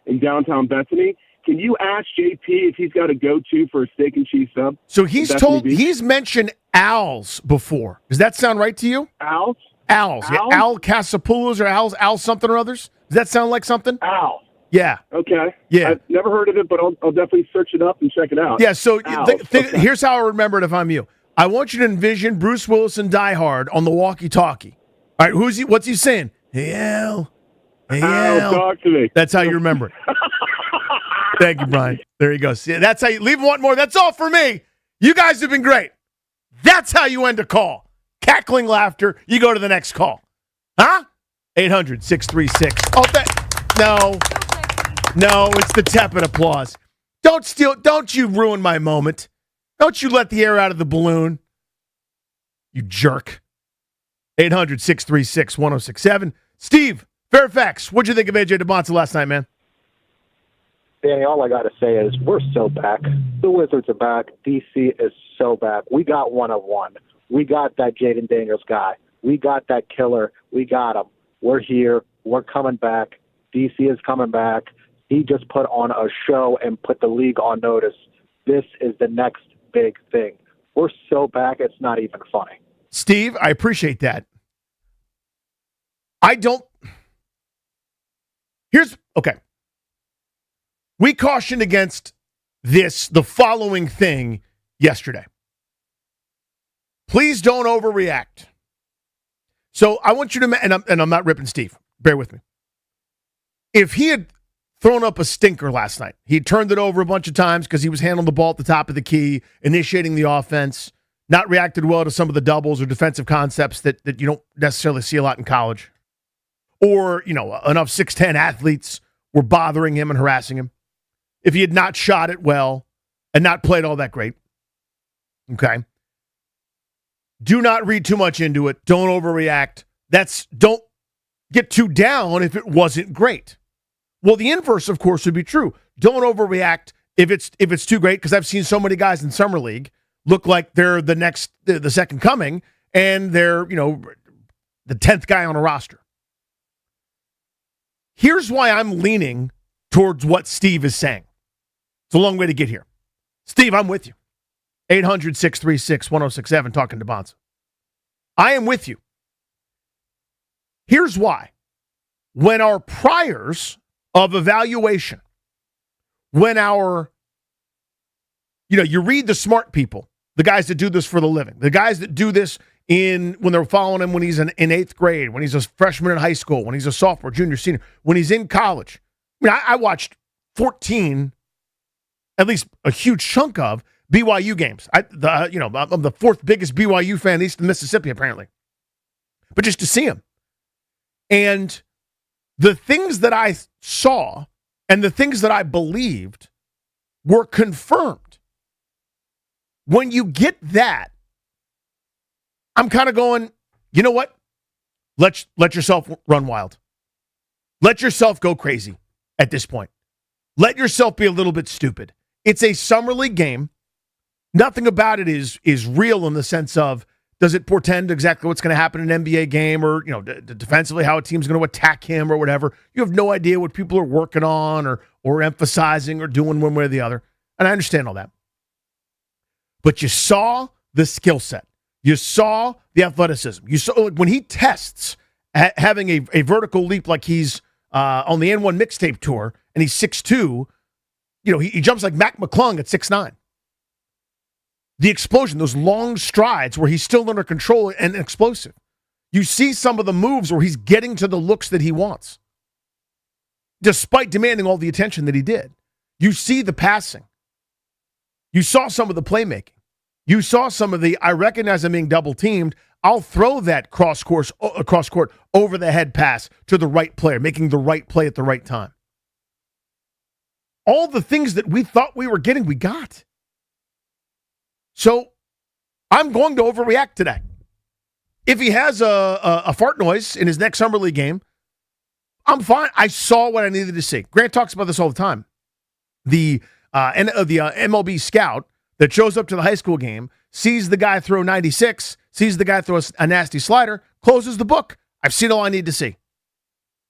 in downtown Bethany. Can you ask JP if he's got a go-to for a steak and cheese sub? So he's mentioned Al's before. Does that sound right to you? Al's? Al's. Yeah, Al Casapoulos or Al something or others? Does that sound like something? Al. Yeah. Okay. Yeah. I've never heard of it, but I'll definitely search it up and check it out. Yeah, so okay. Here's how I remember it if I'm you. I want you to envision Bruce Willis and Die Hard on the walkie-talkie. All right, what's he saying? Hey, Al. Hey, Al. Talk to me. That's how you remember it. Thank you, Brian. There you go. See, that's how you leave one more. That's all for me. You guys have been great. That's how you end a call. Cackling laughter. You go to the next call. Huh? 800-636. Oh, no, it's the tepid applause. Don't you ruin my moment. Don't you let the air out of the balloon. You jerk. 800-636-1067. Steve, Fairfax, what'd you think of A.J. Debons last night, man? Danny, all I got to say is we're so back. The Wizards are back. DC is so back. We got one of one. We got that Jaden Daniels guy. We got that killer. We got him. We're here. We're coming back. DC is coming back. He just put on a show and put the league on notice. This is the next big thing. We're so back, it's not even funny. Steve, I appreciate that. Okay. We cautioned against the following thing yesterday. Please don't overreact. So I want you to, and I'm not ripping Steve, bear with me. If he had thrown up a stinker last night, he turned it over a bunch of times because he was handling the ball at the top of the key, initiating the offense, not reacted well to some of the doubles or defensive concepts that you don't necessarily see a lot in college. Or, enough 6'10 athletes were bothering him and harassing him. If he had not shot it well and not played all that great. Okay. Do not read too much into it. Don't overreact. Don't get too down if it wasn't great. Well, the inverse, of course, would be true. Don't overreact if it's too great, because I've seen so many guys in Summer League look like they're the second coming, and they're, the 10th guy on a roster. Here's why I'm leaning towards what Steve is saying. It's a long way to get here. Steve, I'm with you. 800-636-1067, talking to Bonza. I am with you. Here's why. When our priors of evaluation, when you read the smart people, the guys that do this for the living, the guys that do this when they're following him when he's in 8th grade, when he's a freshman in high school, when he's a sophomore, junior, senior, when he's in college. I watched 14, at least a huge chunk of BYU games. I'm the fourth biggest BYU fan east of Mississippi, apparently. But just to see him. And the things that I saw and the things that I believed were confirmed. When you get that, I'm kind of going, you know what? Let yourself run wild. Let yourself go crazy at this point. Let yourself be a little bit stupid. It's a summer league game. Nothing about it is real in the sense of, does it portend exactly what's going to happen in an NBA game, or defensively how a team's going to attack him or whatever. You have no idea what people are working on or emphasizing or doing one way or the other. And I understand all that. But you saw the skill set. You saw the athleticism. You saw when he tests having a vertical leap like he's on the N1 mixtape tour, and he's 6'2", he jumps like Mac McClung at 6'9". The explosion, those long strides where he's still under control and explosive. You see some of the moves where he's getting to the looks that he wants, despite demanding all the attention that he did. You see the passing. You saw some of the playmaking. You saw some of the, I recognize I'm being double teamed, I'll throw that cross court over the head pass to the right player, making the right play at the right time. All the things that we thought we were getting, we got. So I'm going to overreact today. If he has a fart noise in his next summer league game, I'm fine. I saw what I needed to see. Grant talks about this all the time. The MLB scout that shows up to the high school game, sees the guy throw 96, sees the guy throw a nasty slider, closes the book. I've seen all I need to see.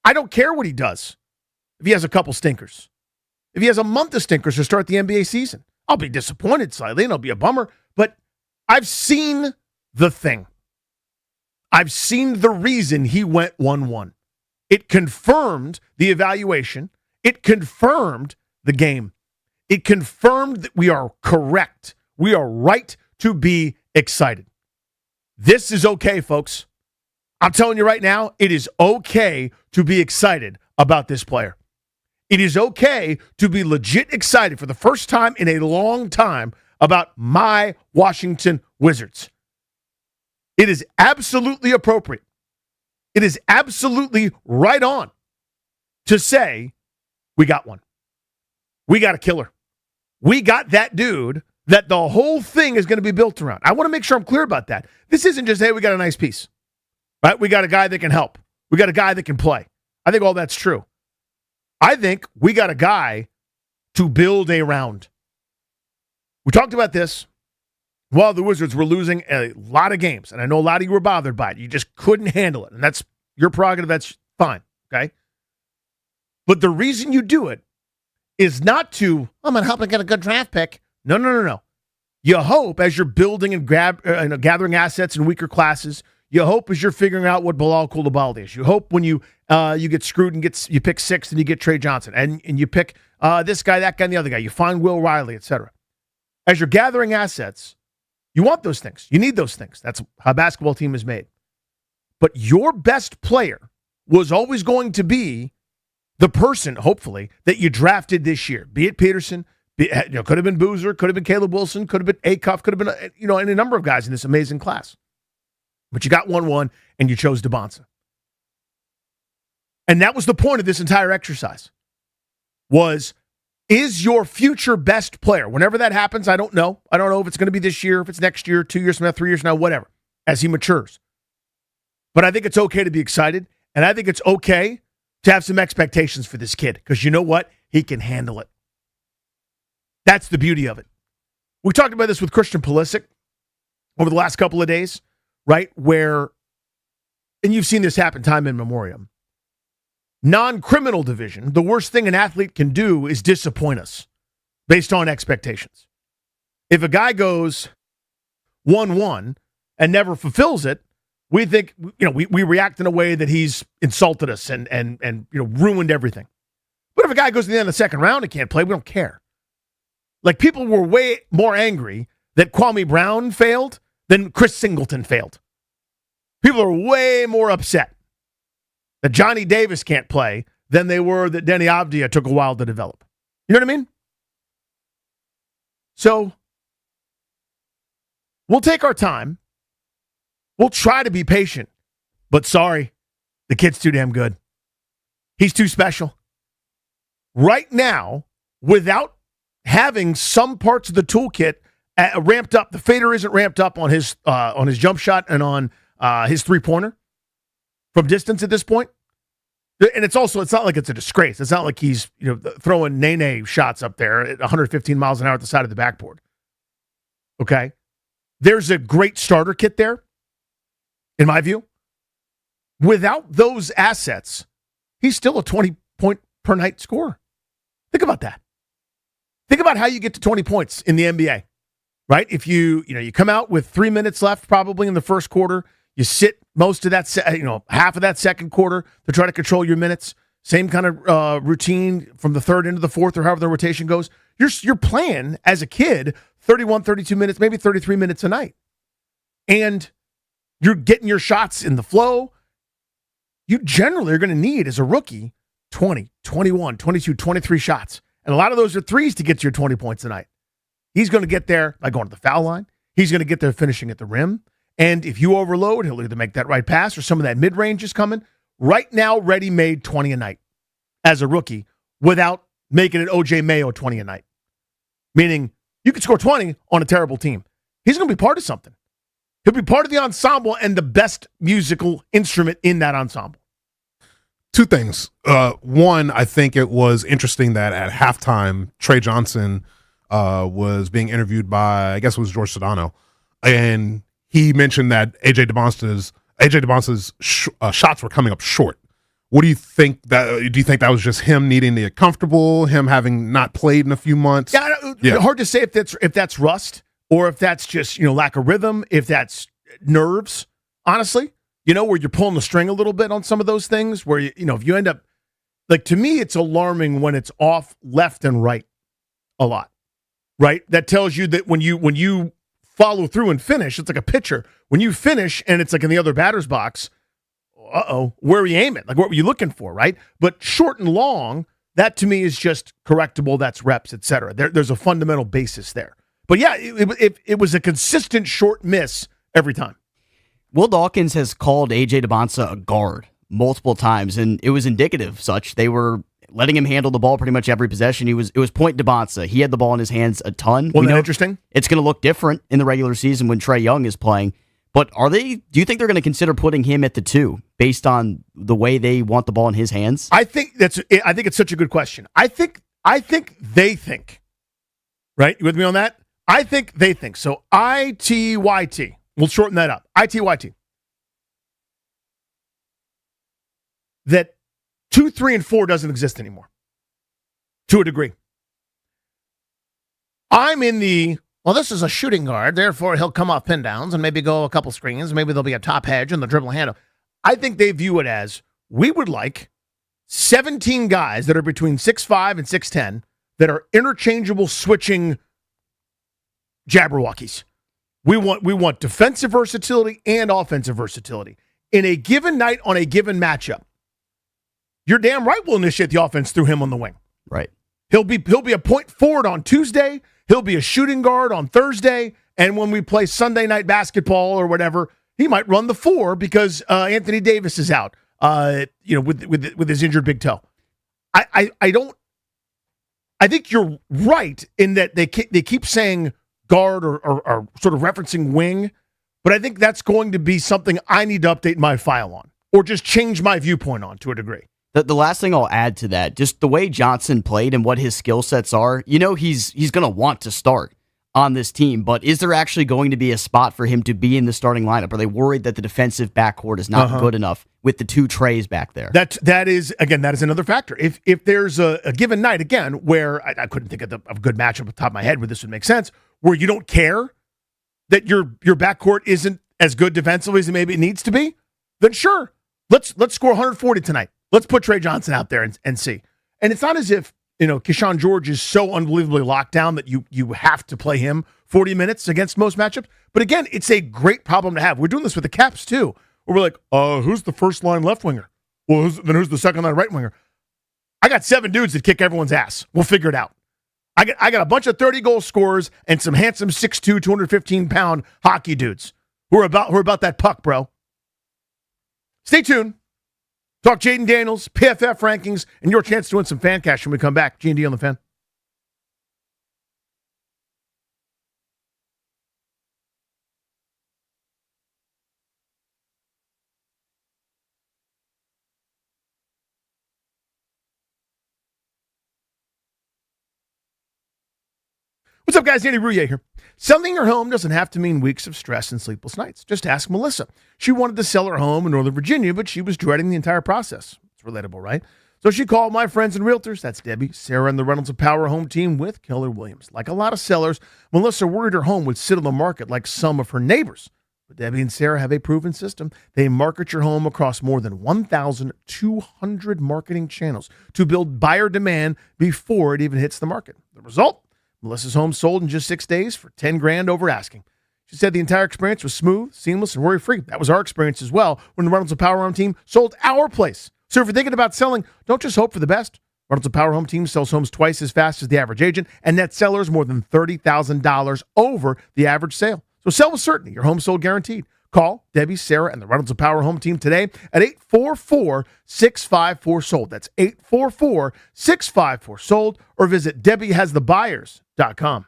I don't care what he does if he has a couple stinkers. If he has a month of stinkers to start the NBA season, I'll be disappointed slightly, and it'll be a bummer, but I've seen the thing. I've seen the reason he went 1-1. It confirmed the evaluation. It confirmed the game. It confirmed that we are correct. We are right to be excited. This is okay, folks. I'm telling you right now, it is okay to be excited about this player. It is okay to be legit excited for the first time in a long time about my Washington Wizards. It is absolutely appropriate. It is absolutely right on to say, we got one. We got a killer. We got that dude that the whole thing is going to be built around. I want to make sure I'm clear about that. This isn't just, hey, we got a nice piece. Right? We got a guy that can help. We got a guy that can play. I think all that's true. I think we got a guy to build around. We talked about this while the Wizards were losing a lot of games, and I know a lot of you were bothered by it. You just couldn't handle it, and that's your prerogative. That's fine, okay? But the reason you do it is not to, I'm going to help and get a good draft pick. No. You hope as you're building and gathering assets in weaker classes, you hope as you're figuring out what Bilal Coulibaly is. You hope when you get screwed and you pick sixth and you get Trey Johnson, and you pick this guy, that guy, and the other guy. You find Will Riley, etc. As you're gathering assets, you want those things. You need those things. That's how a basketball team is made. But your best player was always going to be the person, hopefully, that you drafted this year. Be it Peterson, could have been Boozer, could have been Caleb Wilson, could have been Acuff, could have been any number of guys in this amazing class. But you got 1-1, and you chose Debons. And that was the point of this entire exercise, is your future best player, whenever that happens, I don't know. I don't know if it's going to be this year, if it's next year, 2 years from now, 3 years from now, whatever, as he matures. But I think it's okay to be excited, and I think it's okay to have some expectations for this kid, because you know what? He can handle it. That's the beauty of it. We talked about this with Christian Pulisic over the last couple of days, right? Where, and you've seen this happen time in memoriam, non-criminal division, the worst thing an athlete can do is disappoint us based on expectations. If a guy goes 1-1 and never fulfills it, we think, we react in a way that he's insulted us and ruined everything. But if a guy goes to the end of the second round and can't play, we don't care. Like, people were way more angry that Kwame Brown failed than Chris Singleton failed. People are way more upset that Johnny Davis can't play than they were that Denny Avdia took a while to develop. You know what I mean? So we'll take our time. We'll try to be patient. But sorry, the kid's too damn good. He's too special. Right now, without having some parts of the toolkit ramped up, the fader isn't ramped up on his jump shot and on his three-pointer from distance at this point. And it's not like it's a disgrace. It's not like he's throwing Nene shots up there at 115 miles an hour at the side of the backboard. Okay? There's a great starter kit there, in my view. Without those assets, he's still a 20-point-per-night scorer. Think about that. Think about how you get to 20 points in the NBA, right? If you come out with 3 minutes left probably in the first quarter, you sit most of that, half of that second quarter to try to control your minutes. Same kind of routine from the third into the fourth or however the rotation goes. You're playing as a kid 31, 32 minutes, maybe 33 minutes a night. And you're getting your shots in the flow. You generally are going to need, as a rookie, 20, 21, 22, 23 shots. And a lot of those are threes to get to your 20 points a night. He's going to get there by going to the foul line. He's going to get there finishing at the rim. And if you overload, he'll either make that right pass or some of that mid-range is coming. Right now, ready-made 20 a night as a rookie without making it O.J. Mayo 20 a night. Meaning you could score 20 on a terrible team. He's going to be part of something. He'll be part of the ensemble and the best musical instrument in that ensemble. Two things. One, I think it was interesting that at halftime, Trey Johnson was being interviewed by, I guess it was George Sedano, and he mentioned that AJ Debonce's shots were coming up short. What do you think? Do you think that was just him needing to get comfortable, him having not played in a few months? Yeah. Hard to say if that's rust or if that's just lack of rhythm, if that's nerves. Honestly, where you're pulling the string a little bit on some of those things. Where if you end up, like, to me, it's alarming when it's off left and right a lot. Right, that tells you that when you follow through and finish, it's like a pitcher. When you finish and it's like in the other batter's box, where are you aiming? Like, what were you looking for, right? But short and long, that to me is just correctable. That's reps, etc. There's a fundamental basis there. But yeah, it was a consistent short miss every time. Will Dawkins has called A.J. Debonsa a guard multiple times, and it was indicative of such. They were letting him handle the ball pretty much every possession. It was point Debonsa. He had the ball in his hands a ton. Wasn't that interesting? It's going to look different in the regular season when Trae Young is playing. But do you think they're going to consider putting him at the 2 based on the way they want the ball in his hands? I think it's such a good question. I think they think. Right? You with me on that? I think they think. So ITYT. We'll shorten that up. ITYT. That 2, 3, and 4 doesn't exist anymore. To a degree. I'm in this is a shooting guard, therefore he'll come off pin downs and maybe go a couple screens, maybe there'll be a top hedge and the dribble handle. I think they view it as, we would like 17 guys that are between 6'5 and 6'10 that are interchangeable switching Jabberwockies. We want defensive versatility and offensive versatility. In a given night on a given matchup, you're damn right we'll initiate the offense through him on the wing. Right. He'll be a point forward on Tuesday. He'll be a shooting guard on Thursday. And when we play Sunday night basketball or whatever, he might run the 4 because Anthony Davis is out, with his injured big toe. I think you're right in that they keep saying guard or sort of referencing wing, but I think that's going to be something I need to update my file on or just change my viewpoint on to a degree. The last thing I'll add to that, just the way Johnson played and what his skill sets are, he's going to want to start on this team, but is there actually going to be a spot for him to be in the starting lineup? Are they worried that the defensive backcourt is not good enough with the 2 Trays back there? That is another factor. If there's a given night, again, where I couldn't think of a good matchup off the top of my head where this would make sense, where you don't care that your backcourt isn't as good defensively as maybe it needs to be, then sure, let's score 140 tonight. Let's put Trey Johnson out there and see. And it's not as if, Keyshawn George is so unbelievably locked down that you have to play him 40 minutes against most matchups. But again, it's a great problem to have. We're doing this with the Caps too, where we're like, who's the first line left winger? Well, who's the second line right winger? I got 7 dudes that kick everyone's ass. We'll figure it out. I got a bunch of 30-goal scorers and some handsome 6'2", 215-pound hockey dudes who are about that puck, bro. Stay tuned. Talk Jaden Daniels, PFF rankings, and your chance to win some fan cash when we come back. G&D on the Fan. What's up, guys? Danny Rouillet here. Selling your home doesn't have to mean weeks of stress and sleepless nights. Just ask Melissa. She wanted to sell her home in Northern Virginia, but she was dreading the entire process. It's relatable, right? So she called my friends and realtors. That's Debbie, Sarah, and the Reynolds of Power Home team with Keller Williams. Like a lot of sellers, Melissa worried her home would sit on the market like some of her neighbors. But Debbie and Sarah have a proven system. They market your home across more than 1,200 marketing channels to build buyer demand before it even hits the market. The result? Melissa's home sold in just 6 days for $10,000 over asking. She said the entire experience was smooth, seamless, and worry-free. That was our experience as well when the Reynolds of Power Home team sold our place. So if you're thinking about selling, don't just hope for the best. Reynolds of Power Home team sells homes twice as fast as the average agent, and net sellers more than $30,000 over the average sale. So sell with certainty. Your home sold guaranteed. Call Debbie, Sarah, and the Reynolds of Power Home team today at 844-654-SOLD. That's 844-654-SOLD, or visit DebbieHasTheBuyers.com.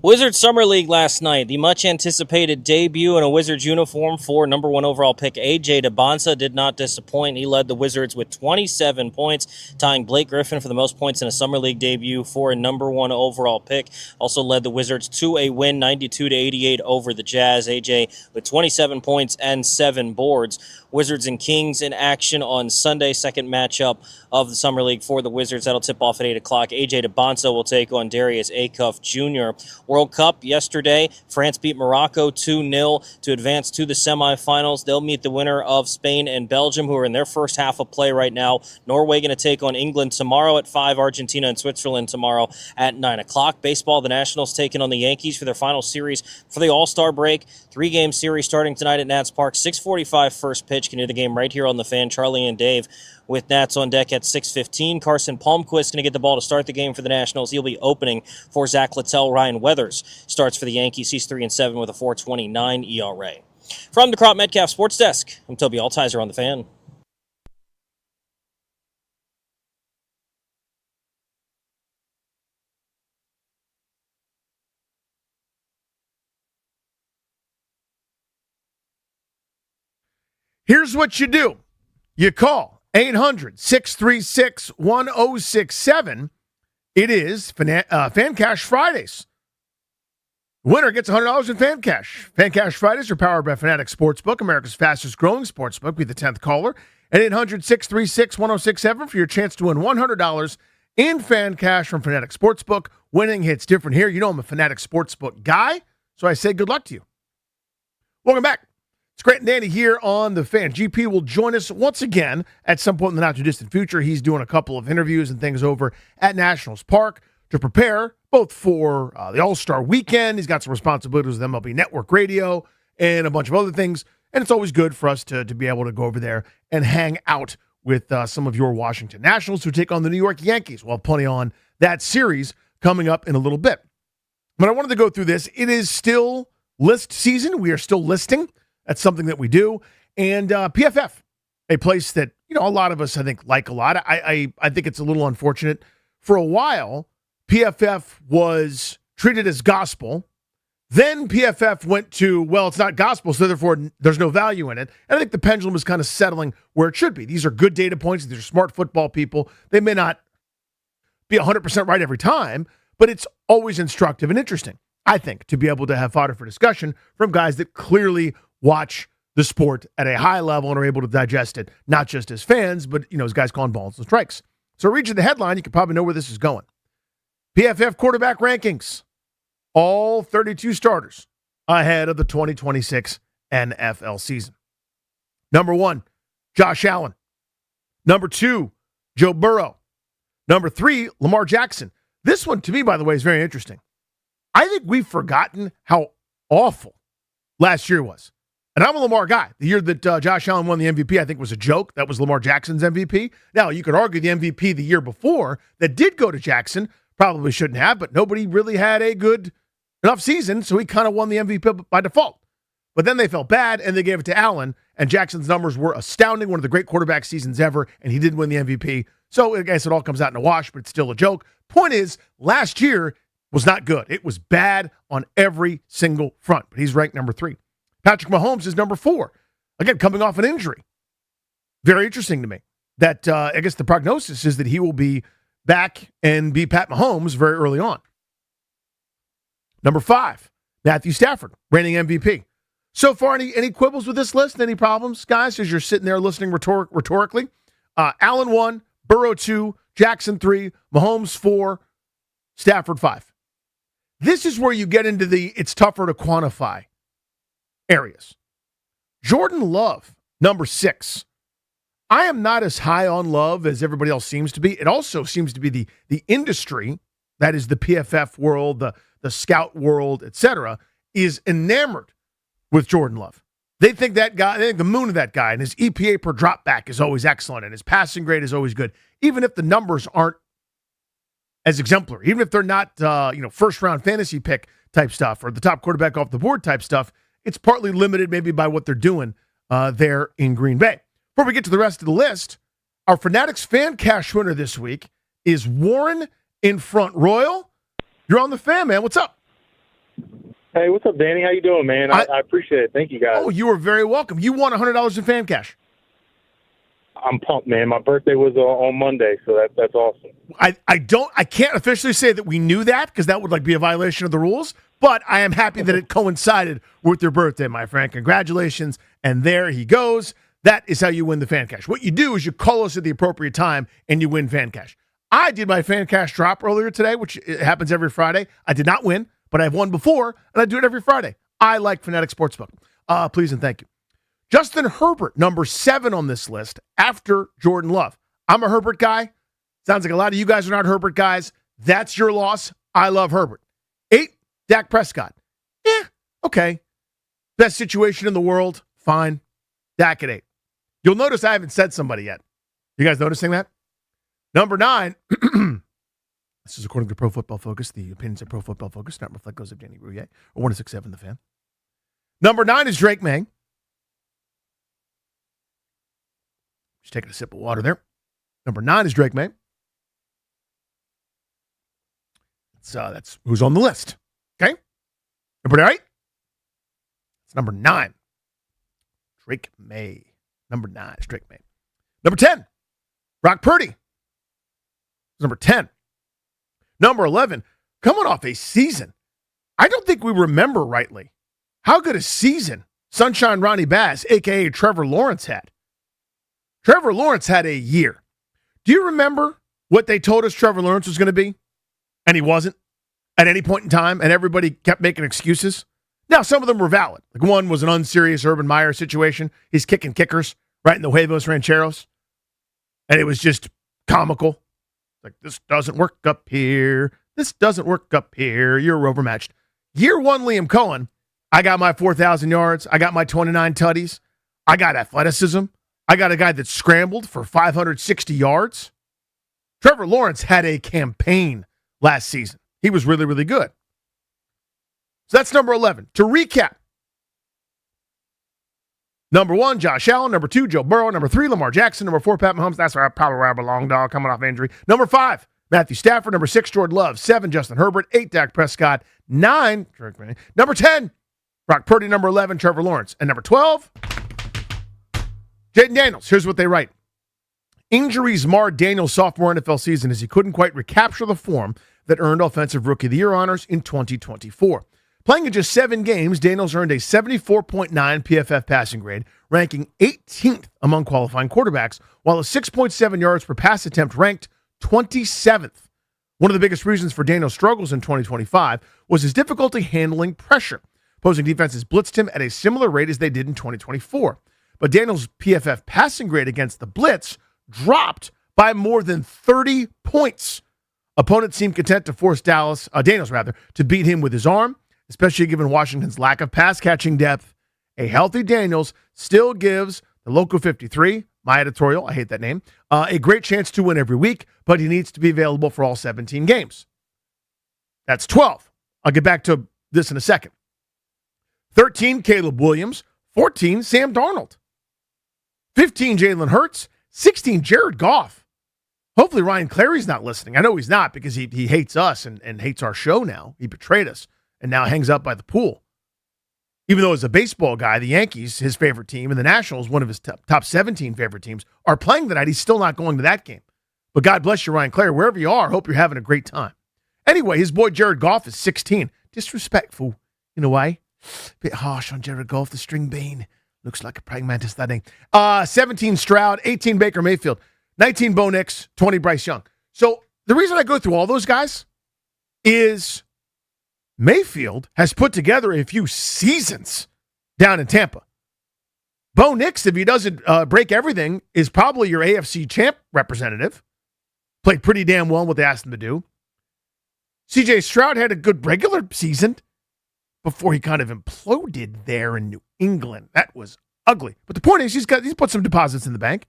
Wizards Summer League last night. The much-anticipated debut in a Wizards uniform for number 1 overall pick A.J. Debons did not disappoint. He led the Wizards with 27 points, tying Blake Griffin for the most points in a Summer League debut for a number 1 overall pick. Also led the Wizards to a win, 92-88 over the Jazz. A.J. with 27 points and 7 boards. Wizards and Kings in action on Sunday, second matchup of the Summer League for the Wizards. That'll tip off at 8 o'clock. A.J. Debons will take on Darius Acuff Jr. World Cup yesterday, France beat Morocco 2-0 to advance to the semifinals. They'll meet the winner of Spain and Belgium, who are in their first half of play right now. Norway going to take on England tomorrow at 5, Argentina and Switzerland tomorrow at 9 o'clock. Baseball, the Nationals taking on the Yankees for their final series for the All-Star break. 3-game series starting tonight at Nats Park. 6:45 first pitch. Can hear the game right here on the Fan. Charlie and Dave with Nats on deck at 6:15. Carson Palmquist going to get the ball to start the game for the Nationals. He'll be opening for Zach Littell. Ryan Weathers starts for the Yankees. He's 3-7 with a 4.29 ERA. From the Crop Metcalf Sports Desk, I'm Toby Altizer on the Fan. Here's what you do. You call 800-636-1067. It is Fan Cash Fridays. Winner gets $100 in Fan Cash. Fan Cash Fridays are powered by Fanatics Sportsbook, America's fastest growing sportsbook. Be the 10th caller at 800-636-1067 for your chance to win $100 in Fan Cash from Fanatics Sportsbook. Winning hits different here. You know I'm a Fanatics Sportsbook guy, so I say good luck to you. Welcome back. It's Grant and Danny here on The Fan. GP will join us once again at some point in the not-too-distant future. He's doing a couple of interviews and things over at Nationals Park to prepare both for the All-Star Weekend. He's got some responsibilities with MLB Network Radio and a bunch of other things. And it's always good for us to be able to go over there and hang out with some of your Washington Nationals who take on the New York Yankees. We'll have plenty on that series coming up in a little bit. But I wanted to go through this. It is still list season. We are still listing. That's something that we do. And PFF, a place that, you know, a lot of us, I think, like a lot. I think it's a little unfortunate. For a while, PFF was treated as gospel. Then PFF went to, well, it's not gospel, so therefore there's no value in it. And I think the pendulum is kind of settling where it should be. These are good data points. These are smart football people. They may not be 100% right every time, but it's always instructive and interesting, I think, to be able to have fodder for discussion from guys that clearly watch the sport at a high level and are able to digest it, not just as fans, but, you know, as guys calling balls and strikes. So read you the headline, you can probably know where this is going. PFF quarterback rankings. All 32 starters ahead of the 2026 NFL season. Number 1, Josh Allen. Number 2, Joe Burrow. Number 3, Lamar Jackson. This one, to me, by the way, is very interesting. I think we've forgotten how awful last year was. And I'm a Lamar guy. The year that Josh Allen won the MVP, I think, was a joke. That was Lamar Jackson's MVP. Now, you could argue the MVP the year before that did go to Jackson probably shouldn't have, but nobody really had a good enough season, so he kind of won the MVP by default. But then they felt bad, and they gave it to Allen, and Jackson's numbers were astounding, one of the great quarterback seasons ever, and he did win the MVP. So I guess it all comes out in a wash, but it's still a joke. Point is, last year was not good. It was bad on every single front, but he's ranked number 3. Patrick Mahomes is number 4. Again, coming off an injury. Very interesting to me that I guess the prognosis is that he will be back and be Pat Mahomes very early on. Number 5, Matthew Stafford, reigning MVP. So far, any quibbles with this list? Any problems, guys, as you're sitting there listening rhetorically? Allen 1, Burrow 2, Jackson 3, Mahomes 4, Stafford 5. This is where you get into the it's tougher to quantify areas. Jordan Love, number 6. I am not as high on Love as everybody else seems to be. It also seems to be the industry, that is the PFF world, the scout world, etc., is enamored with Jordan Love. They think that guy, they think the moon of that guy, and his EPA per drop back is always excellent, and his passing grade is always good, even if the numbers aren't as exemplary, even if they're not first round fantasy pick type stuff or the top quarterback off the board type stuff. It's partly limited maybe by what they're doing there in Green Bay. Before we get to the rest of the list, our Fanatics Fan Cash winner this week is Warren in Front Royal. You're on the Fan, man. What's up? Hey, what's up, Danny? How you doing, man? I appreciate it. Thank you, guys. Oh, you are very welcome. You won $100 in fan cash. I'm pumped, man. My birthday was on Monday, so that's awesome. I can't officially say that we knew that because that would be a violation of the rules, but I am happy that it coincided with your birthday, my friend. Congratulations. And there he goes. That is how you win the fan cash. What you do is you call us at the appropriate time and you win fan cash. I did my fan cash drop earlier today, which happens every Friday. I did not win, but I've won before, and I do it every Friday. I like Fanatic Sportsbook. Please and thank you. Justin Herbert, number 7 on this list after Jordan Love. I'm a Herbert guy. Sounds like a lot of you guys are not Herbert guys. That's your loss. I love Herbert. 8, Dak Prescott. Yeah, okay. Best situation in the world. Fine. Dak at 8. You'll notice I haven't said somebody yet. You guys noticing that? Number 9. This is according to Pro Football Focus. The opinions of Pro Football Focus not reflect those of Danny Rouillet or 1067 The Fan. Number 9 is Drake May. Just taking a sip of water there. Number 9 is Drake May. That's who's on the list. Okay? Everybody all right? It's number 9. Drake May. Number 9 is Drake May. Number 10, Brock Purdy. Number 10. Number 11, coming off a season. I don't think we remember rightly how good a season Sunshine Ronnie Bass, a.k.a. Trevor Lawrence, had. Trevor Lawrence had a year. Do you remember what they told us Trevor Lawrence was going to be? And he wasn't at any point in time, and everybody kept making excuses. Now, some of them were valid. Like one was an unserious Urban Meyer situation. He's kicking kickers right in the Huevos Rancheros. And it was just comical. Like, this doesn't work up here. This doesn't work up here. You're overmatched. Year 1, Liam Cohen, I got my 4,000 yards. I got my 29 tutties. I got athleticism. I got a guy that scrambled for 560 yards. Trevor Lawrence had a campaign last season. He was really, really good. So that's number 11. To recap, number 1, Josh Allen. Number 2, Joe Burrow. Number 3, Lamar Jackson. Number 4, Pat Mahomes. That's probably where I belong, dog, coming off injury. Number 5, Matthew Stafford. Number 6, Jordan Love. 7, Justin Herbert. 8, Dak Prescott. 9, number 10, Brock Purdy. Number 11, Trevor Lawrence. And number 12, Jaden Daniels. Here's what they write. Injuries marred Daniels' sophomore NFL season as he couldn't quite recapture the form that earned Offensive Rookie of the Year honors in 2024. Playing in just 7 games, Daniels earned a 74.9 PFF passing grade, ranking 18th among qualifying quarterbacks, while a 6.7 yards per pass attempt ranked 27th. One of the biggest reasons for Daniels' struggles in 2025 was his difficulty handling pressure. Opposing defenses blitzed him at a similar rate as they did in 2024. But Daniels' PFF passing grade against the blitz dropped by more than 30 points. Opponents seemed content to force Daniels to beat him with his arm, especially given Washington's lack of pass-catching depth. A healthy Daniels still gives the Local 53, my editorial, I hate that name, a great chance to win every week, but he needs to be available for all 17 games. That's 12. I'll get back to this in a second. 13, Caleb Williams. 14, Sam Darnold. 15, Jalen Hurts. 16, Jared Goff. Hopefully Ryan Clary's not listening. I know he's not because he hates us and hates our show now. He betrayed us and now hangs out by the pool. Even though as a baseball guy, the Yankees, his favorite team, and the Nationals, one of his top 17 favorite teams, are playing tonight. He's still not going to that game. But God bless you, Ryan Clary. Wherever you are, hope you're having a great time. Anyway, his boy Jared Goff is 16. Disrespectful in a way. Bit harsh on Jared Goff, the string bean. Looks like a pragmatist, that ain't. 17, Stroud. 18, Baker Mayfield. 19, Bo Nix. 20, Bryce Young. So the reason I go through all those guys is Mayfield has put together a few seasons down in Tampa. Bo Nix, if he doesn't break everything, is probably your AFC champ representative. Played pretty damn well what they asked him to do. CJ Stroud had a good regular season before he kind of imploded there in New England. That was ugly. But the point is, he's put some deposits in the bank.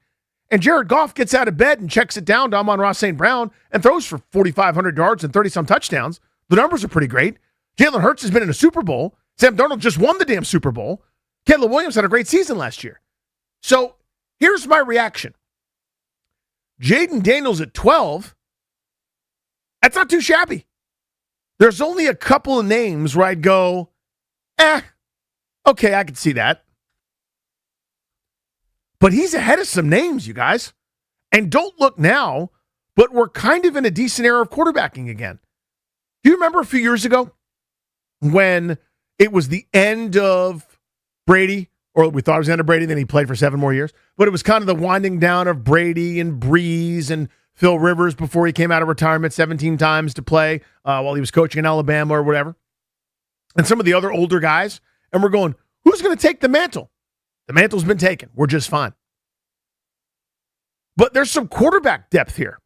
And Jared Goff gets out of bed and checks it down to Amon-Ra St. Brown and throws for 4,500 yards and 30-some touchdowns. The numbers are pretty great. Jalen Hurts has been in a Super Bowl. Sam Darnold just won the damn Super Bowl. Caleb Williams had a great season last year. So here's my reaction. Jaden Daniels at 12, that's not too shabby. There's only a couple of names where I'd go, Okay, I can see that. But he's ahead of some names, you guys. And don't look now, but we're kind of in a decent era of quarterbacking again. Do you remember a few years ago when it was the end of Brady, or we thought it was the end of Brady, then he played for 7 more years, but it was kind of the winding down of Brady and Breeze and Phil Rivers before he came out of retirement 17 times to play while he was coaching in Alabama or whatever, and some of the other older guys, and we're going, who's going to take the mantle? The mantle's been taken. We're just fine. But there's some quarterback depth here.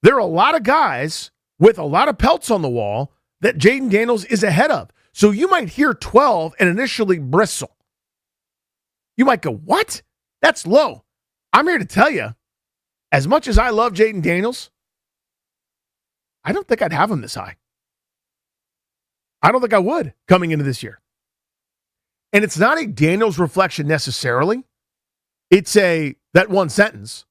There are a lot of guys with a lot of pelts on the wall that Jaden Daniels is ahead of. So you might hear 12 and initially bristle. You might go, what? That's low. I'm here to tell you, as much as I love Jaden Daniels, I don't think I'd have him this high. I don't think I would coming into this year. And it's not a Daniels reflection necessarily. It's that one sentence,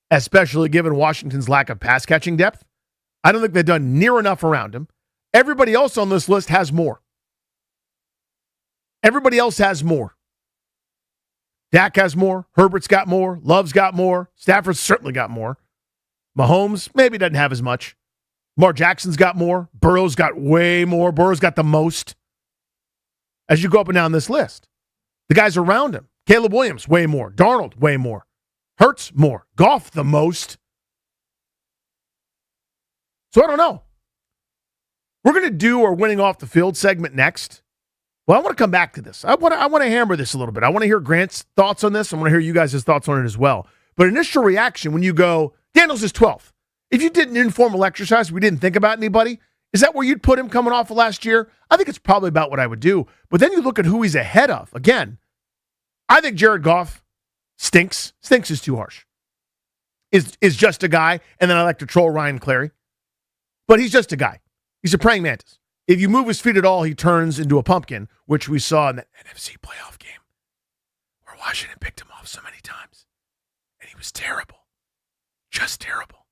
especially given Washington's lack of pass catching depth. I don't think they've done near enough around him. Everybody else on this list has more. Everybody else has more. Dak has more. Herbert's got more. Love's got more. Stafford's certainly got more. Mahomes maybe doesn't have as much. Lamar Jackson's got more. Burrow's got way more. Burrow's got the most. As you go up and down this list, the guys around him, Caleb Williams, way more. Darnold, way more. Hurts, more. Goff, the most. So I don't know. We're going to do our winning off the field segment next. Well, I want to come back to this. I want to hammer this a little bit. I want to hear Grant's thoughts on this. I want to hear you guys' thoughts on it as well. But initial reaction when you go, Daniels is 12th. If you did an informal exercise, we didn't think about anybody, is that where you'd put him coming off of last year? I think it's probably about what I would do. But then you look at who he's ahead of. Again, I think Jared Goff stinks. Stinks is too harsh. Is just a guy, and then I like to troll Ryan Clary. But he's just a guy. He's a praying mantis. If you move his feet at all, he turns into a pumpkin, which we saw in the NFC playoff game where Washington picked him off so many times. And he was terrible. Just terrible.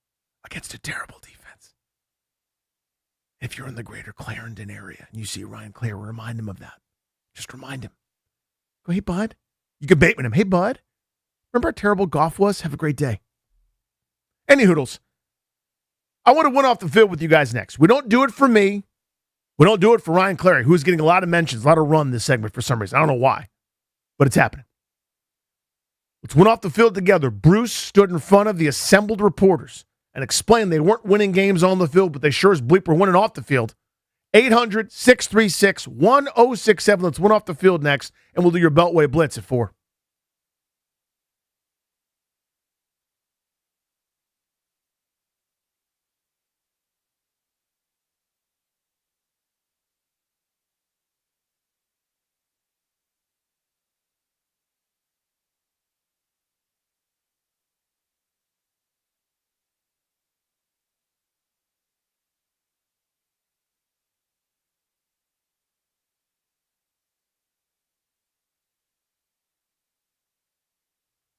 Against a terrible defense. If you're in the greater Clarendon area and you see Ryan Clary, remind him of that. Just remind him. Go, hey, bud. You can Bateman him. Hey, bud. Remember how terrible Goff was? Have a great day. Any hoodles. I want to win off the field with you guys next. We don't do it for me. We don't do it for Ryan Clary, who's getting a lot of mentions, a lot of run this segment for some reason. I don't know why, but it's happening. Let's win off the field together. Bruce stood in front of the assembled reporters and explained they weren't winning games on the field, but they sure as bleep were winning off the field. 800-636-1067. Let's win off the field next, and we'll do your Beltway Blitz at 4.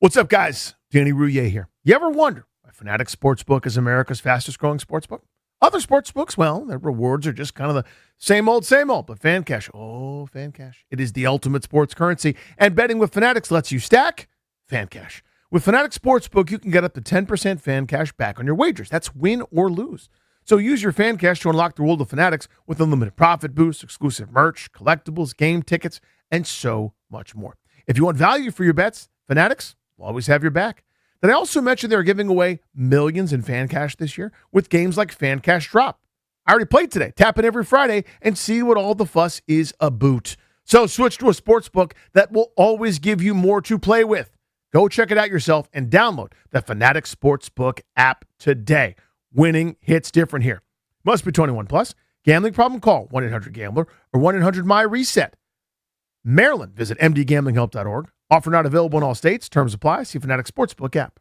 What's up, guys? Danny Rouillet here. You ever wonder why Fanatic Sportsbook is America's fastest growing sportsbook? Other sportsbooks, well, their rewards are just kind of the same old, but Fan Cash, oh, Fan Cash. It is the ultimate sports currency, and betting with Fanatics lets you stack Fan Cash. With Fanatic Sportsbook, you can get up to 10% Fan Cash back on your wagers. That's win or lose. So use your Fan Cash to unlock the world of Fanatics with unlimited profit boosts, exclusive merch, collectibles, game tickets, and so much more. If you want value for your bets, Fanatics will always have your back. Then I also mentioned they're giving away millions in Fan Cash this year with games like Fan Cash Drop. I already played today. Tap in every Friday and see what all the fuss is about. So switch to a sportsbook that will always give you more to play with. Go check it out yourself and download the Fanatic Sportsbook app today. Winning hits different here. Must be 21 plus. Gambling problem? Call 1-800-GAMBLER or 1-800-MY-RESET. Maryland, visit mdgamblinghelp.org. Offer not available in all states. Terms apply. See Fanatic Sportsbook app.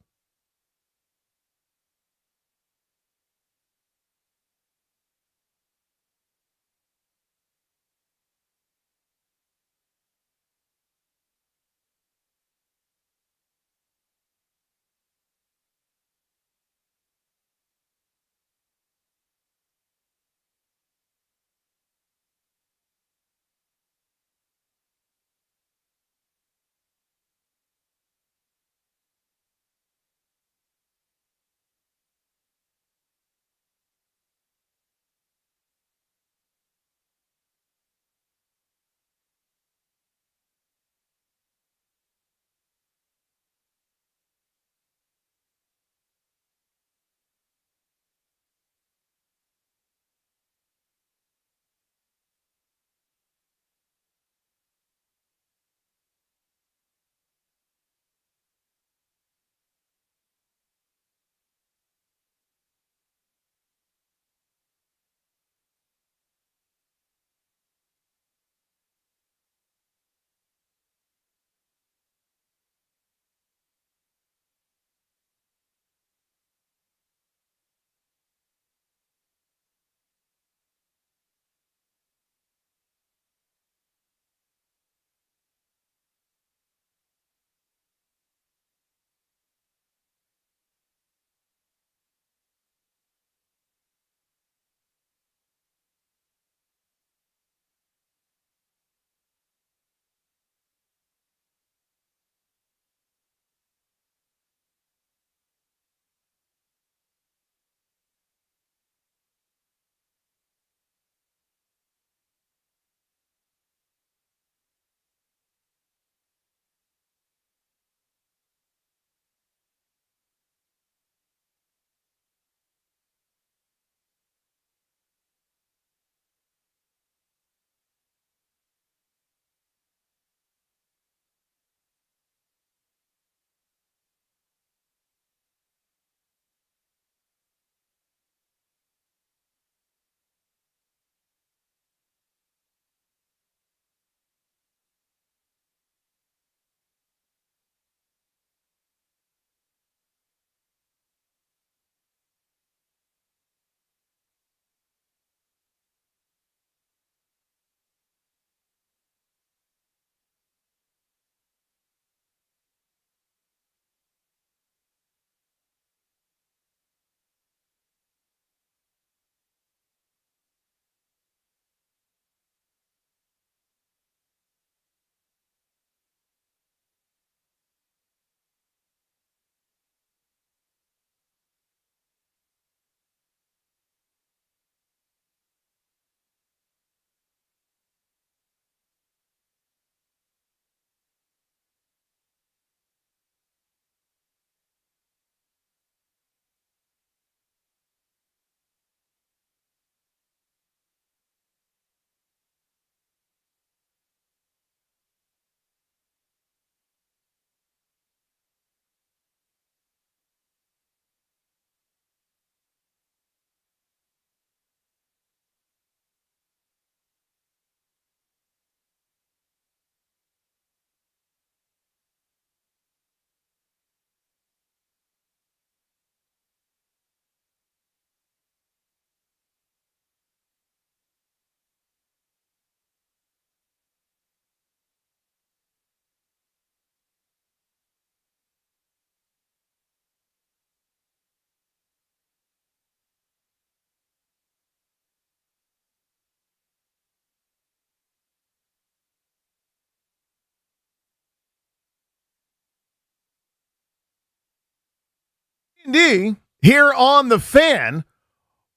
D here on the Fan.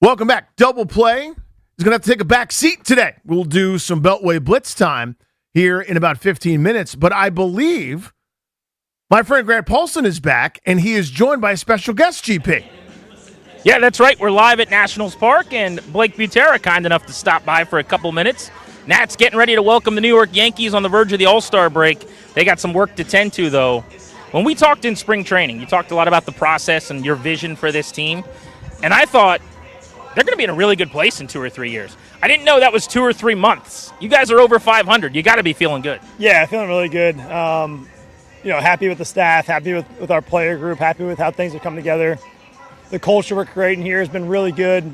Welcome back. Double Play is going to have to take a back seat today. We'll do some Beltway Blitz time here in about 15 minutes, but I believe my friend Grant Paulson is back, and he is joined by a special guest, GP. Yeah, that's right. We're live at Nationals Park, and Blake Butera kind enough to stop by for a couple minutes. Nats getting ready to welcome the New York Yankees on the verge of the All-Star break. They got some work to tend to, though. When we talked in spring training, you talked a lot about the process and your vision for this team, and I thought they're going to be in a really good place in 2 or 3 years. I didn't know that was 2 or 3 months. You guys are over 500. You got to be feeling good. Yeah, feeling really good. Happy with the staff, happy with our player group, happy with how things have come together. The culture we're creating here has been really good.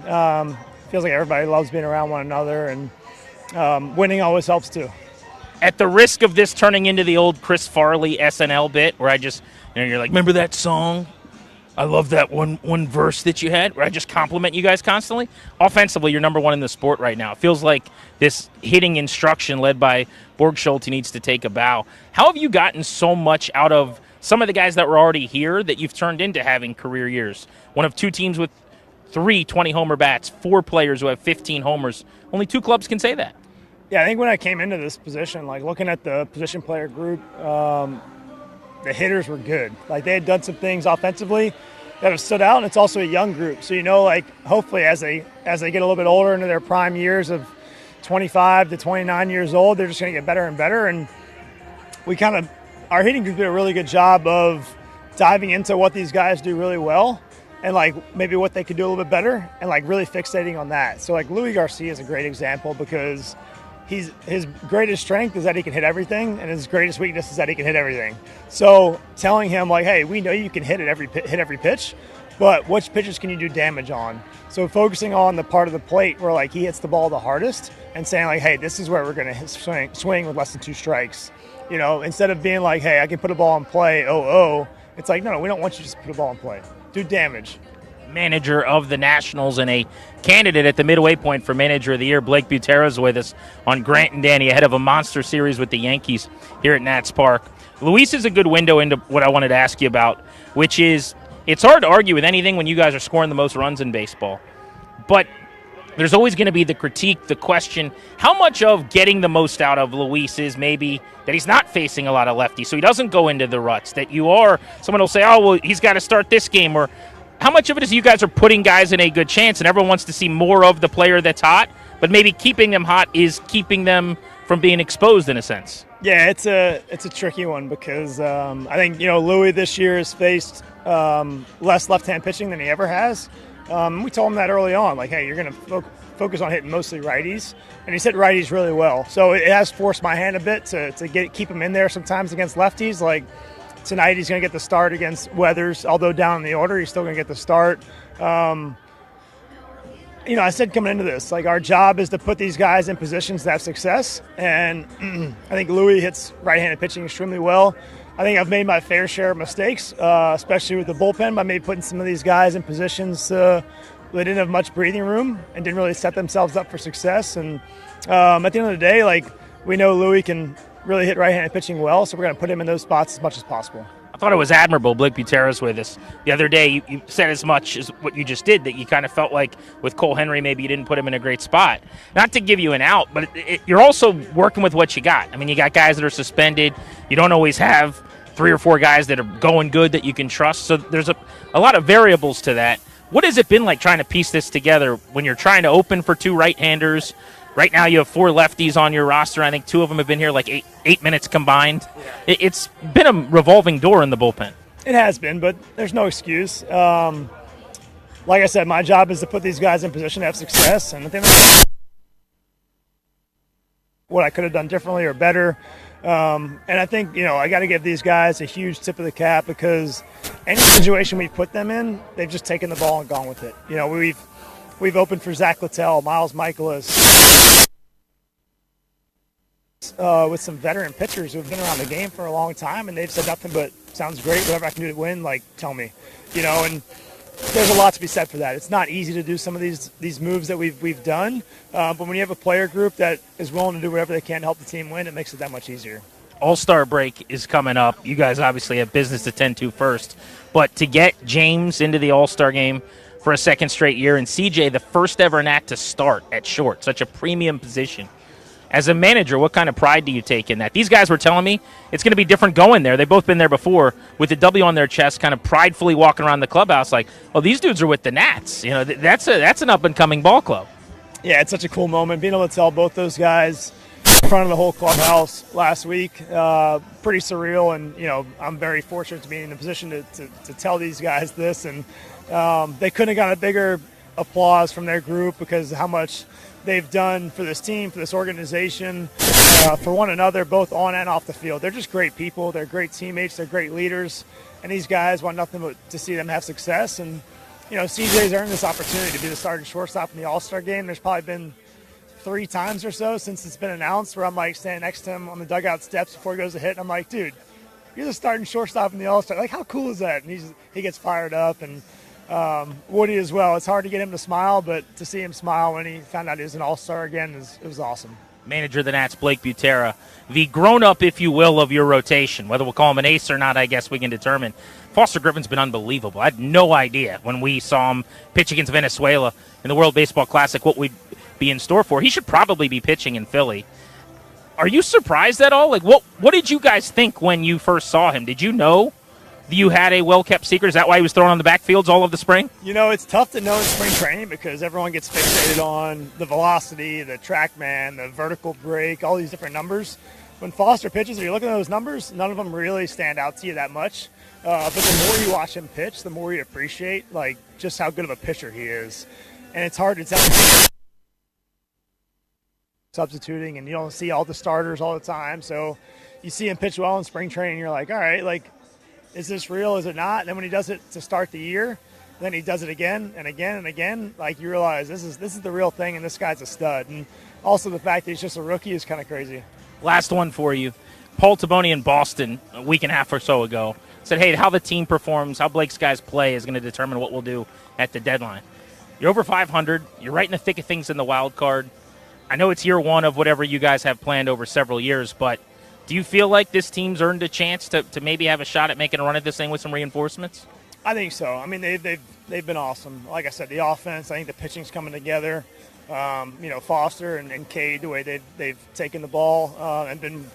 Feels like everybody loves being around one another, and winning always helps too. At the risk of this turning into the old Chris Farley SNL bit where I just, you're like, remember that song? I love that one verse that you had where I just compliment you guys constantly. Offensively, you're number one in the sport right now. It feels like this hitting instruction led by Borg Schulte needs to take a bow. How have you gotten so much out of some of the guys that were already here that you've turned into having career years? One of 2 teams with 3 20-homer bats, 4 players who have 15 homers. Only 2 clubs can say that. Yeah, I think when I came into this position, like looking at the position player group, the hitters were good. Like they had done some things offensively that have stood out, and it's also a young group. So, hopefully as they get a little bit older into their prime years of 25 to 29 years old, they're just going to get better and better. And our hitting group did a really good job of diving into what these guys do really well and maybe what they could do a little bit better and really fixating on that. So Louis Garcia is a great example because his greatest strength is that he can hit everything, and his greatest weakness is that he can hit everything. So telling him hey, we know you can hit every pitch, but which pitches can you do damage on? So focusing on the part of the plate where he hits the ball the hardest and saying hey, this is where we're going to swing with less than 2 strikes. Instead of being hey, I can put a ball in play, it's no, we don't want you to just put a ball in play. Do damage. Manager of the Nationals and a candidate at the midway point for Manager of the Year, Blake Butera is with us on Grant and Danny ahead of a monster series with the Yankees here at Nats Park. Luis is a good window into what I wanted to ask you about, which is it's hard to argue with anything when you guys are scoring the most runs in baseball. But there's always going to be the critique, the question, how much of getting the most out of Luis is maybe that he's not facing a lot of lefties, so he doesn't go into the ruts, that someone will say, he's got to start this game, or how much of it is you guys are putting guys in a good chance and everyone wants to see more of the player that's hot, but maybe keeping them hot is keeping them from being exposed in a sense? Yeah, it's a tricky one because I think, Louis this year has faced less left-hand pitching than he ever has. We told him that early on, hey, you're going to focus on hitting mostly righties, and he's hit righties really well. So it has forced my hand a bit to keep him in there sometimes against lefties. Tonight he's going to get the start against Weathers, although down in the order, he's still going to get the start. I said coming into this, our job is to put these guys in positions to have success, and I think Louis hits right-handed pitching extremely well. I think I've made my fair share of mistakes, especially with the bullpen, by maybe putting some of these guys in positions they didn't have much breathing room and didn't really set themselves up for success. And at the end of the day, we know Louis can really hit right-handed pitching well, so we're going to put him in those spots as much as possible. I thought it was admirable. Blake Butera's with us the other day. You said as much as what you just did, that you kind of felt like with Cole Henry maybe you didn't put him in a great spot. Not to give you an out, but you're also working with what you got. I mean, you got guys that are suspended. You don't always have 3 or 4 guys that are going good that you can trust. So there's a lot of variables to that. What has it been like trying to piece this together when you're trying to open for 2 right-handers? Right now you have 4 lefties on your roster. I think 2 of them have been here 8 minutes combined. It's been a revolving door in the bullpen. It has been, but there's no excuse. Like I said, my job is to put these guys in position to have success. And what I could have done differently or better. And I think, I got to give these guys a huge tip of the cap because any situation we put them in, they've just taken the ball and gone with it. We've opened for Zach Littell, Miles Michaelis, with some veteran pitchers who have been around the game for a long time, and they've said nothing but, sounds great, whatever I can do to win, tell me. And there's a lot to be said for that. It's not easy to do some of these moves that we've done, but when you have a player group that is willing to do whatever they can to help the team win, it makes it that much easier. All-Star break is coming up. You guys obviously have business to tend to first. But to get James into the All-Star game for a second straight year, and CJ, the first ever Nat to start at short, such a premium position. As a manager, what kind of pride do you take in that? These guys were telling me it's going to be different going there. They've both been there before with the W on their chest, kind of pridefully walking around the clubhouse like, well, these dudes are with the Nats. You know, that's an up-and-coming ball club. Yeah, it's such a cool moment being able to tell both those guys in front of the whole clubhouse last week. Pretty surreal, and I'm very fortunate to be in the position to tell these guys this, and they couldn't have gotten a bigger applause from their group because of how much they've done for this team, for this organization, for one another, both on and off the field. They're just great people. They're great teammates. They're great leaders, and these guys want nothing but to see them have success. And CJ's earned this opportunity to be the starting shortstop in the All-Star game. There's probably been 3 times or so since it's been announced where I'm like standing next to him on the dugout steps before he goes to hit, and I'm like, dude, you're the starting shortstop in the All-Star. Like, how cool is that? And he gets fired up, and Woody as well. It's hard to get him to smile, but to see him smile when he found out he was an All-Star again, it was awesome. Manager of the Nats, Blake Butera, the grown-up, if you will, of your rotation. Whether we'll call him an ace or not, I guess we can determine. Foster Griffin's been unbelievable. I had no idea when we saw him pitch against Venezuela in the World Baseball Classic what we'd be in store for. He should probably be pitching in Philly. Are you surprised at all? Like, what did you guys think when you first saw him? Did you know you had a well-kept secret? Is that why he was thrown on the backfields all of the spring? It's tough to know in spring training because everyone gets fixated on the velocity, the TrackMan, the vertical break, all these different numbers. When Foster pitches, if you look at those numbers, none of them really stand out to you that much. But the more you watch him pitch, the more you appreciate just how good of a pitcher he is. And it's hard to tell substituting, and you don't see all the starters all the time. So you see him pitch well in spring training, you're like, all right, is this real? Is it not? And then when he does it to start the year, then he does it again and again and again. You realize this is the real thing, and this guy's a stud. And also the fact that he's just a rookie is kind of crazy. Last one for you. Paul Taboni in Boston a week and a half or so ago said, hey, how the team performs, how Blake's guys play is going to determine what we'll do at the deadline. You're over 500. You're right in the thick of things in the wild card. I know it's year one of whatever you guys have planned over several years, but do you feel like this team's earned a chance to maybe have a shot at making a run at this thing with some reinforcements? I think so. I mean, they've been awesome. Like I said, the offense, I think the pitching's coming together. Foster and Cade, the way they've taken the ball and been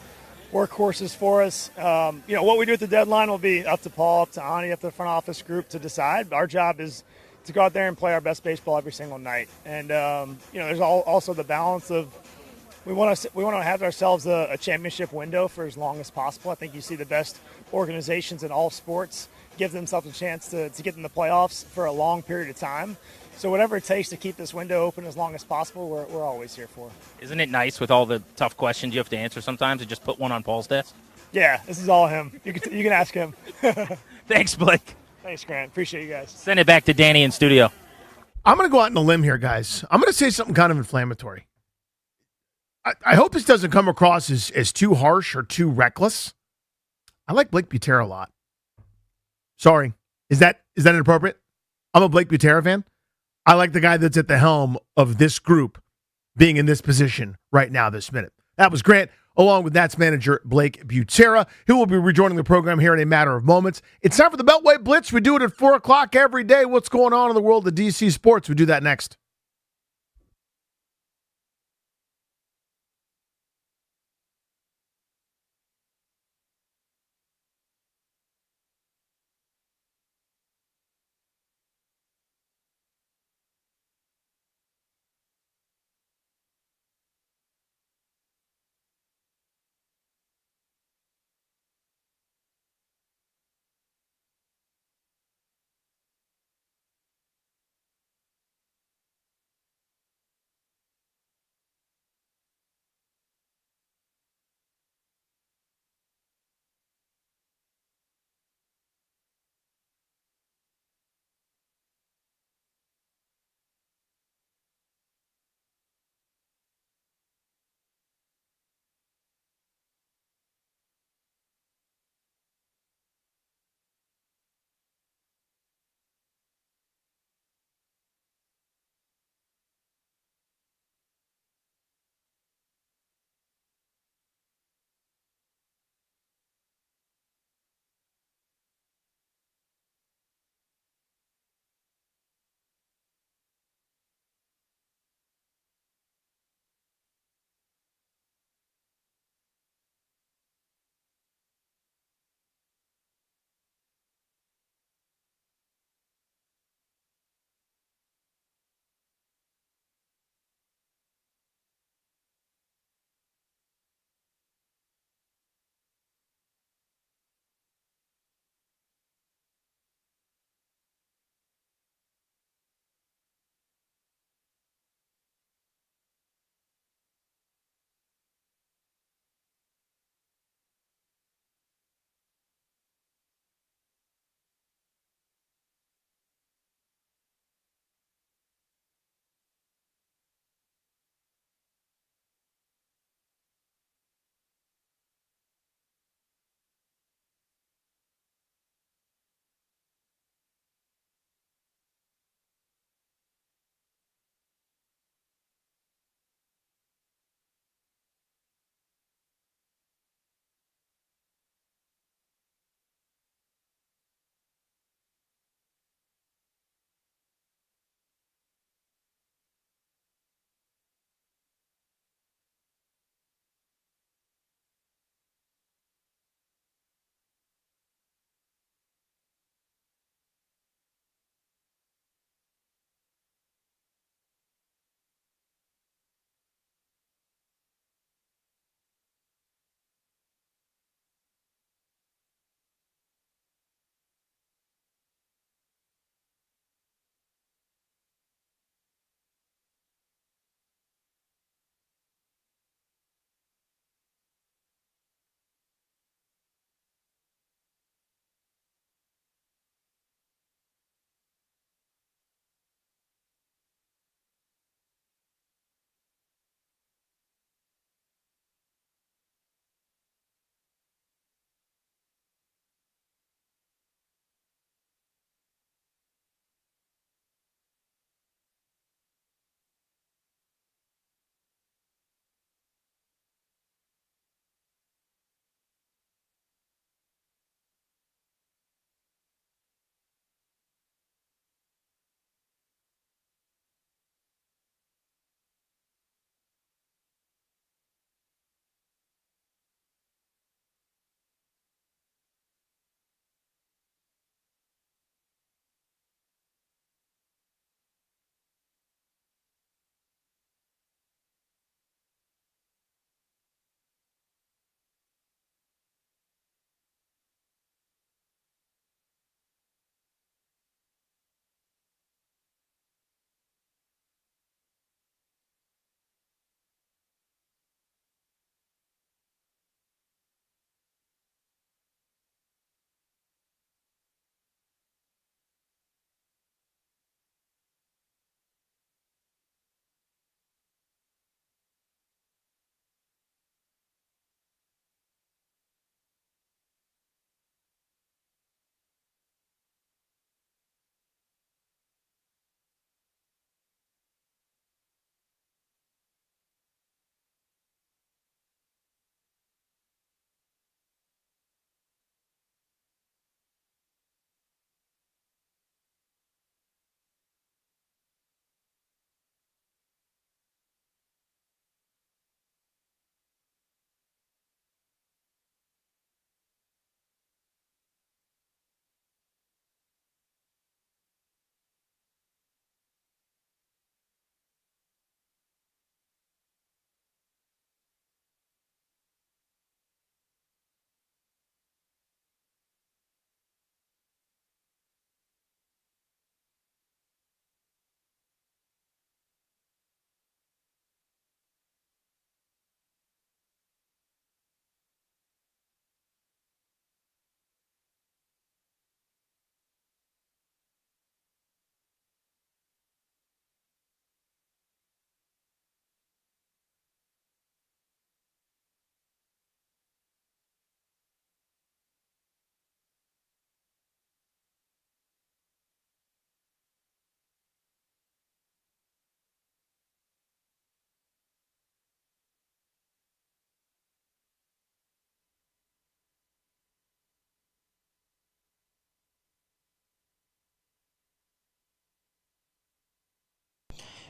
workhorses for us. What we do at the deadline will be up to Paul, up to Ani, up to the front office group to decide. Our job is to go out there and play our best baseball every single night. And there's also the balance of we want to have ourselves a championship window for as long as possible. I think you see the best organizations in all sports give themselves a chance to get in the playoffs for a long period of time. So whatever it takes to keep this window open as long as possible, we're always here for. Isn't it nice with all the tough questions you have to answer sometimes to just put one on Paul's desk? Yeah, this is all him. You can ask him. Thanks, Blake. Thanks, Grant. Appreciate you guys. Send it back to Danny in studio. I'm going to go out on a limb here, guys. I'm going to say something kind of inflammatory. I hope this doesn't come across as too harsh or too reckless. I like Blake Butera a lot. Sorry. Is that inappropriate? I'm a Blake Butera fan. I like the guy that's at the helm of this group being in this position right now, this minute. That was Grant, along with Nats manager Blake Butera, who will be rejoining the program here in a matter of moments. It's time for the Beltway Blitz. We do it at 4 o'clock every day. What's going on in the world of DC sports? We do that next.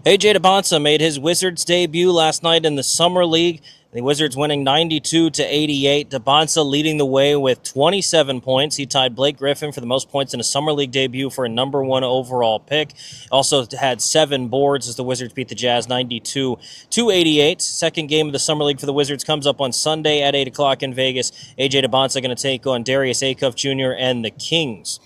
A.J. Debons made his Wizards debut last night in the Summer League. The Wizards winning 92-88. Debons leading the way with 27 points. He tied Blake Griffin for the most points in a Summer League debut for a number 1 overall pick. Also had 7 boards as the Wizards beat the Jazz 92-88. Second game of the Summer League for the Wizards comes up on Sunday at 8 o'clock in Vegas. A.J. Debons going to take on Darius Acuff Jr. and the Kings.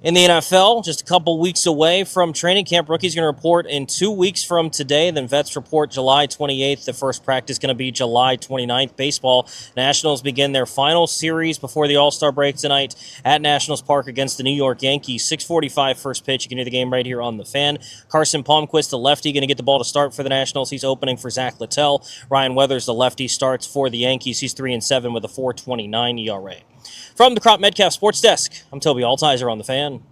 In the NFL, just a couple weeks away from training camp, rookies going to report in 2 weeks from today. Then vets report July 28th. The first practice going to be July 29th. Baseball, Nationals begin their final series before the All-Star break tonight at Nationals Park against the New York Yankees. 6:45 first pitch. You can hear the game right here on the Fan. Carson Palmquist, the lefty, going to get the ball to start for the Nationals. He's opening for Zach Littell. Ryan Weathers, the lefty, starts for the Yankees. He's 3-7 with a 4.29 ERA. From the Crop Metcalf Sports Desk, I'm Toby Altizer on the Fan.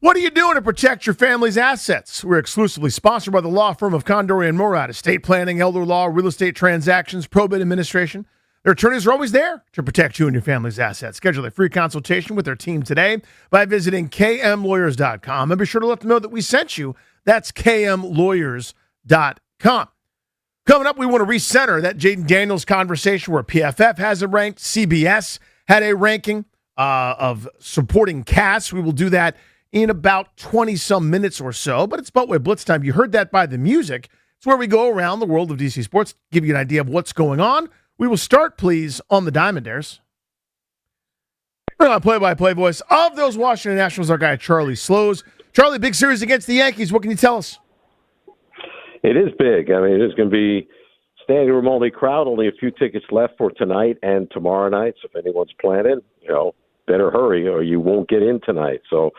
What are you doing to protect your family's assets? We're exclusively sponsored by the law firm of Condori and Murad, estate planning, elder law, real estate transactions, probate administration. Their attorneys are always there to protect you and your family's assets. Schedule a free consultation with their team today by visiting kmlawyers.com and be sure to let them know that we sent you. That's kmlawyers.com. Coming up, we want to recenter that Jaden Daniels conversation where PFF has it ranked. CBS had a ranking of supporting casts. We will do that in about 20-some minutes or so, but it's Beltway Blitz time. You heard that by the music. It's where we go around the world of DC sports, give you an idea of what's going on. We will start, please, on the Diamondaires. Bring on play-by-play voice of those Washington Nationals, our guy Charlie Slows. Charlie, big series against the Yankees. What can you tell us? It is big. I mean, it is going to be standing room only crowd, only a few tickets left for tonight and tomorrow night. So if anyone's planning, better hurry or you won't get in tonight. So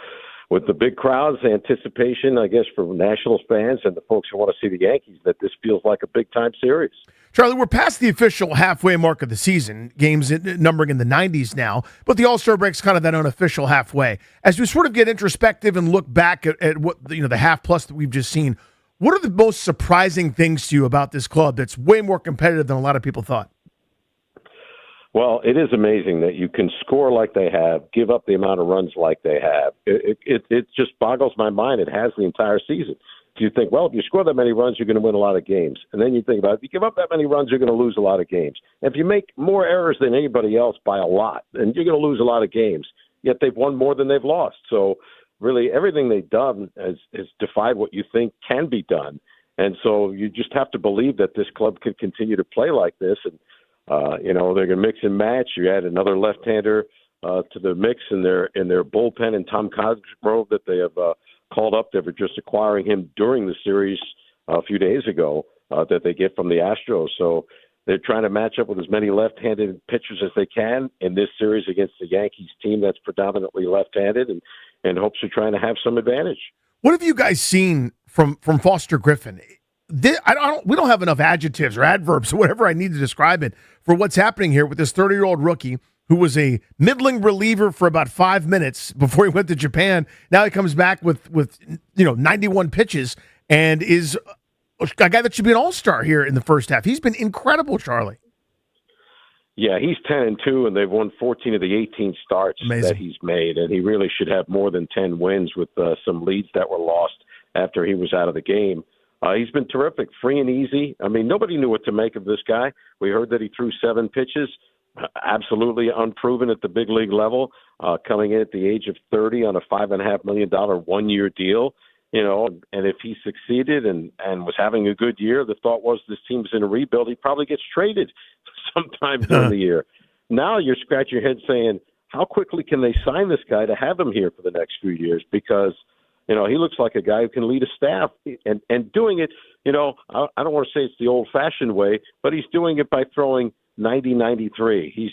with the big crowds, anticipation, I guess, for Nationals fans and the folks who want to see the Yankees, that this feels like a big-time series. Charlie, we're past the official halfway mark of the season, games numbering in the 90s now, but the All-Star break's kind of that unofficial halfway. As we sort of get introspective and look back at what the half-plus that we've just seen, what are the most surprising things to you about this club that's way more competitive than a lot of people thought? Well, it is amazing that you can score like they have, give up the amount of runs like they have. It just boggles my mind. It has the entire season. You think, well, if you score that many runs, you're going to win a lot of games. And then you think about it, if you give up that many runs, you're going to lose a lot of games. And if you make more errors than anybody else by a lot, then you're going to lose a lot of games. Yet they've won more than they've lost. So really everything they've done has defied what you think can be done. And so you just have to believe that this club can continue to play like this. And they're going to mix and match. You add another left-hander to the mix in their bullpen, and Tom Cosgrove that they have called up. They were just acquiring him during the series a few days ago that they get from the Astros. So they're trying to match up with as many left-handed pitchers as they can in this series against the Yankees team that's predominantly left-handed, and hopes of trying to have some advantage. What have you guys seen from Foster Griffin? We don't have enough adjectives or adverbs or whatever I need to describe it for what's happening here with this 30-year-old rookie who was a middling reliever for about 5 minutes before he went to Japan. Now he comes back with 91 pitches and is a guy that should be an all-star here in the first half. He's been incredible, Charlie. Yeah, he's 10-2, and they've won 14 of the 18 starts that he's made, and he really should have more than 10 wins with some leads that were lost after he was out of the game. He's been terrific, free and easy. I mean, nobody knew what to make of this guy. We heard that he threw 7 pitches, absolutely unproven at the big league level, coming in at the age of 30 on a $5.5 million one-year deal. And if he succeeded and was having a good year, the thought was this team's in a rebuild. He probably gets traded sometime during the year. Now you're scratching your head saying, how quickly can they sign this guy to have him here for the next few years? Because he looks like a guy who can lead a staff and doing it, I don't want to say it's the old-fashioned way, but he's doing it by throwing 90-93. He's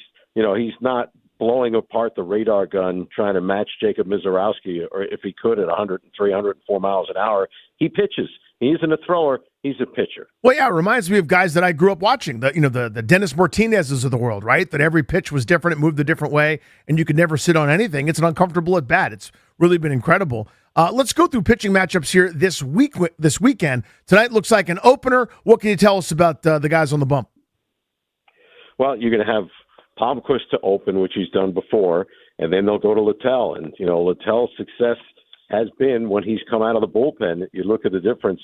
not blowing apart the radar gun trying to match Jacob Mizorowski, or if he could at 103, 104 miles an hour. He pitches. He isn't a thrower. He's a pitcher. Well, yeah, it reminds me of guys that I grew up watching, the Dennis Martinezes of the world, right? That every pitch was different, it moved a different way, and you could never sit on anything. It's an uncomfortable at bat. It's really been incredible. Let's go through pitching matchups here this weekend. Tonight looks like an opener. What can you tell us about the guys on the bump? Well, you're going to have Palmquist to open, which he's done before, and then they'll go to Littell. And, Littell's success has been when he's come out of the bullpen. You look at the difference,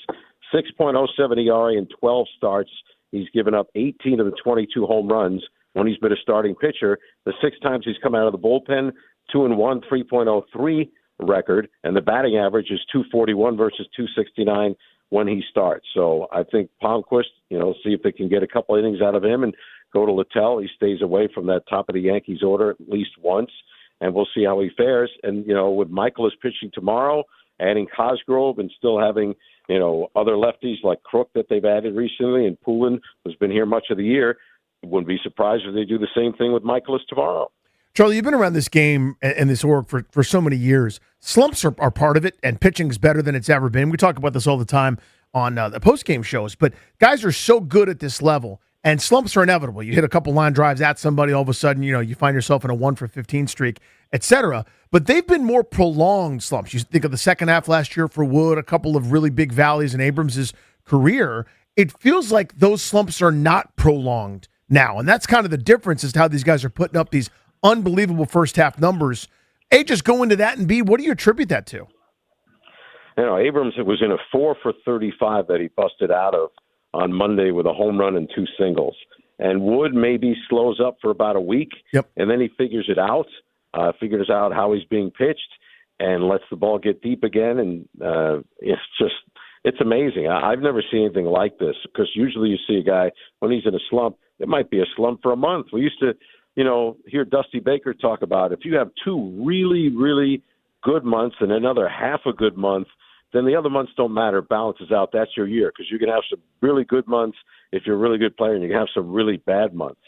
6.07 ERA in 12 starts. He's given up 18 of the 22 home runs when he's been a starting pitcher. The 6 times he's come out of the bullpen, 2-1, 3.03 record, and the batting average is 241 versus 269 when he starts. So I think Palmquist, see if they can get a couple innings out of him and go to Littell. He stays away from that top of the Yankees order at least once, and we'll see how he fares. And, with Michaelis pitching tomorrow, adding Cosgrove and still having, other lefties like Crook that they've added recently, and Poulin, who's been here much of the year, wouldn't be surprised if they do the same thing with Michaelis tomorrow. Charlie, you've been around this game and this org for so many years. Slumps are part of it, and pitching is better than it's ever been. We talk about this all the time on the post-game shows, but guys are so good at this level, and slumps are inevitable. You hit a couple line drives at somebody, all of a sudden, you find yourself in a 1-for-15 streak, etc. But they've been more prolonged slumps. You think of the second half last year for Wood, a couple of really big valleys in Abrams' career. It feels like those slumps are not prolonged now, and that's kind of the difference as to how these guys are putting up these unbelievable first half numbers. A, just go into that, and B, what do you attribute that to? Abrams, it was in a 4 for 35 that he busted out of on Monday with a home run and 2 singles. And Wood maybe slows up for about a week, and then he figures it out, figures out how he's being pitched, and lets the ball get deep again. And it's amazing. I've never seen anything like this, because usually you see a guy, when he's in a slump, it might be a slump for a month. We used to hear Dusty Baker talk about if you have 2 really, really good months and another half a good month, then the other months don't matter. Balances out. That's your year, because you can have some really good months if you're a really good player, and you can have some really bad months.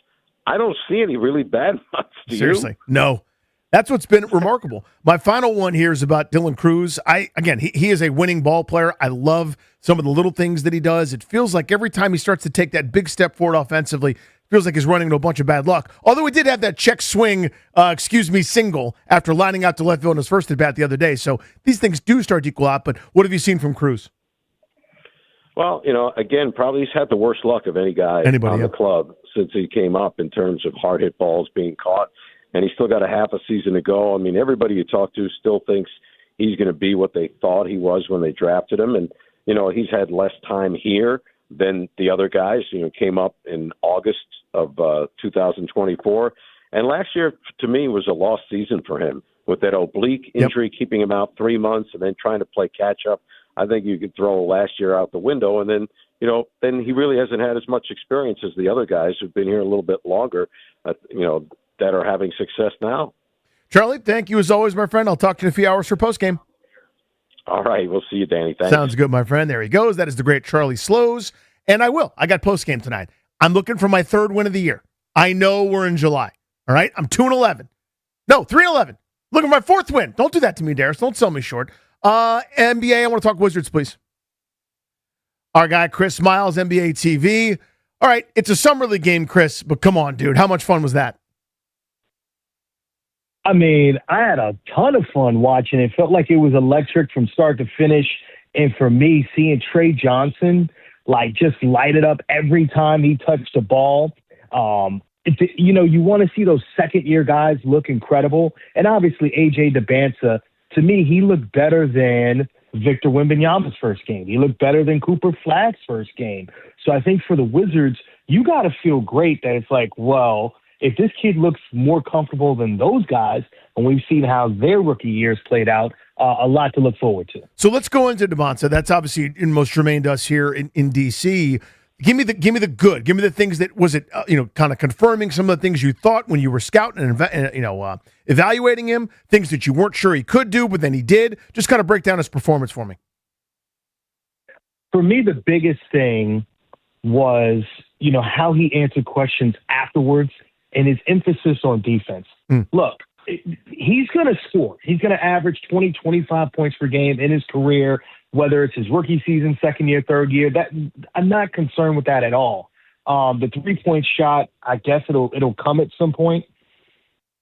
I don't see any really bad months. Seriously, no. That's what's been remarkable. My final one here is about Dylan Cruz. He is a winning ball player. I love some of the little things that he does. It feels like every time he starts to take that big step forward offensively, feels like he's running into a bunch of bad luck. Although he did have that check swing, single after lining out to left field in his first at bat the other day. So these things do start to equal out. But what have you seen from Cruz? Well, again, probably he's had the worst luck of any guy on the club since he came up in terms of hard hit balls being caught. And he's still got a half a season to go. I mean, everybody you talk to still thinks he's going to be what they thought he was when they drafted him. And, he's had less time here than the other guys. Came up in August of 2024. And last year, to me, was a lost season for him with that oblique injury, keeping him out 3 months and then trying to play catch up. I think you could throw last year out the window. And then, then he really hasn't had as much experience as the other guys who've been here a little bit longer, that are having success now. Charlie, thank you as always, my friend. I'll talk to you in a few hours for postgame. All right. We'll see you, Danny. Thanks. Sounds good, my friend. There he goes. That is the great Charlie Slows. And I got postgame tonight. I'm looking for my 3rd win of the year. I know we're in July. All right. I'm 2-11. No, 3-11. Look at my 4th win. Don't do that to me, Darius. Don't sell me short. NBA, I want to talk Wizards, please. Our guy, Chris Miles, NBA TV. All right. It's a summer league game, Chris, but come on, dude. How much fun was that? I mean, I had a ton of fun watching it. Felt like it was electric from start to finish. And for me, seeing Trey Johnson, just light it up every time he touched the ball. You want to see those second-year guys look incredible. And obviously, A.J. Debons, to me, he looked better than Victor Wembanyama's first game. He looked better than Cooper Flagg's first game. So I think for the Wizards, you got to feel great that it's like, well, if this kid looks more comfortable than those guys, and we've seen how their rookie years played out, a lot to look forward to. So let's go into Debons. That's obviously most germane to us here in D.C. Give me the good. Give me the things that was it. Kind of confirming some of the things you thought when you were scouting and evaluating him. Things that you weren't sure he could do, but then he did. Just kind of break down his performance for me. For me, the biggest thing was how he answered questions afterwards. and his emphasis on defense. Look, he's going to score. He's going to average 20, 25 points per game in his career, whether it's his rookie season, second year, third year. That I'm not concerned with that at all. The 3-point shot, I guess it'll come at some point.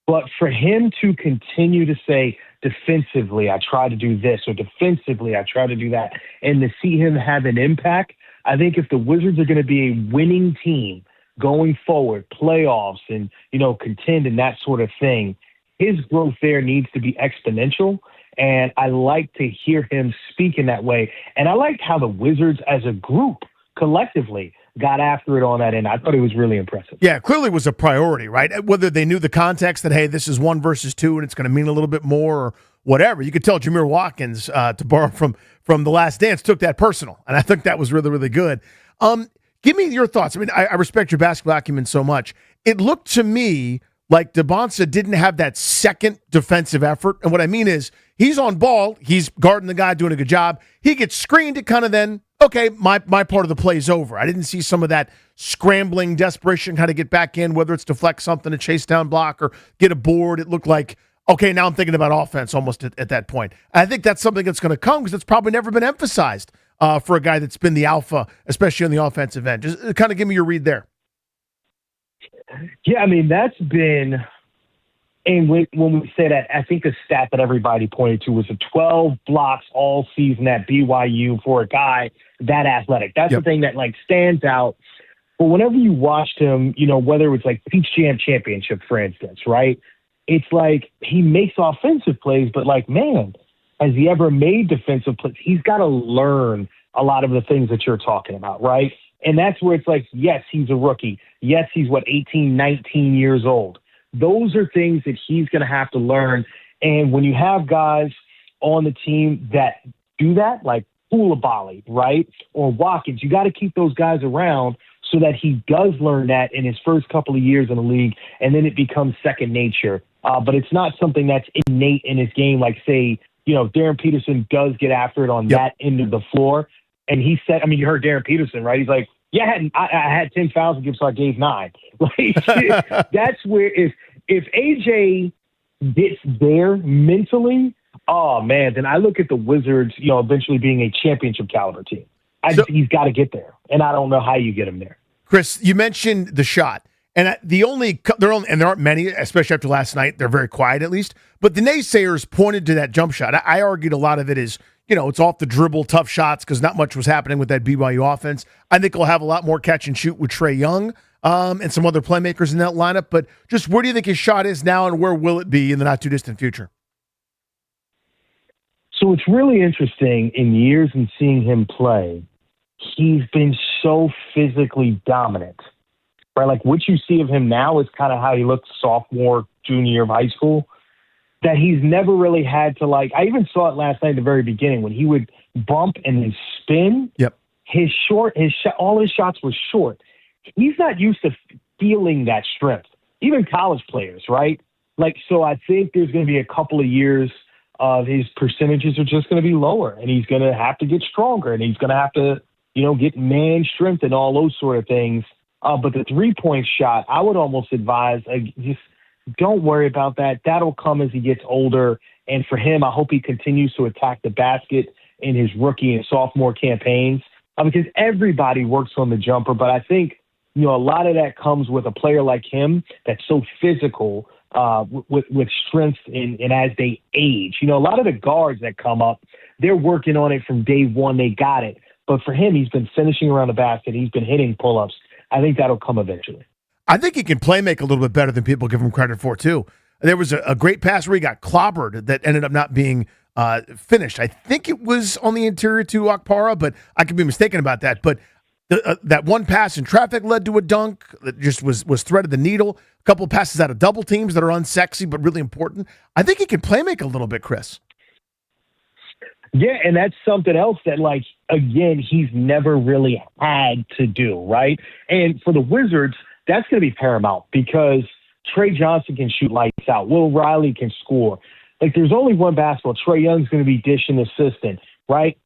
But for him to continue to say, defensively, I try to do this, or defensively, I try to do that, and to see him have an impact, I think if the Wizards are going to be a winning team going forward, playoffs and, contend and that sort of thing, his growth there needs to be exponential. And I like to hear him speak in that way. And I liked how the Wizards as a group collectively got after it on that end. I thought it was really impressive. Yeah, clearly was a priority, right? Whether they knew the context that, hey, this is 1 versus 2 and it's going to mean a little bit more or whatever. You could tell Jameer Watkins, to borrow from The Last Dance, took that personal. And I think that was really, really good. Give me your thoughts. I mean, I respect your basketball acumen so much. It looked to me like Debons didn't have that second defensive effort. And what I mean is he's on ball. He's guarding the guy, doing a good job. He gets screened. It kind of then, okay, my part of the play is over. I didn't see some of that scrambling desperation kind of get back in, whether it's deflect something, to chase down block, or get a board. It looked like, okay, now I'm thinking about offense almost at that point. I think that's something that's going to come because it's probably never been emphasized for a guy that's been the alpha, especially on the offensive end. Just kind of give me your read there. Yeah, I mean, that's been, and when we say that, I think the stat that everybody pointed to was the 12 blocks all season at BYU for a guy that athletic. That's the thing that, stands out. But whenever you watched him, whether it was like Peach Jam Championship, for instance, right? It's like he makes offensive plays, but man, has he ever made defensive plays? He's got to learn a lot of the things that you're talking about, right? And that's where it's like, yes, he's a rookie. Yes, he's 18, 19 years old. Those are things that he's going to have to learn. And when you have guys on the team that do that, like Koulibaly, right, or Watkins, you got to keep those guys around so that he does learn that in his first couple of years in the league, and then it becomes second nature. But it's not something that's innate in his game, like, say, Darren Peterson does get after it on that end of the floor. And he said, I mean, you heard Darren Peterson, right? He's like, yeah, I had 10 fouls against, so I gave 9. That's where if AJ gets there mentally, oh, man, then I look at the Wizards, eventually being a championship caliber team. He's got to get there, and I don't know how you get him there. Chris, you mentioned the shot. And there aren't many, especially after last night. They're very quiet, at least. But the naysayers pointed to that jump shot. I argued a lot of it is, it's off the dribble, tough shots, because not much was happening with that BYU offense. I think we'll have a lot more catch and shoot with Trae Young and some other playmakers in that lineup. But just where do you think his shot is now, and where will it be in the not too distant future? So it's really interesting in years and seeing him play. He's been so physically dominant. Right, like what you see of him now is kind of how he looked sophomore, junior year of high school, that he's never really had to I even saw it last night at the very beginning when he would bump and then spin. Yep. All his shots were short. He's not used to feeling that strength. Even college players, right? So I think there's going to be a couple of years of his percentages are just going to be lower, and he's going to have to get stronger, and he's going to have to, get man strength and all those sort of things. But the 3-point shot, I would almost advise, just don't worry about that. That'll come as he gets older. And for him, I hope he continues to attack the basket in his rookie and sophomore campaigns because everybody works on the jumper. But I think, a lot of that comes with a player like him that's so physical with strength and as they age. A lot of the guards that come up, they're working on it from day one. They got it. But for him, he's been finishing around the basket. He's been hitting pull-ups. I think that'll come eventually. I think he can play make a little bit better than people give him credit for, too. There was a great pass where he got clobbered that ended up not being finished. I think it was on the interior to Okpara, but I could be mistaken about that. But that one pass in traffic led to a dunk that just was threaded the needle. A couple of passes out of double teams that are unsexy but really important. I think he can play make a little bit, Chris. Yeah, and that's something else that, again, he's never really had to do, right? And for the Wizards, that's going to be paramount because Trae Johnson can shoot lights out. Will Riley can score. There's only one basketball. Trae Young's going to be dishing assistant, right?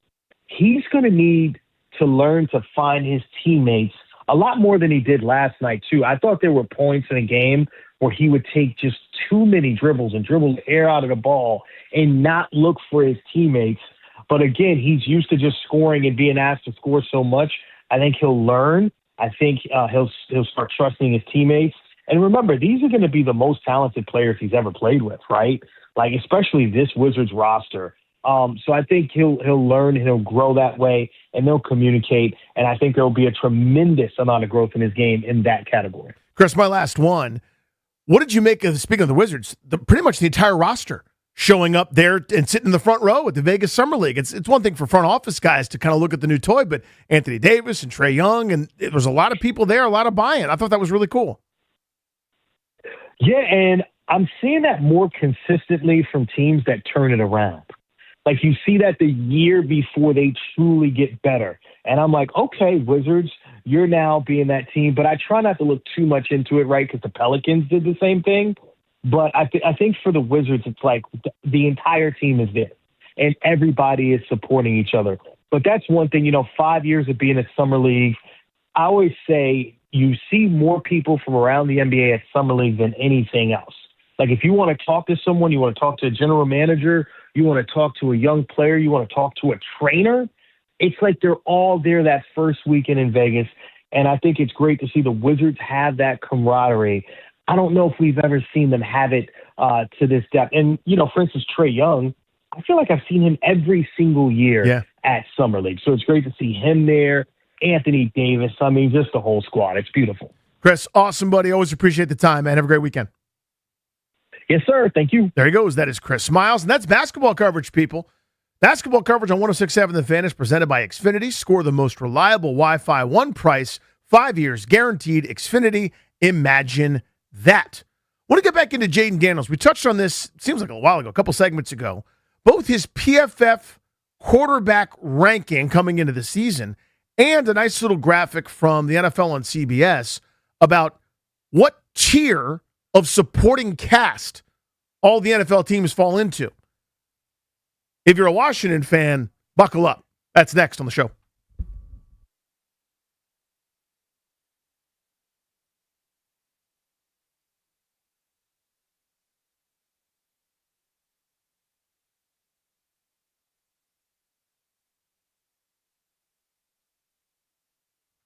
He's going to need to learn to find his teammates a lot more than he did last night, too. I thought there were points in a game where he would take just too many dribbles and dribble the air out of the ball and not look for his teammates. But again, he's used to just scoring and being asked to score so much. I think he'll learn. I think he'll start trusting his teammates. And remember, these are going to be the most talented players he's ever played with, right? Like, especially this Wizards roster. So I think he'll learn and he'll grow that way, and they'll communicate. And I think there'll be a tremendous amount of growth in his game in that category. Chris, my last one. What did you make of, speaking of the Wizards, pretty much the entire roster showing up there and sitting in the front row at the Vegas Summer League? It's one thing for front office guys to kind of look at the new toy, but Anthony Davis and Trae Young, and there was a lot of people there, a lot of buy-in. I thought that was really cool. Yeah, and I'm seeing that more consistently from teams that turn it around. Like, you see that the year before they truly get better. And I'm like, okay, Wizards, you're now being that team. But I try not to look too much into it, right, because the Pelicans did the same thing. But I think for the Wizards, it's like the entire team is there, and everybody is supporting each other. But that's one thing, 5 years of being at Summer League, I always say you see more people from around the NBA at Summer League than anything else. Like, if you want to talk to someone, you want to talk to a general manager, you want to talk to a young player, you want to talk to a trainer, it's like they're all there that first weekend in Vegas. And I think it's great to see the Wizards have that camaraderie. I don't know if we've ever seen them have it to this depth. And, for instance, Trae Young, I feel like I've seen him every single year at Summer League. So it's great to see him there. Anthony Davis, I mean, just the whole squad. It's beautiful. Chris, awesome, buddy. Always appreciate the time, man. Have a great weekend. Yes, sir. Thank you. There he goes. That is Chris Smiles, and that's basketball coverage, people. Basketball coverage on 106.7 The Fan is presented by Xfinity. Score the most reliable Wi-Fi, one price, 5 years guaranteed. Xfinity, imagine that. I want to get back into Jaden Daniels. We touched on this, seems like a while ago, a couple segments ago. Both his PFF quarterback ranking coming into the season and a nice little graphic from the NFL on CBS about what tier of supporting cast all the NFL teams fall into. If you're a Washington fan, buckle up. That's next on the show.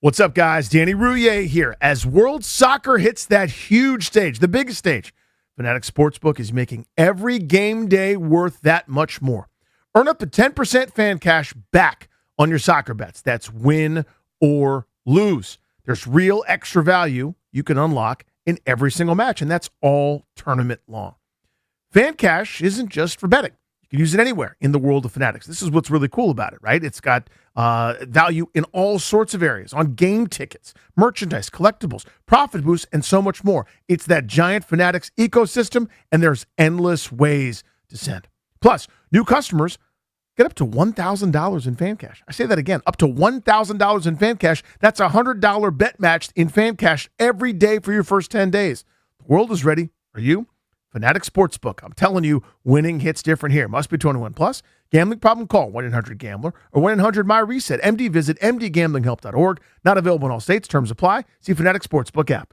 What's up, guys? Danny Rouillet here. As World Soccer hits that huge stage, the biggest stage, Fanatics Sportsbook is making every game day worth that much more. Earn up to 10% fan cash back on your soccer bets. That's win or lose. There's real extra value you can unlock in every single match, and that's all tournament long. Fan cash isn't just for betting. You can use it anywhere in the world of Fanatics. This is what's really cool about it, right? It's got value in all sorts of areas, on game tickets, merchandise, collectibles, profit boosts, and so much more. It's that giant Fanatics ecosystem, and there's endless ways to send. Plus, new customers get up to $1,000 in fan cash. I say that again, up to $1,000 in fan cash. That's a $100 bet matched in fan cash every day for your first 10 days. The world is ready. Are you? Fanatics Sportsbook. I'm telling you, winning hits different here. Must be 21 plus. Gambling problem? Call 1-800-GAMBLER or 1-800-MY-RESET. MD, visit mdgamblinghelp.org. Not available in all states. Terms apply. See Fanatics Sportsbook app.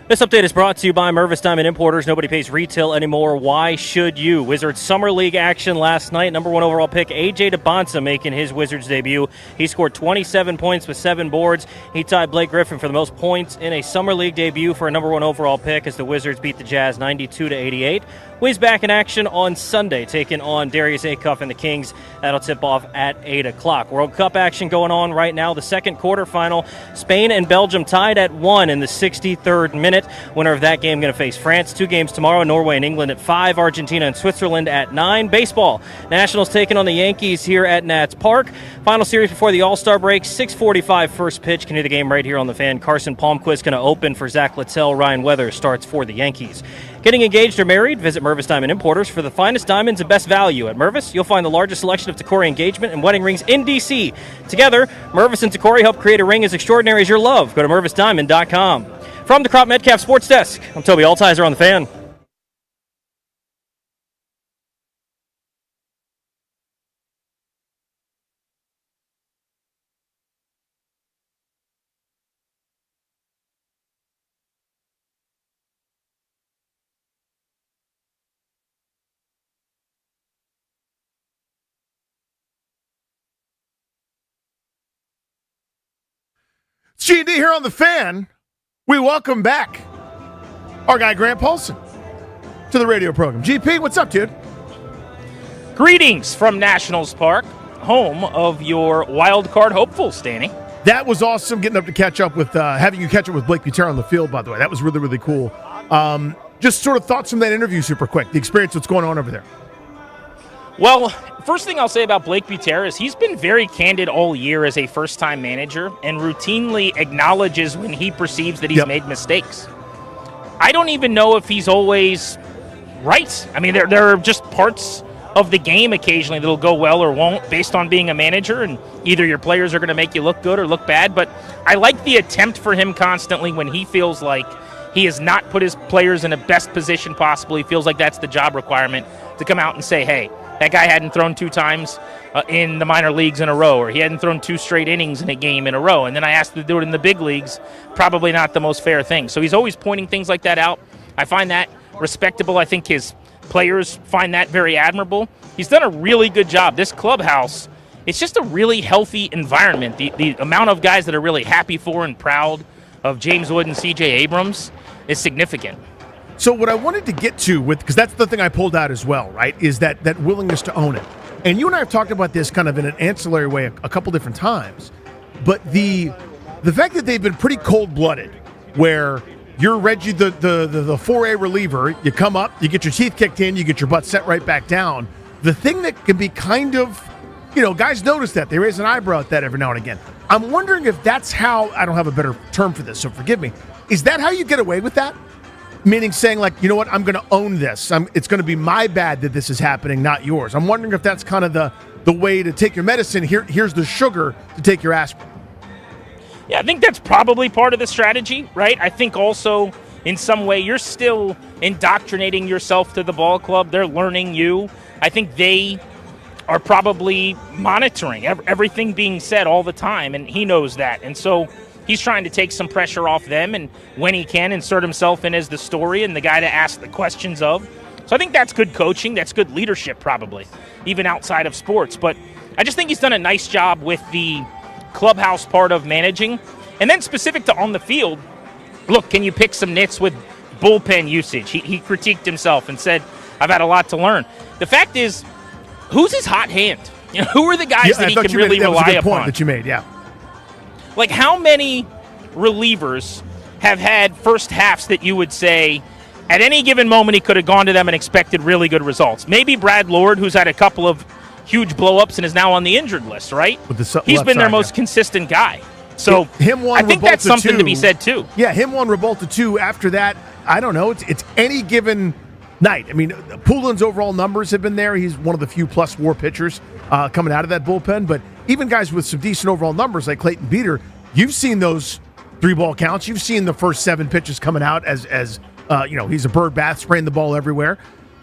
This update is brought to you by Mervis Diamond Importers. Nobody pays retail anymore. Why should you? Wizards Summer League action last night. Number 1 overall pick, A.J. Debons making his Wizards debut. He scored 27 points with 7 boards. He tied Blake Griffin for the most points in a Summer League debut for a number 1 overall pick as the Wizards beat the Jazz 92-88. Wiz back in action on Sunday, taking on Darius Acuff and the Kings. That'll tip off at 8 o'clock. World Cup action going on right now. The second quarterfinal. Spain and Belgium tied at 1 in the 63rd minute. Winner of that game going to face France. 2 games tomorrow. Norway and England at 5. Argentina and Switzerland at 9. Baseball. Nationals taking on the Yankees here at Nats Park. Final series before the All-Star break. 6:45 first pitch. Can hear the game right here on the Fan. Carson Palmquist going to open for Zach Littell. Ryan Weathers starts for the Yankees. Getting engaged or married? Visit Mervis Diamond Importers for the finest diamonds and best value. At Mervis, you'll find the largest selection of Tacori engagement and wedding rings in D.C. Together, Mervis and Tacori help create a ring as extraordinary as your love. Go to MervisDiamond.com. From the Crop Metcalf Sports Desk, I'm Toby Altizer on the Fan. It's G&D here on the Fan. We welcome back our guy Grant Paulson to the radio program. GP, what's up, dude? Greetings from Nationals Park, home of your wild card hopefuls, Danny. That was awesome, getting up to catch up with, having you catch up with Blake Butera on the field, by the way. That was really, really cool. Just sort of thoughts from that interview super quick, the experience, what's going on over there. Well, first thing I'll say about Blake Butera is he's been very candid all year as a first-time manager and routinely acknowledges when he perceives that he's made mistakes. I don't even know if he's always right. I mean, there are just parts of the game occasionally that'll go well or won't based on being a manager, and either your players are going to make you look good or look bad. But I like the attempt for him constantly when he feels like he has not put his players in the best position possible. He feels like that's the job requirement to come out and say, hey, that guy hadn't thrown 2 times in the minor leagues in a row, or he hadn't thrown 2 straight innings in a game in a row. And then I asked him to do it in the big leagues. Probably not the most fair thing. So he's always pointing things like that out. I find that respectable. I think his players find that very admirable. He's done a really good job. This clubhouse, it's just a really healthy environment. The amount of guys that are really happy for and proud of James Wood and C.J. Abrams is significant. So what I wanted to get to with, because that's the thing I pulled out as well, right, is that willingness to own it. And you and I have talked about this kind of in an ancillary way a couple different times. But the fact that they've been pretty cold-blooded, where you're Reggie, the 4A reliever, you come up, you get your teeth kicked in, you get your butt set right back down. The thing that can be kind of, guys notice that. They raise an eyebrow at that every now and again. I'm wondering if that's how, I don't have a better term for this, so forgive me. Is that how you get away with that? Meaning saying, like, you know what, I'm going to own this. It's going to be my bad that this is happening, not yours. I'm wondering if that's kind of the way to take your medicine. Here's the sugar to take your aspirin. Yeah, I think that's probably part of the strategy, right? I think also in some way you're still indoctrinating yourself to the ball club. They're learning you. I think they are probably monitoring everything being said all the time, and he knows that. And so he's trying to take some pressure off them, and when he can, insert himself in as the story and the guy to ask the questions of. So I think that's good coaching. That's good leadership, probably, even outside of sports. But I just think he's done a nice job with the clubhouse part of managing. And then specific to on the field, look, can you pick some nits with bullpen usage? He critiqued himself and said, I've had a lot to learn. The fact is, who's his hot hand? Who are the guys that he can really rely upon? That was a good point that you made, yeah. Like, how many relievers have had first halves that you would say, at any given moment, he could have gone to them and expected really good results? Maybe Brad Lord, who's had a couple of huge blow-ups and is now on the injured list, right? He's been their most consistent guy. So I think that's something to be said, too. Yeah, him one, Revolta 2. After that, I don't know. It's any given night. I mean, Poulin's overall numbers have been there. He's one of the few plus WAR pitchers coming out of that bullpen. But even guys with some decent overall numbers like Clayton Beater, you've seen those 3-ball counts. You've seen the first 7 pitches coming out as he's a bird bath, spraying the ball everywhere.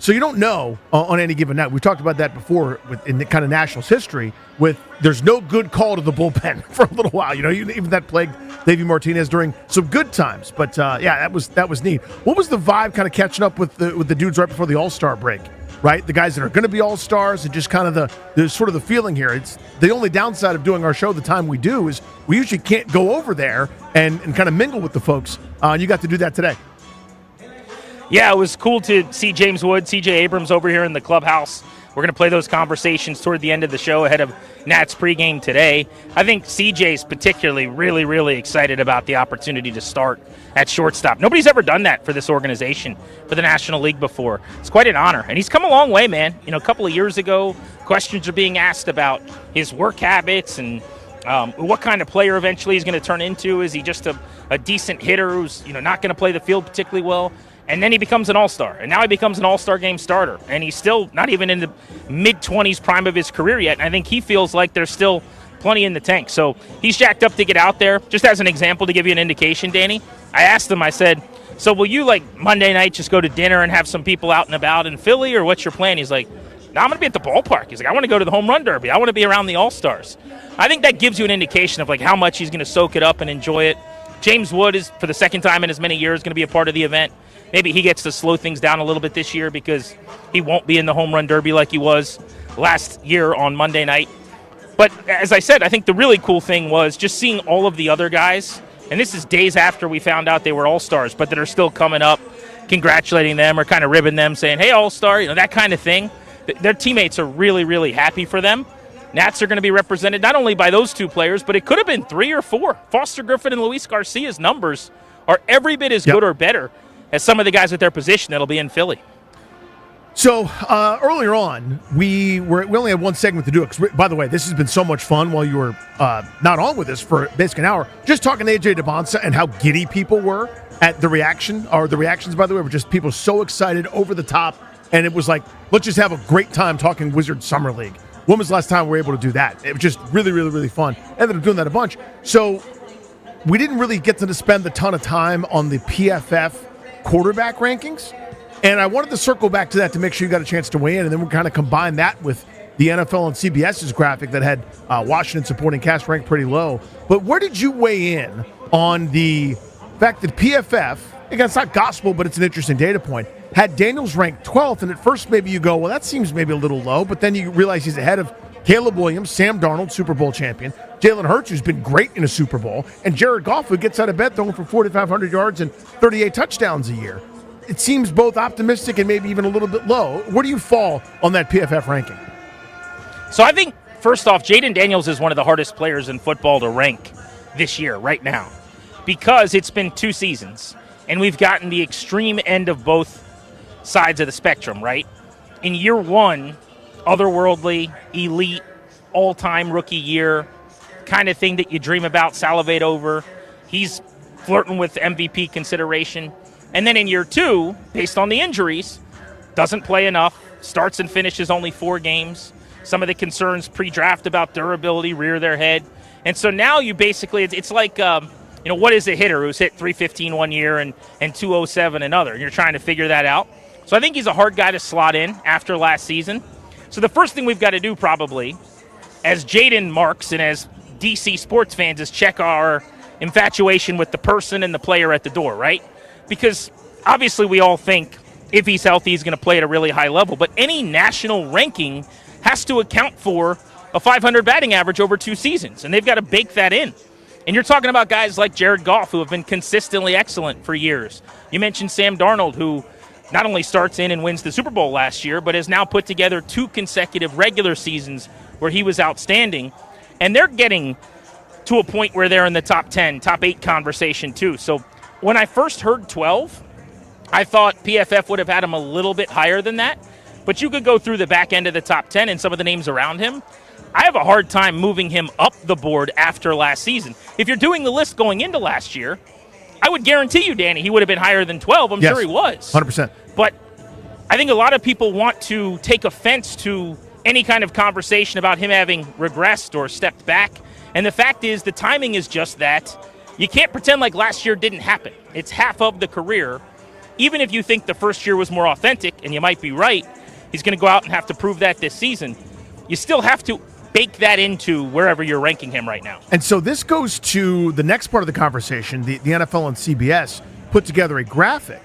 So you don't know on any given night. We talked about that before in the kind of Nationals history with there's no good call to the bullpen for a little while. Even that plagued Davey Martinez during some good times. But, that was neat. What was the vibe kind of catching up with the dudes right before the All-Star break, right? The guys that are going to be All-Stars and just kind of the sort of the feeling here. It's the only downside of doing our show the time we do is we usually can't go over there and kind of mingle with the folks. And you got to do that today. Yeah, it was cool to see James Wood, CJ Abrams over here in the clubhouse. We're going to play those conversations toward the end of the show ahead of Nats pregame today. I think CJ's particularly really, really excited about the opportunity to start at shortstop. Nobody's ever done that for this organization, for the National League before. It's quite an honor, and he's come a long way, man. A couple of years ago, questions are being asked about his work habits and what kind of player eventually he's going to turn into. Is he just a decent hitter who's not going to play the field particularly well? And then he becomes an all-star, and now he becomes an all-star game starter, and he's still not even in the mid-20s prime of his career yet, and I think he feels like there's still plenty in the tank. So he's jacked up to get out there. Just as an example, to give you an indication, Danny, I asked him, I said, so will you, Monday night just go to dinner and have some people out and about in Philly, or what's your plan? He's like, no, I'm going to be at the ballpark. He's like, I want to go to the home run derby. I want to be around the all-stars. I think that gives you an indication of, how much he's going to soak it up and enjoy it. James Wood is, for the second time in as many years, going to be a part of the event. Maybe he gets to slow things down a little bit this year because he won't be in the home run derby like he was last year on Monday night. But as I said, I think the really cool thing was just seeing all of the other guys, and this is days after we found out they were all-stars, but that are still coming up, congratulating them or kind of ribbing them, saying, hey, all-star, that kind of thing. Their teammates are really, really happy for them. Nats are going to be represented not only by those two players, but it could have been 3 or 4. Foster Griffin and Luis Garcia's numbers are every bit as good or better as some of the guys at their position that'll be in Philly. So earlier on, we only had one segment to do it. Because, by the way, this has been so much fun while you were not on with us for basically an hour. Just talking to AJ Debons and how giddy people were at the reactions, by the way, were just people so excited, over the top. And it was like, let's just have a great time talking Wizards Summer League. When was the last time we were able to do that? It was just really, really, really fun. Ended up doing that a bunch. So we didn't really get to spend a ton of time on the PFF quarterback rankings. And I wanted to circle back to that to make sure you got a chance to weigh in. And then we'll kind of combine that with the NFL and CBS's graphic that had Washington supporting cast ranked pretty low. But where did you weigh in on the fact that PFF, again, it's not gospel, but it's an interesting data point, had Daniels ranked 12th, and at first maybe you go, well, that seems maybe a little low, but then you realize he's ahead of Caleb Williams, Sam Darnold, Super Bowl champion, Jalen Hurts, who's been great in a Super Bowl, and Jared Goff, who gets out of bed throwing for 4,500 yards and 38 touchdowns a year. It seems both optimistic and maybe even a little bit low. Where do you fall on that PFF ranking? So I think, first off, Jaden Daniels is one of the hardest players in football to rank this year, right now, because it's been 2 seasons, and we've gotten the extreme end of both sides of the spectrum, right? In year 1, otherworldly, elite, all-time rookie year, kind of thing that you dream about, salivate over. He's flirting with MVP consideration. And then in year 2, based on the injuries, doesn't play enough, starts and finishes only 4 games. Some of the concerns pre-draft about durability rear their head. And so now you basically, it's like, what is a hitter who's hit 315 one year and 207 another? And you're trying to figure that out. So I think he's a hard guy to slot in after last season. So the first thing we've got to do probably, as Jaden marks and as DC sports fans, is check our infatuation with the person and the player at the door, right? Because obviously we all think if he's healthy, he's going to play at a really high level. But any national ranking has to account for a 500 batting average over 2 seasons, and they've got to bake that in. And you're talking about guys like Jared Goff, who have been consistently excellent for years. You mentioned Sam Darnold, who not only starts in and wins the Super Bowl last year, but has now put together 2 consecutive regular seasons where he was outstanding. And they're getting to a point where they're in the top 10, top 8 conversation too. So when I first heard 12, I thought PFF would have had him a little bit higher than that. But you could go through the back end of the top 10 and some of the names around him. I have a hard time moving him up the board after last season. If you're doing the list going into last year, I would guarantee you, Danny, he would have been higher than 12. I'm sure he was. 100%. But I think a lot of people want to take offense to any kind of conversation about him having regressed or stepped back. And the fact is, the timing is just that. You can't pretend like last year didn't happen. It's half of the career. even if you think the first year was more authentic, and you might be right, he's going to go out and have to prove that this season. You still have to bake that into wherever you're ranking him right now. And so this goes to the next part of the conversation. The NFL and CBS put together a graphic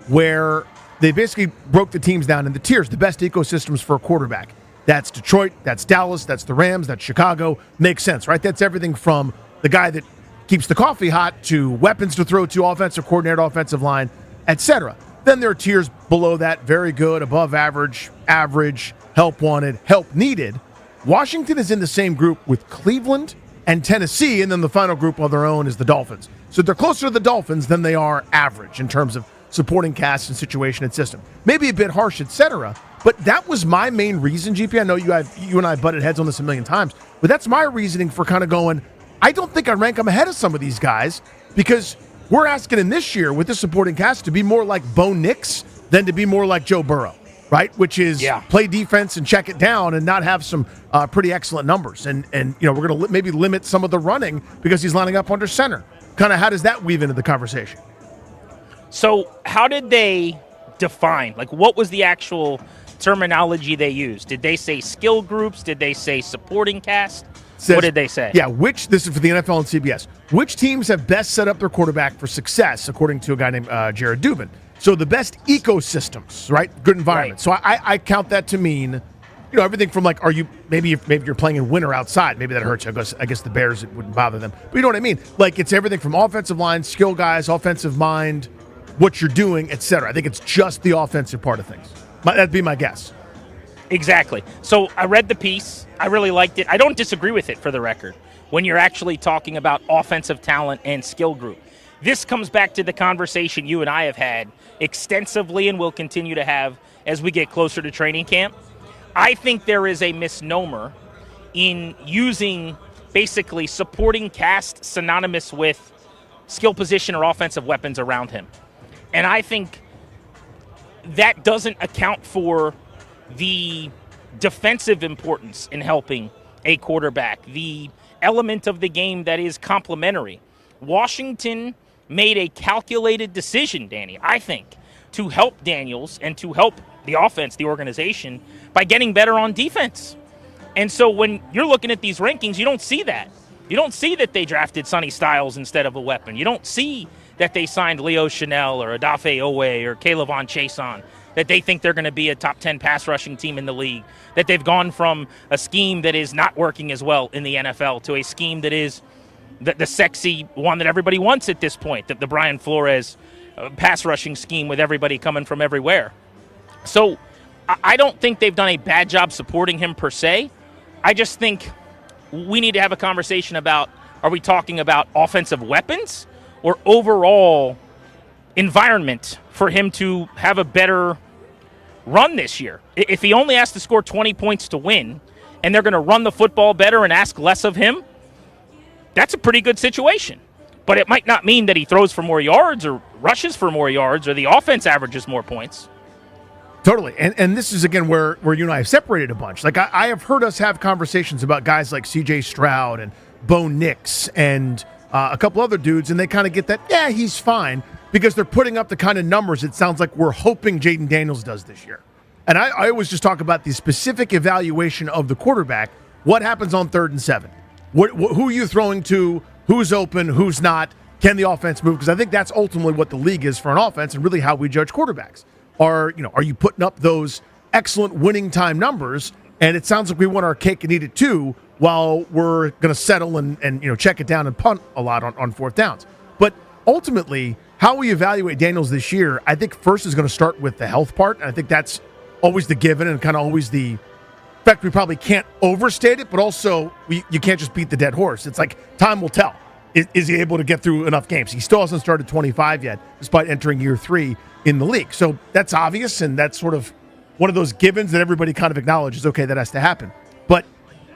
where they basically broke the teams down into tiers, the best ecosystems for a quarterback. That's Detroit, that's Dallas, that's the Rams, that's Chicago. Makes sense, right? That's everything from the guy that keeps the coffee hot to weapons to throw to, offensive coordinator, offensive line, etc. Then there are tiers below that, very good, above average, average, help wanted, help needed. Washington is in the same group with Cleveland and Tennessee, and then the final group on their own is the Dolphins. So they're closer to the Dolphins than they are average in terms of supporting cast and situation and system. Maybe a bit harsh, etc., but that was my main reason, GP. I know you and I butted heads on this a million times, but that's my reasoning for kind of going, I don't think I rank them ahead of some of these guys because we're asking in this year with this supporting cast to be more like Bo Nix than to be more like Joe Burrow, right? Which is play defense and check it down and not have some pretty excellent numbers. And we're going to maybe limit some of the running because he's lining up under center. Kind of how does that weave into the conversation? So how did they define? Like, what was the actual terminology they used? Did they say skill groups? Did they say supporting cast? What did they say? Yeah, this is for the NFL and CBS. Which teams have best set up their quarterback for success, according to a guy named Jared Dubin? So the best ecosystems, right? Good environment. Right. So I count that to mean, everything from like, maybe you're playing in winter outside, maybe that hurts you. I guess the Bears, it wouldn't bother them. But you know what I mean? Like, it's everything from offensive line, skill guys, offensive mind, what you're doing, etc. I think it's just the offensive part of things. That'd be my guess. Exactly. So I read the piece. I really liked it. I don't disagree with it, for the record, when you're actually talking about offensive talent and skill group. This comes back to the conversation you and I have had extensively and will continue to have as we get closer to training camp. I think there is a misnomer in using basically supporting cast synonymous with skill position or offensive weapons around him. And I think that doesn't account for the defensive importance in helping a quarterback, the element of the game that is complementary. Washington made a calculated decision, Danny, I think, to help Daniels and to help the offense, the organization, by getting better on defense. And so when you're looking at these rankings, you don't see that. You don't see that they drafted Sonny Styles instead of a weapon. You don't see that they signed Leo Chanel or Odafe Owe or Kaylavon Chason, that they think they're going to be a top 10 pass rushing team in the league, that they've gone from a scheme that is not working as well in the NFL to a scheme that is the sexy one that everybody wants at this point, the Brian Flores pass rushing scheme with everybody coming from everywhere. So I don't think they've done a bad job supporting him per se. I just think we need to have a conversation about, are we talking about offensive weapons or overall environment for him to have a better run this year? If he only has to score 20 points to win and they're going to run the football better and ask less of him, that's a pretty good situation. But it might not mean that he throws for more yards or rushes for more yards or the offense averages more points. Totally. And this is, again, where you and I have separated a bunch. Like, I have heard us have conversations about guys like C.J. Stroud and Bo Nix and a couple other dudes, and they kind of get that, yeah, he's fine, because they're putting up the kind of numbers it sounds like we're hoping Jaden Daniels does this year. And I always just talk about the specific evaluation of the quarterback. What happens on 3rd and 7? Who are you throwing to? Who's open? Who's not? Can the offense move? Because I think that's ultimately what the league is for an offense and really how we judge quarterbacks. Are you putting up those excellent winning time numbers? And it sounds like we want our cake and eat it too, while we're going to settle and check it down and punt a lot on 4th downs. But ultimately, how we evaluate Daniels this year, I think first is going to start with the health part. And I think that's always the given and kind of always the fact. We probably can't overstate it, but also you can't just beat the dead horse. It's like time will tell. Is he able to get through enough games? He still hasn't started 25 yet, despite entering year 3 in the league. So that's obvious, and that's sort of one of those givens that everybody kind of acknowledges, okay, that has to happen. But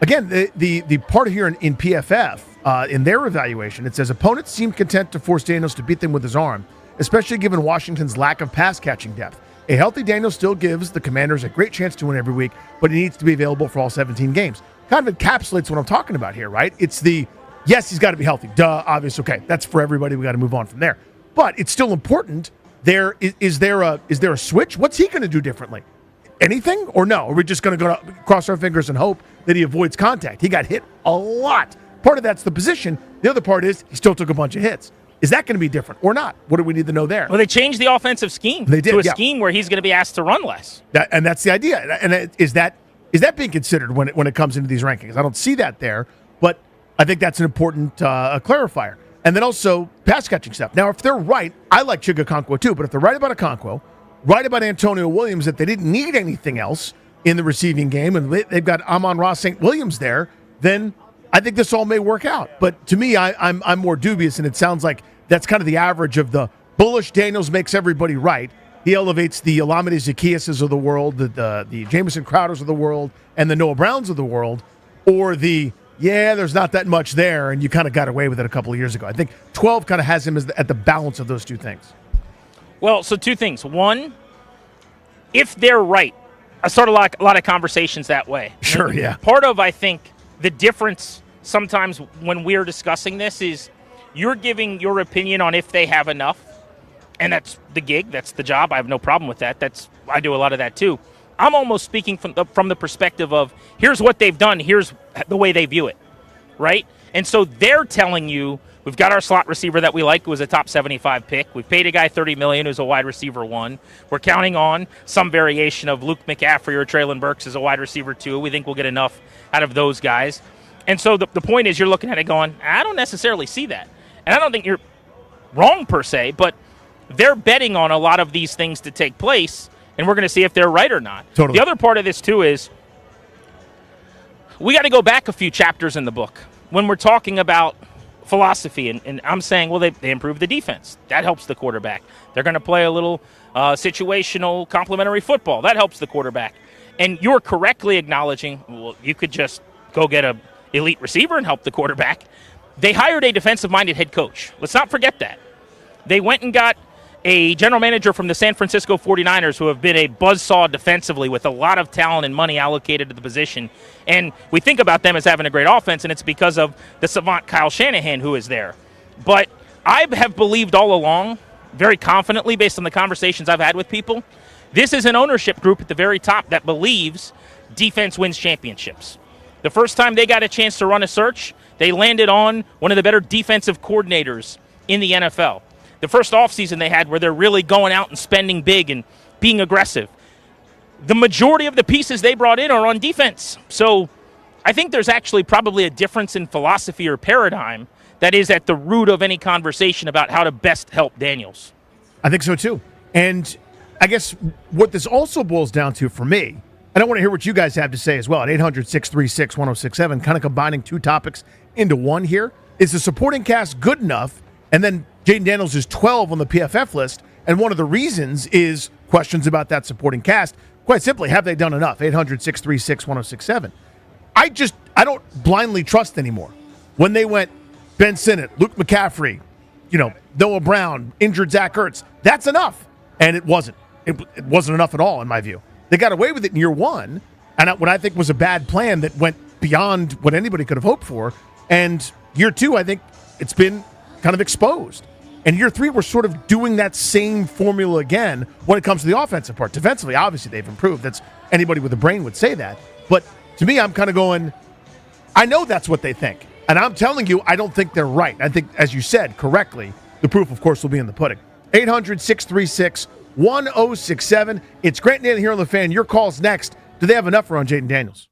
again, the part here in PFF, in their evaluation, it says opponents seem content to force Daniels to beat them with his arm, especially given Washington's lack of pass catching depth. A healthy Daniels still gives the Commanders a great chance to win every week, but he needs to be available for all 17 games. Kind of encapsulates what I'm talking about here, right? It's yes, he's got to be healthy. Duh, obvious. Okay, that's for everybody. We got to move on from there. But it's still important Is there a switch? What's he going to do differently? Anything or no? Are we just going to go cross our fingers and hope that he avoids contact? He got hit a lot. Part of that's the position. The other part is he still took a bunch of hits. Is that going to be different or not? What do we need to know there? Well, they changed the offensive scheme to a scheme where he's going to be asked to run less. And that's the idea. And is that being considered when it comes into these rankings? I don't see that there, but I think that's an important clarifier. And then also pass catching stuff. Now, if they're right, I like Chigakonkwo too, but if they're right about Okonkwo, right about Antonio Williams, that they didn't need anything else in the receiving game, and they've got Amon-Ra St. Williams there, then I think this all may work out. But to me, I'm more dubious, and it sounds like that's kind of the average of the bullish Daniels makes everybody right. He elevates the Olamide Zacchaeuses of the world, the Jamison Crowders of the world, and the Noah Browns of the world, or there's not that much there, and you kind of got away with it a couple of years ago. I think 12 kind of has him at the balance of those two things. Well, so two things. One, if they're right, I start a lot of conversations that way. Sure, yeah. Part of, I think, the difference sometimes when we're discussing this is you're giving your opinion on if they have enough, and that's the gig, that's the job. I have no problem with that. I do a lot of that too. I'm almost speaking from the perspective of here's what they've done, here's the way they view it, right? And so they're telling you, we've got our slot receiver that we like, who was a top 75 pick. We've paid a guy $30 million who's a wide receiver 1. We're counting on some variation of Luke McCaffrey or Traylon Burks as a wide receiver 2. We think we'll get enough out of those guys. And so the point is you're looking at it going, I don't necessarily see that. And I don't think you're wrong per se, but they're betting on a lot of these things to take place, and we're going to see if they're right or not. Totally. The other part of this, too, is we got to go back a few chapters in the book when we're talking about philosophy, and I'm saying, well, they improved the defense. That helps the quarterback. They're going to play a little situational complementary football. That helps the quarterback. And you're correctly acknowledging, well, you could just go get an elite receiver and help the quarterback. They hired a defensive-minded head coach. Let's not forget that. They went and got a general manager from the San Francisco 49ers who have been a buzzsaw defensively with a lot of talent and money allocated to the position. And we think about them as having a great offense, and it's because of the savant Kyle Shanahan who is there. But I have believed all along, very confidently based on the conversations I've had with people, this is an ownership group at the very top that believes defense wins championships. The first time they got a chance to run a search, they landed on one of the better defensive coordinators in the NFL. The first offseason they had where they're really going out and spending big and being aggressive. The majority of the pieces they brought in are on defense. So I think there's actually probably a difference in philosophy or paradigm that is at the root of any conversation about how to best help Daniels. I think so, too. And I guess what this also boils down to for me, and I want to hear what you guys have to say as well at 800-636-1067, kind of combining two topics into one here. Is the supporting cast good enough? And then Jaden Daniels is 12 on the PFF list, and one of the reasons is questions about that supporting cast. Quite simply, have they done enough? 800-636-1067. I don't blindly trust anymore. When they went Ben Sinnott, Luke McCaffrey, Noah Brown, injured Zach Ertz, that's enough. And it wasn't. It wasn't enough at all, in my view. They got away with it in year one, and what I think was a bad plan that went beyond what anybody could have hoped for. And year two, I think it's been kind of exposed. And year three, we're sort of doing that same formula again when it comes to the offensive part. Defensively, obviously, they've improved. That's anybody with a brain would say that. But to me, I'm kind of going, I know that's what they think. And I'm telling you, I don't think they're right. I think, as you said correctly, the proof, of course, will be in the pudding. 800-636-1067. It's Grant and Dan here on The Fan. Your call's next. Do they have enough for on Jaden Daniels?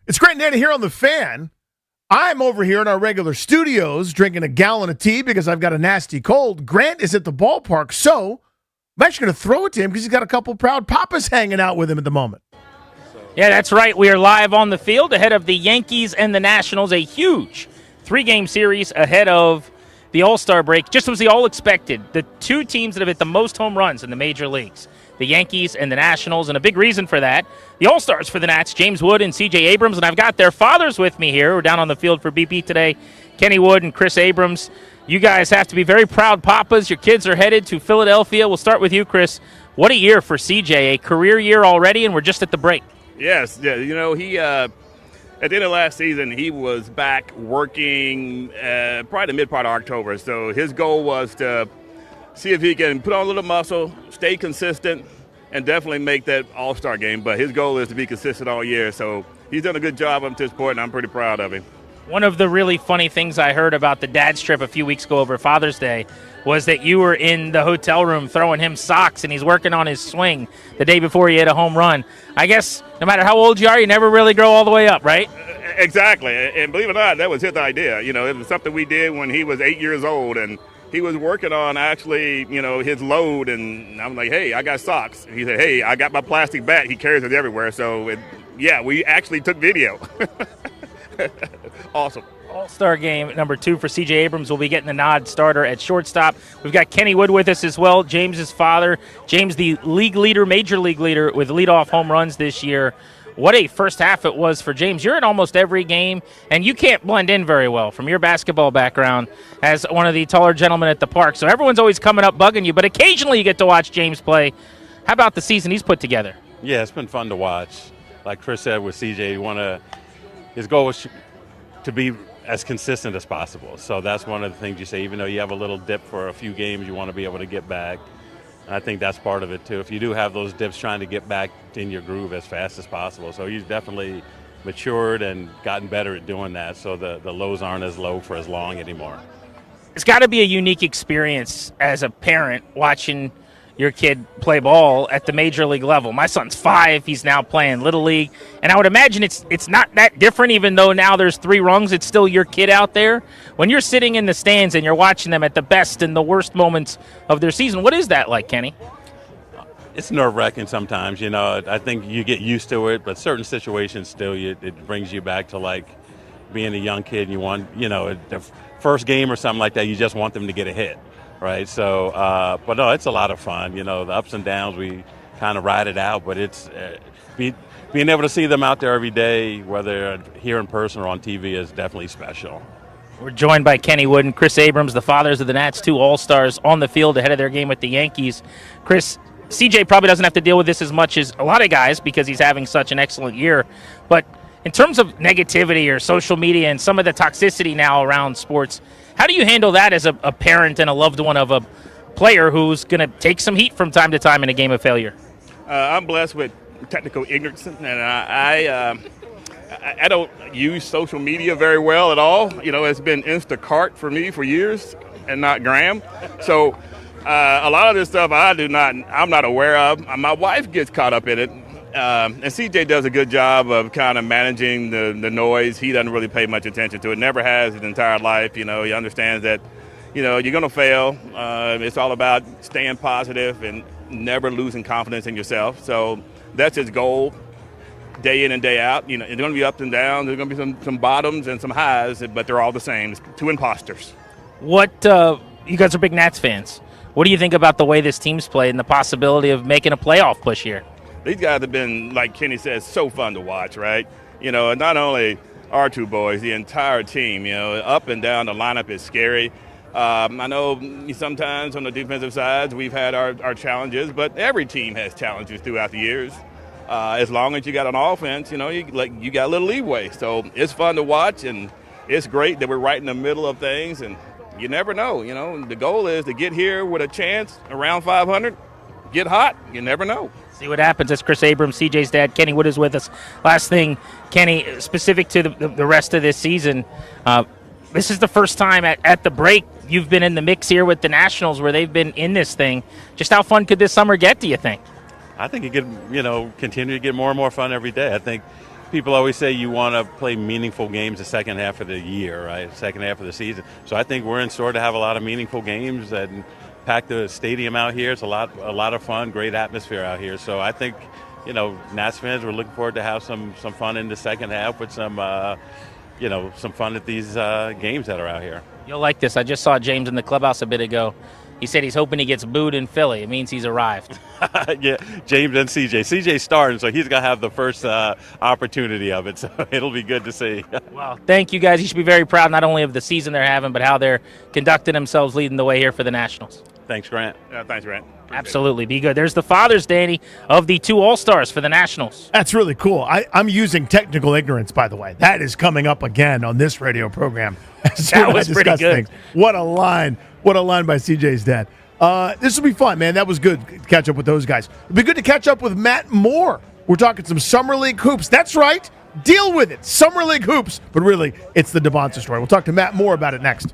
It's Grant and Danny here on The Fan. I'm over here in our regular studios drinking a gallon of tea because I've got a nasty cold. Grant is at the ballpark, so I'm actually going to throw it to him because he's got a couple proud papas hanging out with him at the moment. Yeah, that's right. We are live on the field ahead of the Yankees and the Nationals, a huge 3-game series ahead of the All-Star break. Just as we all expected, the two teams that have hit the most home runs in the major leagues, the Yankees and the Nationals, and a big reason for that, the All-Stars for the Nats, James Wood and C.J. Abrams, and I've got their fathers with me here. We're down on the field for BP today, Kenny Wood and Chris Abrams. You guys have to be very proud papas. Your kids are headed to Philadelphia. We'll start with you, Chris. What a year for C.J., a career year already, and we're just at the break. Yes, yeah, you know, he at the end of last season, he was back working probably the mid part of October. So his goal was to see if he can put on a little muscle, stay consistent, and definitely make that All-Star game. But his goal is to be consistent all year. So he's done a good job up to this point, and I'm pretty proud of him. One of the really funny things I heard about the dad's trip a few weeks ago over Father's Day was that you were in the hotel room throwing him socks, and he's working on his swing the day before he hit a home run. I guess no matter how old you are, you never really grow all the way up, right? Exactly. And believe it or not, that was his idea. You know, it was something we did when he was 8 years old, and he was working on actually, you know, his load, and I'm like, hey, I got socks. He said, hey, I got my plastic bat. He carries it everywhere. So, yeah, we actually took video. Awesome. All-Star game number 2 for C.J. Abrams will be getting the nod starter at shortstop. We've got Kenny Wood with us as well, James's father. James, the league leader, major league leader with leadoff home runs this year. What a first half it was for James. You're in almost every game, and you can't blend in very well from your basketball background as one of the taller gentlemen at the park. So everyone's always coming up bugging you, but occasionally you get to watch James play. How about the season he's put together? Yeah, it's been fun to watch. Like Chris said with CJ, his goal was to be as consistent as possible. So that's one of the things you say, even though you have a little dip for a few games, you want to be able to get back. I think that's part of it, too. If you do have those dips, trying to get back in your groove as fast as possible. So he's definitely matured and gotten better at doing that, so the lows aren't as low for as long anymore. It's got to be a unique experience as a parent watching your kid play ball at the major league level. My son's 5. He's now playing Little League. And I would imagine it's not that different, even though now there's 3 rungs. It's still your kid out there. When you're sitting in the stands and you're watching them at the best and the worst moments of their season, what is that like, Kenny? It's nerve-wracking sometimes. You know, I think you get used to it, but certain situations still, it brings you back to, like, being a young kid. And you want, you know, the first game or something like that, you just want them to get a hit. Right, so, but no, it's a lot of fun. You know, the ups and downs, we kind of ride it out, but it's being able to see them out there every day, whether here in person or on TV, is definitely special. We're joined by Kenny Wood and Chris Abrams, the fathers of the Nats, 2 All-Stars on the field ahead of their game with the Yankees. Chris, CJ probably doesn't have to deal with this as much as a lot of guys because he's having such an excellent year, but in terms of negativity or social media and some of the toxicity now around sports, how do you handle that as a parent and a loved one of a player who's going to take some heat from time to time in a game of failure? I'm blessed with technical ignorance, and I don't use social media very well at all. You know, it's been Instacart for me for years and not Graham. So a lot of this stuff I'm not aware of. My wife gets caught up in it. And CJ does a good job of kind of managing the noise. He doesn't really pay much attention to it. Never has his entire life. You know, he understands that, you know, you're going to fail. It's all about staying positive and never losing confidence in yourself. So that's his goal day in and day out. You know, it's going to be ups and downs. There's going to be some bottoms and some highs, but they're all the same. It's 2 imposters. You guys are big Nats fans. What do you think about the way this team's played and the possibility of making a playoff push here? These guys have been, like Kenny says, so fun to watch, right? You know, and not only our 2 boys, the entire team, you know, up and down the lineup is scary. I know sometimes on the defensive sides we've had our challenges, but every team has challenges throughout the years. As long as you got an offense, you know, you got a little leeway. So it's fun to watch, and it's great that we're right in the middle of things, and you never know. You know, the goal is to get here with a chance around 500, get hot, you never know. See what happens. That's Chris Abrams, CJ's dad. Kenny Wood is with us. Last thing, Kenny, specific to the rest of this season, this is the first time at the break you've been in the mix here with the Nationals where they've been in this thing. Just how fun could this summer get, do you think? I think it could, you know, continue to get more and more fun every day. I think people always say you want to play meaningful games the second half of the year, right? Second half of the season. So I think we're in store to have a lot of meaningful games and pack the stadium out here. It's a lot of fun, great atmosphere out here. So I think, Nats fans, we're looking forward to have some fun in the second half with some fun at these games that are out here. You'll like this. I just saw James in the clubhouse a bit ago. He said he's hoping he gets booed in Philly. It means he's arrived. Yeah, James and CJ. CJ's starting, so he's going to have the first opportunity of it, so it'll be good to see. Well, thank you guys. You should be very proud not only of the season they're having, but how they're conducting themselves leading the way here for the Nationals. Thanks, Grant. Thanks, Grant. Absolutely. Be good. There's the fathers, Danny, of the 2 All-Stars for the Nationals. That's really cool. I'm using technical ignorance, by the way. That is coming up again on this radio program. That was pretty good. What a line. What a line by CJ's dad. This will be fun, man. That was good to catch up with those guys. It'll be good to catch up with Matt Moore. We're talking some Summer League hoops. That's right. Deal with it. Summer League hoops. But really, it's the Debons story. We'll talk to Matt Moore about it next.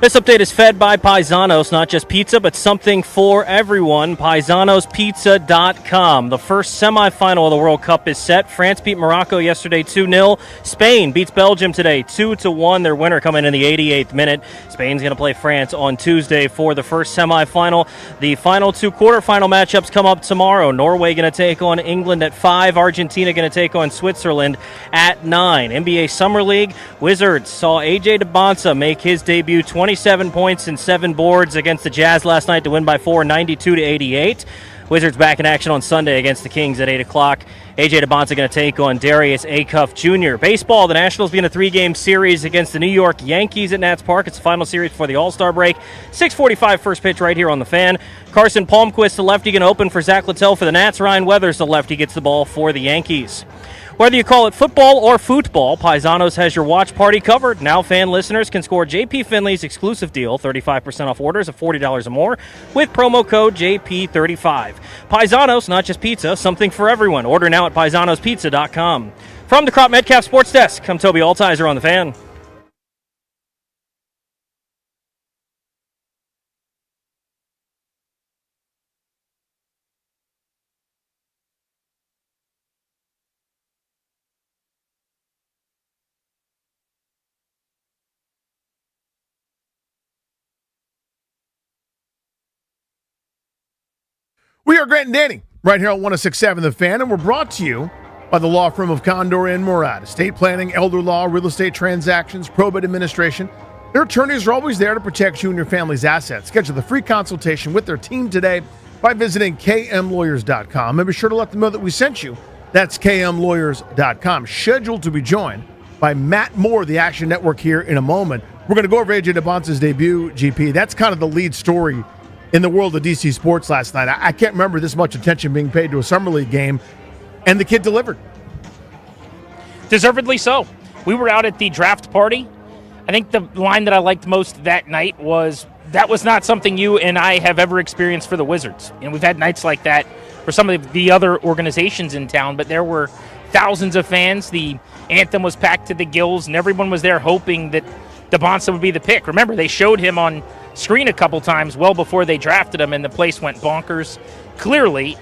This update is fed by Paisanos, not just pizza, but something for everyone. Paisanospizza.com. The first semifinal of the World Cup is set. France beat Morocco yesterday 2-0. Spain beats Belgium today 2-1. Their winner coming in the 88th minute. Spain's going to play France on Tuesday for the first semifinal. The final two quarterfinal matchups come up tomorrow. Norway going to take on England at 5. Argentina going to take on Switzerland at 9. NBA Summer League, Wizards saw A.J. Debons make his debut 27 points and 7 boards against the Jazz last night to win by 4, 92-88. Wizards back in action on Sunday against the Kings at 8 o'clock. A.J. Debons going to take on Darius Acuff Jr. Baseball, the Nationals begin a 3-game series against the New York Yankees at Nats Park. It's the final series before the All-Star break. 6:45 first pitch right here on the Fan. Carson Palmquist, the lefty, going to open for Zach Littell for the Nats. Ryan Weathers, the lefty, gets the ball for the Yankees. Whether you call it football or football, Paisanos has your watch party covered. Now Fan listeners can score JP Finley's exclusive deal, 35% off orders of $40 or more, with promo code JP35. Paisanos, not just pizza, something for everyone. Order now at paisanospizza.com. From the Crop Metcalf Sports Desk, I'm Toby Altizer on the Fan. We are Grant and Danny, right here on 106.7 The Fan, and we're brought to you by the law firm of Condor and Murad. Estate planning, elder law, real estate transactions, probate administration. Their attorneys are always there to protect you and your family's assets. Schedule the free consultation with their team today by visiting kmlawyers.com. And be sure to let them know that we sent you. That's kmlawyers.com. Scheduled to be joined by Matt Moore, the Action Network, here in a moment. We're going to go over A.J. Debons' debut, GP. That's kind of the lead story in the world of DC sports last night. I can't remember this much attention being paid to a Summer League game, and the kid delivered. Deservedly so. We were out at the draft party. I think the line that I liked most that night was, that was not something you and I have ever experienced for the Wizards. And we've had nights like that for some of the other organizations in town, but there were thousands of fans. The anthem was packed to the gills, and everyone was there hoping that Debons would be the pick. Remember, they showed him on screen a couple times well before they drafted him, and the place went bonkers. Clearly,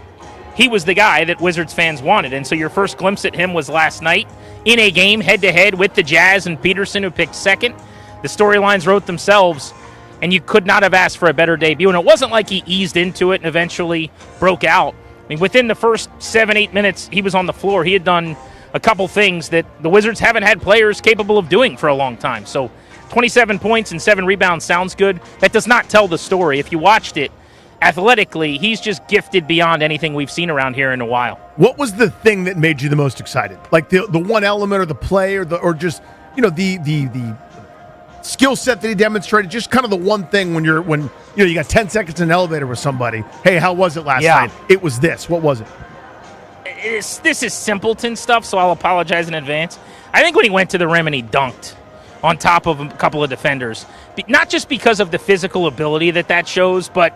he was the guy that Wizards fans wanted, and so your first glimpse at him was last night in a game head-to-head with the Jazz and Peterson, who picked second. The storylines wrote themselves, and you could not have asked for a better debut, and it wasn't like he eased into it and eventually broke out. I mean, within the first 7-8 minutes he was on the floor, he had done a couple things that the Wizards haven't had players capable of doing for a long time. So 27 points and 7 rebounds sounds good. That does not tell the story. If you watched it, athletically, he's just gifted beyond anything we've seen around here in a while. What was the thing that made you the most excited? Like the one element or the play or just, you know, the skill set that he demonstrated, just kind of the one thing when you got 10 seconds in an elevator with somebody. Hey, how was it last night? It was this. What was it? This is simpleton stuff, so I'll apologize in advance. I think when he went to the rim and he dunked on top of a couple of defenders, not just because of the physical ability that shows, but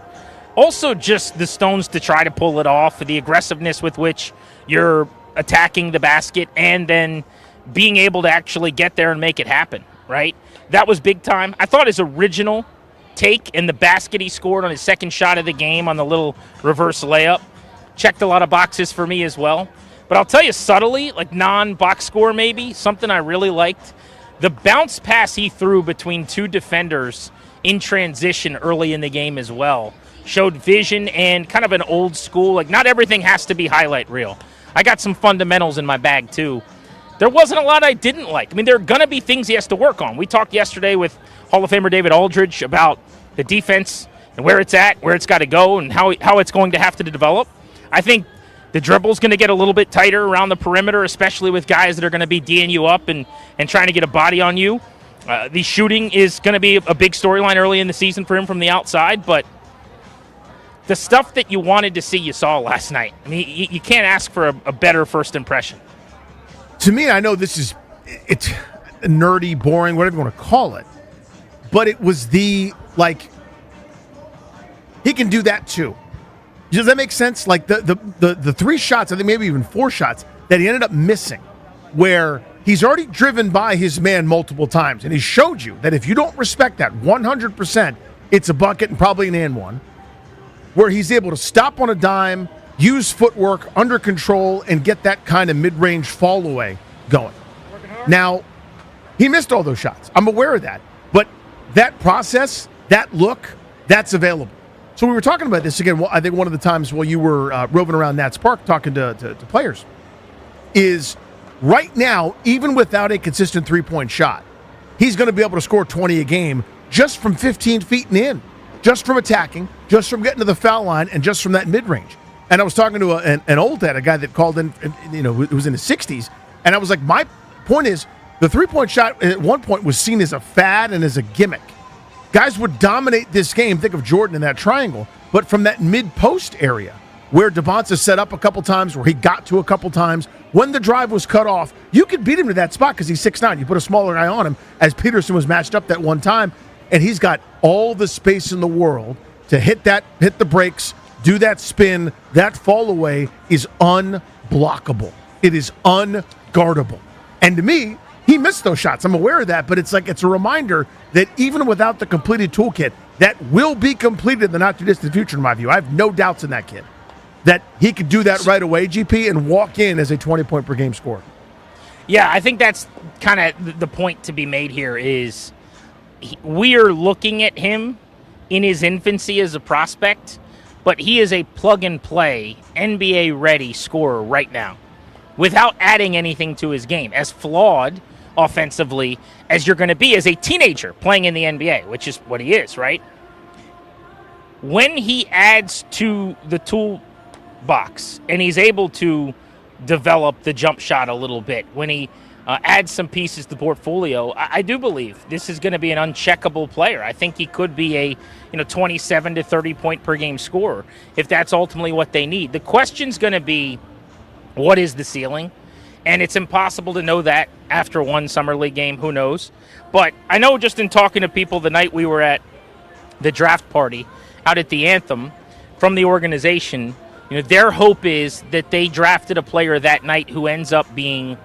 also just the stones to try to pull it off, the aggressiveness with which you're attacking the basket, and then being able to actually get there and make it happen, right? That was big time. I thought his original take and the basket he scored on his second shot of the game on the little reverse layup checked a lot of boxes for me as well. But I'll tell you subtly, like non-box score maybe, something I really liked, the bounce pass he threw between two defenders in transition early in the game as well showed vision and kind of an old school, like not everything has to be highlight reel. I got some fundamentals in my bag too. There wasn't a lot I didn't like. I mean, there are going to be things he has to work on. We talked yesterday with Hall of Famer David Aldridge about the defense and where it's at, where it's got to go, and how it's going to have to develop. I think the dribble's going to get a little bit tighter around the perimeter, especially with guys that are going to be D'ing you up and trying to get a body on you. The shooting is going to be a big storyline early in the season for him from the outside, but the stuff that you wanted to see, you saw last night. I mean, you can't ask for a better first impression. To me, I know it's nerdy, boring, whatever you want to call it, but it was he can do that too. Does that make sense? Like the 3 shots, I think maybe even 4 shots that he ended up missing, where he's already driven by his man multiple times, and he showed you that if you don't respect that 100%, it's a bucket and probably an and one, where he's able to stop on a dime, use footwork, under control, and get that kind of mid-range fall away going. Now, he missed all those shots. I'm aware of that. But that process, that look, that's available. So we were talking about this again, I think one of the times while you were roving around Nats Park talking to players, is right now, even without a consistent three-point shot, he's going to be able to score 20 a game just from 15 feet and in, just from attacking, just from getting to the foul line, and just from that mid-range. And I was talking to an old dad, a guy that called in, who was in his 60s, and I was like, my point is, the three-point shot at one point was seen as a fad and as a gimmick. Guys would dominate this game. Think of Jordan in that triangle. But from that mid-post area where Debons set up a couple times, where he got to a couple times, when the drive was cut off, you could beat him to that spot because he's 6'9". You put a smaller guy on him, as Peterson was matched up that one time, and he's got all the space in the world to hit the brakes, do that spin. That fall away is unblockable. It is unguardable. And to me, he missed those shots. I'm aware of that, but it's a reminder that even without the completed toolkit, that will be completed in the not-too-distant future, in my view. I have no doubts in that kid, that he could do that right away, GP, and walk in as a 20-point-per-game scorer. Yeah, I think that's kind of the point to be made here is we are looking at him in his infancy as a prospect, but he is a plug-and-play, NBA-ready scorer right now without adding anything to his game, as flawed offensively as you're going to be as a teenager playing in the NBA, which is what he is, right? When he adds to the toolbox and he's able to develop the jump shot a little bit, when he adds some pieces to the portfolio, I do believe this is going to be an uncheckable player. I think he could be a 27 to 30 point per game scorer if that's ultimately what they need. The question's going to be, what is the ceiling? And it's impossible to know that after one Summer League game. Who knows? But I know just in talking to people the night we were at the draft party out at the Anthem from the organization, their hope is that they drafted a player that night who ends up being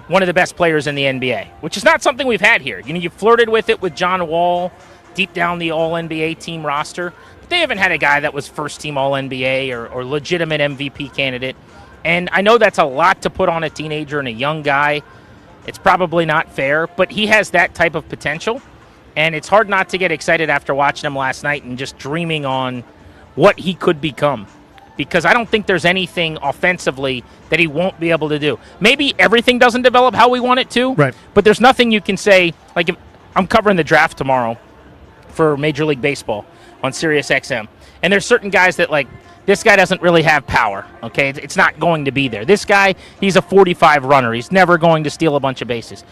one of the best players in the NBA, which is not something we've had here. You flirted with it with John Wall deep down the All-NBA team roster, but they haven't had a guy that was first-team All-NBA or legitimate MVP candidate. And I know that's a lot to put on a teenager and a young guy. It's probably not fair, but he has that type of potential. And it's hard not to get excited after watching him last night and just dreaming on what he could become. Because I don't think there's anything offensively that he won't be able to do. Maybe everything doesn't develop how we want it to, right? But there's nothing you can say. Like, if I'm covering the draft tomorrow for Major League Baseball on Sirius XM, and there's certain guys that, like, this guy doesn't really have power, okay? It's not going to be there. This guy, he's a 45 runner. He's never going to steal a bunch of bases.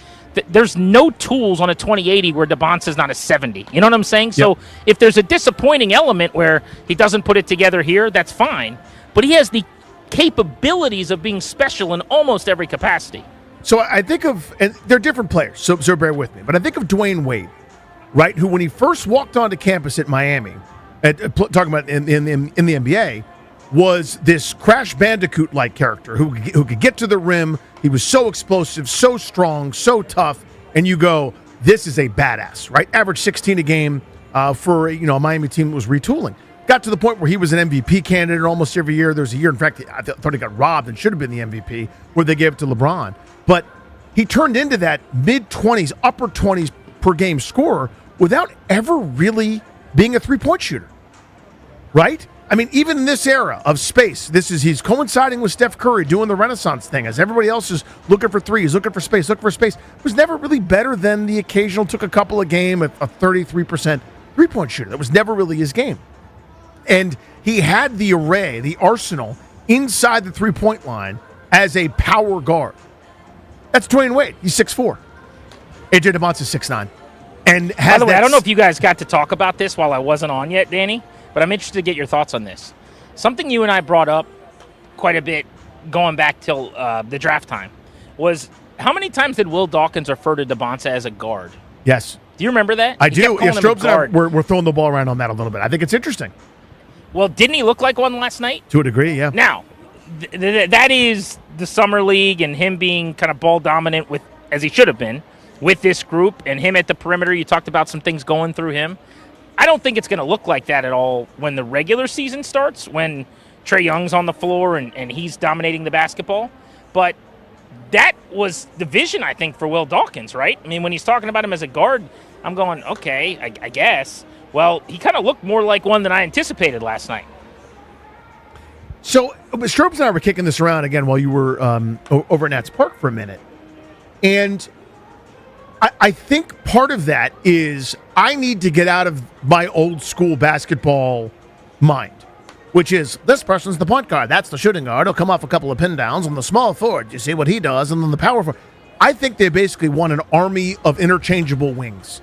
There's no tools on a 2080 where Debons is not a 70. You know what I'm saying? Yep. So if there's a disappointing element where he doesn't put it together here, that's fine. But he has the capabilities of being special in almost every capacity. So I think of, and they're different players, so bear with me, but I think of Dwayne Wade, right, who when he first walked onto campus at Miami, talking about in the NBA, was this Crash Bandicoot-like character who could get to the rim. He was so explosive, so strong, so tough, and you go, this is a badass, right? Average 16 a game for a Miami team that was retooling. Got to the point where he was an MVP candidate almost every year. There was a year, in fact, I thought he got robbed and should have been the MVP, where they gave it to LeBron. But he turned into that mid-20s, upper 20s per game scorer without ever really being a three-point shooter, right? I mean, even in this era of space, he's coinciding with Steph Curry doing the Renaissance thing as everybody else is looking for threes, looking for space. Was never really better than the occasional, took a couple a game, a 33% three-point shooter. That was never really his game. And he had the array, the arsenal, inside the three-point line as a power guard. That's Dwayne Wade. He's 6'4". AJ Debons is 6'9". And by the way, I don't know if you guys got to talk about this while I wasn't on yet, Danny, but I'm interested to get your thoughts on this. Something you and I brought up quite a bit going back till the draft time was how many times did Will Dawkins refer to Debons as a guard? Yes. Do you remember that? I do. Yeah, Strobes and I we're throwing the ball around on that a little bit. I think it's interesting. Well, didn't he look like one last night? To a degree, yeah. Now, that is the Summer League and him being kind of ball dominant with as he should have been with this group and him at the perimeter. You talked about some things going through him. I don't think it's going to look like that at all when the regular season starts, when Trae Young's on the floor and he's dominating the basketball. But that was the vision, I think, for Will Dawkins, right? I mean, when he's talking about him as a guard, I'm going, okay, I guess. Well, he kind of looked more like one than I anticipated last night. So, Strobes and I were kicking this around again while you were over at Nats Park for a minute. And I think part of that is I need to get out of my old school basketball mind, which is this person's the point guard. That's the shooting guard. He'll come off a couple of pin downs on the small forward. You see what he does, and then the power forward. I think they basically want an army of interchangeable wings.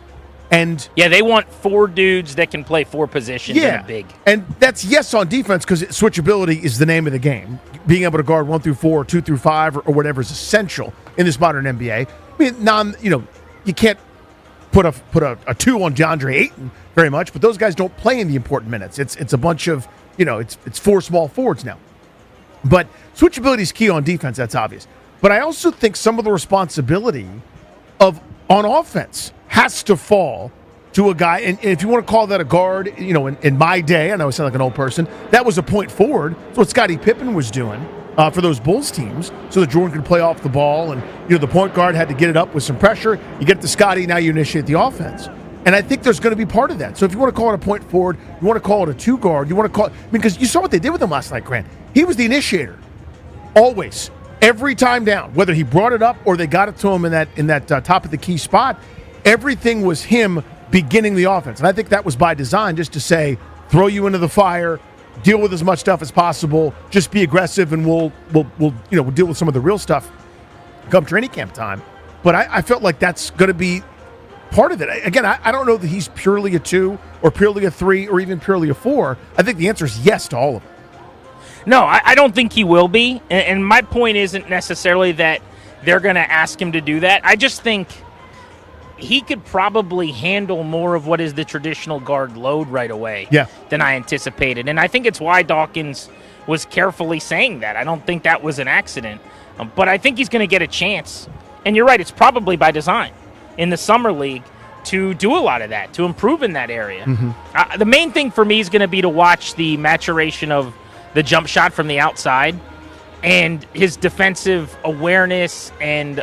And yeah, they want 4 dudes that can play 4 positions in a big. And that's yes on defense because switchability is the name of the game. Being able to guard 1 through 4, 2 through 5, or whatever is essential in this modern NBA. I mean, you can't put a 2 on DeAndre Ayton very much, but those guys don't play in the important minutes. It's a bunch of, it's 4 small forwards now. But switchability is key on defense, that's obvious. But I also think some of the responsibility on offense has to fall to a guy, and if you want to call that a guard, in my day, I know I sound like an old person, that was a point forward. That's what Scottie Pippen was doing for those Bulls teams, so that Jordan could play off the ball, and the point guard had to get it up with some pressure. You get to Scottie, now you initiate the offense. And I think there's going to be part of that. So if you want to call it a point forward, you want to call it a 2 guard, you want to call it, because you saw what they did with him last night, Grant. He was the initiator, always, every time down, whether he brought it up or they got it to him in that top of the key spot. Everything was him beginning the offense. And I think that was by design, just to say, throw you into the fire, deal with as much stuff as possible, just be aggressive, and we'll deal with some of the real stuff come training camp time. But I felt like that's going to be part of it. Again, I don't know that he's purely a 2 or purely a 3 or even purely a 4. I think the answer is yes to all of it. No, I don't think he will be. And my point isn't necessarily that they're going to ask him to do that. I just think he could probably handle more of what is the traditional guard load right away than I anticipated. And I think it's why Dawkins was carefully saying that. I don't think that was an accident. But I think he's going to get a chance. And you're right, it's probably by design in the Summer League to do a lot of that, to improve in that area. Mm-hmm. The main thing for me is going to be to watch the maturation of the jump shot from the outside and his defensive awareness and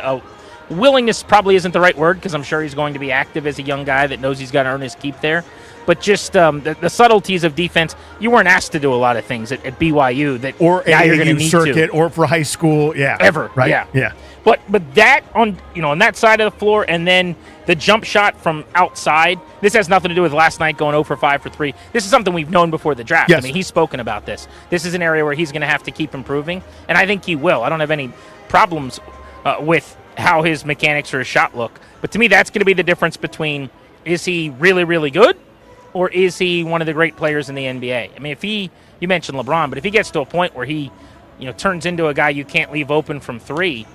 willingness probably isn't the right word, because I'm sure he's going to be active as a young guy that knows he's got to earn his keep there. But just the subtleties of defense. You weren't asked to do a lot of things at BYU that or now you're going to need circuit to. Or for high school, ever, right? Yeah. But that on that side of the floor, and then the jump shot from outside. This has nothing to do with last night going 0 for 5 for 3. This is something we've known before the draft. Yes. I mean, he's spoken about this. This is an area where he's going to have to keep improving, and I think he will. I don't have any problems with how his mechanics or his shot look. But to me, that's going to be the difference between, is he really, really good, or is he one of the great players in the NBA? I mean, you mentioned LeBron, but if he gets to a point where he, turns into a guy you can't leave open from 3,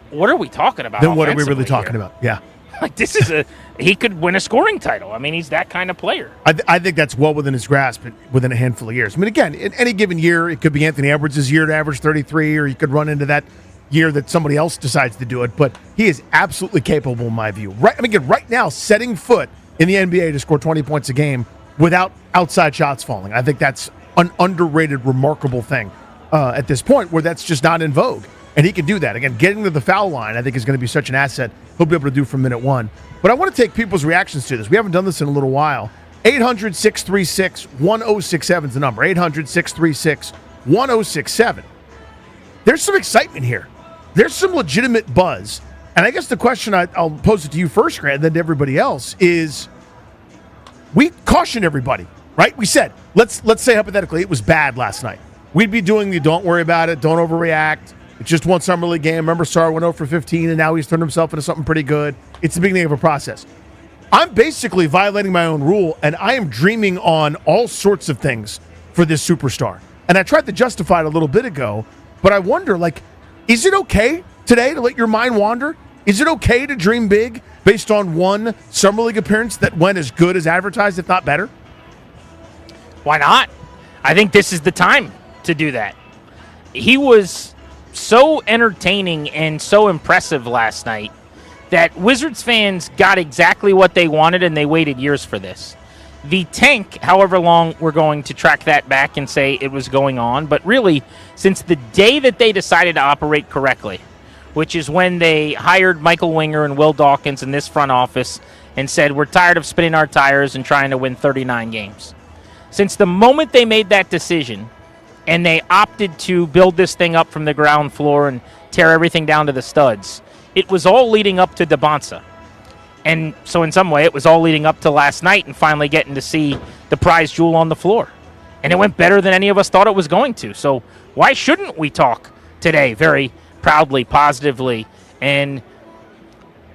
what are we talking about? Then what are we really talking about? Yeah. Like, this is he could win a scoring title. I mean, he's that kind of player. I think that's well within his grasp within a handful of years. I mean, again, in any given year, it could be Anthony Edwards' year to average 33, or you could run into that year that somebody else decides to do it. But he is absolutely capable, in my view. Right now, setting foot in the NBA to score 20 points a game without outside shots falling. I think that's an underrated, remarkable thing at this point, where that's just not in vogue. And he can do that. Again, getting to the foul line, I think, is going to be such an asset he'll be able to do from minute 1. But I want to take people's reactions to this. We haven't done this in a little while. 800-636-1067 is the number. 800-636-1067. There's some excitement here. There's some legitimate buzz. And I guess the question, I'll pose it to you first, Grant, and then to everybody else, is we cautioned everybody, right? We said, let's say hypothetically it was bad last night. We'd be doing the don't worry about it, don't overreact. It's just one Summer League game. Remember, Sarr went 0 for 15, and now he's turned himself into something pretty good. It's the beginning of a process. I'm basically violating my own rule, and I am dreaming on all sorts of things for this superstar. And I tried to justify it a little bit ago, but I wonder, is it okay today to let your mind wander? Is it okay to dream big based on one Summer League appearance that went as good as advertised, if not better? Why not? I think this is the time to do that. He was so entertaining and so impressive last night that Wizards fans got exactly what they wanted, and they waited years for this. The tank, however long we're going to track that back and say it was going on, but really, since the day that they decided to operate correctly, which is when they hired Michael Winger and Will Dawkins in this front office and said, we're tired of spinning our tires and trying to win 39 games. Since the moment they made that decision and they opted to build this thing up from the ground floor and tear everything down to the studs, it was all leading up to Debons. And so in some way, it was all leading up to last night and finally getting to see the prize jewel on the floor. And it went better than any of us thought it was going to. So why shouldn't we talk today very proudly, positively, and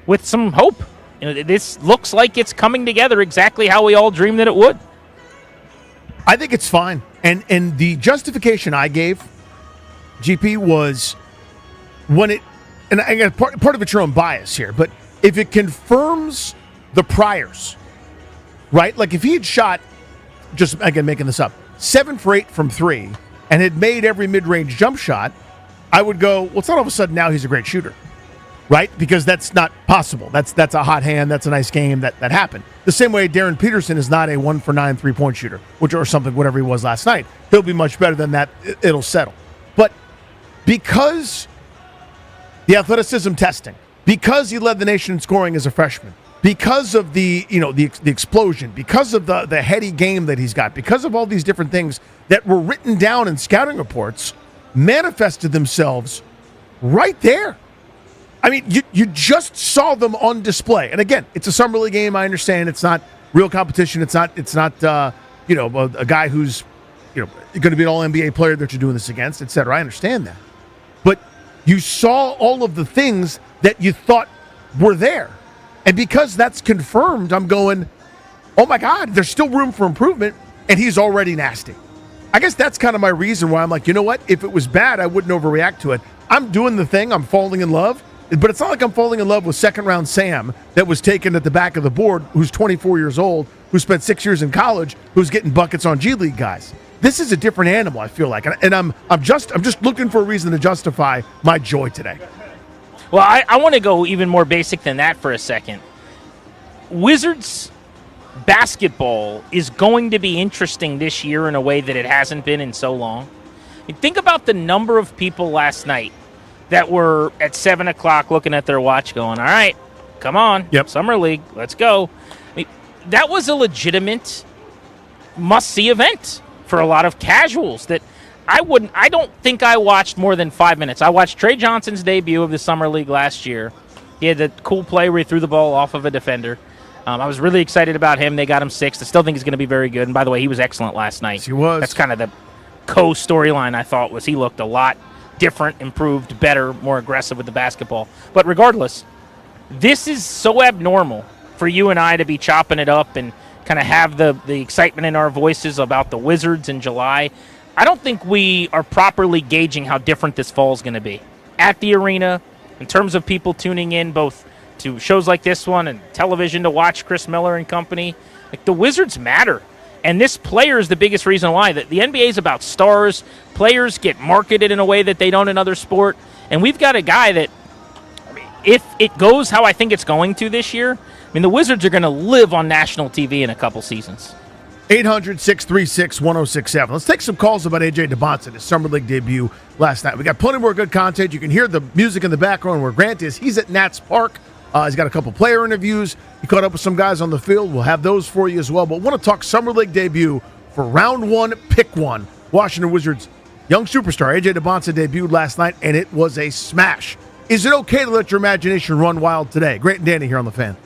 with some hope? This looks like it's coming together exactly how we all dreamed that it would. I think it's fine. And the justification I gave, GP, was when it, and I got part of it's your own bias here, but if it confirms the priors, right? Like if he had shot, just again making this up, 7 for 8 from 3 and had made every mid-range jump shot, I would go, well, it's not all of a sudden now he's a great shooter, right? Because that's not possible. That's a hot hand. That's a nice game. That happened. The same way Darren Peterson is not a 1 for 9 3-point shooter, or something, whatever he was last night. He'll be much better than that. It'll settle. But because the athleticism testing, because he led the nation in scoring as a freshman, because of the explosion, because of the heady game that he's got, because of all these different things that were written down in scouting reports, manifested themselves right there. I mean, you just saw them on display. And again, it's a summer league game. I understand it's not real competition. It's not a guy who's going to be an all-NBA player that you're doing this against, et cetera. I understand that. But you saw all of the things that you thought were there. And because that's confirmed, I'm going, oh my God, there's still room for improvement, and he's already nasty. I guess that's kind of my reason why I'm like, you know what? If it was bad, I wouldn't overreact to it. I'm doing the thing. I'm falling in love. But it's not like I'm falling in love with second-round Sam that was taken at the back of the board, who's 24 years old, who spent 6 years in college, who's getting buckets on G League guys. This is a different animal, I feel like. And I'm just looking for a reason to justify my joy today. Well, I want to go even more basic than that for a second. Wizards basketball is going to be interesting this year in a way that it hasn't been in so long. I mean, think about the number of people last night that were at 7 o'clock looking at their watch going, all right, come on, Summer League, let's go. I mean, that was a legitimate must-see event for a lot of casuals that I don't think I watched more than 5 minutes. I watched Trey Johnson's debut of the Summer League last year. He had the cool play where he threw the ball off of a defender. I was really excited about him. They got him 6th. I still think he's going to be very good. And by the way, he was excellent last night. Yes, he was. That's kind of the co-storyline I thought was he looked a lot different, improved, better, more aggressive with the basketball. But regardless, this is so abnormal for you and I to be chopping it up and kind of have the excitement in our voices about the Wizards in July. I don't think we are properly gauging how different this fall is going to be at the arena in terms of people tuning in both to shows like this one and television to watch Chris Miller and company. Like, the Wizards matter. And this player is the biggest reason why. The NBA is about stars. Players get marketed in a way that they don't in other sport. And we've got a guy that, if it goes how I think it's going to this year, I mean, the Wizards are going to live on national TV in a couple seasons. 800-636-1067. Let's take some calls about A.J. Debons, his Summer League debut last night. We got plenty more good content. You can hear the music in the background where Grant is. He's at Nats Park. He's got a couple player interviews. He caught up with some guys on the field. We'll have those for you as well. But want to talk Summer League debut for round 1, pick 1. Washington Wizards young superstar A.J. Debons debuted last night, and it was a smash. Is it okay to let your imagination run wild today? Grant and Danny here on The Fan.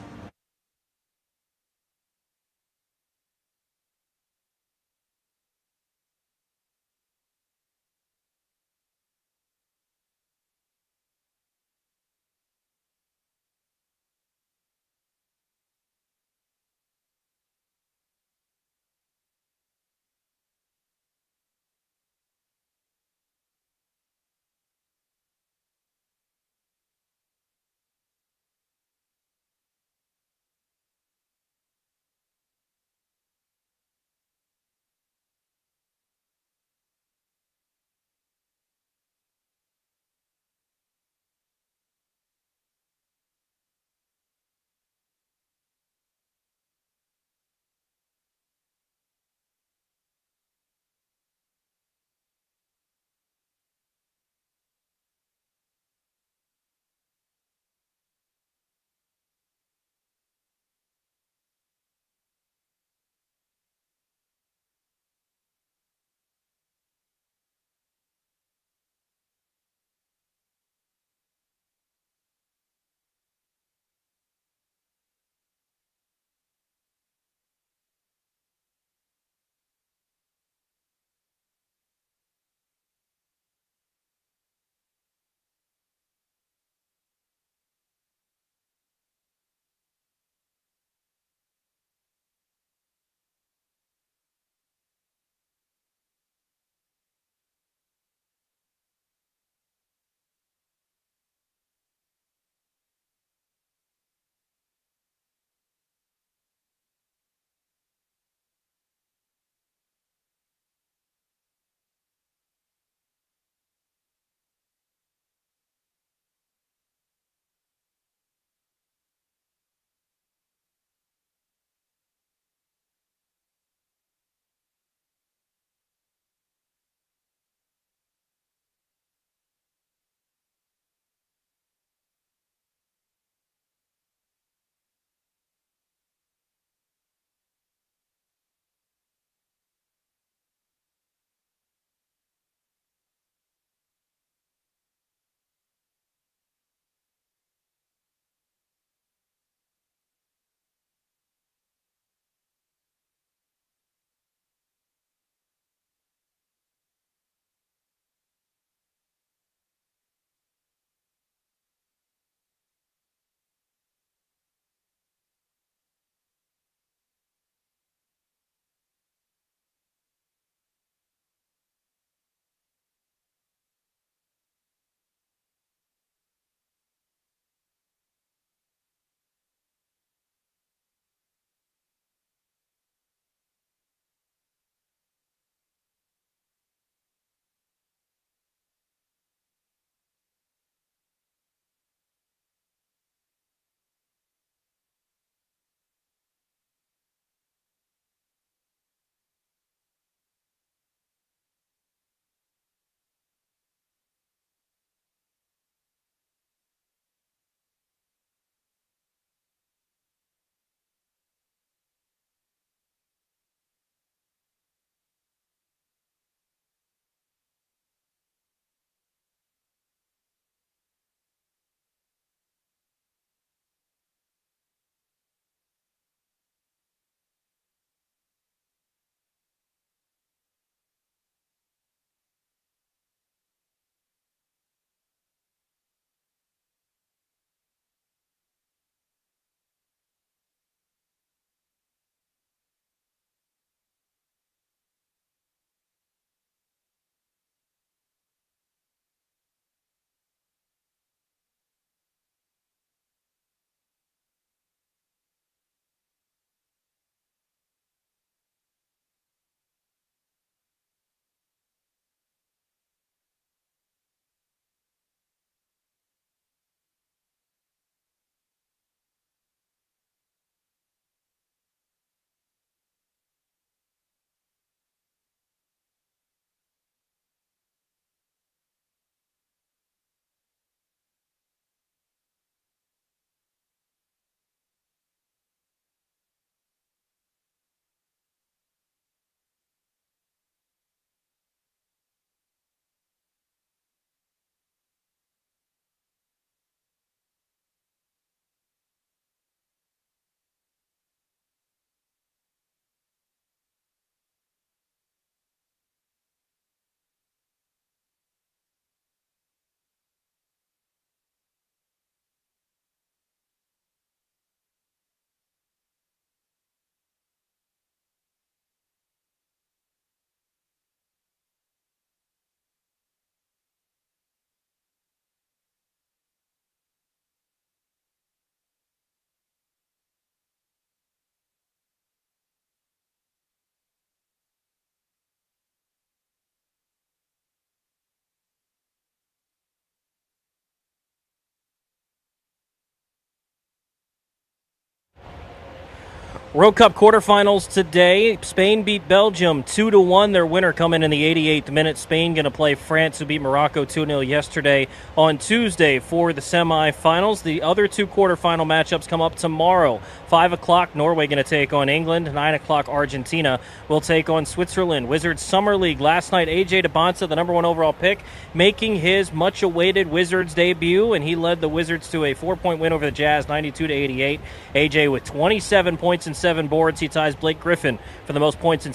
World Cup quarterfinals today. Spain beat Belgium 2-1. Their winner coming in the 88th minute. Spain going to play France, who beat Morocco 2-0 yesterday on Tuesday for the semifinals. The other two quarterfinal matchups come up tomorrow. 5 o'clock, Norway going to take on England. 9 o'clock, Argentina will take on Switzerland. Wizards Summer League. Last night, A.J. Debons, the number 1 overall pick, making his much-awaited Wizards debut, and he led the Wizards to a 4-point win over the Jazz, 92-88. A.J. with 27 points and 7 boards. He ties Blake Griffin for the most points in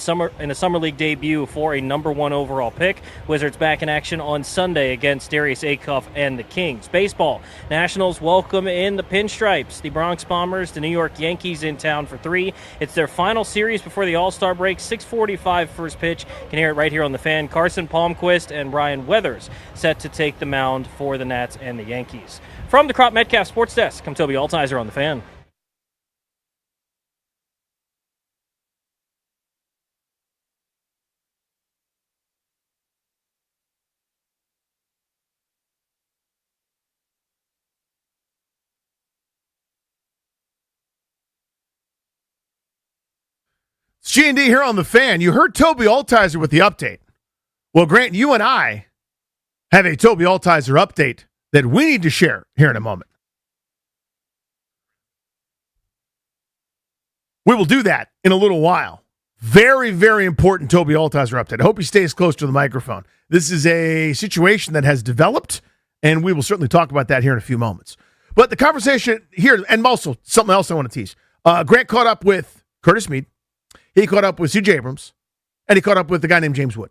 a Summer League debut for a number 1 overall pick. Wizards back in action on Sunday against Darius Acuff and the Kings. Baseball. Nationals welcome in the Pinstripes. The Bronx Bombers, the New York Yankees in town for 3. It's their final series before the All-Star break. 6:45 first pitch. You can hear it right here on the Fan. Carson Palmquist and Brian Weathers set to take the mound for the Nats and the Yankees. From the Crop Metcalf Sports Desk, I'm Toby Altizer on the Fan. It's G&D here on the Fan. You heard Toby Altizer with the update. Well, Grant, you and I have a Toby Altizer update that we need to share here in a moment. We will do that in a little while. Very, very important Toby Altizer update. I hope he stays close to the microphone. This is a situation that has developed, and we will certainly talk about that here in a few moments. But the conversation here, and also something else I want to tease. Grant caught up with Curtis Mead. He caught up with C.J. Abrams, and he caught up with a guy named James Wood.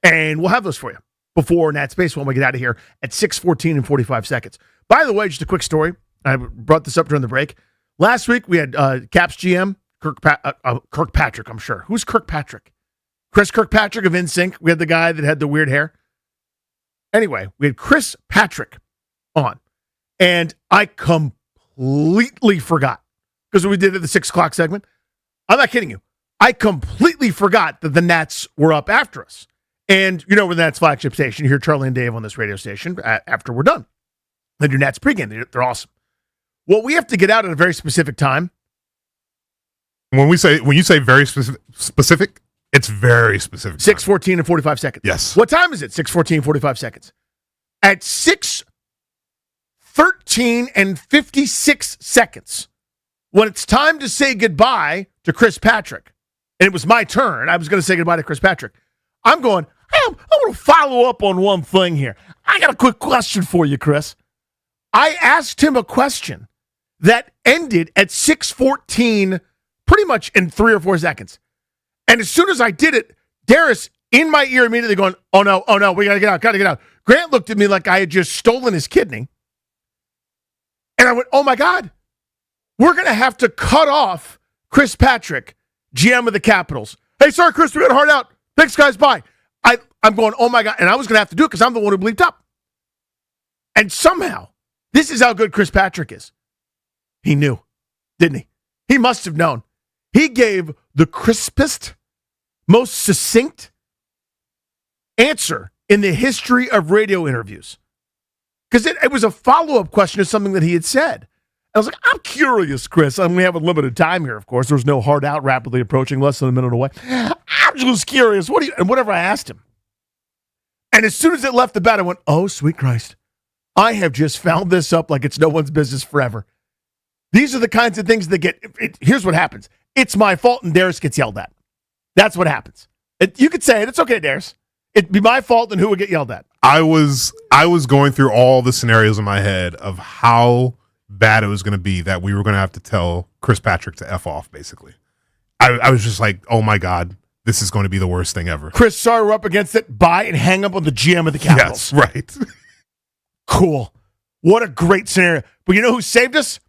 And we'll have those for you before Nats Baseball when we get out of here at 6:14 and 45 seconds. By the way, just a quick story. I brought this up during the break. Last week, we had Caps GM, Kirkpatrick, I'm sure. Who's Kirkpatrick? Chris Kirkpatrick of NSYNC. We had the guy that had the weird hair. Anyway, we had Chris Patrick on. And I completely forgot, because we did it at the 6 o'clock segment. I'm not kidding you. I completely forgot that the Nats were up after us. And, you know, with the Nats flagship station, you hear Charlie and Dave on this radio station after we're done. They do Nats pregame. They're awesome. Well, we have to get out at a very specific time. When you say very specific, it's very specific. 6:14 and 45 seconds. Yes. What time is it? 6:14, 45 seconds. At 6:13 and 56 seconds, when it's time to say goodbye to Chris Patrick, and it was my turn, I was going to say goodbye to Chris Patrick. I'm going, I'm going to follow up on one thing here. I got a quick question for you, Chris. I asked him a question that ended at 6:14, pretty much in 3 or 4 seconds. And as soon as I did it, Darius in my ear immediately going, oh no, we got to get out. Grant looked at me like I had just stolen his kidney. And I went, oh my God, we're going to have to cut off Chris Patrick, GM of the Capitals. Hey, sorry, Chris, we got a hard out. Thanks, guys, bye. I'm going, oh my God. And I was going to have to do it because I'm the one who bleeped up. And somehow, this is how good Chris Patrick is. He knew, didn't he? He must have known. He gave the crispest, most succinct answer in the history of radio interviews. Because it was a follow-up question to something that he had said. I was like, I'm curious, Chris. We have a limited time here, of course. There's no hard out, rapidly approaching, less than a minute away. I'm just curious. And whatever I asked him. And as soon as it left the bat, I went, oh, sweet Christ. I have just found this up like it's no one's business forever. These are the kinds of things that here's what happens. It's my fault, and Darius gets yelled at. That's what happens. You could say it. It's okay, Darius. It'd be my fault, and who would get yelled at? I was going through all the scenarios in my head of how bad it was going to be that we were going to have to tell Chris Patrick to F off, basically. I was just like, oh my God, this is going to be the worst thing ever. Chris, sorry, we're up against it. Bye, and hang up on the GM of the Capitals. Yes, right. Cool. What a great scenario. But you know who saved us?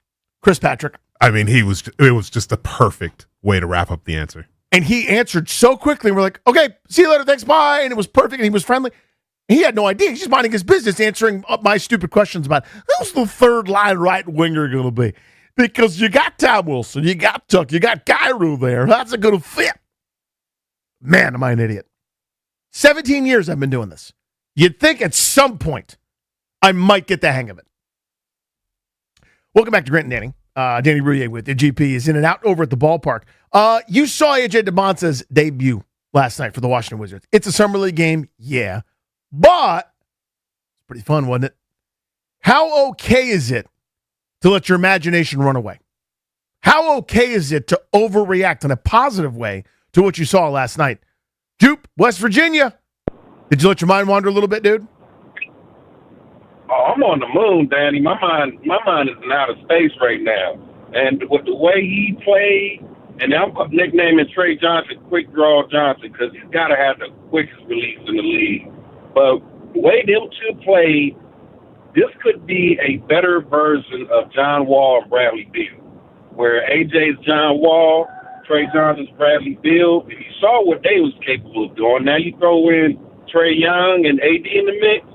Chris Patrick. I mean, it was just the perfect way to wrap up the answer. And he answered so quickly. And we're like, okay, see you later. Thanks, bye. And it was perfect. And he was friendly. He had no idea. He's just minding his business, answering my stupid questions about who's the third line right winger going to be. Because you got Tom Wilson, you got Tuck, you got Kyrou there. That's a good fit. Man, am I an idiot. 17 years I've been doing this. You'd think at some point I might get the hang of it. Welcome back to Grant and Danny Danny Rouillet with the GP is in and out over at the ballpark. You saw AJ Debonsa's debut last night for the Washington Wizards. It's a summer league game, yeah, but it's pretty fun, wasn't it? How okay is it to let your imagination run away? How okay is it to overreact in a positive way to what you saw last night? Jupe, West Virginia. Did you let your mind wander a little bit, dude? Oh, I'm on the moon, Danny. My mind is in outer space right now. And with the way he played, and I'm nicknaming Trey Johnson Quick Draw Johnson because he's got to have the quickest release in the league. But the way them two played, this could be a better version of John Wall and Bradley Beal, where AJ's John Wall, Trey Johnson's Bradley Beal. If you saw what they was capable of doing, now you throw in Trey Young and AD in the mix,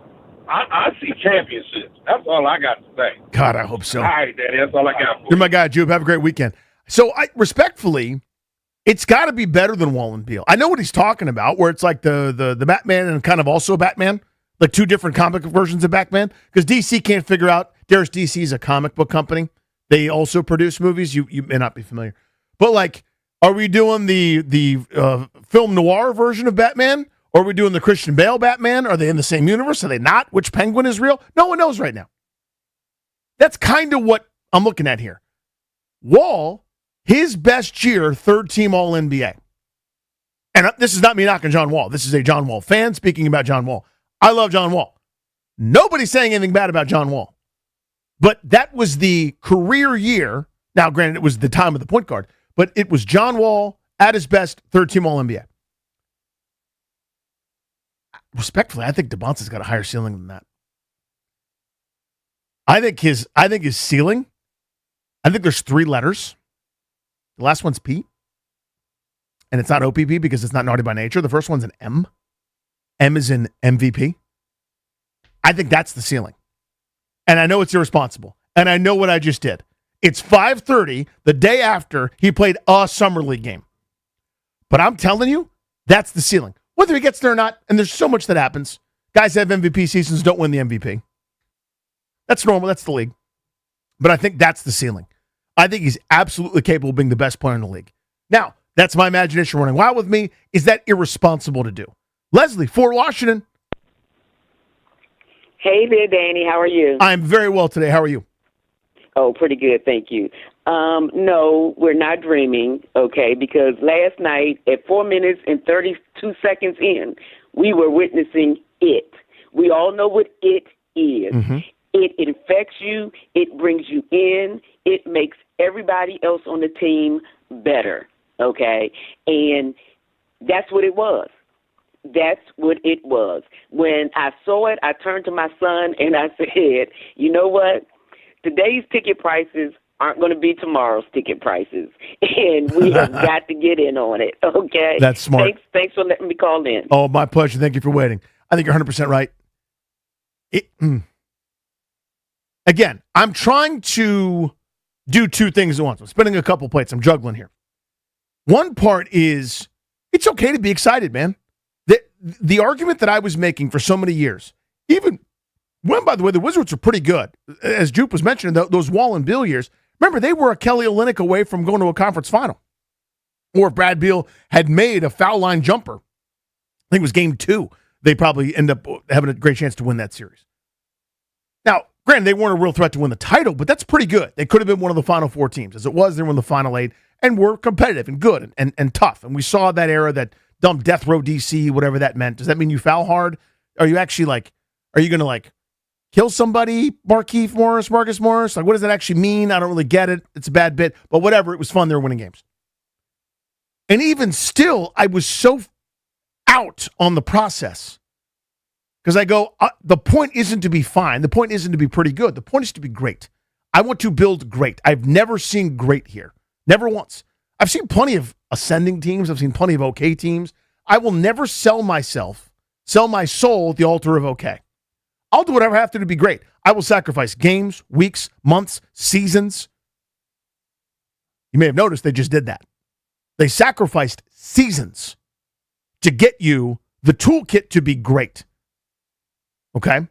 I see championships. That's all I got to say. God, I hope so. All right, Danny, that's all I got for you. You're my guy, Jupe. Have a great weekend. So, respectfully, it's got to be better than Wall and Beal. I know what he's talking about, where it's like the Batman and kind of also Batman, like two different comic versions of Batman, because DC can't figure out. There's DC is a comic book company. They also produce movies. You may not be familiar, but like, are we doing the film noir version of Batman? Or are we doing the Christian Bale Batman? Are they in the same universe? Are they not? Which Penguin is real? No one knows right now. That's kind of what I'm looking at here. Wall, his best year, third team All-NBA. And this is not me knocking John Wall. This is a John Wall fan speaking about John Wall. I love John Wall. Nobody's saying anything bad about John Wall. But that was the career year. Now, granted, it was the time of the point guard. But it was John Wall at his best, third team All-NBA. Respectfully, I think Debonsa's got a higher ceiling than that. I think his ceiling, I think there's three letters. The last one's P. And it's not OPP because it's not naughty by nature. The first one's an M. M is in MVP. I think that's the ceiling. And I know it's irresponsible. And I know what I just did. It's 5:30 the day after he played a summer league game. But I'm telling you, that's the ceiling. Whether he gets there or not, and there's so much that happens. Guys have MVP seasons, don't win the MVP. That's normal. That's the league. But I think that's the ceiling. I think he's absolutely capable of being the best player in the league. Now, that's my imagination running wild with me. Is that irresponsible to do? Leslie, Fort Washington. Hey there, Danny. How are you? I'm very well today. How are you? Oh, pretty good. Thank you. No, we're not dreaming, okay, because last night at 4 minutes and 32 seconds in, we were witnessing it. We all know what it is. Mm-hmm. It infects you. It brings you in. It makes everybody else on the team better, okay? And that's what it was. That's what it was. When I saw it, I turned to my son and I said, you know what? Today's ticket prices aren't going to be tomorrow's ticket prices, and we have got to get in on it, okay? That's smart. Thanks for letting me call in. Oh, my pleasure. Thank you for waiting. I think you're 100% right. Again, I'm trying to do two things at once. I'm spinning a couple plates. I'm juggling here. One part is it's okay to be excited, man. The argument that I was making for so many years, even when, by the way, the Wizards are pretty good. As Jupe was mentioning, those Wall and Beal years, remember, they were a Kelly Olynyk away from going to a conference final. Or if Brad Beal had made a foul line jumper, I think it was game 2, they probably end up having a great chance to win that series. Now, granted, they weren't a real threat to win the title, but that's pretty good. They could have been one of the Final Four teams. As it was, they were in the Final 8 and were competitive and good and tough. And we saw that era, that dumb death row DC, whatever that meant. Does that mean you foul hard? Are you actually are you going to kill somebody, Markieff Morris, Marcus Morris? What does that actually mean? I don't really get it. It's a bad bit. But whatever, it was fun. They were winning games. And even still, I was so out on the process. Because I go, the point isn't to be fine. The point isn't to be pretty good. The point is to be great. I want to build great. I've never seen great here. Never once. I've seen plenty of ascending teams. I've seen plenty of okay teams. I will never sell my soul at the altar of okay. I'll do whatever I have to be great. I will sacrifice games, weeks, months, seasons. You may have noticed they just did that. They sacrificed seasons to get you the toolkit to be great. Okay?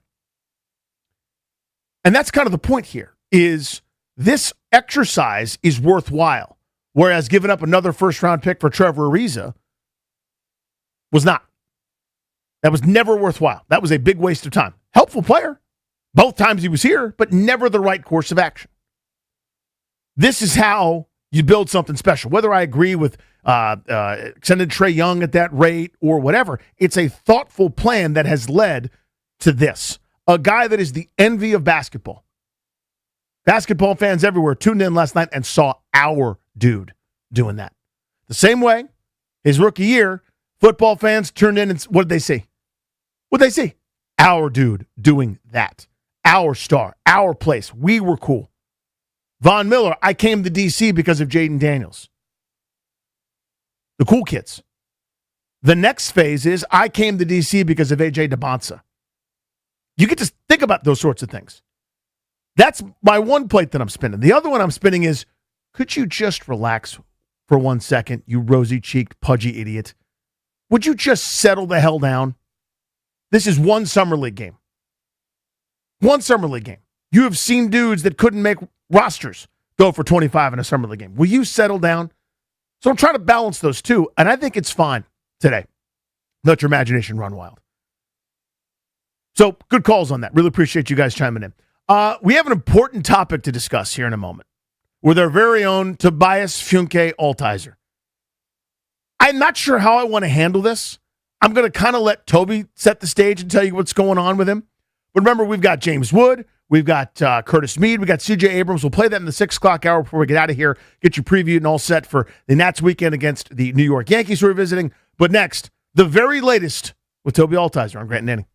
And that's kind of the point here, is This exercise is worthwhile, whereas giving up another first-round pick for Trevor Ariza was not. That was never worthwhile. That was a big waste of time. Helpful player. Both times he was here, but never the right course of action. This is how you build something special. Whether I agree with extended Trae Young at that rate or whatever, it's a thoughtful plan that has led to this. A guy that is the envy of basketball. Basketball fans everywhere tuned in last night and saw our dude doing that. The same way, his rookie year, football fans turned in and what did they see? What did they see? Our dude doing that. Our star. Our place. We were cool. Von Miller, I came to D.C. because of Jaden Daniels. The cool kids. The next phase is I came to D.C. because of A.J. Debons. You get to think about those sorts of things. That's my one plate that I'm spinning. The other one I'm spinning is, could you just relax for 1 second, you rosy-cheeked, pudgy idiot? Would you just settle the hell down? This is one summer league game. One summer league game. You have seen dudes that couldn't make rosters go for 25 in a summer league game. Will you settle down? So I'm trying to balance those two, and I think it's fine today. Let your imagination run wild. So good calls on that. Really appreciate you guys chiming in. We have an important topic to discuss here in a moment with our very own Tobias Funke Altizer. I'm not sure how I want to handle this. I'm going to kind of let Toby set the stage and tell you what's going on with him. But remember, we've got James Wood. We've got Curtis Mead. We've got C.J. Abrams. We'll play that in the 6 o'clock hour before we get out of here. Get you previewed and all set for the Nats weekend against the New York Yankees who are visiting. But next, the very latest with Toby Altizer on Grant and Danny.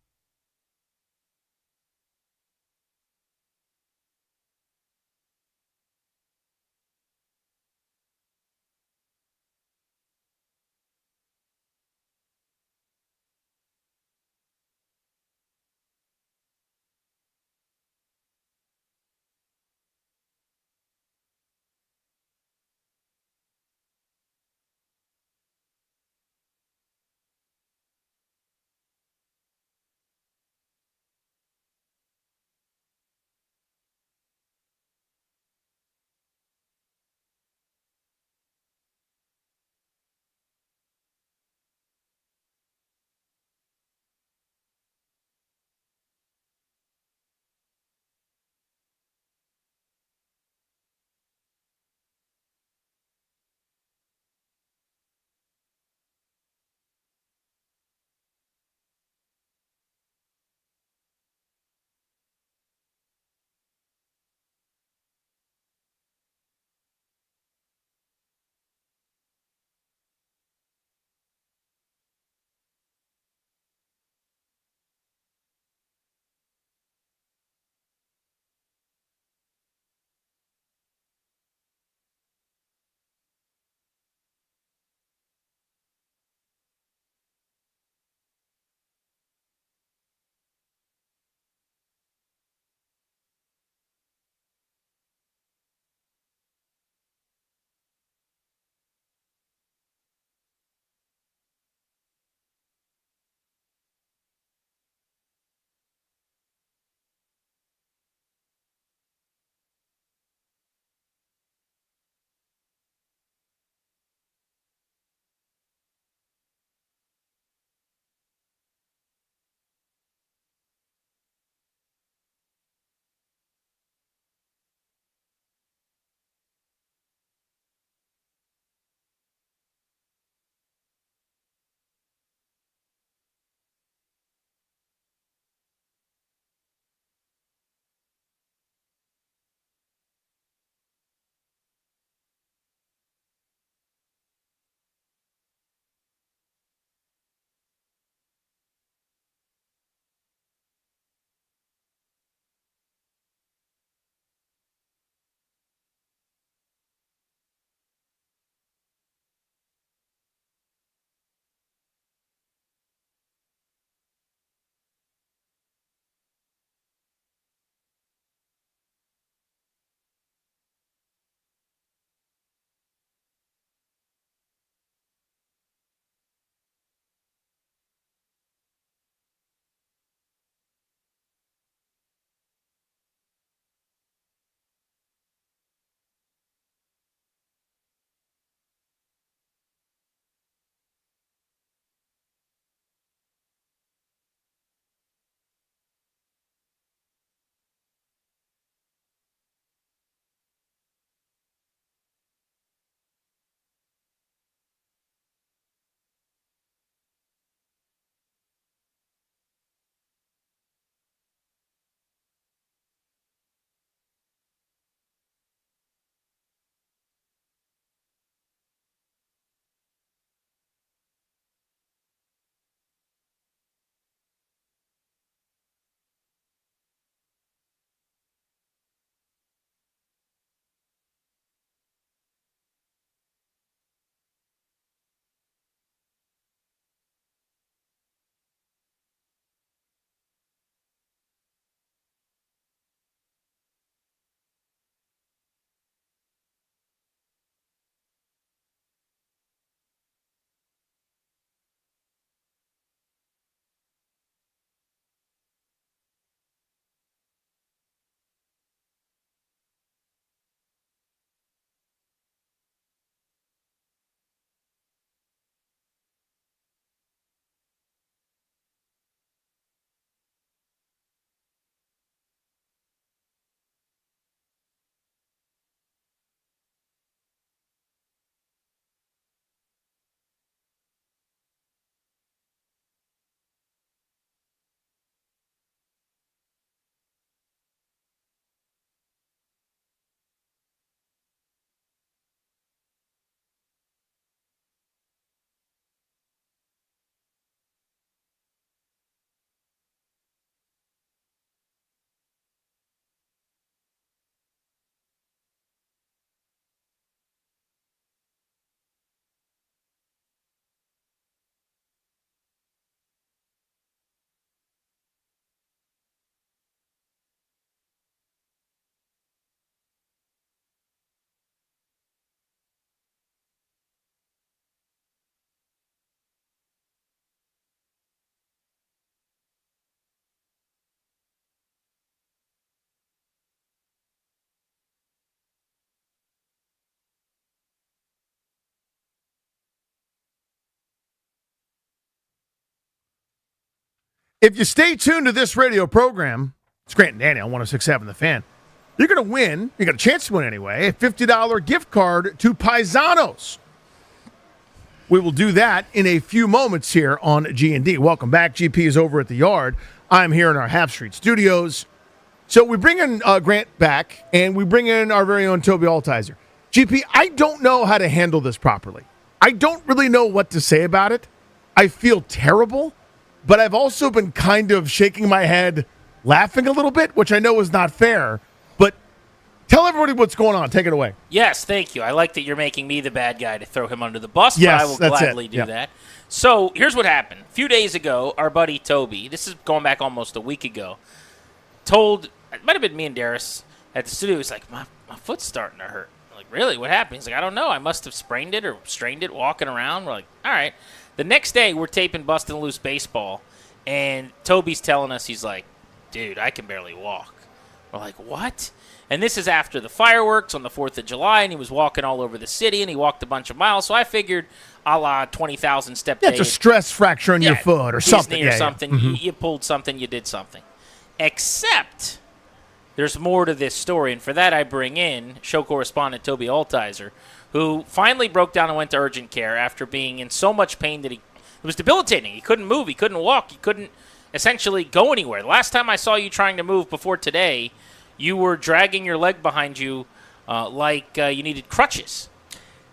If you stay tuned to this radio program, it's Grant and Danny on 106.7 The Fan, you're going to win, you got a chance to win anyway, a $50 gift card to Paisanos. We will do that in a few moments here on G&D. Welcome back. GP is over at the Yard. I'm here in our Half Street studios. So we bring in Grant back, and we bring in our very own Toby Altizer. GP, I don't know how to handle this properly. I don't really know what to say about it. I feel terrible, but I've also been kind of shaking my head, laughing a little bit, which I know is not fair. But tell everybody what's going on. Take it away. Yes, thank you. I like that you're making me the bad guy to throw him under the bus, yes, but I will gladly do that. So here's what happened. A few days ago, our buddy Toby, this is going back almost a week ago, told, it might have been me and Darius at the studio, he's like, my foot's starting to hurt. I'm like, really? What happened? He's like, I don't know. I must have sprained it or strained it walking around. We're like, all right. The next day, we're taping Bustin' Loose Baseball, and Toby's telling us, he's like, dude, I can barely walk. We're like, what? And this is after the fireworks on the 4th of July, and he was walking all over the city, and he walked a bunch of miles. So I figured, a la 20,000 step day. It's a stress fracture in your foot or something. Or something. Mm-hmm. You pulled something, you did something. Except there's more to this story, and for that I bring in show correspondent Toby Altizer, who finally broke down and went to urgent care after being in so much pain that it was debilitating. He couldn't move. He couldn't walk. He couldn't essentially go anywhere. The last time I saw you trying to move before today, you were dragging your leg behind you like you needed crutches.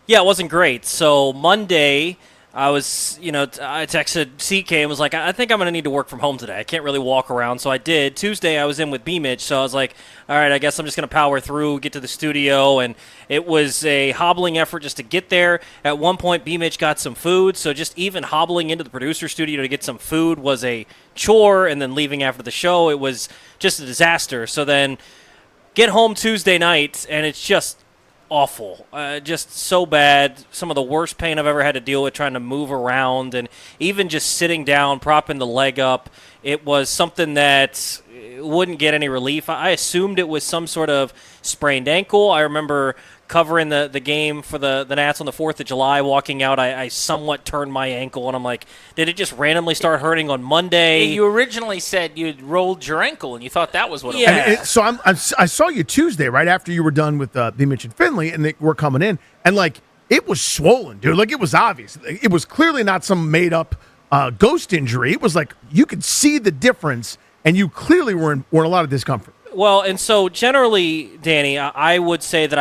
Yeah, it wasn't great. So Monday, I was, I texted CK and was like, I think I'm going to need to work from home today. I can't really walk around, so I did. Tuesday, I was in with B-Mitch, so I was like, all right, I guess I'm just going to power through, get to the studio, and it was a hobbling effort just to get there. At one point, B-Mitch got some food, so just even hobbling into the producer studio to get some food was a chore, and then leaving after the show, it was just a disaster. So then get home Tuesday night, and it's just awful, just so bad. Some of the worst pain I've ever had to deal with trying to move around, and even just sitting down, propping the leg up. It was something that wouldn't get any relief. I assumed it was some sort of sprained ankle. I remember covering the game for the Nats on the 4th of July, walking out, I somewhat turned my ankle, and I'm like, did it just randomly start hurting on Monday? You originally said you'd rolled your ankle, and you thought that was what it was. So I saw you Tuesday, right after you were done with B-Mitch and Finley, and they were coming in, and, it was swollen, dude. It was obvious. It was clearly not some made-up ghost injury. It was like you could see the difference, and you clearly were in a lot of discomfort. Well, and so generally, Danny, I would say that